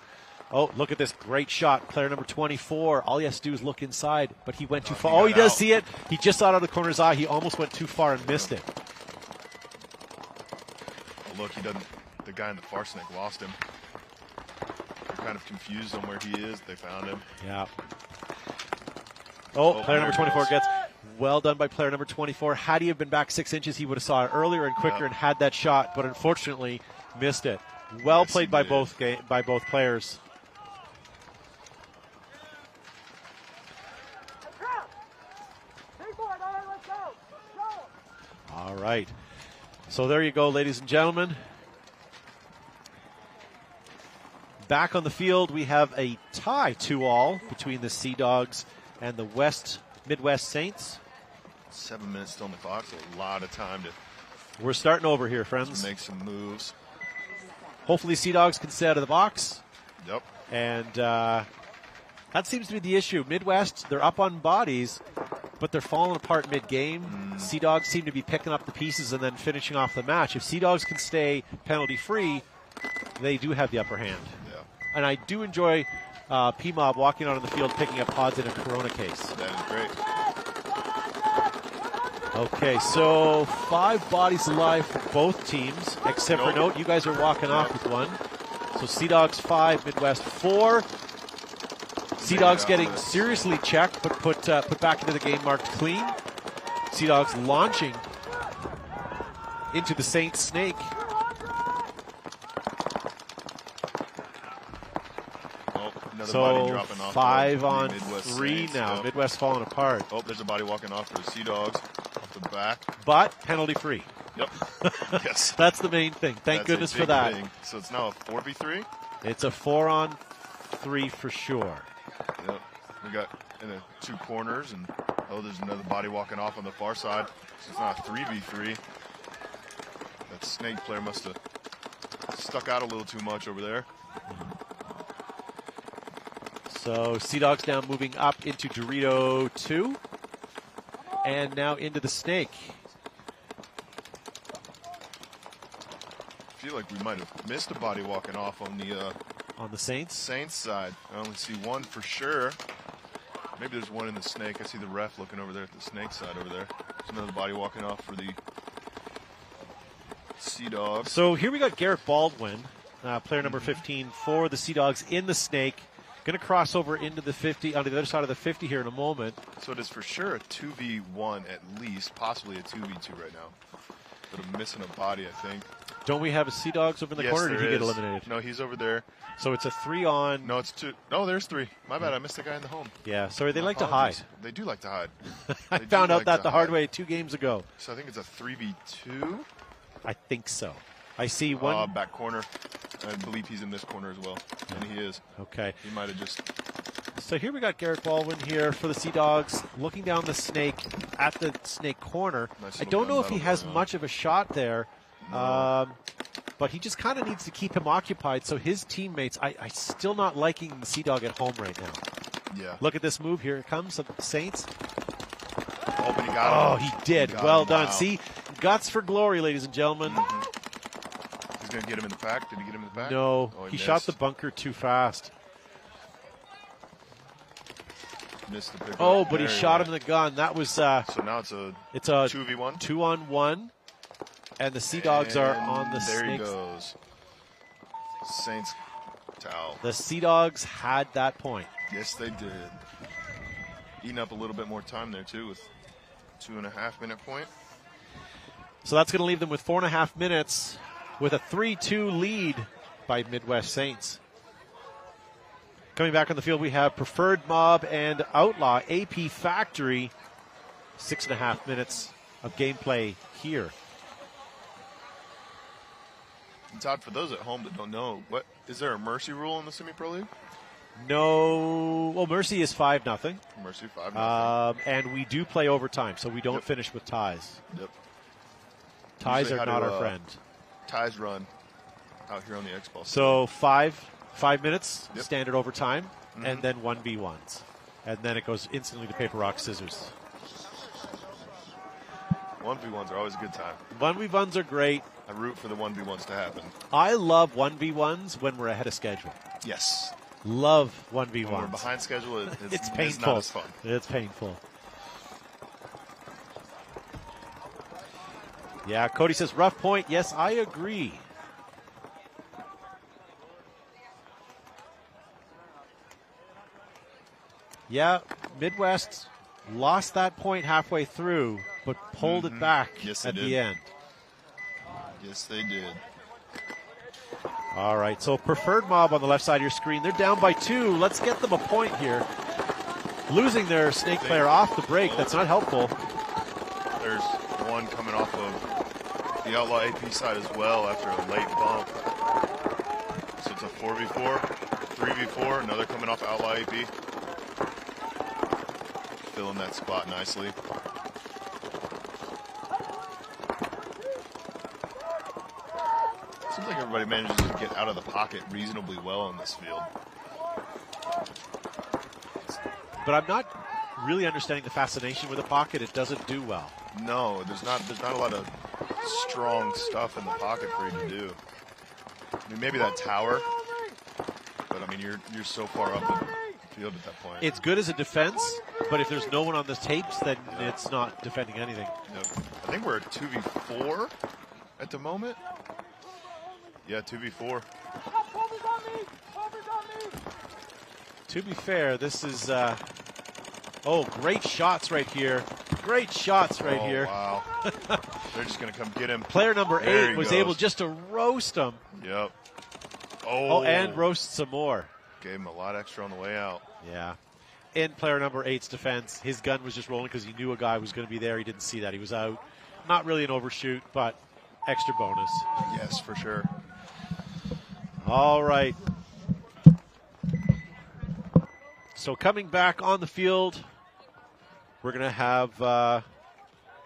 Oh, look at this great shot. Player number 24. All he has to do is look inside, but he went too far. Oh, he does see it. He just saw it out of the corner's eye. He almost went too far and missed it. Oh, look, he doesn't. The guy in the far snake lost him. They're kind of confused on where he is. They found him. Yeah. Oh, player number 24 gets. Well done by player number 24. Had he have been back 6 inches, he would have saw it earlier and quicker and had that shot, but unfortunately missed it. Well played by both players. All right. So there you go, ladies and gentlemen. Back on the field, we have a tie 2-all between the Sea Dogs and the Midwest Saints. 7 minutes still on the clock, so a lot of time to. We're starting over here, friends. Make some moves. Hopefully, Sea Dogs can stay out of the box. Yep. And that seems to be the issue. Midwest, they're up on bodies, but they're falling apart mid-game. Sea Dogs seem to be picking up the pieces and then finishing off the match. If Sea Dogs can stay penalty-free, they do have the upper hand. Yeah. And I do enjoy P-Mob walking out on the field picking up pods in a Corona case. That is great. Okay, so 5 bodies alive for both teams, except for Note. You guys are walking off with 1. So Sea Dogs 5, Midwest 4. Sea Dogs getting seriously checked, but put back into the game marked clean. Sea Dogs launching into the Saints snake. Another body dropping off. 5 on Midwest 3 Saints. now. Yep. Midwest falling apart. Oh, there's a body walking off for the Sea Dogs off the back. But penalty free. Yep. Yes. That's the main thing. Thank goodness for that. Thing. So it's now a 4v3? It's a 4-on-3 for sure. Yep. We got in the 2 corners, and there's another body walking off on the far side. So it's not a 3v3. That snake player must have stuck out a little too much over there. So Sea Dogs now moving up into Dorito 2. And now into the snake. I feel like we might have missed a body walking off on the Saints side. I only see 1 for sure. Maybe there's 1 in the snake. I see the ref looking over there at the snake side over there. There's another body walking off for the Sea Dogs. So here we got Garrett Baldwin, player number 15 for the Sea Dogs in the snake. Going to cross over into the 50, on the other side of the 50 here in a moment. So it is for sure a 2v1 at least, possibly a 2v2 right now. But I'm missing a body, I think. Don't we have a Sea Dogs over in the corner, or did he get eliminated? No, he's over there. So it's a 3-on. No, it's 2. No, there's 3. My bad, I missed the guy in the home. Yeah, sorry, they like to hide. They do like to hide. I found out that the hard way 2 games ago. So I think it's a 3v2? I think so. I see 1. Back corner. I believe he's in this corner as well. And he is. Okay. He might have just... So here we got Garrett Baldwin here for the Sea Dogs, looking down the snake at the snake corner. Nice. I don't know if he has much of a shot there, but he just kind of needs to keep him occupied. So his teammates, I still not liking the Sea Dog at home right now. Yeah. Look at this move. Here it comes, the Saints. Oh, but he got him. He did. Well done. Wow. See, guts for glory, ladies and gentlemen. He's going to get him in the back. Did he get him in the back? No, he he missed. shot the bunker too fast. Missed the pick. Oh, but he shot him in the gun. That was. So now it's a 2v1. 2-on-1. And the Sea Dogs are on the there snakes. There he goes. Saints towel. The Sea Dogs had that point. Yes, they did. Eating up a little bit more time there, too, with 2.5 minute point. So that's going to leave them with 4.5 minutes with a 3-2 lead by Midwest Saints. Coming back on the field, we have Preferred Mob and Outlaw. AP Factory, 6.5 minutes of gameplay here. And Todd, for those at home that don't know, is there a mercy rule in the Semi-Pro League? No. Well, mercy is 5-0. Mercy 5-0. And we do play overtime, so we don't finish with ties. Yep. Ties Usually are how not to, our friend. Ties run out here on the X-Ball. So 5 minutes, Yep. standard overtime, Mhm. and then 1v1s. And then it goes instantly to paper, rock, scissors. 1v1s are always a good time. 1v1s are great. I root for the 1v1s to happen. I love 1v1s when we're ahead of schedule. Yes. Love 1v1s. When we're behind schedule, It's it's painful. not as fun. It's painful. Yeah, Cody says rough point. Yes, I agree. Yeah, Midwest lost that point halfway through, but pulled it back Yes, they at did. the end. Yes, they did. All right, so preferred mob on the left side of your screen. They're down by 2. Let's get them a point here. Losing their snake player off the break. That's not helpful. There's one coming off of the Outlaw AP side as well after a late bump. So it's a 4v4, 3v4, another coming off Outlaw AP. Filling that spot nicely. Seems like everybody manages to get out of the pocket reasonably well in this field. But I'm not really understanding the fascination with the pocket. It doesn't do well. No, there's not a lot of strong stuff in the pocket for you to do. I mean, maybe that tower, but I mean, you're so far up the field at that point. It's good as a defense, but if there's no one on the tapes, then it's not defending anything. Yep. I think we're at 2v4 at the moment. Yeah, 2v4. To be fair, this is, great shots right here. Great shots right here. Wow. They're just going to come get him. Player number There 8 he was goes. able just to roast him. Yep. Oh, and roast some more. Gave him a lot extra on the way out. Yeah. In player number 8's defense, his gun was just rolling because he knew a guy was going to be there. He didn't see that. He was out. Not really an overshoot, but extra bonus. Yes, for sure. All right. So coming back on the field, we're going to have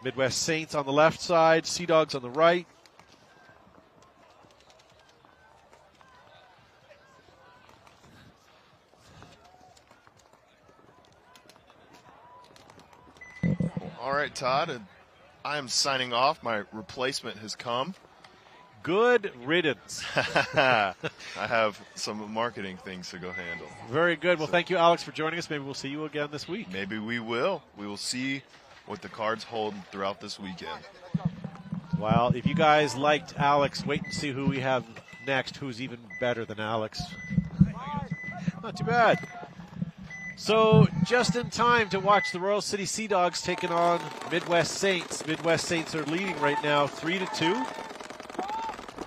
Midwest Saints on the left side, Sea Dogs on the right. All right, Todd, and I am signing off. My replacement has come. Good riddance. I have some marketing things to go handle. Very good. Well, thank you, Alex, for joining us. Maybe we'll see you again this week. Maybe we will. We will see what the cards hold throughout this weekend. Well, if you guys liked Alex, wait and see who we have next, who's even better than Alex. Not too bad. So, just in time to watch the Royal City Sea Dogs taking on Midwest Saints. Midwest Saints are leading right now 3-2.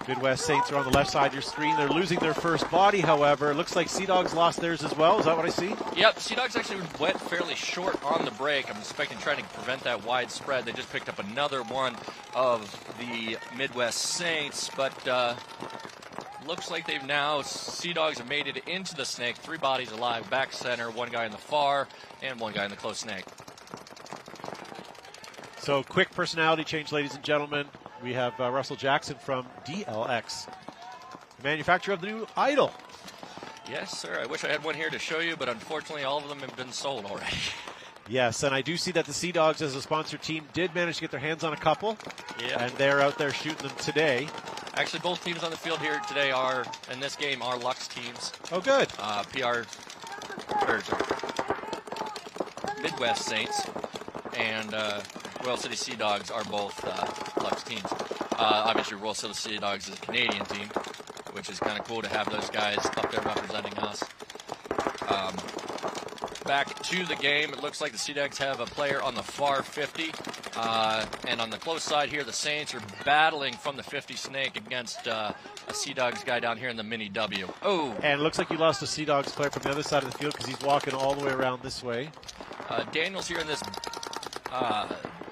Midwest Saints are on the left side of your screen. They're losing their first body, however. It looks like Sea Dogs lost theirs as well. Is that what I see? Yep, Sea Dogs actually went fairly short on the break. I'm expecting trying to prevent that wide spread. They just picked up another one of the Midwest Saints, but looks like they've now, Sea Dogs have made it into the snake. 3 bodies alive, back center, 1 guy in the far, and 1 guy in the close snake. So, quick personality change, ladies and gentlemen. We have Russell Jackson from DLX, manufacturer of the new Idol. Yes, sir. I wish I had one here to show you, but unfortunately all of them have been sold already. Yes, and I do see that the Sea Dogs, as a sponsor team, did manage to get their hands on a couple. Yeah. And they're out there shooting them today. Actually, both teams on the field here today are, in this game, are Lux teams. Oh, good. Midwest Saints and Royal City Sea Dogs are both Lux teams. Obviously, Royal City Sea Dogs is a Canadian team, which is kind of cool to have those guys up there representing us. Back to the game, it looks like the Sea Dogs have a player on the far 50. And on the close side here, the Saints are battling from the 50 snake against a Sea Dogs guy down here in the mini W. Oh! And it looks like you lost a Sea Dogs player from the other side of the field because he's walking all the way around this way. Daniel's here in this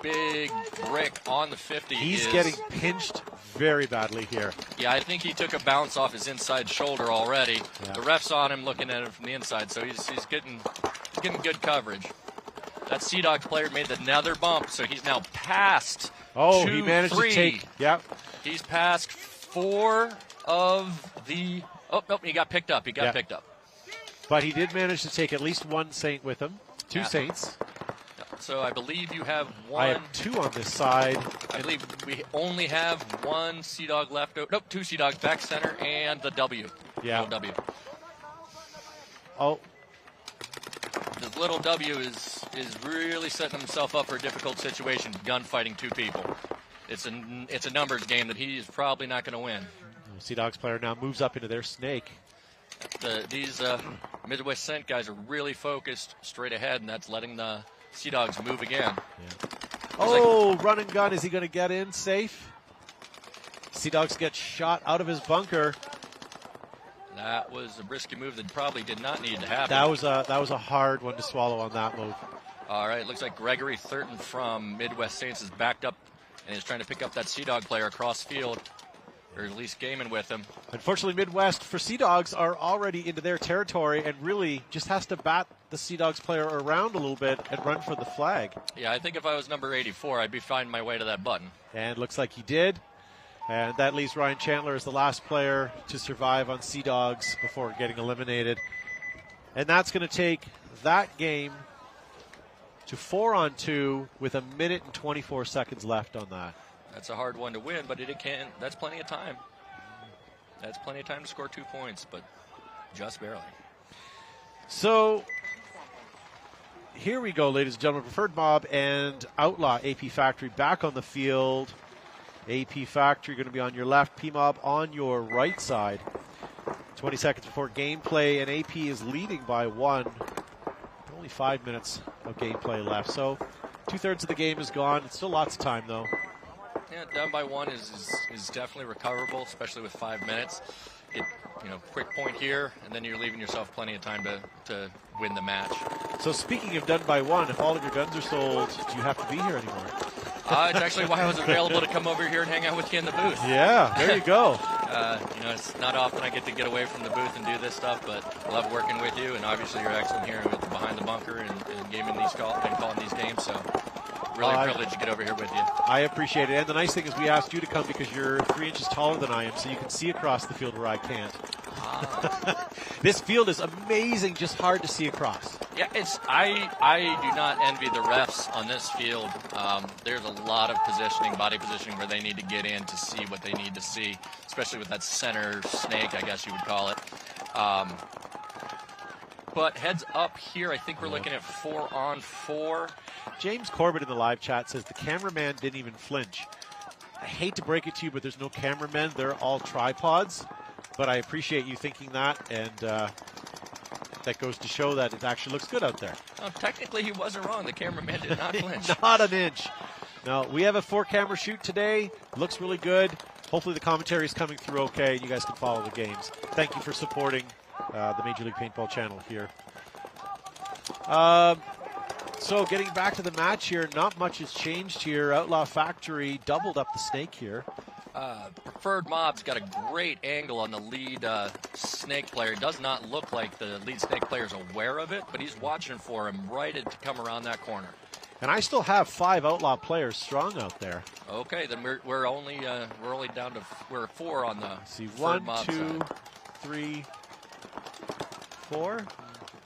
big brick on the 50. He's getting pinched very badly here. Yeah, I think he took a bounce off his inside shoulder already. Yeah. The ref's on him looking at him from the inside, so he's getting good coverage. That Sea Dogs player made another bump, so he's now past Oh, he managed to take. Yep. He's passed 4 of the. Oh, nope, he got picked up. He got picked up. But he did manage to take at least one Saint with him. 2 Saints. So I believe you have 1. I have 2 on this side. I believe we only have 1 Sea Dog left. Nope, 2 Sea Dogs back center and the W. Yeah. Little W. Oh. The little W is really setting himself up for a difficult situation, gunfighting 2 people. It's a numbers game that he's probably not going to win. Sea Dogs player now moves up into their snake. These Midwest Scent guys are really focused straight ahead, and that's letting the Sea Dogs move again. Oh, run and gun. Is he going to get in safe? Sea Dogs get shot out of his bunker. That was a risky move that probably did not need to happen. That was a hard one to swallow on that move. All right, looks like Gregory Thurton from Midwest Saints is backed up and is trying to pick up that Sea Dog player across field, or at least gaming with him. Unfortunately, Midwest for Sea Dogs are already into their territory and really just has to bat the Sea Dogs player around a little bit and run for the flag. Yeah, I think if I was number 84, I'd be finding my way to that button. And looks like he did. And that leaves Ryan Chandler as the last player to survive on Sea Dogs before getting eliminated. And that's going to take that game to 4-on-2 with 1 minute and 24 seconds left on that. That's a hard one to win, but that's plenty of time. That's plenty of time to score 2 points, but just barely. So here we go, ladies and gentlemen. Preferred Mob and Outlaw AP Factory back on the field. AP Factory going to be on your left, P-Mob on your right side. 20 seconds before gameplay, and AP is leading by 1. Only 5 minutes of gameplay left, so 2/3 of the game is gone. It's still lots of time, though. Yeah, down by 1 is definitely recoverable, especially with 5 minutes. Quick point here, and then you're leaving yourself plenty of time to win the match. So speaking of done by 1, if all of your guns are sold, do you have to be here anymore? It's actually why I was available to come over here and hang out with you in the booth. Yeah, there you go. It's not often I get to get away from the booth and do this stuff, but I love working with you, and obviously you're excellent here with Behind the Bunker and gaming and calling these games, so really a privilege to get over here with you. I appreciate it, and the nice thing is we asked you to come because you're 3 inches taller than I am, so you can see across the field where I can't. This field is amazing, just hard to see across. Yeah, I do not envy the refs on this field. There's a lot of body positioning where they need to get in to see what they need to see, especially with that center snake, I guess you would call it. But heads up here, I think we're looking at 4-on-4. James Corbett in the live chat says the cameraman didn't even flinch. I hate to break it to you, but there's no cameramen. They're all tripods. But I appreciate you thinking that, and that goes to show that it actually looks good out there. Technically, he wasn't wrong. The cameraman did not flinch. Not an inch. No, we have a 4-camera shoot today. Looks really good. Hopefully the commentary is coming through okay, and you guys can follow the games. Thank you for supporting the Major League Paintball channel here. So getting back to the match here, not much has changed here. Outlaw Factory doubled up the snake here. Preferred Mob's got a great angle on the lead snake player. It does not look like the lead snake player is aware of it, but he's watching for him right to come around that corner. And I still have 5 Outlaw players strong out there. Okay, then we're only down to 4 on the Preferred Mob side. 1, 2, 3, 4.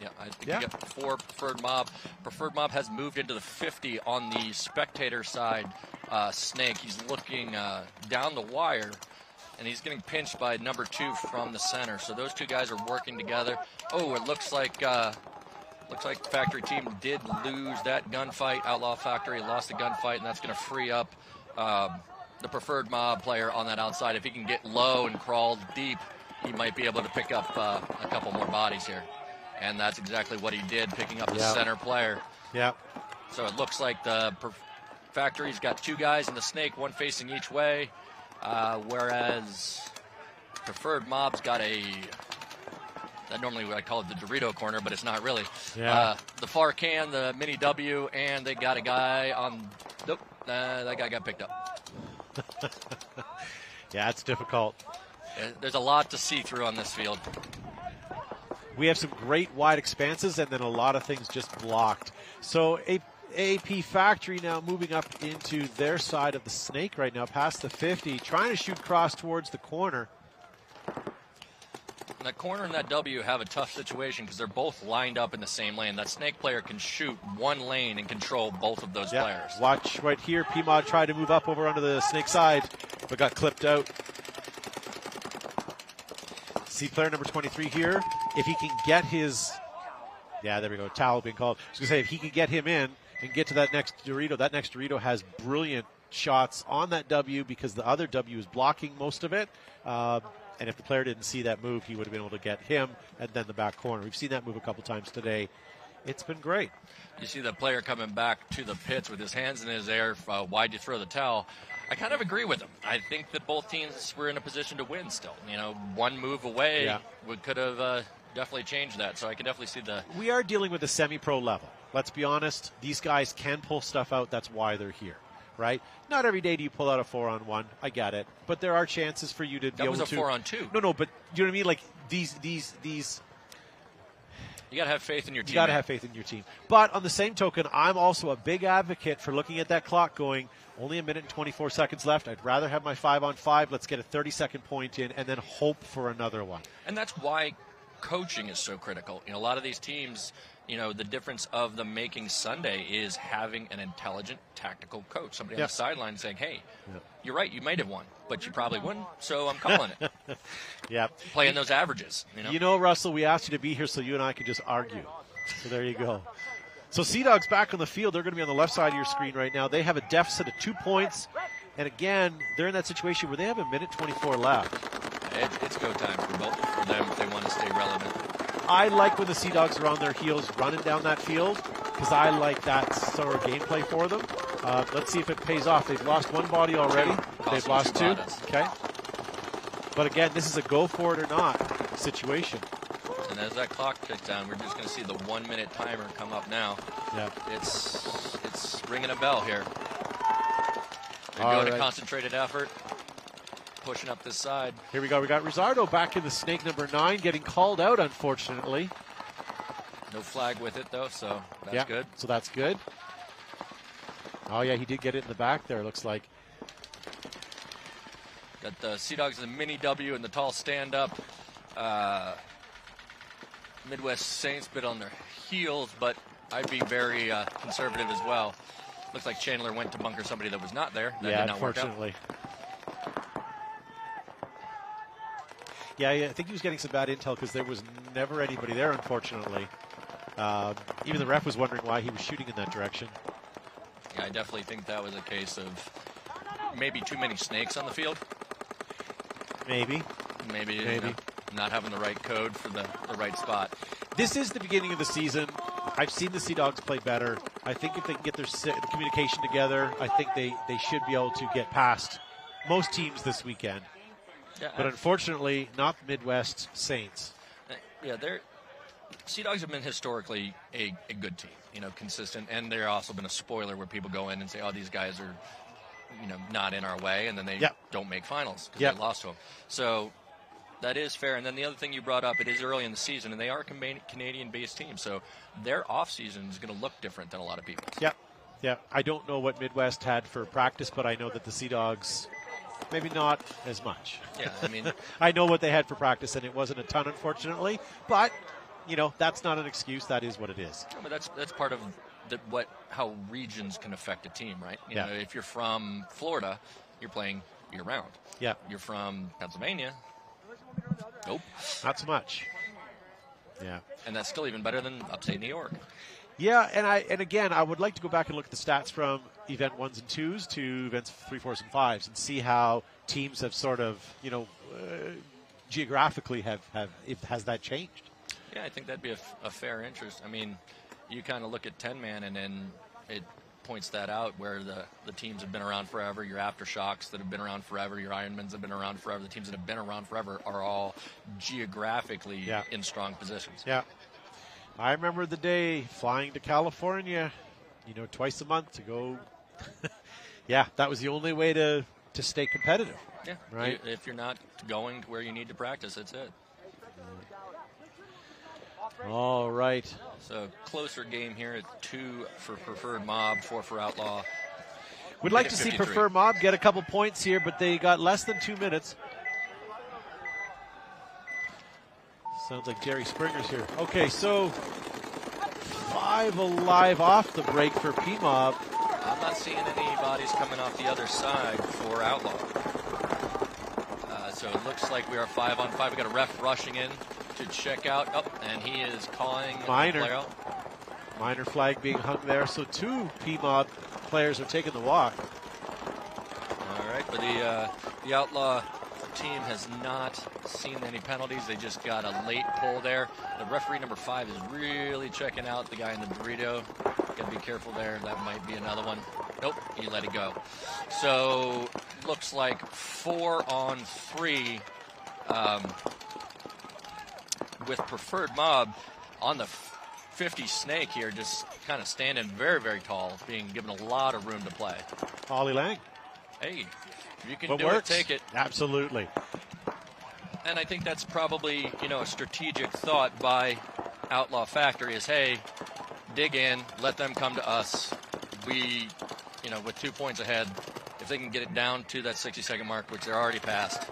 Yeah, I think you get 4 Preferred Mob. Preferred Mob has moved into the 50 on the spectator side. Snake, he's looking down the wire, and he's getting pinched by number 2 from the center. So those 2 guys are working together. Oh, it looks like Factory Team did lose that gunfight. Outlaw Factory lost the gunfight, and that's going to free up the Preferred Mob player on that outside. If he can get low and crawl deep, he might be able to pick up a couple more bodies here. And that's exactly what he did, picking up the center player. Yeah. So it looks like the Factory's got 2 guys in the snake, 1 facing each way, whereas Preferred Mob's got normally I call it the Dorito corner, but it's not really. Yeah. The far can, the mini W, and they got a guy on. Nope, that guy got picked up. Yeah, it's difficult. There's a lot to see through on this field. We have some great wide expanses and then a lot of things just blocked. So AP Factory now moving up into their side of the snake right now, past the 50, trying to shoot cross towards the corner. That corner and that W have a tough situation because they're both lined up in the same lane. That snake player can shoot one lane and control both of those players. Watch right here. PMod tried to move up over onto the snake side, but got clipped out. See player number 23 here. If he can get his... Yeah, there we go. Towel being called. I was going to say, if he can get him in and get to that next Dorito has brilliant shots on that W because the other W is blocking most of it. And if the player didn't see that move, he would have been able to get him and then the back corner. We've seen that move a couple times today. It's been great. You see the player coming back to the pits with his hands in his air. Why'd you throw the towel? I kind of agree with him. I think that both teams were in a position to win still. You know, one move away could have definitely changed that. So I can definitely see the... We are dealing with a semi-pro level. Let's be honest. These guys can pull stuff out. That's why they're here. Right? Not every day do you pull out a 4-on-1. I get it. But there are chances for you to be able to... That was a 4-on-2. No, but you know what I mean? Like, these... You got to have faith in your team. You got to have faith in your team. But on the same token, I'm also a big advocate for looking at that clock going, only a minute and 24 seconds left. I'd rather have my 5-on-5. Let's get a 30-second point in and then hope for another one. And that's why coaching is so critical. You know, a lot of these teams... You know, the difference of them making Sunday is having an intelligent, tactical coach. Somebody on the sideline saying, hey, you're right, you might have won, but you probably wouldn't, so I'm calling it. Playing those averages. You know, Russell, we asked you to be here so you and I could just argue. So there you go. So Sea Dogs back on the field. They're going to be on the left side of your screen right now. They have a deficit of 2 points. And again, they're in that situation where they have a minute 24 left. It's go time for them if they want to stay relevant. I like when the Sea Dogs are on their heels running down that field because I like that sort of gameplay for them. Let's see if it pays off. They've lost one body already. They've lost two. Okay. But again, this is a go for it or not situation. And as that clock ticks down, we're just going to see the 1 minute timer come up now. Yeah. It's ringing a bell here. They're going to concentrated effort. Pushing up this side. Here we go. We got Rizzardo back in the snake number 9, getting called out, unfortunately. No flag with it, though, so that's good. So that's good. Oh, yeah, he did get it in the back there, looks like. Got the Sea Dogs in the mini W and the tall stand-up. Midwest Saints bit on their heels, but I'd be very conservative as well. Looks like Chandler went to bunker somebody that was not there. That did not work out. Unfortunately. Yeah, I think he was getting some bad intel because there was never anybody there, unfortunately. Even the ref was wondering why he was shooting in that direction. Yeah, I definitely think that was a case of maybe too many snakes on the field. Maybe. You know, not having the right code for the right spot. This is the beginning of the season. I've seen the Sea Dogs play better. I think if they can get their communication together, I think they should be able to get past most teams this weekend. Yeah, but unfortunately, not the Midwest Saints. Yeah, Sea Dogs have been historically a good team, you know, consistent, and they're also been a spoiler where people go in and say, "Oh, these guys are, you know, not in our way," and then they don't make finals because they lost to them. So that is fair. And then the other thing you brought up, it is early in the season, and they are a Canadian-based team, so their off season is going to look different than a lot of people. Yeah. I don't know what Midwest had for practice, but I know that the Sea Dogs. Maybe not as much. Yeah, I mean... I know what they had for practice, and it wasn't a ton, unfortunately. But, you know, that's not an excuse. That is what it is. Yeah, but that's part of how regions can affect a team, right? You know, if you're from Florida, you're playing year-round. Yeah. You're from Pennsylvania. Nope. Not so much. Yeah. And that's still even better than upstate New York. Yeah, and again, I would like to go back and look at the stats from event 1s and 2s to events 3, 4s, and 5s and see how teams have sort of, you know, geographically has that changed? Yeah, I think that'd be a fair interest. I mean, you kind of look at 10-man and then it points that out where the teams have been around forever. Your Aftershocks that have been around forever, your Ironmans have been around forever. The teams that have been around forever are all geographically in strong positions. Yeah. I remember the day flying to California, you know, twice a month to go. Yeah, that was the only way to stay competitive. Yeah, right. If you're not going to where you need to practice, that's it. All right. So closer game here at 2 for Preferred Mob, 4 for Outlaw. We'd like to see Preferred Mob get a couple points here, but they got less than 2 minutes. Sounds like Jerry Springer's here. Okay, so 5 alive off the break for P-Mob. I'm not seeing any bodies coming off the other side for Outlaw. So it looks like we are 5 on 5. We got a ref rushing in to check out. Oh, and he is calling Minor. player out. Minor flag being hung there. So 2 P-Mob players are taking the walk. All right, but the Outlaw team has not seen any penalties. They just got a late pull there. The referee number 5 is really checking out the guy in the burrito. Got to be careful there. That might be another one. Nope, he let it go. So looks like 4 on 3 with Preferred Mob on the 50 snake here, just kind of standing very, very tall, being given a lot of room to play. Ollie Lang. Hey, if you can What do works? it, take it. Absolutely. And I think that's probably, a strategic thought by Outlaw Factory is, hey, dig in, let them come to us. We, with 2 points ahead, if they can get it down to that 60-second mark, which they're already past,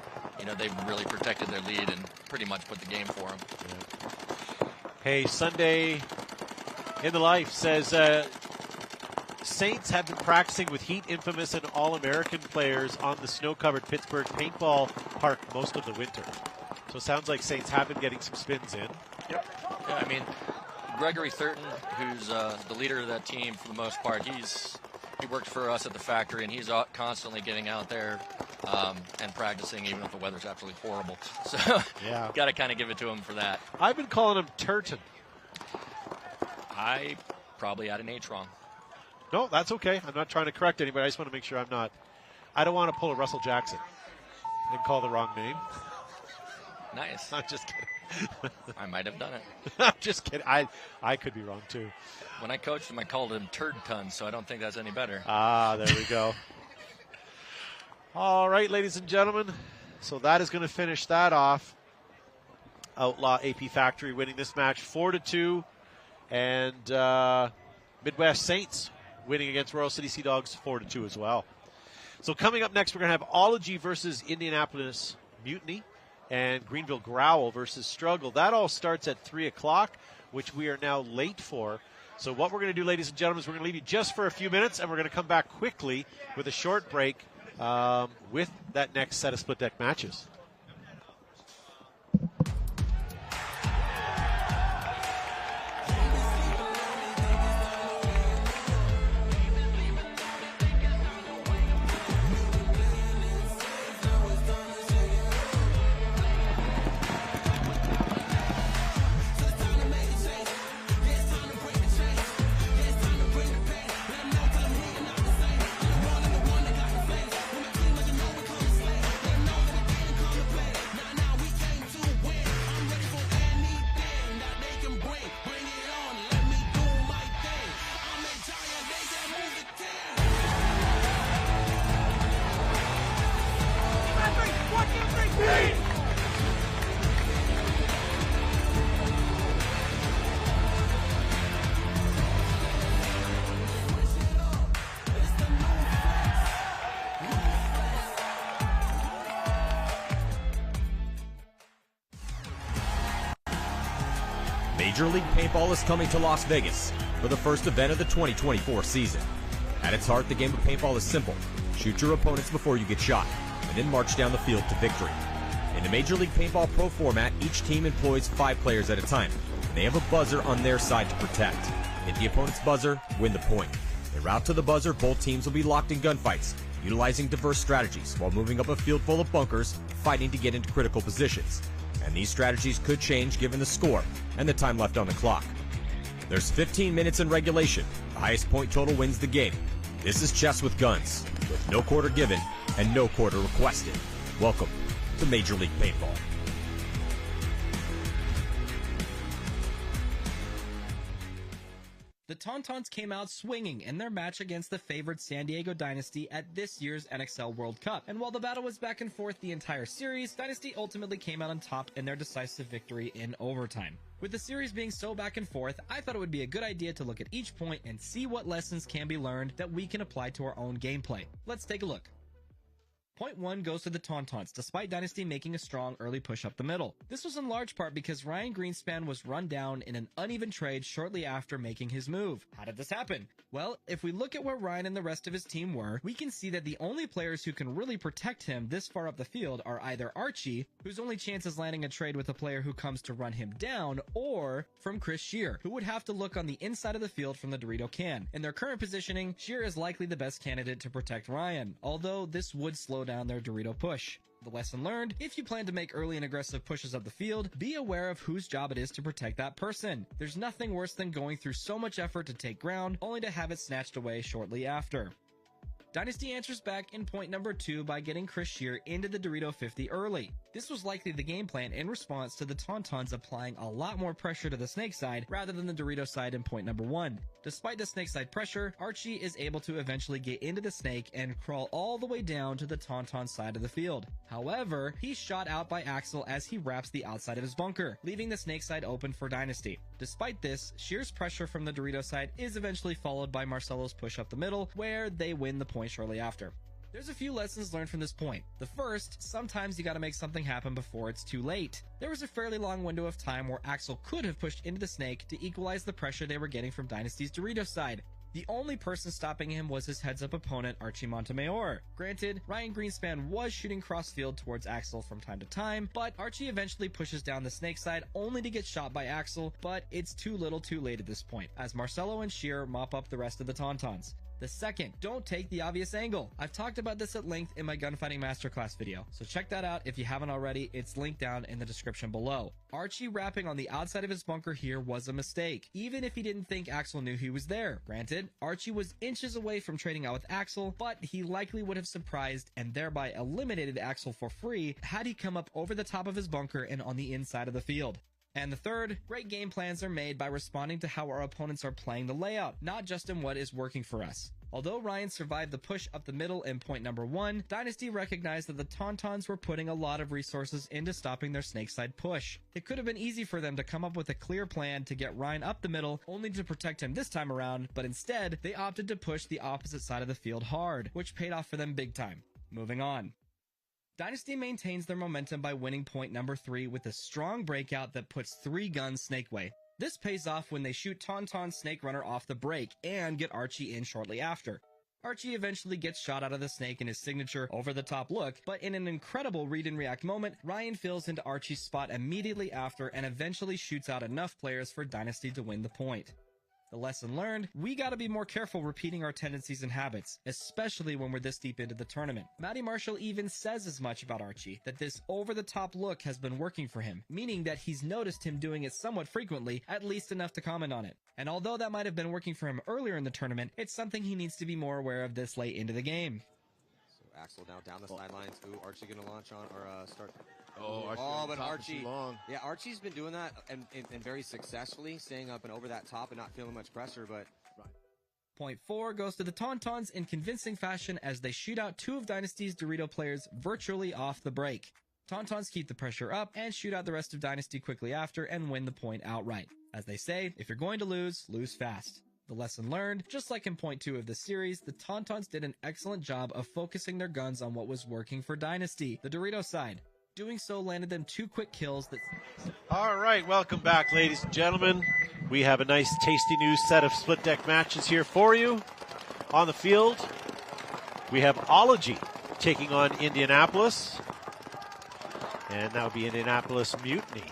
they've really protected their lead and pretty much put the game for them. Yeah. Hey, Sunday in the Life says Saints have been practicing with Heat Infamous and All-American players on the snow-covered Pittsburgh Paintball Park most of the winter. So it sounds like Saints have been getting some spins in. Yep. Yeah, I mean, Gregory Thurton, who's the leader of that team for the most part, he works for us at the factory, and he's constantly getting out there and practicing, even if the weather's absolutely horrible. So yeah, got to kind of give it to him for that. I've been calling him Turton. I probably had an H wrong. No, that's okay. I'm not trying to correct anybody. I just want to make sure I don't want to pull a Russell Jackson and call the wrong name. Nice. I'm just kidding. I might have done it. I'm just kidding. I could be wrong too. When I coached him, I called him Turd Ton, so I don't think that's any better. Ah, there we go. All right, ladies and gentlemen. So that is going to finish that off. Outlaw AP Factory winning this match 4-2. And Midwest Saints winning against Royal City Sea Dogs 4-2 as well. So coming up next, we're going to have Ology versus Indianapolis Mutiny and Greenville Growl versus Struggle. That all starts at 3 o'clock, which we are now late for. So what we're going to do, ladies and gentlemen, is we're going to leave you just for a few minutes, and we're going to come back quickly with a short break with that next set of split deck matches. Major League Paintball is coming to Las Vegas for the first event of the 2024 season. At its heart, the game of paintball is simple. Shoot your opponents before you get shot, and then march down the field to victory. In the Major League Paintball Pro format, each team employs 5 players at a time, and they have a buzzer on their side to protect. Hit the opponent's buzzer, win the point. En route to the buzzer, both teams will be locked in gunfights, utilizing diverse strategies while moving up a field full of bunkers, fighting to get into critical positions. And these strategies could change given the score and the time left on the clock. There's 15 minutes in regulation. The highest point total wins the game. This is chess with guns, with no quarter given and no quarter requested. Welcome to Major League Paintball. The Tauntauns came out swinging in their match against the favored San Diego Dynasty at this year's NXL World Cup. And while the battle was back and forth the entire series, Dynasty ultimately came out on top in their decisive victory in overtime. With the series being so back and forth, I thought it would be a good idea to look at each point and see what lessons can be learned that we can apply to our own gameplay. Let's take a look. Point 1 goes to the Tauntauns, despite Dynasty making a strong early push up the middle. This was in large part because Ryan Greenspan was run down in an uneven trade shortly after making his move. How did this happen? Well, if we look at where Ryan and the rest of his team were, we can see that the only players who can really protect him this far up the field are either Archie, whose only chance is landing a trade with a player who comes to run him down, or from Chris Shear, who would have to look on the inside of the field from the Dorito can. In their current positioning, Shear is likely the best candidate to protect Ryan, although this would slow down their Dorito push. The lesson learned: if you plan to make early and aggressive pushes up the field, be aware of whose job it is to protect that person. There's nothing worse than going through so much effort to take ground, only to have it snatched away shortly after. Dynasty answers back in point number 2 by getting Chris Shear into the Dorito 50 early. This was likely the game plan in response to the Tauntauns applying a lot more pressure to the snake side rather than the Dorito side in point number 1. Despite the snake side pressure, Archie is able to eventually get into the snake and crawl all the way down to the Tauntaun side of the field. However, he's shot out by Axel as he wraps the outside of his bunker, leaving the snake side open for Dynasty. Despite this, Shear's pressure from the Dorito side is eventually followed by Marcelo's push up the middle, where they win the point shortly after. There's a few lessons learned from this point. The first, sometimes you gotta make something happen before it's too late. There was a fairly long window of time where Axel could have pushed into the snake to equalize the pressure they were getting from Dynasty's Dorito side. The only person stopping him was his heads-up opponent, Archie Montemayor. Granted, Ryan Greenspan was shooting cross-field towards Axel from time to time, but Archie eventually pushes down the snake side only to get shot by Axel, but it's too little too late at this point, as Marcelo and Shear mop up the rest of the Tauntauns. The second, don't take the obvious angle. I've talked about this at length in my Gunfighting Masterclass video, so check that out if you haven't already. It's linked down in the description below. Archie wrapping on the outside of his bunker here was a mistake, even if he didn't think Axel knew he was there. Granted, Archie was inches away from trading out with Axel, but he likely would have surprised and thereby eliminated Axel for free had he come up over the top of his bunker and on the inside of the field. And the third, great game plans are made by responding to how our opponents are playing the layout, not just in what is working for us. Although Ryan survived the push up the middle in point number 1, Dynasty recognized that the Tauntauns were putting a lot of resources into stopping their snakeside push. It could have been easy for them to come up with a clear plan to get Ryan up the middle, only to protect him this time around, but instead, they opted to push the opposite side of the field hard, which paid off for them big time. Moving on. Dynasty maintains their momentum by winning point number 3 with a strong breakout that puts 3 guns snake way. This pays off when they shoot Tauntaun Snake Runner off the break and get Archie in shortly after. Archie eventually gets shot out of the snake in his signature over-the-top look, but in an incredible read-and-react moment, Ryan fills into Archie's spot immediately after and eventually shoots out enough players for Dynasty to win the point. The lesson learned, we gotta be more careful repeating our tendencies and habits, especially when we're this deep into the tournament. Matty Marshall even says as much about Archie, that this over-the-top look has been working for him, meaning that he's noticed him doing it somewhat frequently, at least enough to comment on it. And although that might have been working for him earlier in the tournament, it's something he needs to be more aware of this late into the game. So Axel now down the sidelines. Ooh, Archie gonna launch on or start. But Archie, yeah, Archie's been doing that and very successfully, staying up and over that top and not feeling much pressure, but. Point 4 goes to the Tauntauns in convincing fashion as they shoot out 2 of Dynasty's Dorito players virtually off the break. Tauntauns keep the pressure up and shoot out the rest of Dynasty quickly after and win the point outright. As they say, if you're going to lose, lose fast. The lesson learned, just like in point 2 of the series, the Tauntauns did an excellent job of focusing their guns on what was working for Dynasty, the Dorito side. Doing so landed them 2 quick kills that... All right, welcome back, ladies and gentlemen. We have a nice, tasty new set of split deck matches here for you. On the field, we have Ology taking on Indianapolis. And that would be Indianapolis Mutiny.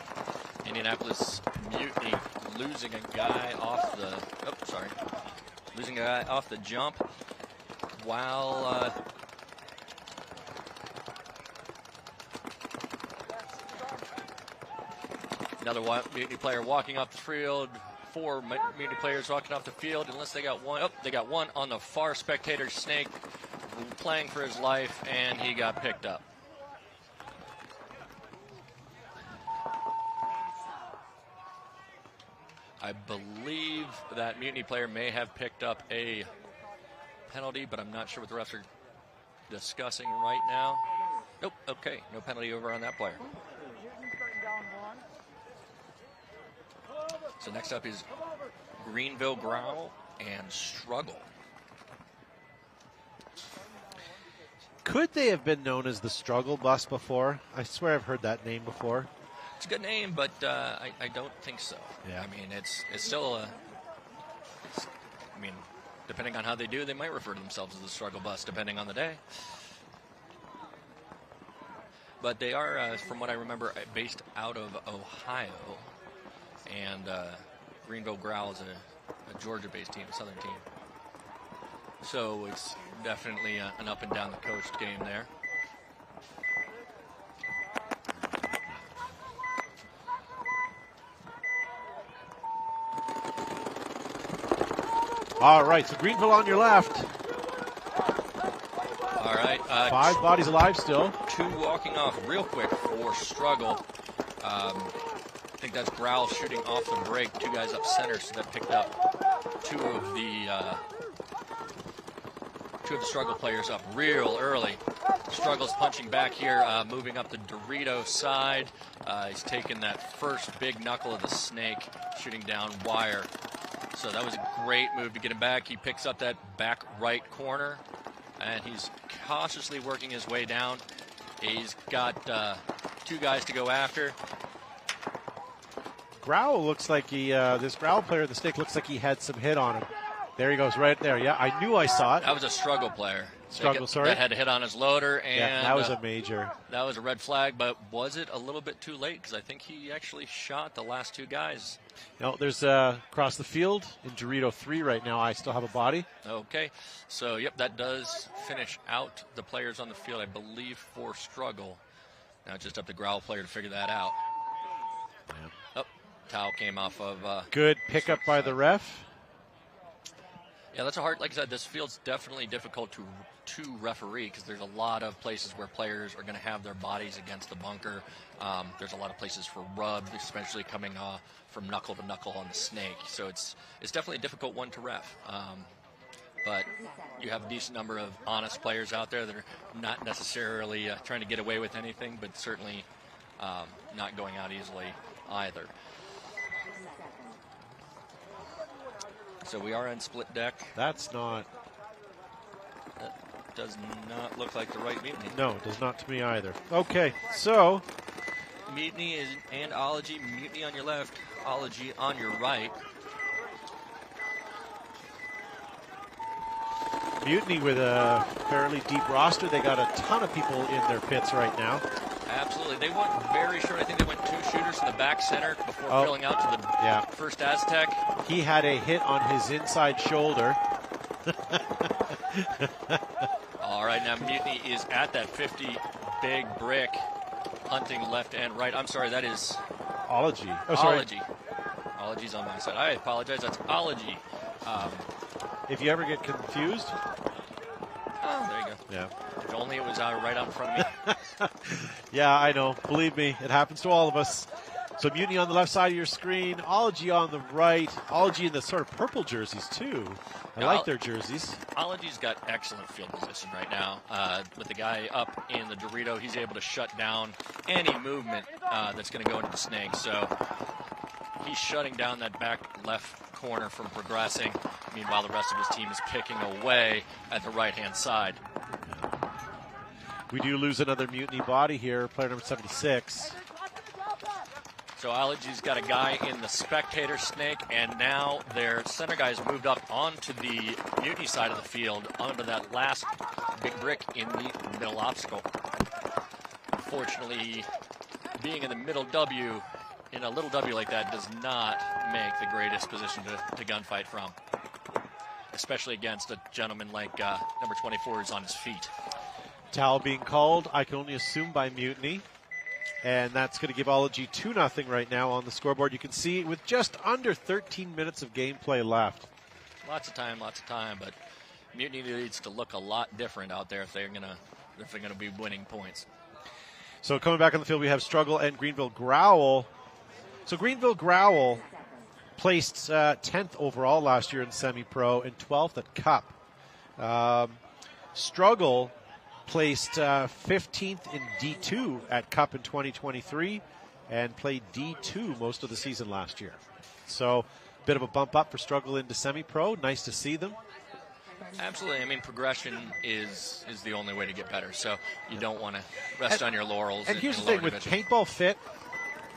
Indianapolis Mutiny losing a guy off the... losing a guy off the jump while... Another Mutiny player walking off the field. 4 Mutiny players walking off the field, unless they got one. Oh, they got one on the far spectator snake playing for his life, and he got picked up. I believe that Mutiny player may have picked up a penalty, but I'm not sure what the refs are discussing right now. Nope, okay, no penalty over on that player. So next up is Greenville Growl and Struggle. Could they have been known as the Struggle Bus before? I swear I've heard that name before. It's a good name, but I don't think so. Yeah. I mean, it's still I mean, depending on how they do, they might refer to themselves as the Struggle Bus, depending on the day. But they are, from what I remember, based out of Ohio. And Greenville Growl is a Georgia-based team, a Southern team. So it's definitely an up and down the coast game there. All right, so Greenville on your left. All right. 5 bodies alive still. 2 walking off real quick for Struggle. I think that's Growl shooting off the break. 2 guys up center, so that picked up 2 of the Struggle players up real early. Struggle's punching back here, moving up the Dorito side. He's taken that first big knuckle of the snake, shooting down wire. So that was a great move to get him back. He picks up that back right corner, and he's cautiously working his way down. He's got 2 guys to go after. Growl looks like this Growl player, the snake, looks like he had some hit on him. There he goes, right there. Yeah, I knew I saw it. That was a Struggle player. Sorry. That had a hit on his loader, and yeah, that was a major. That was a red flag, but was it a little bit too late? Because I think he actually shot the last 2 guys. No, there's across the field in Dorito 3 right now. I still have a body. Okay, so yep, that does finish out the players on the field, I believe, for Struggle. Now it's just up to Growl player to figure that out. Yeah. Oh, towel came off of. Good pickup by the ref. Yeah, that's a hard. Like I said, this field's definitely difficult to referee because there's a lot of places where players are going to have their bodies against the bunker. There's a lot of places for rub, especially coming from knuckle to knuckle on the snake. So it's definitely a difficult one to ref. But you have a decent number of honest players out there that are not necessarily trying to get away with anything, but certainly not going out easily either. So we are on split deck. That does not look like the right Mutiny. No, it does not to me either. Okay, so Mutiny and Ology. Mutiny on your left, Ology on your right. Mutiny with a fairly deep roster. They got a ton of people in their pits right now. Absolutely. They went very short. I think they went 2 shooters in the back center before filling out to the first Aztec. He had a hit on his inside shoulder. All right, now Mutiny is at that 50 big brick, hunting left and right. I'm sorry, that is Ology. Oh, sorry. Ology. Ology's on my side. I apologize. That's Ology. If you ever get confused. Oh, there you go. Yeah. If only it was right out in front of me. Yeah, I know. Believe me, it happens to all of us. So Mutiny on the left side of your screen, Ology on the right, Ology in the sort of purple jerseys too. I like their jerseys. Ology's got excellent field position right now. With the guy up in the Dorito, he's able to shut down any movement that's going to go into the snake. So he's shutting down that back left corner from progressing. Meanwhile, the rest of his team is picking away at the right-hand side. We do lose another Mutiny body here, player number 76. So Ology's got a guy in the spectator snake, and now their center guy's moved up onto the Mutiny side of the field, onto that last big brick in the middle obstacle. Unfortunately, being in the middle W, in a little W like that, does not make the greatest position to gunfight from, especially against a gentleman like number 24 who's on his feet. Towel being called, I can only assume by Mutiny. And that's going to give Ology 2-0 right now on the scoreboard. You can see with just under 13 minutes of gameplay left. Lots of time, but Mutiny needs to look a lot different out there if they're gonna be winning points. So coming back on the field, we have Struggle and Greenville Growl. So Greenville Growl placed 10th overall last year in semi-pro and 12th at Cup. Struggle placed 15th in D2 at Cup in 2023 and played D2 most of the season last year. So bit of a bump up for Struggle into semi-pro. Nice to see them. Absolutely. I mean, progression is the only way to get better. So you don't want to rest on your laurels. And here's the thing, with Paintball Fit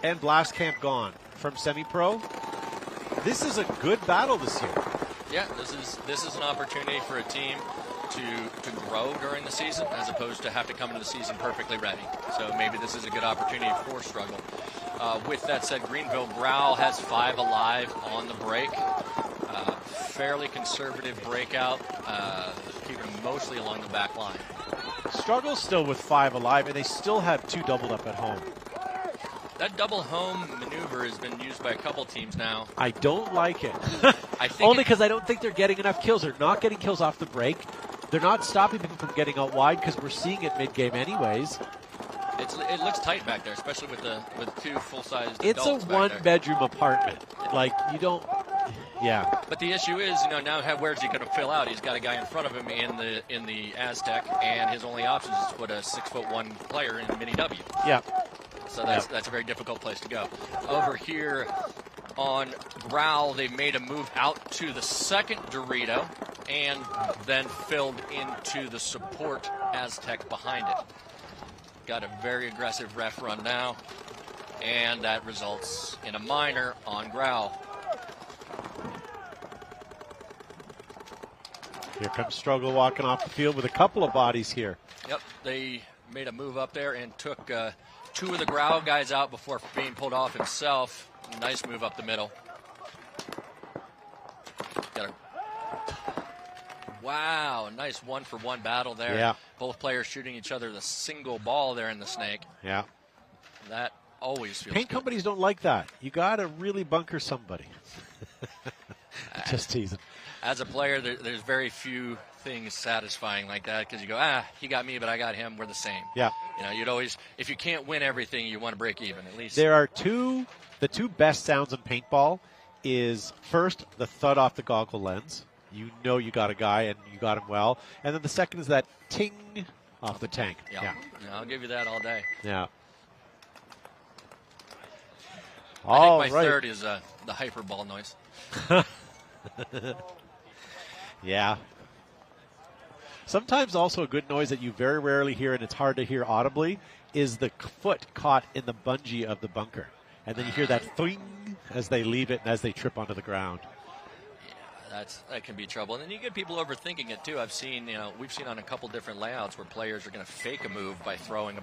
and Blast Camp gone from semi-pro, this is a good battle this year. Yeah, this is an opportunity for a team to grow during the season as opposed to have to come into the season perfectly ready. So maybe this is a good opportunity for Struggle. With that said, Greenville Growl has 5 alive on the break. Fairly conservative breakout, keeping mostly along the back line. Struggle's still with 5 alive, and they still have 2 doubled up at home. That double home maneuver has been used by a couple teams now. I don't like it. I think only because I don't think they're getting enough kills. They're not getting kills off the break. They're not stopping people from getting out wide because we're seeing it mid-game anyways. It looks tight back there, especially with 2 full-sized It's a adults back there. 1-bedroom apartment. Like, you don't... Yeah. But the issue is, now where's he going to fill out? He's got a guy in front of him in the Aztec, and his only option is to put a 6'1" player in Mini W. Yeah. So that's a very difficult place to go. Over here on Growl, they've made a move out to the second Dorito and then filled into the support Aztec behind it. Got a very aggressive ref run now, and that results in a minor on Growl. Here comes Struggle walking off the field with a couple of bodies here. Yep, they made a move up there and took 2 of the Growl guys out before being pulled off himself. Nice move up the middle. Wow, nice 1-for-1 battle there. Yeah. Both players shooting each other the single ball there in the snake. Yeah. That always feels Paint good. companies don't like that. You got to really bunker somebody. Just teasing. As a player, there's very few things satisfying like that because you go, he got me, but I got him. We're the same. Yeah. You'd always, if you can't win everything, you want to break even at least. There are the 2 best sounds in paintball is first the thud off the goggle lens. You know you got a guy and you got him well. And then the second is that ting off the tank. Yeah, I'll give you that all day. Yeah. I think my third is the hyperball noise. Yeah. Sometimes also a good noise that you very rarely hear, and it's hard to hear audibly, is the foot caught in the bungee of the bunker. And then you hear that thing as they leave it and as they trip onto the ground. Yeah, that can be trouble. And then you get people overthinking it too. We've seen on a couple different layouts where players are going to fake a move by throwing a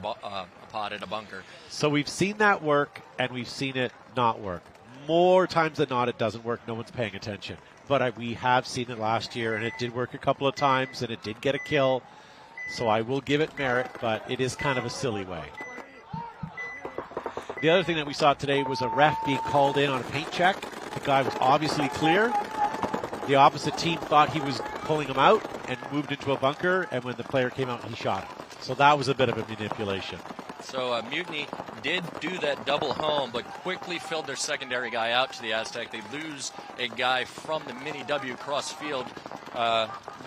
pot at a bunker. So we've seen that work, and we've seen it not work. More times than not, it doesn't work. No one's paying attention. But we have seen it last year, and it did work a couple of times, and it did get a kill. So I will give it merit, but it is kind of a silly way. The other thing that we saw today was a ref being called in on a paint check. The guy was obviously clear. The opposite team thought he was pulling him out and moved into a bunker, and when the player came out, he shot him. So that was a bit of a manipulation. So Mutiny did do that double home, but quickly filled their secondary guy out to the Aztec. They lose a guy from the Mini W cross field.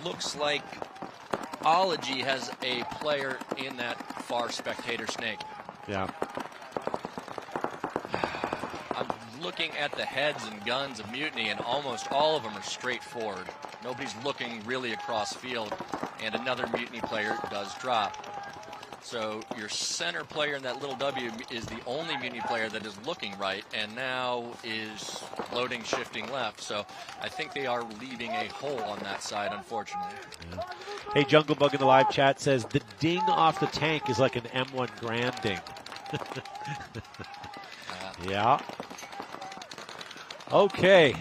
Looks like Ology has a player in that far spectator snake. Yeah. I'm looking at the heads and guns of Mutiny, and almost all of them are straight forward. Nobody's looking really across field, and another Mutiny player does drop. So your center player in that little W is the only Mutiny player that is looking right, and now is loading, shifting left. So I think they are leaving a hole on that side, unfortunately. Yeah. Hey, Jungle Bug in the live chat says the ding off the tank is like an M1 Grand ding. Yeah. Okay.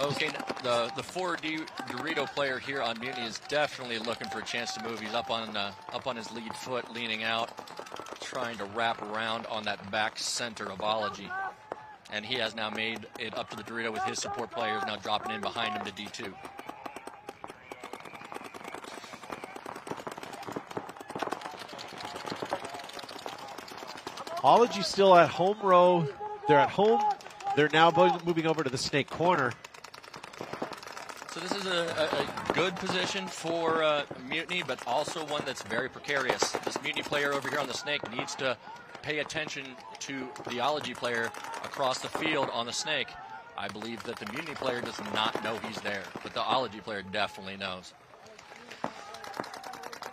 Okay, the 4D Dorito player here on Mutiny is definitely looking for a chance to move. He's up on his lead foot, leaning out, trying to wrap around on that back center of Ology. And he has now made it up to the Dorito with his support players now dropping in behind him to D2. Ology still at home row. They're at home. They're now moving over to the snake corner. So this is a good position for Mutiny, but also one that's very precarious. This Mutiny player over here on the snake needs to pay attention to the Ology player across the field on the snake. I believe that the Mutiny player does not know he's there, but the Ology player definitely knows.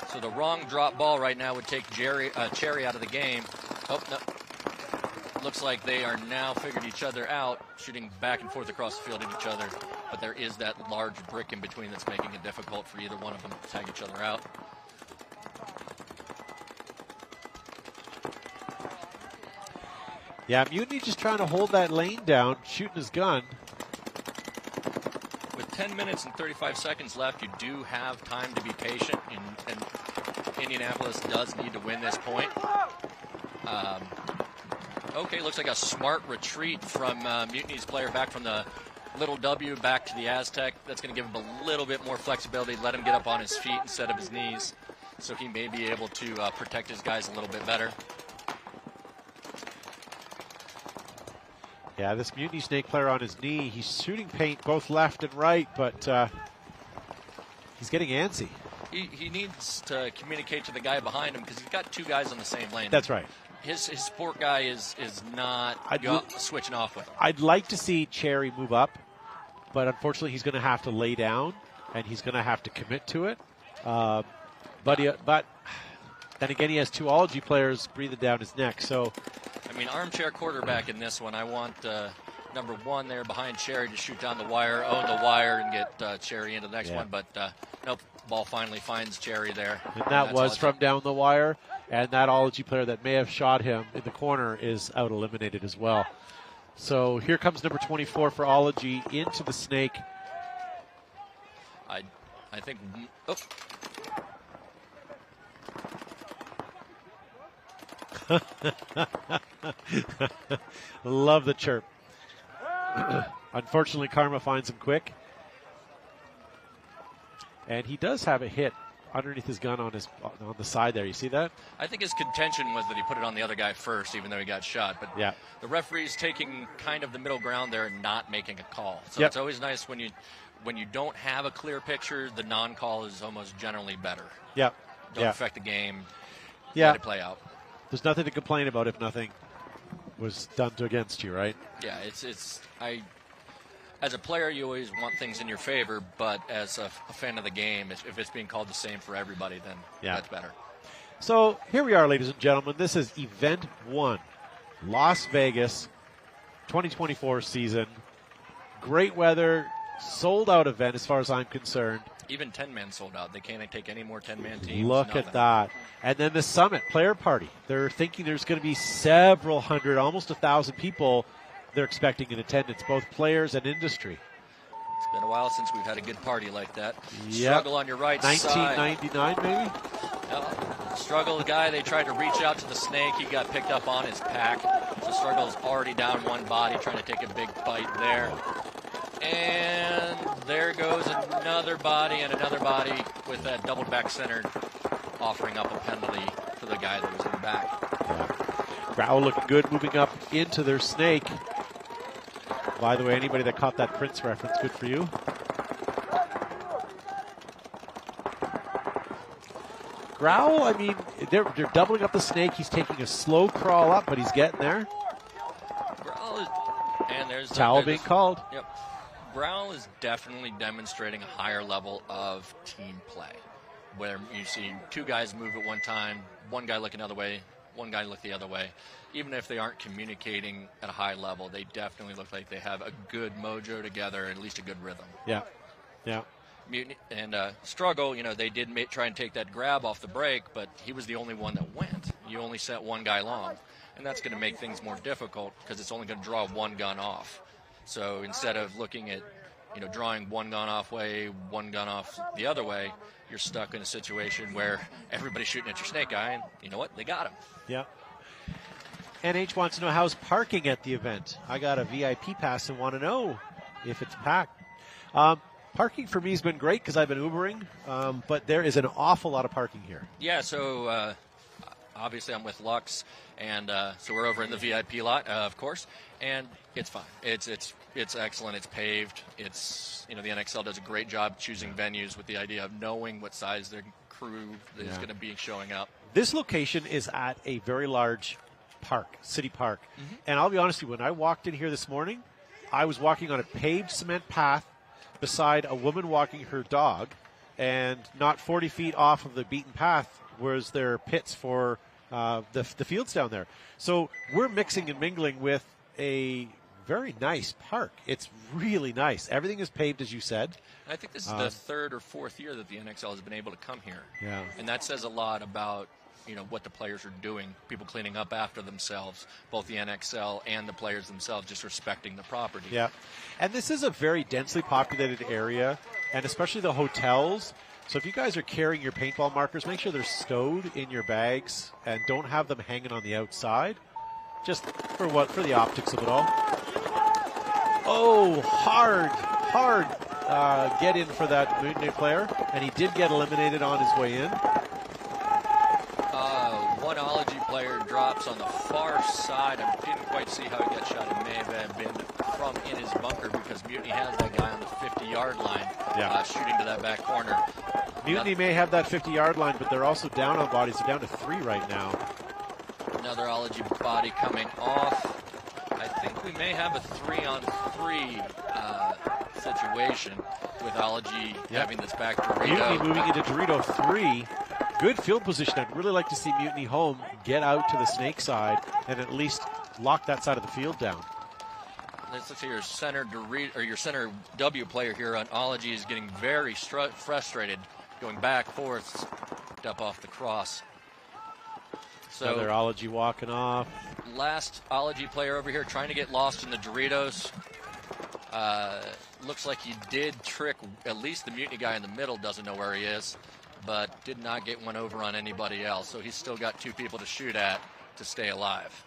So the wrong drop ball right now would take Cherry out of the game. Oh, no. Looks like they are now figured each other out, shooting back and forth across the field at each other. But there is that large brick in between that's making it difficult for either one of them to tag each other out. Yeah, Mutiny just trying to hold that lane down, shooting his gun. With 10 minutes and 35 seconds left, you do have time to be patient, and Indianapolis does need to win this point. Okay, looks like a smart retreat from Mutiny's player back from the little W back to the Aztec. That's going to give him a little bit more flexibility, let him get up on his feet instead of his knees, so he may be able to protect his guys a little bit better. Yeah, this Mutiny Snake player on his knee, he's shooting paint both left and right, but he's getting antsy. He needs to communicate to the guy behind him because he's got two guys on the same lane. That's right. His support guy is not switching off with him. I'd like to see Cherry move up, but unfortunately he's going to have to lay down, and he's going to have to commit to it. But then again, he has two Ology players breathing down his neck. So, I mean, armchair quarterback in this one. I want number one there behind Cherry to shoot down the wire, own the wire, and get Cherry into the next one. But nope, ball finally finds Cherry there. And that was from down the wire. And that Ology player that may have shot him in the corner is out eliminated as well. So here comes number 24 for Ology into the snake. I think. Oh. Love the chirp. Unfortunately, Karma finds him quick. And he does have a hit underneath his gun on the side there. You see that? I think his contention was that he put it on the other guy first, even though he got shot. But yeah, the referee's taking kind of the middle ground there and not making a call. So yep. It's always nice when you don't have a clear picture. The non-call is almost generally better. Yeah. Don't affect the game. Yeah. Let it play out. There's nothing to complain about if nothing was done against you, right? Yeah, as a player, you always want things in your favor, but as a fan of the game, if it's being called the same for everybody, then that's better. So here we are, ladies and gentlemen. This is Event 1, Las Vegas 2024 season. Great weather, sold-out event as far as I'm concerned. Even 10-man sold out. They can't take any more 10-man teams. Look at that. And then the Summit Player Party. They're thinking there's going to be several hundred, almost 1,000 people they're expecting in attendance, both players and industry. It's been a while since we've had a good party like that. Yep. Struggle on your right 1999 side. maybe? Struggle, the guy, they tried to reach out to the snake. He got picked up on his pack. So Struggle's already down one body, trying to take a big bite there. And there goes another body and another body with that double back center, offering up a penalty for the guy that was in the back. Growl looking good, moving up into their snake. By the way, anybody that caught that Prince reference, good for you. Growl, I mean, they're doubling up the snake. He's taking a slow crawl up, but he's getting there. Growl is, and there's towel being called. Yep. Growl is definitely demonstrating a higher level of team play, where you see two guys move at one time, one guy look another way, one guy look the other way. Even if they aren't communicating at a high level, they definitely look like they have a good mojo together, at least a good rhythm. Yeah, yeah. Mutiny and Struggle, they did try and take that grab off the break, but he was the only one that went. You only sent one guy long, and that's going to make things more difficult because it's only going to draw one gun off. So instead of looking at, drawing one gun off way, one gun off the other way, you're stuck in a situation where everybody's shooting at your snake eye, and you know what? They got him. Yeah. NH wants to know how's parking at the event. I got a VIP pass and want to know if it's packed. Parking for me has been great because I've been Ubering, but there is an awful lot of parking here. Yeah, so obviously I'm with Lux, and so we're over in the VIP lot, of course, and it's fine. It's excellent. It's paved. It's, the NXL does a great job choosing venues with the idea of knowing what size their crew is going to be showing up. This location is at a very large park, city park. And I'll be honest with you, when I walked in here this morning, I was walking on a paved cement path beside a woman walking her dog, and not 40 feet off of the beaten path was there pits for the fields down there. So we're mixing and mingling with a very nice park. It's really nice. Everything is paved, as you said. I think this is the third or fourth year that the NXL has been able to come here. Yeah. And that says a lot about, what the players are doing, people cleaning up after themselves, both the NXL and the players themselves just respecting the property. Yeah. And this is a very densely populated area, and especially the hotels. So if you guys are carrying your paintball markers, make sure they're stowed in your bags and don't have them hanging on the outside, just for the optics of it all. Oh, hard get in for that Mutiny player, and he did get eliminated on his way in. One Ology player drops on the far side. I didn't quite see how he got shot. It may have been from in his bunker, because Mutiny has that guy on the 50-yard line shooting to that back corner. Mutiny may have that 50-yard line, but they're also down on bodies. They're down to 3 right now. Another Ology body coming off. I think we may have a 3-on-3 situation with Ology having this back Dorito. Mutiny moving into Dorito 3. Good field position. I'd really like to see Mutiny home get out to the snake side and at least lock that side of the field down. Let's see, your center Dorito, or your center W player here on Ology is getting very frustrated, going back, forth, up off the cross. So another Ology walking off. Last Ology player over here trying to get lost in the Doritos. Looks like he did trick at least the Mutiny guy in the middle, doesn't know where he is, but did not get one over on anybody else. So he's still got 2 people to shoot at to stay alive.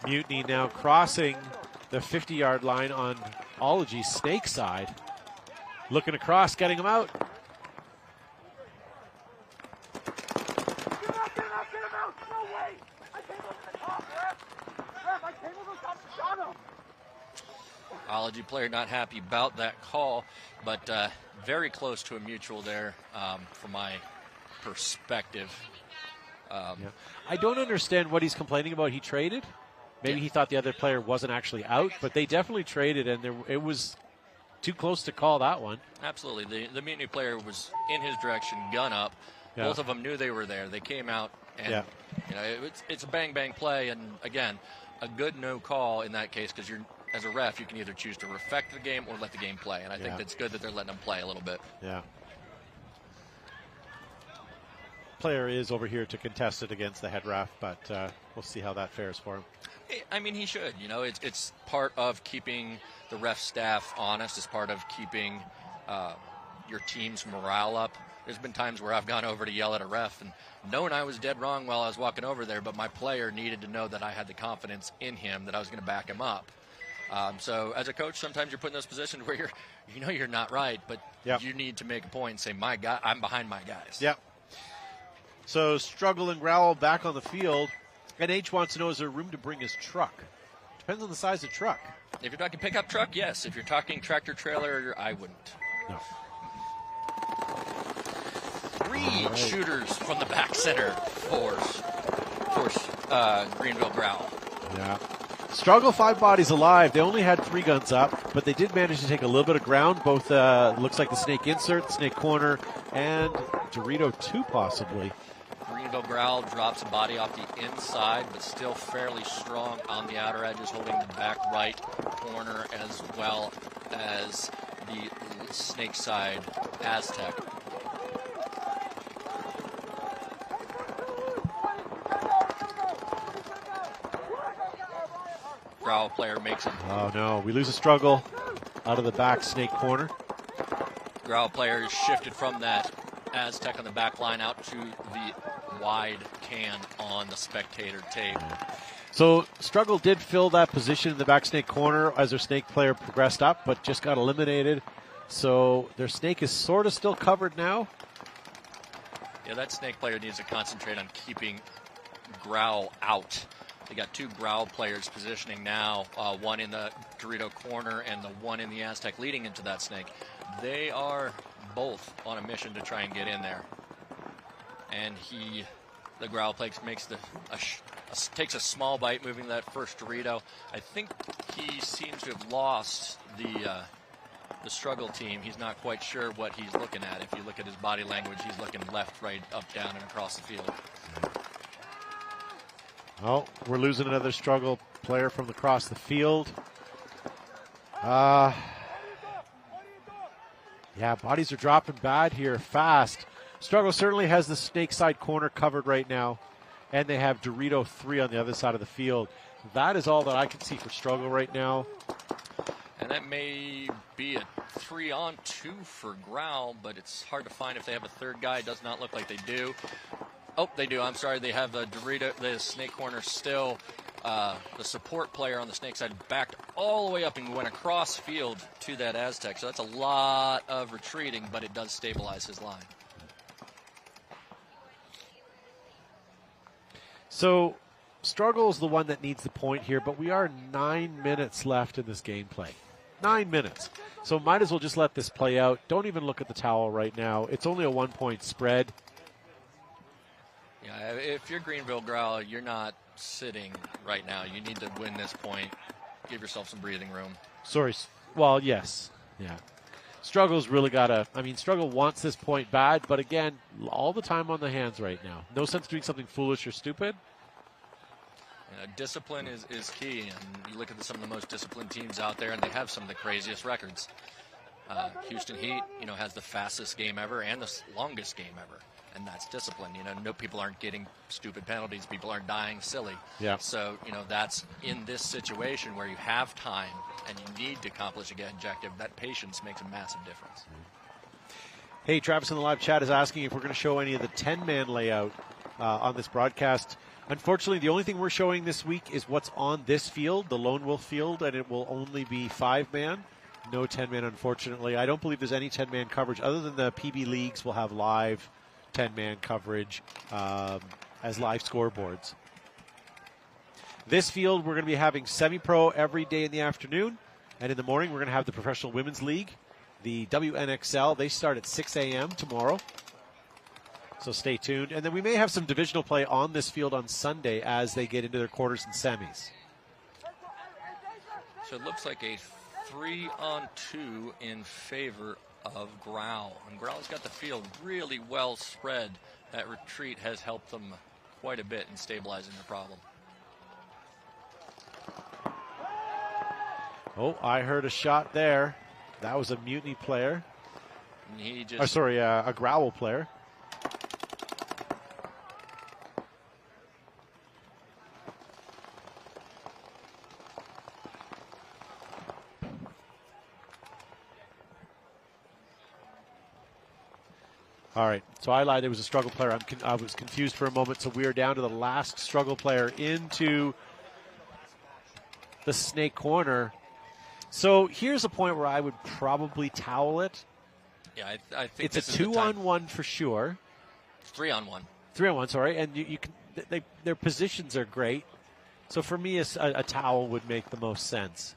Mutiny now crossing the 50-yard line on Ology's snake side. Looking across, getting him out. Ology player not happy about that call, but very close to a mutual there from my perspective. I don't understand what he's complaining about. He traded. Maybe he thought the other player wasn't actually out, but they definitely traded, and it was too close to call that one. Absolutely. The Mutiny player was in his direction, gun up. Yeah. Both of them knew they were there. They came out, and it's a bang-bang play, and again, a good no call in that case, because as a ref, you can either choose to affect the game or let the game play, and I think that's good that they're letting them play a little bit. Yeah. Player is over here to contest it against the head ref, but we'll see how that fares for him. I mean, he should. It's part of keeping the ref staff honest. It's part of keeping your team's morale up. There's been times where I've gone over to yell at a ref and known I was dead wrong while I was walking over there, but my player needed to know that I had the confidence in him that I was going to back him up. So as a coach, sometimes you're put in those positions where you're not right, but you need to make a point and say, my guy, I'm behind my guys. Yep. So Struggle and Growl back on the field. And H wants to know, is there room to bring his truck? Depends on the size of the truck. If you're talking pickup truck, yes. If you're talking tractor trailer, I wouldn't. No. 3 shooters from the back center for Greenville Growl. Yeah. Struggle 5 bodies alive. They only had 3 guns up, but they did manage to take a little bit of ground. Both looks like the snake insert, snake corner, and Dorito 2 possibly. Greenville Growl drops a body off the inside, but still fairly strong on the outer edges, holding the back right corner as well as the snake side Aztec. Growl player makes it. Oh no, we lose a Struggle out of the back snake corner. Growl player is shifted from that Aztec on the back line out to the wide can on the spectator tape. So Struggle did fill that position in the back snake corner as their snake player progressed up, but just got eliminated. So their snake is sort of still covered now. Yeah, that snake player needs to concentrate on keeping Growl out. They got 2 Growl players positioning now, one in the Dorito corner and the one in the Aztec leading into that snake. They are both on a mission to try and get in there. And the Growl player takes a small bite, moving that first Dorito. I think he seems to have lost the struggle team. He's not quite sure what he's looking at. If you look at his body language, he's looking left, right, up, down, and across the field. Oh, we're losing another struggle player from across the field. Yeah, bodies are dropping bad here fast. Struggle certainly has the snake side corner covered right now, and they have Dorito 3 on the other side of the field. That is all that I can see for Struggle right now. And that may be a 3-on-2 for Growl, but it's hard to find if they have a third guy. It does not look like they do. Oh, they do. I'm sorry. They have the snake corner still. The support player on the snake side backed all the way up and went across field to that Aztec. So that's a lot of retreating, but it does stabilize his line. So Struggle's the one that needs the point here, but we are 9 minutes left in this gameplay. 9 minutes. So might as well just let this play out. Don't even look at the towel right now. It's only a 1-point spread. Yeah, if you're Greenville Growl, you're not sitting right now. You need to win this point. Give yourself some breathing room. Sorry. Well, yes. Yeah. Struggle's really got to, Struggle wants this point bad, but again, all the time on the hands right now. No sense doing something foolish or stupid. Discipline is key, and you look at some of the most disciplined teams out there, and they have some of the craziest records. Houston Heat, has the fastest game ever and the longest game ever, and that's discipline. No, people aren't getting stupid penalties. People aren't dying silly. Yeah. So, that's in this situation where you have time and you need to accomplish an objective. That patience makes a massive difference. Hey, Travis in the live chat is asking if we're going to show any of the 10-man layout on this broadcast. Unfortunately, the only thing we're showing this week is what's on this field, the Lone Wolf field, and it will only be 5-man. No 10-man, unfortunately. I don't believe there's any 10-man coverage other than the PB leagues will have live 10-man coverage as live scoreboards. This field, we're going to be having semi-pro every day in the afternoon, and in the morning we're going to have the Professional Women's League, the WNXL. They start at 6 a.m. tomorrow. So stay tuned. And then we may have some divisional play on this field on Sunday as they get into their quarters and semis. So it looks like a 3-on-2 in favor of Growl. And Growl's got the field really well spread. That retreat has helped them quite a bit in stabilizing the problem. Oh, I heard a shot there. That was a Mutiny player. A Growl player. All right, so I lied. There was a struggle player. I was confused for a moment. So we are down to the last struggle player into the snake corner. So here's a point where I would probably towel it. Yeah, I think it's a 2-on-1 for sure. 3-on-1. 3-on-1, sorry, and you can. Their positions are great. So for me, a towel would make the most sense.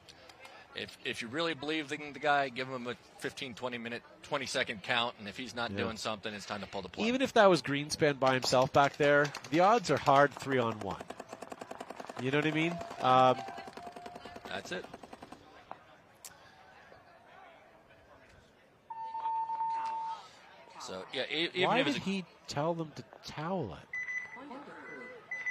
If you really believe in the guy, give him a 15, 20-second count, and if he's not doing something, it's time to pull the plug. Even if that was Greenspan by himself back there, the odds are hard 3-on-1. You know what I mean? That's it. So, yeah, even Why if did he tell them to towel it?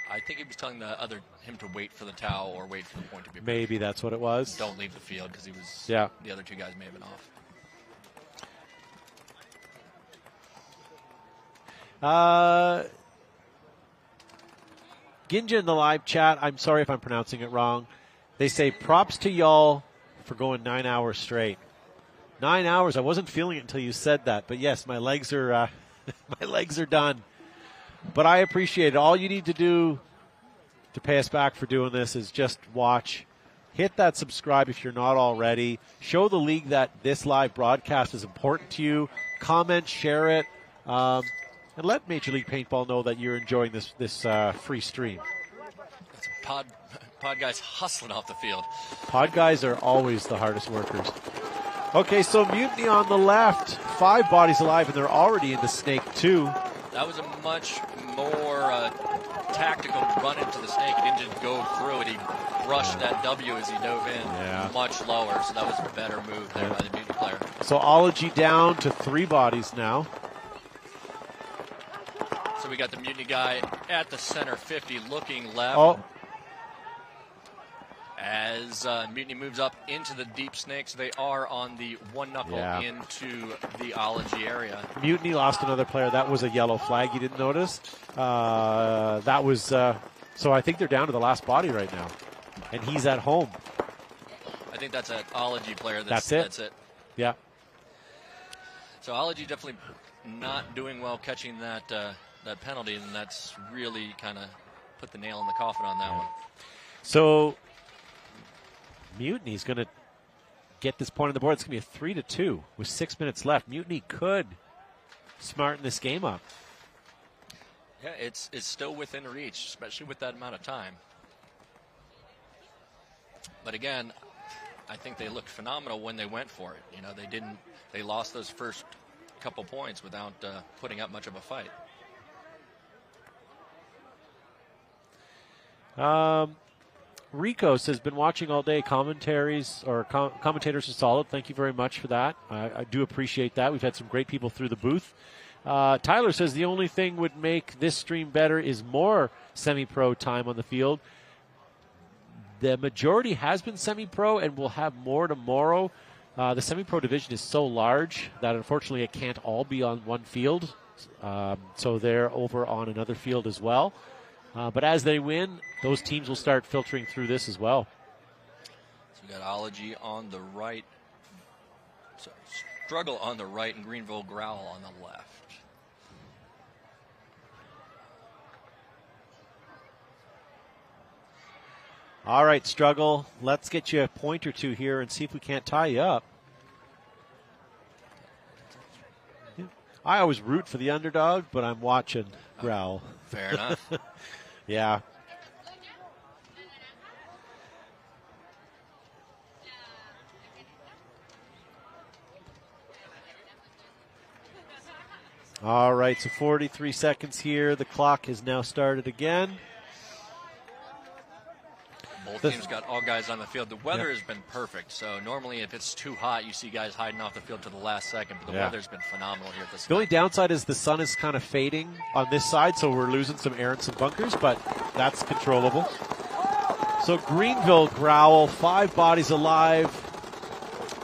I think he was telling him to wait for the towel or wait for the point to be. Maybe that's what it was. Don't leave the field because he was. Yeah. The other 2 guys may have been off. Ginja in the live chat. I'm sorry if I'm pronouncing it wrong. They say props to y'all for going 9 hours straight. 9 hours. I wasn't feeling it until you said that, but yes, my legs are done. But I appreciate it. All you need to do to pay us back for doing this is just watch. Hit that subscribe if you're not already. Show the league that this live broadcast is important to you. Comment, share it. and let Major League Paintball know that you're enjoying this free stream. Pod guys hustling off the field. Pod guys are always the hardest workers. Okay, so Mutiny on the left, 5 bodies alive, and they're already into Snake 2. That was a much more tactical run into the snake. He didn't just go through it. He brushed that W as he dove in much lower, so that was a better move there by the Mutiny player. So Ology down to 3 bodies now. So we got the Mutiny guy at the center 50 looking left. Oh. As Mutiny moves up into the deep snakes, they are on the one knuckle into the Ology area. Mutiny lost another player. That was a yellow flag. You didn't notice? That was so I think they're down to the last body right now, and he's at home. I think that's an Ology player. That's it. That's it. Yeah. So Ology definitely not doing well catching that that penalty, and that's really kind of put the nail in the coffin on that one. So Mutiny's going to get this point on the board. It's going to be a 3-2 with 6 minutes left. Mutiny could smarten this game up. Yeah, it's still within reach, especially with that amount of time. But again, I think they looked phenomenal when they went for it. You know, they lost those first couple points without putting up much of a fight. Rico says, been watching all day. Commentators are solid. Thank you very much for that. I do appreciate that. We've had some great people through the booth. Tyler says the only thing would make this stream better is more semi-pro time on the field. The majority has been semi-pro, and we'll have more tomorrow. The semi-pro division is so large that unfortunately it can't all be on one field. So they're over on another field as well. But as they win, those teams will start filtering through this as well. So we got Ology on the right. Sorry, Struggle on the right and Greenville Growl on the left. All right, Struggle. Let's get you a point or two here and see if we can't tie you up. I always root for the underdog, but I'm watching Growl. Fair enough. Yeah. All right, so 43 seconds here. The clock has now started again. Both teams got all guys on the field. The weather has been perfect, so normally if it's too hot, you see guys hiding off the field to the last second, but the weather's been phenomenal here at this The only downside is the sun is kind of fading on this side, so we're losing some air and some bunkers, but that's controllable. So Greenville Growl, 5 bodies alive.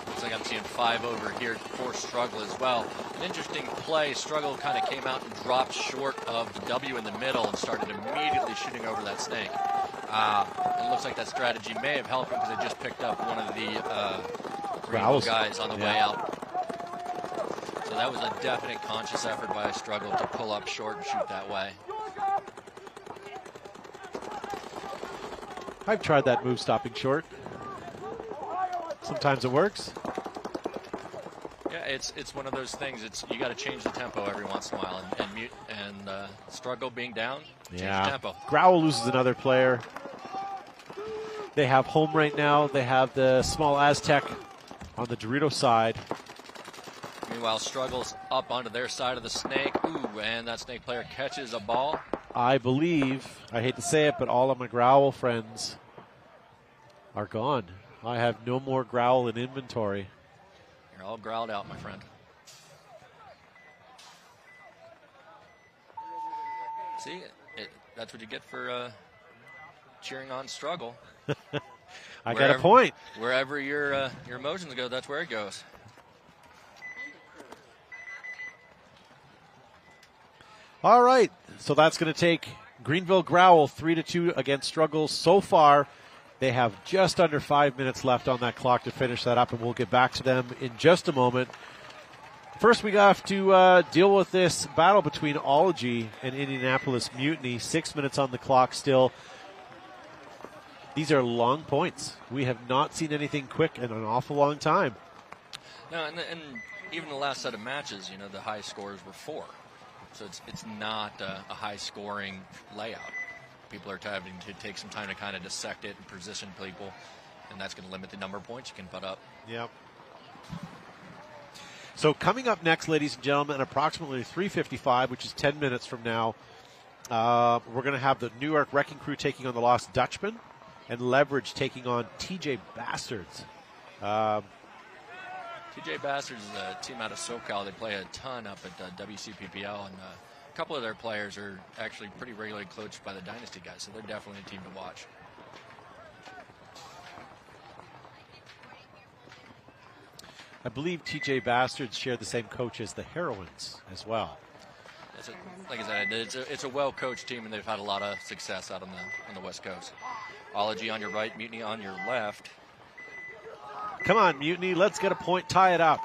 Looks like I'm seeing 5 over here for Struggle as well. An interesting play. Struggle kind of came out and dropped short of the W in the middle and started immediately shooting over that snake. It looks like that strategy may have helped him because they just picked up one of the Greenville guys on the way out. So that was a definite conscious effort by Struggle to pull up short and shoot that way. I've tried that move, stopping short. Sometimes it works. Yeah, it's one of those things. You got to change the tempo every once in a while, and Struggle being down, change the tempo. Growl loses another player. They have home right now. They have the small Aztec on the Dorito side. Meanwhile, Struggle's up onto their side of the snake. Ooh, and that snake player catches a ball. I believe, I hate to say it, but all of my Growl friends are gone. I have no more Growl in inventory. You're all growled out, my friend. See, that's what you get for cheering on Struggle. I got a point. Wherever your emotions go, that's where it goes. All right, so that's going to take Greenville Growl 3-2 against Struggle so far. They have just under 5 minutes left on that clock to finish that up, and we'll get back to them in just a moment. First, we have to deal with this battle between Ology and Indianapolis Mutiny. 6 minutes on the clock still. These are long points. We have not seen anything quick in an awful long time. No, and even the last set of matches, the high scores were 4. So it's not a high-scoring layout. People are having to take some time to kind of dissect it and position people, and that's going to limit the number of points you can put up. Yep. So coming up next, ladies and gentlemen, at approximately 3:55, which is 10 minutes from now, we're going to have the Newark Wrecking Crew taking on the Lost Dutchman, and Leverage taking on TJ Bastards. TJ Bastards is a team out of SoCal. They play a ton up at WCPPL, and a couple of their players are actually pretty regularly coached by the Dynasty guys, so they're definitely a team to watch. I believe TJ Bastards share the same coach as the Heroines as well. Like I said, it's a well-coached team, and they've had a lot of success out on the West Coast. Ology on your right, Mutiny on your left. Come on, Mutiny, let's get a point, tie it up.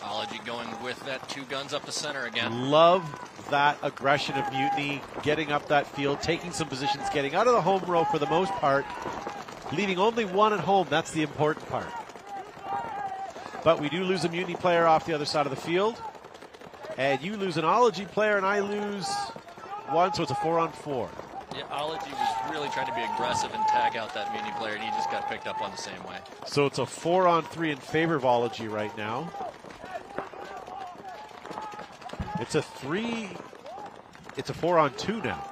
Ology going with that 2 guns up the center again. Love that aggression of Mutiny, getting up that field, taking some positions, getting out of the home row for the most part, leaving only 1 at home. That's the important part. But we do lose a Mutiny player off the other side of the field. And you lose an Ology player, and I lose 1, so it's a 4-on-4. Yeah, Ology was really trying to be aggressive and tag out that Mutiny player, and he just got picked up on the same way. So it's a 4-on-3 in favor of Ology right now. It's a 4-on-2 now.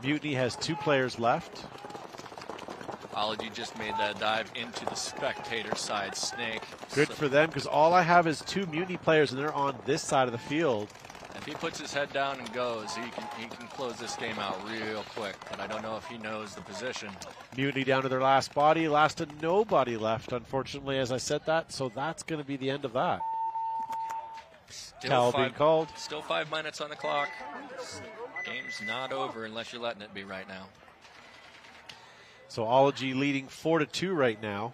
Mutiny has 2 players left. Ology just made that dive into the spectator side snake. Good for them, because all I have is 2 Mutiny players, and they're on this side of the field. If he puts his head down and goes, he can close this game out real quick. But I don't know if he knows the position. Mutiny down to their last body, last to nobody left, unfortunately, as I said that. So that's going to be the end of that. Foul being called. Still 5 minutes on the clock. Game's not over unless you're letting it be right now. So Ology leading 4-2 right now.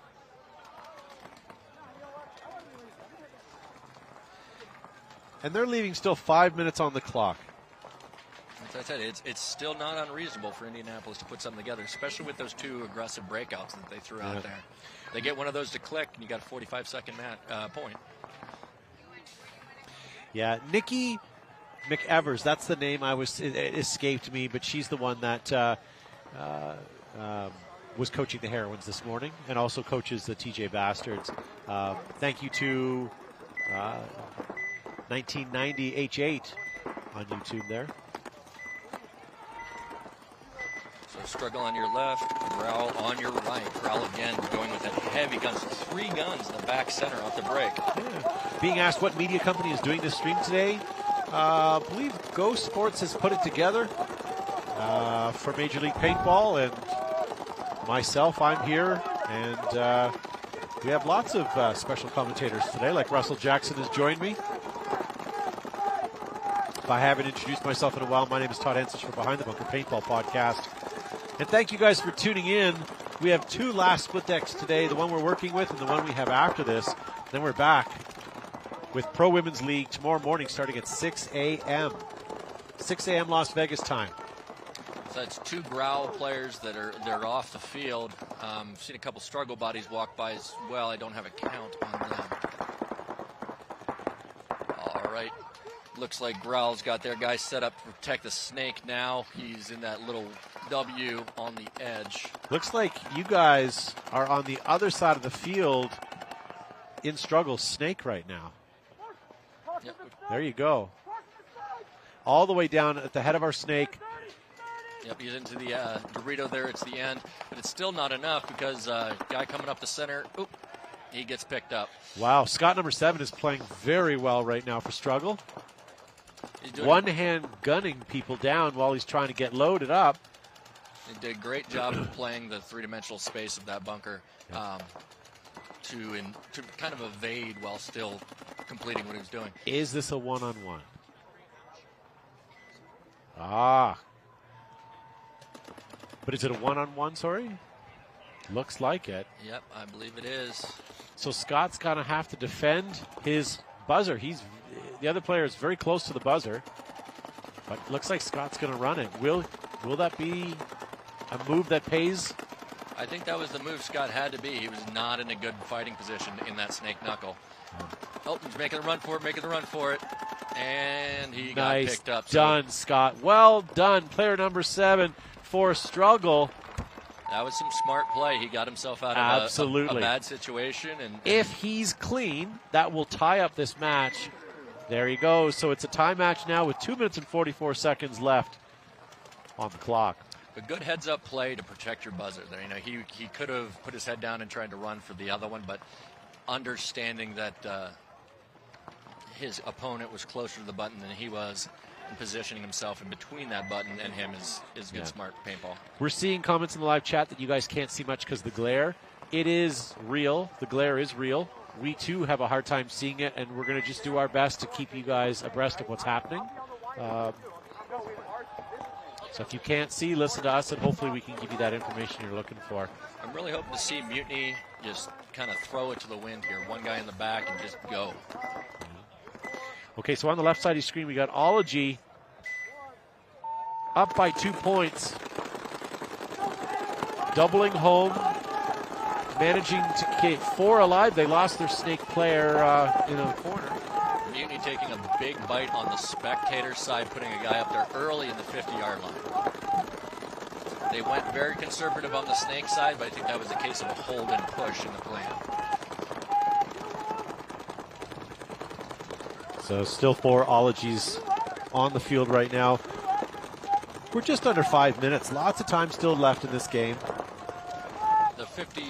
And they're leaving still 5 minutes on the clock. As I said, it's still not unreasonable for Indianapolis to put something together, especially with those 2 aggressive breakouts that they threw out there. They get one of those to click, and you got a 45-second point. Yeah, Nikki McEvers, that's the name it escaped me, but she's the one that was coaching the Heroines this morning and also coaches the TJ Bastards. Thank you to 1990 H8 on YouTube there. So Struggle on your left, Growl on your right. Growl again going with that heavy guns. 3 guns in the back center off the break. Yeah. Being asked what media company is doing this stream today, I believe Go Sports has put it together for Major League Paintball, and myself, I'm here, and we have lots of special commentators today, like Russell Jackson has joined me. If I haven't introduced myself in a while, my name is Todd Ensich for Behind the Bunker Paintball Podcast. And thank you guys for tuning in. We have 2 last split decks today, the one we're working with and the one we have after this. Then we're back with Pro Women's League tomorrow morning starting at 6 a.m. 6 a.m. Las Vegas time. So that's 2 Growl players they're off the field. I've seen a couple Struggle bodies walk by as well. I don't have a count on them. All right. Looks like Growl's got their guys set up to protect the snake now. He's in that little W on the edge. Looks like you guys are on the other side of the field in Struggle's snake right now. Yep. There you go. All the way down at the head of our snake. Yep, he's into the Dorito there. It's the end. But it's still not enough because guy coming up the center, he gets picked up. Wow, Scott number 7 is playing very well right now for Struggle. One hand gunning people down while he's trying to get loaded up. He did a great job of playing the 3-dimensional space of that bunker to kind of evade while still completing what he was doing. Is this a one-on-one? Ah. But is it a one-on-one, sorry? Looks like it. Yep, I believe it is. So Scott's going to have to defend his buzzer. The other player is very close to the buzzer. But it looks like Scott's going to run it. Will that be a move that pays? I think that was the move Scott had to be. He was not in a good fighting position in that snake knuckle. Oh, he's making a run for it, And he nice got picked up. Done, Scott. Well done. Player number 7 for struggle. That was some smart play. He got himself out of a bad situation. And if he's clean, that will tie up this match. There he goes. So it's a tie match now with 2 minutes and 44 seconds left on the clock. A good heads-up play to protect your buzzer there. You know, he could have put his head down and tried to run for the other one, but understanding that his opponent was closer to the button than he was, and positioning himself in between that button and him is good, smart paintball. We're seeing comments in the live chat that you guys can't see much because of the glare. It is real. The glare is real. We, too, have a hard time seeing it, and we're going to just do our best to keep you guys abreast of what's happening. So if you can't see, listen to us, and hopefully we can give you that information you're looking for. I'm really hoping to see Mutiny just kind of throw it to the wind here. One guy in the back and just go. Okay, so on the left side of your screen, we got Ology up by 2 points. Doubling home, managing to keep 4 alive. They lost their snake player in a corner. Mutiny taking a big bite on the spectator side, putting a guy up there early in the 50-yard line. They went very conservative on the snake side, but I think that was a case of a hold and push in the plan. So still 4 Ologies on the field right now. We're just under 5 minutes. Lots of time still left in this game. The 50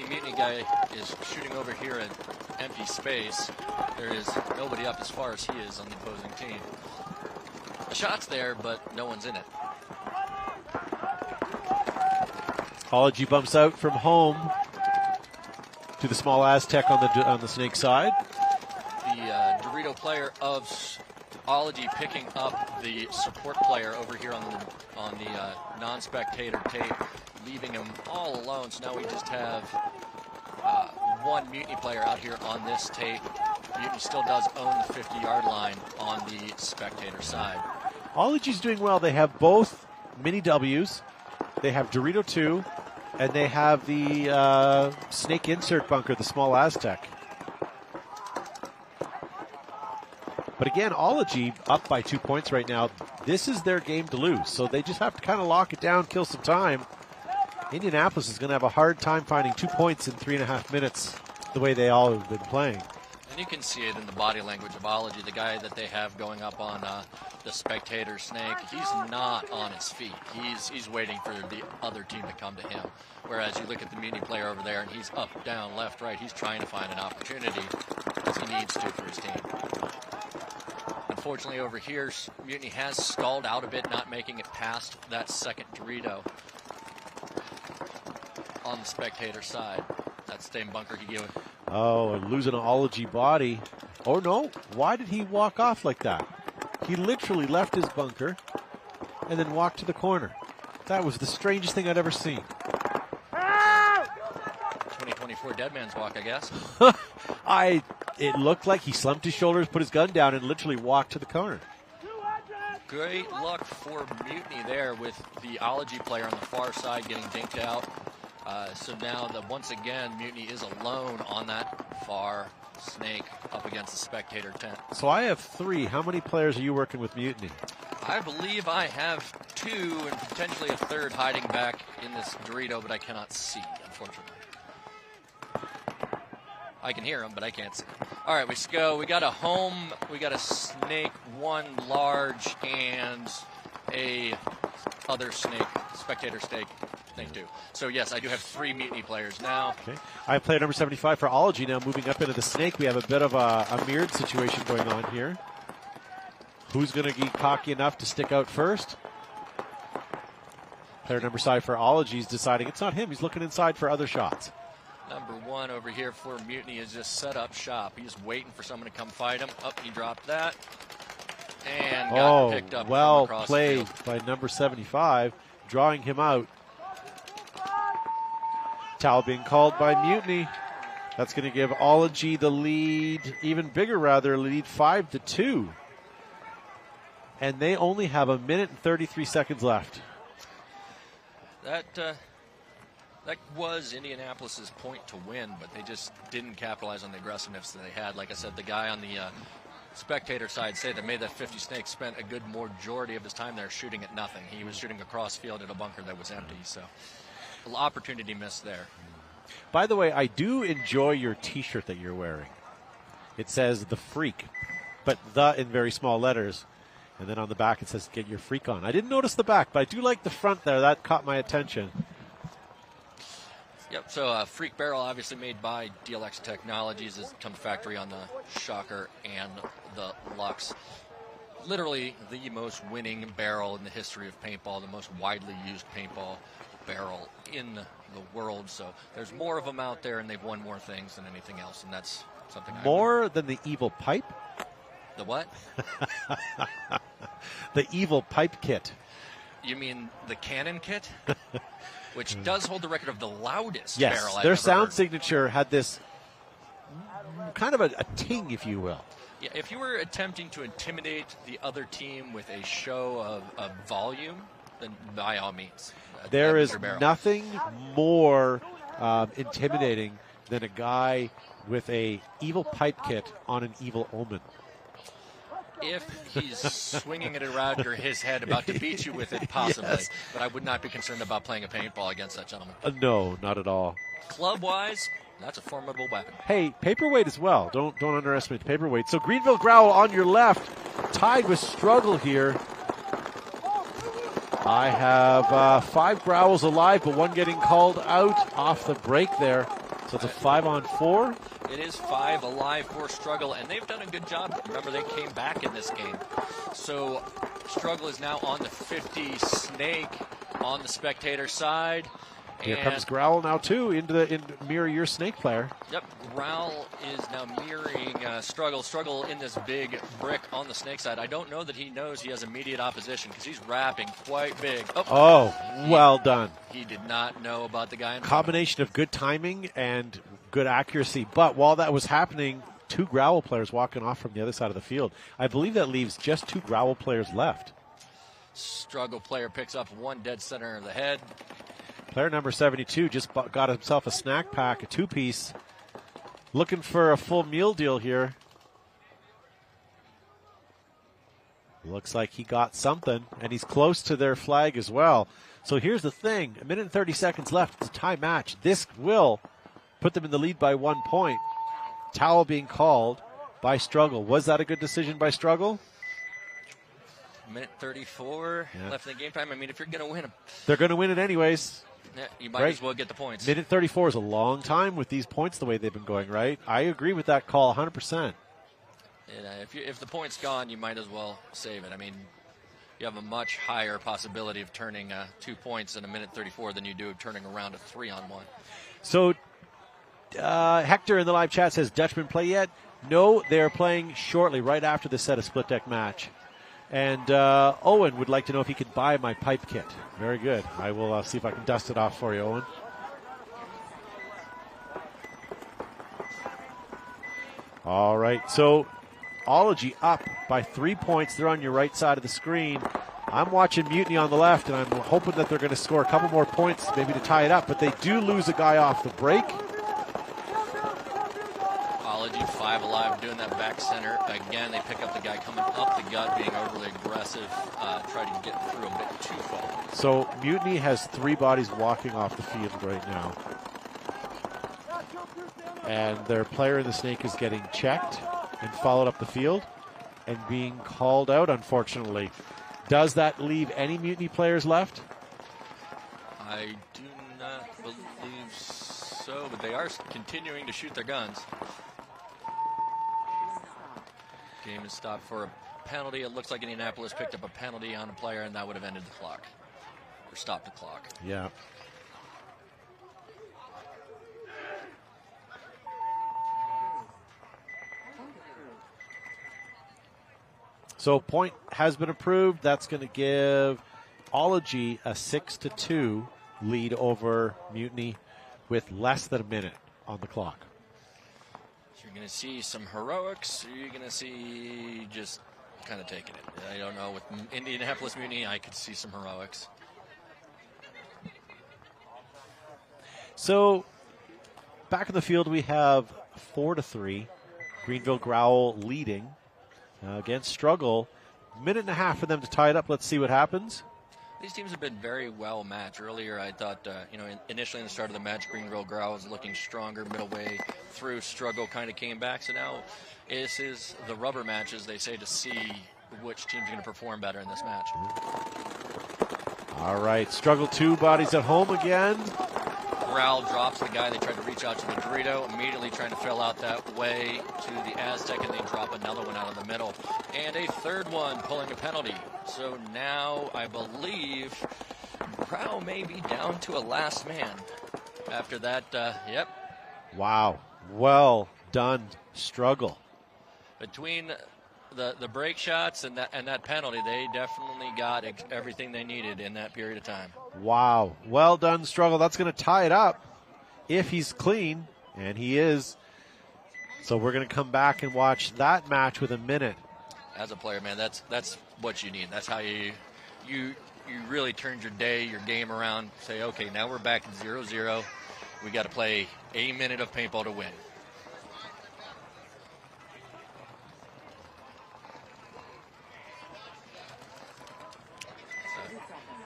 Mutiny guy is shooting over here at empty space. There is nobody up as far as he is on the opposing team. The shot's there, but no one's in it. Ology bumps out from home to the small Aztec on the snake side. The Dorito player of Ology picking up the support player over here on the non-spectator tape, leaving him all alone. So now we just have one Mutiny player out here on this tape. Mutiny still does own the 50-yard line on the spectator side. Ology's doing well. They have both mini W's. They have Dorito 2, and they have the snake insert bunker, the small Aztec. But again, Ology up by 2 points right now. This is their game to lose, so they just have to kind of lock it down, kill some time. Indianapolis is going to have a hard time finding 2 points in 3.5 minutes, the way they all have been playing. And you can see it in the body language of Ology. The guy that they have going up on the spectator snake, he's not on his feet. He's waiting for the other team to come to him. Whereas you look at the Mutiny player over there, and he's up, down, left, right. He's trying to find an opportunity as he needs to for his team. Unfortunately, over here, Mutiny has stalled out a bit, not making it past that second Dorito on the spectator side. That same bunker he gave. Oh, and losing an Ology body. Oh, no. Why did he walk off like that? He literally left his bunker and then walked to the corner. That was the strangest thing I'd ever seen. 2024 dead man's walk, I guess. It looked like he slumped his shoulders, put his gun down, and literally walked to the corner. Great luck for Mutiny there with the Ology player on the far side getting dinked out. So now once again, Mutiny is alone on that far snake up against the spectator tent. So I have 3. How many players are you working with Mutiny? I believe I have 2 and potentially a third hiding back in this Dorito, but I cannot see, unfortunately. I can hear him, but I can't see. All right, let's go. We got a home, we got a snake, 1 large, and a other snake, spectator snake 2. So yes, I do have 3 Mutiny players now. Okay. I have player number 75 for Ology now moving up into the snake. We have a bit of a mirrored situation going on here. Who's going to be cocky enough to stick out first? Player number 5 for Ology is deciding it's not him. He's looking inside for other shots. Number 1 over here for Mutiny is just set up shop. He's waiting for someone to come fight him. Up, he dropped that. And got picked up well from across played the field. by number 75, drawing him out. Towel being called by Mutiny. That's going to give Ology the lead, even bigger rather, lead 5-2. And they only have 1 minute and 33 seconds left. That was Indianapolis's point to win, but they just didn't capitalize on the aggressiveness that they had. Like I said, the guy on the spectator side say that May the 50 Snake spent a good majority of his time there shooting at nothing. He was shooting across field at a bunker that was empty, so opportunity missed there. By the way, I do enjoy your T-shirt that you're wearing. It says "The Freak," but "the" in very small letters, and then on the back it says "Get your freak on." I didn't notice the back, but I do like the front there. That caught my attention. Yep, so Freak Barrel, obviously made by DLX Technologies, is come factory on the Shocker and the Lux. Literally the most winning barrel in the history of paintball, the most widely used paintball barrel in the world. So there's more of them out there, and they've won more things than anything else, and that's something more than the Evil Pipe? The what? The Evil Pipe kit. You mean the Cannon kit? Which does hold the record of the loudest yes, barrel I've their ever sound heard. signature had this kind of a ting, if you will. Yeah, if you were attempting to intimidate the other team with a show of volume, then by all means. There is your barrel. nothing more intimidating than a guy with a Evil Pipe kit on an Evil Omen. If he's swinging it around his head, about to beat you with it, possibly. Yes. But I would not be concerned about playing a paintball against that gentleman. No, not at all. Club-wise, that's a formidable weapon. Hey, paperweight as well. Don't underestimate the paperweight. So Greenville Growl on your left, tied with Struggle here. I have 5 Growls alive, but one getting called out off the break there. So it's a 5-on-4. It is 5 alive for Struggle, and they've done a good job. Remember, they came back in this game. So Struggle is now on the 50 Snake on the spectator side. Here comes Growl now, too, in mirror your Snake player. Yep, Growl is now mirroring Struggle. Struggle in this big brick on the Snake side. I don't know that he knows he has immediate opposition because he's wrapping quite big. Oh, well done. He did not know about the guy in front. Combination of good timing and good accuracy. But while that was happening, 2 Growl players walking off from the other side of the field. I believe that leaves just 2 Growl players left. Struggle player picks up 1 dead center of the head. Player number 72 just got himself a snack pack, a 2-piece. Looking for a full meal deal here. Looks like he got something, and he's close to their flag as well. So here's the thing. 1 minute and 30 seconds left. It's a tie match. This will put them in the lead by 1 point. Towel being called by Struggle. Was that a good decision by Struggle? Minute 34 left in the game time. I mean, if you're going to win them, they're going to win it anyways. Yeah, you might as well get the points. Minute 34 is a long time with these points the way they've been going, right? I agree with that call 100%. If the point's gone, you might as well save it. I mean, you have a much higher possibility of turning 2 points in 1:34 than you do of turning around a 3-on-1. So Hector in the live chat says, Dutchman play yet? No, they're playing shortly, right after the set of split deck match. And Owen would like to know if he could buy my pipe kit. Very good. I will see if I can dust it off for you, Owen. All right, so Ology up by 3 points. They're on your right side of the screen. I'm watching Mutiny on the left, and I'm hoping that they're going to score a couple more points, maybe to tie it up. But they do lose a guy off the break. Ology 5 alive, doing that back center. Again, they pick up the guy coming up the gut, being overly aggressive, try to get through a bit too far. So Mutiny has 3 bodies walking off the field right now. And their player in the Snake is getting checked and followed up the field and being called out, unfortunately. Does that leave any Mutiny players left? I do not believe so, but they are continuing to shoot their guns. Game is stopped for a penalty. It looks like Indianapolis picked up a penalty on a player, and that would have ended the clock, or stopped the clock. Yeah. So point has been approved. That's going to give Ology a 6-2 lead over Mutiny with less than a minute on the clock. So you're going to see some heroics, or you're going to see just kind of taking it. I don't know. With Indianapolis Mutiny, I could see some heroics. So back in the field, we have 4-3. Greenville Growl leading. Again, struggle. Minute and a half for them to tie it up. Let's see what happens. These teams have been very well matched. Earlier, I thought, initially in the start of the match, Greenville Growl was looking stronger. Middle way through, struggle kind of came back. So now this is the rubber match, as they say, to see which team's going to perform better in this match. All right, struggle 2 bodies at home again. Growl drops the guy. They tried to reach out to the Dorito, immediately trying to fill out that way to the Aztec, and they drop another one out of the middle. And a third one pulling a penalty. So now I believe Growl may be down to a last man. After that, yep. Wow, well done, struggle. Between the break shots and that penalty, they definitely got everything they needed in that period of time. Wow, well done, struggle. That's going to tie it up if he's clean, and he is. So we're going to come back and watch that match with a minute. As a player, man, that's what you need. That's how you really turned your day, your game around. Say, okay, now we're back at 0-0. We got to play a minute of paintball to win.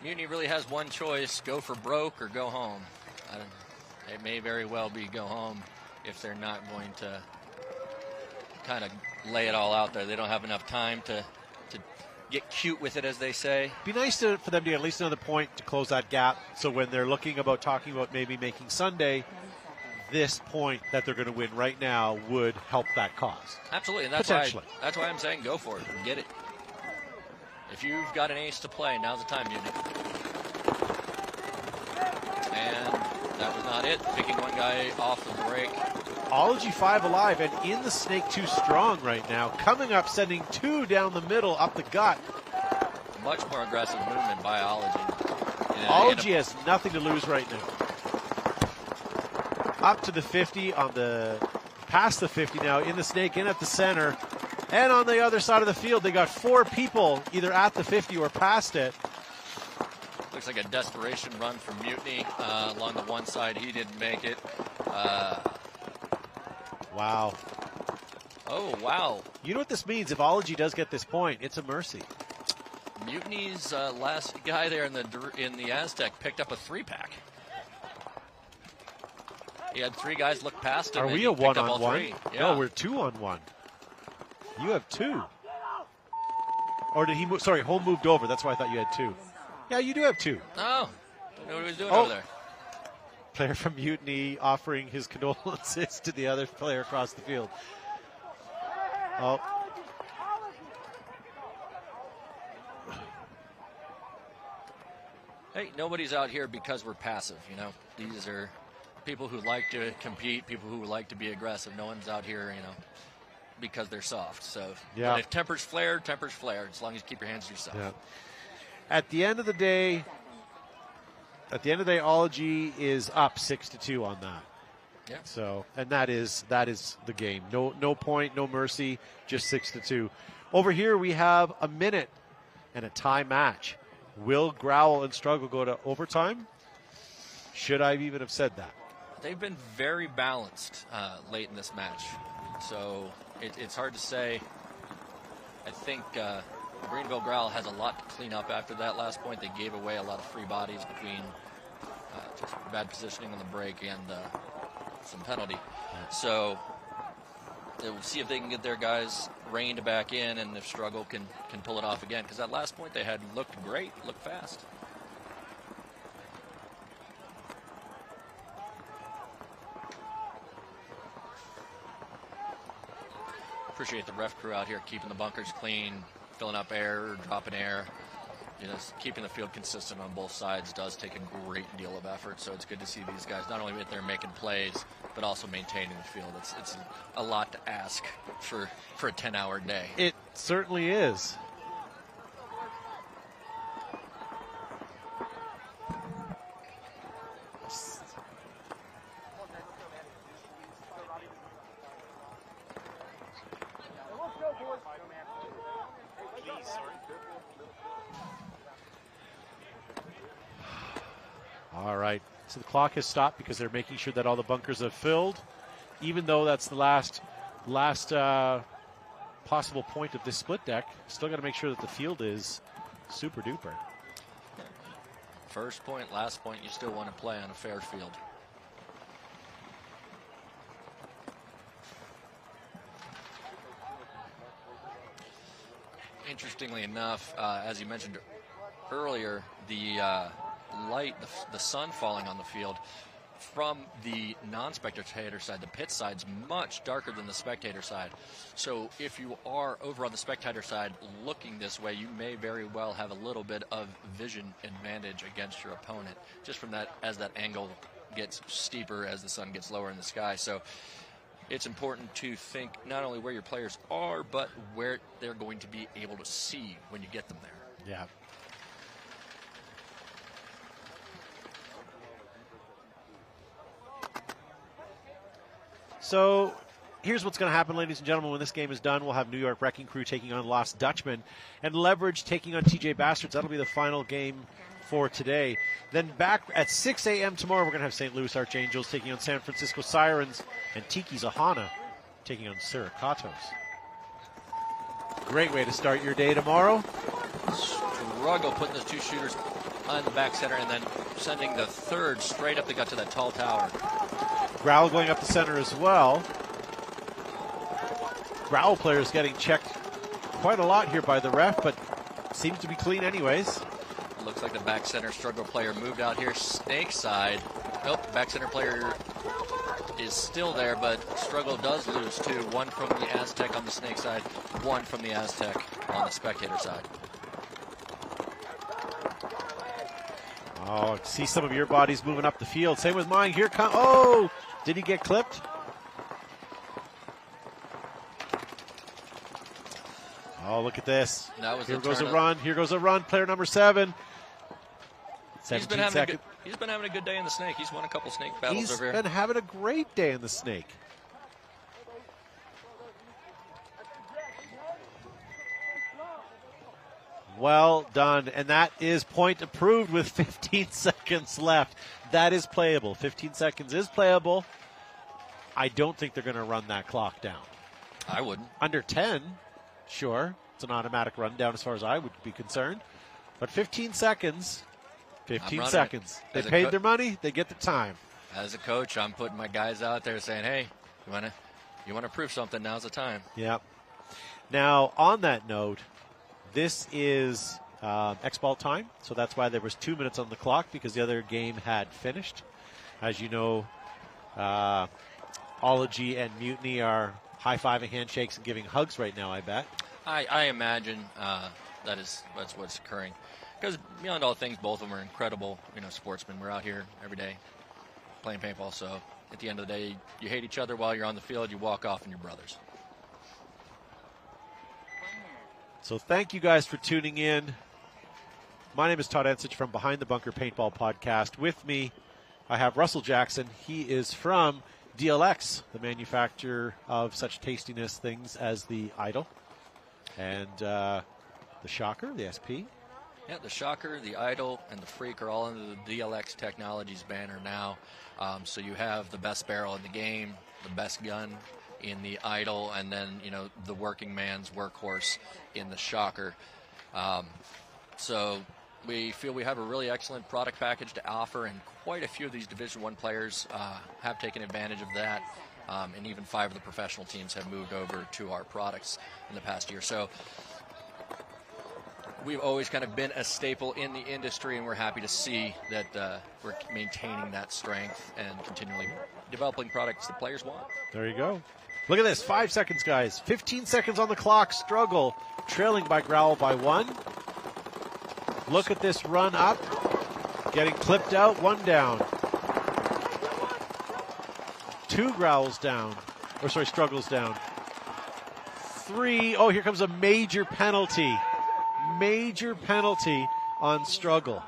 Mutiny really has one choice: go for broke or go home. It may very well be go home if they're not going to kind of lay it all out there. They don't have enough time to get cute with it, as they say. Be nice for them to get at least another point to close that gap, so when they're talking about maybe making Sunday, this point that they're going to win right now would help that cause. Absolutely, and that's why I'm saying go for it and get it. If you've got an ace to play, now's the time, Mutiny. And that was not it. Picking one guy off the break. Ology 5 alive and in the Snake 2 strong right now. Coming up, sending 2 down the middle, up the gut. Much more aggressive movement by Ology. Ology has nothing to lose right now. Up to the 50 past the 50 now, in the Snake, in at the center. And on the other side of the field, they got 4 people either at the 50 or past it. Looks like a desperation run from Mutiny along the one side. He didn't make it. Wow. Oh, wow. You know what this means? If Ology does get this point, it's a mercy. Mutiny's last guy there in the Aztec picked up a 3-pack. He had 3 guys look past him. Are we a 1-on-1? Yeah. No, we're 2-on-1. You have 2. Or did he move? Sorry, home moved over. That's why I thought you had 2. Yeah, you do have 2. Oh, I know what he was doing over there. Player from Mutiny offering his condolences to the other player across the field. Oh. Hey, nobody's out here because we're passive, you know. These are people who like to compete, people who like to be aggressive. No one's out here, you know, because they're soft. So, yeah. But if temper's flared, temper's flared, as long as you keep your hands to yourself. Yeah. At the end of the day, Ology is up 6-2 on that. Yeah. So, and that is the game. No point, no mercy, just 6-2. Over here we have a minute and a tie match. Will Growl and Struggle go to overtime? Should I even have said that? They've been very balanced late in this match, so it's hard to say. I think Greenville Growl has a lot to clean up after that last point. They gave away a lot of free bodies between just bad positioning on the break and some penalty. So we'll see if they can get their guys reined back in, and if Struggle can pull it off again, because that last point they had looked great, looked fast. Appreciate the ref crew out here keeping the bunkers clean, filling up air, dropping air. You know, keeping the field consistent on both sides does take a great deal of effort. So it's good to see these guys not only out there making plays, but also maintaining the field. It's a lot to ask for a 10-hour day. It certainly is. All right, so the clock has stopped because they're making sure that all the bunkers are filled, even though that's the last possible point of this split deck. Still got to make sure that the field is super duper. First point, last point, you still want to play on a fair field. Interestingly enough, as you mentioned earlier, the light, the sun falling on the field from the non-spectator side, the pit side's much darker than the spectator side. So if you are over on the spectator side looking this way, you may very well have a little bit of vision advantage against your opponent, just from that, as that angle gets steeper as the sun gets lower in the sky. So it's important to think not only where your players are, but where they're going to be able to see when you get them there. Yeah. So here's what's going to happen, ladies and gentlemen. When this game is done, we'll have New York Wrecking Crew taking on Lost Dutchman and Leverage taking on TJ Bastards. That'll be the final game for today. Then back at 6 a.m. tomorrow, we're going to have St. Louis Archangels taking on San Francisco Sirens and Tiki's Ahana taking on Suricatos. Great way to start your day tomorrow. Struggle putting the two shooters on the back center and then sending the third straight up the gut to that tall tower. Growl going up the center as well. Growl players getting checked quite a lot here by the ref, but seems to be clean anyways. Looks like the back center struggle player moved out here snake side. Nope, back center player is still there, but struggle does lose two. One from the Aztec on the snake side, one from the Aztec on the spectator side. Oh, see some of your bodies moving up the field. Same with mine. Here come. Oh, did he get clipped? Oh, look at this. Here goes a run. Here goes a run. Player number 7. He's been having a good day in the snake. He's won a couple snake battles over here. He's been having a great day in the snake. Well done. And that is point approved with 15 seconds left. That is playable. 15 seconds is playable. I don't think they're going to run that clock down. I wouldn't. Under 10, sure. It's an automatic rundown as far as I would be concerned. But 15 seconds, 15 seconds. They paid their money, they get the time. As a coach, I'm putting my guys out there saying, hey, you want to prove something, now's the time. Yep. Now, on that note, this is X-Ball time, so that's why there was 2 minutes on the clock, because the other game had finished. As you know, Ology and Mutiny are high-fiving handshakes and giving hugs right now, I bet. I imagine that's what's occurring. Because beyond all things, both of them are incredible, sportsmen. We're out here every day playing paintball, so at the end of the day, you hate each other while you're on the field, you walk off and you're brothers. So thank you guys for tuning in. My name is Todd Ensich from Behind the Bunker Paintball Podcast. With me, I have Russell Jackson. He is from DLX, the manufacturer of such tastiness things as the Idol and the Shocker, the SP. Yeah, the Shocker, the Idol, and the Freak are all under the DLX Technologies banner now. So you have the best barrel in the game, the best gun in the Idol, and then, the working man's workhorse in the Shocker. So we feel we have a really excellent product package to offer, and quite a few of these Division I players have taken advantage of that. And even 5 of the professional teams have moved over to our products in the past year. So we've always kind of been a staple in the industry, and we're happy to see that we're maintaining that strength and continually developing products that players want. There you go. Look at this, 5 seconds, guys. 15 seconds on the clock. Struggle, trailing by Growl by 1. Look at this run up. Getting clipped out, 1 down. 2 Growls down. Struggles down. 3. Oh, here comes a major penalty. Major penalty on Struggle.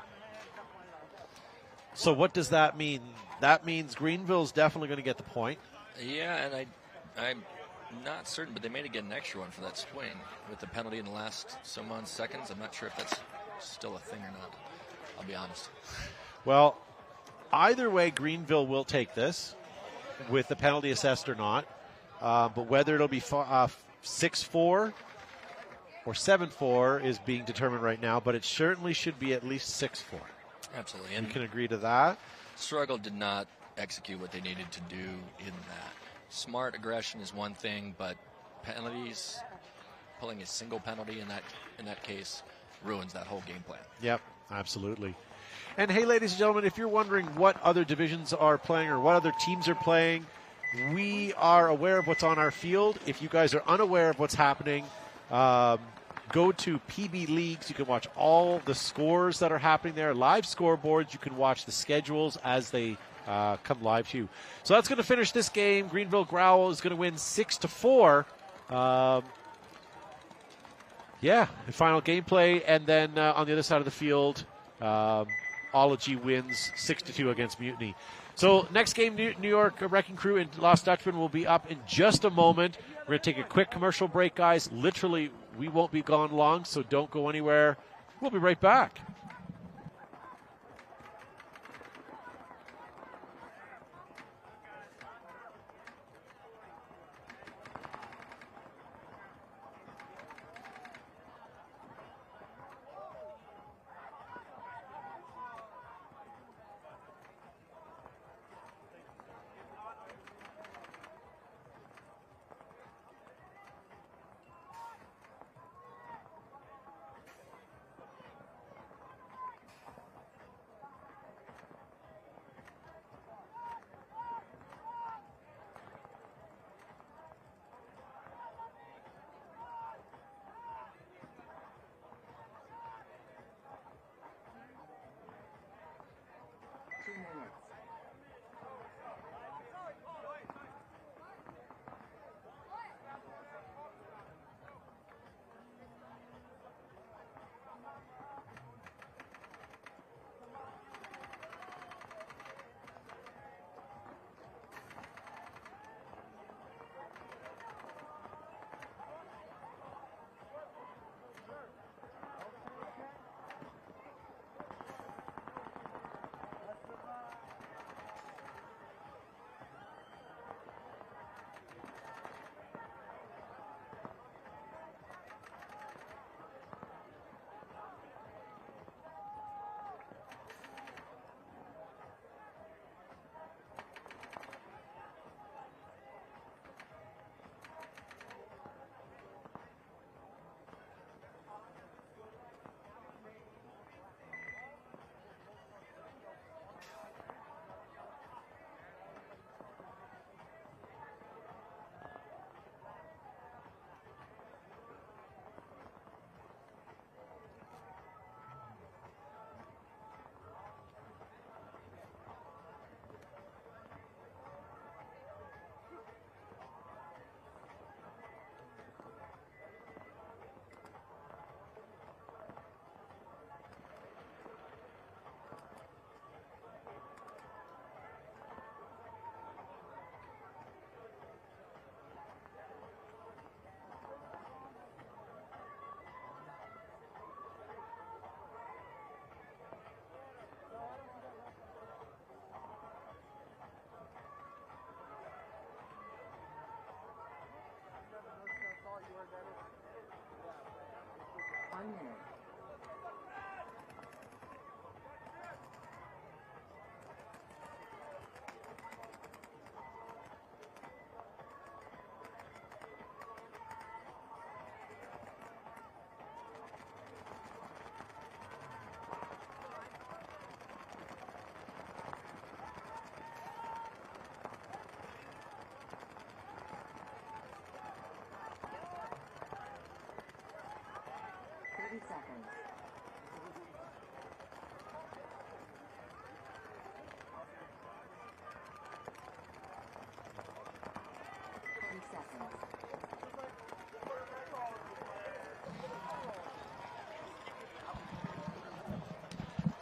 So what does that mean? That means Greenville's definitely going to get the point. Yeah, and I'm not certain, but they may get an extra one for that swing with the penalty in the last some odd seconds. I'm not sure if that's still a thing or not. I'll be honest. Well, either way, Greenville will take this with the penalty assessed or not. But whether it'll be 6-4 or 7-4 is being determined right now, but it certainly should be at least 6-4. Absolutely. And you can agree to that. Struggle did not execute what they needed to do in that. Smart aggression is one thing, but penalties, pulling a single penalty in that case ruins that whole game plan. Yep, absolutely. And hey, ladies and gentlemen, if you're wondering what other divisions are playing or what other teams are playing, we are aware of what's on our field. If you guys are unaware of what's happening, go to PB Leagues. You can watch all the scores that are happening there, live scoreboards. You can watch the schedules as they come live to you. So that's going to finish this game. Greenville Growl is going to win 6-4. The final gameplay. And then on the other side of the field, Ology wins 6-2 against Mutiny. So next game, New York Wrecking Crew and Lost Dutchman will be up in just a moment. We're going to take a quick commercial break, guys. Literally, we won't be gone long, so don't go anywhere. We'll be right back.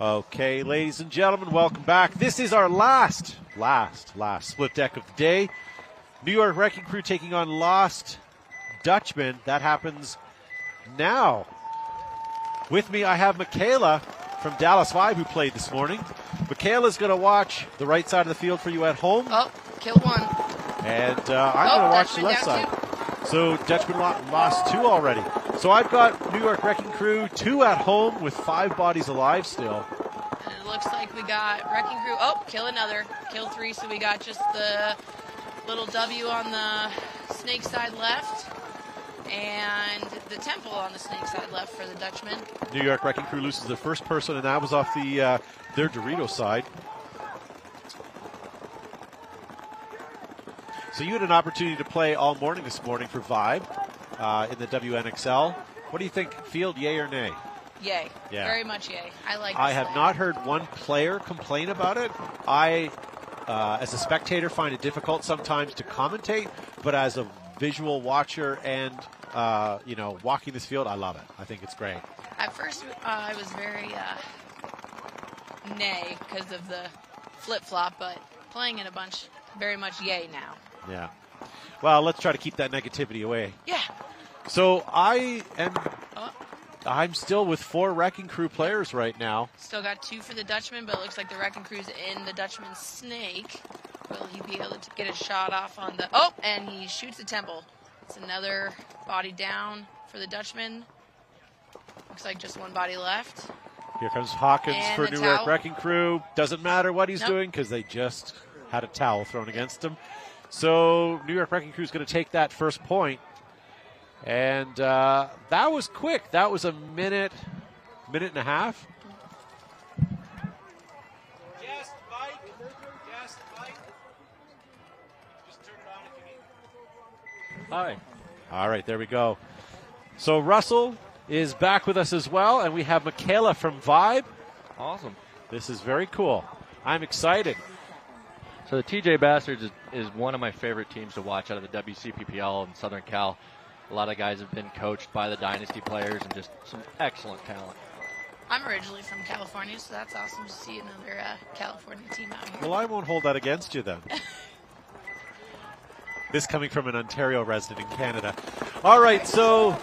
Okay, ladies and gentlemen, welcome back. This is our last split deck of the day. New York Wrecking Crew taking on Lost Dutchman. That happens now. With me, I have Michaela from Dallas 5 who played this morning. Michaela's going to watch the right side of the field for you at home. Oh, kill one. And I'm going to watch the left side. So Dutchman lost 2 already. So I've got New York Wrecking Crew 2 at home with 5 bodies alive still. And it looks like we got Wrecking Crew. Oh, kill another. Kill 3, so we got just the little W on the snake side left. And the temple on the snake side left for the Dutchman. New York Wrecking Crew loses their first person, and that was off the their Dorito side. So you had an opportunity to play all morning this morning for Vibe in the WNXL. What do you think, field, yay or nay? Yay. Yeah. Very much yay. I like this I have thing. not heard one player complain about it. I, as a spectator, find it difficult sometimes to commentate, but as a visual watcher and, walking this field, I love it. I think it's great. At first, I was very nay because of the flip-flop, but playing it a bunch, very much yay now. Yeah. Well, let's try to keep that negativity away. Yeah. So I'm still with 4 Wrecking Crew players right now. Still got 2 for the Dutchman, but it looks like the Wrecking Crew's in the Dutchman's snake. Will he be able to get a shot off on the... Oh, and he shoots the temple. It's another body down for the Dutchman. Looks like just 1 body left. Here comes Hawkins And for the New York towel. Wrecking Crew. Doesn't matter what he's Nope. doing because they just had a towel thrown against him. So New York Wrecking Crew is going to take that first point. And that was quick. That was a minute and a half. Just fight. Just fight. Just turn around if you need. Hi. All right, there we go. So Russell is back with us as well, and we have Michaela from Vibe. Awesome. This is very cool. I'm excited. So the TJ Bastards is one of my favorite teams to watch out of the WCPPL in Southern Cal. A lot of guys have been coached by the Dynasty players and just some excellent talent. I'm originally from California, so that's awesome to see another California team out here. Well, I won't hold that against you then. This coming from an Ontario resident in Canada. All right, so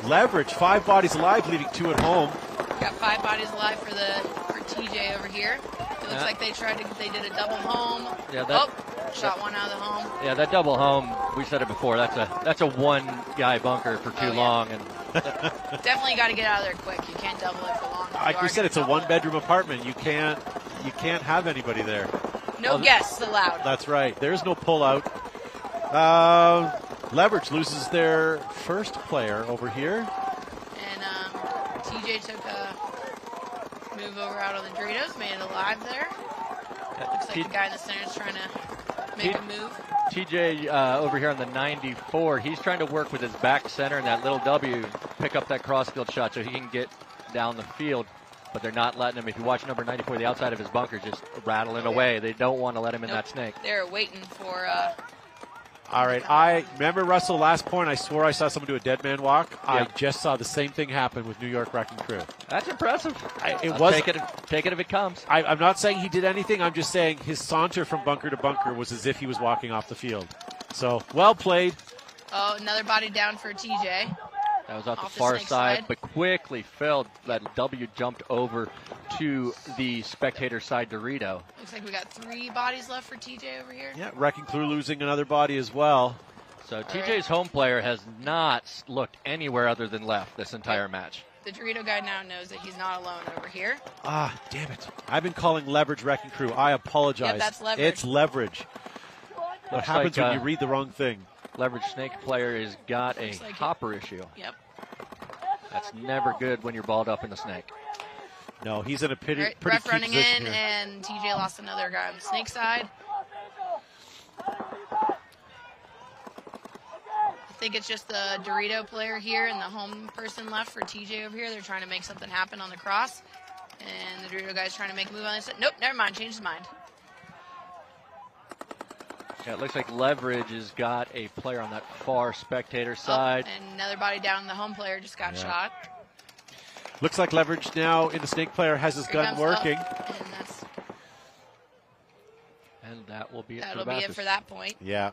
Leverage, 5 bodies alive, leaving 2 at home. Got 5 bodies alive for TJ over here. It looks like they did a double home. Yeah, shot 1 out of the home. Yeah, that double home, we said it before, that's a 1-guy bunker for too long. And Definitely got to get out of there quick. You can't double it for long. Like we said, it's a 1-bedroom apartment. You can't have anybody there. No guests allowed. That's right. There's no pullout. Leverage loses their first player over here. And TJ took a move over out on the Doritos, made it alive there. Looks like the guy in the center is trying to make a move. TJ over here on the 94, he's trying to work with his back center and that little W, pick up that crossfield shot so he can get down the field. But they're not letting him. If you watch number 94, the outside of his bunker just rattling away. They don't want to let him in that snake. They're waiting for... All right, I remember, Russell, last point, I swore I saw someone do a dead man walk. Yeah. I just saw the same thing happen with New York Wrecking Crew. That's impressive. Take it if it comes. I'm not saying he did anything. I'm just saying his saunter from bunker to bunker was as if he was walking off the field. So, well played. Oh, another body down for TJ. That was off the far side, but quickly filled. That W jumped over to the spectator side Dorito. Looks like we got 3 bodies left for TJ over here. Yeah, Wrecking Crew losing another body as well. So TJ's home player has not looked anywhere other than left this entire match. The Dorito guy now knows that he's not alone over here. Ah, damn it. I've been calling Leverage Wrecking Crew. I apologize. Yep, that's Leverage. It's Leverage. What happens when you read the wrong thing? Leverage snake player has got a hopper issue. Yep. That's never good when you're balled up in the snake. No, he's in a pretty key ref running position in, here. and TJ lost another guy on the snake side. I think it's just the Dorito player here and the home person left for TJ over here. They're trying to make something happen on the cross. And the Dorito guy's trying to make a move on this side. Nope, never mind, changed his mind. Yeah, it looks like Leverage has got a player on that far spectator side. And another body down. The home player just got shot. Looks like Leverage now in the snake player has his gun working. And that will be it. That'll be it for that point. Yeah.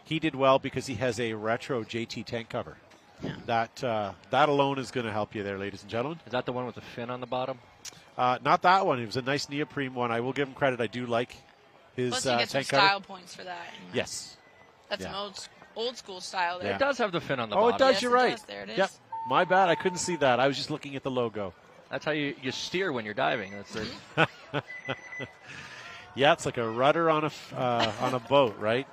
He did well because he has a retro JT tank cover. Yeah. That alone is going to help you there, ladies and gentlemen. Is that the one with the fin on the bottom? Not that one. It was a nice neoprene one. I will give him credit. I do like his Plus you get some tank cover. style points for that. Yes. That's Yeah. old school style there. It does have the fin on the Oh, bottom. it does. Yes, You're it right. does. There it is. Yep. My bad. I couldn't see that. I was just looking at the logo. That's how you steer when you're diving. That's it. Yeah, it's like a rudder on a boat, right?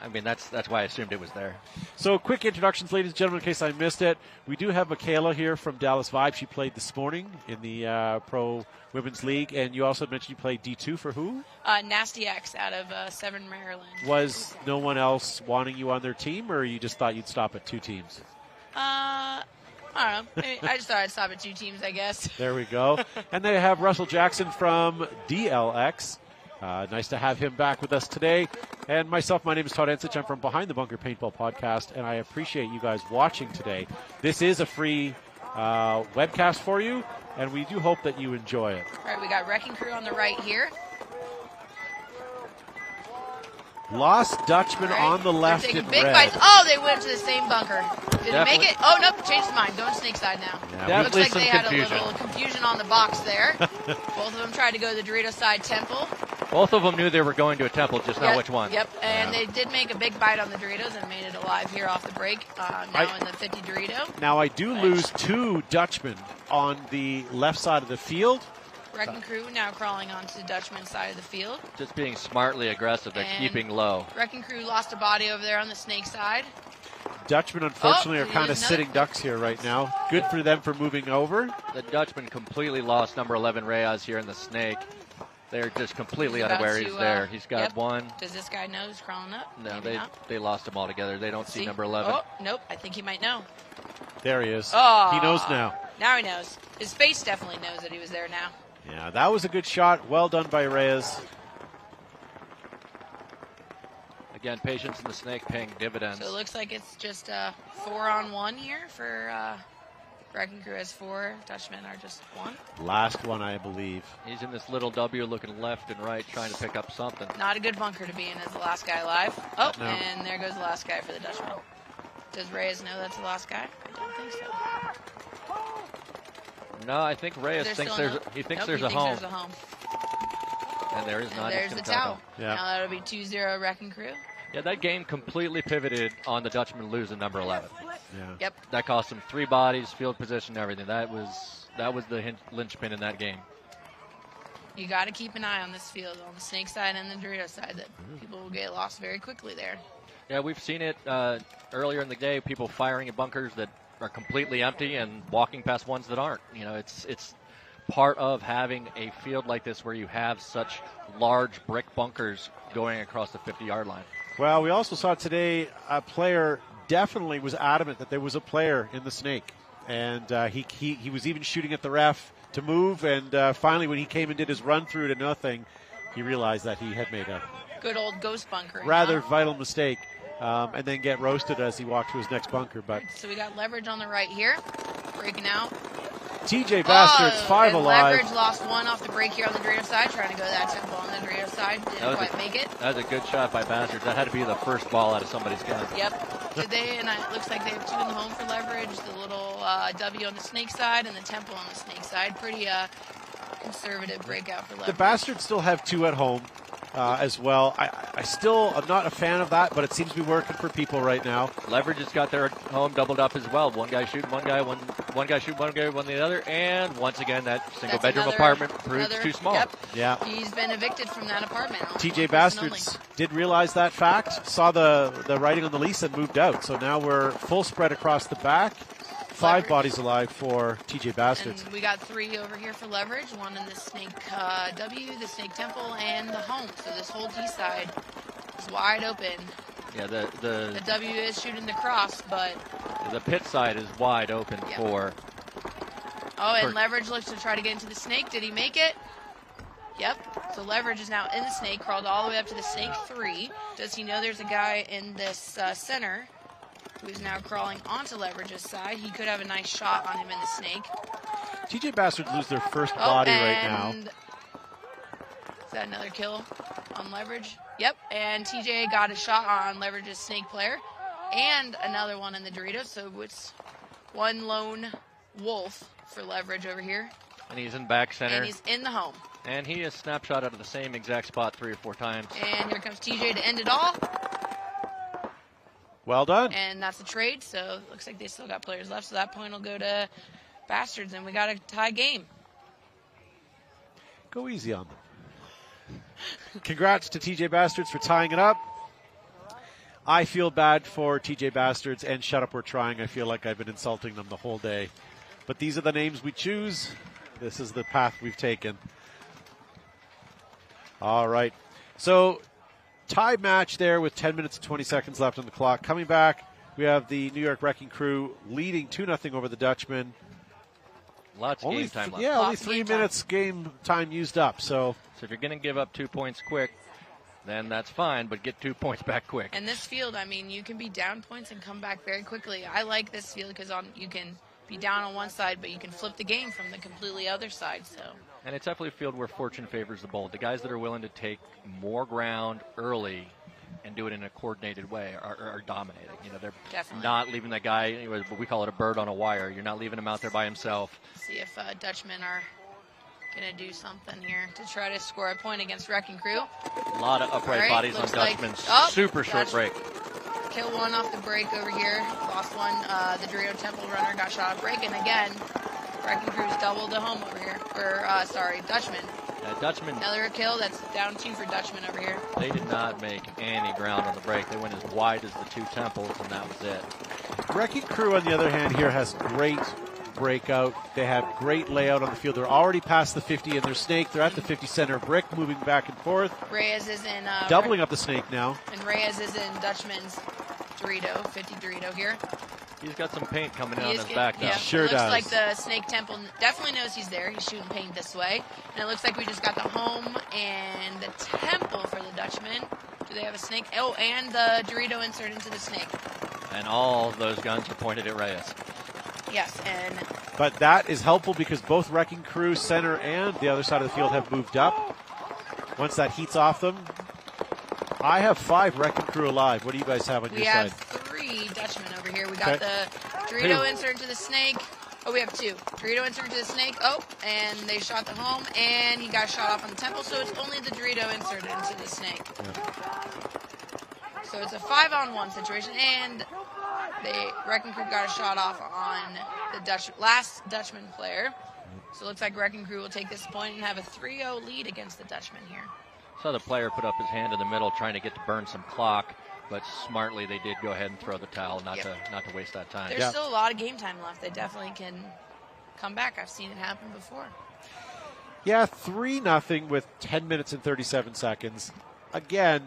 I mean, that's why I assumed it was there. So, quick introductions, ladies and gentlemen, in case I missed it. We do have Michaela here from Dallas Vibe. She played this morning in the Pro Women's League, and you also mentioned you played D2 for who? Nasty X out of Severn, Maryland. Was no one else wanting you on their team, or you just thought you'd stop at 2 teams? I don't know. I just thought I'd stop at 2 teams, I guess. There we go. And they have Russell Jackson from DLX. Nice to have him back with us today. And myself, my name is Todd Ensich. I'm from Behind the Bunker Paintball Podcast, and I appreciate you guys watching today. This is a free webcast for you, and we do hope that you enjoy it. All right, we got Wrecking Crew on the right here. Lost Dutchman on the left Taking in big red. bites. Oh, they went to the same bunker. Did it make Definitely. it? Oh, nope, changed his mind. Going snake side now. Yeah, Looks like some they had confusion. a little confusion on the box there. Both of them tried to go to the Dorito side temple. Both of them knew they were going to a temple, just not Yep, which one. Yep, and they did make a big bite on the Doritos and made it alive here off the break. Now in the 50 Dorito. Now, I do lose 2 Dutchmen on the left side of the field. Wrecking Crew now crawling onto the Dutchman side of the field. Just being smartly aggressive. They're And keeping low. Wrecking Crew lost a body over there on the snake side. Dutchmen, unfortunately, Oh, are kind of another- sitting ducks here right now. Good for them for moving over. The Dutchman completely lost number 11 Reyes here in the snake. They're just completely He's about unaware to, he's there. He's got yep. one. Does this guy know he's crawling up? No, Maybe not. they lost him altogether. They don't see number 11. Oh, nope. I think he might know. There he is. Oh. He knows now. Now he knows. His face definitely knows that he was there now. Yeah, that was a good shot. Well done by Reyes. Again, patience in the snake paying dividends. So it looks like it's just 4-on-1 here for Wrecking Crew has 4. Dutchmen are just 1. Last one, I believe. He's in this little W looking left and right trying to pick up something. Not a good bunker to be in as the last guy alive. Oh, No. and there goes the last guy for the Dutchman. Does Reyes know that's the last guy? I don't think so. No, I think Reyes thinks there's a home. There's a home. And there is And not. there's the towel. Yeah. Now that'll be 2-0 Wrecking Crew. Yeah, that game completely pivoted on the Dutchman losing number 11. Yeah. Yep. That cost him 3 bodies, field position, everything. That was the linchpin in that game. You got to keep an eye on this field, on the snake side and the Dorito side, that people will get lost very quickly there. Yeah, we've seen it earlier in the day. People firing at bunkers that are completely empty and walking past ones that aren't. You know, it's part of having a field like this where you have such large brick bunkers going across the 50-yard line. Well, we also saw today a player definitely was adamant that there was a player in the snake. And he was even shooting at the ref to move. And finally, when he came and did his run through to nothing, he realized that he had made a Good old ghost bunkering. rather huh? vital mistake. And then get roasted as he walked to his next bunker. But So we got Leverage on the right here, breaking out. TJ Bastards, 5 and alive. Leverage lost 1 off the break here on the Dorito side, trying to go to that temple on the Dorito side. Didn't quite make it. That was a good shot by Bastards. That had to be the first ball out of somebody's gun. Yep. Did they? And it looks like they have 2 in the home for Leverage. The little W on the snake side and the temple on the snake side. Pretty conservative breakout for Leverage. The Bastards still have 2 at home as well. I still am not a fan of that, but it seems to be working for people right now. Leverage has got their home doubled up as well. One guy shooting one guy, one guy shooting one guy, one the other, and once again that single bedroom apartment proves too small. Yep. Yeah. He's been evicted from that apartment. TJ Bastards did realize that fact, saw the writing on the lease and moved out. So now we're full spread across the back. 5 bodies alive for TJ Bastards. And we got 3 over here for Leverage. 1 in the snake W, the snake temple, and the home. So this whole T side is wide open. Yeah, The W is shooting the cross, but the pit side is wide open for. oh, and Leverage looks to try to get into the snake. Did he make it? Yep. So Leverage is now in the snake, crawled all the way up to the snake 3. Does he know there's a guy in this center who's now crawling onto Leverage's side? He could have a nice shot on him in the snake. TJ Bastards lose their first body right now. Is that another kill on Leverage? Yep, and TJ got a shot on Leverage's snake player. And another one in the Doritos, so it's 1 lone wolf for Leverage over here. And he's in back center. And he's in the home. And he is snapshot out of the same exact spot 3 or 4 times. And here comes TJ to end it all. Well done. And that's a trade, so it looks like they still got players left. So that point will go to Bastards, and we got a tie game. Go easy on them. Congrats to TJ Bastards for tying it up. I feel bad for TJ Bastards and Shut Up We're Trying. I feel like I've been insulting them the whole day. But these are the names we choose. This is the path we've taken. All right. So, tie match there with 10 minutes and 20 seconds left on the clock. Coming back, we have the New York Wrecking Crew leading 2-0 over the Dutchmen. Lots of game time left. Yeah, only 3 minutes game time used up. So if you're going to give up 2 points quick, then that's fine, but get 2 points back quick. And this field, I mean, you can be down points and come back very quickly. I like this field because you can be down on one side, but you can flip the game from the completely other side. So. And it's definitely a field where fortune favors the bold. The guys that are willing to take more ground early and do it in a coordinated way are dominating. You know, they're definitely not leaving that guy, what we call it, a bird on a wire. You're not leaving him out there by himself. See if Dutchmen are going to do something here to try to score a point against Wrecking Crew. A lot of upright bodies on Dutchmen. Super short break. Kill one off the break over here. Lost one. The Dorito Temple runner got shot off break. And again, Wrecking Crew's doubled the home over here. Dutchmen. Dutchmen. Another kill. That's down 2 for Dutchmen over here. They did not make any ground on the break. They went as wide as the 2 temples, and that was it. Wrecking Crew, on the other hand, here has great breakout. They have great layout on the field. They're already past the 50 in their snake. They're at the 50 center brick, moving back and forth. Reyes is in... doubling up the snake now. And Reyes is in Dutchman's Dorito, 50 Dorito here. He's got some paint coming out on his back now. Yeah, sure it looks does. like the Snake Temple definitely knows he's there. He's shooting paint this way. And it looks like we just got the home and the temple for the Dutchman. Do they have a snake? Oh, and the Dorito insert into the snake. And all of those guns are pointed at Reyes. Yes, and... But that is helpful because both Wrecking Crew, center, and the other side of the field have moved up. Once that heats off them, I have 5 Wrecking Crew alive. What do you guys have on your side? We have 3 Dutchmen over here. We got the Dorito insert into the snake. Oh, we have 2. Dorito insert into the snake. Oh, and they shot the home, and he got shot off on the temple, so it's only the Dorito inserted into the snake. Yeah. So it's a 5-on-1 situation, and the Wrecking Crew got a shot off on the last Dutchman player. So it looks like Wrecking Crew will take this point and have a 3-0 lead against the Dutchman here. Saw the player put up his hand in the middle trying to get to burn some clock, but smartly they did go ahead and throw the towel, not to waste that time. There's still a lot of game time left. They definitely can come back. I've seen it happen before. Yeah, 3-0 with 10 minutes and 37 seconds. Again,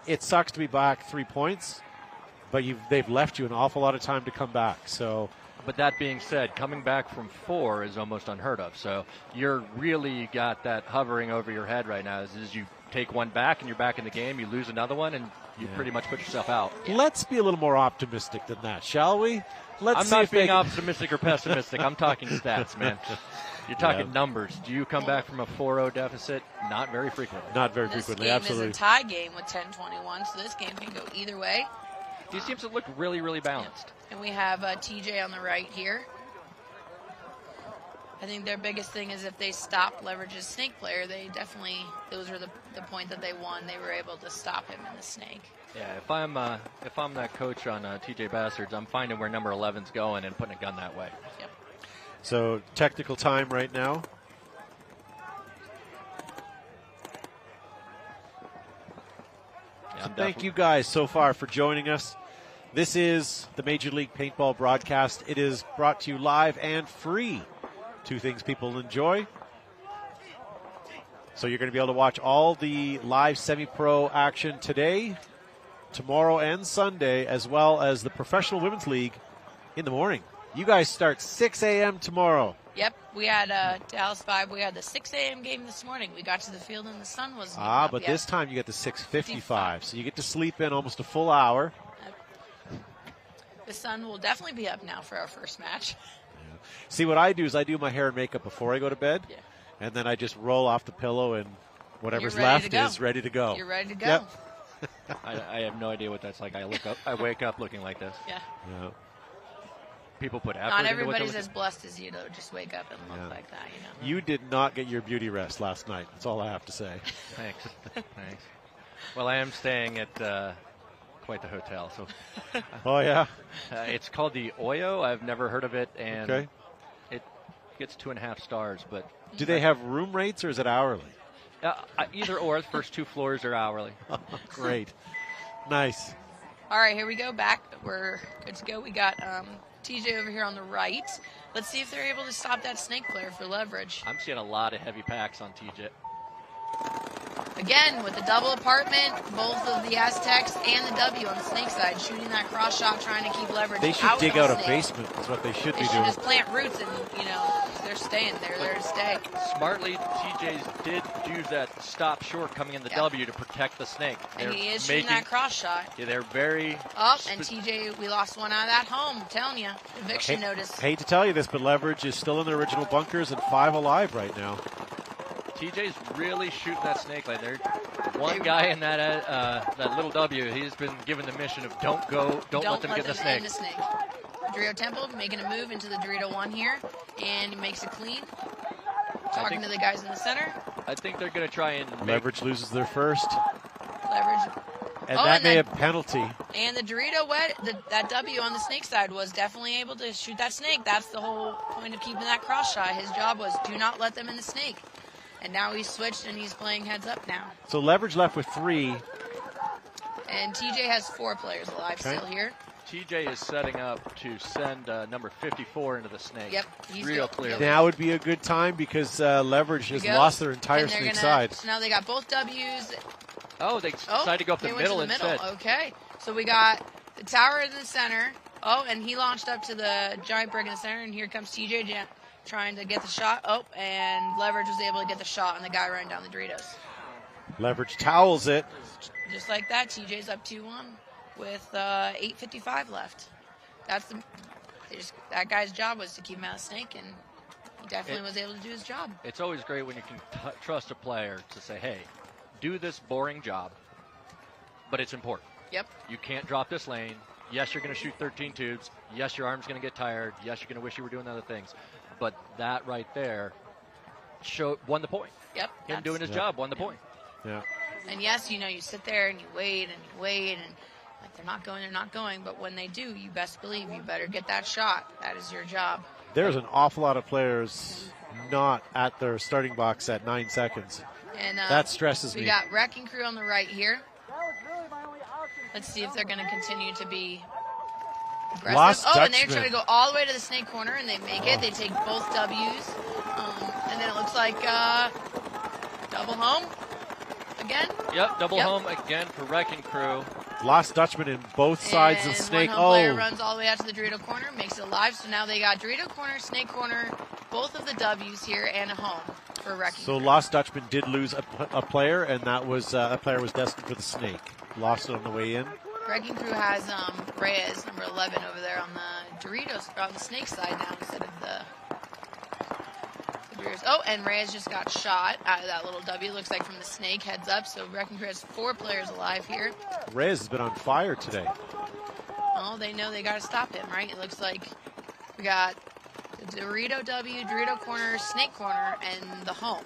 it sucks to be back 3 points, but they've left you an awful lot of time to come back. So, but that being said, coming back from 4 is almost unheard of. So you're really got that hovering over your head right now. As you take one back and you're back in the game, you lose another one, and you pretty much put yourself out. Let's be a little more optimistic than that, shall we? I'm not being optimistic or pessimistic. I'm talking stats, man. You're talking numbers. Do you come back from a 4-0 deficit? Not very frequently. Not very frequently, absolutely. This game is a tie game with 10-21, so this game can go either way. These teams have looked really, really balanced. And we have TJ on the right here. I think their biggest thing is if they stop Leverage's snake player, they definitely, those were the point that they won. They were able to stop him in the snake. Yeah, if I'm that coach on TJ Bastards, I'm finding where number 11's going and putting a gun that way. Yep. So technical time right now. Yeah, so thank you guys so far for joining us. This is the Major League Paintball broadcast. It is brought to you live and free. 2 things people enjoy. So you're going to be able to watch all the live semi-pro action today, tomorrow, and Sunday, as well as the Professional Women's League in the morning. You guys start 6 a.m. tomorrow. Yep, we had Dallas 5. We had the 6 a.m. game this morning. We got to the field and the sun wasn't even up but yet. this time you get the 6:55, so you get to sleep in almost a full hour. The sun will definitely be up now for our first match. See, what I do is I do my hair and makeup before I go to bed, and then I just roll off the pillow, and whatever's left is ready to go. You're ready to go. Yep. I have no idea what that's like. I wake up looking like this. Yeah. People put effort Not into everybody's what as blessed as you to just wake up and look like that, you know. You did not get your beauty rest last night. That's all I have to say. Thanks. Thanks. Well, I am staying at quite the hotel. So, Oh, yeah? It's called the Oyo. I've never heard of it, and Okay. it gets 2.5 stars. But Do they have room rates or is it hourly? Either or. The first 2 floors are hourly. Great. Nice. All right, here we go back. We're good to go. We got TJ over here on the right. Let's see if they're able to stop that snake player for leverage. I'm seeing a lot of heavy packs on TJ. Again, with the double apartment, both of the Aztecs and the W on the snake side, shooting that cross shot, trying to keep leverage. They should out dig on out a snake. basement is what they should They be should doing. just plant roots and, they're staying there. They're there to stay. Smartly, TJs did use that stop short coming in the W to protect the snake. And he is shooting that cross shot. Yeah, they're very... Oh, and TJ, we lost one out of that home. I'm telling you. Eviction notice. Hate to tell you this, but Leverage is still in the original bunkers and 5 alive right now. TJ's really shooting that snake like there. One guy in that little W, he's been given the mission of don't let them get the snake. In the snake. Dorito Temple making a move into the Dorito 1 here, and he makes it clean. Talking to the guys in the center. I think they're going to try and Leverage loses their first. Leverage. And that may have penalty. And the Dorito that W on the snake side was definitely able to shoot that snake. That's the whole point of keeping that cross shot. His job was do not let them in the snake. And now he's switched and he's playing heads up now. So Leverage left with 3. And TJ has 4 players alive still here. TJ is setting up to send number 54 into the snake. Yep. Real clear. Now would be a good time because Leverage has lost their entire snake side. So now they got both W's. Oh, they decided to go up the middle instead. Okay. So we got the tower in the center. Oh, and he launched up to the giant brick in the center. And here comes TJ trying to get the shot. Oh, and Leverage was able to get the shot on the guy running down the Doritos. Leverage towels it. Just like that, TJ's up 2-1 with 8:55 left. That guy's job was to keep him out of snake, and he definitely was able to do his job. It's always great when you can trust a player to say, hey, do this boring job, but it's important. Yep. You can't drop this lane. Yes, you're going to shoot 13 tubes. Yes, your arm's going to get tired. Yes, you're going to wish you were doing other things. But that right there won the point. Yep. Him doing his job won the point. Yeah. And yes, you sit there and you wait and like they're not going. But when they do, you best believe you better get that shot. That is your job. There's an awful lot of players not at their starting box at 9 seconds. And that stresses me. We got Wrecking Crew on the right here. Let's see if they're going to continue to be aggressive. Lost and they're Dutchman. trying to go all the way to the snake corner, and they make it. They take both W's. And then it looks like double home again. Yep, double home again for Wrecking Crew. Lost Dutchman in both sides of snake. One home player runs all the way out to the Dorito corner, makes it alive. So now they got Dorito corner, snake corner, both of the W's here, and a home for Wrecking So Crew. Lost Dutchman did lose a player, and that was a player was destined for the snake. Lost it on the way in. Wrecking Crew has Reyes, number 11, over there on the Doritos, or on the snake side now instead of the Doritos. Oh, and Reyes just got shot out of that little W. Looks like from the snake, heads up. So Wrecking Crew has 4 players alive here. Reyes has been on fire today. Oh, they know they got to stop him, right? It looks like we got the Dorito W, Dorito corner, snake corner, and the home.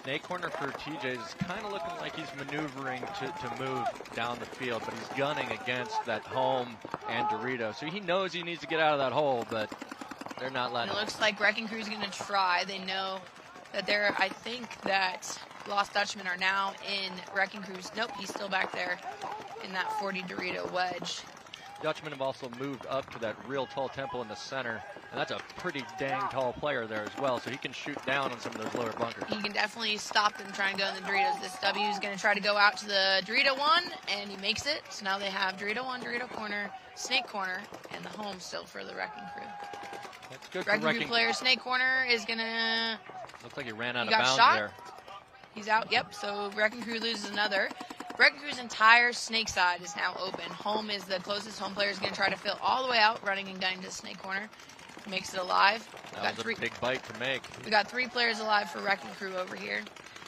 Snake corner for TJ is kind of looking like he's maneuvering to move down the field, but he's gunning against that home and Dorito. So he knows he needs to get out of that hole, but they're not letting him. It looks like Wrecking Crew's going to try. They know that I think that Lost Dutchmen are now in Wrecking Crew's. Nope, he's still back there in that 40 Dorito wedge. Dutchmen have also moved up to that real tall temple in the center, and that's a pretty dang tall player there as well, so he can shoot down on some of those lower bunkers. He can definitely stop them trying to go in the Doritos. This W is going to try to go out to the Dorito 1, and he makes it. So now they have Dorito 1, Dorito corner, snake corner, and the home still for the Wrecking Crew. That's good Wrecking for Wrecking Crew player, snake corner is going to... Looks like he ran out of got bounds shot. there. He's out, yep, so Wrecking Crew loses another. Wrecking Crew's entire snake side is now open. Home is the closest. Home player is going to try to fill all the way out, running and gunning to the snake corner. Makes it alive. That was a big bite to make. We got 3 players alive for Wrecking Crew over here.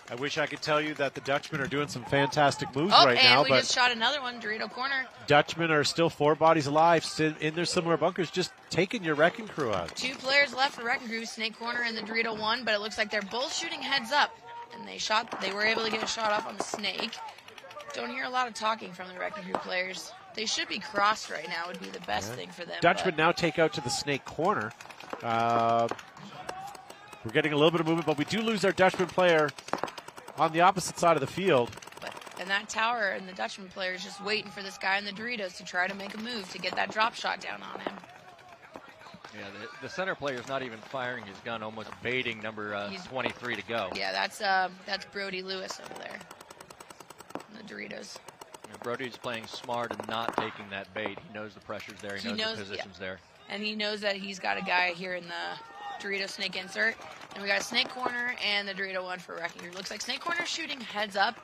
I wish I could tell you that the Dutchmen are doing some fantastic moves right now, we but just shot another one, Dorito corner. Dutchmen are still 4 bodies alive in their similar bunkers, just taking your Wrecking Crew out. 2 players left for Wrecking Crew, snake corner and the Dorito 1, but it looks like they're both shooting heads up. And they were able to get a shot off on the snake. Don't hear a lot of talking from the Wrecking Crew players. They should be crossed right now would be the best thing for them. Dutchmen now take out to the snake corner. We're getting a little bit of movement, but we do lose our Dutchman player on the opposite side of the field. And that tower and the Dutchman player is just waiting for this guy in the Doritos to try to make a move to get that drop shot down on him. Yeah, the center player is not even firing his gun, almost baiting number 23 to go. Yeah, that's Brody Lewis over there. The Doritos. And Brody's playing smart and not taking that bait. He knows the pressure's there. He knows the position's there. And he knows that he's got a guy here in the Dorito snake insert. And we got a snake corner and the Dorito one for Wrecking Crew. Looks like snake corner shooting heads up.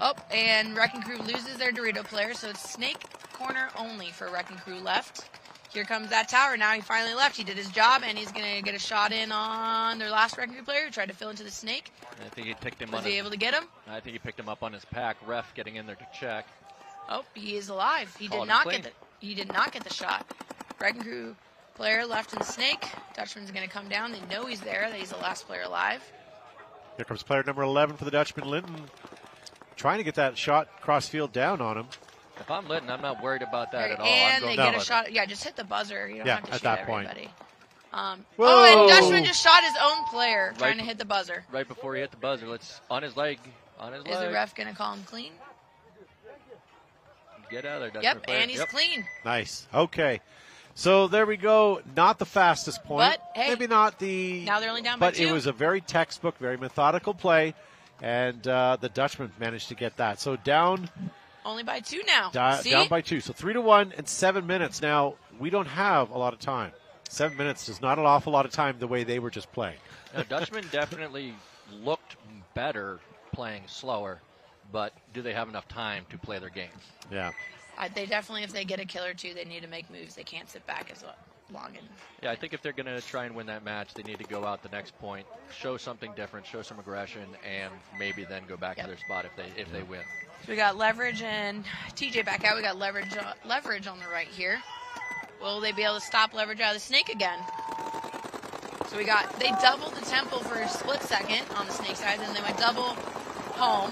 Oh, and Wrecking Crew loses their Dorito player, so it's snake corner only for Wrecking Crew left. Here comes that tower. Now he finally left. He did his job, and he's going to get a shot in on their last Wrecking Crew player who tried to fill into the snake. I think he picked him Was he able to get him? I think he picked him up on his pack. Ref getting in there to check. Oh, he is alive. He did not get the shot. Wrecking Crew player left in the snake. Dutchman's going to come down. They know he's there, that he's the last player alive. Here comes player number 11 for the Dutchman, Linton, trying to get that shot cross field down on him. If I'm Linton, I'm not worried about that at all. And they get a shot. Yeah, just hit the buzzer. You don't have to shoot everybody. And Dutchman just shot his own player trying to hit the buzzer. Right before he hit the buzzer. On his leg. Is the ref going to call him clean? Get out of there, Dutchman. Yep, and he's clean. Nice. Okay. So there we go. Not the fastest point. But, hey, maybe not the. Now they're only down by 2. But it was a very textbook, very methodical play, and the Dutchman managed to get that. So down. Only by 2 now. Down by 2. So 3-1 and 7 minutes. Now we don't have a lot of time. 7 minutes is not an awful lot of time the way they were just playing. Now, Dutchman definitely looked better playing slower, but do they have enough time to play their game? Yeah. They definitely, if they get a kill or two, they need to make moves. They can't sit back as long. Yeah, I think if they're going to try and win that match, they need to go out the next point, show something different, show some aggression, and maybe then go back to their spot if they win. So we got Leverage and TJ back out. We got Leverage on the right here. Will they be able to stop Leverage out of the snake again? So they doubled the temple for a split second on the snake side, then they went double home.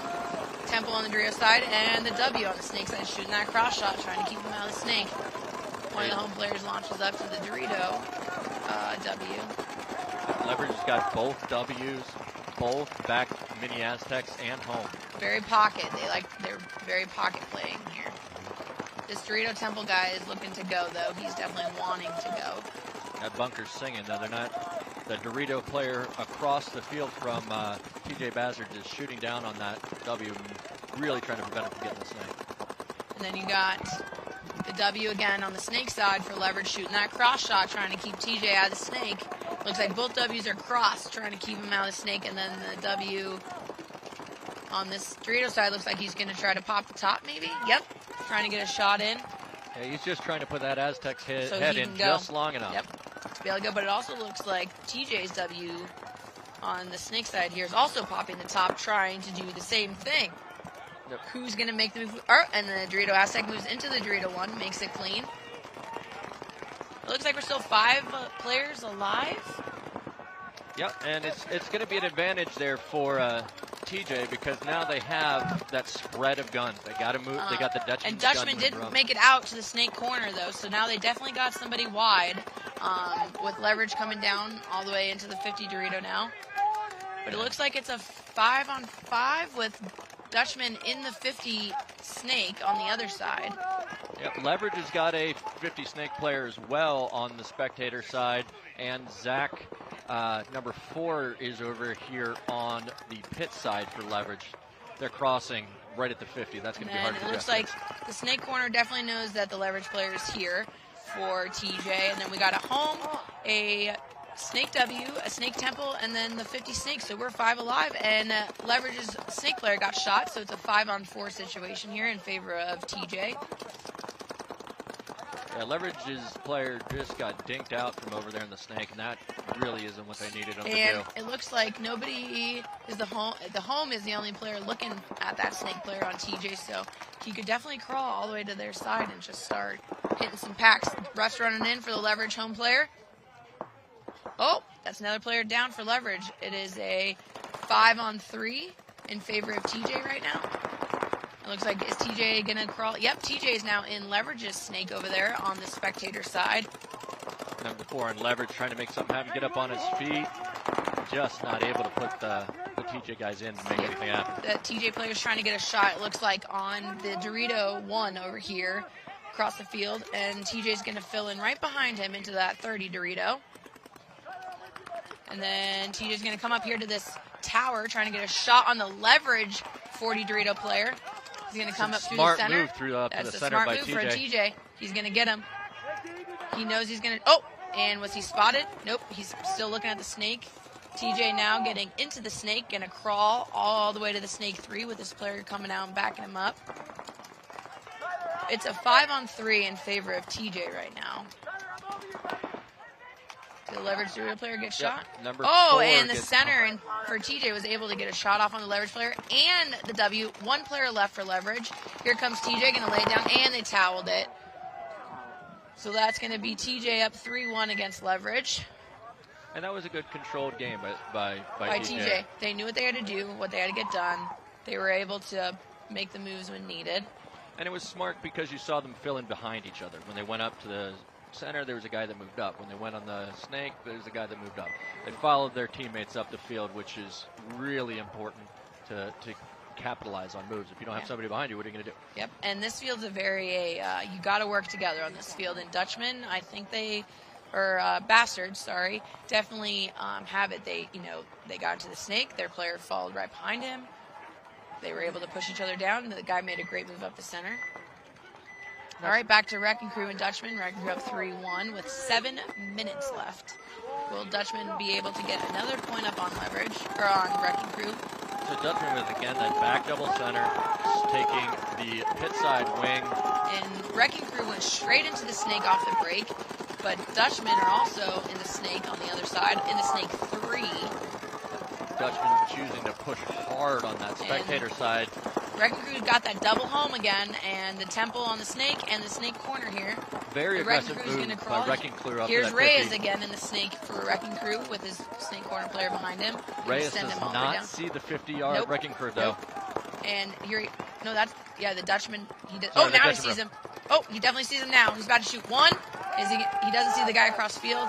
Temple on the Dorito side, and the W on the snake side, shooting that cross shot, trying to keep him out of the snake. One of the home players launches up to the Dorito W. Leverage has got both W's, both back mini Aztecs and home. Very pocket. They're very pocket playing here. This Dorito Temple guy is looking to go, though. He's definitely wanting to go. That bunker's singing. Now they're not. The Dorito player across the field from TJ Bazzard is shooting down on that W, really trying to prevent him from getting the snake. And then you got the W again on the snake side for Leverage shooting that cross shot, trying to keep TJ out of the snake. Looks like both W's are crossed, trying to keep him out of the snake, and then the W on this Dorito side looks like he's going to try to pop the top, maybe? Yep, trying to get a shot in. Yeah, he's just trying to put that Aztec's head in just long enough. Yep. To be able to go, but it also looks like TJ's W on the snake side here is also popping the top, trying to do the same thing. Yep. Who's going to make the move? And the Dorito Aztec moves into the Dorito one, makes it clean. It looks like we're still 5 players alive. Yep, and it's going to be an advantage there for TJ because now they have that spread of guns. They got to move. They got the Dutchman. And Dutchman did make it out to the snake corner though, so now they definitely got somebody wide. With Leverage coming down all the way into the 50 Dorito now. But it looks like it's a 5-on-5 with Dutchman in the 50 snake on the other side. Yep, Leverage has got a 50 snake player as well on the spectator side, and Zach, number 4, is over here on the pit side for Leverage. They're crossing right at the 50. That's going to be hard to it looks like the snake corner definitely knows that the Leverage player is here for TJ, and then we got a home, a snake W, a snake temple, and then the 50 snake, so we're 5 alive, and Leverage's snake player got shot, so it's a 5-on-4 situation here in favor of TJ. Yeah, Leverage's player just got dinked out from over there in the snake, and that really isn't what they needed him to do. It looks like nobody is the home is the only player looking at that snake player on TJ, so he could definitely crawl all the way to their side and just start hitting some packs. Ref's running in for the Leverage home player. Oh, that's another player down for Leverage. It is a 5-on-3 in favor of TJ right now. It looks like, is TJ going to crawl? Yep, TJ is now in Leverage's snake over there on the spectator side. Number 4 in Leverage, trying to make something happen, get up on his feet. Just not able to put the TJ guys in to make anything happen. The TJ player is trying to get a shot, it looks like, on the Dorito 1 over here across the field. And TJ's going to fill in right behind him into that 30 Dorito. And then TJ's going to come up here to this tower, trying to get a shot on the Leverage 40 Dorito player. He's going to come up through the center. Smart move through to That's the a center smart by move TJ. for TJ. He's going to get him. He knows he's going to... Oh! And was he spotted? Nope. He's still looking at the snake. TJ now getting into the snake. Going to crawl all the way to the snake 3 with this player coming out and backing him up. It's a 5-on-3 in favor of TJ right now. The Leverage Dorito player get shot. Number 4 and the gets center and for TJ was able to get a shot off on the Leverage player and the W. 1 player left for Leverage. Here comes TJ, going to lay it down, and they toweled it. So that's going to be TJ up 3-1 against Leverage. And that was a good controlled game by TJ. They knew what they had to do, what they had to get done. They were able to make the moves when needed. And it was smart because you saw them fill in behind each other. When they went up to the center, there was a guy that moved up. When they went on the snake, there was a guy that moved up. They followed their teammates up the field, which is really important to capitalize on moves. If you don't have somebody behind you, what are you going to do? Yep, and this field's a very, you got to work together on this field. And Dutchman, I think Bastards, sorry, definitely have it. They got into the snake. Their player followed right behind him. They were able to push each other down, and the guy made a great move up the center. All right, back to Wrecking Crew and Dutchman. Wrecking Crew up 3-1 with 7 minutes left. Will Dutchman be able to get another point up on Leverage, or on Wrecking Crew? So Dutchman with, again, that back double center, taking the pit side wing. And Wrecking Crew went straight into the snake off the break, but Dutchman are also in the snake on the other side, in the snake 3. Dutchman choosing to push hard on that spectator side. Wrecking Crew got that double home again, and the temple on the snake and the snake corner here. Very aggressive move by Wrecking Crew up. Here's Reyes again in the snake for Wrecking Crew with his snake corner player behind him. Reyes does not see the 50-yard Wrecking Crew though. Nope. And here, the Dutchman. He does. Oh, now he sees him. Oh, he definitely sees him now. He's about to shoot one. He doesn't see the guy across the field.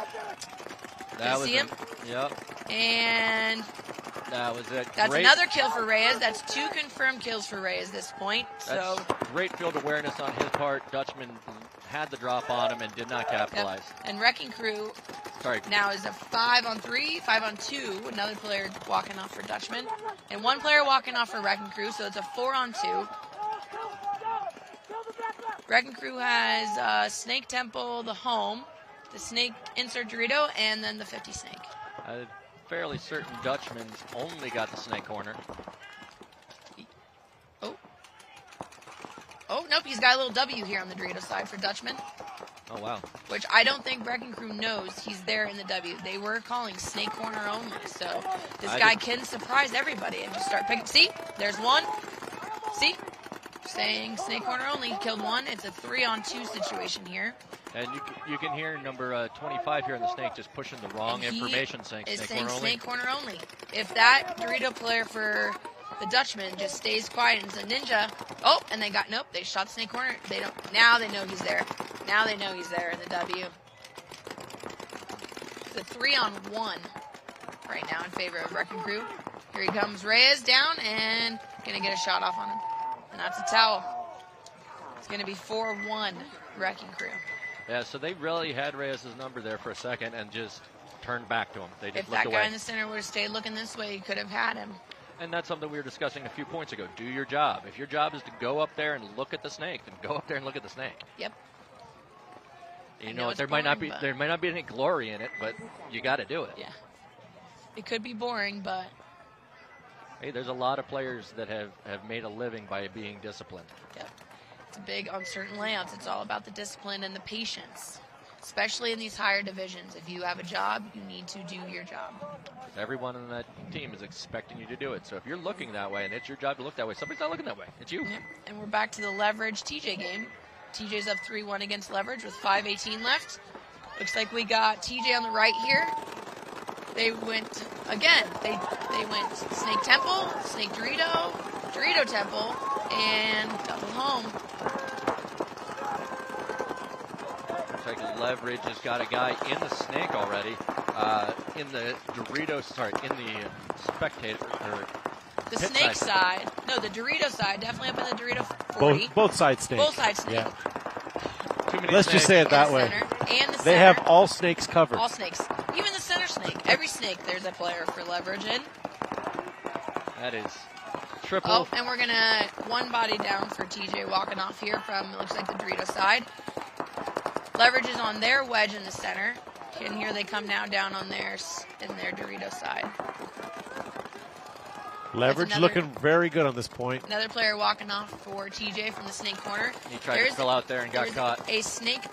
That was see him? Yep. And that was it. That's another kill for Reyes. That's 2 confirmed kills for Reyes at this point. That's great field awareness on his part. Dutchman had the drop on him and did not capitalize. Yep. And Wrecking Crew now is a 5-on-3, 5-on-2. Another player walking off for Dutchman. And 1 player walking off for Wrecking Crew, so it's a 4-on-2. Wrecking Crew has Snake Temple, the home, the Snake Insert Dorito, and then the 50 Snake. Fairly certain Dutchman's only got the snake corner. Oh, nope, he's got a little W here on the Dorito side for Dutchman. Oh, wow. Which I don't think Wrecking Crew knows he's there in the W. They were calling snake corner only, so this guy can surprise everybody and just start picking. See, there's one. See, saying snake corner only, killed one. It's a 3-on-2 situation here. And you can hear number 25 here in the snake just pushing the wrong information, saying snake corner only. If that Dorito player for the Dutchman just stays quiet and is a ninja, and they shot the snake corner. Now they know he's there. Now they know he's there in the W. It's a 3-on-1 right now in favor of Wrecking Crew. Here he comes, Reyes down and gonna get a shot off on him, and that's a towel. It's gonna be 4-1 Wrecking Crew. Yeah, so they really had Reyes' number there for a second and just turned back to him. They just if looked that away. guy in the center would have stayed looking this way, he could have had him. And that's something we were discussing a few points ago. Do your job. If your job is to go up there and look at the snake, then go up there and look at the snake. Yep. You know there might not be any glory in it, but you got to do it. Yeah. It could be boring, but hey, there's a lot of players that have made a living by being disciplined. Yep. It's big on certain layouts. It's all about the discipline and the patience, especially in these higher divisions. If you have a job, you need to do your job. Everyone on that team is expecting you to do it. So if you're looking that way and it's your job to look that way, somebody's not looking that way. It's you. Yep. And we're back to the Leverage TJ game. TJ's up 3-1 against Leverage with 5:18 left. Looks like we got TJ on the right here. They went again. They went Snake Temple, Snake Dorito, Dorito Temple, and double home. Looks like Leverage has got a guy in the snake already. In the Dorito, sorry, in the spectator, or The snake side. No, the Dorito side. Definitely up in the Dorito 40. Both sides snake. Both sides snake. Yeah. Too many Let's just say it that way. And the They have all snakes covered. All snakes. Even the center snake. Every snake, there's a player for Leverage in. That is triple. Oh, and we're going to one body down for TJ walking off here from, it looks like the Dorito side. Leverage is on their wedge in the center. And here they come now down on theirs in their Dorito side. Leverage looking very good on this point. Another player walking off for TJ from the snake corner. He tried to fill out there and got caught. A snake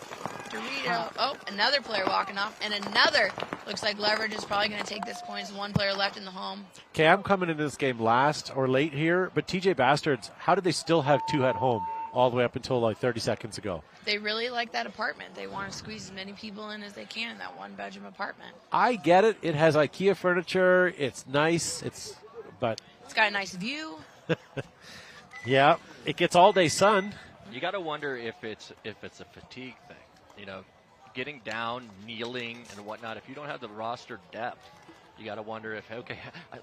Dorito. Oh, another player walking off. And another. Looks like Leverage is probably going to take this point. There's one player left in the home. Okay, I'm coming into this game last or late here, but TJ Bastards, how did they still have two at home all the way up until like 30 seconds ago? They really like that apartment. They want to squeeze as many people in as they can in that one-bedroom apartment. I get it. It has IKEA furniture. It's nice. But it's got a nice view. Yeah, it gets all-day sun. You got to wonder if it's a fatigue thing. You know, getting down, kneeling, and whatnot. If you don't have the roster depth, you got to wonder if, okay,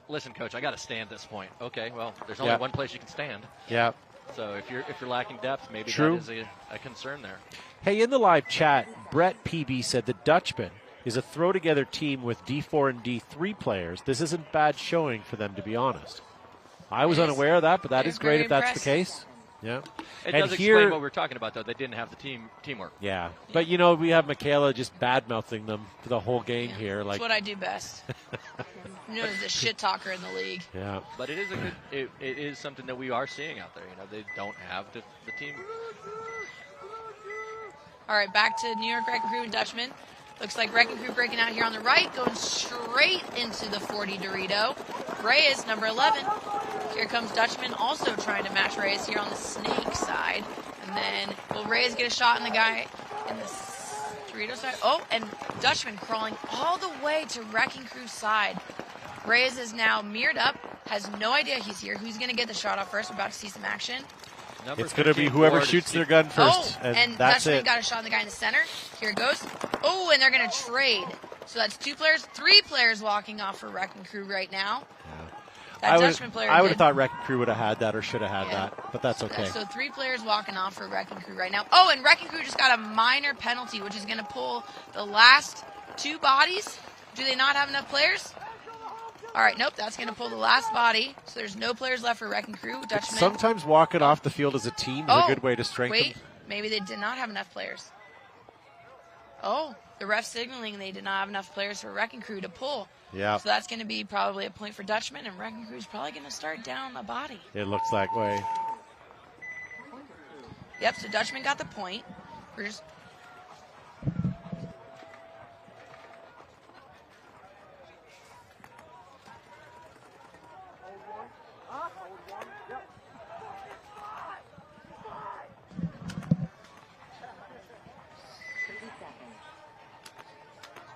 listen, coach, I got to stand this point. Okay, well, there's only one place you can stand. Yeah. So if you're lacking depth, maybe True. that is a concern there. Hey, in the live chat, Brett PB said the Dutchman is a throw-together team with D4 and D3 players. This isn't bad showing for them, to be honest. I was unaware of that, but that is great if that's the case. Yeah. It and does here, explain what we're talking about, though. They didn't have the teamwork. Yeah. But, you know, we have Michaela just bad-mouthing them for the whole game here. That's what I do best. I'm known as the shit talker in the league. Yeah. But it is it is something that we are seeing out there. You know, they don't have the team. All right, back to New York Wrecking Crew and Dutchman. Looks like Wrecking Crew breaking out here on the right, going straight into the 40 Dorito. Reyes, number 11. Here comes Dutchman, also trying to match Reyes here on the snake side. And then will Reyes get a shot in the guy in the Dorito side? Oh, and Dutchman crawling all the way to Wrecking Crew's side. Reyes is now mirrored up, has no idea he's here. Who's going to get the shot off first? We're about to see some action. It's going to be whoever shoots their gun first, and that's Dutchman it. got a shot on the guy in the center. Here it goes. Oh, and they're going to trade. So that's 2 players, 3 players walking off for Wrecking Crew right now. That Dutchman player I would did. have thought Wrecking Crew would have had that or should have had that, but that's okay. So 3 players walking off for Wrecking Crew right now. Oh, and Wrecking Crew just got a minor penalty, which is going to pull the last 2 bodies. Do they not have enough players? All right, nope, that's going to pull the last body. So there's no players left for Wrecking Crew. Dutchman. Sometimes walking off the field as a team is a good way to strengthen. Wait, maybe they did not have enough players. Oh, the ref signaling they did not have enough players for Wrecking Crew to pull. Yeah. So that's going to be probably a point for Dutchman, and Wrecking Crew's probably going to start down a body. It looks that way. Yep, so Dutchman got the point. We're just...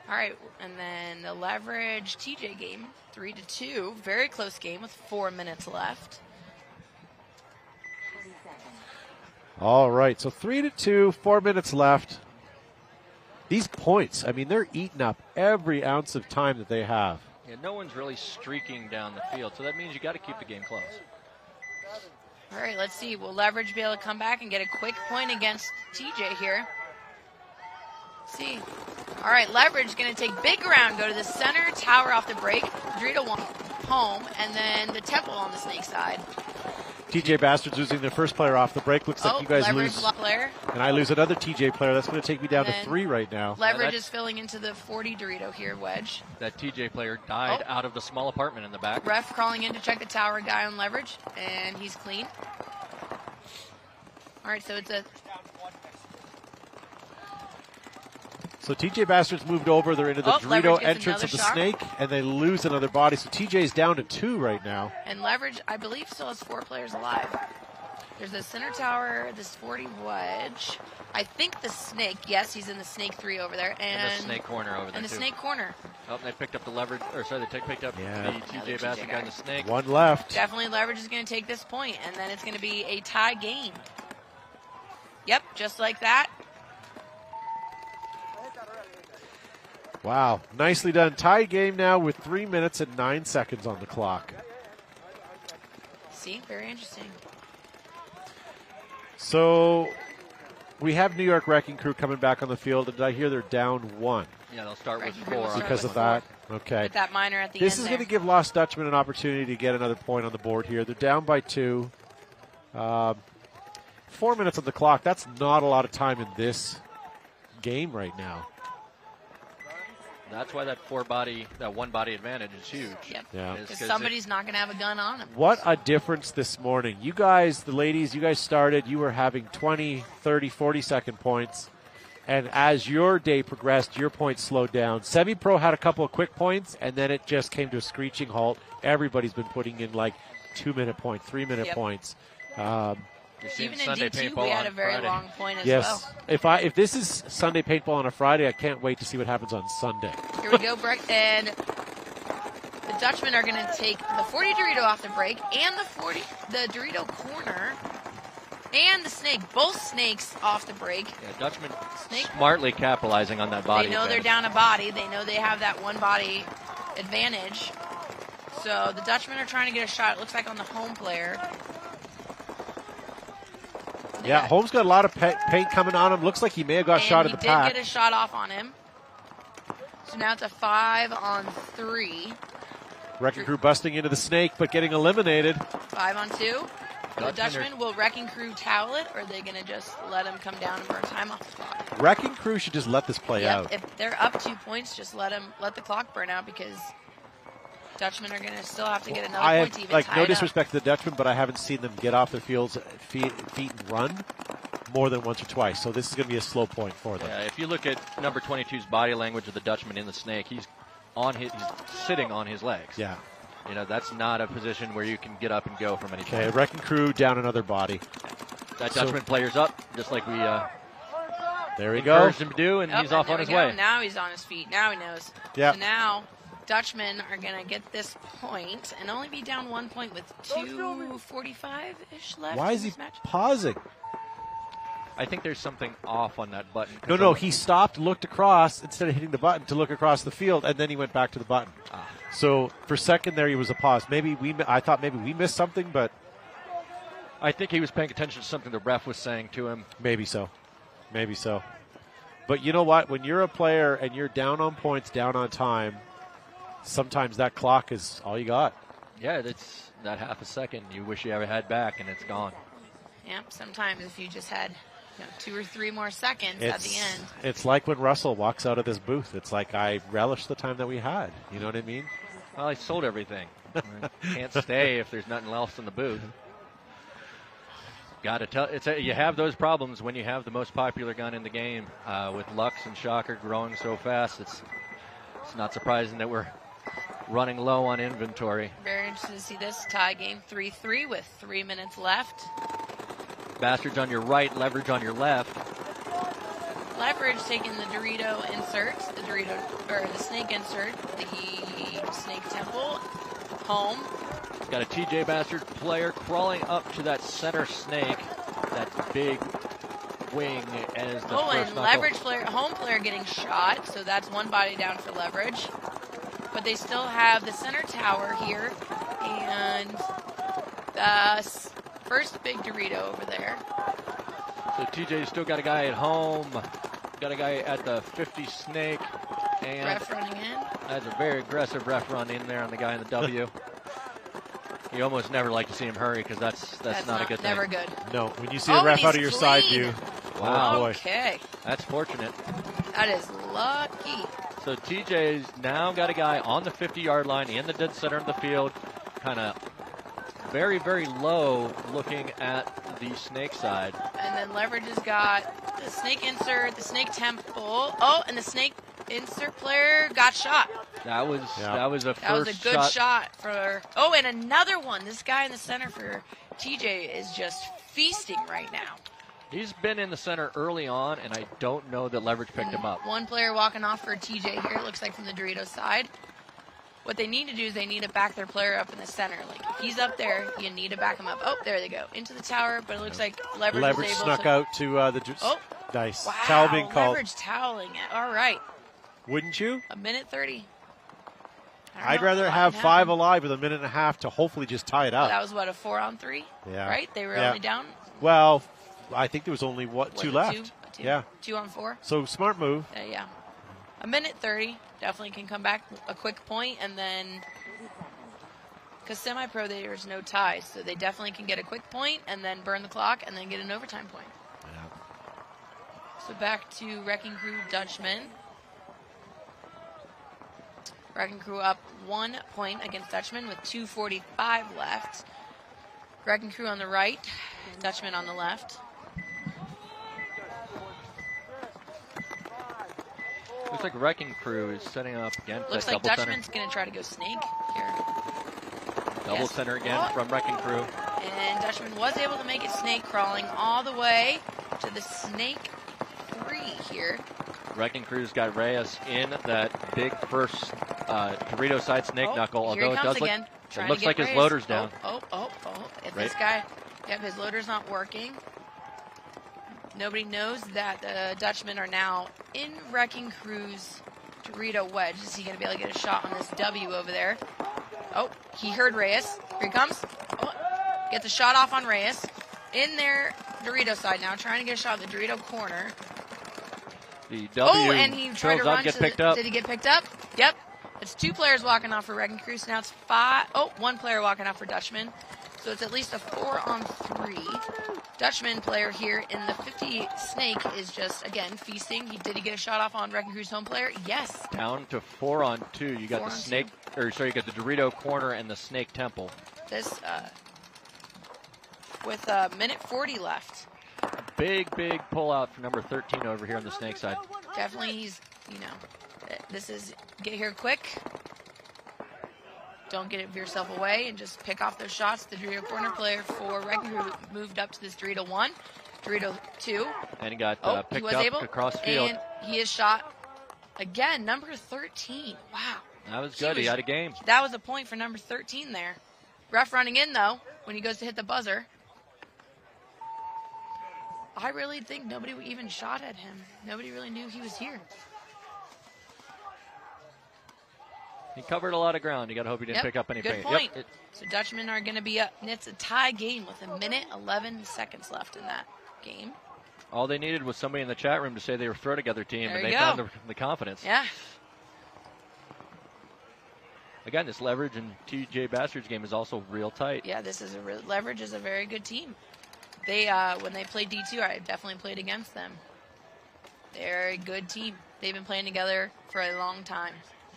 All right, and then the Leverage TJ game, 3-2, very close game with 4 minutes left. All right, so 3-2, 4 minutes left. These points, I mean, they're eating up every ounce of time that they have. Yeah, no one's really streaking down the field, so that means you got to keep the game close. All right, let's see. Will Leverage be able to come back and get a quick point against TJ here? Let's see. All right, Leverage going to take big ground, go to the center tower off the break. Dorito one home, and then the Temple on the snake side. TJ Bastards losing their first player off the break. Looks like you guys Leverage lose. Player. And I lose another TJ player. That's going to take me down to 3 right now. Leverage is filling into the 40 Dorito here, wedge. That TJ player died out of the small apartment in the back. Ref crawling in to check the tower guy on Leverage, and he's clean. All right, so it's a... So TJ Bastards moved over. They're into the Dorito entrance of the snake, and they lose another body. So TJ's down to 2 right now. And Leverage, I believe, still has 4 players alive. There's the center tower, this 40 wedge. I think the snake. Yes, he's in the snake 3 over there, and the snake corner over there. And the too. snake corner. Oh, they picked up the leverage. Or sorry, they picked up the TJ Bassett guy in the snake. One left. Definitely leverage is going to take this point, and then it's going to be a tie game. Yep, just like that. Wow, nicely done. Tie game now with 3 minutes and 9 seconds on the clock. See, very interesting. So we have New York Wrecking Crew coming back on the field, and I hear they're down 1. Yeah, they'll start with Wrecking Crew 4. Because of that? Okay. With that minor at the This end is there. going to give Lost Dutchman an opportunity to get another point on the board here. They're down by 2. 4 minutes on the clock. That's not a lot of time in this game right now. That's why that one body advantage is huge. Yep. Yeah. Because somebody's not going to have a gun on him. What a difference this morning. You guys, the ladies, you guys started, you were having 20, 30, 40-second points. And as your day progressed, your points slowed down. Semi-Pro had a couple of quick points, and then it just came to a screeching halt. Everybody's been putting in like 2-minute points, 3-minute points. Even in D2, we had a very long point as well. If this is Sunday paintball on a Friday, I can't wait to see what happens on Sunday. Here we go, Breck, and the Dutchmen are going to take the 40 Dorito off the break and the Dorito corner and the snake, both snakes off the break. Yeah, Dutchmen smartly capitalizing on that body. They know they're down a body. They know they have that one body advantage. So the Dutchmen are trying to get a shot, it looks like, on the home player. Yeah, Holmes got a lot of paint coming on him. Looks like he may have got shot at the pack. He did get a shot off on him. So now it's a 5-on-3. Wrecking Crew busting into the snake, but getting eliminated. 5-on-2. The Dutchman, will Wrecking Crew towel it, or are they going to just let him come down and burn time off the clock? Wrecking Crew should just let this play out. If they're up 2 points, just let the clock burn out, because Dutchmen are going to still have to get another point to even tie no it disrespect to the Dutchmen, but I haven't seen them get off their feet and run more than once or twice. So this is going to be a slow point for them. Yeah, if you look at number 22's body language of the Dutchman in the snake, he's sitting on his legs. Yeah. You know, that's not a position where you can get up and go from any point. Okay, Wrecking Crew down another body. That Dutchman player's up, just like we there we go. encouraged him to do, and he's off on his way. Now he's on his feet. Now he knows. Yeah. So now Dutchmen are going to get this point and only be down 1 point with 2:45-ish left. Why is he pausing? I think there's something off on that button. No, he stopped, looked across instead of hitting the button to look across the field, and then he went back to the button. So for a second there, he was a pause. I thought maybe we missed something, but I think he was paying attention to something the ref was saying to him. Maybe so. But you know what? When you're a player and you're down on points, down on time, sometimes that clock is all you got. Yeah, that's that half a second you wish you ever had back, and it's gone. Yeah, sometimes if you just had 2 or 3 more seconds at the end. It's like when Russell walks out of this booth. It's like, I relish the time that we had. You know what I mean? Well, I sold everything. Can't stay if there's nothing else in the booth. Got to tell. You have those problems when you have the most popular gun in the game. With Lux and Shocker growing so fast, it's not surprising that we're running low on inventory. Very interested to see this tie game 3-3 with 3 minutes left. Bastards on your right, leverage on your left. Leverage taking the Dorito insert, the snake insert, the snake temple, home. Got a TJ Bastard player crawling up to that center snake, that big wing as the first and leverage player, home player getting shot, so that's one body down for leverage. But they still have the center tower here, and the first big Dorito over there. So TJ's still got a guy at home, got a guy at the 50 snake, and ref running in. That's a very aggressive ref run in there on the guy in the W. You almost never like to see him hurry because that's not a good thing. Never good. No, when you see a ref out of your side view. Wow. Oh boy. Okay. That's fortunate. That is lucky. So TJ's now got a guy on the 50-yard line in the dead center of the field, kind of very, very low looking at the snake side. And then leverage has got the snake insert, the snake temple. Oh, and the snake insert player got shot. That was a That was a good shot for. Oh, and another one. This guy in the center for TJ is just feasting right now. He's been in the center early on, and I don't know that Leverage picked him up. One player walking off for TJ here. It looks like from the Doritos side. What they need to do is they need to back their player up in the center. Like, if he's up there, you need to back him up. Oh, there they go. Into the tower, but it looks like Leverage was able snuck to... out to the... Oh. Nice. Wow, Towel being called. Leverage toweling it. All right. Wouldn't you? A minute 30. I'd rather have 5 alive with a minute and a half to hopefully just tie it up. That was, what, a 4-on-3? Yeah. Right? They were only down? Well, I think there was only, two left? Two? Yeah. 2-on-4? So, smart move. Yeah. A minute 30. Definitely can come back a quick point, and then... Because semi-pro, there's no ties, so they definitely can get a quick point and then burn the clock and then get an overtime point. So back to Wrecking Crew Dutchman. Wrecking Crew up 1 point against Dutchman with 2:45 left. Wrecking Crew on the right, Dutchman on the left. Looks like Wrecking Crew is setting up again. Looks like Dutchman's going to try to go snake here. Double center again from Wrecking Crew. And Dutchman was able to make it snake crawling all the way to the snake 3 here. Wrecking Crew's got Reyes in that big first Dorito side snake knuckle. Here Although it looks like his loader's down. If this guy, his loader's not working. Nobody knows that the Dutchmen are now in Wrecking Crew's Dorito wedge. Is he going to be able to get a shot on this W over there? Oh, he heard Reyes. Here he comes. Oh, gets a shot off on Reyes. In their Dorito side now, trying to get a shot at the Dorito corner. The W and he tried to run. picked up. Did he get picked up? Yep. It's 2 players walking off for Wrecking Crew. So now it's 5. Oh, 1 player walking off for Dutchman. So it's at least a 4-on-3. Dutchman player here in the 50 snake is just, again, feasting. Did he get a shot off on Wrecking Crew's home player? Yes. Down to 4-on-2. You got the snake, you got the Dorito corner and the snake temple. This, with a minute 40 left. Big pullout for number 13 over here on the snake side. Definitely, he's, this is get here quick. Don't get yourself away and just pick off those shots. The Dorito corner player for Wrecking Crew moved up to this Dorito 1, Dorito 2. And he got picked up across field. And he is shot again, number 13. Wow. That was good. He had a game. That was a point for number 13 there. Ref running in, though, when he goes to hit the buzzer. I really think nobody even shot at him. Nobody really knew he was here. He covered a lot of ground. You got to hope he didn't pick up any paint. Good point. So Dutchmen are going to be up. And it's a tie game with a minute 11 seconds left in that game. All they needed was somebody in the chat room to say they were a throw together team, and they found the confidence. Yeah. Again, this Leverage and TJ Bastard's game is also real tight. Yeah, this is Leverage is a very good team. They when they played D2, I definitely played against them. They're a good team. They've been playing together for a long time.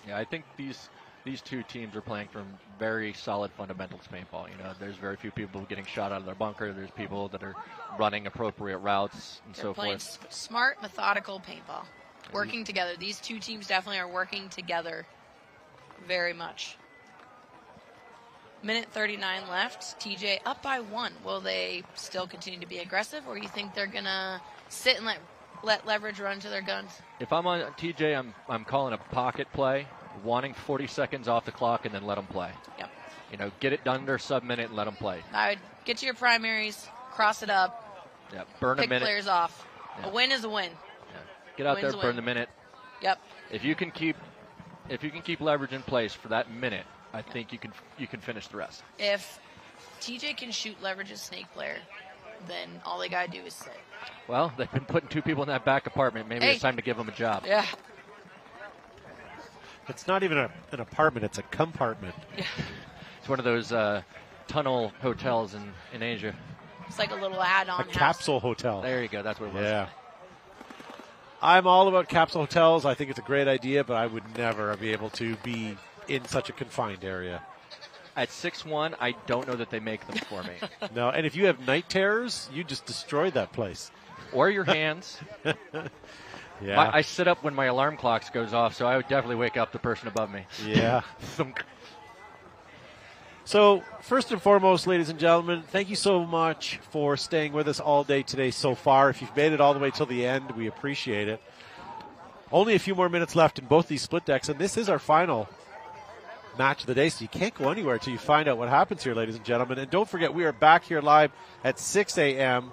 Yeah, I think these 2 teams are playing from very solid fundamentals paintball. There's very few people getting shot out of their bunker. There's people that are running appropriate routes and so playing forth. Smart, methodical paintball. Working together. These 2 teams definitely are working together very much. Minute 39 left. TJ up by 1. Will they still continue to be aggressive, or do you think they're going to sit and let Leverage run to their guns? If I'm on TJ, I'm calling a pocket play, wanting 40 seconds off the clock, and then let them play. Yep. Get it done under sub-minute and let them play. I would get to your primaries, cross it up, burn a minute. Pick players off. Yeah. A win is a win. Get out there, burn the minute. Yep. If you can keep Leverage in place for that minute, I think you can finish the rest. If TJ can shoot Leverage's snake player, then all they got to do is sit. Well, they've been putting 2 people in that back apartment. Maybe it's time to give them a job. Yeah. It's not even an apartment. It's a compartment. Yeah. It's one of those tunnel hotels in Asia. It's like a little add-on A capsule hotel. There you go. That's what it was. Yeah. I'm all about capsule hotels. I think it's a great idea, but I would never be able to be in such a confined area. At 6'1", I don't know that they make them for me. No, and if you have night terrors, you just destroy that place. Or your hands. Yeah. I sit up when my alarm clock goes off, so I would definitely wake up the person above me. Yeah. So, first and foremost, ladies and gentlemen, thank you so much for staying with us all day today so far. If you've made it all the way till the end, we appreciate it. Only a few more minutes left in both these split decks, and this is our final match of the day, so you can't go anywhere until you find out what happens here, ladies and gentlemen. And don't forget, we are back here live at 6 a.m.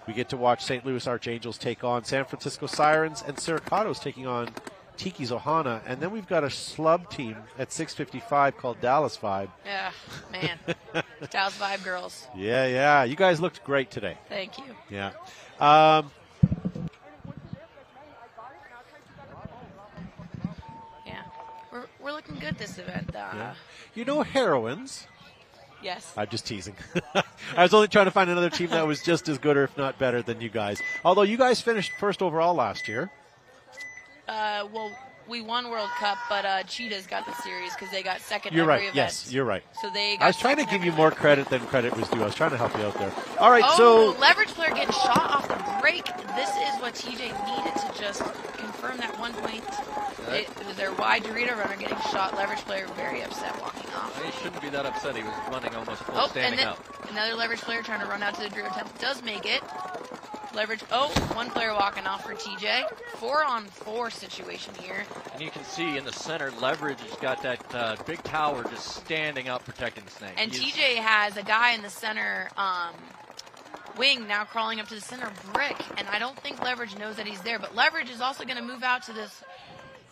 We get to watch St. Louis Archangels take on San Francisco Sirens, and Siricatos taking on Tiki's Ohana. And then we've got a slub team at 6:55 called Dallas Vibe. Yeah, man. Dallas Vibe girls. Yeah. You guys looked great today. Thank you. Yeah. Yeah. We're looking good this event. Yeah. You know heroines. Yes. I'm just teasing. I was only trying to find another team that was just as good or if not better than you guys. Although you guys finished first overall last year. Well, we won World Cup, but Cheetahs got the series because they got second You're every right. event. Yes, you're right. So they got I was trying to give you more credit than credit was due. I was trying to help you out there. All right, so so leverage player getting shot off the break. This is what TJ needed to just confirm that 1 point. It was their wide Dorito runner getting shot. Leverage player very upset walking off. He shouldn't be that upset. He was running almost full And standing then up. another leverage player trying to run out to the Dorito temple does make it. Leverage. One player walking off for TJ. 4-on-4 situation here. And you can see in the center, Leverage has got that big tower just standing up protecting the snake. And TJ has a guy in the center wing now crawling up to the center brick. And I don't think Leverage knows that he's there. But Leverage is also going to move out to this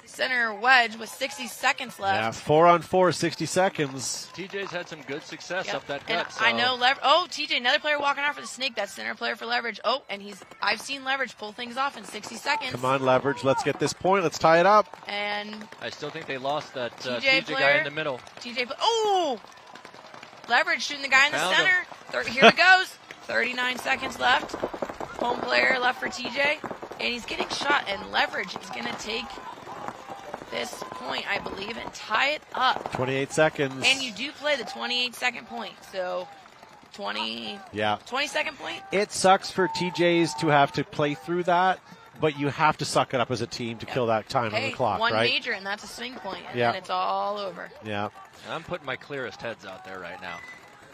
center wedge with 60 seconds left. yeah, 4-on-4, 60 seconds. TJ's had some good success up that And gut. So. I know TJ, another player walking out for the snake. That's center player for Leverage. And I've seen Leverage pull things off in 60 seconds. Come on, Leverage. Let's get this point. Let's tie it up. And I still think they lost that TJ guy in the middle. Leverage shooting the guy in the Found center. Here it goes. 39 seconds left. Home player left for TJ. And he's getting shot. And Leverage is going to take this point, I believe, and tie it up. 28 seconds. And you do play the 28-second point. So 20-second point? It sucks for TJs to have to play through that, but you have to suck it up as a team to kill that time on the clock, one right? major, and that's a swing point, and Yeah. then it's all over. Yeah. And I'm putting my clearest heads out there right now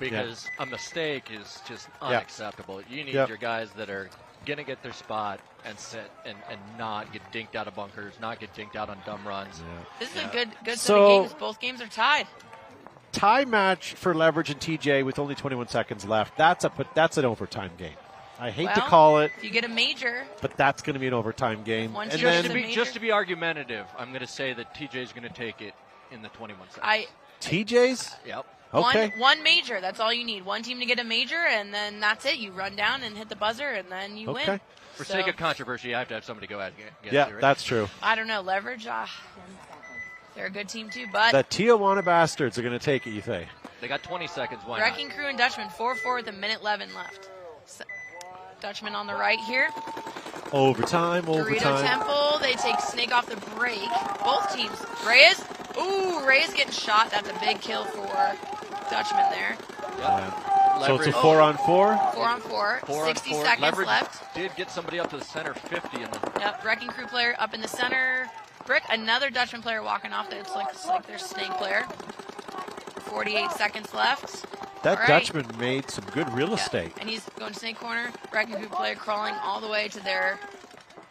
because a mistake is just unacceptable. You need your guys that are going to get their spot and sit and not get dinked out of bunkers, not get dinked out on dumb runs. This is a good set of games. Both games are tied. Tie match for Leverage and TJ with only 21 seconds left. That's an overtime game. I hate to call it, If you get a major, but that's going to be an overtime game. Once And you then Just to be argumentative, I'm going to say that TJ's going to take it in the 21 seconds. TJ's? Yep. Okay. One major. That's all you need. One team to get a major, and then that's it. You run down and hit the buzzer, and then you win. For sake of controversy, you have to have somebody go out and get Yeah, you, right? that's true. I don't know. Leverage, they're a good team too, but The Tijuana Bastards are going to take it, you think? They got 20 seconds. Why Wrecking Crew and Dutchman 4-4 with a minute 11 left. Dutchman on the right here. Overtime. Dorito Temple, they take Snake off the break. Both teams. Reyes getting shot. That's a big kill for Dutchman there. So it's a 4-on-4? 4-on-4. 60 seconds Leverage left. did get somebody up to the center 50. Yep, Wrecking Crew player up in the center. Brick, another Dutchman player walking off. It's like their Snake player. 48 seconds left. That All right. Dutchman made some good real estate. And he's going to Snake corner. Wrecking Crew player crawling all the way to their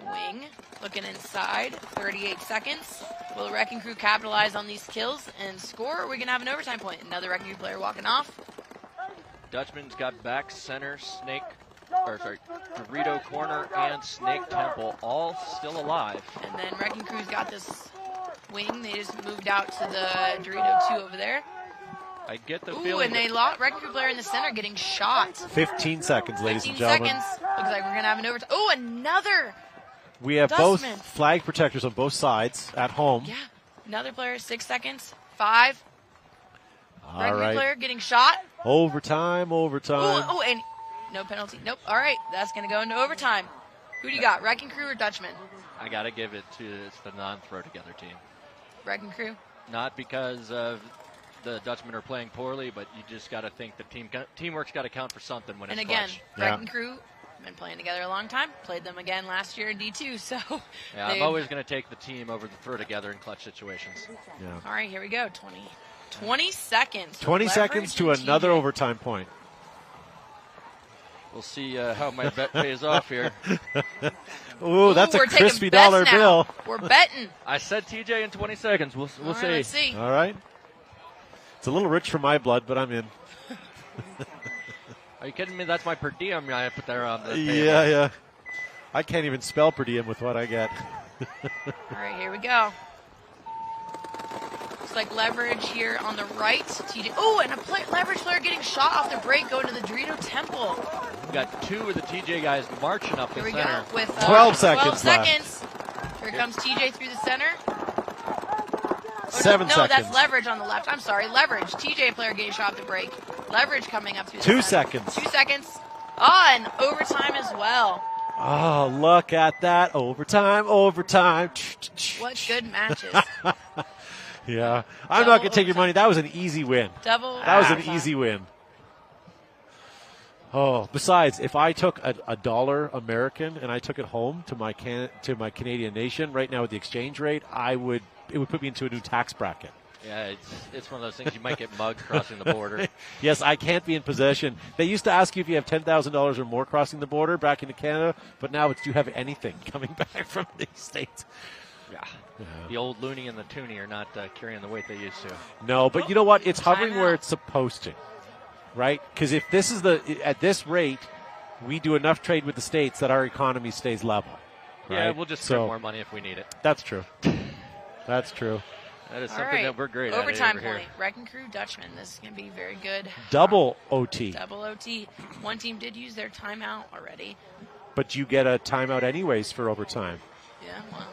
wing. Looking inside. 38 seconds. Will the Wrecking Crew capitalize on these kills and score? Or are we going to have an overtime point? Another Wrecking Crew player walking off. Dutchman's got back, center, Dorito corner, and Snake Temple all still alive. And then Wrecking Crew's got this wing. They just moved out to the Dorito 2 over there. I get the Ooh, feeling. and they lost Wrecking Crew player in the center getting shot. 15 seconds, ladies and 15 gentlemen. seconds. Looks like we're going to have an overtime. Oh, another. We have Dustman. both flag protectors on both sides at home. Yeah. Another player, 6 seconds. 5. All Wrecking Crew right. player getting shot. Overtime. Oh, and no penalty. Nope. All right. That's going to go into overtime. Who do you got, Wrecking Crew or Dutchman? I got to give it to the non-throw together team. Wrecking Crew? Not because of the Dutchmen are playing poorly, but you just got to think the teamwork's got to count for something when And it's again, clutch. Wrecking Crew been playing together a long time. Played them again last year in D2, so. Yeah, I'm always going to take the team over the throw together in clutch situations. Yeah. All right, here we go. 20 seconds. 20 seconds to another overtime point. We'll see how my bet pays off here. Ooh, that's a we're taking crispy bets dollar now. bill. We're betting. I said TJ in 20 seconds. We'll All see. right, let's see. All right. It's a little rich for my blood, but I'm in. Are you kidding me? That's my per diem I put there on the table. Yeah. I can't even spell per diem with what I get. All right, here we go. Looks like leverage here on the right. TJ. Oh, and a leverage player getting shot off the break going to the Dorito Temple. We got two of the TJ guys marching up the Here we center. go with 12 seconds 12 seconds. left. Here comes TJ through the center. 7 no, seconds. that's leverage on the left. I'm sorry, leverage. TJ player getting shot off the break. Leverage coming up through the 2 center. seconds. 2 seconds. Oh, and overtime as well. Oh, look at that. Overtime. What good matches. Yeah. I'm not going to take your money. That was an easy win. Double. That was an easy win. Oh, besides, if I took a dollar American and I took it home to my Canadian nation right now with the exchange rate, it would put me into a new tax bracket. Yeah, it's one of those things you might get mugged crossing the border. Yes, I can't be in possession. They used to ask you if you have $10,000 or more crossing the border back into Canada, but now it's do you have anything coming back from the States? Yeah. The old loony and the toonie are not carrying the weight they used to. No, but you know what? It's hovering where it's supposed to, right? Because if this is at this rate, we do enough trade with the States that our economy stays level. Right? Yeah, we'll just spend more money if we need it. That's true. That's true. That is All something right. that we're great Overtime at over point. here. Wrecking Crew Dutchman. This is going to be very good. Double OT. Double OT. One team did use their timeout already. But you get a timeout anyways for overtime. Yeah, well.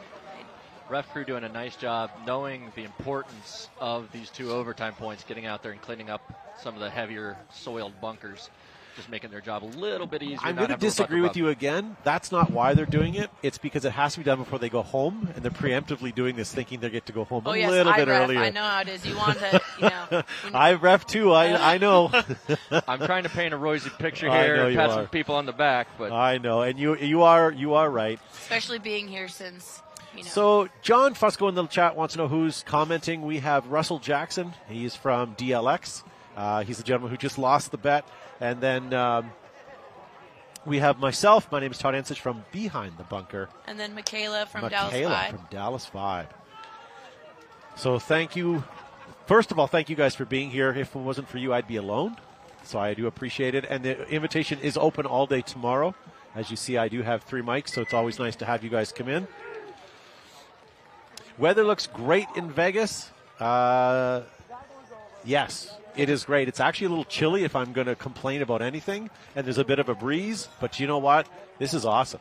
Ref crew doing a nice job knowing the importance of these 2 overtime points, getting out there and cleaning up some of the heavier soiled bunkers, just making their job a little bit easier. I'm going to disagree with you again. That's not why they're doing it. It's because it has to be done before they go home, and they're preemptively doing this thinking they get to go home a little bit earlier. I know how it is. You want to, I ref too. I know. I'm trying to paint a rosy picture I know here, you pat are. some people on the back, but I know, and you are right. Especially being here since. So John Fusco in the chat wants to know who's commenting. We have Russell Jackson. He's from DLX. He's the gentleman who just lost the bet. And then we have myself. My name is Todd Ansich from Behind the Bunker. And then Michaela from Dallas 5. From Dallas 5. So thank you. First of all, thank you guys for being here. If it wasn't for you, I'd be alone. So I do appreciate it. And the invitation is open all day tomorrow. As you see, I do have 3 mics, so it's always nice to have you guys come in. Weather looks great in Vegas. Yes, it is great. It's actually a little chilly if I'm going to complain about anything, and there's a bit of a breeze, but you know what? This is awesome.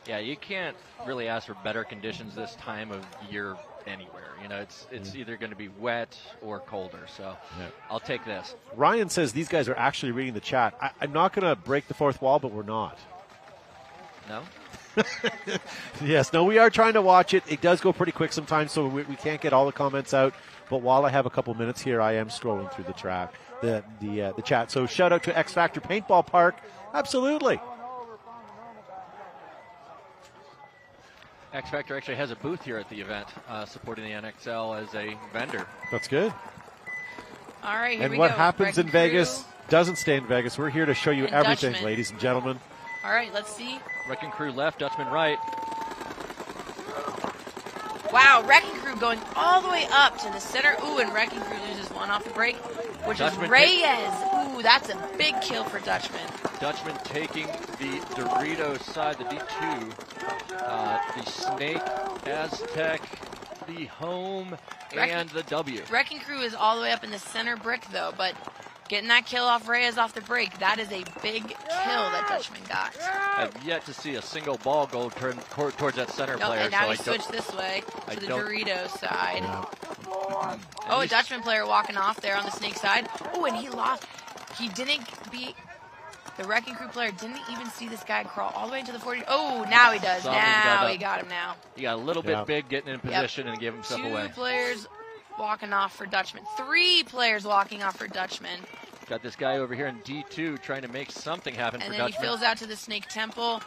yeah, you can't really ask for better conditions this time of year anywhere. It's either going to be wet or colder, so I'll take this. Ryan says these guys are actually reading the chat. I'm not going to break the fourth wall, but we're not. No? Yes, no, we are trying to watch it. It does go pretty quick sometimes, so we can't get all the comments out. But while I have a couple minutes here, I am scrolling through the chat. So shout out to X Factor Paintball Park. Absolutely. X Factor actually has a booth here at the event, supporting the NXL as a vendor. That's good. All right, here and we what go. happens in Wrecking Vegas Crew. doesn't stay in Vegas. We're here to show you And everything, Dutchman. ladies and gentlemen. All right, let's see. Wrecking Crew left, Dutchman right. Wow, Wrecking Crew going all the way up to the center. Ooh, and Wrecking Crew loses one off the break, which Dutchman is Reyes. Ooh, that's a big kill for Dutchman. Dutchman taking the Doritos side, the D2, the Snake, Aztec, the Home, and the W. Wrecking Crew is all the way up in the center brick, though, but getting that kill off Reyes off the break, that is a big kill that Dutchman got. I've yet to see a single ball go towards that center Nope, player. and now so he switched this way I to the don't- Doritos side. Yeah. Oh, a Dutchman player walking off there on the Snake side. Oh, and he lost. He didn't beat. The Wrecking Crew player didn't even see this guy crawl all the way into the 40. Oh, now he does. Something Now got he up. got him now. He got a little bit big getting in position and gave himself 2 away. players walking off for Dutchman. 3 players walking off for Dutchman. Got this guy over here in D2 trying to make something happen And for then he Dutchman. fills out to the Snake Temple.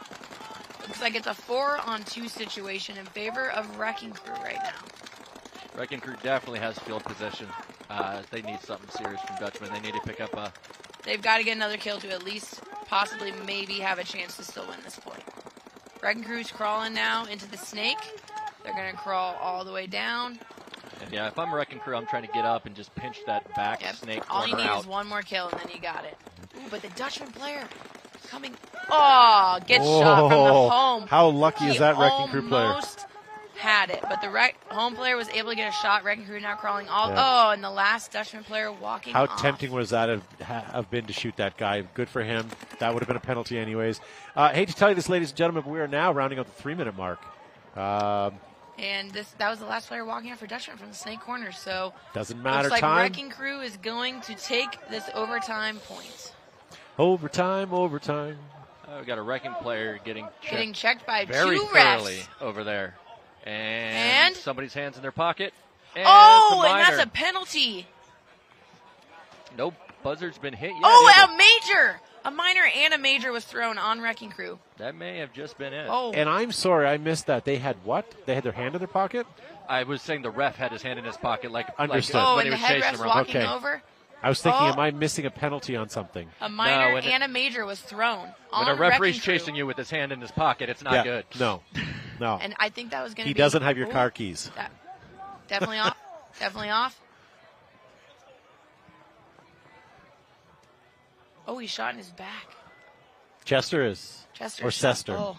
Looks like it's a 4-on-2 situation in favor of Wrecking Crew right now. Wrecking Crew definitely has field possession. They need something serious from Dutchman. They need to pick up a... They've got to get another kill to at least possibly maybe have a chance to still win this point. Wrecking Crew's crawling now into the Snake. They're going to crawl all the way down. And yeah, if I'm a Wrecking Crew, I'm trying to get up and just pinch that back Snake All corner you need out. is one more kill, and then you got it. Ooh, but the Dutchman player coming... Oh, gets shot from the home. How lucky He is that Wrecking Crew player? almost had it, but the home player was able to get a shot. Wrecking Crew now crawling all... Yeah. Oh, and the last Dutchman player walking How off. tempting was that have been to shoot that guy? Good for him. That would have been a penalty anyways. Hate to tell you this, ladies and gentlemen, but we are now rounding up the 3-minute mark. And that was the last player walking out for Dutchman from the Snake corner, so... Doesn't matter, looks like time. Wrecking Crew is going to take this overtime point. Overtime. We got a Wrecking player getting checked by very two thoroughly refs. over there. And somebody's hands in their pocket. And Oh, it's a and that's minor. a penalty. Nope, buzzer's been hit yet. Oh, a major! A minor and a major was thrown on Wrecking Crew. That may have just been it. Oh. And I'm sorry, I missed that. They had what? They had their hand in their pocket? I was saying the ref had his hand in his pocket like Understood. when Oh, he and the was head chasing ref's him around. walking over. I was thinking, Oh. am I missing a penalty on something? A minor when and a major was thrown When on a referee's Wrecking Crew. chasing you with his hand in his pocket, it's not Yeah, good. No. And I think that was going to He be... doesn't have your Ooh, car keys. Definitely off. Definitely off. Oh, he shot in his back. Chester is. Chester Or shot- Sester. Oh.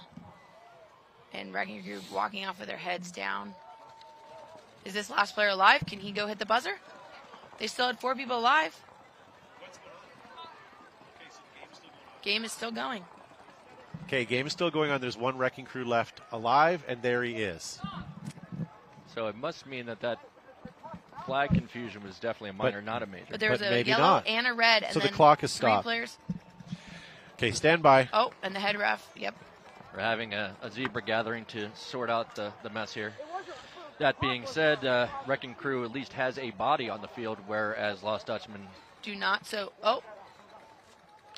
And Wrecking Crew walking off with their heads down. Is this last player alive? Can he go hit the buzzer? They still had 4 people alive. Game is still going. Okay, game is still going on. There's one Wrecking Crew left alive, and there he is. So it must mean that flag confusion was definitely a minor, not a major. But there was But a maybe yellow not. and a red. And So the then clock is 3 stopped. players. Okay, stand by. Oh, and the head ref. Yep. We're having a zebra gathering to sort out the mess here. That being said, Wrecking Crew at least has a body on the field, whereas Lost Dutchman, Do not. So, oh,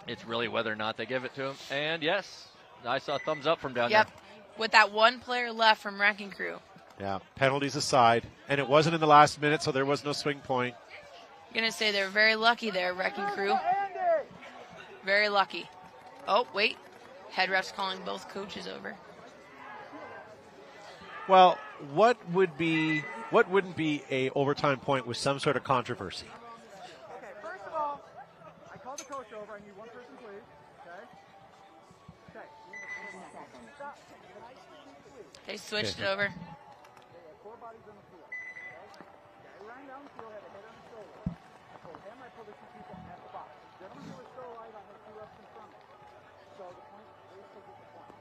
it's really whether or not they give it to him. And yes, I saw a thumbs up from down yep. there. With that one player left from Wrecking Crew. Yeah, penalties aside. And it wasn't in the last minute, so there was no swing point. I'm going to say they're very lucky there, Wrecking Crew. Very lucky. Oh, wait. Head ref's calling both coaches over. Well, what wouldn't be a overtime point with some sort of controversy? Okay, first of all, I called the coach over. I need one person, please. Okay? Okay. Stop. They switched Okay. it over. They had 4 bodies on the field. Okay? Guy ran down the field, had a head on his shoulder. I told him I pulled the 2 people at the box. The gentleman who was still alive, I had 2 reps in front of him. So the point, they still get the point.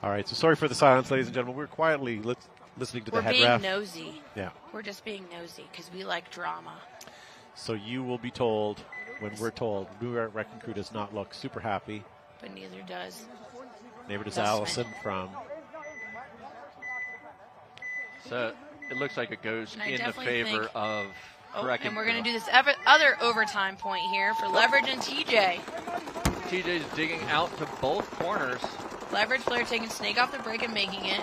All right, so sorry for the silence, ladies and gentlemen. We're quietly listening to We're the head being ref. nosy. Yeah. We're just being nosy because we like drama. So you will be told when we're told. New York Wrecking Crew does not look super happy. But neither does. Neither does Dustman. Allison from. So it looks like it goes And I in the definitely favor think- of Oh, Wrecking and we're going to Crew. do this other overtime point here for Leverage and TJ. TJ's digging out to both corners. Leverage player taking Snake off the break and making it.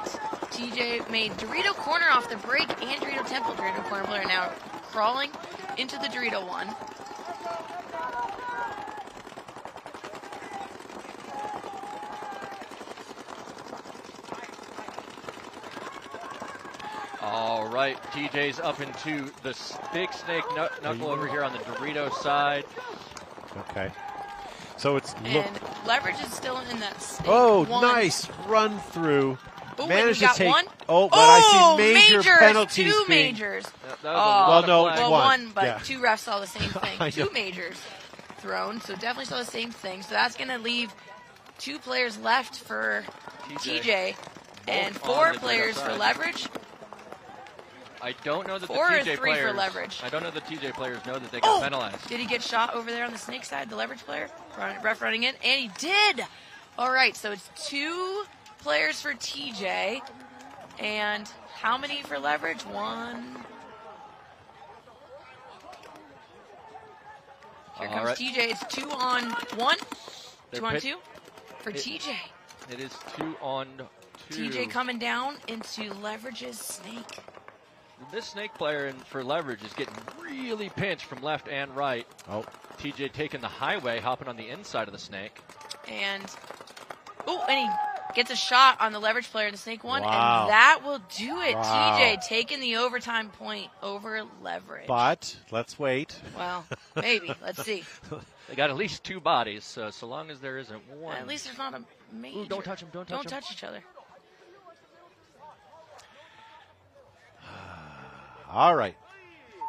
TJ made Dorito corner off the break and Dorito Temple. Dorito corner player now crawling into the Dorito one. All right, TJ's up into the big Snake knuckle over here on the Dorito side. Okay. So it's And Leverage is still in that Snake Oh, one. nice run through. Ooh, Managed and to we got take. one. Oh, but I see major majors, penalties. 2 being- majors. That was a lot well, of no, flags. it's Well, one. one, but Yeah. 2 refs saw the same I thing. 2 know. majors thrown, so definitely saw the same thing. So that's going to leave 2 players left for TJ and Both 4 on the players Dorito for side. Leverage. I don't know that 4 the or TJ 3 for players. Leverage. I don't know the TJ players know that they got Oh! penalized. Did he get shot over there on the Snake side, the Leverage player? Ref running in, and he did! All right, so it's 2 players for TJ, and how many for Leverage? 1. Here comes TJ. It's 2-on-1. They're 2-on-2 for TJ. It is 2-on-2. TJ coming down into Leverage's snake. This snake player for Leverage is getting really pinched from left and right. Oh. TJ taking the highway, hopping on the inside of the snake. And he gets a shot on the Leverage player in the snake one, Wow. and that will do it. Wow. TJ taking the overtime point over Leverage. But let's wait. Well, maybe. Let's see. They got at least 2 bodies, so long as there isn't one. At least there's not a major. Ooh, don't touch him, don't touch him. touch each other. All right.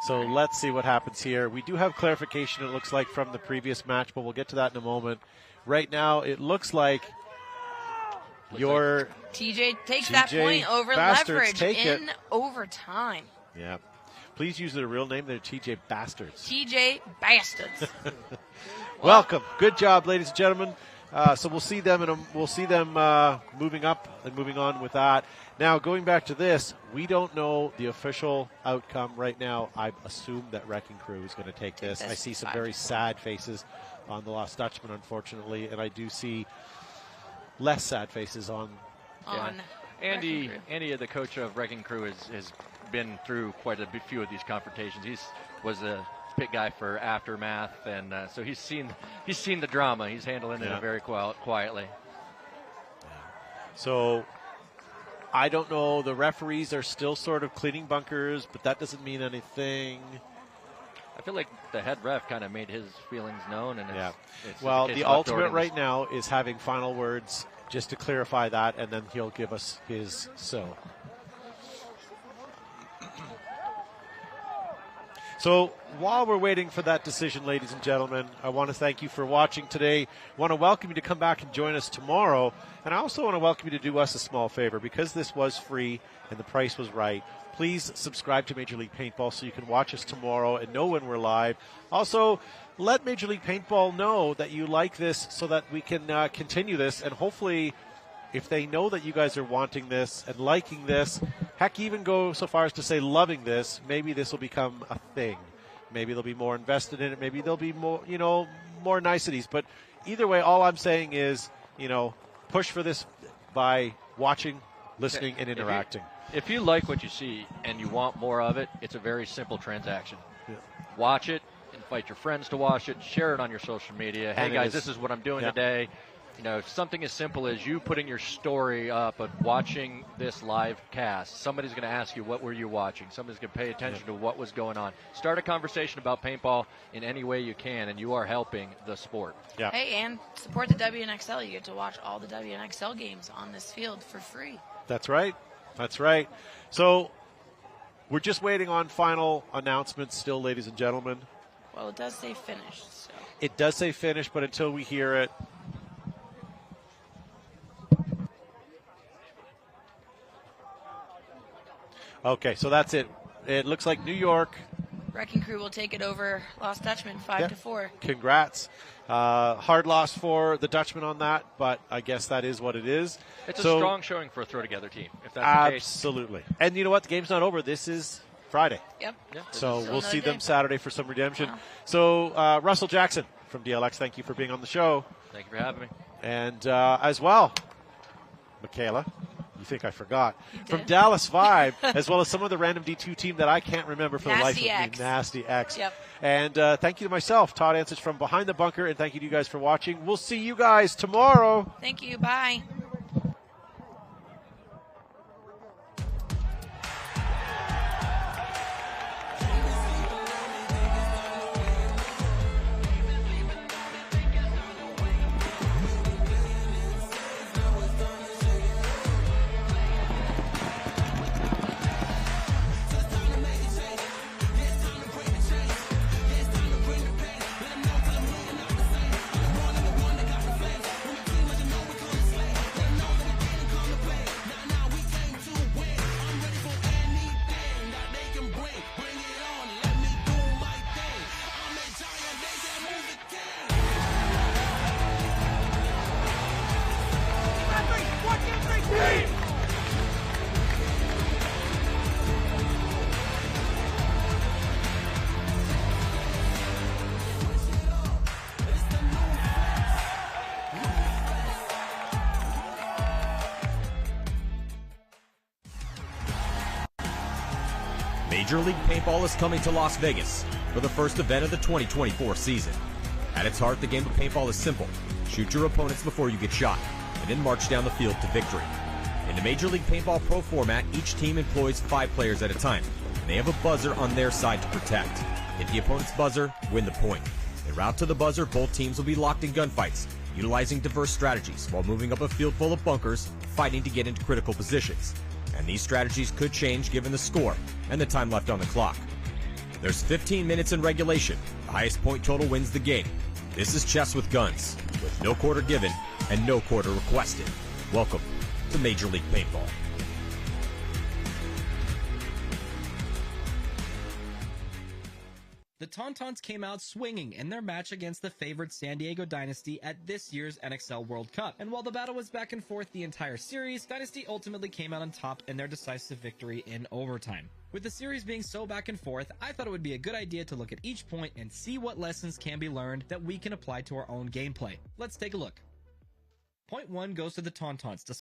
So let's see what happens here. We do have clarification, it looks like, from the previous match, but we'll get to that in a moment. Right now, it looks like TJ takes that point over Leverage in overtime. Yeah. Please use their real name. They're TJ Bastards. TJ Bastards. Welcome. Good job, ladies and gentlemen. So we'll see them moving up and moving on with that. Now, going back to this, we don't know the official outcome right now. I assume that Wrecking Crew is going to take this. I see some very sad faces on the Lost Dutchman, unfortunately, and I do see less sad faces on. Andy, the coach of Wrecking Crew, has been through quite a few of these confrontations. He was a pit guy for Aftermath, and so he's seen the drama. He's handling it very quietly. So I don't know. The referees are still sort of cleaning bunkers, but that doesn't mean anything. I feel like the head ref kind of made his feelings known, and well, the ultimate right now is having final words just to clarify that, and then he'll give us his so. So while we're waiting for that decision, ladies and gentlemen, I want to thank you for watching today. I want to welcome you to come back and join us tomorrow. And I also want to welcome you to do us a small favor. Because this was free and the price was right, please subscribe to Major League Paintball so you can watch us tomorrow and know when we're live. Also, let Major League Paintball know that you like this so that we can continue this. And hopefully, if they know that you guys are wanting this and liking this, heck, even go so far as to say loving this, maybe this will become a thing. Maybe they'll be more invested in it. Maybe there'll be more, more niceties. But either way, all I'm saying is, push for this by watching, listening, and interacting. If you like what you see and you want more of it, it's a very simple transaction. Yeah. Watch it, invite your friends to watch it, share it on your social media. Hey guys, this is what I'm doing today. Something as simple as you putting your story up of watching this live cast. Somebody's going to ask you, what were you watching? Somebody's going to pay attention to what was going on. Start a conversation about paintball in any way you can, and you are helping the sport. Yeah. Hey, and support the WNXL. You get to watch all the WNXL games on this field for free. That's right. That's right. So we're just waiting on final announcements still, ladies and gentlemen. Well, it does say finished. So. It does say finished, but until we hear it, okay, so that's it. It looks like New York. Wrecking Crew will take it over Lost Dutchman 5-4. Congrats. Hard loss for the Dutchman on that, but I guess that is what it is. It's a strong showing for a throw-together team, if that's the case. Absolutely. And you know what? The game's not over. This is Friday. Yep. So we'll see them Saturday for some redemption. Wow. So Russell Jackson from DLX, thank you for being on the show. Thank you for having me. And as well, Michaela. You think I forgot. From Dallas Vibe, as well as some of the random D2 team that I can't remember for the life of me. Nasty X. Yep. And thank you to myself, Todd Ansich from Behind the Bunker, and thank you to you guys for watching. We'll see you guys tomorrow. Thank you. Bye. Major League Paintball is coming to Las Vegas for the first event of the 2024 season. At its heart, the game of paintball is simple. Shoot your opponents before you get shot, and then march down the field to victory. In the Major League Paintball Pro format, each team employs 5 players at a time, and they have a buzzer on their side to protect. Hit the opponent's buzzer, win the point. En route to the buzzer, both teams will be locked in gunfights, utilizing diverse strategies while moving up a field full of bunkers, fighting to get into critical positions. And these strategies could change given the score and the time left on the clock. There's 15 minutes in regulation. The highest point total wins the game. This is chess with guns, with no quarter given and no quarter requested. Welcome to Major League Paintball. The Tauntauns came out swinging in their match against the favored San Diego Dynasty at this year's NXL World Cup. And while the battle was back and forth the entire series, Dynasty ultimately came out on top in their decisive victory in overtime. With the series being so back and forth, I thought it would be a good idea to look at each point and see what lessons can be learned that we can apply to our own gameplay. Let's take a look. Point 1 goes to the Tauntauns.